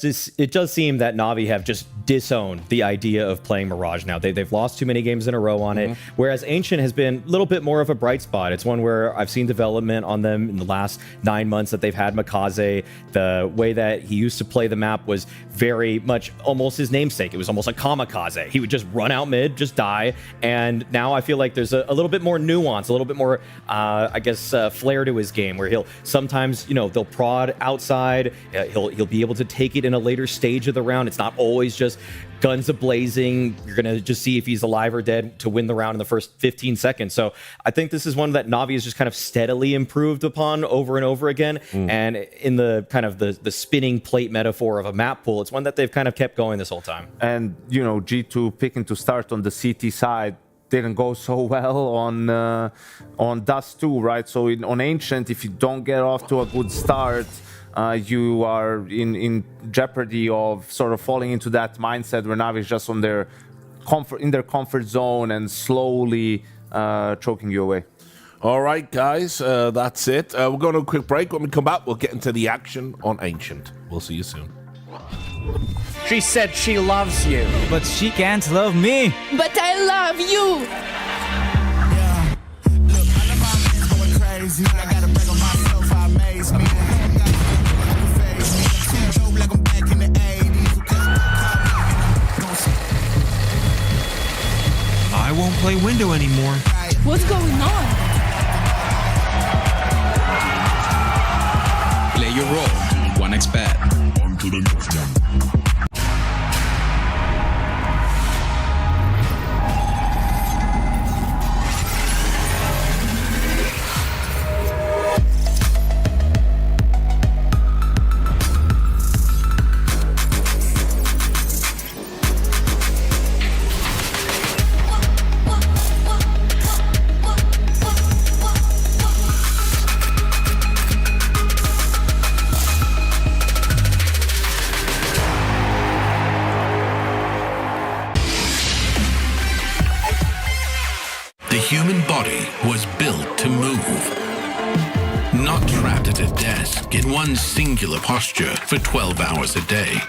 seem that Na'Vi have just disowned the idea of playing Mirage now. They've lost too many games in a row on it, whereas Ancient has been a little bit more of a bright spot. It's one where I've seen development on them in the last 9 months that they've had MongolZ. The way that he used to play the map was very much almost his namesake. It was almost like kamikaze. He would just run out mid, just die. And now I feel like there's a little bit more nuance, a little bit more, I guess, flair to his game, where he'll sometimes, they'll prod outside. He'll be able to take it in a later stage of the round. It's not always just guns a-blazing. You're going to just see if he's alive or dead to win the round in the first 15 seconds. So I think this is one that Na'Vi has just kind of steadily improved upon over and over again. And in the kind of the spinning plate metaphor of a map pool, it's one that they've kind of kept going this whole time. And, G2 picking to start on the CT side didn't go so well on Dust 2, right? So on Ancient, if you don't get off to a good start, you are in jeopardy of sort of falling into that mindset where Na'Vi is just on their comfort zone and slowly choking you away. All right, guys, that's it. We're going to a quick break. When we come back, we'll get into the action on Ancient. We'll see you soon. She said she loves you, but she can't love me. But I love you. Yeah. Look, I know my man's going crazy. I gotta brag on myself, I amaze me. Like I'm back in the 80s. I won't play window anymore. What's going on? Play your role. 1xBet. On to the next one. The human body was built to move, not trapped at a desk in one singular posture for 12 hours a day.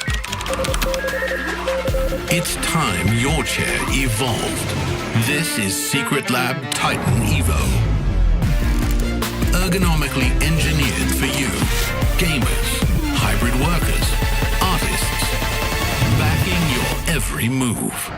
It's time your chair evolved. This is Secret Lab Titan Evo. Ergonomically engineered for you, gamers, hybrid workers, artists, backing your every move.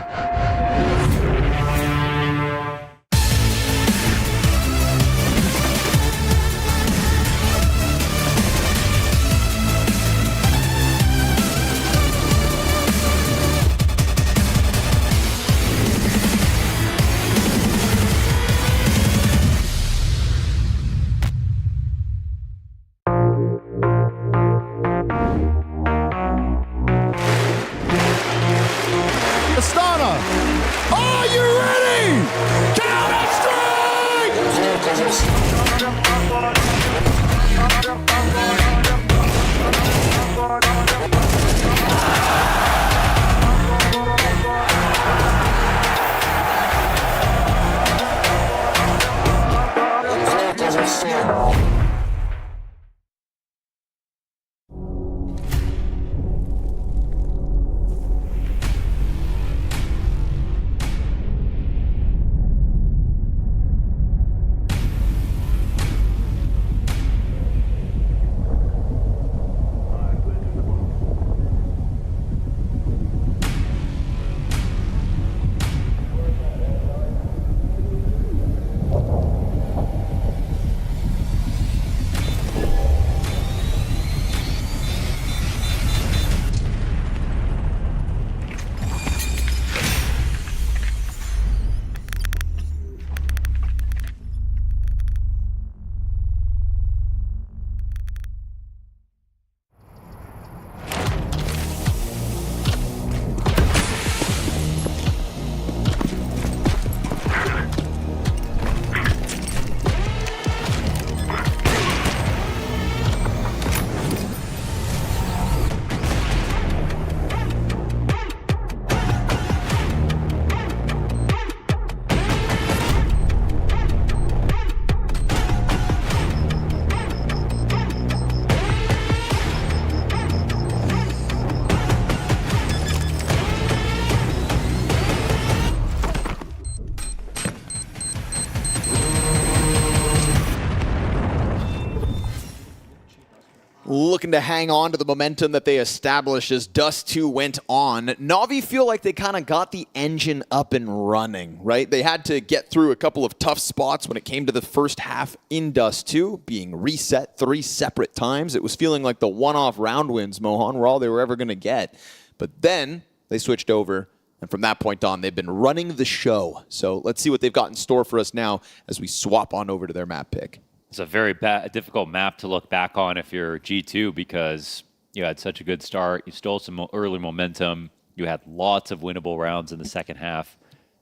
Looking to hang on to the momentum that they established as Dust 2 went on. Na'Vi feel like they kind of got the engine up and running, right? They had to get through a couple of tough spots when it came to the first half in Dust 2, being reset 3 separate times. It was feeling like the one-off round wins, Mohan, were all they were ever going to get. But then they switched over, and from that point on, they've been running the show. So let's see what they've got in store for us now as we swap on over to their map pick. It's a very difficult map to look back on if you're G2 because you had such a good start. You stole some early momentum. You had lots of winnable rounds in the second half.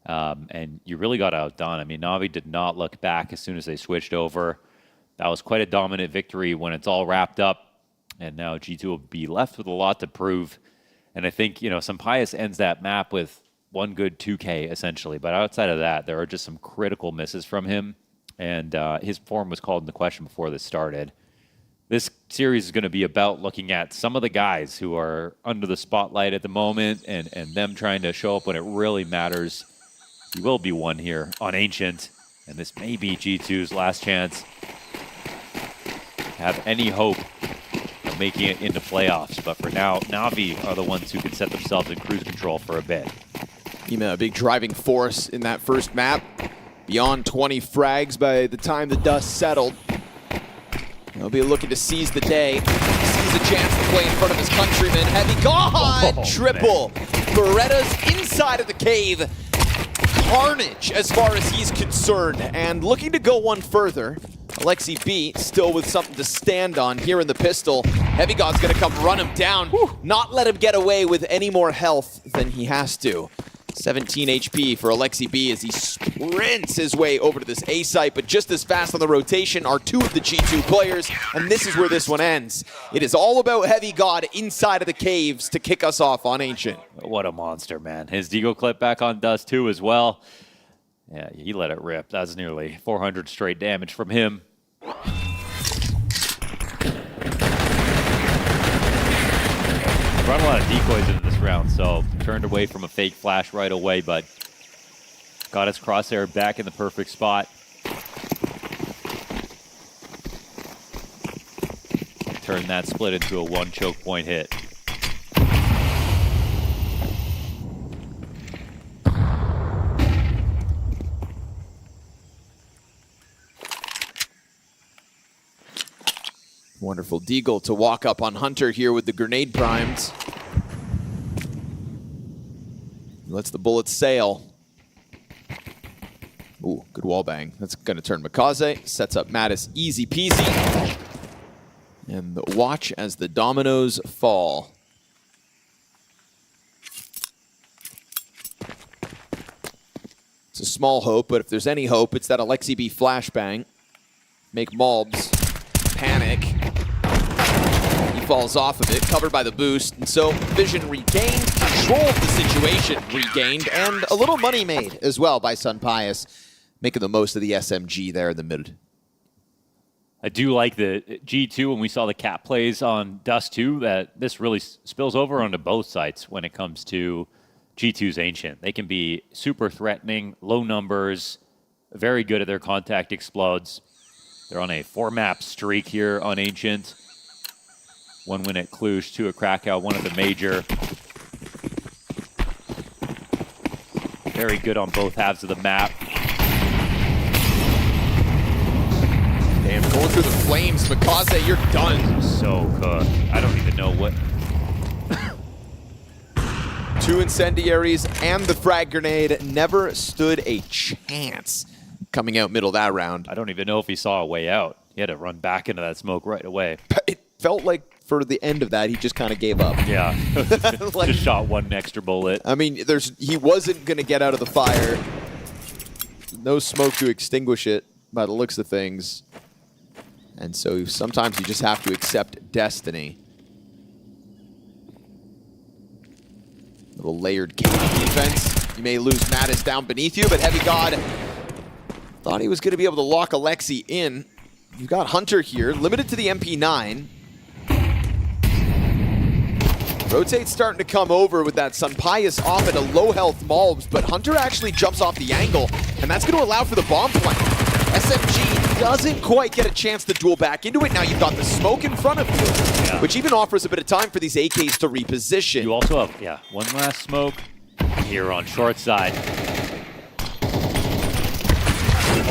And you really got outdone. I mean, Na'Vi did not look back as soon as they switched over. That was quite a dominant victory when it's all wrapped up. And now G2 will be left with a lot to prove. And I think, Sampaius ends that map with one good 2K, essentially. But outside of that, there are just some critical misses from him. And his form was called into question before this started. This series is going to be about looking at some of the guys who are under the spotlight at the moment and them trying to show up when it really matters. He will be one here on Ancient, and this may be G2's last chance to have any hope of making it into playoffs. But for now, Na'Vi are the ones who can set themselves in cruise control for a bit. Ema, a big driving force in that first map. Beyond 20 frags by the time the dust settled. He'll be looking to seize the day. Sees a chance to play in front of his countrymen. Heavy God! Triple. Beretta's inside of the cave. Carnage as far as he's concerned. And looking to go one further, Alexi B still with something to stand on here in the pistol. Heavy God's gonna come run him down. Not let him get away with any more health than he has to. 17 HP for Alexi B as he sprints his way over to this A site, but just as fast on the rotation are 2 of the G2 players, and this is where this one ends. It is all about Heavy God inside of the caves to kick us off on Ancient. What a monster, man. His Deagle clip back on Dust 2 as well. Yeah, he let it rip. That's nearly 400 straight damage from him. Run a lot of decoys into this round, so turned away from a fake flash right away, but got his crosshair back in the perfect spot. Turned that split into a 1 choke point hit. Wonderful Deagle to walk up on Hunter here with the grenade primed. Lets the bullets sail. Ooh, good wall bang. That's going to turn MongolZ. Sets up Mattis easy peasy. And watch as the dominoes fall. It's a small hope, but if there's any hope, it's that Alexi B flashbang. Make MOUZ panic. He falls off of it, covered by the boost, and so Vision regained, control of the situation regained, and a little money made as well by Sampaius, making the most of the SMG there in the mid. I do like the G2 when we saw the cap plays on Dust 2, that this really spills over onto both sides when it comes to G2's Ancient. They can be super threatening, low numbers, very good at their contact explodes. They're on a 4-map streak here on Ancient. 1 win at Cluj, 2 at Krakow, 1 at the Major. Very good on both halves of the map. Damn, going through the flames. MongolZ, you're done. So cooked. I don't even know what... 2 incendiaries and the frag grenade never stood a chance coming out middle of that round. I don't even know if he saw a way out. He had to run back into that smoke right away. It felt like for the end of that, he just kind of gave up. Yeah. Like, just shot 1 extra bullet. I mean, he wasn't going to get out of the fire. No smoke to extinguish it by the looks of things. And so sometimes you just have to accept destiny. Little layered cage defense. You may lose Natus down beneath you, but Heavy God thought he was going to be able to lock Alexi in. You've got Hunter here, limited to the MP9. Rotate's starting to come over with that Sunpius off at a low health MOUZ, but Hunter actually jumps off the angle, and that's going to allow for the bomb plant. SMG doesn't quite get a chance to duel back into it. Now you've got the smoke in front of you, which even offers a bit of time for these AKs to reposition. You also have, one last smoke here on short side.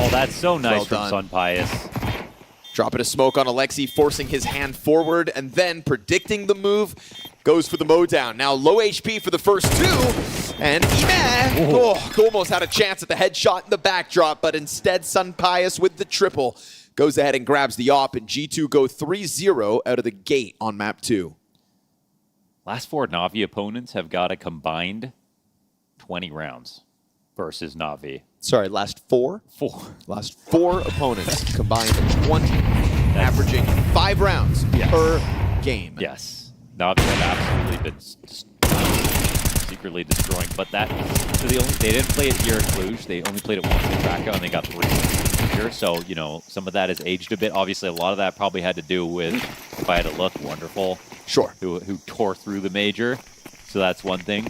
Oh, that's so nice from Sunpius. Dropping a smoke on Alexi, forcing his hand forward, and then predicting the move, goes for the mowdown. Now low HP for the first 2, and Ime almost had a chance at the headshot in the backdrop, but instead Sunpius with the triple goes ahead and grabs the op, and G2 go 3-0 out of the gate on map 2. Last 4 Na'Vi opponents have got a combined 20 rounds versus Na'Vi. Sorry, last 4? 4. Last 4 opponents combined 20, averaging 5 rounds per game. Yes. Na'Vi have absolutely been secretly destroying, but so they didn't play it here at Cluj. They only played it once in Krakow, and they got 3 here. So, some of that has aged a bit. Obviously, a lot of that probably had to do with, if I had to look, Wonderful. Sure. Who tore through the Major. So that's one thing.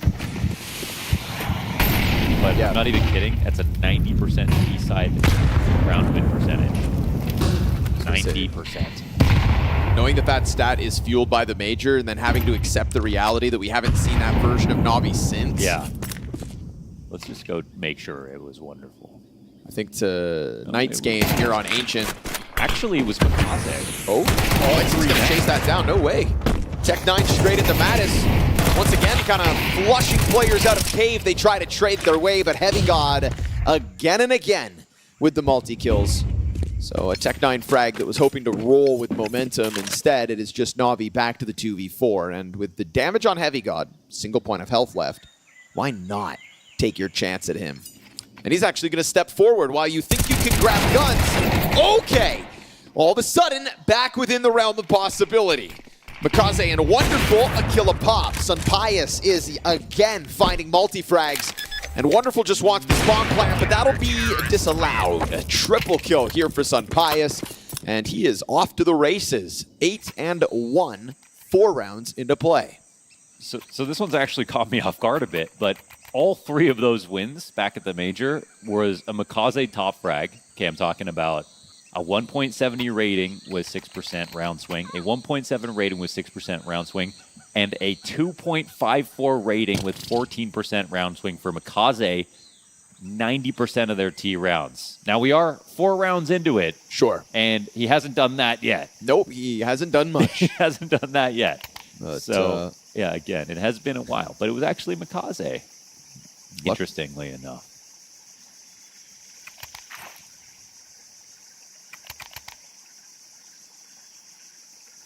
But I'm not even kidding. That's a 90% B-side round win percentage. 90%. Knowing that stat is fueled by the Major and then having to accept the reality that we haven't seen that version of Na'Vi since. Yeah. Let's just go make sure it was Wonderful. I think tonight's game here on Ancient. Actually, it was MongolZ. He's going to chase that down. No way. Tech9 straight into Mattis. Once again, kind of flushing players out of cave. They try to trade their way, but Heavy God again and again with the multi-kills. So a Tech9 frag that was hoping to roll with momentum. Instead, it is just Na'Vi back to the 2v4. And with the damage on Heavy God, single point of health left, why not take your chance at him? And he's actually going to step forward while you think you can grab guns. Okay. All of a sudden, back within the realm of possibility. MongolZ and Wonderful, a kill a pop. Sunpius is again finding multi-frags. And Wonderful just wants the spawn plant, but that'll be disallowed. A triple kill here for Sunpius. And he is off to the races. 8-1, 4 rounds into play. So this one's actually caught me off guard a bit, but all 3 of those wins back at the Major was a MongolZ top frag. Okay, I'm talking about a 1.70 rating with 6% round swing, a 1.7 rating with 6% round swing, and a 2.54 rating with 14% round swing for MongolZ, 90% of their T rounds. Now, we are 4 rounds into it. Sure. And he hasn't done that yet. Nope, he hasn't done much. He hasn't done that yet. But, so, yeah, again, it has been a while, but it was actually MongolZ, interestingly enough.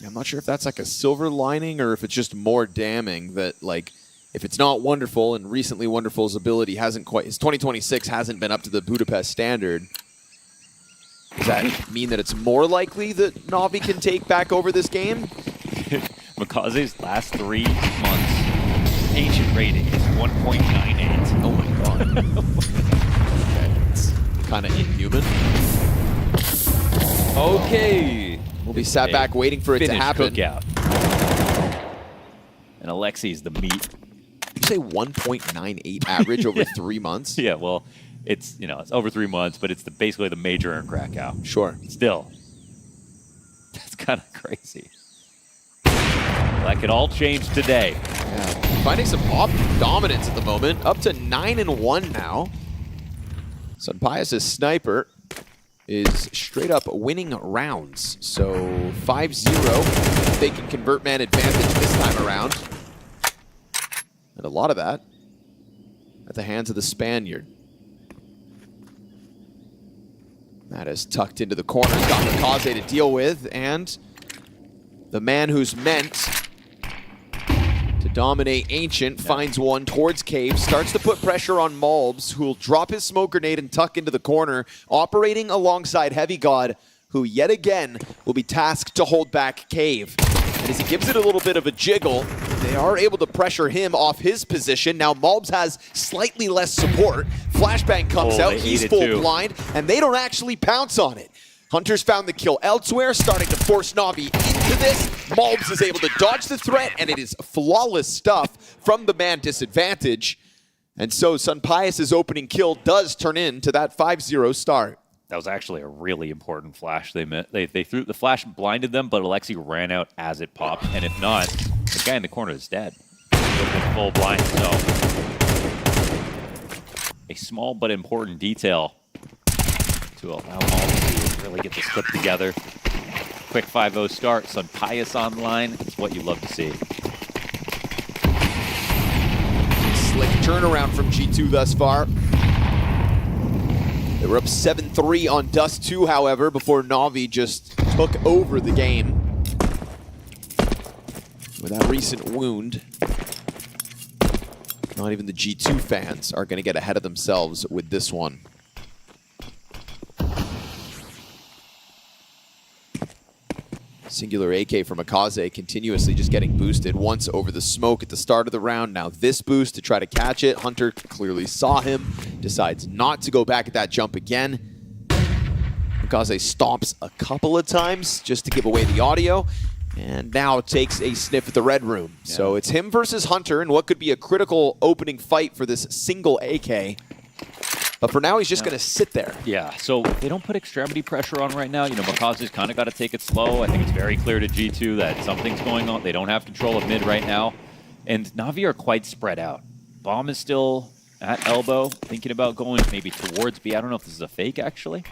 I'm not sure if that's like a silver lining or if it's just more damning that, like, if it's not Wonderful and recently Wonderful's ability hasn't quite, his 2026 hasn't been up to the Budapest standard, does that mean that it's more likely that Na'Vi can take back over this game? MongolZ's last 3 months Ancient rating is 1.98. Oh my god. Okay, it's kind of inhuman. Okay. We'll be sat back waiting for it to happen. Cookout. And Alexi's the meat. You say 1.98 average over 3 months? Yeah, well, it's it's over 3 months, but it's basically the major in Krakow. Sure. Still, that's kind of crazy. That could all change today. Yeah. Finding some off dominance at the moment. Up to 9-1 now. Sunpius' sniper is straight up winning rounds. So 5-0. They can convert man advantage this time around. And a lot of that at the hands of the Spaniard. That is tucked into the corner. Got MongolZ to deal with. And the man who's meant to dominate Ancient finds one towards Cave. Starts to put pressure on MOUZ, who will drop his smoke grenade and tuck into the corner. Operating alongside Heavy God, who yet again will be tasked to hold back Cave. And as he gives it a little bit of a jiggle, they are able to pressure him off his position. Now MOUZ has slightly less support. Flashbang comes out, he's full blind, and they don't actually pounce on it. Hunter's found the kill elsewhere, starting to force Navi into this. MOUZ is able to dodge the threat, and it is flawless stuff from the man disadvantage. And so Sunpius' opening kill does turn into that 5-0 start. That was actually a really important flash. They threw the flash, blinded them, but Alexi ran out as it popped. And if not, the guy in the corner is dead. Would have been full blind. So a small but important detail to allow MOUZ to really get this clip together. Quick 5-0 start. Sunpius online. It's what you love to see. Slick turnaround from G2 thus far. They were up 7-3 on Dust 2, however, before Navi just took over the game. With that recent wound, not even the G2 fans are going to get ahead of themselves with this one. Singular AK from MongolZ continuously just getting boosted once over the smoke at the start of the round. Now this boost to try to catch it. Hunter clearly saw him, decides not to go back at that jump again. MongolZ stomps a couple of times just to give away the audio, and now takes a sniff at the red room. Yeah. So it's him versus Hunter in what could be a critical opening fight for this single AK. But for now, he's just going to sit there. Yeah, so they don't put extremity pressure on right now. MongolZ's kind of got to take it slow. I think it's very clear to G2 that something's going on. They don't have control of mid right now. And Navi are quite spread out. Bomb is still at elbow, thinking about going maybe towards B. I don't know if this is a fake, actually.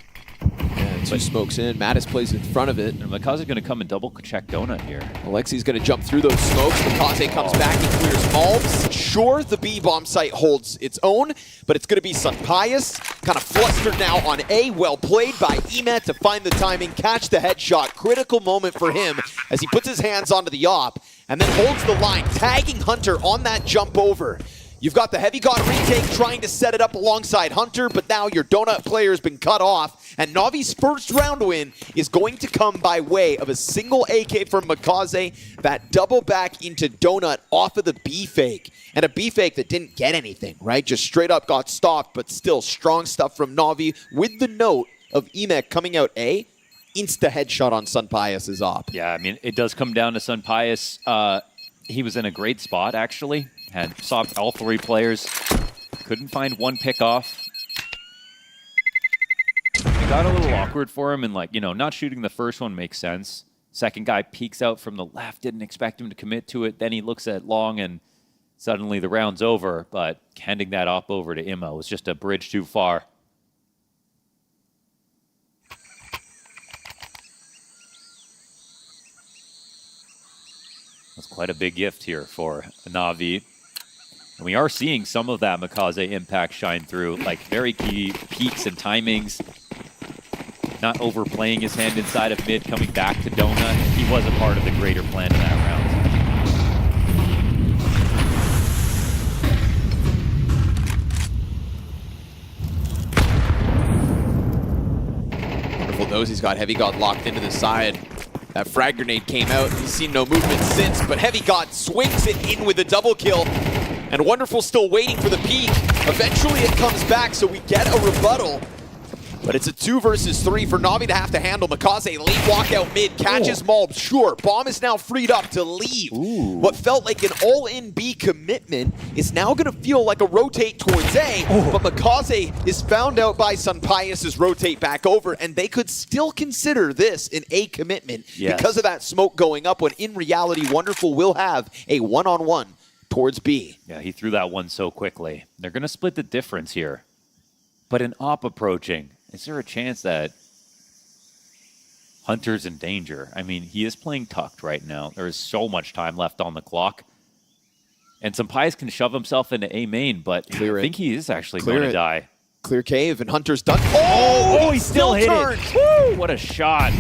Yeah, two smokes in. Mattis plays in front of it. And MongolZ going to come and double check Donut here. Alexi's going to jump through those smokes. MongolZ comes back and clears MOUZ. Sure, the B bomb site holds its own, but it's going to be Sunpius. Kind of flustered now on A. Well played by Emet to find the timing, catch the headshot. Critical moment for him as he puts his hands onto the op and then holds the line, tagging Hunter on that jump over. You've got the Heavy God retake trying to set it up alongside Hunter, but now your Donut player has been cut off, and Navi's first round win is going to come by way of a single AK from MongolZ, that double back into Donut off of the B fake. And a B fake that didn't get anything, right? Just straight up got stopped, but still strong stuff from Navi with the note of Emek coming out A. Insta headshot on Sunpius' op. Yeah, I mean, it does come down to Sunpius. He was in a great spot, actually. Had saw all three players. Couldn't find one pick off. It got a little awkward for him, and not shooting the first one makes sense. Second guy peeks out from the left, didn't expect him to commit to it. Then he looks at long, and suddenly the round's over. But handing that op over to Immo was just a bridge too far. That's quite a big gift here for Navi. And we are seeing some of that MongolZ impact shine through, like very key peaks and timings. Not overplaying his hand inside of mid, coming back to Donut. He was a part of the greater plan in that round. Wonderful knows he's got Heavy God locked into the side. That frag grenade came out. He's seen no movement since, but Heavy God swings it in with a double kill. And Wonderful still waiting for the peak. Eventually it comes back, so we get a rebuttal. But it's a 2 versus 3 for Navi to have to handle. MongolZ late walkout mid, catches MOUZ. Sure, Bomb is now freed up to leave. What felt like an all-in B commitment is now going to feel like a rotate towards A, but MongolZ is found out by Sunpius's rotate back over, and they could still consider this an A commitment because of that smoke going up, when in reality, Wonderful will have a one-on-one towards B. Yeah, he threw that one so quickly. They're going to split the difference here. But an op approaching, is there a chance that Hunter's in danger? I mean, he is playing tucked right now. There is so much time left on the clock. And Sunpius can shove himself into A main, but I think he is actually going to die. Clear cave, and Hunter's done. He still hit it. Woo, what a shot.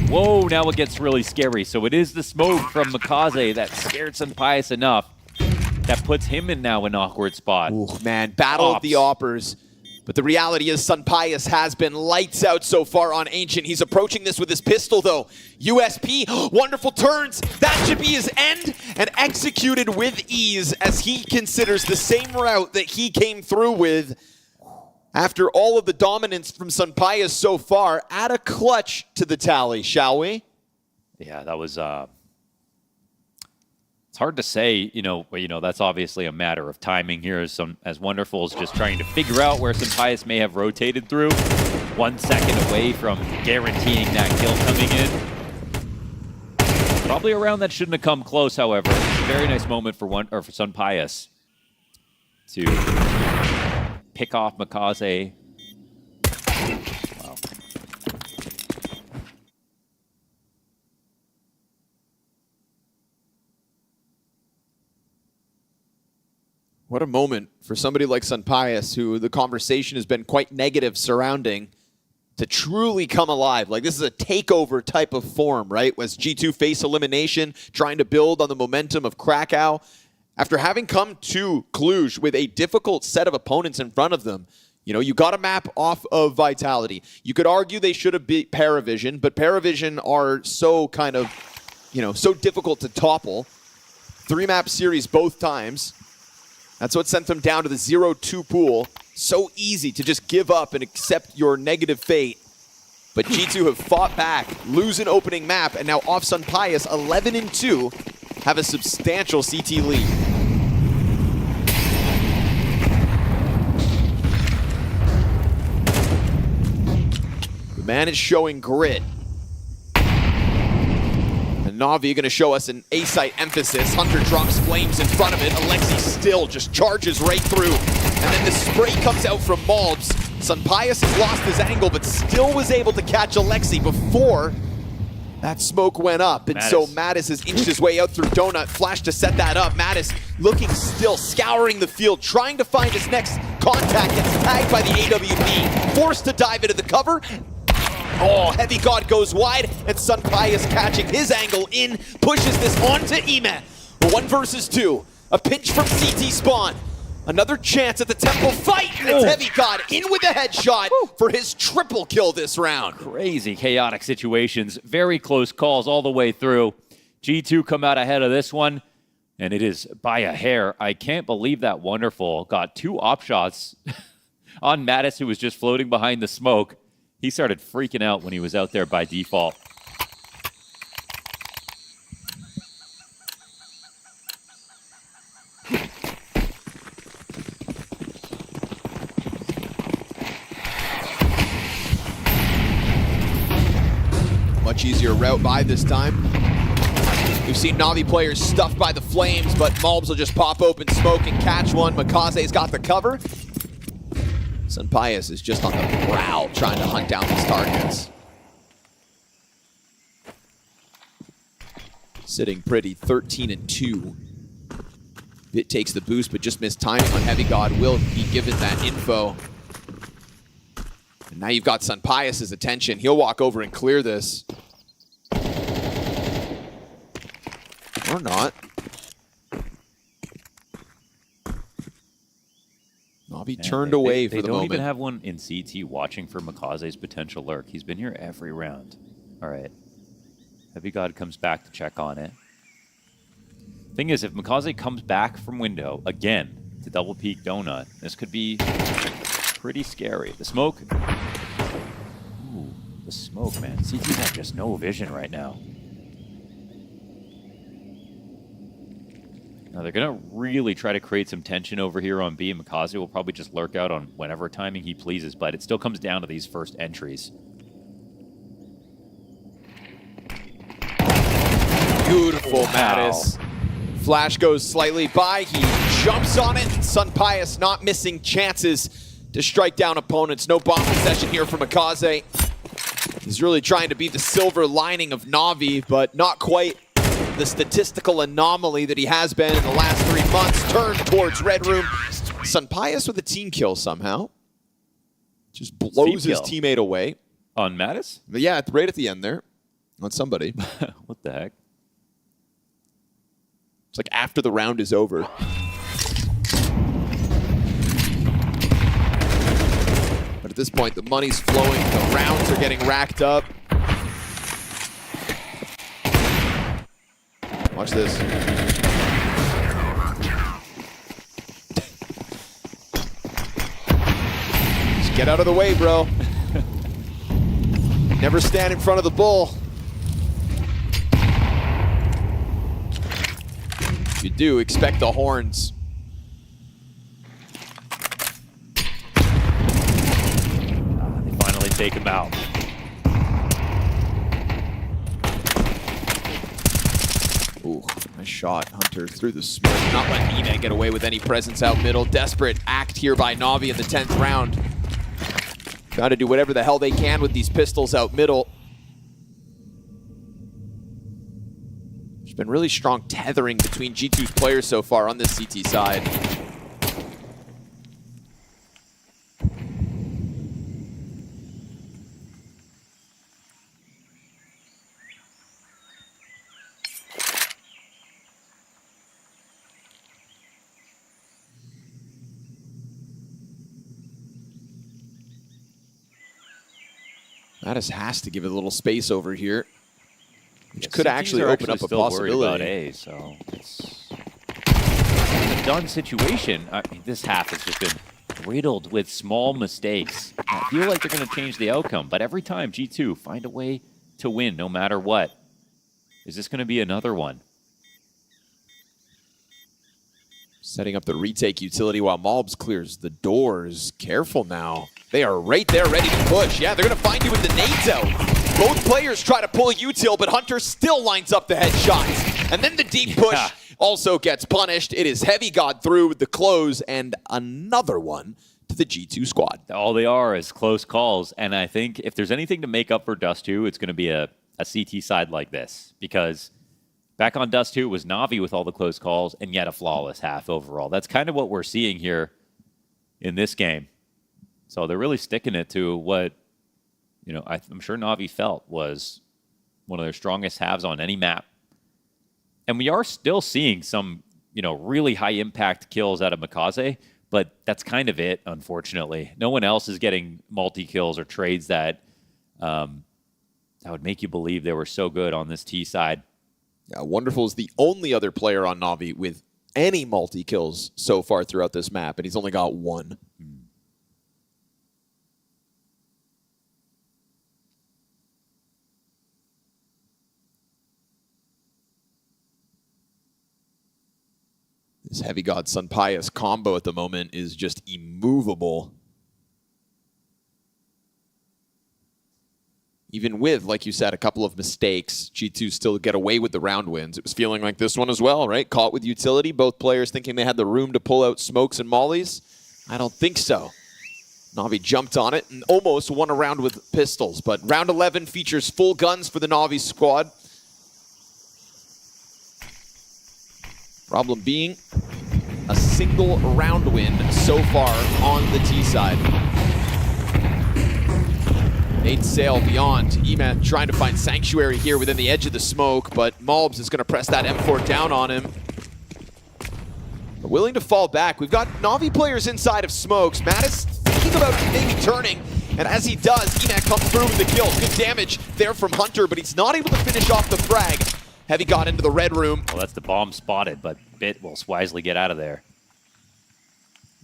Whoa, now it gets really scary. So it is the smoke from MongolZ that scared Sunpius enough that puts him in now an awkward spot. Ooh, man, battle of the oppers. But the reality is Sunpius has been lights out so far on Ancient. He's approaching this with his pistol, though. USP, wonderful turns. That should be his end, and executed with ease as he considers the same route that he came through with after all of the dominance from Sunpius so far. Add a clutch to the tally, shall we? Yeah, that was... It's hard to say, that's obviously a matter of timing here, as Wonderful is just trying to figure out where Sunpius may have rotated through. 1 second away from guaranteeing that kill coming in. Probably a round that shouldn't have come close, however. Very nice moment for Sunpius to pick off MongolZ. Wow. What a moment for somebody like Sunpius, who the conversation has been quite negative surrounding, to truly come alive. Like, this is a takeover type of form, right? Was G2 face elimination, trying to build on the momentum of Krakow. After having come to Cluj with a difficult set of opponents in front of them, you got a map off of Vitality. You could argue they should have beat PARIVISION, but PARIVISION are so kind of, so difficult to topple. 3-map series both times. That's what sent them down to the 0-2 pool. So easy to just give up and accept your negative fate. But G2 have fought back, lose an opening map, and now off Sunpius, 11-2, have a substantial CT lead. The man is showing grit. Navi going to show us an A-site emphasis. Hunter drops flames in front of it. Alexi still just charges right through. And then the spray comes out from MOUZ. Sunpius has lost his angle, but still was able to catch Alexi before that smoke went up. And so Mattis has inched his way out through Donut. Flash to set that up. Mattis looking still, scouring the field, trying to find his next contact. Gets tagged by the AWP. Forced to dive into the cover. Oh, Heavy God goes wide, and Sunpius catching his angle in, pushes this onto Ime. 1 versus 2. A pinch from CT spawn. Another chance at the Temple fight, and it's Heavy God in with a headshot for his triple kill this round. Crazy chaotic situations, very close calls all the way through. G2 come out ahead of this one, and it is by a hair. I can't believe that Wonderful got 2 op shots on Mattis, who was just floating behind the smoke. He started freaking out when he was out there by default. Much easier route by this time. We've seen Navi players stuffed by the flames, but MOUZ will just pop open smoke and catch one. MongolZ's got the cover. Sunpius is just on the prowl, trying to hunt down these targets. Sitting pretty, 13-2. Bit takes the boost, but just missed timing on Heavy God. Will be given that info. And now you've got Sunpius's attention. He'll walk over and clear this. Or not. Navi turned away for the moment. They don't even have one in CT watching for MongolZ's potential lurk. He's been here every round. All right. Heavy God comes back to check on it. Thing is, if MongolZ comes back from window again to double peek Donut, this could be pretty scary. The smoke the smoke, man. CT's have just no vision right now. Now they're going to really try to create some tension over here on B. MongolZ will probably just lurk out on whenever timing he pleases, but it still comes down to these first entries. Beautiful, Wow. Natus. Flash goes slightly by. He jumps on it. Sunpius not missing chances to strike down opponents. No bomb possession here from MongolZ. He's really trying to be the silver lining of Na'Vi, but not quite the statistical anomaly that he has been in the last 3 months. Turned towards Red Room. Sunpius with a team kill somehow. Just blows his teammate away. On Natus? Yeah, right at the end there. On somebody. What the heck? It's like after the round is over. But at this point, the money's flowing. The rounds are getting racked up. Watch this. Just get out of the way, bro. Never stand in front of the bull. If you do, expect the horns. They finally take him out. Ooh, nice shot. Hunter through the smoke. Not letting E-Man get away with any presence out middle. Desperate act here by Na'Vi in the 10th round. Trying to do whatever the hell they can with these pistols out middle. There's been really strong tethering between G2's players so far on this CT side. Natus has to give it a little space over here, which could actually open up a possibility. A, so it's a done situation. I mean, this half has just been riddled with small mistakes. I feel like they're going to change the outcome, but every time G2 find a way to win, no matter what. Is this going to be another one? Setting up the retake utility while MongolZ clears the doors. Careful now. They are right there ready to push. Yeah, they're going to find you with the nades out. Both players try to pull util, but Hunter still lines up the headshots. And then the deep push also gets punished. It is Heavy God through with the close and another one to the G2 squad. All they are is close calls. And I think if there's anything to make up for Dust 2, it's going to be a CT side like this. Because back on Dust 2 was Na'Vi with all the close calls and yet a flawless half overall. That's kind of what we're seeing here in this game. So they're really sticking it to what, you know, I'm sure Na'Vi felt was one of their strongest halves on any map. And we are still seeing some, you know, really high impact kills out of MongolZ, but that's kind of it, unfortunately. No one else is getting multi-kills or trades that would make you believe they were so good on this T side. Yeah, Wonderful is the only other player on Na'Vi with any multi-kills so far throughout this map, and he's only got one. This Heavy God Sunpius combo at the moment is just immovable. Even with, like you said, a couple of mistakes, G2 still get away with the round wins. It was feeling like this one as well, right? Caught with utility, both players thinking they had the room to pull out smokes and mollies. I don't think so. Na'Vi jumped on it and almost won a round with pistols, but round 11 features full guns for the Na'Vi squad. Problem being, a single round win so far on the T side. Nate sail beyond. E-Man trying to find sanctuary here within the edge of the smoke, but MongolZ is going to press that M4 down on him. But willing to fall back. We've got Na'Vi players inside of smokes. Natus thinking about maybe turning, and as he does, E-Man comes through with the kill. Good damage there from Hunter, but he's not able to finish off the frag. Heavy got into the red room. Well, that's the bomb spotted, but Bit will wisely get out of there.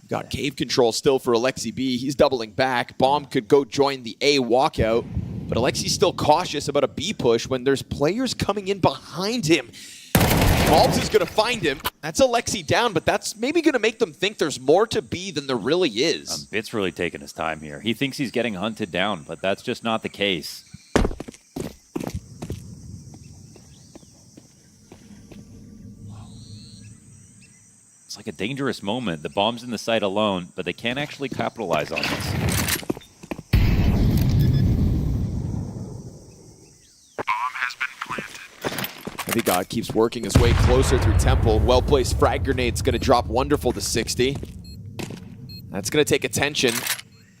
Got cave control still for Alexi B. He's doubling back. Bomb could go join the A walkout. But Alexi's still cautious about a B push when there's players coming in behind him. MongolZ is going to find him. That's Alexi down, but that's maybe going to make them think there's more to B than there really is. Bit's really taking his time here. He thinks he's getting hunted down, but that's just not the case. It's like a dangerous moment. The bomb's in the site alone, but they can't actually capitalize on this. Heavy God keeps working his way closer through Temple. Well-placed frag grenade's going to drop Wonderful to 60. That's going to take attention.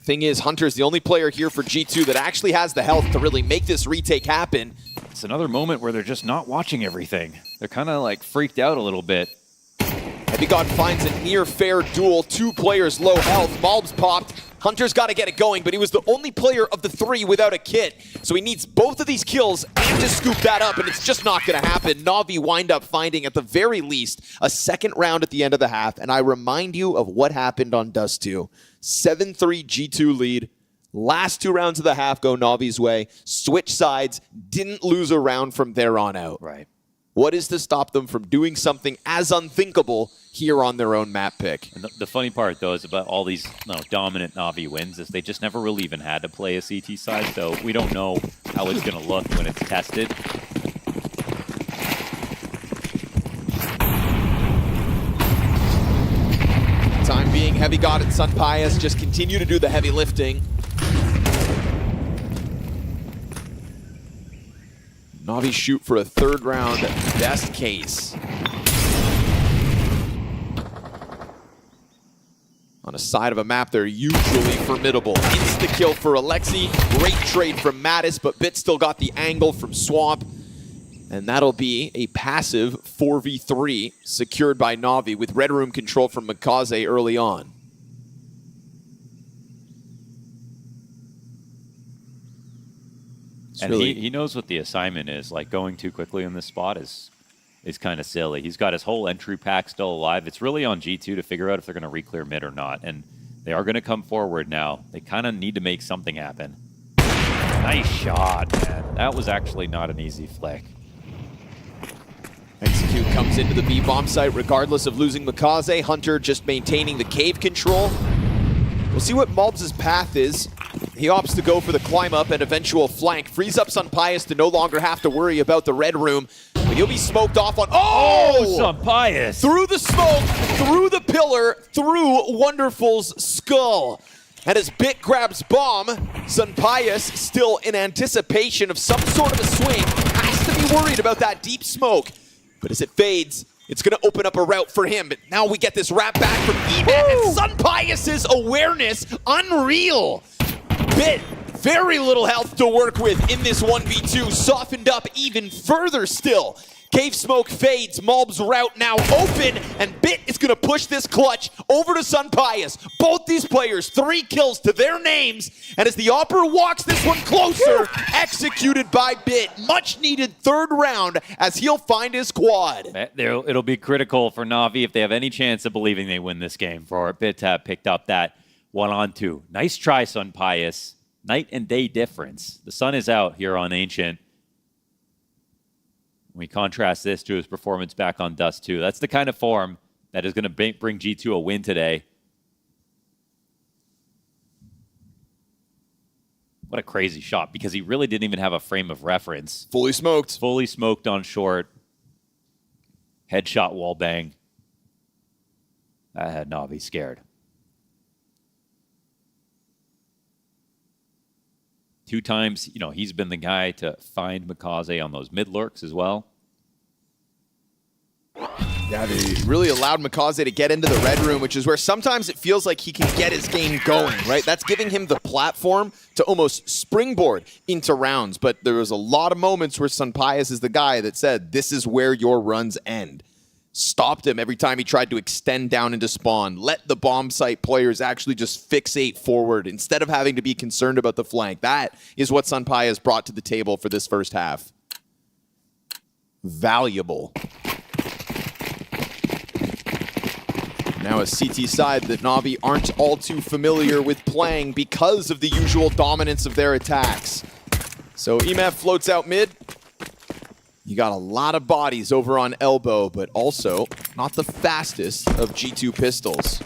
Thing is, Hunter's the only player here for G2 that actually has the health to really make this retake happen. It's another moment where they're just not watching everything. They're kind of like freaked out a little bit. Heavy God finds a near-fair duel. 2 players low health. MongolZ popped. Hunter's got to get it going, but he was the only player of the 3 without a kit. So he needs both of these kills and to scoop that up, and it's just not going to happen. Na'Vi wind up finding, at the very least, a second round at the end of the half. And I remind you of what happened on Dust 2. 7-3 G2 lead. Last 2 rounds of the half go Na'Vi's way. Switch sides. Didn't lose a round from there on out. Right. What is to stop them from doing something as unthinkable here on their own map pick? And the funny part, though, is about all these dominant Na'Vi wins is they just never really even had to play a CT side, so we don't know how it's going to look when it's tested. Time being, Heavy God and Sun Pius just continue to do the heavy lifting. Na'Vi shoot for a 3rd round, best case. On a side of a map, they're usually formidable. Insta-kill for Alexi. Great trade from Mattis, but Bit still got the angle from Swamp. And that'll be a passive 4v3 secured by Na'Vi with Red Room control from MongolZ early on. And he knows what the assignment is. Like, going too quickly in this spot is kind of silly. He's got his whole entry pack still alive. It's really on G2 to figure out if they're going to re-clear mid or not. And they are going to come forward now. They kind of need to make something happen. Nice shot, man. That was actually not an easy flick. Execute comes into the B bomb site regardless of losing MongolZ. Hunter just maintaining the cave control. We'll see what MongolZ's path is. He opts to go for the climb up and eventual flank. Frees up Sun Pius to no longer have to worry about the Red Room. But he'll be smoked off on... Oh! Sun Pius! Through the smoke, through the pillar, through Wonderful's skull. And as Bit grabs bomb, Sun Pius, still in anticipation of some sort of a swing, has to be worried about that deep smoke. But as it fades, it's going to open up a route for him. But now we get this wrap back from E-Man, and Sun Pius's awareness, unreal. Bit, very little health to work with in this 1v2, softened up even further still. Cave smoke fades, MongolZ's route now open, and Bit is going to push this clutch over to Sun Pius. Both these players, 3 kills to their names, and as the Opera walks this one closer, executed by Bit. Much needed 3rd round as he'll find his quad. It'll be critical for Na'Vi if they have any chance of believing they win this game. For Bit to have picked up that 1-on-2. Nice try, Sun Pius. Night and day difference. The sun is out here on Ancient. We contrast this to his performance back on Dust 2. That's the kind of form that is going to bring G2 a win today. What a crazy shot, because he really didn't even have a frame of reference. Fully smoked. Fully smoked on short. Headshot wall bang. That had Na'Vi scared. 2 times, he's been the guy to find MongolZ on those mid lurks as well. Yeah, they really allowed MongolZ to get into the Red Room, which is where sometimes it feels like he can get his game going, right? That's giving him the platform to almost springboard into rounds. But there was a lot of moments where Sun Pius is the guy that said, this is where your runs end. Stopped him every time he tried to extend down into spawn. Let the bomb site players actually just fixate forward instead of having to be concerned about the flank. That is what Sun Pius brought to the table for this first half. Valuable. Now a CT side that Na'Vi aren't all too familiar with playing because of the usual dominance of their attacks. So EMAF floats out mid. You got a lot of bodies over on elbow, but also not the fastest of G2 pistols.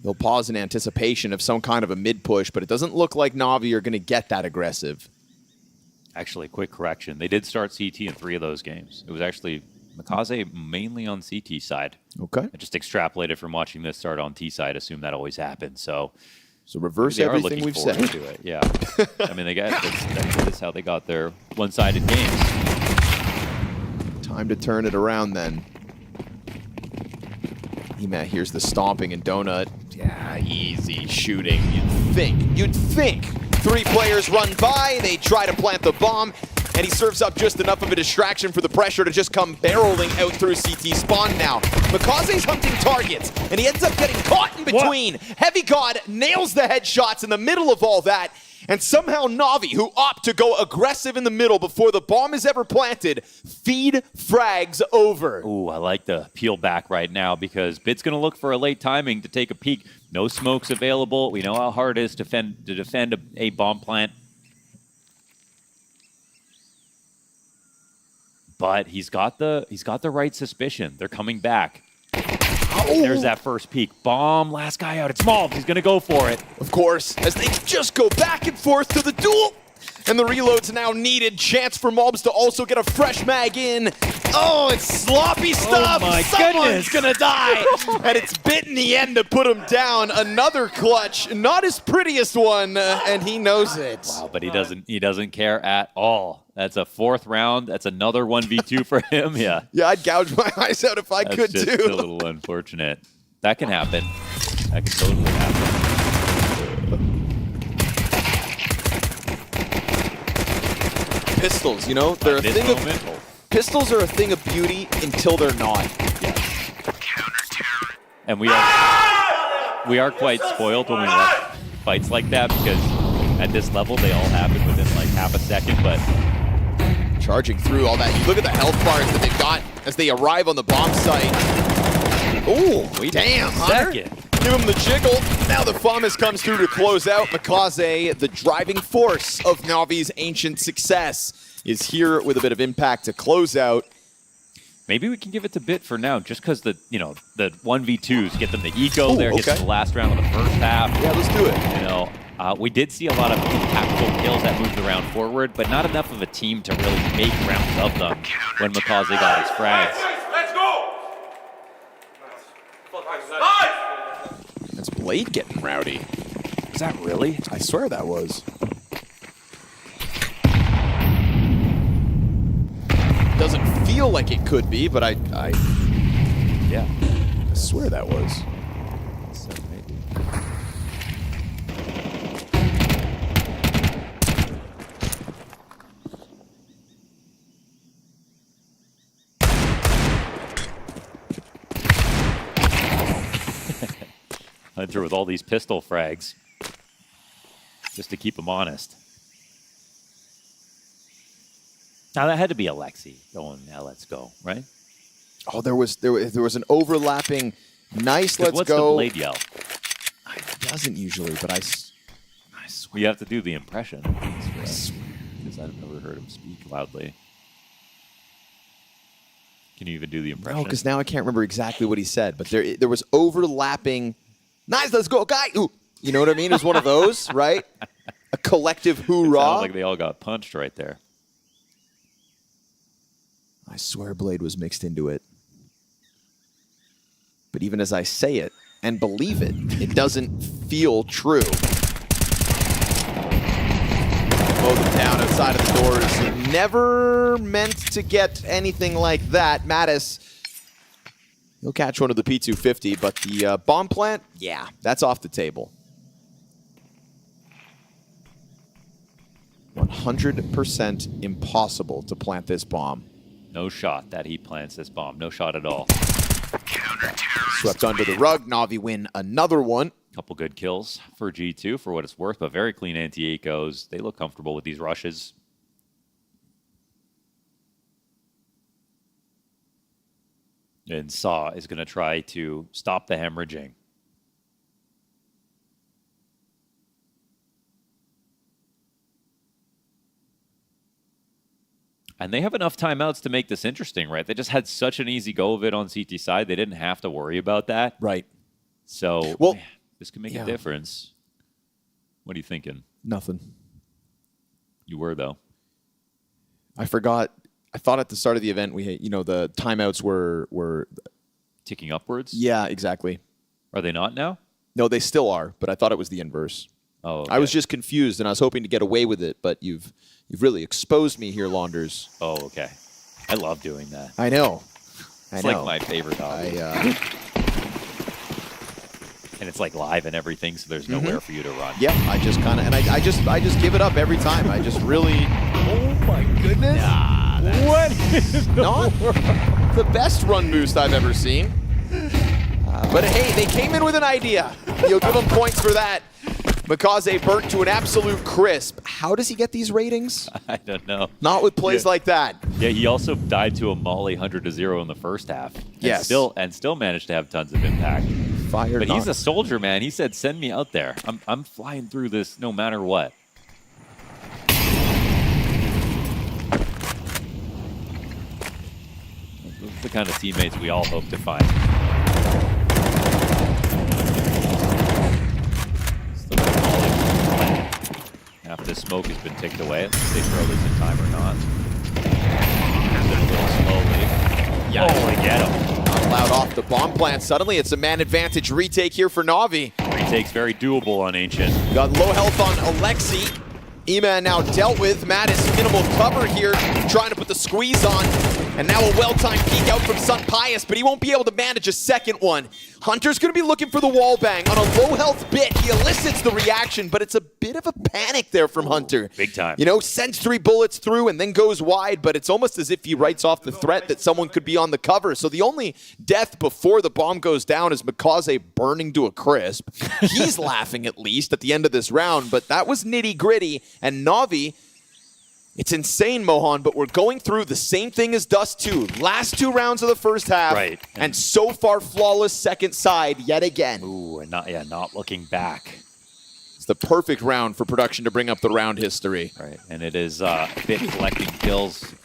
They'll pause in anticipation of some kind of a mid push, but it doesn't look like Na'Vi are going to get that aggressive. Actually, quick correction. They did start CT in 3 of those games. It was actually MongolZ mainly on CT side. Okay. I just extrapolated from watching this start on T side, assume that always happens. So reverse they are everything looking we've forward said. To it. Yeah. I mean, that's how they got their one-sided games. Time to turn it around then. EMAT here's the stomping and Donut. Yeah, easy shooting. You'd think 3 players run by, they try to plant the bomb, and he serves up just enough of a distraction for the pressure to just come barreling out through CT spawn now. MongolZ's hunting targets, and he ends up getting caught in between. What? Heavy God nails the headshots in the middle of all that, and somehow Na'Vi, who opt to go aggressive in the middle before the bomb is ever planted, feed frags over. Ooh, I like the peel back right now because Bit's going to look for a late timing to take a peek. No smokes available. We know how hard it is to defend a bomb plant. But he's got the right suspicion. They're coming back. Oh. There's that first peek. Bomb, last guy out. It's MOUZ. He's going to go for it. Of course, as they just go back and forth to the duel. And the reload's now needed. Chance for MOUZ to also get a fresh mag in. Oh, it's sloppy stuff. Oh my Someone's goodness. gonna die. And it's Bit in the end to put him down. Another clutch. Not his prettiest one, and he knows it. Wow, but he doesn't care at all. That's a 4th round. That's another 1v2 for him. Yeah. Yeah, I'd gouge my eyes out if I could That's too. just a little unfortunate. That can happen. That can totally happen. Pistols, you know, they're a thing of pistols are a thing of beauty until they're not. Yes. And we are quite spoiled when we watch fights like that because at this level they all happen within like half a second, but charging through all that. Look at the health bars that they've got as they arrive on the bomb site. Ooh, damn, Hunter. Give him the jiggle. Now the FUMAS comes through to close out. MongolZ, the driving force of Na'Vi's ancient success, is here with a bit of impact to close out. Maybe we can give it to Bit for now, just because the 1v2s get them the eco there, gets the last round of the first half. Yeah, let's do it. We did see a lot of impactful kills that moved the round forward, but not enough of a team to really make rounds of them when MongolZ got his frags. Let's go! That's Blade getting rowdy. Is that really? I swear that was. Doesn't feel like it could be, but I swear that was. So maybe. Hunter with all these pistol frags just to keep him honest. Now that had to be Alexi going, now let's go, right? Oh, there was an overlapping nice let's what's go. What's the Blade yell? It doesn't usually, but I swear. You have to do the impression. Because I've never heard him speak loudly. Can you even do the impression? No, because now I can't remember exactly what he said, but there was overlapping nice let's go guy. Ooh, you know what I mean? It was one of those, right? A collective hoorah. It sounds like they all got punched right there. I swear Blade was mixed into it. But even as I say it and believe it, it doesn't feel true. Mow them down outside of the doors. Never meant to get anything like that. Mattis, he'll catch one of the P250, but the bomb plant, yeah, that's off the table. 100% impossible to plant this bomb. No shot that he plants this bomb. No shot at all. Swept under the rug. Na'Vi win another one. Couple good kills for G2 for what it's worth, but very clean anti-ecos. They look comfortable with these rushes. And Saw is going to try to stop the hemorrhaging. And they have enough timeouts to make this interesting, right? They just had such an easy go of it on CT side. They didn't have to worry about that. Right. So, well, man, this could make a difference. What are you thinking? Nothing. You were, though. I forgot. I thought at the start of the event, the timeouts were ticking upwards? Yeah, exactly. Are they not now? No, they still are, but I thought it was the inverse. Oh, okay. I was just confused, and I was hoping to get away with it, but you've really exposed me here, Launders. Oh, okay. I love doing that. I know. It's like my favorite hobby. And it's like live and everything, so there's nowhere for you to run. Yeah, I just kind of, and I just give it up every time. I just really. Oh my goodness! Nah, what is not the best run boost I've ever seen. But hey, they came in with an idea. You'll give them points for that. MongolZ burnt to an absolute crisp. How does he get these ratings? I don't know. Not with plays like that. Yeah, he also died to a Molly 100-0 in the first half. Yes. And still managed to have tons of impact. Fired. But he's a soldier, man. He said, "Send me out there. I'm flying through this no matter what." Those are the kind of teammates we all hope to find. Half the smoke has been ticked away. Let's see if they throw this in time or not. Slowly. Yeah, they get him. Not allowed off the bomb plant. Suddenly, it's a man advantage retake here for Na'Vi. Retake's very doable on Ancient. Got low health on Alexi. E-Man now dealt with. Matt is minimal cover here, trying to put the squeeze on. And now a well-timed peek out from Sun Pius, but he won't be able to manage a second one. Hunter's going to be looking for the wall bang. On a low-health bit, he elicits the reaction, but it's a bit of a panic there from Hunter. Big time. You know, sends 3 bullets through and then goes wide, but it's almost as if he writes off the threat that someone could be on the cover. So the only death before the bomb goes down is MongolZ burning to a crisp. He's laughing at least at the end of this round, but that was nitty-gritty. And Na'Vi, it's insane, Mohan, but we're going through the same thing as Dust 2. Last 2 rounds of the first half, right. And so far flawless second side yet again. Ooh, and not looking back. It's the perfect round for production to bring up the round history. Right, and it is Bit collecting kills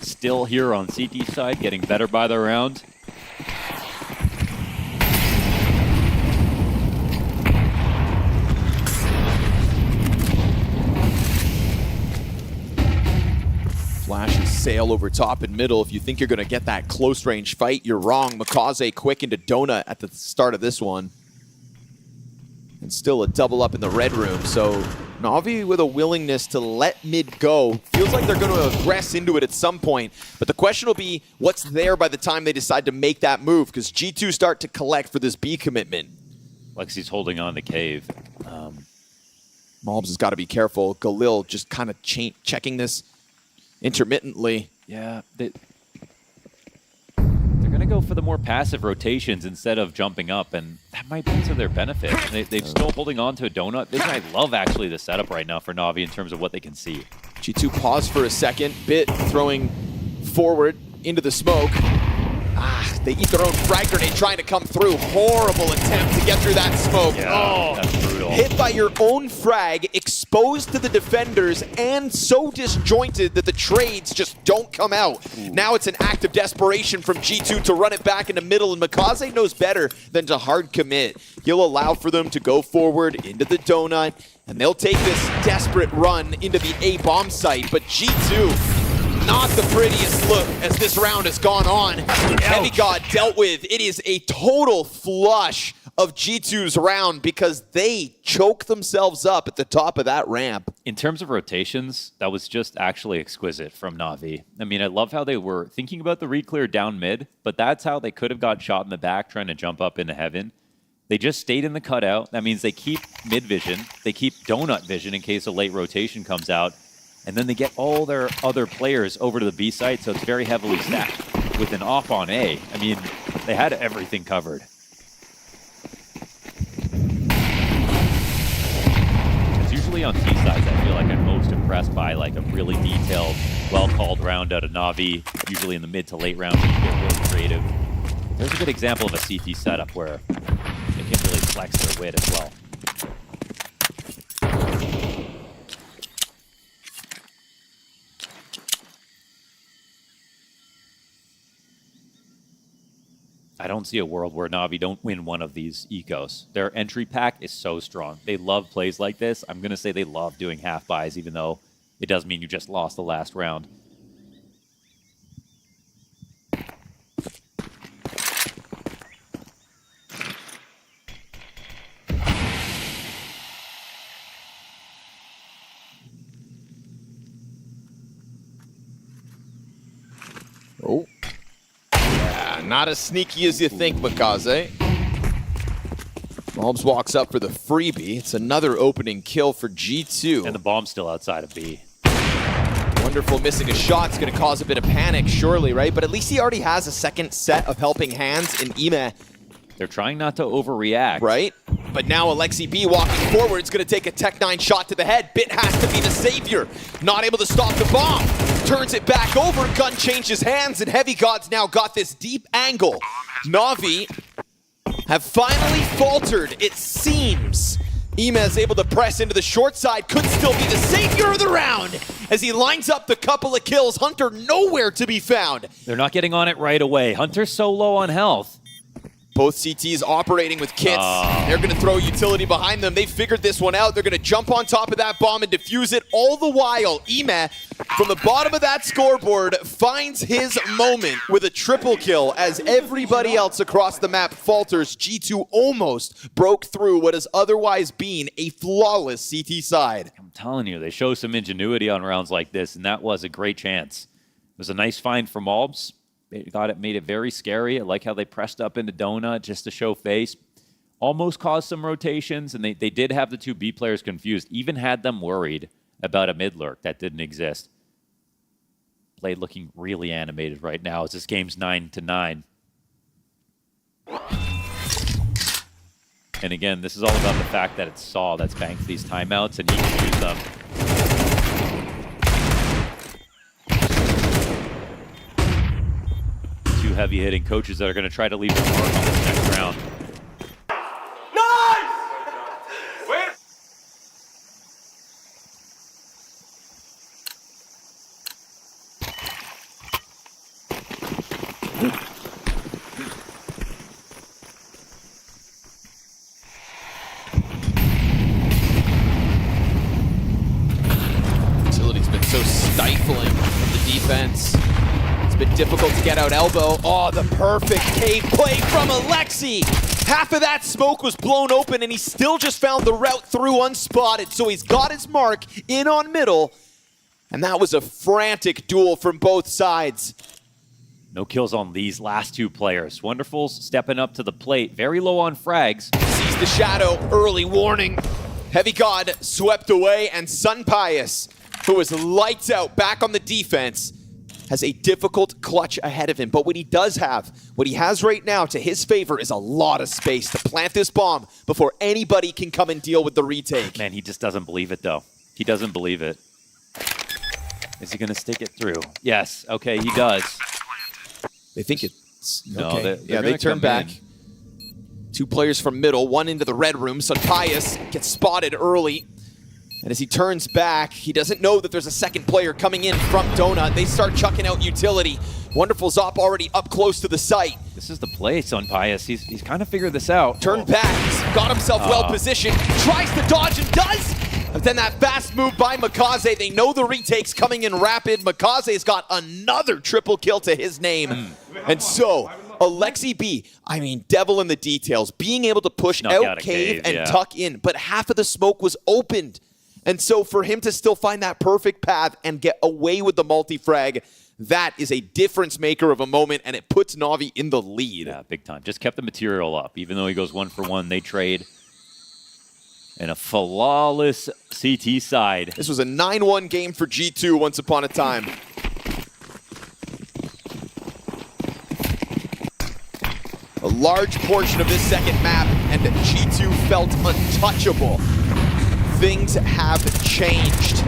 still here on CT side, getting better by the round. Flashes sail over top and middle. If you think you're going to get that close range fight, you're wrong. MongolZ quick into Donut at the start of this one. And still a double up in the red room. So Na'Vi with a willingness to let mid go. Feels like they're going to aggress into it at some point. But the question will be what's there by the time they decide to make that move, because G2 start to collect for this B commitment. Lexi's holding on to Cave. MOUZ has got to be careful. Galil just kind of checking this intermittently. Yeah, they're going to go for the more passive rotations instead of jumping up, and that might be to their benefit. They're still holding on to a donut. This I love actually the setup right now for Na'Vi in terms of what they can see. G2 pause for a second. Bit throwing forward into the smoke. They eat their own frag grenade trying to come through. Horrible attempt to get through that smoke. Yeah, that's brutal. Hit by your own frag, exposed to the defenders, and so disjointed that the trades just don't come out. Now it's an act of desperation from G2 to run it back into middle, and MongolZ knows better than to hard commit. He'll allow for them to go forward into the donut, and they'll take this desperate run into the A bomb site, but G2, not the prettiest look as this round has gone on. Heavy God dealt with. It is a total flush of G2's round because they choke themselves up at the top of that ramp. In terms of rotations, that was just actually exquisite from Na'Vi. I mean, I love how they were thinking about the re-clear down mid, but that's how they could have got shot in the back trying to jump up into heaven. They just stayed in the cutout. That means they keep mid vision. They keep donut vision in case a late rotation comes out. And then they get all their other players over to the B site, so it's very heavily stacked with an off on A. I mean, they had everything covered. It's usually on T sides I feel like I'm most impressed by, like a really detailed, well-called round out of Na'Vi, usually in the mid to late round where you get really creative. There's a good example of a CT setup where they can really flex their wit as well. I don't see a world where Na'Vi don't win one of these ecos. Their entry pack is so strong. They love plays like this. I'm going to say they love doing half buys, even though it does mean you just lost the last round. Oh. Yeah, not as sneaky as you think, MongolZ. MOUZ walks up for the freebie. It's another opening kill for G2. And the bomb's still outside of B. Wonderful missing a shot. It's going to cause a bit of panic, surely, right? But at least he already has a second set of helping hands in Ime. They're trying not to overreact. Right? But now Alexi B walking forward. It's going to take a Tech-9 shot to the head. Bit has to be the savior. Not able to stop the bomb. Turns it back over. Gun changes hands, and Heavy God's now got this deep angle. Na'Vi have finally faltered, it seems. Ime is able to press into the short side. Could still be the savior of the round as he lines up the couple of kills. Hunter nowhere to be found. They're not getting on it right away. Hunter's so low on health. Both CTs operating with kits. They're going to throw utility behind them. They figured this one out. They're going to jump on top of that bomb and defuse it. All the while, Ime, from the bottom of that scoreboard, finds his moment with a triple kill as everybody else across the map falters. G2 almost broke through what has otherwise been a flawless CT side. I'm telling you, they show some ingenuity on rounds like this, and that was a great chance. It was a nice find for MOUZ. They got it, made it very scary. I like how they pressed up into Donut just to show face. Almost caused some rotations, and they did have the two B players confused. Even had them worried about a mid lurk that didn't exist. Play looking really animated right now as this game's 9-9. And again, this is all about the fact that it's Saw that's banked these timeouts, and he can use them. Heavy-hitting coaches that are going to try to leave their mark on this next round. Utility's been so stifling from the defense. Been difficult to get out elbow. Oh, the perfect cave play from Alexi. Half of that smoke was blown open, and he still just found the route through unspotted. So he's got his mark in on middle, and that was a frantic duel from both sides. No kills on these last two players. Wonderful's stepping up to the plate. Very low on frags. Sees the shadow. Early warning. Heavy God swept away, and Sun Pius, who was lights out back on the defense, has a difficult clutch ahead of him. But what he does have, what he has right now to his favor is a lot of space to plant this bomb before anybody can come and deal with the retake. Man, he just doesn't believe it, though. He doesn't believe it. Is he going to stick it through? Yes. Okay, he does. They think it's... No, okay. they're they turn back. Two players from middle, one into the red room. Sun Pius gets spotted early. And as he turns back, he doesn't know that there's a second player coming in from Donut. They start chucking out utility. Wonderful Zop already up close to the site. This is the play, Sun Pius. He's kind of figured this out. Turned back, he's got himself well positioned. Tries to dodge and does! But then that fast move by MongolZ. They know the retake's coming in rapid. MongolZ's got another triple kill to his name. And so, Alexi B, I mean, devil in the details. Being able to push out cave and tuck in. But half of the smoke was opened. And so for him to still find that perfect path and get away with the multi-frag, that is a difference maker of a moment, and it puts Na'Vi in the lead. Yeah, big time. Just kept the material up. Even though he goes 1-for-1, they trade. And a flawless CT side. This was a 9-1 game for G2 once upon a time. A large portion of this second map, and G2 felt untouchable. Things have changed.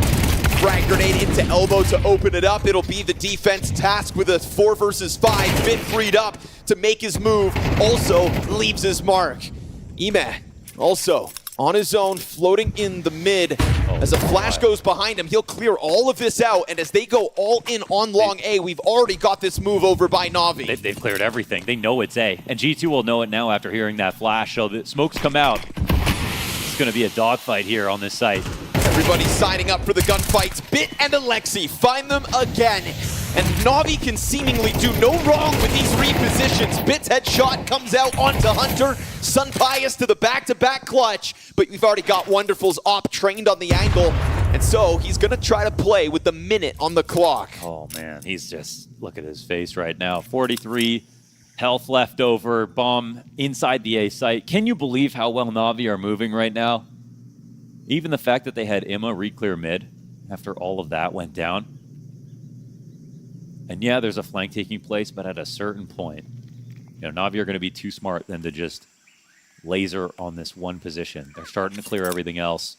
Frag grenade into elbow to open it up. It'll be the defense task with a 4 versus 5. Bit freed up to make his move. Also leaves his mark. Ime also on his own, floating in the mid. As a flash goes behind him, he'll clear all of this out, and as they go all in on long A, we've already got this move over by Na'Vi. They've cleared everything. They know it's A. And G2 will know it now after hearing that flash. So the smokes come out. It's going to be a dogfight here on this site. Everybody's signing up for the gunfights. Bit and Alexi find them again. And Na'Vi can seemingly do no wrong with these repositions. Bit's headshot comes out onto Hunter. Sunpius to the back-to-back clutch. But we've already got Wonderful's op trained on the angle. And so he's going to try to play with the minute on the clock. Oh, man. He's just, look at his face right now. 43 health left over. Bomb inside the A site. Can you believe how well Na'Vi are moving right now? Even the fact that they had Imma re-clear mid after all of that went down. And yeah, there's a flank taking place, but at a certain point, you know, Na'Vi are going to be too smart than to just laser on this one position. They're starting to clear everything else.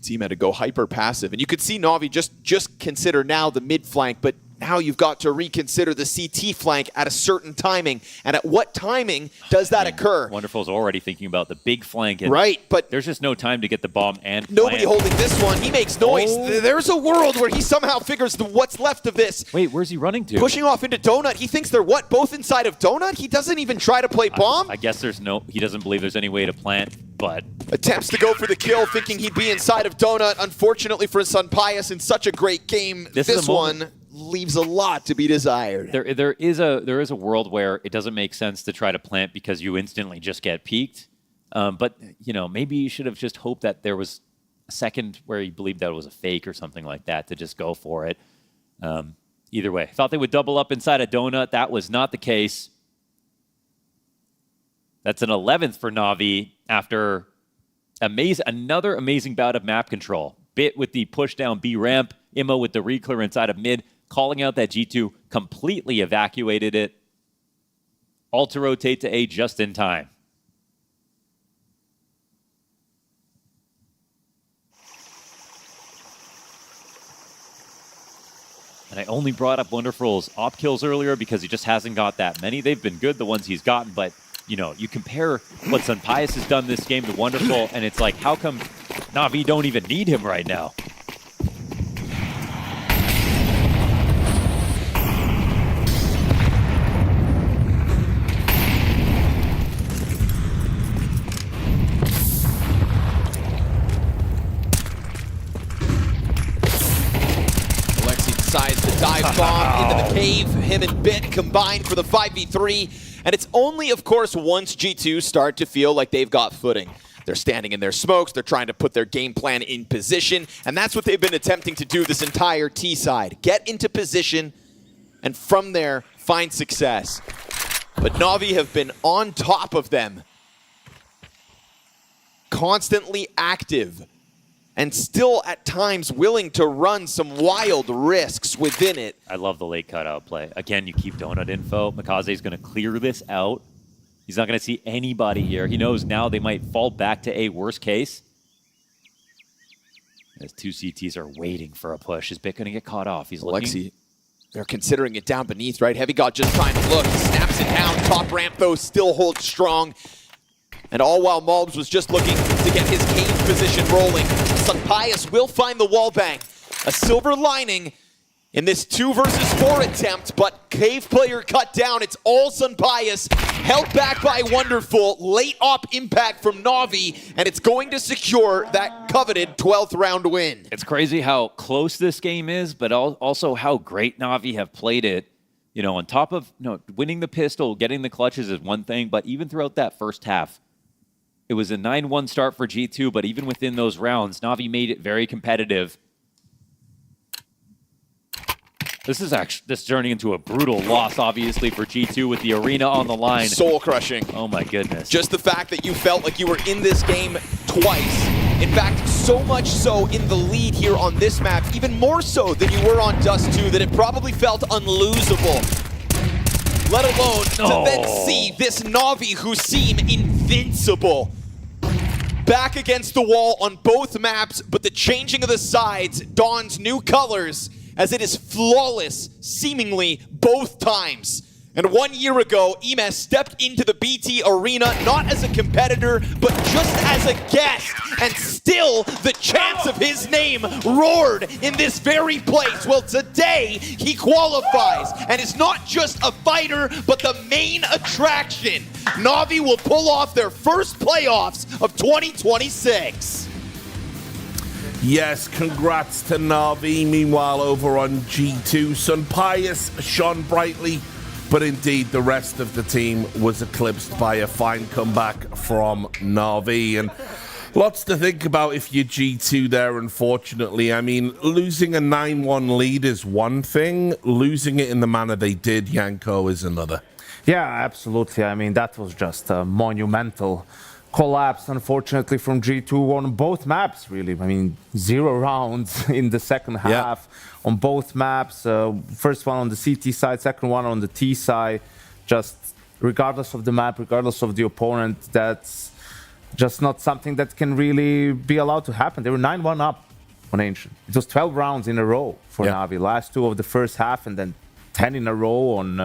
Team had to go hyper passive, and you could see Na'Vi just consider now the mid flank, but now you've got to reconsider the CT flank at a certain timing. And at what timing does that occur? Wonderful's already thinking about the big flank. And right, but there's just no time to get the bomb and nobody plant. holding this one. He makes noise. Oh. There's a world where he somehow figures what's left of this. Wait, where's he running to? Pushing off into Donut. He thinks they're what? Both inside of Donut? He doesn't even try to play bomb? I guess he doesn't believe there's any way to plant, but... Attempts to go for the kill, thinking he'd be inside of Donut. Unfortunately for Sunpius, in such a great game, this one leaves a lot to be desired. There is a world where it doesn't make sense to try to plant because you instantly just get peeked. But you know, maybe you should have just hoped that there was a second where you believed that it was a fake or something like that to just go for it. Either way, thought they would double up inside a Donut. That was not the case. That's an 11th for Na'Vi after another amazing bout of map control. Bit with the push down B ramp, Immo with the re-clear inside of mid, calling out that G2 completely evacuated it. All to rotate to A just in time. And I only brought up Wonderful's op kills earlier because he just hasn't got that many. They've been good, the ones he's gotten, but you know, you compare what Sunpius has done this game to Wonderful, and it's like, how come Na'Vi don't even need him right now? Decides to dive bomb into the cave. Him and Bit combined for the 5v3. And it's only, of course, once G2 start to feel like they've got footing. They're standing in their smokes. They're trying to put their game plan in position. And that's what they've been attempting to do this entire T side. Get into position, and from there, find success. But Na'Vi have been on top of them. Constantly active. And still, at times, willing to run some wild risks within it. I love the late cutout play. Again, you keep Donut info. MongolZ is going to clear this out. He's not going to see anybody here. He knows now they might fall back to A worst case. As two CTs are waiting for a push. Is Bit going to get caught off? He's looking. Alexi, they're considering it down beneath, right? Heavy got just time to look. He snaps it down. Top ramp, though, still holds strong. And all while MOUZ was just looking to get his cave position rolling. Sunpius will find the wall bang. A silver lining in this 2 versus 4 attempt, but cave player cut down. It's all Sunpius, held back by Wonderful. Late op impact from Na'Vi, and it's going to secure that coveted 12th round win. It's crazy how close this game is, but also how great Na'Vi have played it. You know, on top of winning the pistol, getting the clutches is one thing, but even throughout that first half, it was a 9-1 start for G2, but even within those rounds, Na'Vi made it very competitive. This is turning into a brutal loss, obviously, for G2 with the arena on the line. Soul crushing. Oh my goodness. Just the fact that you felt like you were in this game twice. In fact, so much so in the lead here on this map, even more so than you were on Dust 2, that it probably felt unlosable. Let alone to then see this Na'Vi who seem invincible. Back against the wall on both maps, but the changing of the sides dawns new colors as it is flawless, seemingly both times. And 1 year ago, Emes stepped into the BT Arena not as a competitor, but just as a guest. And still, the chants of his name roared in this very place. Well, today, he qualifies. And is not just a fighter, but the main attraction. Na'Vi will pull off their first playoffs of 2026. Yes, congrats to Na'Vi. Meanwhile, over on G2, Sun Pius shone brightly. But indeed, the rest of the team was eclipsed by a fine comeback from Na'Vi. And lots to think about if you're G2 there, unfortunately. I mean, losing a 9-1 lead is one thing. Losing it in the manner they did, Yanko, is another. Yeah, absolutely. I mean, that was just a monumental collapse, unfortunately, from G2 on both maps, really. I mean, 0 rounds in the second half on both maps. First one on the CT side, second one on the T side. Just regardless of the map, regardless of the opponent, that's just not something that can really be allowed to happen. They were 9-1 up on Ancient. It was 12 rounds in a row for Na'Vi. Last 2 of the first half and then 10 in a row on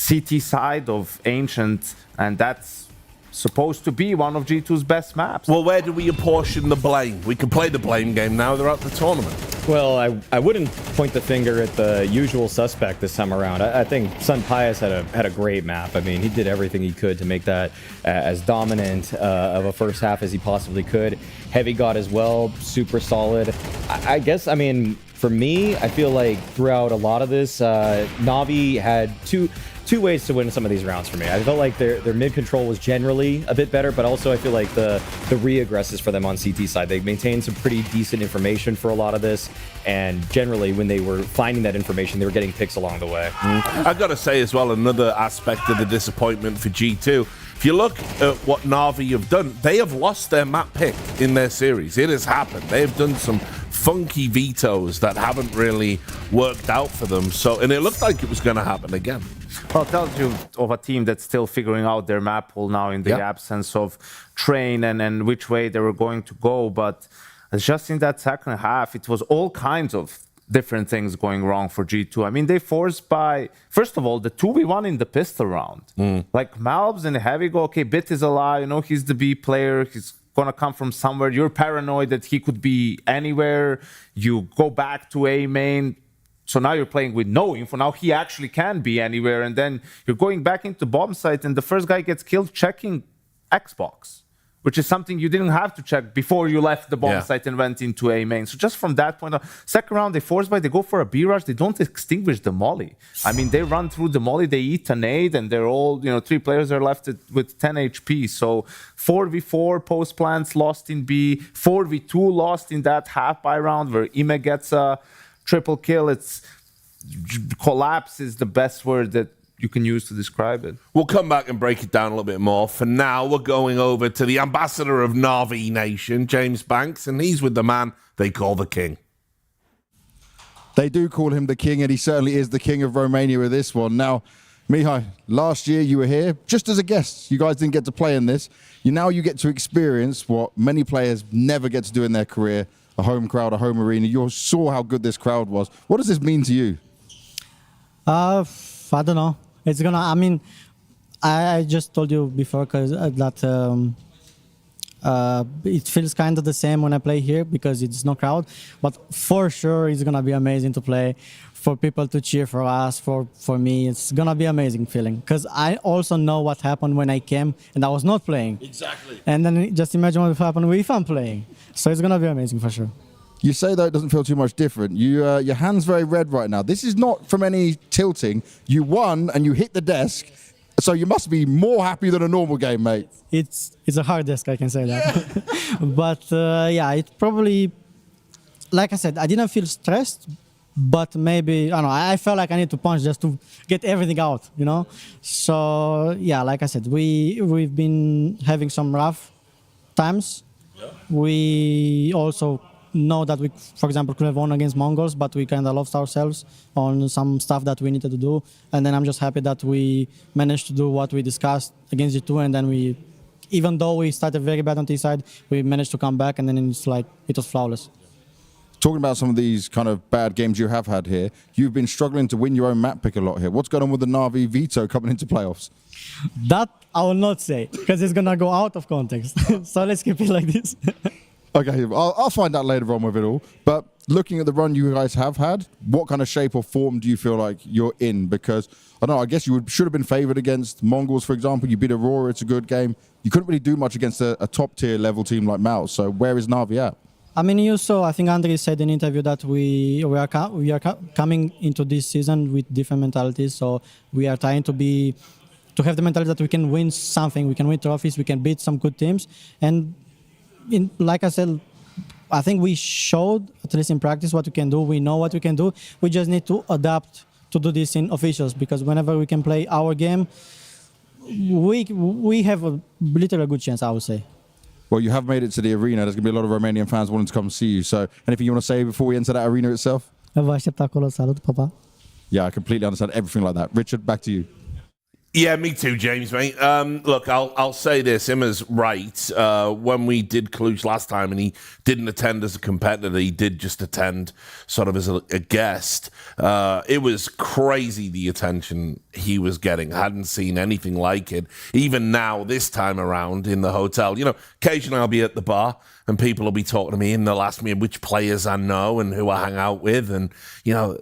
CT side of Ancient. And that's supposed to be one of G2's best maps. Well, where do we apportion the blame? We can play the blame game now. They're at the tournament. Well, I wouldn't point the finger at the usual suspect this time around. I think Sun Pius had a great map. I mean, he did everything he could to make that as dominant of a first half as he possibly could. Heavy got as well, super solid. I guess, I mean, for me, I feel like throughout a lot of this, Na'Vi had two ways to win some of these rounds for me. I felt like their mid control was generally a bit better, but also I feel like the re-aggresses for them on CT side, they maintained some pretty decent information for a lot of this, and generally when they were finding that information, they were getting picks along the way. I gotta say as well, another aspect of the disappointment for G2, if you look at what Na'Vi have done, they have lost their map pick in their series. It has happened. They've done some funky vetoes that haven't really worked out for them. So, and it looked like it was going to happen again. Well, it tells you of a team that's still figuring out their map pool now in the absence of Train and which way they were going to go. But just in that second half, it was all kinds of different things going wrong for G2. I mean, they forced by, first of all, the 2v1 in the pistol round. Like MOUZ and Heavy go, okay, Bit is alive, you know, he's the B player, he's gonna come from somewhere. You're paranoid that he could be anywhere. You go back to A main. So now you're playing with no info. Now he actually can be anywhere. And then you're going back into bomb site and the first guy gets killed checking Xbox, which is something you didn't have to check before you left the bomb site and went into A main. So just from that point on, second round, they force by, they go for a B rush, they don't extinguish the molly. I mean, they run through the molly, they eat a nade, and they're all, you know, 3 players are left with 10 HP. So 4v4 post plants lost in B, 4v2 lost in that half by round where Ime gets a triple kill. It's collapse is the best word that you can use to describe it. We'll come back and break it down a little bit more. For now, we're going over to the ambassador of Na'Vi Nation, James Banks, and he's with the man they call the king. They do call him the king, and he certainly is the king of Romania with this one. Now, Mihai, last year you were here just as a guest. You guys didn't get to play in this. Now you get to experience what many players never get to do in their career, a home crowd, a home arena. You saw how good this crowd was. What does this mean to you? I don't know. It's gonna, I mean, I just told you before that it feels kind of the same when I play here because it's no crowd, but for sure it's gonna be amazing to play, for people to cheer for us, for me. It's gonna be amazing feeling because I also know what happened when I came and I was not playing. Exactly. And then just imagine what will happen if I'm playing. So it's gonna be amazing for sure. You say, though, it doesn't feel too much different. Your hand's very red right now. This is not from any tilting. You won and you hit the desk, so you must be more happy than a normal game, mate. It's a hard desk, I can say that. But yeah, it probably, like I said, I didn't feel stressed, but maybe, I don't know, I felt like I need to punch just to get everything out, you know? So yeah, like I said, we've been having some rough times. Yeah. We also know that we, for example, could have won against MongolZ, but we kind of lost ourselves on some stuff that we needed to do. And then I'm just happy that we managed to do what we discussed against G2, and then we, even though we started very bad on T side, we managed to come back, and then it's like, it was flawless. talking about some of these kind of bad games you have had here, you've been struggling to win your own map pick a lot here. What's going on with the Navi veto coming into playoffs? That I will not say, because it's gonna go out of context. So let's keep it like this. Okay, I'll find out later on with it all. But looking at the run you guys have had, what kind of shape or form do you feel like you're in? Because, I don't know, I guess you should have been favoured against MongolZ, for example. You beat Aurora, it's a good game. You couldn't really do much against a top-tier level team like MOUZ. So where is Navi at? I mean, you saw, I think Andre said in an interview that we are coming into this season with different mentalities. So we are trying to have the mentality that we can win something, we can win trophies, we can beat some good teams. And like I said, I think we showed, at least in practice, what we can do. We know what we can do. We just need to adapt to do this in officials, because whenever we can play our game, we have literally a good chance, I would say. Well, you have made it to the arena. There's going to be a lot of Romanian fans wanting to come see you. So anything you want to say before we enter that arena itself? Vă aștept acolo. Salut, papa. Yeah, I completely understand everything like that. Richard, back to you. Yeah, me too, James, mate. Look, I'll say this. Imma's right. When we did Cluj last time and he didn't attend as a competitor, he did just attend sort of as a guest. It was crazy, the attention he was getting. I hadn't seen anything like it. Even now, this time around in the hotel, you know, occasionally I'll be at the bar and people will be talking to me and they'll ask me which players I know and who I hang out with. And, you know,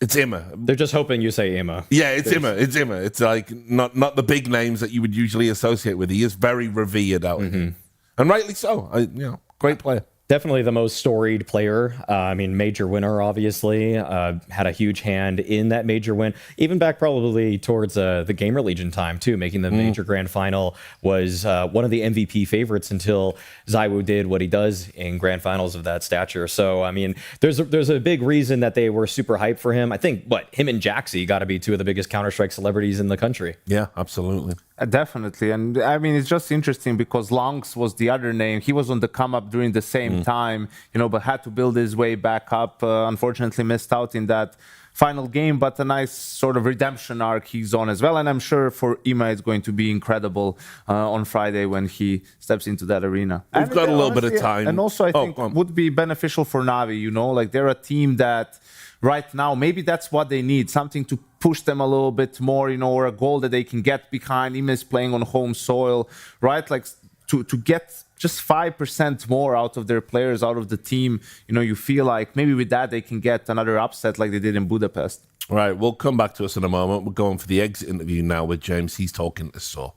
it's Imma. They're just hoping you say Imma. Yeah, it's Imma. It's Imma. It's like not the big names that you would usually associate with. He is very revered out here. And rightly so. Great player. Definitely the most storied player. I mean, major winner, obviously. Had a huge hand in that major win. Even back probably towards the Gamer Legion time, too. Making the major grand final was one of the MVP favorites until Zywoo did what he does in grand finals of that stature. So, I mean, there's a big reason that they were super hyped for him. I think, him and Jaxi got to be two of the biggest Counter-Strike celebrities in the country. Yeah, absolutely. Definitely. And I mean, it's just interesting because Longs was the other name. He was on the come up during the same time, you know, but had to build his way back up. Unfortunately missed out in that final game, but a nice sort of redemption arc he's on as well. And I'm sure for Imma it's going to be incredible on Friday when he steps into that arena. We've got a little bit of time. And also I think would be beneficial for Navi, you know, like they're a team that right now, maybe that's what they need, something to push them a little bit more, you know, or a goal that they can get behind. Imma is playing on home soil, right? Like to get just 5% more out of their players, out of the team, you know, you feel like maybe with that they can get another upset like they did in Budapest. All right, we'll come back to us in a moment. We're going for the exit interview now with James. He's talking to Saw.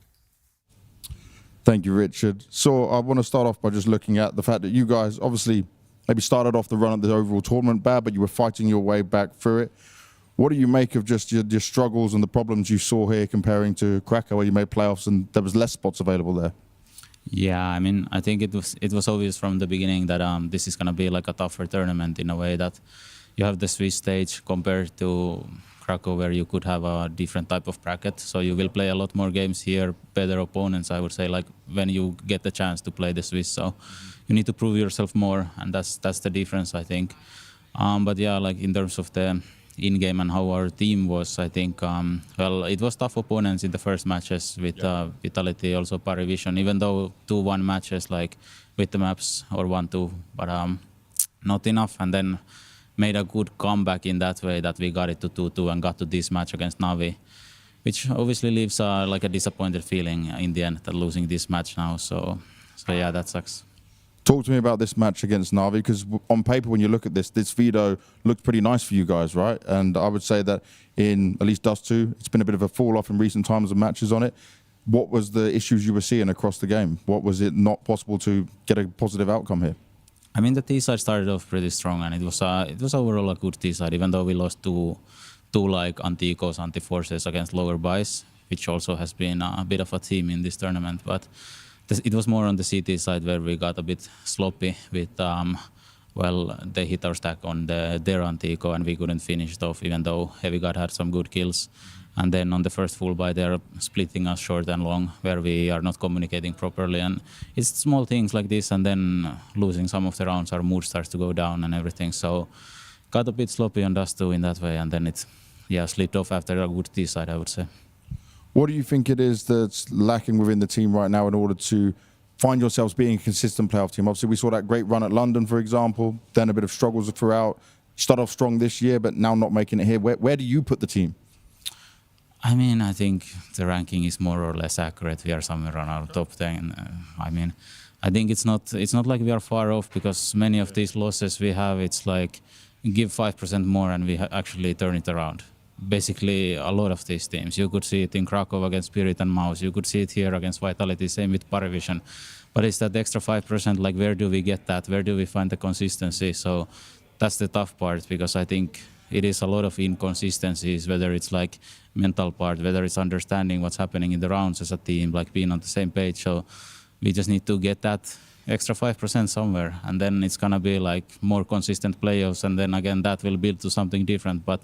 Thank you, Richard. So I want to start off by just looking at the fact that you guys obviously maybe started off the run at the overall tournament bad, but you were fighting your way back through it. What do you make of just your struggles and the problems you saw here comparing to Krakow, where you made playoffs and there was less spots available there? Yeah, I mean, I think it was obvious from the beginning that this is going to be like a tougher tournament in a way that you have the Swiss stage compared to Krakow, where you could have a different type of bracket. So you will play a lot more games here, better opponents, I would say, like when you get the chance to play the Swiss. So you need to prove yourself more, and that's the difference, I think. But yeah, like in terms of the in-game and how our team was, I think, well, it was tough opponents in the first matches with Vitality, also PARIVISION, even though 2-1 matches like with the maps or 1-2, but not enough. And then made a good comeback in that way that we got it to 2-2 and got to this match against Navi, which obviously leaves like a disappointed feeling in the end that losing this match now. So yeah, that sucks. Talk to me about this match against Navi, because on paper, when you look at this veto looked pretty nice for you guys, right? And I would say that in at least Dust 2, it's been a bit of a fall off in recent times of matches on it. What was the issues you were seeing across the game? What was it not possible to get a positive outcome here? I mean, the T-side started off pretty strong, and it was overall a good T-side, even though we lost two like Anticos, Anti-Forces against lower buys, which also has been a bit of a theme in this tournament. But it was more on the CT side where we got a bit sloppy with, well, they hit our stack on their Antico and we couldn't finish it off, even though Heavy God had some good kills. And then on the first full buy, they're splitting us short and long, where we are not communicating properly. And it's small things like this, and then losing some of the rounds, our mood starts to go down and everything. So got a bit sloppy on Dust 2 in that way, and then it, slipped off after a good T-side, I would say. What do you think it is that's lacking within the team right now in order to find yourselves being a consistent playoff team? Obviously, we saw that great run at London, for example, then a bit of struggles throughout. Start off strong this year, but now not making it here. Where do you put the team? I mean, I think the ranking is more or less accurate. We are somewhere on our top 10. I mean, I think it's not like we are far off, because many of these losses we have, it's like give 5% more and we actually turn it around. Basically, a lot of these teams. You could see it in Krakow against Spirit and MOUZ. You could see it here against Vitality, same with PARIVISION. But it's that extra 5%, like where do we get that? Where do we find the consistency? So that's the tough part, because I think it is a lot of inconsistencies, whether it's like mental part, whether it's understanding what's happening in the rounds as a team, like being on the same page. So we just need to get that extra 5% somewhere, and then it's gonna be like more consistent playoffs, and then again that will build to something different. But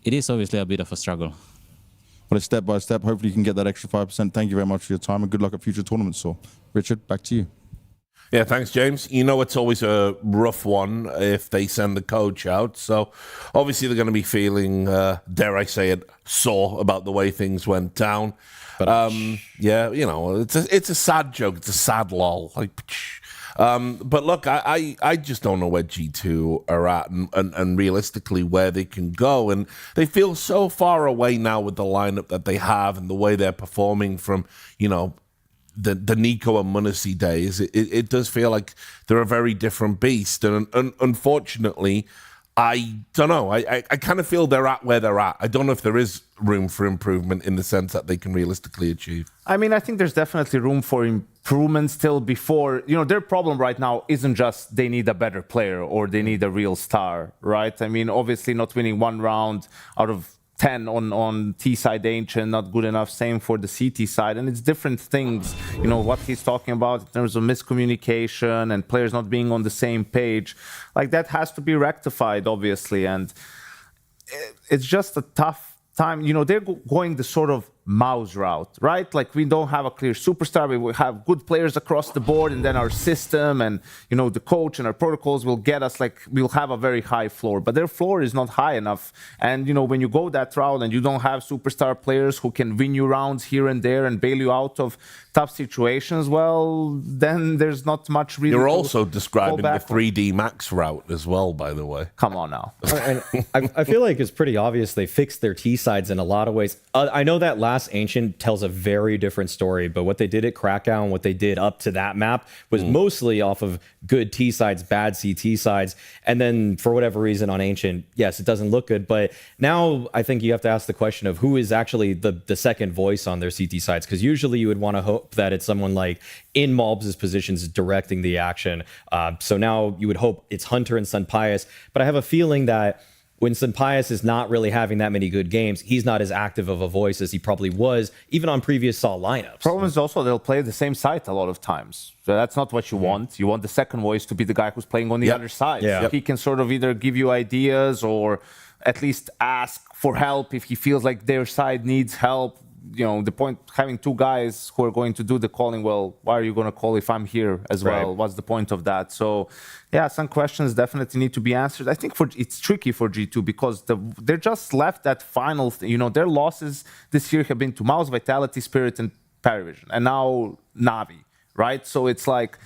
it is obviously a bit of a struggle. Well, it's step by step. Hopefully you can get that extra 5%. Thank you very much for your time, and good luck at future tournaments. So, Richard, back to you. Yeah, thanks, James. You know, it's always a rough one if they send the coach out. So obviously they're going to be feeling, dare I say it, sore about the way things went down. But yeah, you know, it's a sad joke. It's a sad lol. Like, but look, I just don't know where G2 are at and realistically where they can go. And they feel so far away now with the lineup that they have and the way they're performing from, you know, the Nico and Munacy days. It does feel like they're a very different beast. And unfortunately, I don't know. I kind of feel they're at where they're at. I don't know if there is room for improvement in the sense that they can realistically achieve. I mean, I think there's definitely room for improvement still before, you know, their problem right now isn't just they need a better player or they need a real star, right? I mean, obviously not winning one round out of 10 on T side Ancient, not good enough. Same for the CT side, and it's different things. You know what he's talking about in terms of miscommunication and players not being on the same page. Like that has to be rectified, obviously, and it's just a tough time. You know, they're going the sort of MOUZ route, right? Like we don't have a clear superstar. We will have good players across the board, and then our system and, you know, the coach and our protocols will get us, like we'll have a very high floor, but their floor is not high enough. And, you know, when you go that route and you don't have superstar players who can win you rounds here and there and bail you out of tough situations, well, then there's not much really. You're also describing the 3D Max route as well, by the way. Come on now. And I feel like it's pretty obvious they fixed their T sides in a lot of ways. I know that last Ancient tells a very different story, but what they did at Krakow and what they did up to that map was mostly off of good T sides, bad CT sides. And then for whatever reason on Ancient, yes, it doesn't look good. But now I think you have to ask the question of who is actually the second voice on their CT sides, because usually you would want to hope that it's someone like in MOUZ's positions directing the action. So now you would hope it's Hunter and Sunpius. But I have a feeling that when Sunpius is not really having that many good games, he's not as active of a voice as he probably was, even on previous Saw lineups. Problem is also they'll play the same side a lot of times. So that's not what you want. You want the second voice to be the guy who's playing on the other side. So he can sort of either give you ideas or at least ask for help if he feels like their side needs help. You know, the point having two guys who are going to do the calling, well, why are you going to call if I'm here as well? What's the point of that? So, yeah, some questions definitely need to be answered. I think it's tricky for G2 because they're just left that final, you know, their losses this year have been to MOUZ, Vitality, Spirit, and PARIVISION, and now Navi, right? So it's like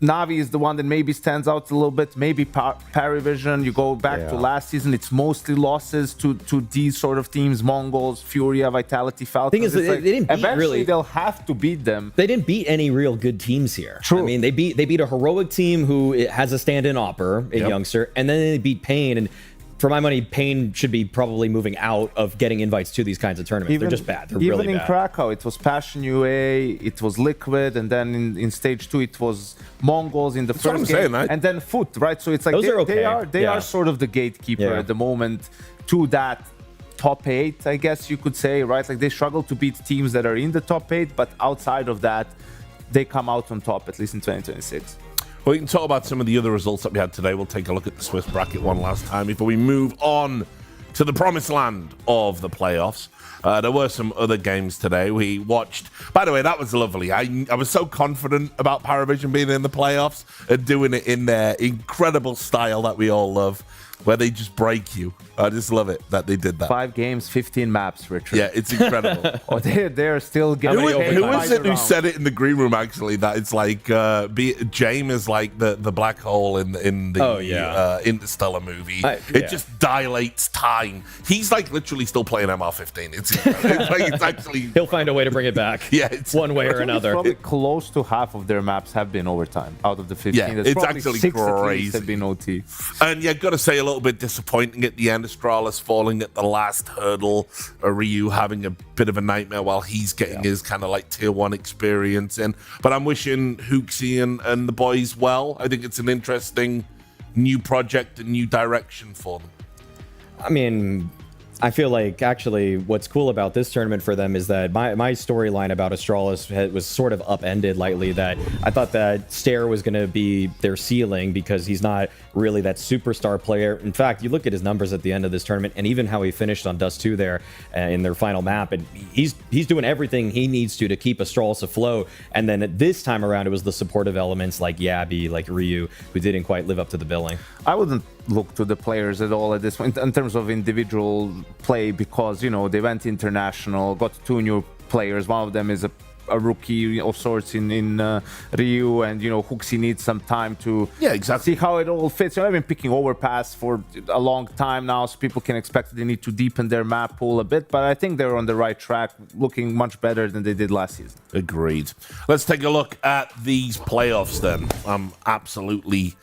Navi is the one that maybe stands out a little bit. Maybe PARIVISION, you go back to last season, it's mostly losses to these sort of teams, MongolZ, FURIA, Vitality, Falcons. Thing is, they didn't beat eventually they'll have to beat them. They didn't beat any real good teams here. True. I mean, they beat a heroic team who has a stand-in Opper in Youngster, and then they beat Pain. And for my money, Pain should be probably moving out of getting invites to these kinds of tournaments. They're just bad. They're really bad. Even in Krakow, it was Passion UA, it was Liquid, and then in stage 2, it was MongolZ in the first game, and then FUT, right? So it's like they are sort of the gatekeeper at the moment to that top 8, I guess you could say, right? Like they struggle to beat teams that are in the top 8, but outside of that, they come out on top, at least in 2026. Well, we can talk about some of the other results that we had today. We'll take a look at the Swiss bracket one last time before we move on to the promised land of the playoffs. There were some other games today. We watched, by the way, that was lovely. I was so confident about PARIVISION being in the playoffs and doing it in their incredible style that we all love. where they just break you. I just love it that they did that. 5 games, 15 maps, Richard. Yeah, it's incredible. Oh, they're still getting Who paid is it who round. said it in the green room, actually, that it's like James is like the black hole in the Interstellar movie. It just dilates time. He's like literally still playing MR15. It's actually... He'll find a way to bring it back. Yeah, it's one way or another. Probably close to half of their maps have been overtime out of the 15. Yeah, There's it's probably actually 6 at least crazy. have been OT. And yeah, got to say, a little bit disappointing at the end. Astralis falling at the last hurdle. Ryu having a bit of a nightmare while he's getting his kind of like tier 1 experience in. But I'm wishing Hooksy and the boys well. I think it's an interesting new project and new direction for them. I mean, I feel like actually what's cool about this tournament for them is that my storyline about Astralis was sort of upended lightly, that I thought that Stair was going to be their ceiling because he's not really that superstar player. In fact, you look at his numbers at the end of this tournament and even how he finished on Dust 2 there in their final map, and he's doing everything he needs to keep Astralis afloat. And then at this time around, it was the supportive elements like Yabi, like Ryu, who didn't quite live up to the billing. I wouldn't look to the players at all at this point in terms of individual play because, you know, they went international, got 2 new players. One of them is a rookie of sorts in Ryu, and, you know, Hooksy needs some time to see how it all fits. You know, I've been picking Overpass for a long time now, so people can expect that they need to deepen their map pool a bit, but I think they're on the right track, looking much better than they did last season. Agreed. Let's take a look at these playoffs then. I'm absolutely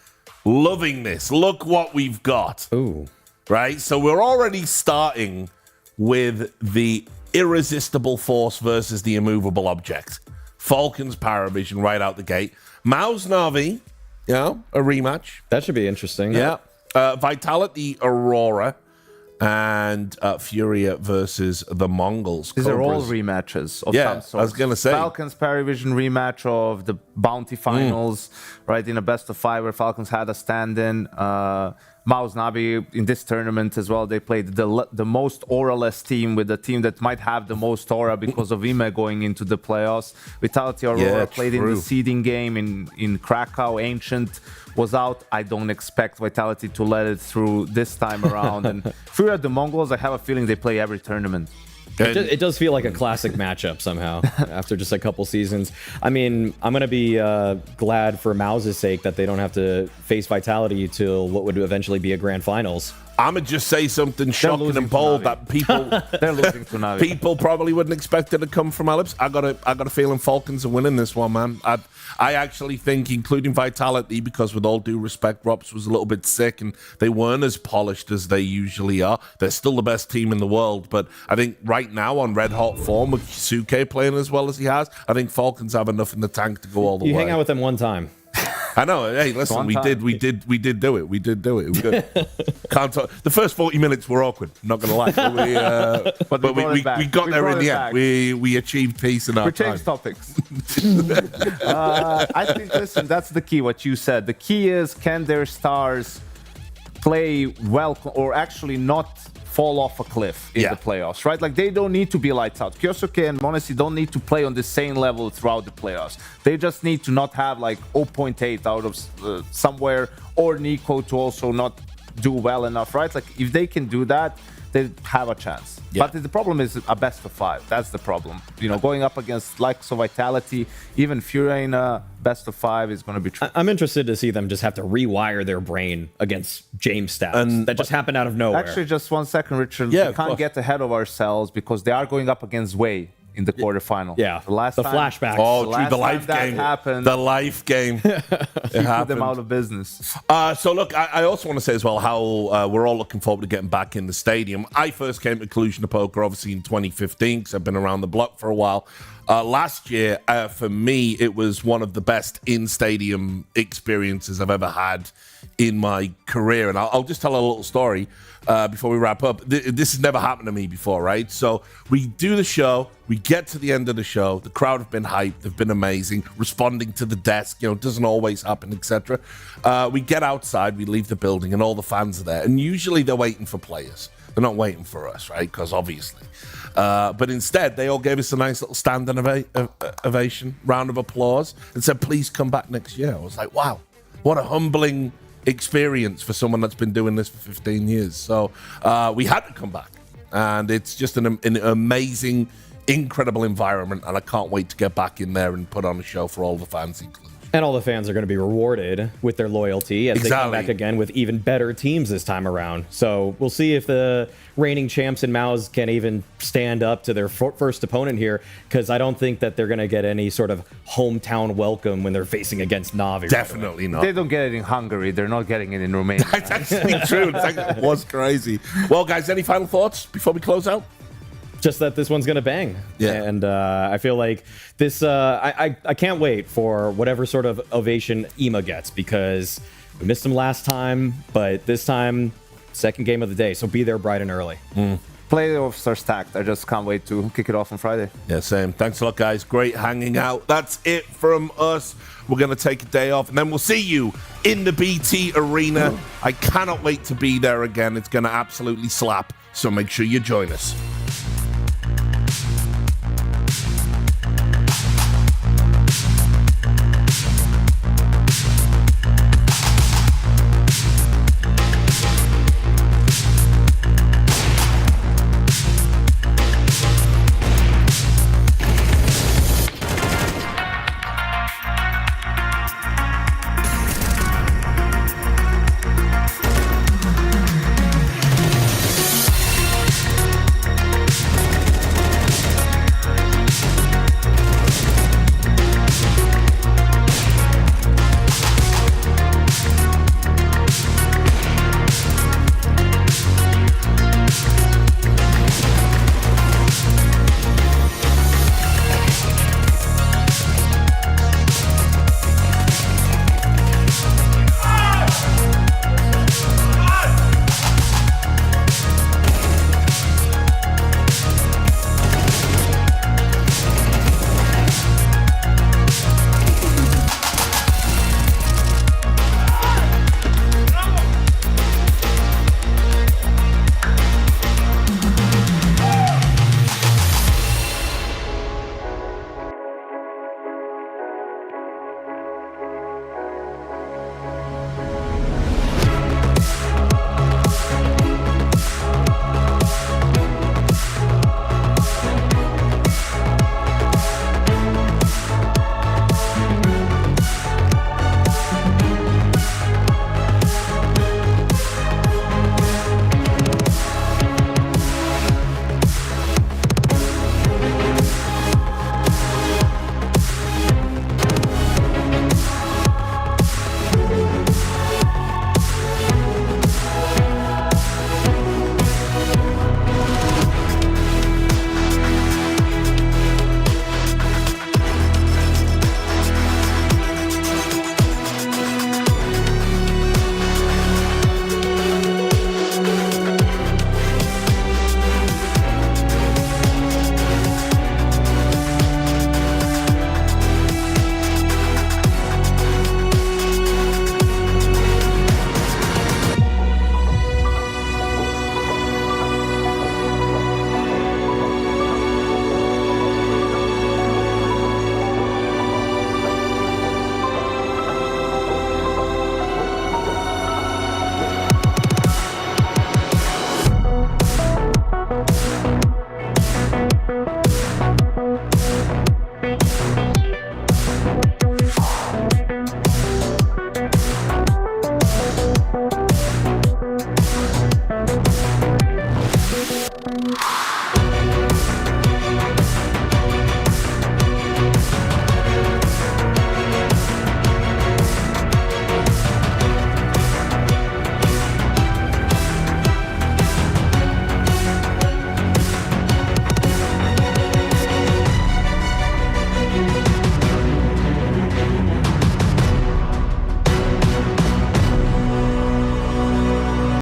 loving this. Look what we've got. Ooh. Right? So we're already starting with the irresistible force versus the immovable object. Falcons, PARIVISION right out the gate. MOUZ, Na'Vi, you know, a rematch. That should be interesting. Yeah. Vitality, Aurora, and FURIA versus the MongolZ. These are all rematches of some sort. I was going to say. Falcons PARIVISION rematch of the Bounty Finals, right, in a best of 5 where Falcons had a stand-in. MOUZ Na'Vi in this tournament as well, they played the most aura-less team with the team that might have the most aura because of Ime going into the playoffs. Vitality Aurora played in the seeding game in Krakow. Ancient was out. I don't expect Vitality to let it through this time around. And FURIA, the MongolZ, I have a feeling they play every tournament. It does feel like a classic matchup somehow after just a couple seasons. I mean, I'm going to be glad for MOUZ's sake that they don't have to face Vitality till what would eventually be a grand finals. I'm going to just say something shocking and bold that people they're losing to Na'Vi. People probably wouldn't expect it to come from my lips. I got a feeling Falcons are winning this one, man. I actually think, including Vitality, because with all due respect, Rops was a little bit sick and they weren't as polished as they usually are. They're still the best team in the world, but I think right now on red hot form with Kisuke playing as well as he has, I think Falcons have enough in the tank to go all the way. You hang out with them one time. I know. Hey, listen, we did do it. We did do it. It was good. Can't talk. The first 40 minutes were awkward. I'm not gonna lie. But we got there in the end. We achieved peace in our We changed topics. I think, listen, that's the key. What you said. The key is, can their stars play well or actually not fall off a cliff in the playoffs, right? Like, they don't need to be lights out. Kyosuke and Monesi don't need to play on the same level throughout the playoffs. They just need to not have like 0.8 out of somewhere, or Nico to also not do well enough, right? Like, if they can do that, they have a chance. But the problem is a best of 5. That's the problem. You know, going up against likes of Vitality, even FURIA in a best of 5 is going to be tricky. I'm interested to see them just have to rewire their brain against James stats that just happened out of nowhere. Actually, just 1 second, Richard. We can't get ahead of ourselves because they are going up against Wei in the quarterfinal. Yeah, the flashbacks. Oh, the life game. Happened, the life game. It put them out of business. So look, I also want to say as well how we're all looking forward to getting back in the stadium. I first came to Cluj-Napoca obviously in 2015 because I've been around the block for a while. Last year, for me, it was one of the best in-stadium experiences I've ever had in my career. And I'll just tell a little story before we wrap up. This has never happened to me before, right? So we do the show. We get to the end of the show. The crowd have been hyped. They've been amazing. Responding to the desk, you know, it doesn't always happen, etc. We get outside. We leave the building, and all the fans are there. And usually they're waiting for players. They're not waiting for us, right? Because obviously. But instead, they all gave us a nice little standing ovation, round of applause, and said, please come back next year. I was like, wow, what a humbling experience for someone that's been doing this for 15 years. So we had to come back. And it's just an amazing, incredible environment. And I can't wait to get back in there and put on a show for all the fans in Cluj. And all the fans are going to be rewarded with their loyalty as they come back again with even better teams this time around. So we'll see if the reigning champs in MOUZ can even stand up to their first opponent here, because I don't think that they're going to get any sort of hometown welcome when they're facing against Navi. Definitely not. They don't get it in Hungary. They're not getting it in Romania. That's actually true. It was crazy. Well, guys, any final thoughts before we close out? Just that this one's going to bang. Yeah. And I feel like this, I can't wait for whatever sort of ovation EMA gets, because we missed them last time, but this time, second game of the day. So be there bright and early. Playoffs are stacked. I just can't wait to kick it off on Friday. Yeah, same. Thanks a lot, guys. Great hanging out. That's it from us. We're going to take a day off, and then we'll see you in the BT Arena. I cannot wait to be there again. It's going to absolutely slap. So make sure you join us.